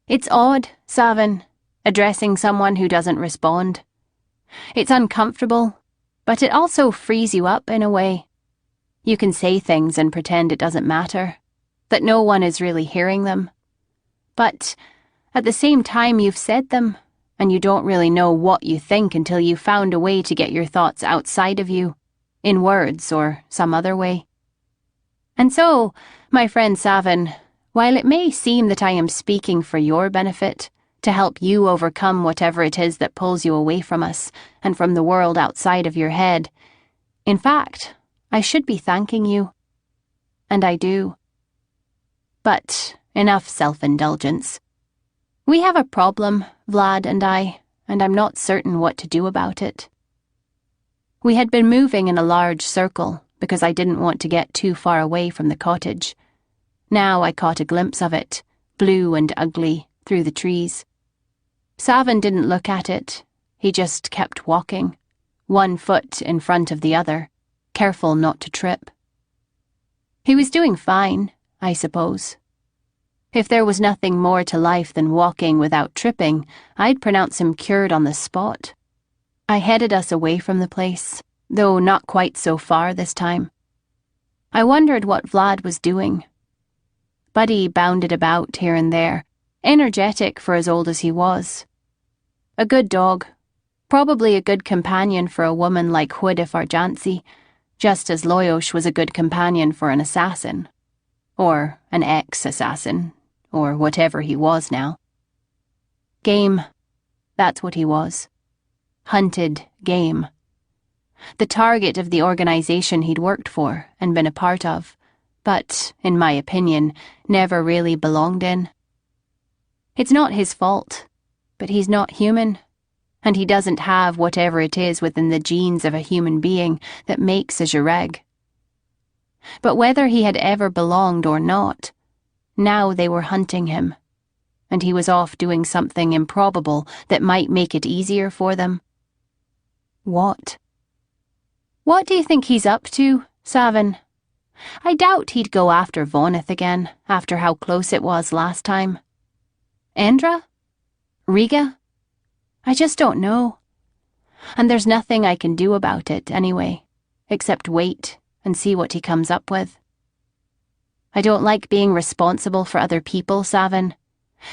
It's odd, Savin, addressing someone who doesn't respond. It's uncomfortable, but it also frees you up in a way. You can say things and pretend it doesn't matter, that no one is really hearing them. But at the same time you've said them, and you don't really know what you think until you've found a way to get your thoughts outside of you, in words or some other way. And so, my friend Savin, while it may seem that I am speaking for your benefit, to help you overcome whatever it is that pulls you away from us and from the world outside of your head, in fact, I should be thanking you. And I do. But enough self-indulgence. We have a problem, Vlad and I'm not certain what to do about it. We had been moving in a large circle because I didn't want to get too far away from the cottage. Now I caught a glimpse of it, blue and ugly, through the trees. Savin didn't look at it. He just kept walking, 1 foot in front of the other, careful not to trip. He was doing fine, I suppose. If there was nothing more to life than walking without tripping, I'd pronounce him cured on the spot. I headed us away from the place, though not quite so far this time. I wondered what Vlad was doing. Buddy bounded about here and there, energetic for as old as he was. A good dog, probably a good companion for a woman like Hwida Farjansi, just as Loyosh was a good companion for an assassin. Or an ex-assassin, or whatever he was now. Game, that's what he was. Hunted game. The target of the organization he'd worked for and been a part of, but, in my opinion, never really belonged in. It's not his fault, but he's not human, and he doesn't have whatever it is within the genes of a human being that makes a Zhireg. But whether he had ever belonged or not, now they were hunting him, and he was off doing something improbable that might make it easier for them. What? What do you think he's up to, Savin? I doubt he'd go after Voneth again, after how close it was last time. Endra? Riga? I just don't know. And there's nothing I can do about it, anyway, except wait and see what he comes up with. I don't like being responsible for other people, Savin,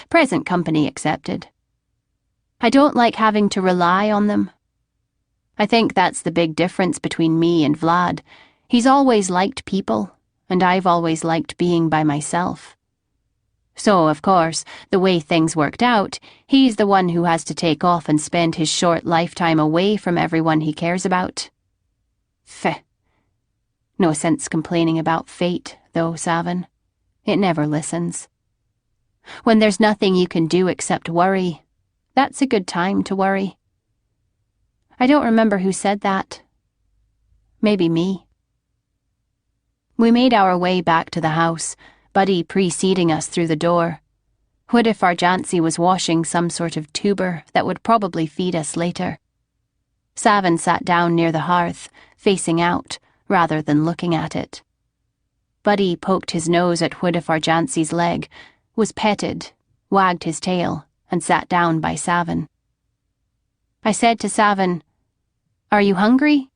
present company excepted. I don't like having to rely on them. I think that's the big difference between me and Vlad. He's always liked people, and I've always liked being by myself. So, of course, the way things worked out, he's the one who has to take off and spend his short lifetime away from everyone he cares about. Feh. No sense complaining about fate, though, Savin. It never listens. When there's nothing you can do except worry, that's a good time to worry. I don't remember who said that. Maybe me. We made our way back to the house, Buddy preceding us through the door. Hwida Farjansi was washing some sort of tuber that would probably feed us later. Savin sat down near the hearth, facing out, rather than looking at it. Buddy poked his nose at Hood of Arjancy's leg, was petted, wagged his tail, and sat down by Savin. I said to Savin, "Are you hungry?"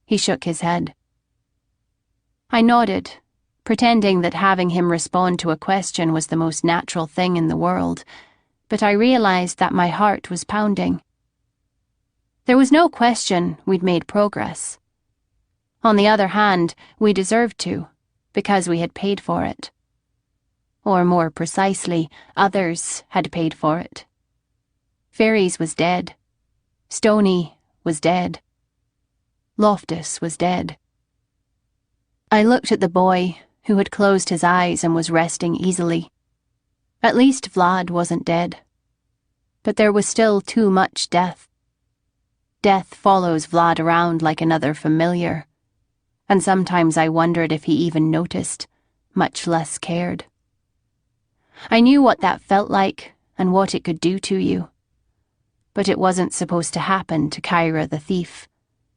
He shook his head. I nodded, pretending that having him respond to a question was the most natural thing in the world, but I realized that my heart was pounding. There was no question we'd made progress. On the other hand, we deserved to, because we had paid for it. Or more precisely, others had paid for it. Ferries was dead. Stoney was dead. Loftus was dead. I looked at the boy, who had closed his eyes and was resting easily. At least Vlad wasn't dead. But there was still too much death. Death follows Vlad around like another familiar, and sometimes I wondered if he even noticed, much less cared. I knew what that felt like and what it could do to you. But it wasn't supposed to happen to Kyra the thief,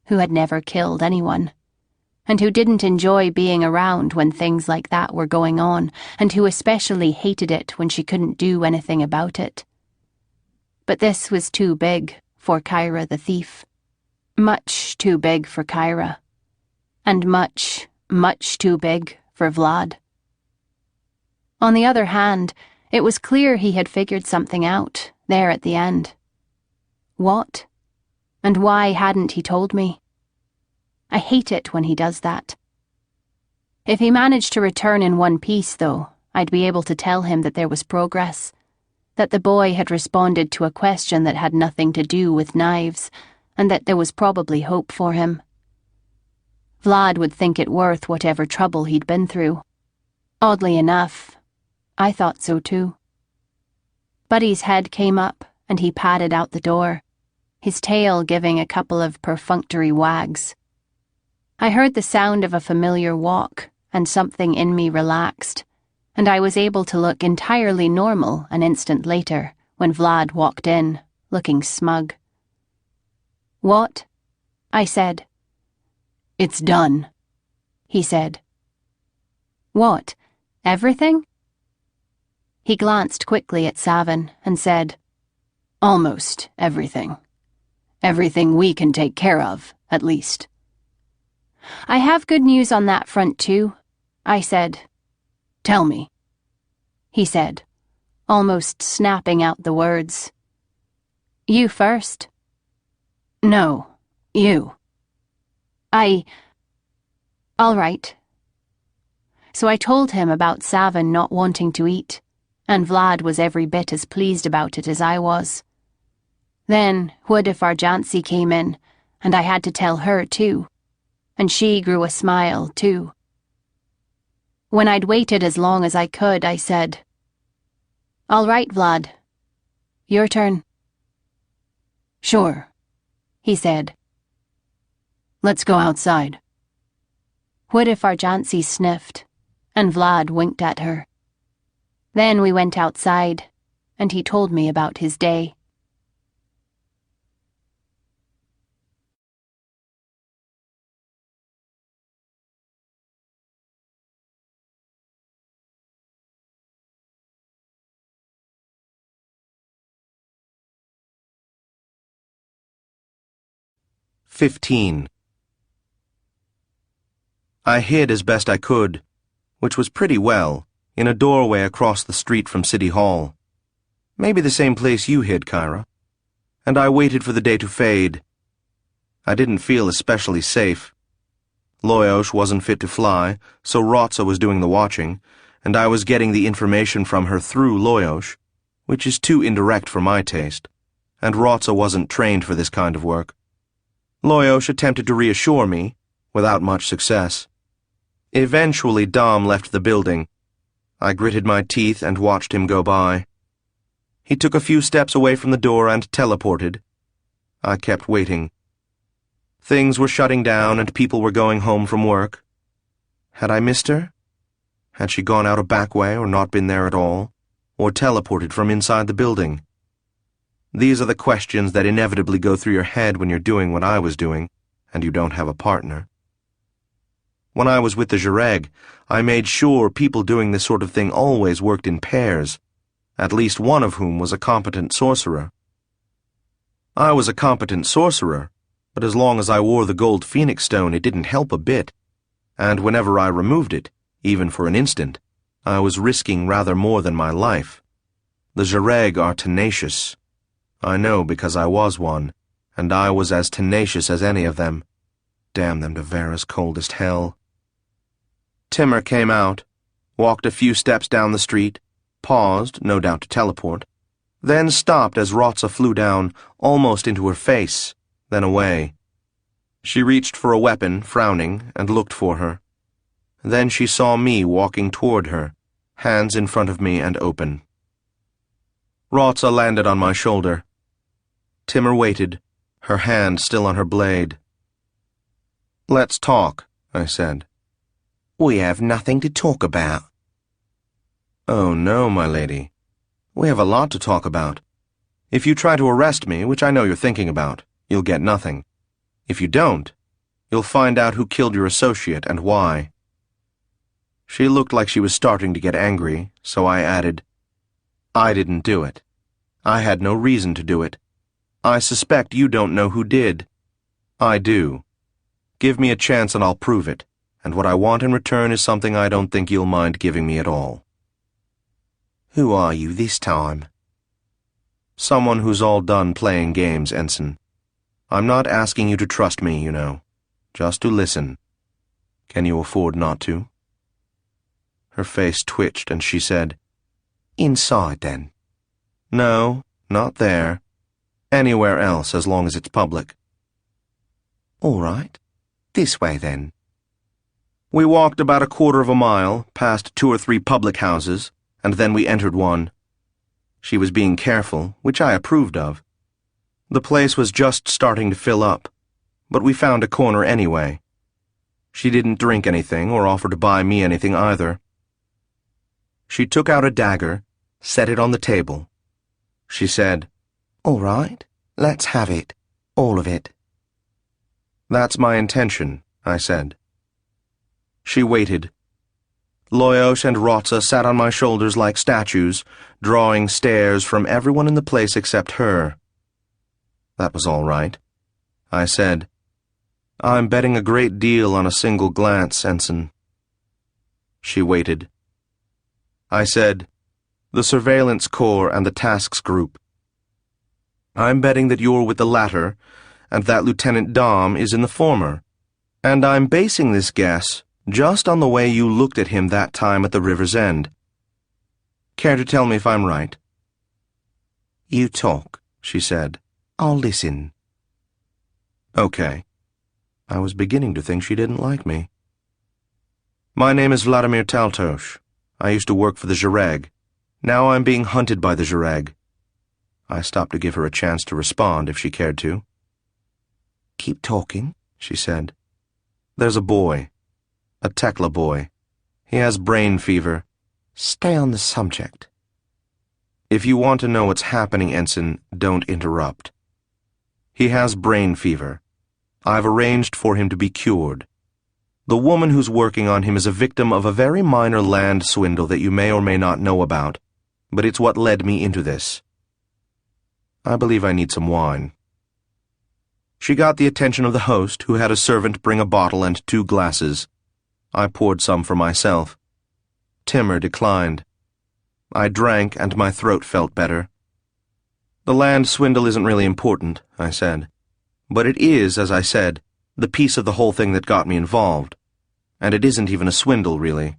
who had never killed anyone, and who didn't enjoy being around when things like that were going on, and who especially hated it when she couldn't do anything about it. But this was too big for Kyra the thief. Much too big for Kyra. And much, much too big for Vlad. On the other hand, it was clear he had figured something out, there at the end. What? And why hadn't he told me? I hate it when he does that. If he managed to return in one piece, though, I'd be able to tell him that there was progress, that the boy had responded to a question that had nothing to do with knives, and that there was probably hope for him. Vlad would think it worth whatever trouble he'd been through. Oddly enough, I thought so too. Buddy's head came up, and he padded out the door, his tail giving a couple of perfunctory wags. I heard the sound of a familiar walk, and something in me relaxed, and I was able to look entirely normal an instant later when Vlad walked in, looking smug. "What?" I said. "It's done," he said. "What? Everything?" He glanced quickly at Savin and said, "Almost everything. Everything we can take care of, at least." "I have good news on that front too," I said. "Tell me," he said, almost snapping out the words. "You first." "No, you." All right. So I told him about Savin not wanting to eat, and Vlad was every bit as pleased about it as I was. Then Hood of Arjancy came in, and I had to tell her too, and she grew a smile too. When I'd waited as long as I could, I said, "All right, Vlad. Your turn." "Sure," he said. "Let's go outside." Hood of Arjancy sniffed, and Vlad winked at her. Then we went outside, and he told me about his day. 15. I hid as best I could, which was pretty well, in a doorway across the street from City Hall. Maybe the same place you hid, Kyra. And I waited for the day to fade. I didn't feel especially safe. Loyosh wasn't fit to fly, so Rotza was doing the watching, and I was getting the information from her through Loyosh, which is too indirect for my taste, and Rotza wasn't trained for this kind of work. Loyosh attempted to reassure me, without much success. Eventually Dom left the building. I gritted my teeth and watched him go by. He took a few steps away from the door and teleported. I kept waiting. Things were shutting down and people were going home from work. Had I missed her? Had she gone out a back way or not been there at all? Or teleported from inside the building? These are the questions that inevitably go through your head when you're doing what I was doing, and you don't have a partner. When I was with the Jureg, I made sure people doing this sort of thing always worked in pairs, at least one of whom was a competent sorcerer. I was a competent sorcerer, but as long as I wore the gold phoenix stone, it didn't help a bit, and whenever I removed it, even for an instant, I was risking rather more than my life. The Jureg are tenacious. I know because I was one, and I was as tenacious as any of them. Damn them to Vera's coldest hell. Timur came out, walked a few steps down the street, paused, no doubt to teleport, then stopped as Rotsa flew down, almost into her face, then away. She reached for a weapon, frowning, and looked for her. Then she saw me walking toward her, hands in front of me and open. Rotsa landed on my shoulder. Timur waited, her hand still on her blade. "Let's talk," I said. We have nothing to talk about. "Oh, no, my lady. We have a lot to talk about. If you try to arrest me, which I know you're thinking about, you'll get nothing. If you don't, you'll find out who killed your associate and why." She looked like she was starting to get angry, so I added, "I didn't do it. I had no reason to do it. I suspect you don't know who did. I do. Give me a chance and I'll prove it, and what I want in return is something I don't think you'll mind giving me at all." Who are you this time? Someone who's all done playing games, Ensign. I'm not asking you to trust me, you know. Just to listen. Can you afford not to? Her face twitched and she said, Inside, then. "No, not there. Anywhere else, as long as it's public." All right. This way, then. We walked about a quarter of a mile, past 2 or 3 public houses, and then we entered one. She was being careful, which I approved of. The place was just starting to fill up, but we found a corner anyway. She didn't drink anything or offer to buy me anything either. She took out a dagger, set it on the table. She said, All right, let's have it. All of it. "That's my intention," I said. She waited. Loyos and Rotsa sat on my shoulders like statues, drawing stares from everyone in the place except her. That was all right. I said, "I'm betting a great deal on a single glance, Ensign." She waited. I said, "The Surveillance Corps and the Tasks Group. I'm betting that you're with the latter, and that Lieutenant Dom is in the former. And I'm basing this guess just on the way you looked at him that time at the river's end. Care to tell me if I'm right?" You talk, she said. I'll listen. Okay. I was beginning to think she didn't like me. "My name is Vladimir Taltos. I used to work for the Jureg. Now I'm being hunted by the Jureg." I stopped to give her a chance to respond if she cared to. Keep talking, she said. "There's a boy. A Tekla boy. He has brain fever." Stay on the subject. "If you want to know what's happening, Ensign, don't interrupt. He has brain fever. I've arranged for him to be cured. The woman who's working on him is a victim of a very minor land swindle that you may or may not know about, but it's what led me into this. I believe I need some wine." She got the attention of the host, who had a servant bring a bottle and 2 glasses. I poured some for myself. Timur declined. I drank, and my throat felt better. "The land swindle isn't really important," I said. "But it is, as I said, the piece of the whole thing that got me involved. And it isn't even a swindle, really.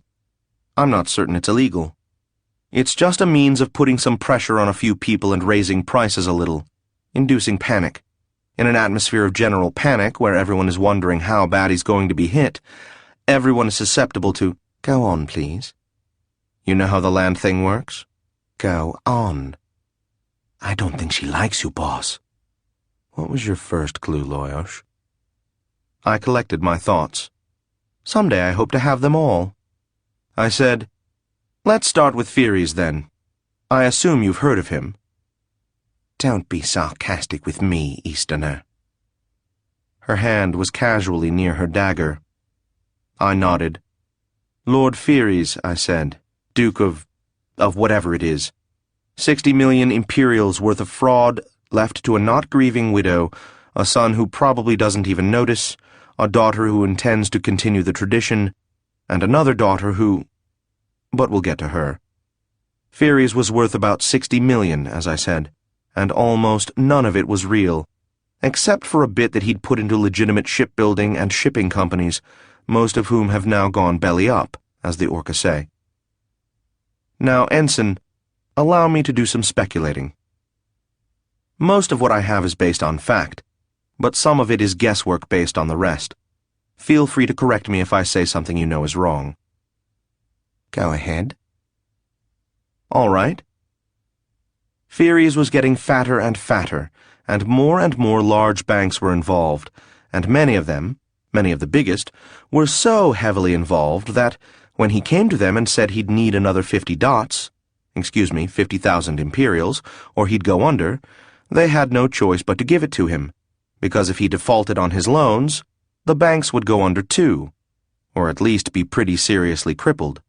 I'm not certain it's illegal. It's just a means of putting some pressure on a few people and raising prices a little, inducing panic. In an atmosphere of general panic, where everyone is wondering how bad he's going to be hit, everyone is susceptible to—" Go on, please. "You know how the land thing works?" Go on. I don't think she likes you, boss. "What was your first clue, Loyos?" I collected my thoughts. Someday I hope to have them all. I said, "Let's start with Furies, then. I assume you've heard of him." Don't be sarcastic with me, Easterner. Her hand was casually near her dagger. I nodded. Lord Fyres, I said, Duke of whatever it is. 60 million imperials worth of fraud left to a not-grieving widow, a son who probably doesn't even notice, a daughter who intends to continue the tradition, and another daughter who... But we'll get to her. Fyres was worth about 60 million, as I said, and almost none of it was real, except for a bit that he'd put into legitimate shipbuilding and shipping companies, most of whom have now gone belly up, as the Orca say. Now, Ensign, allow me to do some speculating. Most of what I have is based on fact, but some of it is guesswork based on the rest. Feel free to correct me if I say something you know is wrong. Go ahead. All right. Fyres was getting fatter and fatter, and more large banks were involved, and many of them, many of the biggest, were so heavily involved that, when he came to them and said he'd need another 50,000 imperials, or he'd go under, they had no choice but to give it to him, because if he defaulted on his loans, the banks would go under too, or at least be pretty seriously crippled.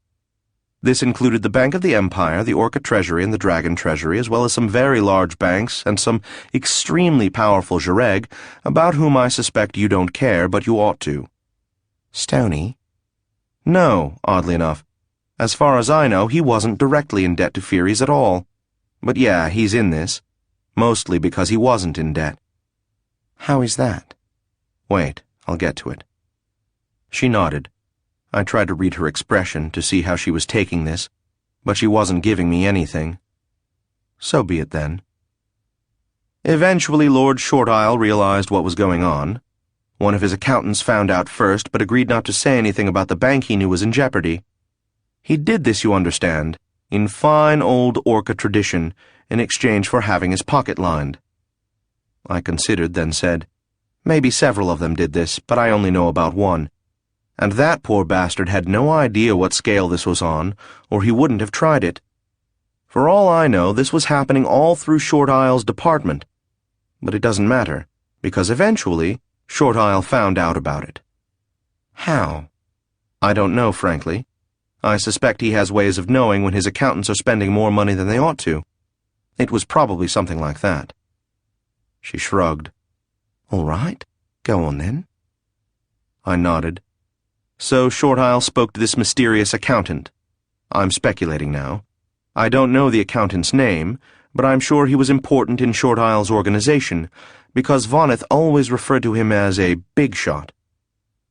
This included the Bank of the Empire, the Orca Treasury, and the Dragon Treasury, as well as some very large banks and some extremely powerful Jureg, about whom I suspect you don't care, but you ought to. Stony? No, oddly enough. As far as I know, he wasn't directly in debt to Fyres at all. But yeah, he's in this. Mostly because he wasn't in debt. How is that? Wait, I'll get to it. She nodded. I tried to read her expression to see how she was taking this, but she wasn't giving me anything. So be it then. Eventually, Lord Shortisle realized what was going on. One of his accountants found out first, but agreed not to say anything about the bank he knew was in jeopardy. He did this, you understand, in fine old Orca tradition, in exchange for having his pocket lined. I considered, then said, Maybe several of them did this, but I only know about one. And that poor bastard had no idea what scale this was on, or he wouldn't have tried it. For all I know, this was happening all through Shortisle's department. But it doesn't matter, because eventually, Shortisle found out about it. How? I don't know, frankly. I suspect he has ways of knowing when his accountants are spending more money than they ought to. It was probably something like that. She shrugged. All right, go on then. I nodded. So Shortisle spoke to this mysterious accountant. I'm speculating now. I don't know the accountant's name, but I'm sure he was important in Shortisle's organization, because Voneth always referred to him as a big shot.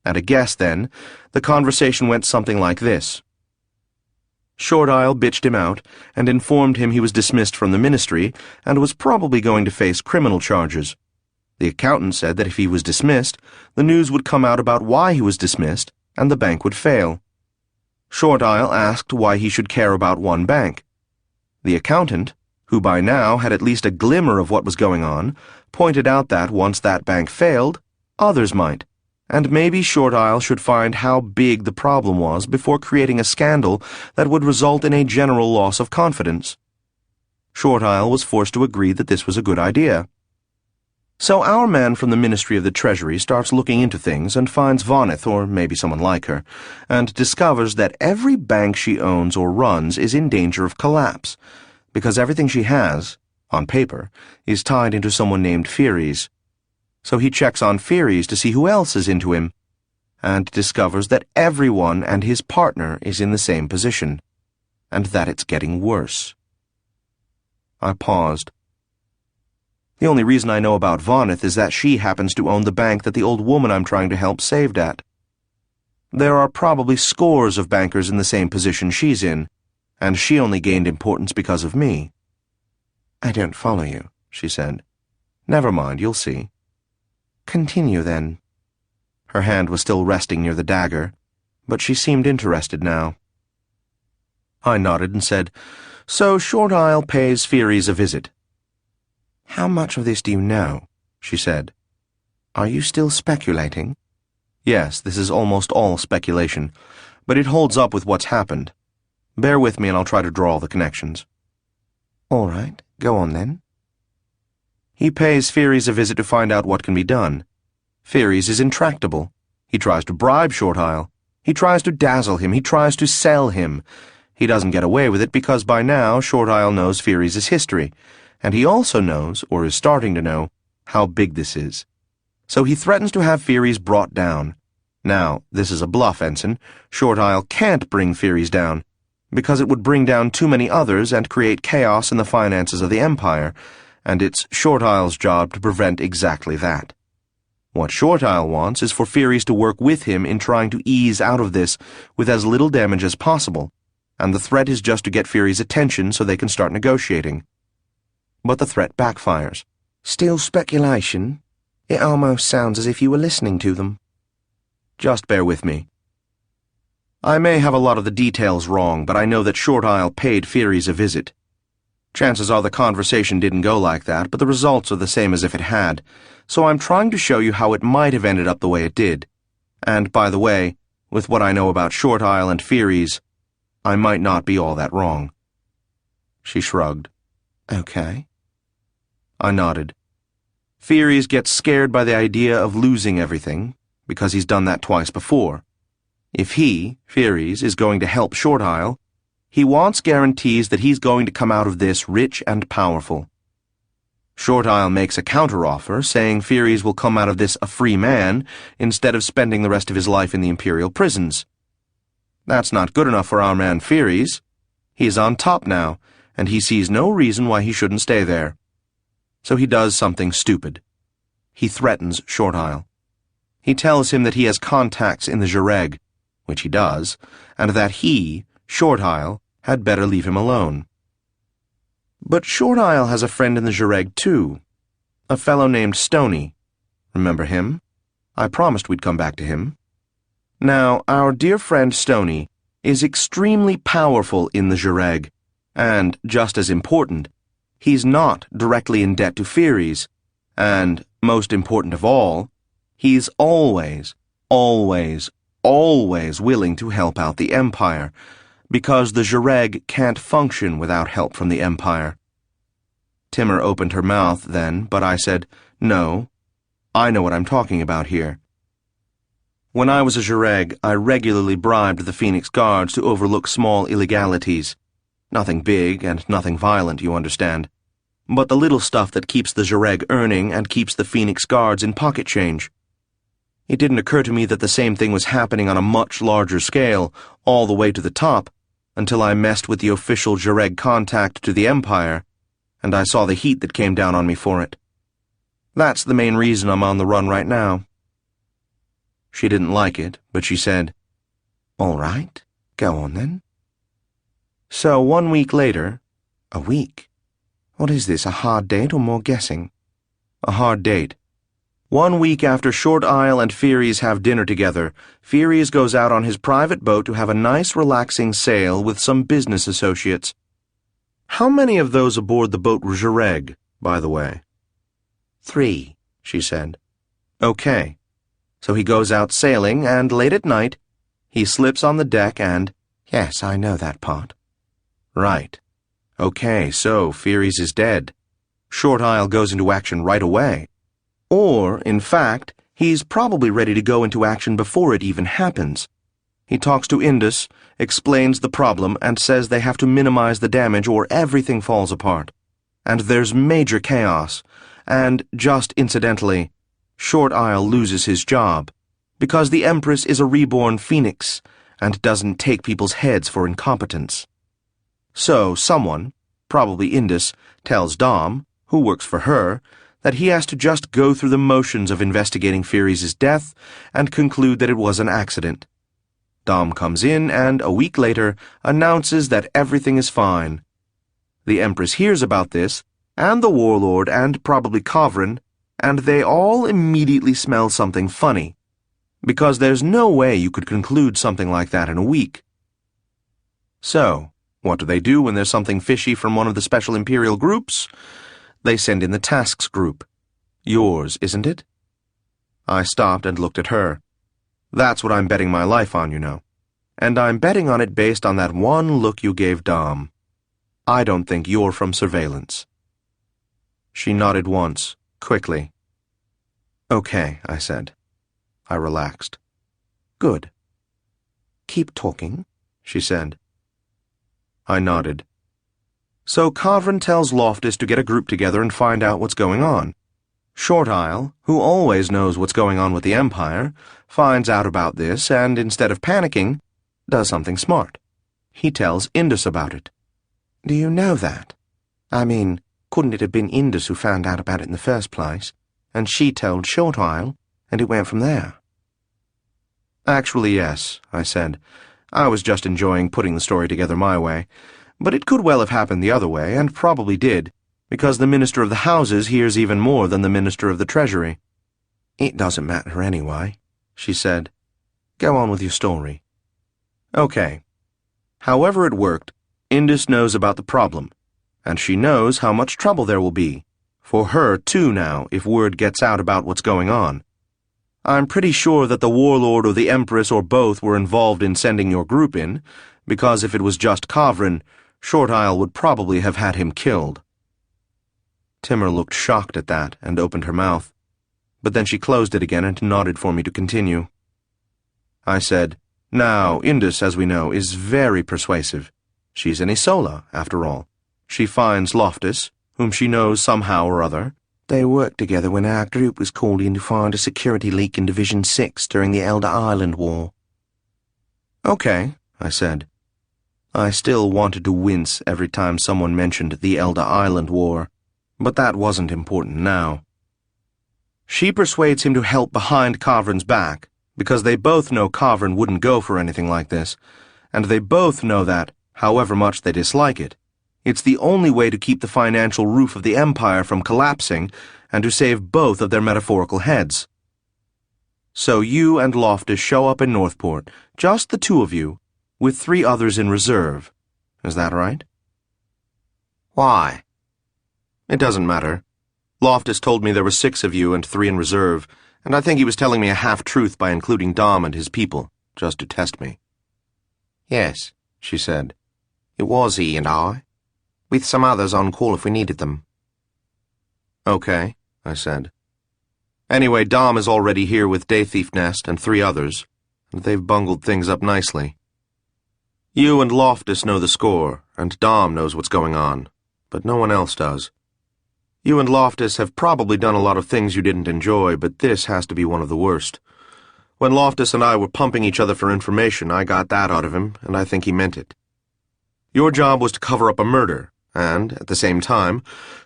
At a guess, then, the conversation went something like this. Shortisle bitched him out and informed him he was dismissed from the ministry and was probably going to face criminal charges. The accountant said that if he was dismissed, the news would come out about why he was dismissed, and the bank would fail. Shortisle asked why he should care about one bank. The accountant, who by now had at least a glimmer of what was going on, pointed out that once that bank failed, others might, and maybe Shortisle should find how big the problem was before creating a scandal that would result in a general loss of confidence. Shortisle was forced to agree that this was a good idea. So our man from the Ministry of the Treasury starts looking into things and finds Voneth, or maybe someone like her, and discovers that every bank she owns or runs is in danger of collapse, because everything she has, on paper, is tied into someone named Fyres. So he checks on Fyres to see who else is into him, and discovers that everyone and his partner is in the same position, and that it's getting worse. I paused. The only reason I know about Voneth is that she happens to own the bank that the old woman I'm trying to help saved at. There are probably scores of bankers in the same position she's in, and she only gained importance because of me. I don't follow you, she said. Never mind, you'll see. Continue, then. Her hand was still resting near the dagger, but she seemed interested now. I nodded and said, So Shortisle pays Fyres a visit. How much of this do you know? She said. Are you still speculating? Yes, this is almost all speculation, but it holds up with what's happened. Bear with me and I'll try to draw the connections. All right, go on then. He pays Fyries a visit to find out what can be done. Fyries is intractable. He tries to bribe Short Isle. He tries to dazzle him. He tries to sell him. He doesn't get away with it because by now Short Isle knows Fyries' history, and he also knows, or is starting to know, how big this is. So he threatens to have Fyries brought down. Now, this is a bluff, Ensign. Short Isle can't bring Fyries down, because it would bring down too many others and create chaos in the finances of the Empire, and it's Short Isle's job to prevent exactly that. What Short Isle wants is for Fyries to work with him in trying to ease out of this with as little damage as possible, and the threat is just to get Fyries' attention so they can start negotiating. But the threat backfires. Still speculation? It almost sounds as if you were listening to them. Just bear with me. I may have a lot of the details wrong, but I know that Short Isle paid Fyries a visit. Chances are the conversation didn't go like that, but the results are the same as if it had, so I'm trying to show you how it might have ended up the way it did. And, by the way, with what I know about Short Isle and Fyries, I might not be all that wrong. She shrugged. Okay. I nodded. Fyries gets scared by the idea of losing everything, because he's done that twice before. If he, Fyries, is going to help Short Isle, he wants guarantees that he's going to come out of this rich and powerful. Short Isle makes a counteroffer, saying Fyries will come out of this a free man instead of spending the rest of his life in the Imperial prisons. That's not good enough for our man Fyries. He's on top now, and he sees no reason why he shouldn't stay there. So he does something stupid. He threatens Short Isle. He tells him that he has contacts in the Jareg, which he does, and that he, Short Isle, had better leave him alone. But Short Isle has a friend in the Jareg too, a fellow named Stony. Remember him? I promised we'd come back to him. Now, our dear friend Stony is extremely powerful in the Jareg, and, just as important, he's not directly in debt to Fyries, and, most important of all, he's always, always, always willing to help out the Empire, because the Jareg can't function without help from the Empire. Timur opened her mouth then, but I said, no, I know what I'm talking about here. When I was a Jareg, I regularly bribed the Phoenix Guards to overlook small illegalities. Nothing big and nothing violent, you understand, but the little stuff that keeps the Jareg earning and keeps the Phoenix Guards in pocket change. It didn't occur to me that the same thing was happening on a much larger scale, all the way to the top, until I messed with the official Jareg contact to the Empire, and I saw the heat that came down on me for it. That's the main reason I'm on the run right now. She didn't like it, but she said, All right, go on then. So 1 week later— A week? What is this, a hard date or more guessing? A hard date. 1 week after Short Isle and Fyries have dinner together, Fyries goes out on his private boat to have a nice relaxing sail with some business associates. How many of those aboard the boat were Jareg, by the way? 3, she said. Okay. So he goes out sailing, and late at night, he slips on the deck and— Yes, I know that part. Right. Okay, so Fyries is dead. Short Isle goes into action right away. Or, in fact, he's probably ready to go into action before it even happens. He talks to Indus, explains the problem, and says they have to minimize the damage or everything falls apart. And there's major chaos. And, just incidentally, Short Isle loses his job, because the Empress is a reborn phoenix and doesn't take people's heads for incompetence. So someone, probably Indus, tells Dom, who works for her, that he has to just go through the motions of investigating Fyries' death and conclude that it was an accident. Dom comes in and, a week later, announces that everything is fine. The Empress hears about this, and the Warlord, and probably Kovrin, and they all immediately smell something funny, because there's no way you could conclude something like that in a week. So, what do they do when there's something fishy from one of the special Imperial groups? They send in the tasks group. Yours, isn't it? I stopped and looked at her. That's what I'm betting my life on, you know. And I'm betting on it based on that one look you gave Dom. I don't think you're from surveillance. She nodded once, quickly. Okay, I said. I relaxed. Good. Keep talking, she said. I nodded. So Kavrin tells Loftus to get a group together and find out what's going on. Short Isle, who always knows what's going on with the Empire, finds out about this and, instead of panicking, does something smart. He tells Indus about it. Do you know that? I mean, couldn't it have been Indus who found out about it in the first place, and she told Short Isle, and it went from there? Actually, yes, I said. I was just enjoying putting the story together my way, but it could well have happened the other way, and probably did, because the Minister of the Houses hears even more than the Minister of the Treasury. It doesn't matter anyway, she said. Go on with your story. Okay. However it worked, Indus knows about the problem, and she knows how much trouble there will be, for her too now, if word gets out about what's going on. I'm pretty sure that the warlord or the empress or both were involved in sending your group in, because if it was just Kavrin, Short Isle would probably have had him killed. Timur looked shocked at that and opened her mouth, but then she closed it again and nodded for me to continue. I said, Now, Indus, as we know, is very persuasive. She's an Isola, after all. She finds Loftus, whom she knows somehow or other. They worked together when our group was called in to find a security leak in Division 6 during the Elder Island War. Okay, I said. I still wanted to wince every time someone mentioned the Elder Island War, but that wasn't important now. She persuades him to help behind Kavrin's back, because they both know Kavrin wouldn't go for anything like this, and they both know that, however much they dislike it, it's the only way to keep the financial roof of the Empire from collapsing and to save both of their metaphorical heads. So you and Loftus show up in Northport, just the two of you, with 3 others in reserve. Is that right? Why? It doesn't matter. Loftus told me there were 6 of you and 3 in reserve, and I think he was telling me a half-truth by including Dom and his people, just to test me. Yes, she said. It was he and I, with some others on call if we needed them. Okay, I said. Anyway, Dom is already here with Day Thief Nest and 3 others, and they've bungled things up nicely. You and Loftus know the score, and Dom knows what's going on, but no one else does. You and Loftus have probably done a lot of things you didn't enjoy, but this has to be one of the worst. When Loftus and I were pumping each other for information, I got that out of him, and I think he meant it. Your job was to cover up a murder, and, at the same time,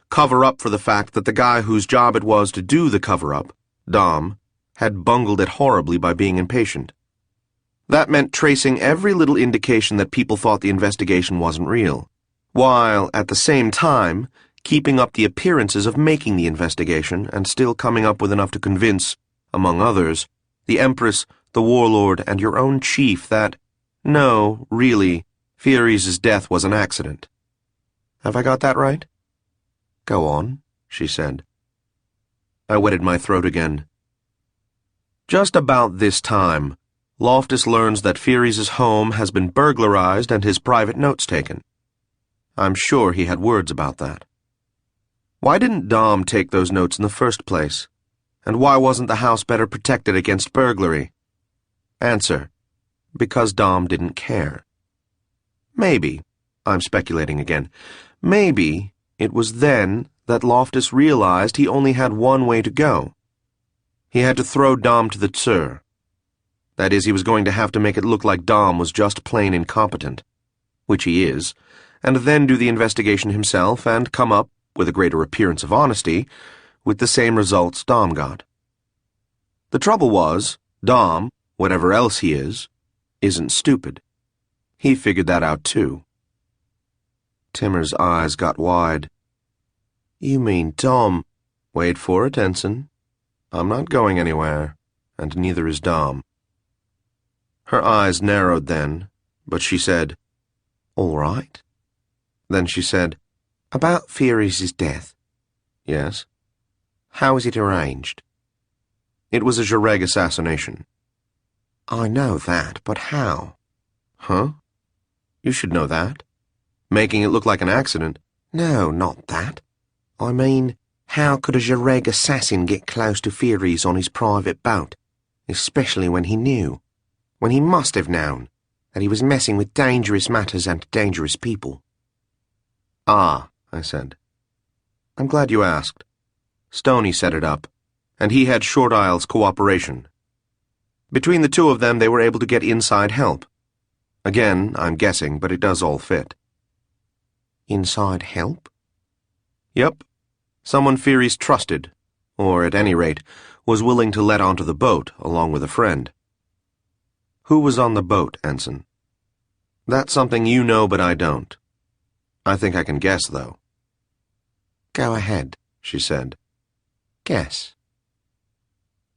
cover up for the fact that the guy whose job it was to do the cover-up, Dom, had bungled it horribly by being impatient. That meant tracing every little indication that people thought the investigation wasn't real, while, at the same time, keeping up the appearances of making the investigation and still coming up with enough to convince, among others, the Empress, the Warlord, and your own chief that, no, really, Fieres' death was an accident. Have I got that right? Go on, she said. I wetted my throat again. Just about this time, Loftus learns that Fieres' home has been burglarized and his private notes taken. I'm sure he had words about that. Why didn't Dom take those notes in the first place? And why wasn't the house better protected against burglary? Answer: because Dom didn't care. Maybe, I'm speculating again, maybe it was then that Loftus realized he only had one way to go. He had to throw Dom to the Tsur. That is, he was going to have to make it look like Dom was just plain incompetent, which he is, and then do the investigation himself and come up, with a greater appearance of honesty, with the same results Dom got. The trouble was, Dom, whatever else he is, isn't stupid. He figured that out too. Timur's eyes got wide. You mean Dom? Wait for it, Ensign. I'm not going anywhere, and neither is Dom. Her eyes narrowed then, but she said, All right. Then she said, About Fieres' death. Yes. How was it arranged? It was a Jareg assassination. I know that, but how? Huh? You should know that. Making it look like an accident. No, not that. I mean, How could a Jareg assassin get close to Furies on his private boat, especially when he must have known, that he was messing with dangerous matters and dangerous people? Ah, I said. I'm glad you asked. Stoney set it up, and he had Short Isle's cooperation. Between the two of them, they were able to get inside help. Again, I'm guessing, but it does all fit. Inside help? Yep. Someone Furies trusted, or at any rate, was willing to let onto the boat along with a friend. Who was on the boat, Ensign? That's something you know, but I don't. I think I can guess, though. Go ahead, she said. Guess.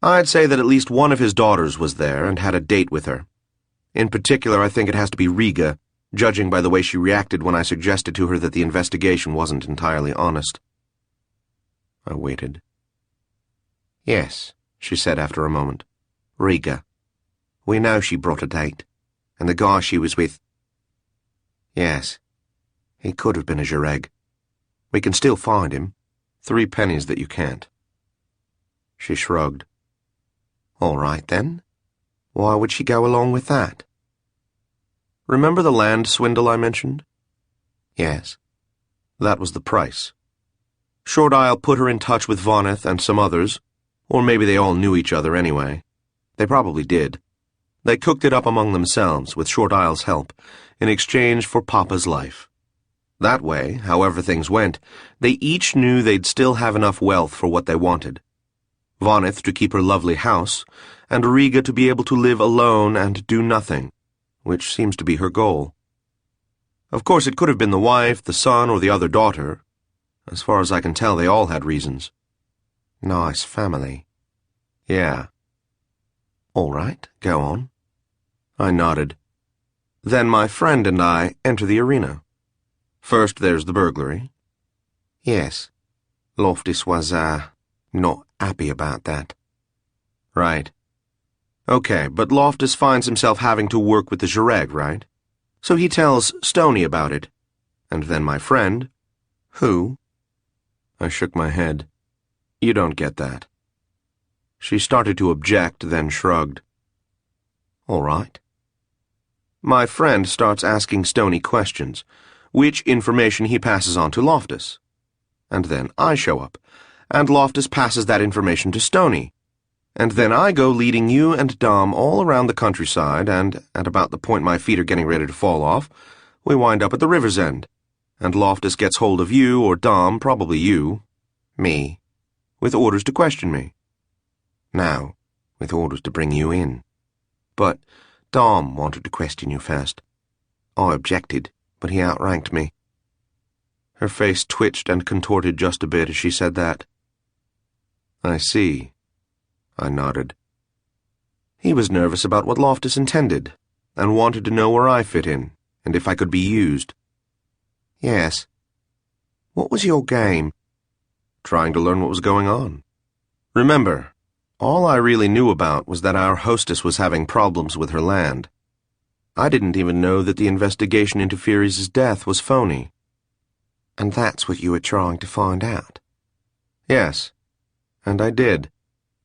I'd say that at least one of his daughters was there and had a date with her. In particular, I think it has to be Riga, judging by the way she reacted when I suggested to her that the investigation wasn't entirely honest. I waited. Yes, she said after a moment. Riga. We know she brought a date, and the guy she was with. Yes, he could have been a Jareg. We can still find him. 3 pennies that you can't. She shrugged. All right, then. Why would she go along with that? Remember the land swindle I mentioned? Yes. That was the price. Short Isle put her in touch with Voneth and some others, or maybe they all knew each other anyway. They probably did. They cooked it up among themselves, with Short Isle's help, in exchange for Papa's life. That way, however things went, they each knew they'd still have enough wealth for what they wanted. Voneth to keep her lovely house, and Riga to be able to live alone and do nothing, which seems to be her goal. Of course, it could have been the wife, the son, or the other daughter. As far as I can tell, they all had reasons. Nice family. Yeah. All right, go on. I nodded. Then my friend and I enter the arena. First there's the burglary. Yes. Loftus was, not happy about that. Right. Okay, but Loftus finds himself having to work with the Jareg, right? So he tells Stoney about it. And then my friend... Who? I shook my head. You don't get that. She started to object, then shrugged. All right. My friend starts asking Stoney questions, which information he passes on to Loftus. And then I show up, and Loftus passes that information to Stoney. And then I go leading you and Dom all around the countryside, and at about the point my feet are getting ready to fall off, we wind up at the river's end. And Loftus gets hold of you, or Dom, probably you, Me. with orders to question me. No, with orders to bring you in. But Dom wanted to question you first. I objected, but he outranked me. her face twitched and contorted just a bit as she said that. I see. I nodded. He was nervous about what Loftus intended, and wanted to know where I fit in, and if I could be used. Yes. What was your game? Trying to learn what was going on. Remember, all I really knew about was that our hostess was having problems with her land. I didn't even know that the investigation into Furies' death was phony. And that's what you were trying to find out? Yes, and I did,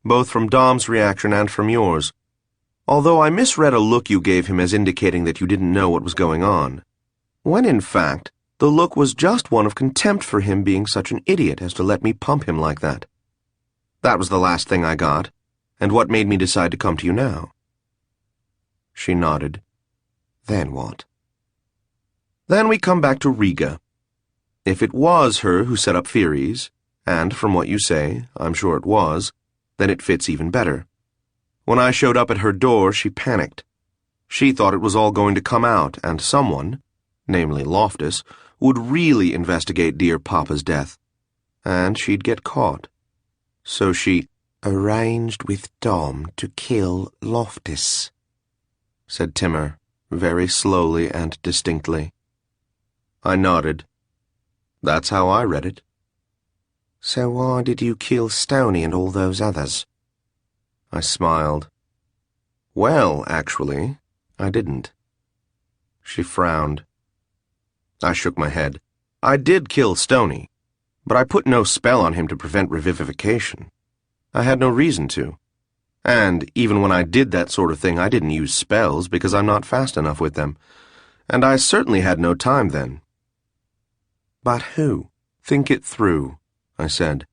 both from Dom's reaction and from yours, although I misread a look you gave him as indicating that you didn't know what was going on, when in fact the look was just one of contempt for him being such an idiot as to let me pump him like that. That was the last thing I got, and what made me decide to come to you now. She nodded. Then what? Then we come back to Riga. If it was her who set up Furies, and from what you say, I'm sure it was, then it fits even better. When I showed up at her door, she panicked. She thought it was all going to come out, and someone, namely Loftus, would really investigate dear Papa's death. And she'd get caught. So she arranged with Dom to kill Loftus, said Timur, very slowly and distinctly. I nodded. That's how I read it. So why did you kill Stoney and all those others? I smiled. Well, actually, I didn't. She frowned. I shook my head. I did kill Stoney, But I put no spell on him to prevent revivification. I had no reason to. And even when I did that sort of thing, I didn't use spells because I'm not fast enough with them. And I certainly had no time then. But who? Think it through, I said.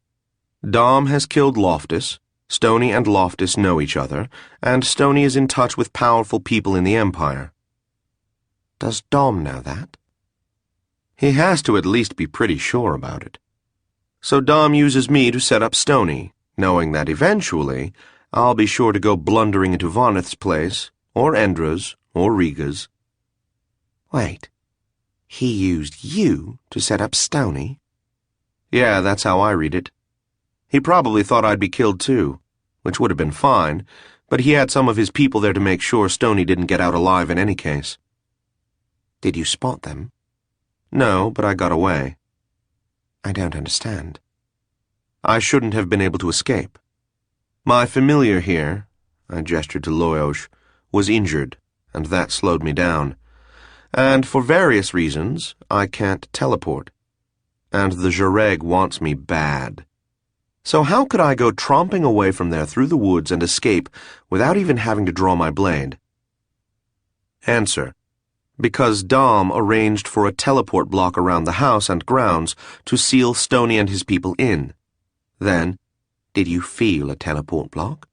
Dom has killed Loftus. Stoney and Loftus know each other, and Stoney is in touch with powerful people in the Empire. Does Dom know that? He has to at least be pretty sure about it. So Dom uses me to set up Stoney, knowing that eventually I'll be sure to go blundering into Voneth's place, or Endra's, or Riga's. Wait, he used you to set up Stoney? Yeah, that's how I read it. He probably thought I'd be killed too, which would have been fine, but he had some of his people there to make sure Stoney didn't get out alive in any case. Did you spot them? No, but I got away. I don't understand. I shouldn't have been able to escape. My familiar here, I gestured to Loyosh, was injured, and that slowed me down. And for various reasons, I can't teleport. And the Jareg wants me bad. So how could I go tromping away from there through the woods and escape without even having to draw my blade? Answer. Because Dom arranged for a teleport block around the house and grounds to seal Stoney and his people in. Then, did you feel a teleport block?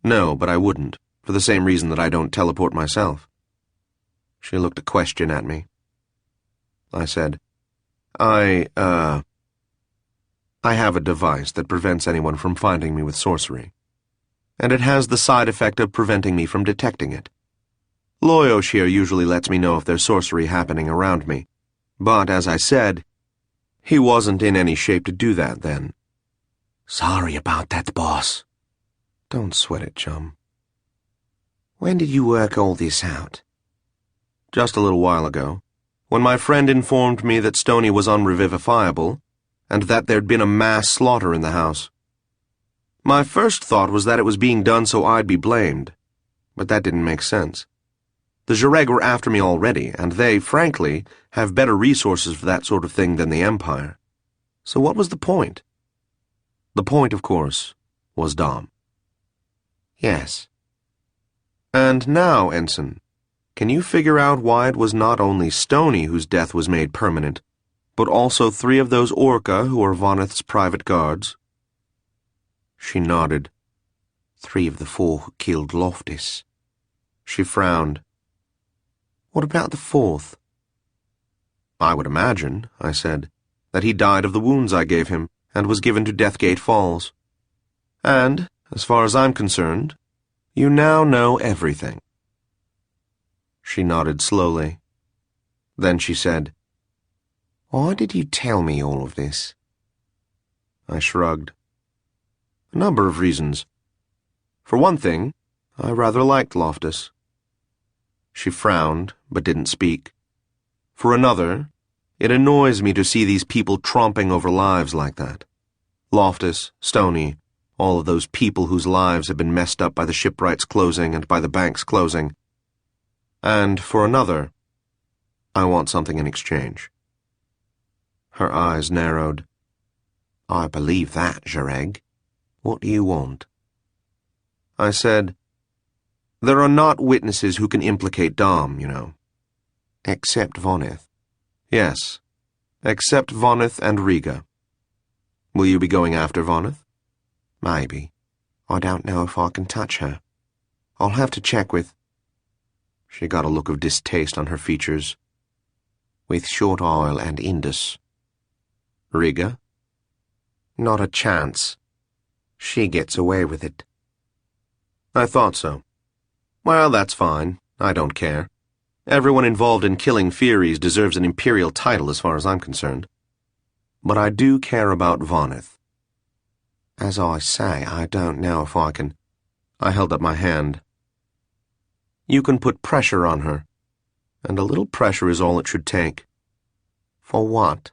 No, but I wouldn't, for the same reason that I don't teleport myself. She looked a question at me. I said, I have a device that prevents anyone from finding me with sorcery, and it has the side effect of preventing me from detecting it. Loyosh here usually lets me know if there's sorcery happening around me, but as I said, he wasn't in any shape to do that then. Sorry about that, boss. Don't sweat it, chum. When did you work all this out? Just a little while ago, when my friend informed me that Stoney was unrevivifiable, and that there'd been a mass slaughter in the house. My first thought was that it was being done so I'd be blamed, but that didn't make sense. The Jareg were after me already, and they, frankly, have better resources for that sort of thing than the Empire. So what was the point? The point, of course, was Dom. Yes. And now, Ensign, can you figure out why it was not only Stoney whose death was made permanent, but also 3 of those Orca who are Voneth's private guards? She nodded. 3 of the 4 who killed Loftus. She frowned. What about the 4th? I would imagine, I said, that he died of the wounds I gave him and was given to Deathgate Falls. And, as far as I'm concerned, you now know everything. She nodded slowly. Then she said, Why did you tell me all of this? I shrugged. A number of reasons. For one thing, I rather liked Loftus. She frowned, but didn't speak. For another, it annoys me to see these people tromping over lives like that. Loftus, Stoney, all of those people whose lives have been messed up by the shipwrights closing and by the banks closing. And for another, I want something in exchange. Her eyes narrowed. I believe that, Jareg. What do you want? I said, There are not witnesses who can implicate Dom, you know. Except Voneth. Yes, except Voneth and Riga. Will you be going after Voneth? Maybe. I don't know if I can touch her. I'll have to check with... She got a look of distaste on her features. With Short Isle and Indus. Riga? Not a chance. She gets away with it. I thought so. Well, that's fine. I don't care. Everyone involved in killing Furies deserves an imperial title as far as I'm concerned. But I do care about Voneth. As I say, I don't know if I can... I held up my hand. You can put pressure on her, and a little pressure is all it should take. For what?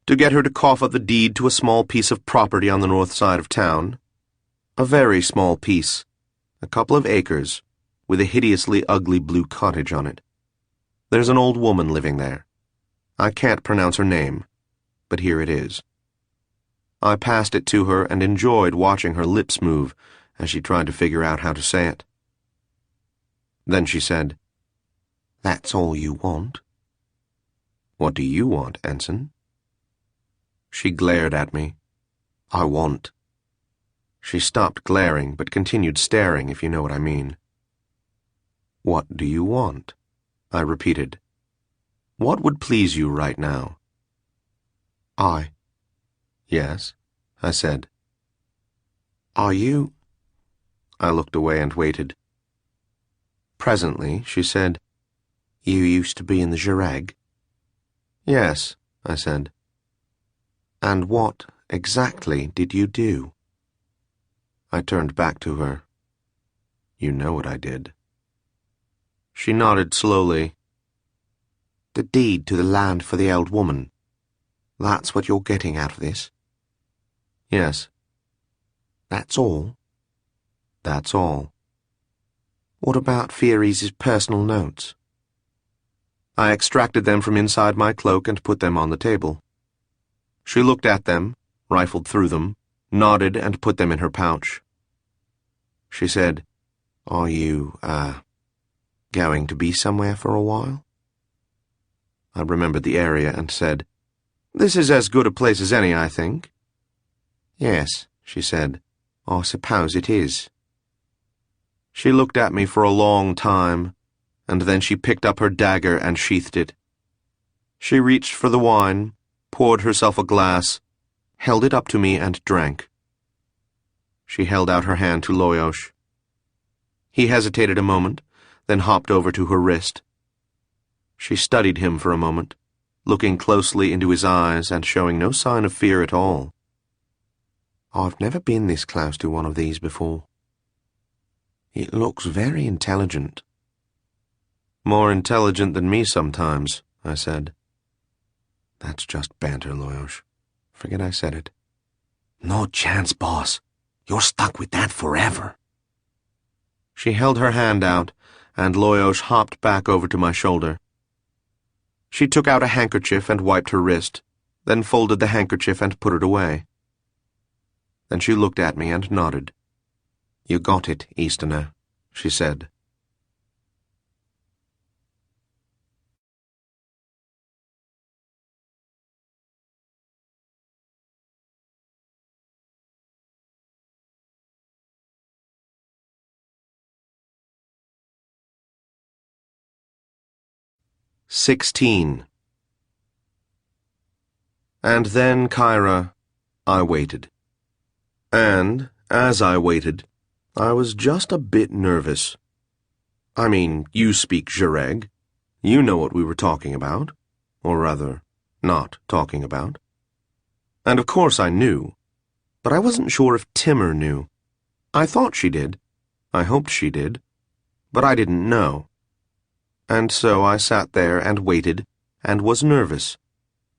To get her to cough up the deed to a small piece of property on the north side of town. A very small piece. A couple of acres, with a hideously ugly blue cottage on it. There's an old woman living there. I can't pronounce her name. but here it is. I passed it to her and enjoyed watching her lips move as she tried to figure out how to say it. Then she said, "That's all you want?" "What do you want, Ensign?" She glared at me. "I want." She stopped glaring, but continued staring, if you know what I mean. "What do you want?" I repeated. "What would please you right now?" "Yes," I said. "Are you—" I looked away and waited. Presently, she said, You used to be in the Jureg? "Yes," I said. And what, exactly, did you do? I turned back to her. "You know what I did." She nodded slowly. The deed to the land for the old woman. That's what you're getting out of this? "Yes." That's all? "That's all." What about Fieries' personal notes? I extracted them from inside my cloak and put them on the table. She looked at them, rifled through them, nodded and put them in her pouch. She said, Are you, going to be somewhere for a while? I remembered the area and said, "This is as good a place as any, I think." Yes, she said. I suppose it is. She looked at me for a long time, and then she picked up her dagger and sheathed it. She reached for the wine, poured herself a glass, held it up to me and drank. She held out her hand to Loyosh. He hesitated a moment, then hopped over to her wrist. She studied him for a moment, looking closely into his eyes and showing no sign of fear at all. I've never been this close to one of these before. It looks very intelligent. "More intelligent than me sometimes," I said. That's just banter, Loyosh. Forget I said it. No chance, boss. You're stuck with that forever. She held her hand out, and Loyosh hopped back over to my shoulder. She took out a handkerchief and wiped her wrist, then folded the handkerchief and put it away. Then she looked at me and nodded. You got it, Easterner, she said. "16. And then, Kyra, I waited. And, as I waited, I was just a bit nervous. I mean, you speak Jureg. You know what we were talking about. Or rather, not talking about. And of course I knew. But I wasn't sure if Timur knew. I thought she did. I hoped she did. But I didn't know. And so I sat there and waited, and was nervous,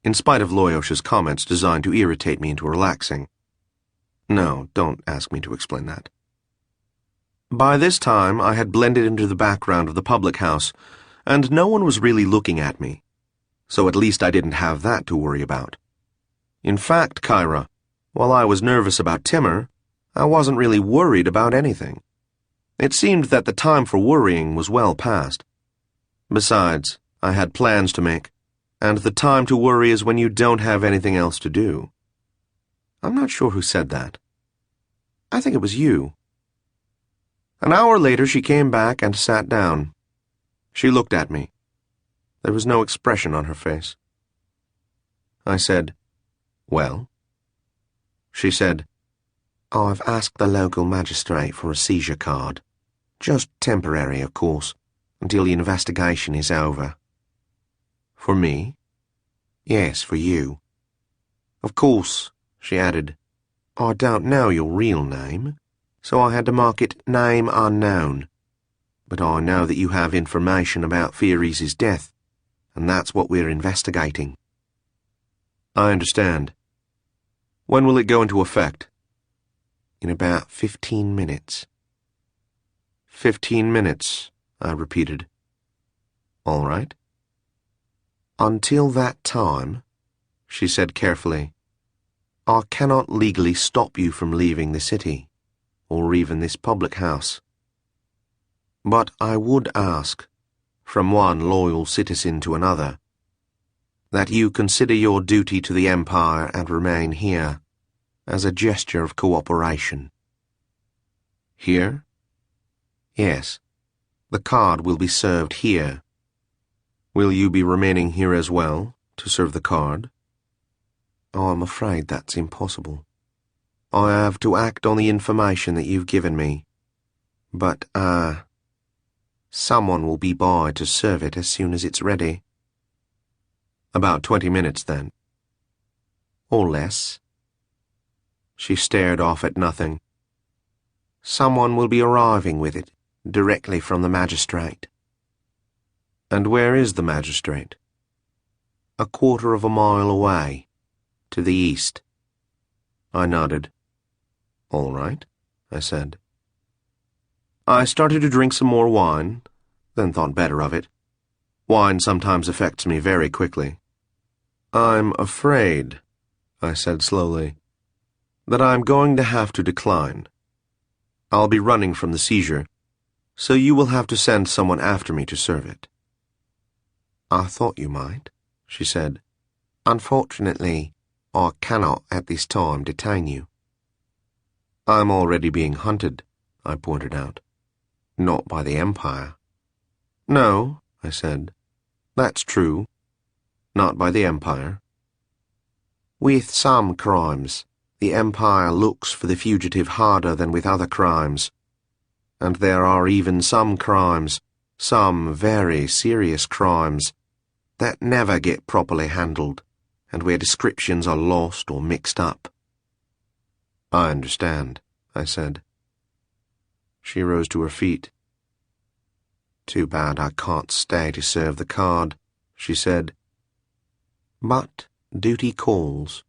in spite of Loyosh's comments designed to irritate me into relaxing. No, don't ask me to explain that. By this time, I had blended into the background of the public house, and no one was really looking at me, so at least I didn't have that to worry about. In fact, Kyra, while I was nervous about Timur, I wasn't really worried about anything. It seemed that the time for worrying was well past. Besides, I had plans to make, and the time to worry is when you don't have anything else to do. I'm not sure who said that. I think it was you. An hour later, she came back and sat down. She looked at me. There was no expression on her face. I said, "Well?" She said, I've asked the local magistrate for a seizure card. Just temporary, of course, until the investigation is over. "For me?" Yes, for you. "Of course," she added. I don't know your real name, so I had to mark it name unknown. But I know that you have information about Fieries' death, and that's what we're investigating. "I understand. When will it go into effect?" In about 15 minutes. 15 minutes, I repeated. "All right." Until that time, she said carefully. I cannot legally stop you from leaving the city, or even this public house. But I would ask, from one loyal citizen to another, that you consider your duty to the Empire and remain here as a gesture of cooperation. Here? Yes. The card will be served here. Will you be remaining here as well, to serve the card? Oh, I'm afraid that's impossible. I have to act on the information that you've given me. But, someone will be by to serve it as soon as it's ready. About 20 minutes, then. Or less. She stared off at nothing. Someone will be arriving with it, directly from the magistrate. And where is the magistrate? A quarter of a mile away, to the east. I nodded. All right, I said. I started to drink some more wine, then thought better of it. Wine sometimes affects me very quickly. I'm afraid, I said slowly, that I'm going to have to decline. I'll be running from the seizure, so you will have to send someone after me to serve it. I thought you might, she said. Unfortunately, I cannot at this time detain you. I'm already being hunted, I pointed out. Not by the Empire. No, I said. That's true. Not by the Empire. With some crimes, the Empire looks for the fugitive harder than with other crimes. And there are even some crimes, some very serious crimes, that never get properly handled, and where descriptions are lost or mixed up. I understand, I said. She rose to her feet. Too bad I can't stay to serve the card, she said. But duty calls.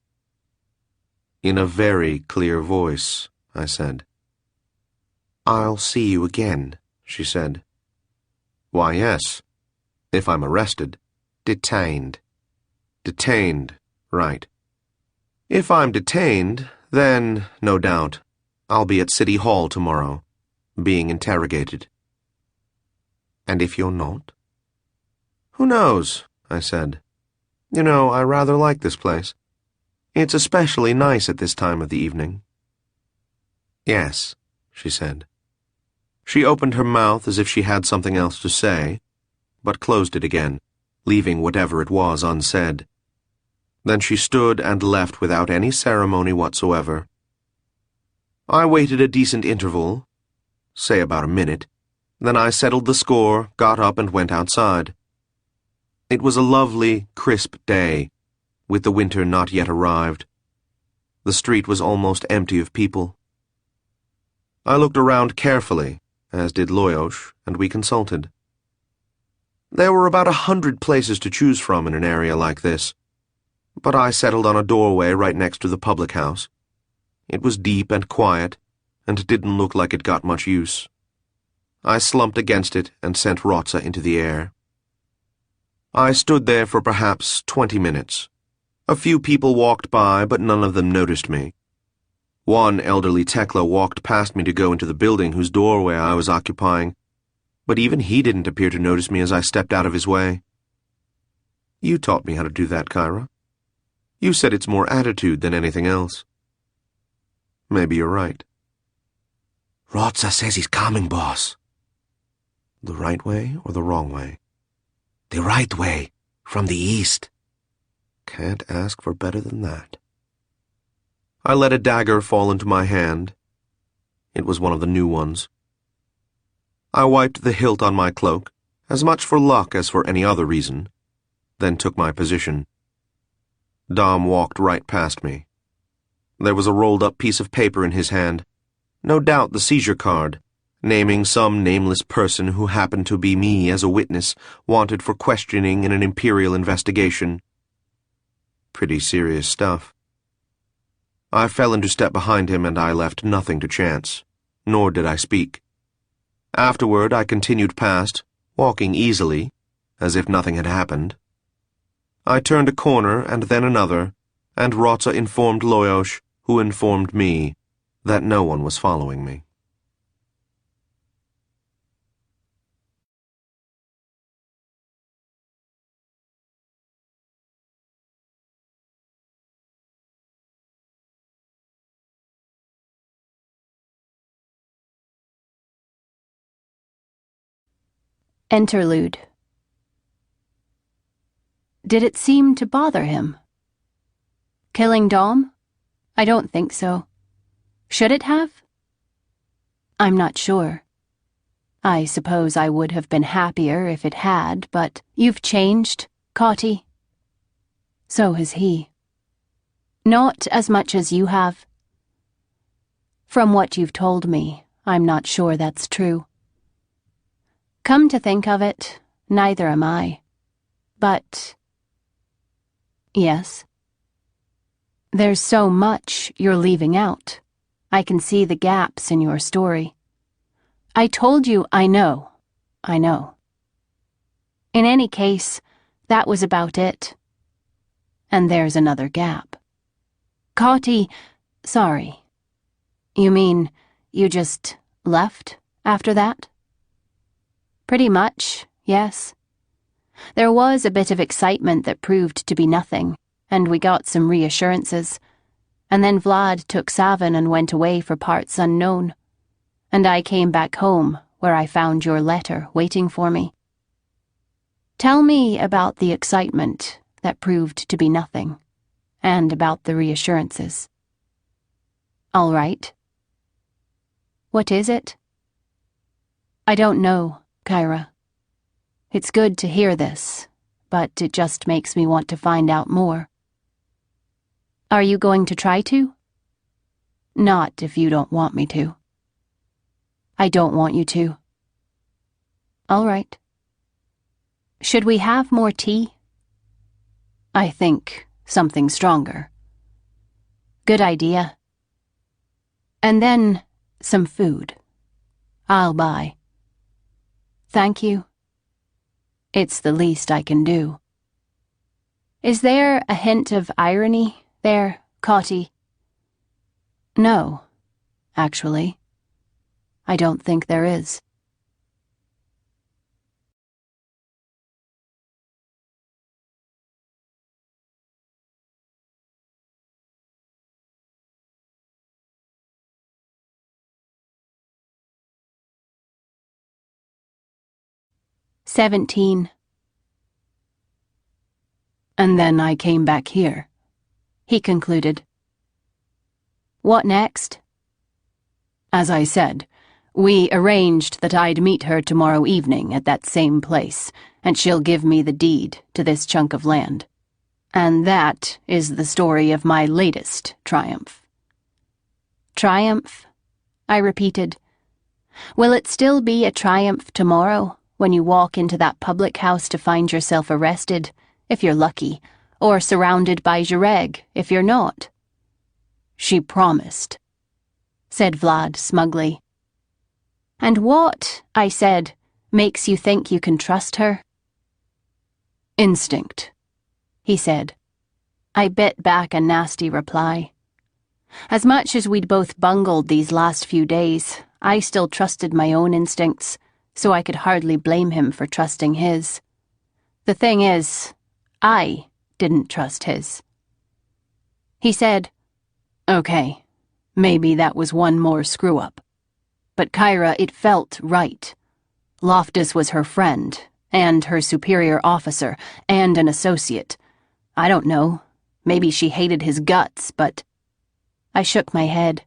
In a very clear voice, I said. I'll see you again, she said. Why, yes, if I'm arrested. Detained. Detained, right. If I'm detained, then, no doubt, I'll be at City Hall tomorrow, being interrogated. And if you're not? Who knows, I said. You know, I rather like this place. It's especially nice at this time of the evening. Yes, she said. She opened her mouth as if she had something else to say, but closed it again, leaving whatever it was unsaid. Then she stood and left without any ceremony whatsoever. I waited a decent interval, say about a minute. Then I settled the score, got up and went outside. It was a lovely, crisp day, with the winter not yet arrived. The street was almost empty of people. I looked around carefully, as did Loyosh, and we consulted. There were about 100 places to choose from in an area like this, but I settled on a doorway right next to the public house. It was deep and quiet, and didn't look like it got much use. I slumped against it and sent Rotsa into the air. I stood there for perhaps 20 minutes. A few people walked by, but none of them noticed me. One elderly Tekla walked past me to go into the building whose doorway I was occupying, but even he didn't appear to notice me as I stepped out of his way. You taught me how to do that, Kyra. You said it's more attitude than anything else. Maybe you're right. Rotsa says he's coming, boss. The right way or the wrong way? The right way, from the east. Can't ask for better than that. I let a dagger fall into my hand. It was one of the new ones. I wiped the hilt on my cloak, as much for luck as for any other reason, then took my position. Dom walked right past me. There was a rolled-up piece of paper in his hand, no doubt the seizure card, naming some nameless person who happened to be me as a witness wanted for questioning in an imperial investigation. Pretty serious stuff. I fell into step behind him and I left nothing to chance, nor did I speak. Afterward I continued past, walking easily, as if nothing had happened. I turned a corner and then another, and Rotsa informed Loyosh, who informed me, that no one was following me. Interlude. Did it seem to bother him? Killing Dom? I don't think so. Should it have? I'm not sure. I suppose I would have been happier if it had, but you've changed, Cotty. So has he. Not as much as you have. From what you've told me, I'm not sure that's true. Come to think of it, neither am I. But... Yes. There's so much you're leaving out. I can see the gaps in your story. I told you I know. In any case, that was about it. And there's another gap. Cotty, sorry. You mean you just left after that? Pretty much, yes. There was a bit of excitement that proved to be nothing, and we got some reassurances. And then Vlad took Savin and went away for parts unknown. And I came back home, where I found your letter waiting for me. Tell me about the excitement that proved to be nothing, and about the reassurances. All right. What is it? I don't know, Kyra. It's good to hear this, but it just makes me want to find out more. Are you going to try to? Not if you don't want me to. I don't want you to. All right. Should we have more tea? I think something stronger. Good idea. And then some food. I'll buy. Thank you. It's the least I can do. Is there a hint of irony there, Cotty? No, actually. I don't think there is. "17. And then I came back here," he concluded. What next? As I said, we arranged that I'd meet her tomorrow evening at that same place, and she'll give me the deed to this chunk of land. And that is the story of my latest triumph. Triumph? I repeated. Will it still be a triumph tomorrow, when you walk into that public house to find yourself arrested, if you're lucky, or surrounded by Jareg, if you're not? She promised, said Vlad smugly. And what, I said, makes you think you can trust her? Instinct, he said. I bit back a nasty reply. As much as we'd both bungled these last few days, I still trusted my own instincts, so I could hardly blame him for trusting his. The thing is, I didn't trust his. He said, Okay, maybe that was one more screw-up. But Kyra, it felt right. Loftus was her friend, and her superior officer, and an associate. I don't know, maybe she hated his guts, but... I shook my head.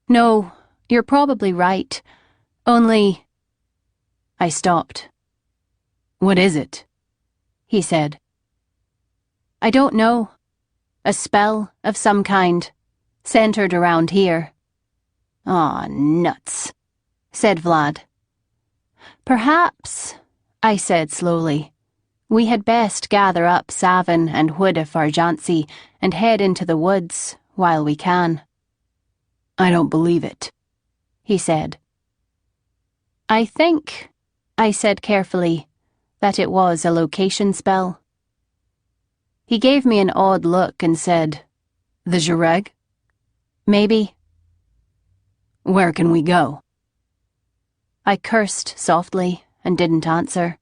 No, you're probably right. Only... I stopped. What is it? He said. I don't know. A spell of some kind, centered around here. Aw, nuts, said Vlad. Perhaps, I said slowly, we had best gather up Savin and Huda Farjansi and head into the woods while we can. I don't believe it, he said. I think, I said carefully, that it was a location spell. He gave me an odd look and said, "The Jareg?" "Maybe." "Where can we go?" I cursed softly and didn't answer.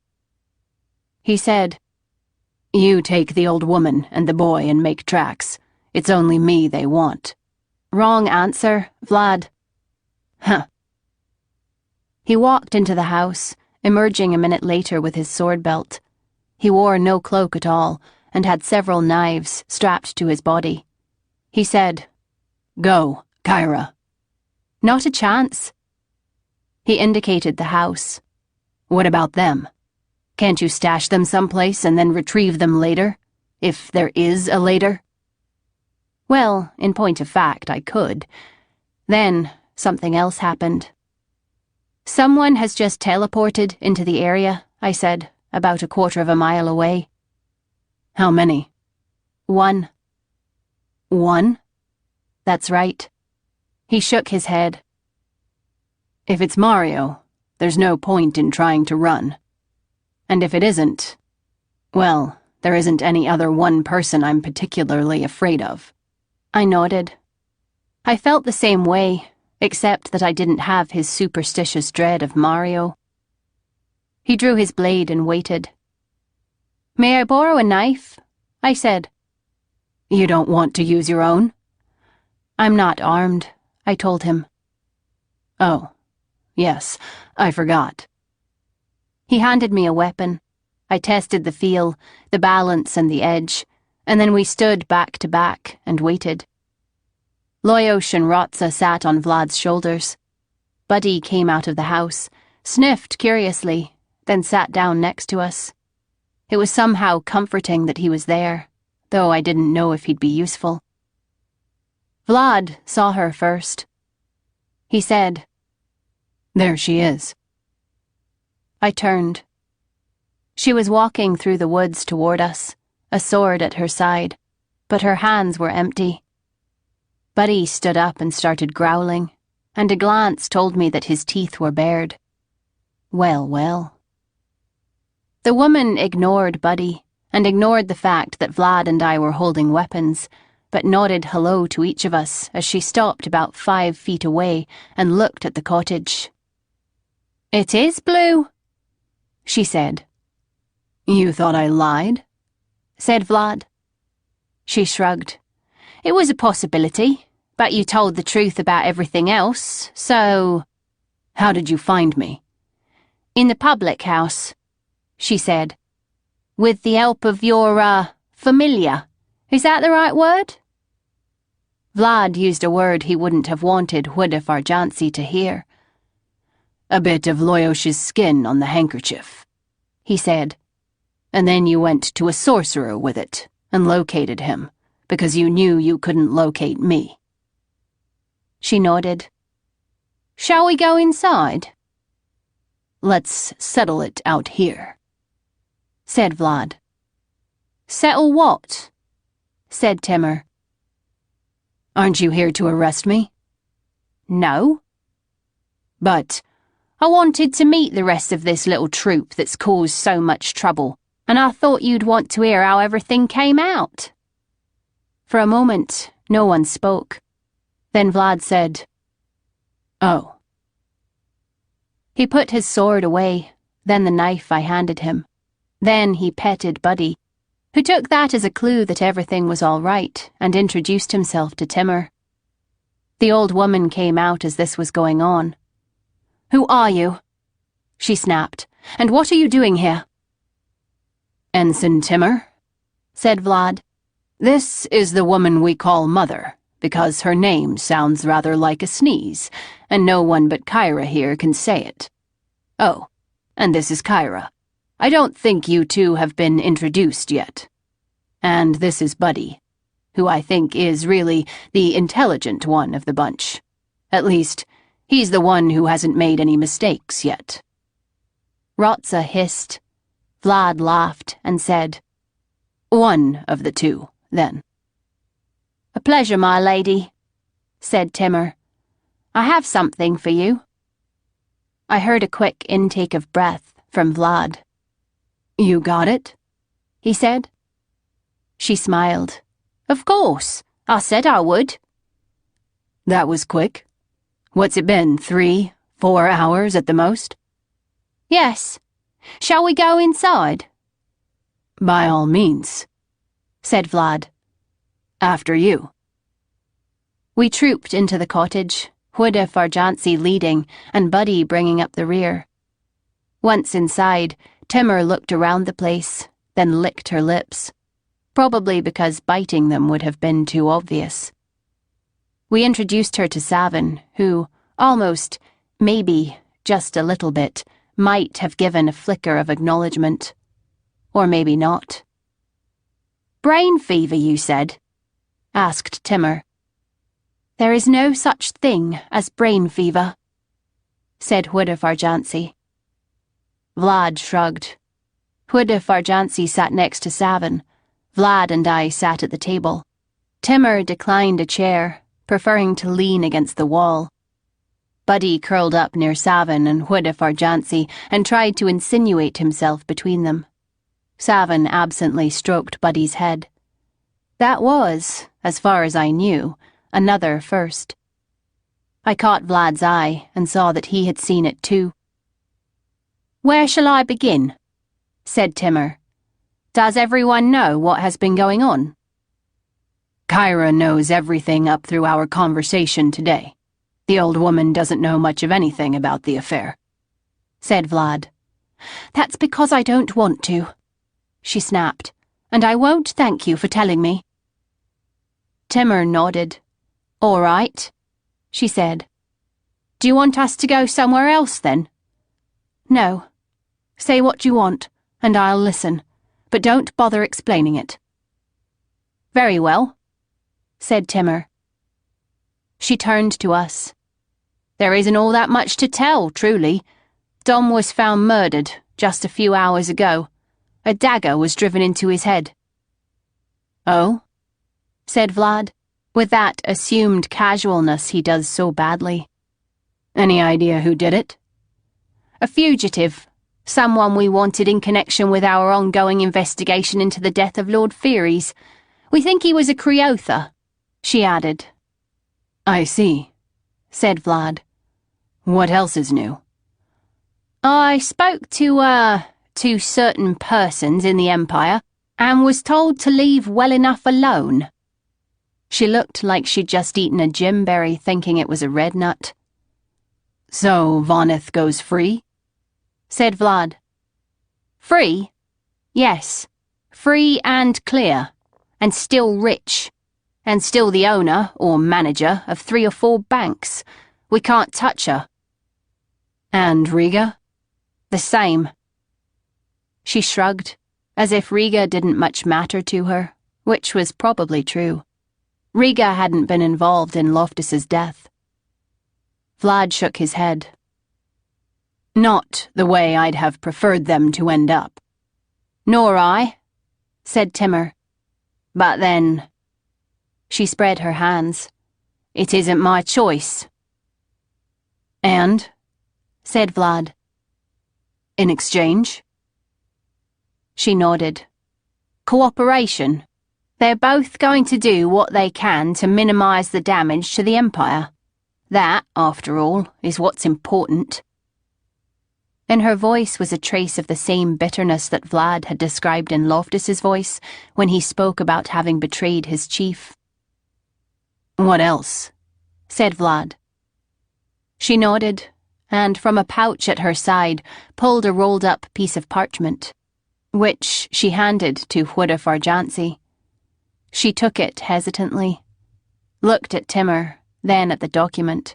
He said, "You take the old woman and the boy and make tracks. It's only me they want." "Wrong answer, Vlad." Huh. He walked into the house, emerging a minute later with his sword belt. He wore no cloak at all and had several knives strapped to his body. He said, "Go, Kyra." "Not a chance." He indicated the house. "What about them? Can't you stash them someplace and then retrieve them later? If there is a later?" Well, in point of fact, I could. Then something else happened. "Someone has just teleported into the area," I said, about a quarter of a mile away. "How many?" "One." "One?" "That's right." He shook his head. "If it's Mario, there's no point in trying to run. And if it isn't, well, there isn't any other one person I'm particularly afraid of." I nodded. I felt the same way, except that I didn't have his superstitious dread of Mario. He drew his blade and waited. "May I borrow a knife?" I said. "You don't want to use your own?" "I'm not armed," I told him. "Oh, yes, I forgot." He handed me a weapon. I tested the feel, the balance and the edge, and then we stood back to back and waited. Loyosh and Rotza sat on Vlad's shoulders. Buddy came out of the house, sniffed curiously, then sat down next to us. It was somehow comforting that he was there, though I didn't know if he'd be useful. Vlad saw her first. He said, "There she is." I turned. She was walking through the woods toward us, a sword at her side, but her hands were empty. Buddy stood up and started growling, and a glance told me that his teeth were bared. Well, well. The woman ignored Buddy, and ignored the fact that Vlad and I were holding weapons, but nodded hello to each of us as she stopped about 5 feet away and looked at the cottage. "It is blue," she said. "You thought I lied?" said Vlad. She shrugged. "It was a possibility, but you told the truth about everything else, so—" "How did you find me?" "In the public house," she said. "With the help of your, familiar. Is that the right word?" Vlad used a word he wouldn't have wanted Huda Farjansi to hear. "A bit of Loyosh's skin on the handkerchief," he said. "And then you went to a sorcerer with it and located him, because you knew you couldn't locate me." She nodded. "Shall we go inside?" "Let's settle it out here," said Vlad. "Settle what?" said Timur. "Aren't you here to arrest me?" "No." "But I wanted to meet the rest of this little troop that's caused so much trouble, and I thought you'd want to hear how everything came out." For a moment, no one spoke. Then Vlad said, "Oh." He put his sword away, then the knife I handed him. Then he petted Buddy, who took that as a clue that everything was all right and introduced himself to Timur. The old woman came out as this was going on. "Who are you?" she snapped. "And what are you doing here?" "Ensign Timur," said Vlad. "This is the woman we call Mother, because her name sounds rather like a sneeze, and no one but Kyra here can say it. Oh, and this is Kyra. I don't think you two have been introduced yet. And this is Buddy, who I think is really the intelligent one of the bunch. At least, he's the one who hasn't made any mistakes yet." Rotza hissed. Vlad laughed and said, "One of the two, then." "A pleasure, my lady," said Timur. "I have something for you." I heard a quick intake of breath from Vlad. "You got it?" he said. She smiled. Of course, I said I would. That was quick. What's it been, 3, 4 hours at the most? Yes. Shall we go inside? By all means, said Vlad. After you. We trooped into the cottage, Huda Farjansi leading and Buddy bringing up the rear. Once inside, Timur looked around the place, then licked her lips, probably because biting them would have been too obvious. We introduced her to Savin, who, almost, maybe, just a little bit, might have given a flicker of acknowledgement. Or maybe not. Brain fever, you said? Asked Timur. There is no such thing as brain fever, said Huda Farjansi. Vlad shrugged. Huda Farjansi sat next to Savin. Vlad and I sat at the table. Timur declined a chair, preferring to lean against the wall. Buddy curled up near Savin and Huda Farjansi and tried to insinuate himself between them. Savin absently stroked Buddy's head. That was, as far as I knew, another first. I caught Vlad's eye and saw that he had seen it too. Where shall I begin? Said Timur. Does everyone know what has been going on? Kyra knows everything up through our conversation today. The old woman doesn't know much of anything about the affair, said Vlad. That's because I don't want to, she snapped, and I won't thank you for telling me. Timur nodded. All right, she said. Do you want us to go somewhere else then? No. Say what you want, and I'll listen, but don't bother explaining it. Very well, said Timur. She turned to us. There isn't all that much to tell, truly. Dom was found murdered just a few hours ago. A dagger was driven into his head. Oh? Said Vlad, with that assumed casualness he does so badly. Any idea who did it? A fugitive. Someone we wanted in connection with our ongoing investigation into the death of Lord Fearies. We think he was a Creotha, she added. I see, said Vlad. What else is new? I spoke to certain persons in the Empire and was told to leave well enough alone. She looked like she'd just eaten a gimberry thinking it was a red nut. So Voneth goes free? Said Vlad. Free? Yes. Free and clear. And still rich. And still the owner, or manager, of 3 or 4 banks. We can't touch her. And Riga? The same. She shrugged, as if Riga didn't much matter to her, which was probably true. Riga hadn't been involved in Loftus's death. Vlad shook his head. Not the way I'd have preferred them to end up. Nor I, said Timur. But then... She spread her hands. It isn't my choice. And? Said Vlad. In exchange? She nodded. Cooperation. They're both going to do what they can to minimize the damage to the Empire. That, after all, is what's important. In her voice was a trace of the same bitterness that Vlad had described in Loftus's voice when he spoke about having betrayed his chief. What else? Said Vlad. She nodded, and from a pouch at her side pulled a rolled-up piece of parchment, which she handed to Huda Farjansi. She took it hesitantly, looked at Timur, then at the document.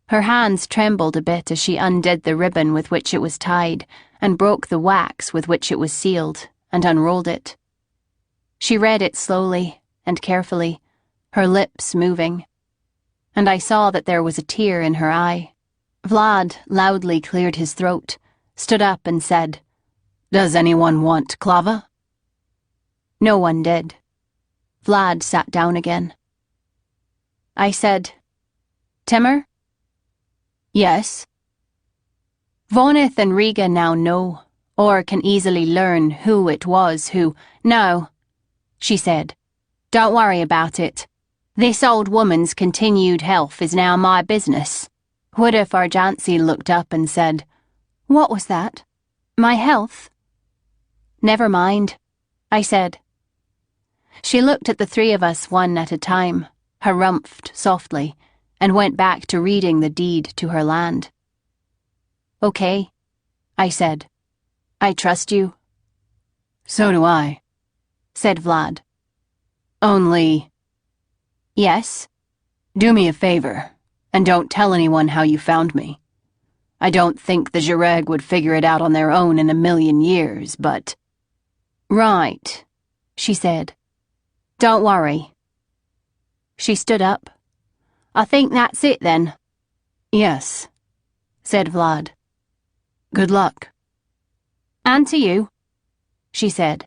Her hands trembled a bit as she undid the ribbon with which it was tied and broke the wax with which it was sealed and unrolled it. She read it slowly and carefully, her lips moving, and I saw that there was a tear in her eye. Vlad loudly cleared his throat, stood up and said, Does anyone want Clava? No one did. Vlad sat down again. I said, Timur? Yes. Voneth and Riga now know, or can easily learn who it was who... No, she said. Don't worry about it. This old woman's continued health is now my business. What if Arjancy looked up and said, "What was that? My health?" Never mind, I said. She looked at the three of us one at a time, harumphed softly, and went back to reading the deed to her land. Okay, I said. I trust you. So do I, said Vlad. Only, yes? Do me a favor, and don't tell anyone how you found me. I don't think the Jareg would figure it out on their own in 1,000,000 years, but... Right, she said. Don't worry. She stood up. I think that's it then. Yes, said Vlad. Good luck. And to you, she said.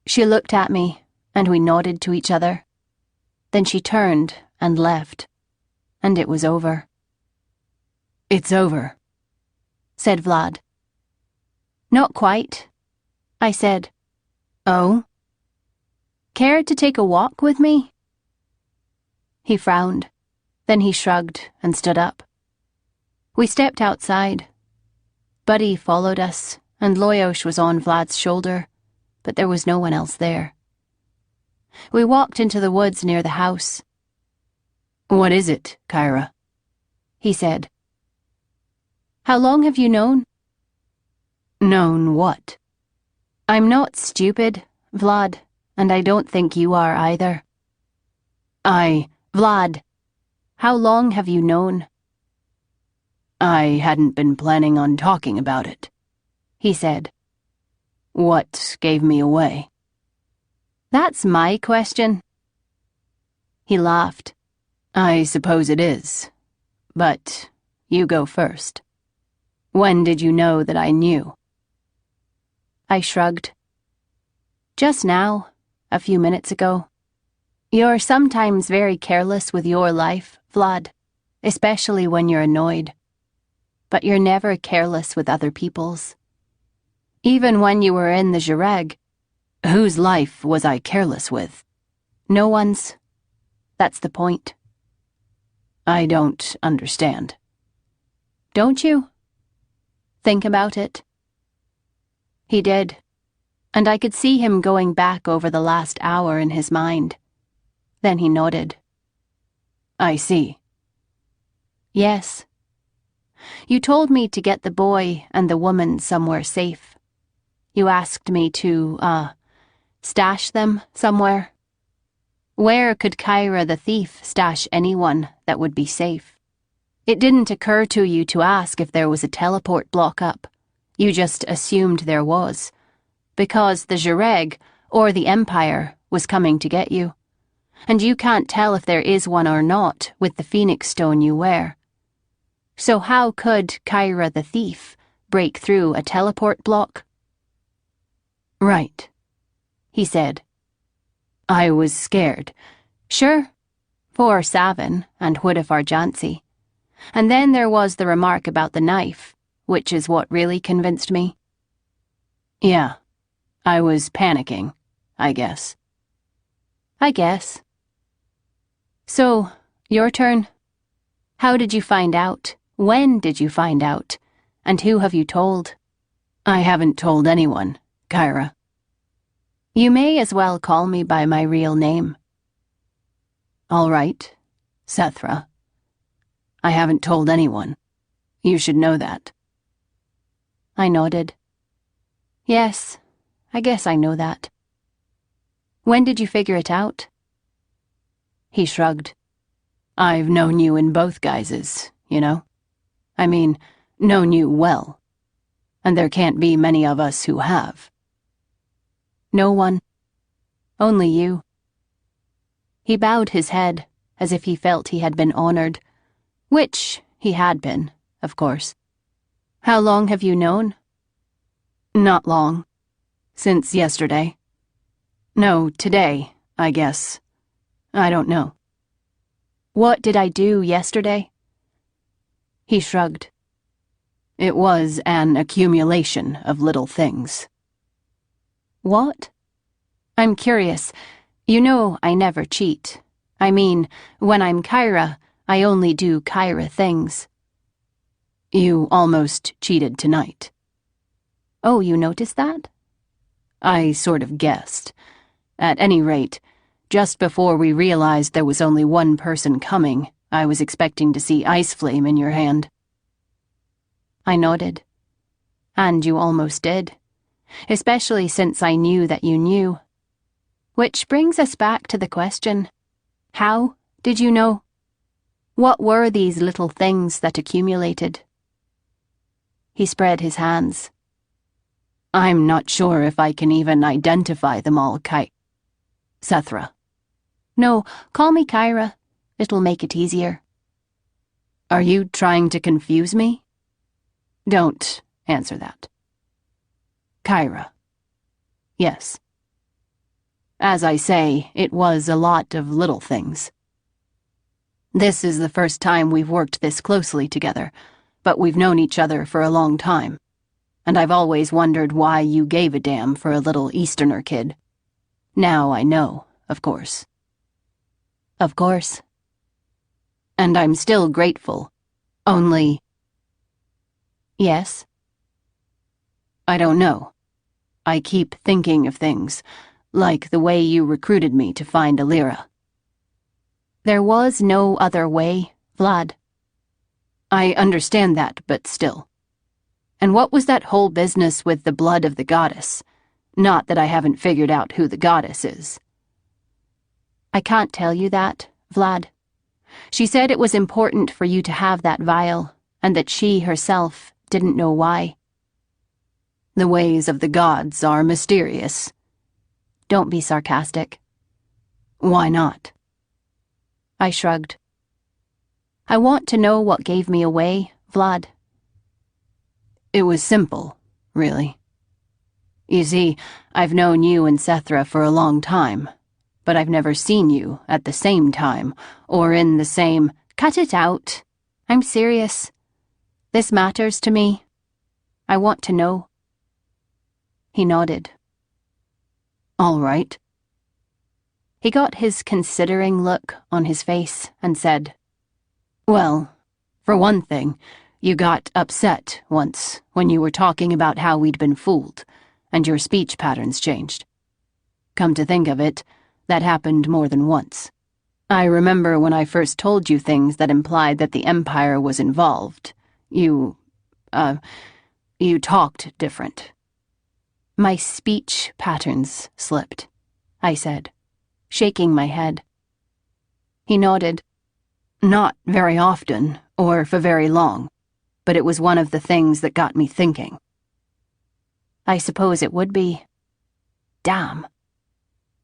She looked at me, and we nodded to each other. Then she turned and left, and it was over. It's over, said Vlad. Not quite, I said. Oh? Care to take a walk with me? He frowned. Then he shrugged and stood up. We stepped outside. Buddy followed us, and Loyosh was on Vlad's shoulder, but there was no one else there. We walked into the woods near the house. What is it, Kyra? He said. How long have you known? Known what? I'm not stupid, Vlad, and I don't think you are either. Vlad, how long have you known? I hadn't been planning on talking about it, he said. What gave me away? That's my question. He laughed. I suppose it is, but you go first. When did you know that I knew? I shrugged. Just now, a few minutes ago. You're sometimes very careless with your life, Vlad, especially when you're annoyed. But you're never careless with other people's. Even when you were in the Jareg. Whose life was I careless with? No one's. That's the point. I don't understand. Don't you? Think about it. He did, and I could see him going back over the last hour in his mind. Then he nodded. I see. Yes. You told me to get the boy and the woman somewhere safe. You asked me to, stash them somewhere. Where could Kyra the thief stash anyone that would be safe? It didn't occur to you to ask if there was a teleport block up. You just assumed there was, because the Jareg, or the Empire, was coming to get you. And you can't tell if there is one or not with the Phoenix Stone you wear. So how could Kyra the thief break through a teleport block? Right, he said. I was scared. Sure, for Savin and Woodif Arjancy. And then there was the remark about the knife, which is what really convinced me. Yeah, I was panicking, I guess. I guess. So, your turn. How did you find out? When did you find out? And who have you told? I haven't told anyone, Kyra. You may as well call me by my real name. All right, Sethra. I haven't told anyone. You should know that. I nodded. Yes, I guess I know that. When did you figure it out? He shrugged. I've known you in both guises, you know? I mean, known you well. And there can't be many of us who have. No one. Only you. He bowed his head, as if he felt he had been honored, which he had been, of course. How long have you known? Not long. Since yesterday. No, today, I guess. I don't know. What did I do yesterday? He shrugged. It was an accumulation of little things. What? I'm curious. You know I never cheat. I mean, when I'm Kyra, I only do Kyra things. You almost cheated tonight. Oh, you noticed that? I sort of guessed. At any rate, just before we realized there was only one person coming, I was expecting to see ice flame in your hand. I nodded. And you almost did. Especially since I knew that you knew. Which brings us back to the question. How did you know? What were these little things that accumulated? He spread his hands. I'm not sure if I can even identify them all, Sethra. No, call me Kyra. It'll make it easier. Are you trying to confuse me? Don't answer that. Kyra. Yes. As I say, it was a lot of little things. This is the first time we've worked this closely together, but we've known each other for a long time. And I've always wondered why you gave a damn for a little Easterner kid. Now I know, of course. Of course. And I'm still grateful. Only... Yes? I don't know. I keep thinking of things, like the way you recruited me to find Alira. There was no other way, Vlad. I understand that, but still. And what was that whole business with the blood of the goddess? Not that I haven't figured out who the goddess is. I can't tell you that, Vlad. She said it was important for you to have that vial, and that she herself didn't know why. The ways of the gods are mysterious. Don't be sarcastic. Why not? I shrugged. I want to know what gave me away, Vlad. It was simple, really. You see, I've known you and Sethra for a long time, but I've never seen you at the same time, or in the same— Cut it out. I'm serious. This matters to me. I want to know. He nodded. All right. He got his considering look on his face and said, Well, for one thing, you got upset once when you were talking about how we'd been fooled, and your speech patterns changed. Come to think of it, that happened more than once. I remember when I first told you things that implied that the Empire was involved. You talked different. My speech patterns slipped, I said, shaking my head. He nodded. Not very often, or for very long, but it was one of the things that got me thinking. I suppose it would be. Damn.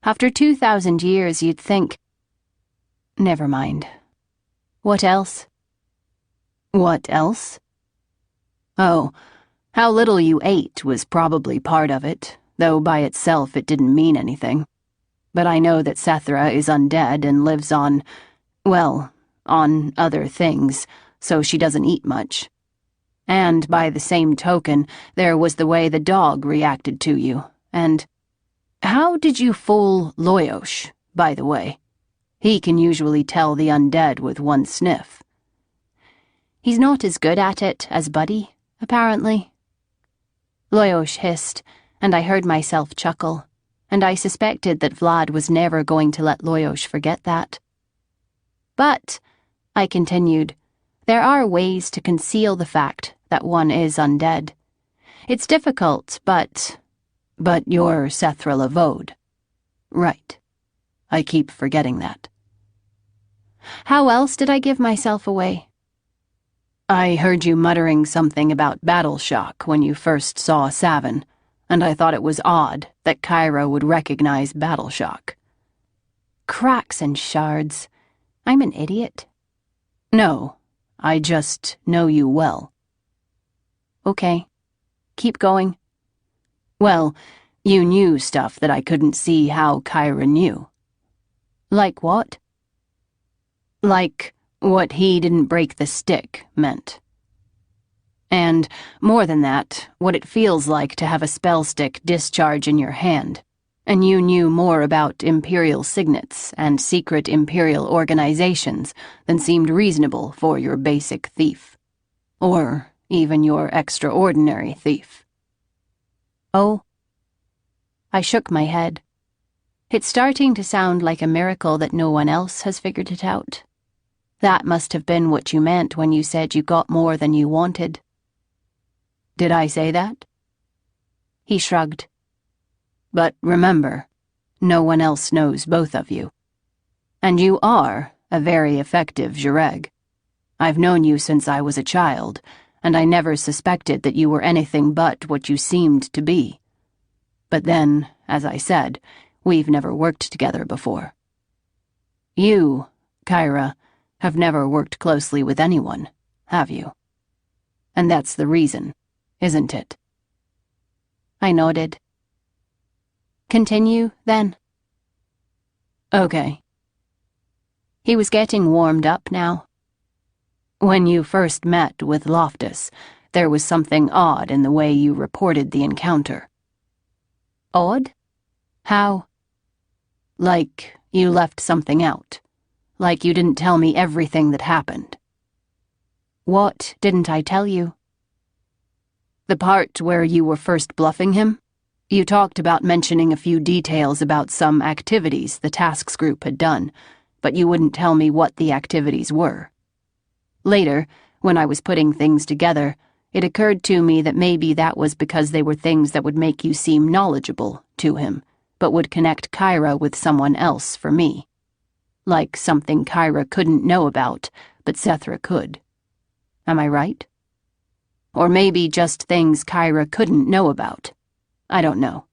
After 2,000 years, you'd think... Never mind. What else? What else? Oh, how little you ate was probably part of it, though by itself it didn't mean anything. But I know that Sethra is undead and lives on, well, on other things, so she doesn't eat much. And by the same token, there was the way the dog reacted to you, and... How did you fool Loyosh, by the way? He can usually tell the undead with one sniff. He's not as good at it as Buddy, apparently. Loyosh hissed, and I heard myself chuckle, and I suspected that Vlad was never going to let Loyosh forget that. But, I continued, there are ways to conceal the fact that one is undead. It's difficult, but you're Sethra Lavode. Right. I keep forgetting that. How else did I give myself away? I heard you muttering something about battle shock when you first saw Savin, and I thought it was odd that Kyra would recognize battle shock. Cracks and shards. I'm an idiot. No, I just know you well. Okay. Keep going. Well, you knew stuff that I couldn't see how Kyra knew. Like what? Like what he didn't break the stick meant. And, more than that, what it feels like to have a spell stick discharge in your hand, And you knew more about Imperial signets and secret Imperial organizations than seemed reasonable for your basic thief. Or even your extraordinary thief. Oh? I shook my head. It's starting to sound like a miracle that no one else has figured it out. That must have been what you meant when you said you got more than you wanted. Did I say that? He shrugged. But remember, no one else knows both of you. And you are a very effective Zhureg. I've known you since I was a child, and I never suspected that you were anything but what you seemed to be. But then, as I said, we've never worked together before. You, Kyra, have never worked closely with anyone, have you? And that's the reason, isn't it? I nodded. Continue, then. Okay. He was getting warmed up now. When you first met with Loftus, there was something odd in the way you reported the encounter. Odd? How? Like you left something out. Like you didn't tell me everything that happened. What didn't I tell you? The part where you were first bluffing him? You talked about mentioning a few details about some activities the tasks group had done, but you wouldn't tell me what the activities were. Later, when I was putting things together, it occurred to me that maybe that was because they were things that would make you seem knowledgeable to him, but would connect Kyra with someone else for me. Like something Kyra couldn't know about, but Sethra could. Am I right? Or maybe just things Kyra couldn't know about. I don't know.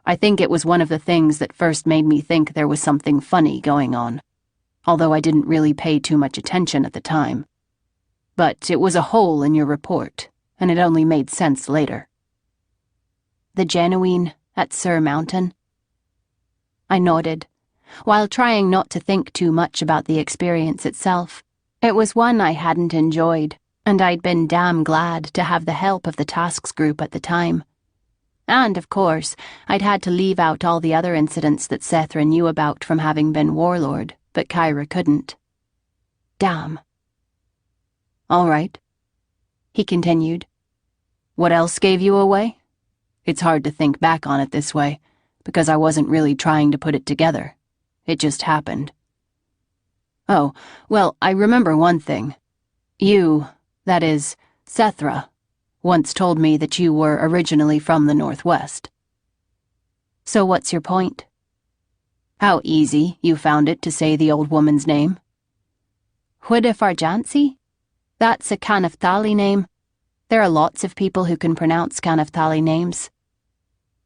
I think it was one of the things that first made me think there was something funny going on, although I didn't really pay too much attention at the time. But it was a hole in your report, and it only made sense later. The genuine at Sur Mountain? I nodded, while trying not to think too much about the experience itself. It was one I hadn't enjoyed, and I'd been damn glad to have the help of the tasks group at the time. And, of course, I'd had to leave out all the other incidents that Sethra knew about from having been warlord, but Kyra couldn't. Damn. All right, he continued. What else gave you away? It's hard to think back on it this way, because I wasn't really trying to put it together. It just happened. Oh, well, I remember one thing. You, that is, Sethra, once told me that you were originally from the Northwest. So what's your point? How easy you found it to say the old woman's name. Huidefarjansi? That's a Kanaftali name. There are lots of people who can pronounce Kanaftali names.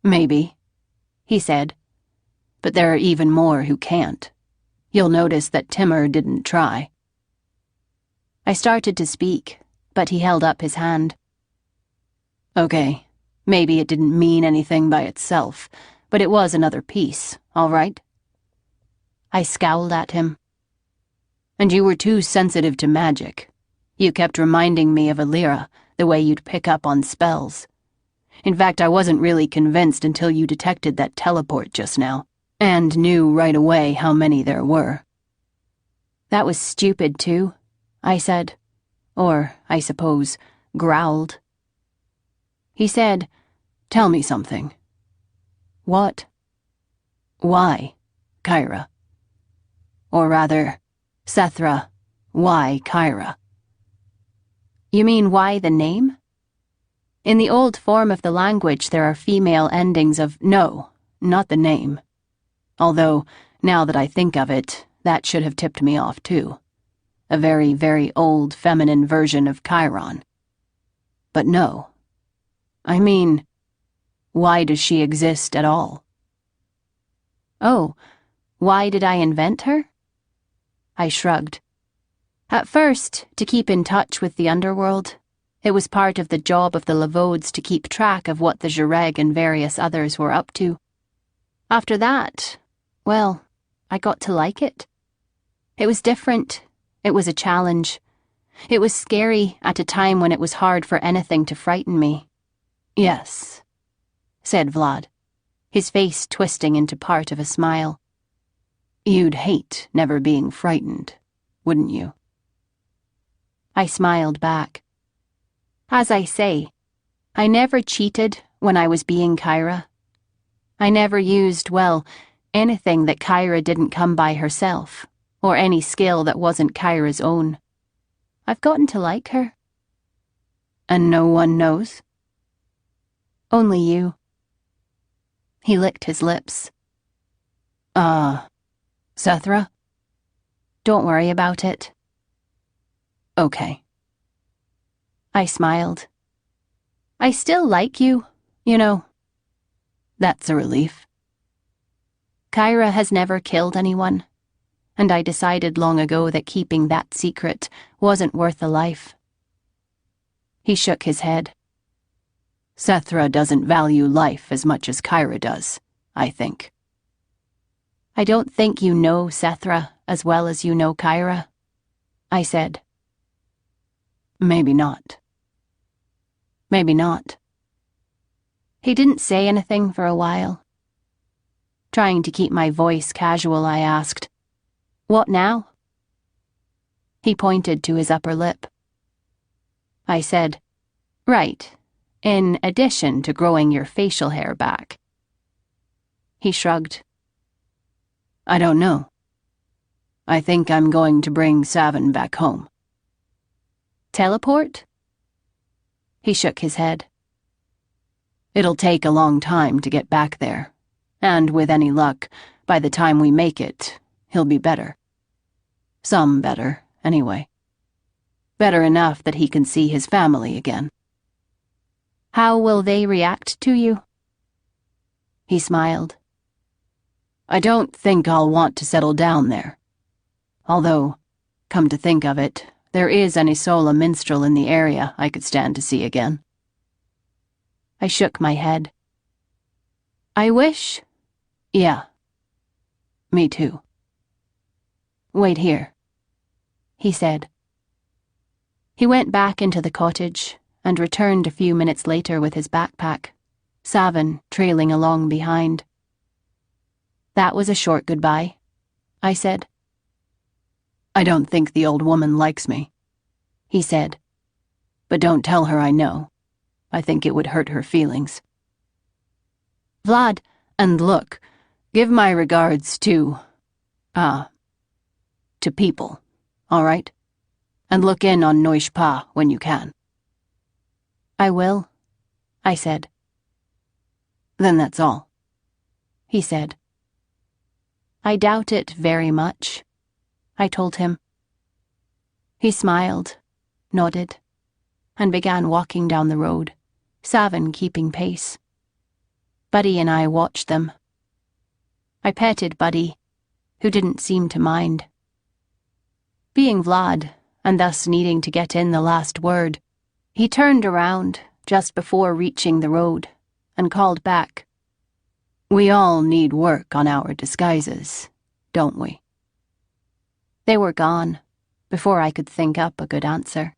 Maybe, he said. But there are even more who can't. You'll notice that Timur didn't try. I started to speak, but he held up his hand. Okay, maybe it didn't mean anything by itself, but it was another piece, all right? I scowled at him. And you were too sensitive to magic. You kept reminding me of Alira, the way you'd pick up on spells. In fact, I wasn't really convinced until you detected that teleport just now, and knew right away how many there were. That was stupid, too, I said. Or, I suppose, growled. He said, "Tell me something." What? Why, Kyra? Or rather, Sethra, why Kyra? You mean why the name? In the old form of the language, there are female endings of No, not the name. Although, now that I think of it, that should have tipped me off too. A very, very old feminine version of Chiron. But no. I mean, why does she exist at all? Oh, why did I invent her? I shrugged. At first, to keep in touch with the underworld. It was part of the job of the Lavodes to keep track of what the Zhureg and various others were up to. After that, well, I got to like it. It was different. It was a challenge. It was scary at a time when it was hard for anything to frighten me. Yes, said Vlad. his face twisting into part of a smile. You'd hate never being frightened, wouldn't you? I smiled back. As I say, I never cheated when I was being Kyra. I never used, well, anything that Kyra didn't come by herself, or any skill that wasn't Kyra's own. I've gotten to like her. And no one knows? Only you. He licked his lips. Sethra? Don't worry about it. Okay. I smiled. I still like you, you know. That's a relief. Kyra has never killed anyone, and I decided long ago that keeping that secret wasn't worth a life. He shook his head. Sethra doesn't value life as much as Kyra does, I think. I don't think you know Sethra as well as you know Kyra, I said. Maybe not. Maybe not. He didn't say anything for a while. Trying to keep my voice casual, I asked, "What now?" He pointed to his upper lip. I said, "Right, in addition to growing your facial hair back." He shrugged. I don't know. I think I'm going to bring Savin back home. Teleport? He shook his head. It'll take a long time to get back there, and with any luck, by the time we make it, he'll be better. Some better, anyway. Better enough that he can see his family again. How will they react to you? He smiled. I don't think I'll want to settle down there. Although, come to think of it, there is an Isola minstrel in the area I could stand to see again. I shook my head. I wish. Yeah. Me too. Wait here, he said. He went back into the cottage and returned a few minutes later with his backpack, Savin trailing along behind. That was a short goodbye, I said. I don't think the old woman likes me, he said. But don't tell her I know. I think it would hurt her feelings. Vlad, and look, give my regards to people, all right? And look in on Noishpa when you can. I will, I said. Then that's all, he said. I doubt it very much, I told him. He smiled, nodded, and began walking down the road, Savin keeping pace. Buddy and I watched them. I petted Buddy, who didn't seem to mind. Being Vlad, and thus needing to get in the last word, he turned around just before reaching the road and called back, "We all need work on our disguises, don't we?" They were gone before I could think up a good answer.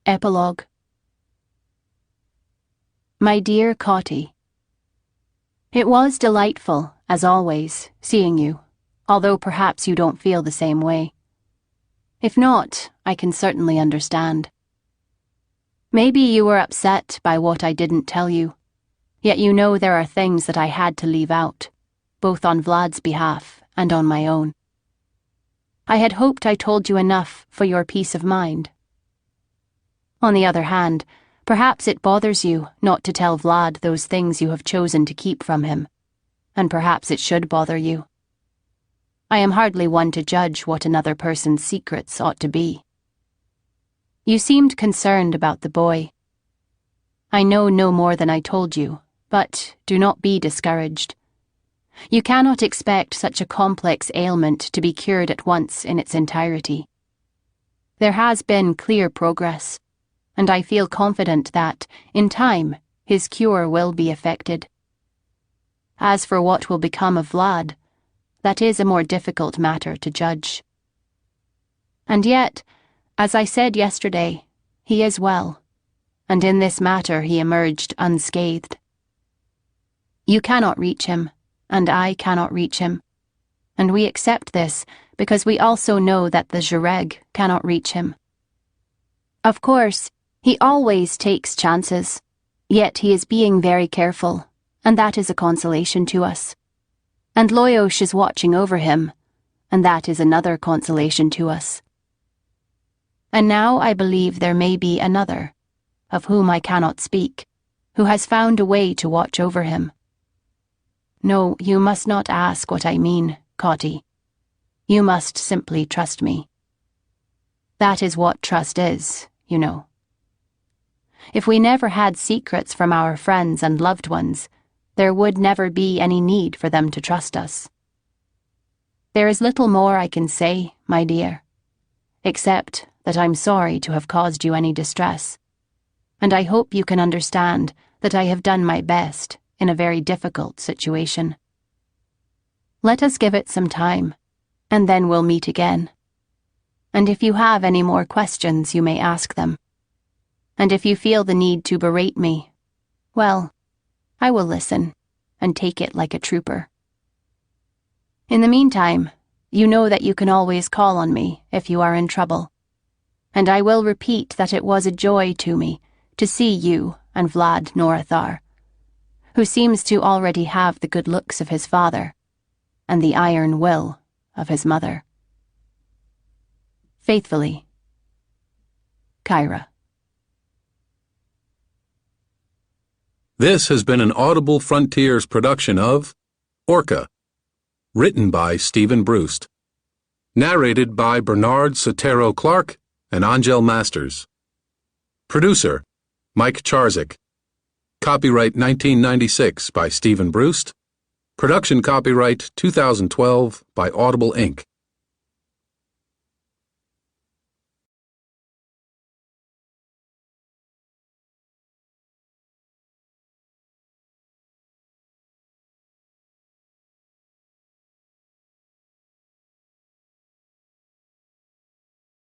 Epilogue. My dear Cotty, it was delightful, as always, seeing you, although perhaps you don't feel the same way. If not, I can certainly understand. Maybe you were upset by what I didn't tell you, yet you know there are things that I had to leave out, both on Vlad's behalf and on my own. I had hoped I told you enough for your peace of mind. On the other hand, perhaps it bothers you not to tell Vlad those things you have chosen to keep from him, and perhaps it should bother you. I am hardly one to judge what another person's secrets ought to be. You seemed concerned about the boy. I know no more than I told you, but do not be discouraged. You cannot expect such a complex ailment to be cured at once in its entirety. There has been clear progress, and I feel confident that, in time, his cure will be effected. As for what will become of Vlad, that is a more difficult matter to judge. And yet, as I said yesterday, he is well, and in this matter he emerged unscathed. You cannot reach him, and I cannot reach him, and we accept this because we also know that the Zhureg cannot reach him. Of course, he always takes chances, yet he is being very careful, and that is a consolation to us. And Loyosh is watching over him, and that is another consolation to us. And now I believe there may be another, of whom I cannot speak, who has found a way to watch over him. No, you must not ask what I mean, Cotty. You must simply trust me. That is what trust is, you know. If we never had secrets from our friends and loved ones, there would never be any need for them to trust us. There is little more I can say, my dear, except that I'm sorry to have caused you any distress, and I hope you can understand that I have done my best in a very difficult situation. Let us give it some time, and then we'll meet again. And if you have any more questions, you may ask them. And if you feel the need to berate me, well, I will listen and take it like a trooper. In the meantime, you know that you can always call on me if you are in trouble. And I will repeat that it was a joy to me to see you and Vlad Norathar, who seems to already have the good looks of his father and the iron will of his mother. Faithfully, Kyra. This has been an Audible Frontiers production of Orca, written by Stephen Brus, narrated by Bernard Setaro Clark and Angel Masters. Producer, Mike Charzik. Copyright 1996 by Stephen Brus. Production copyright 2012 by Audible Inc.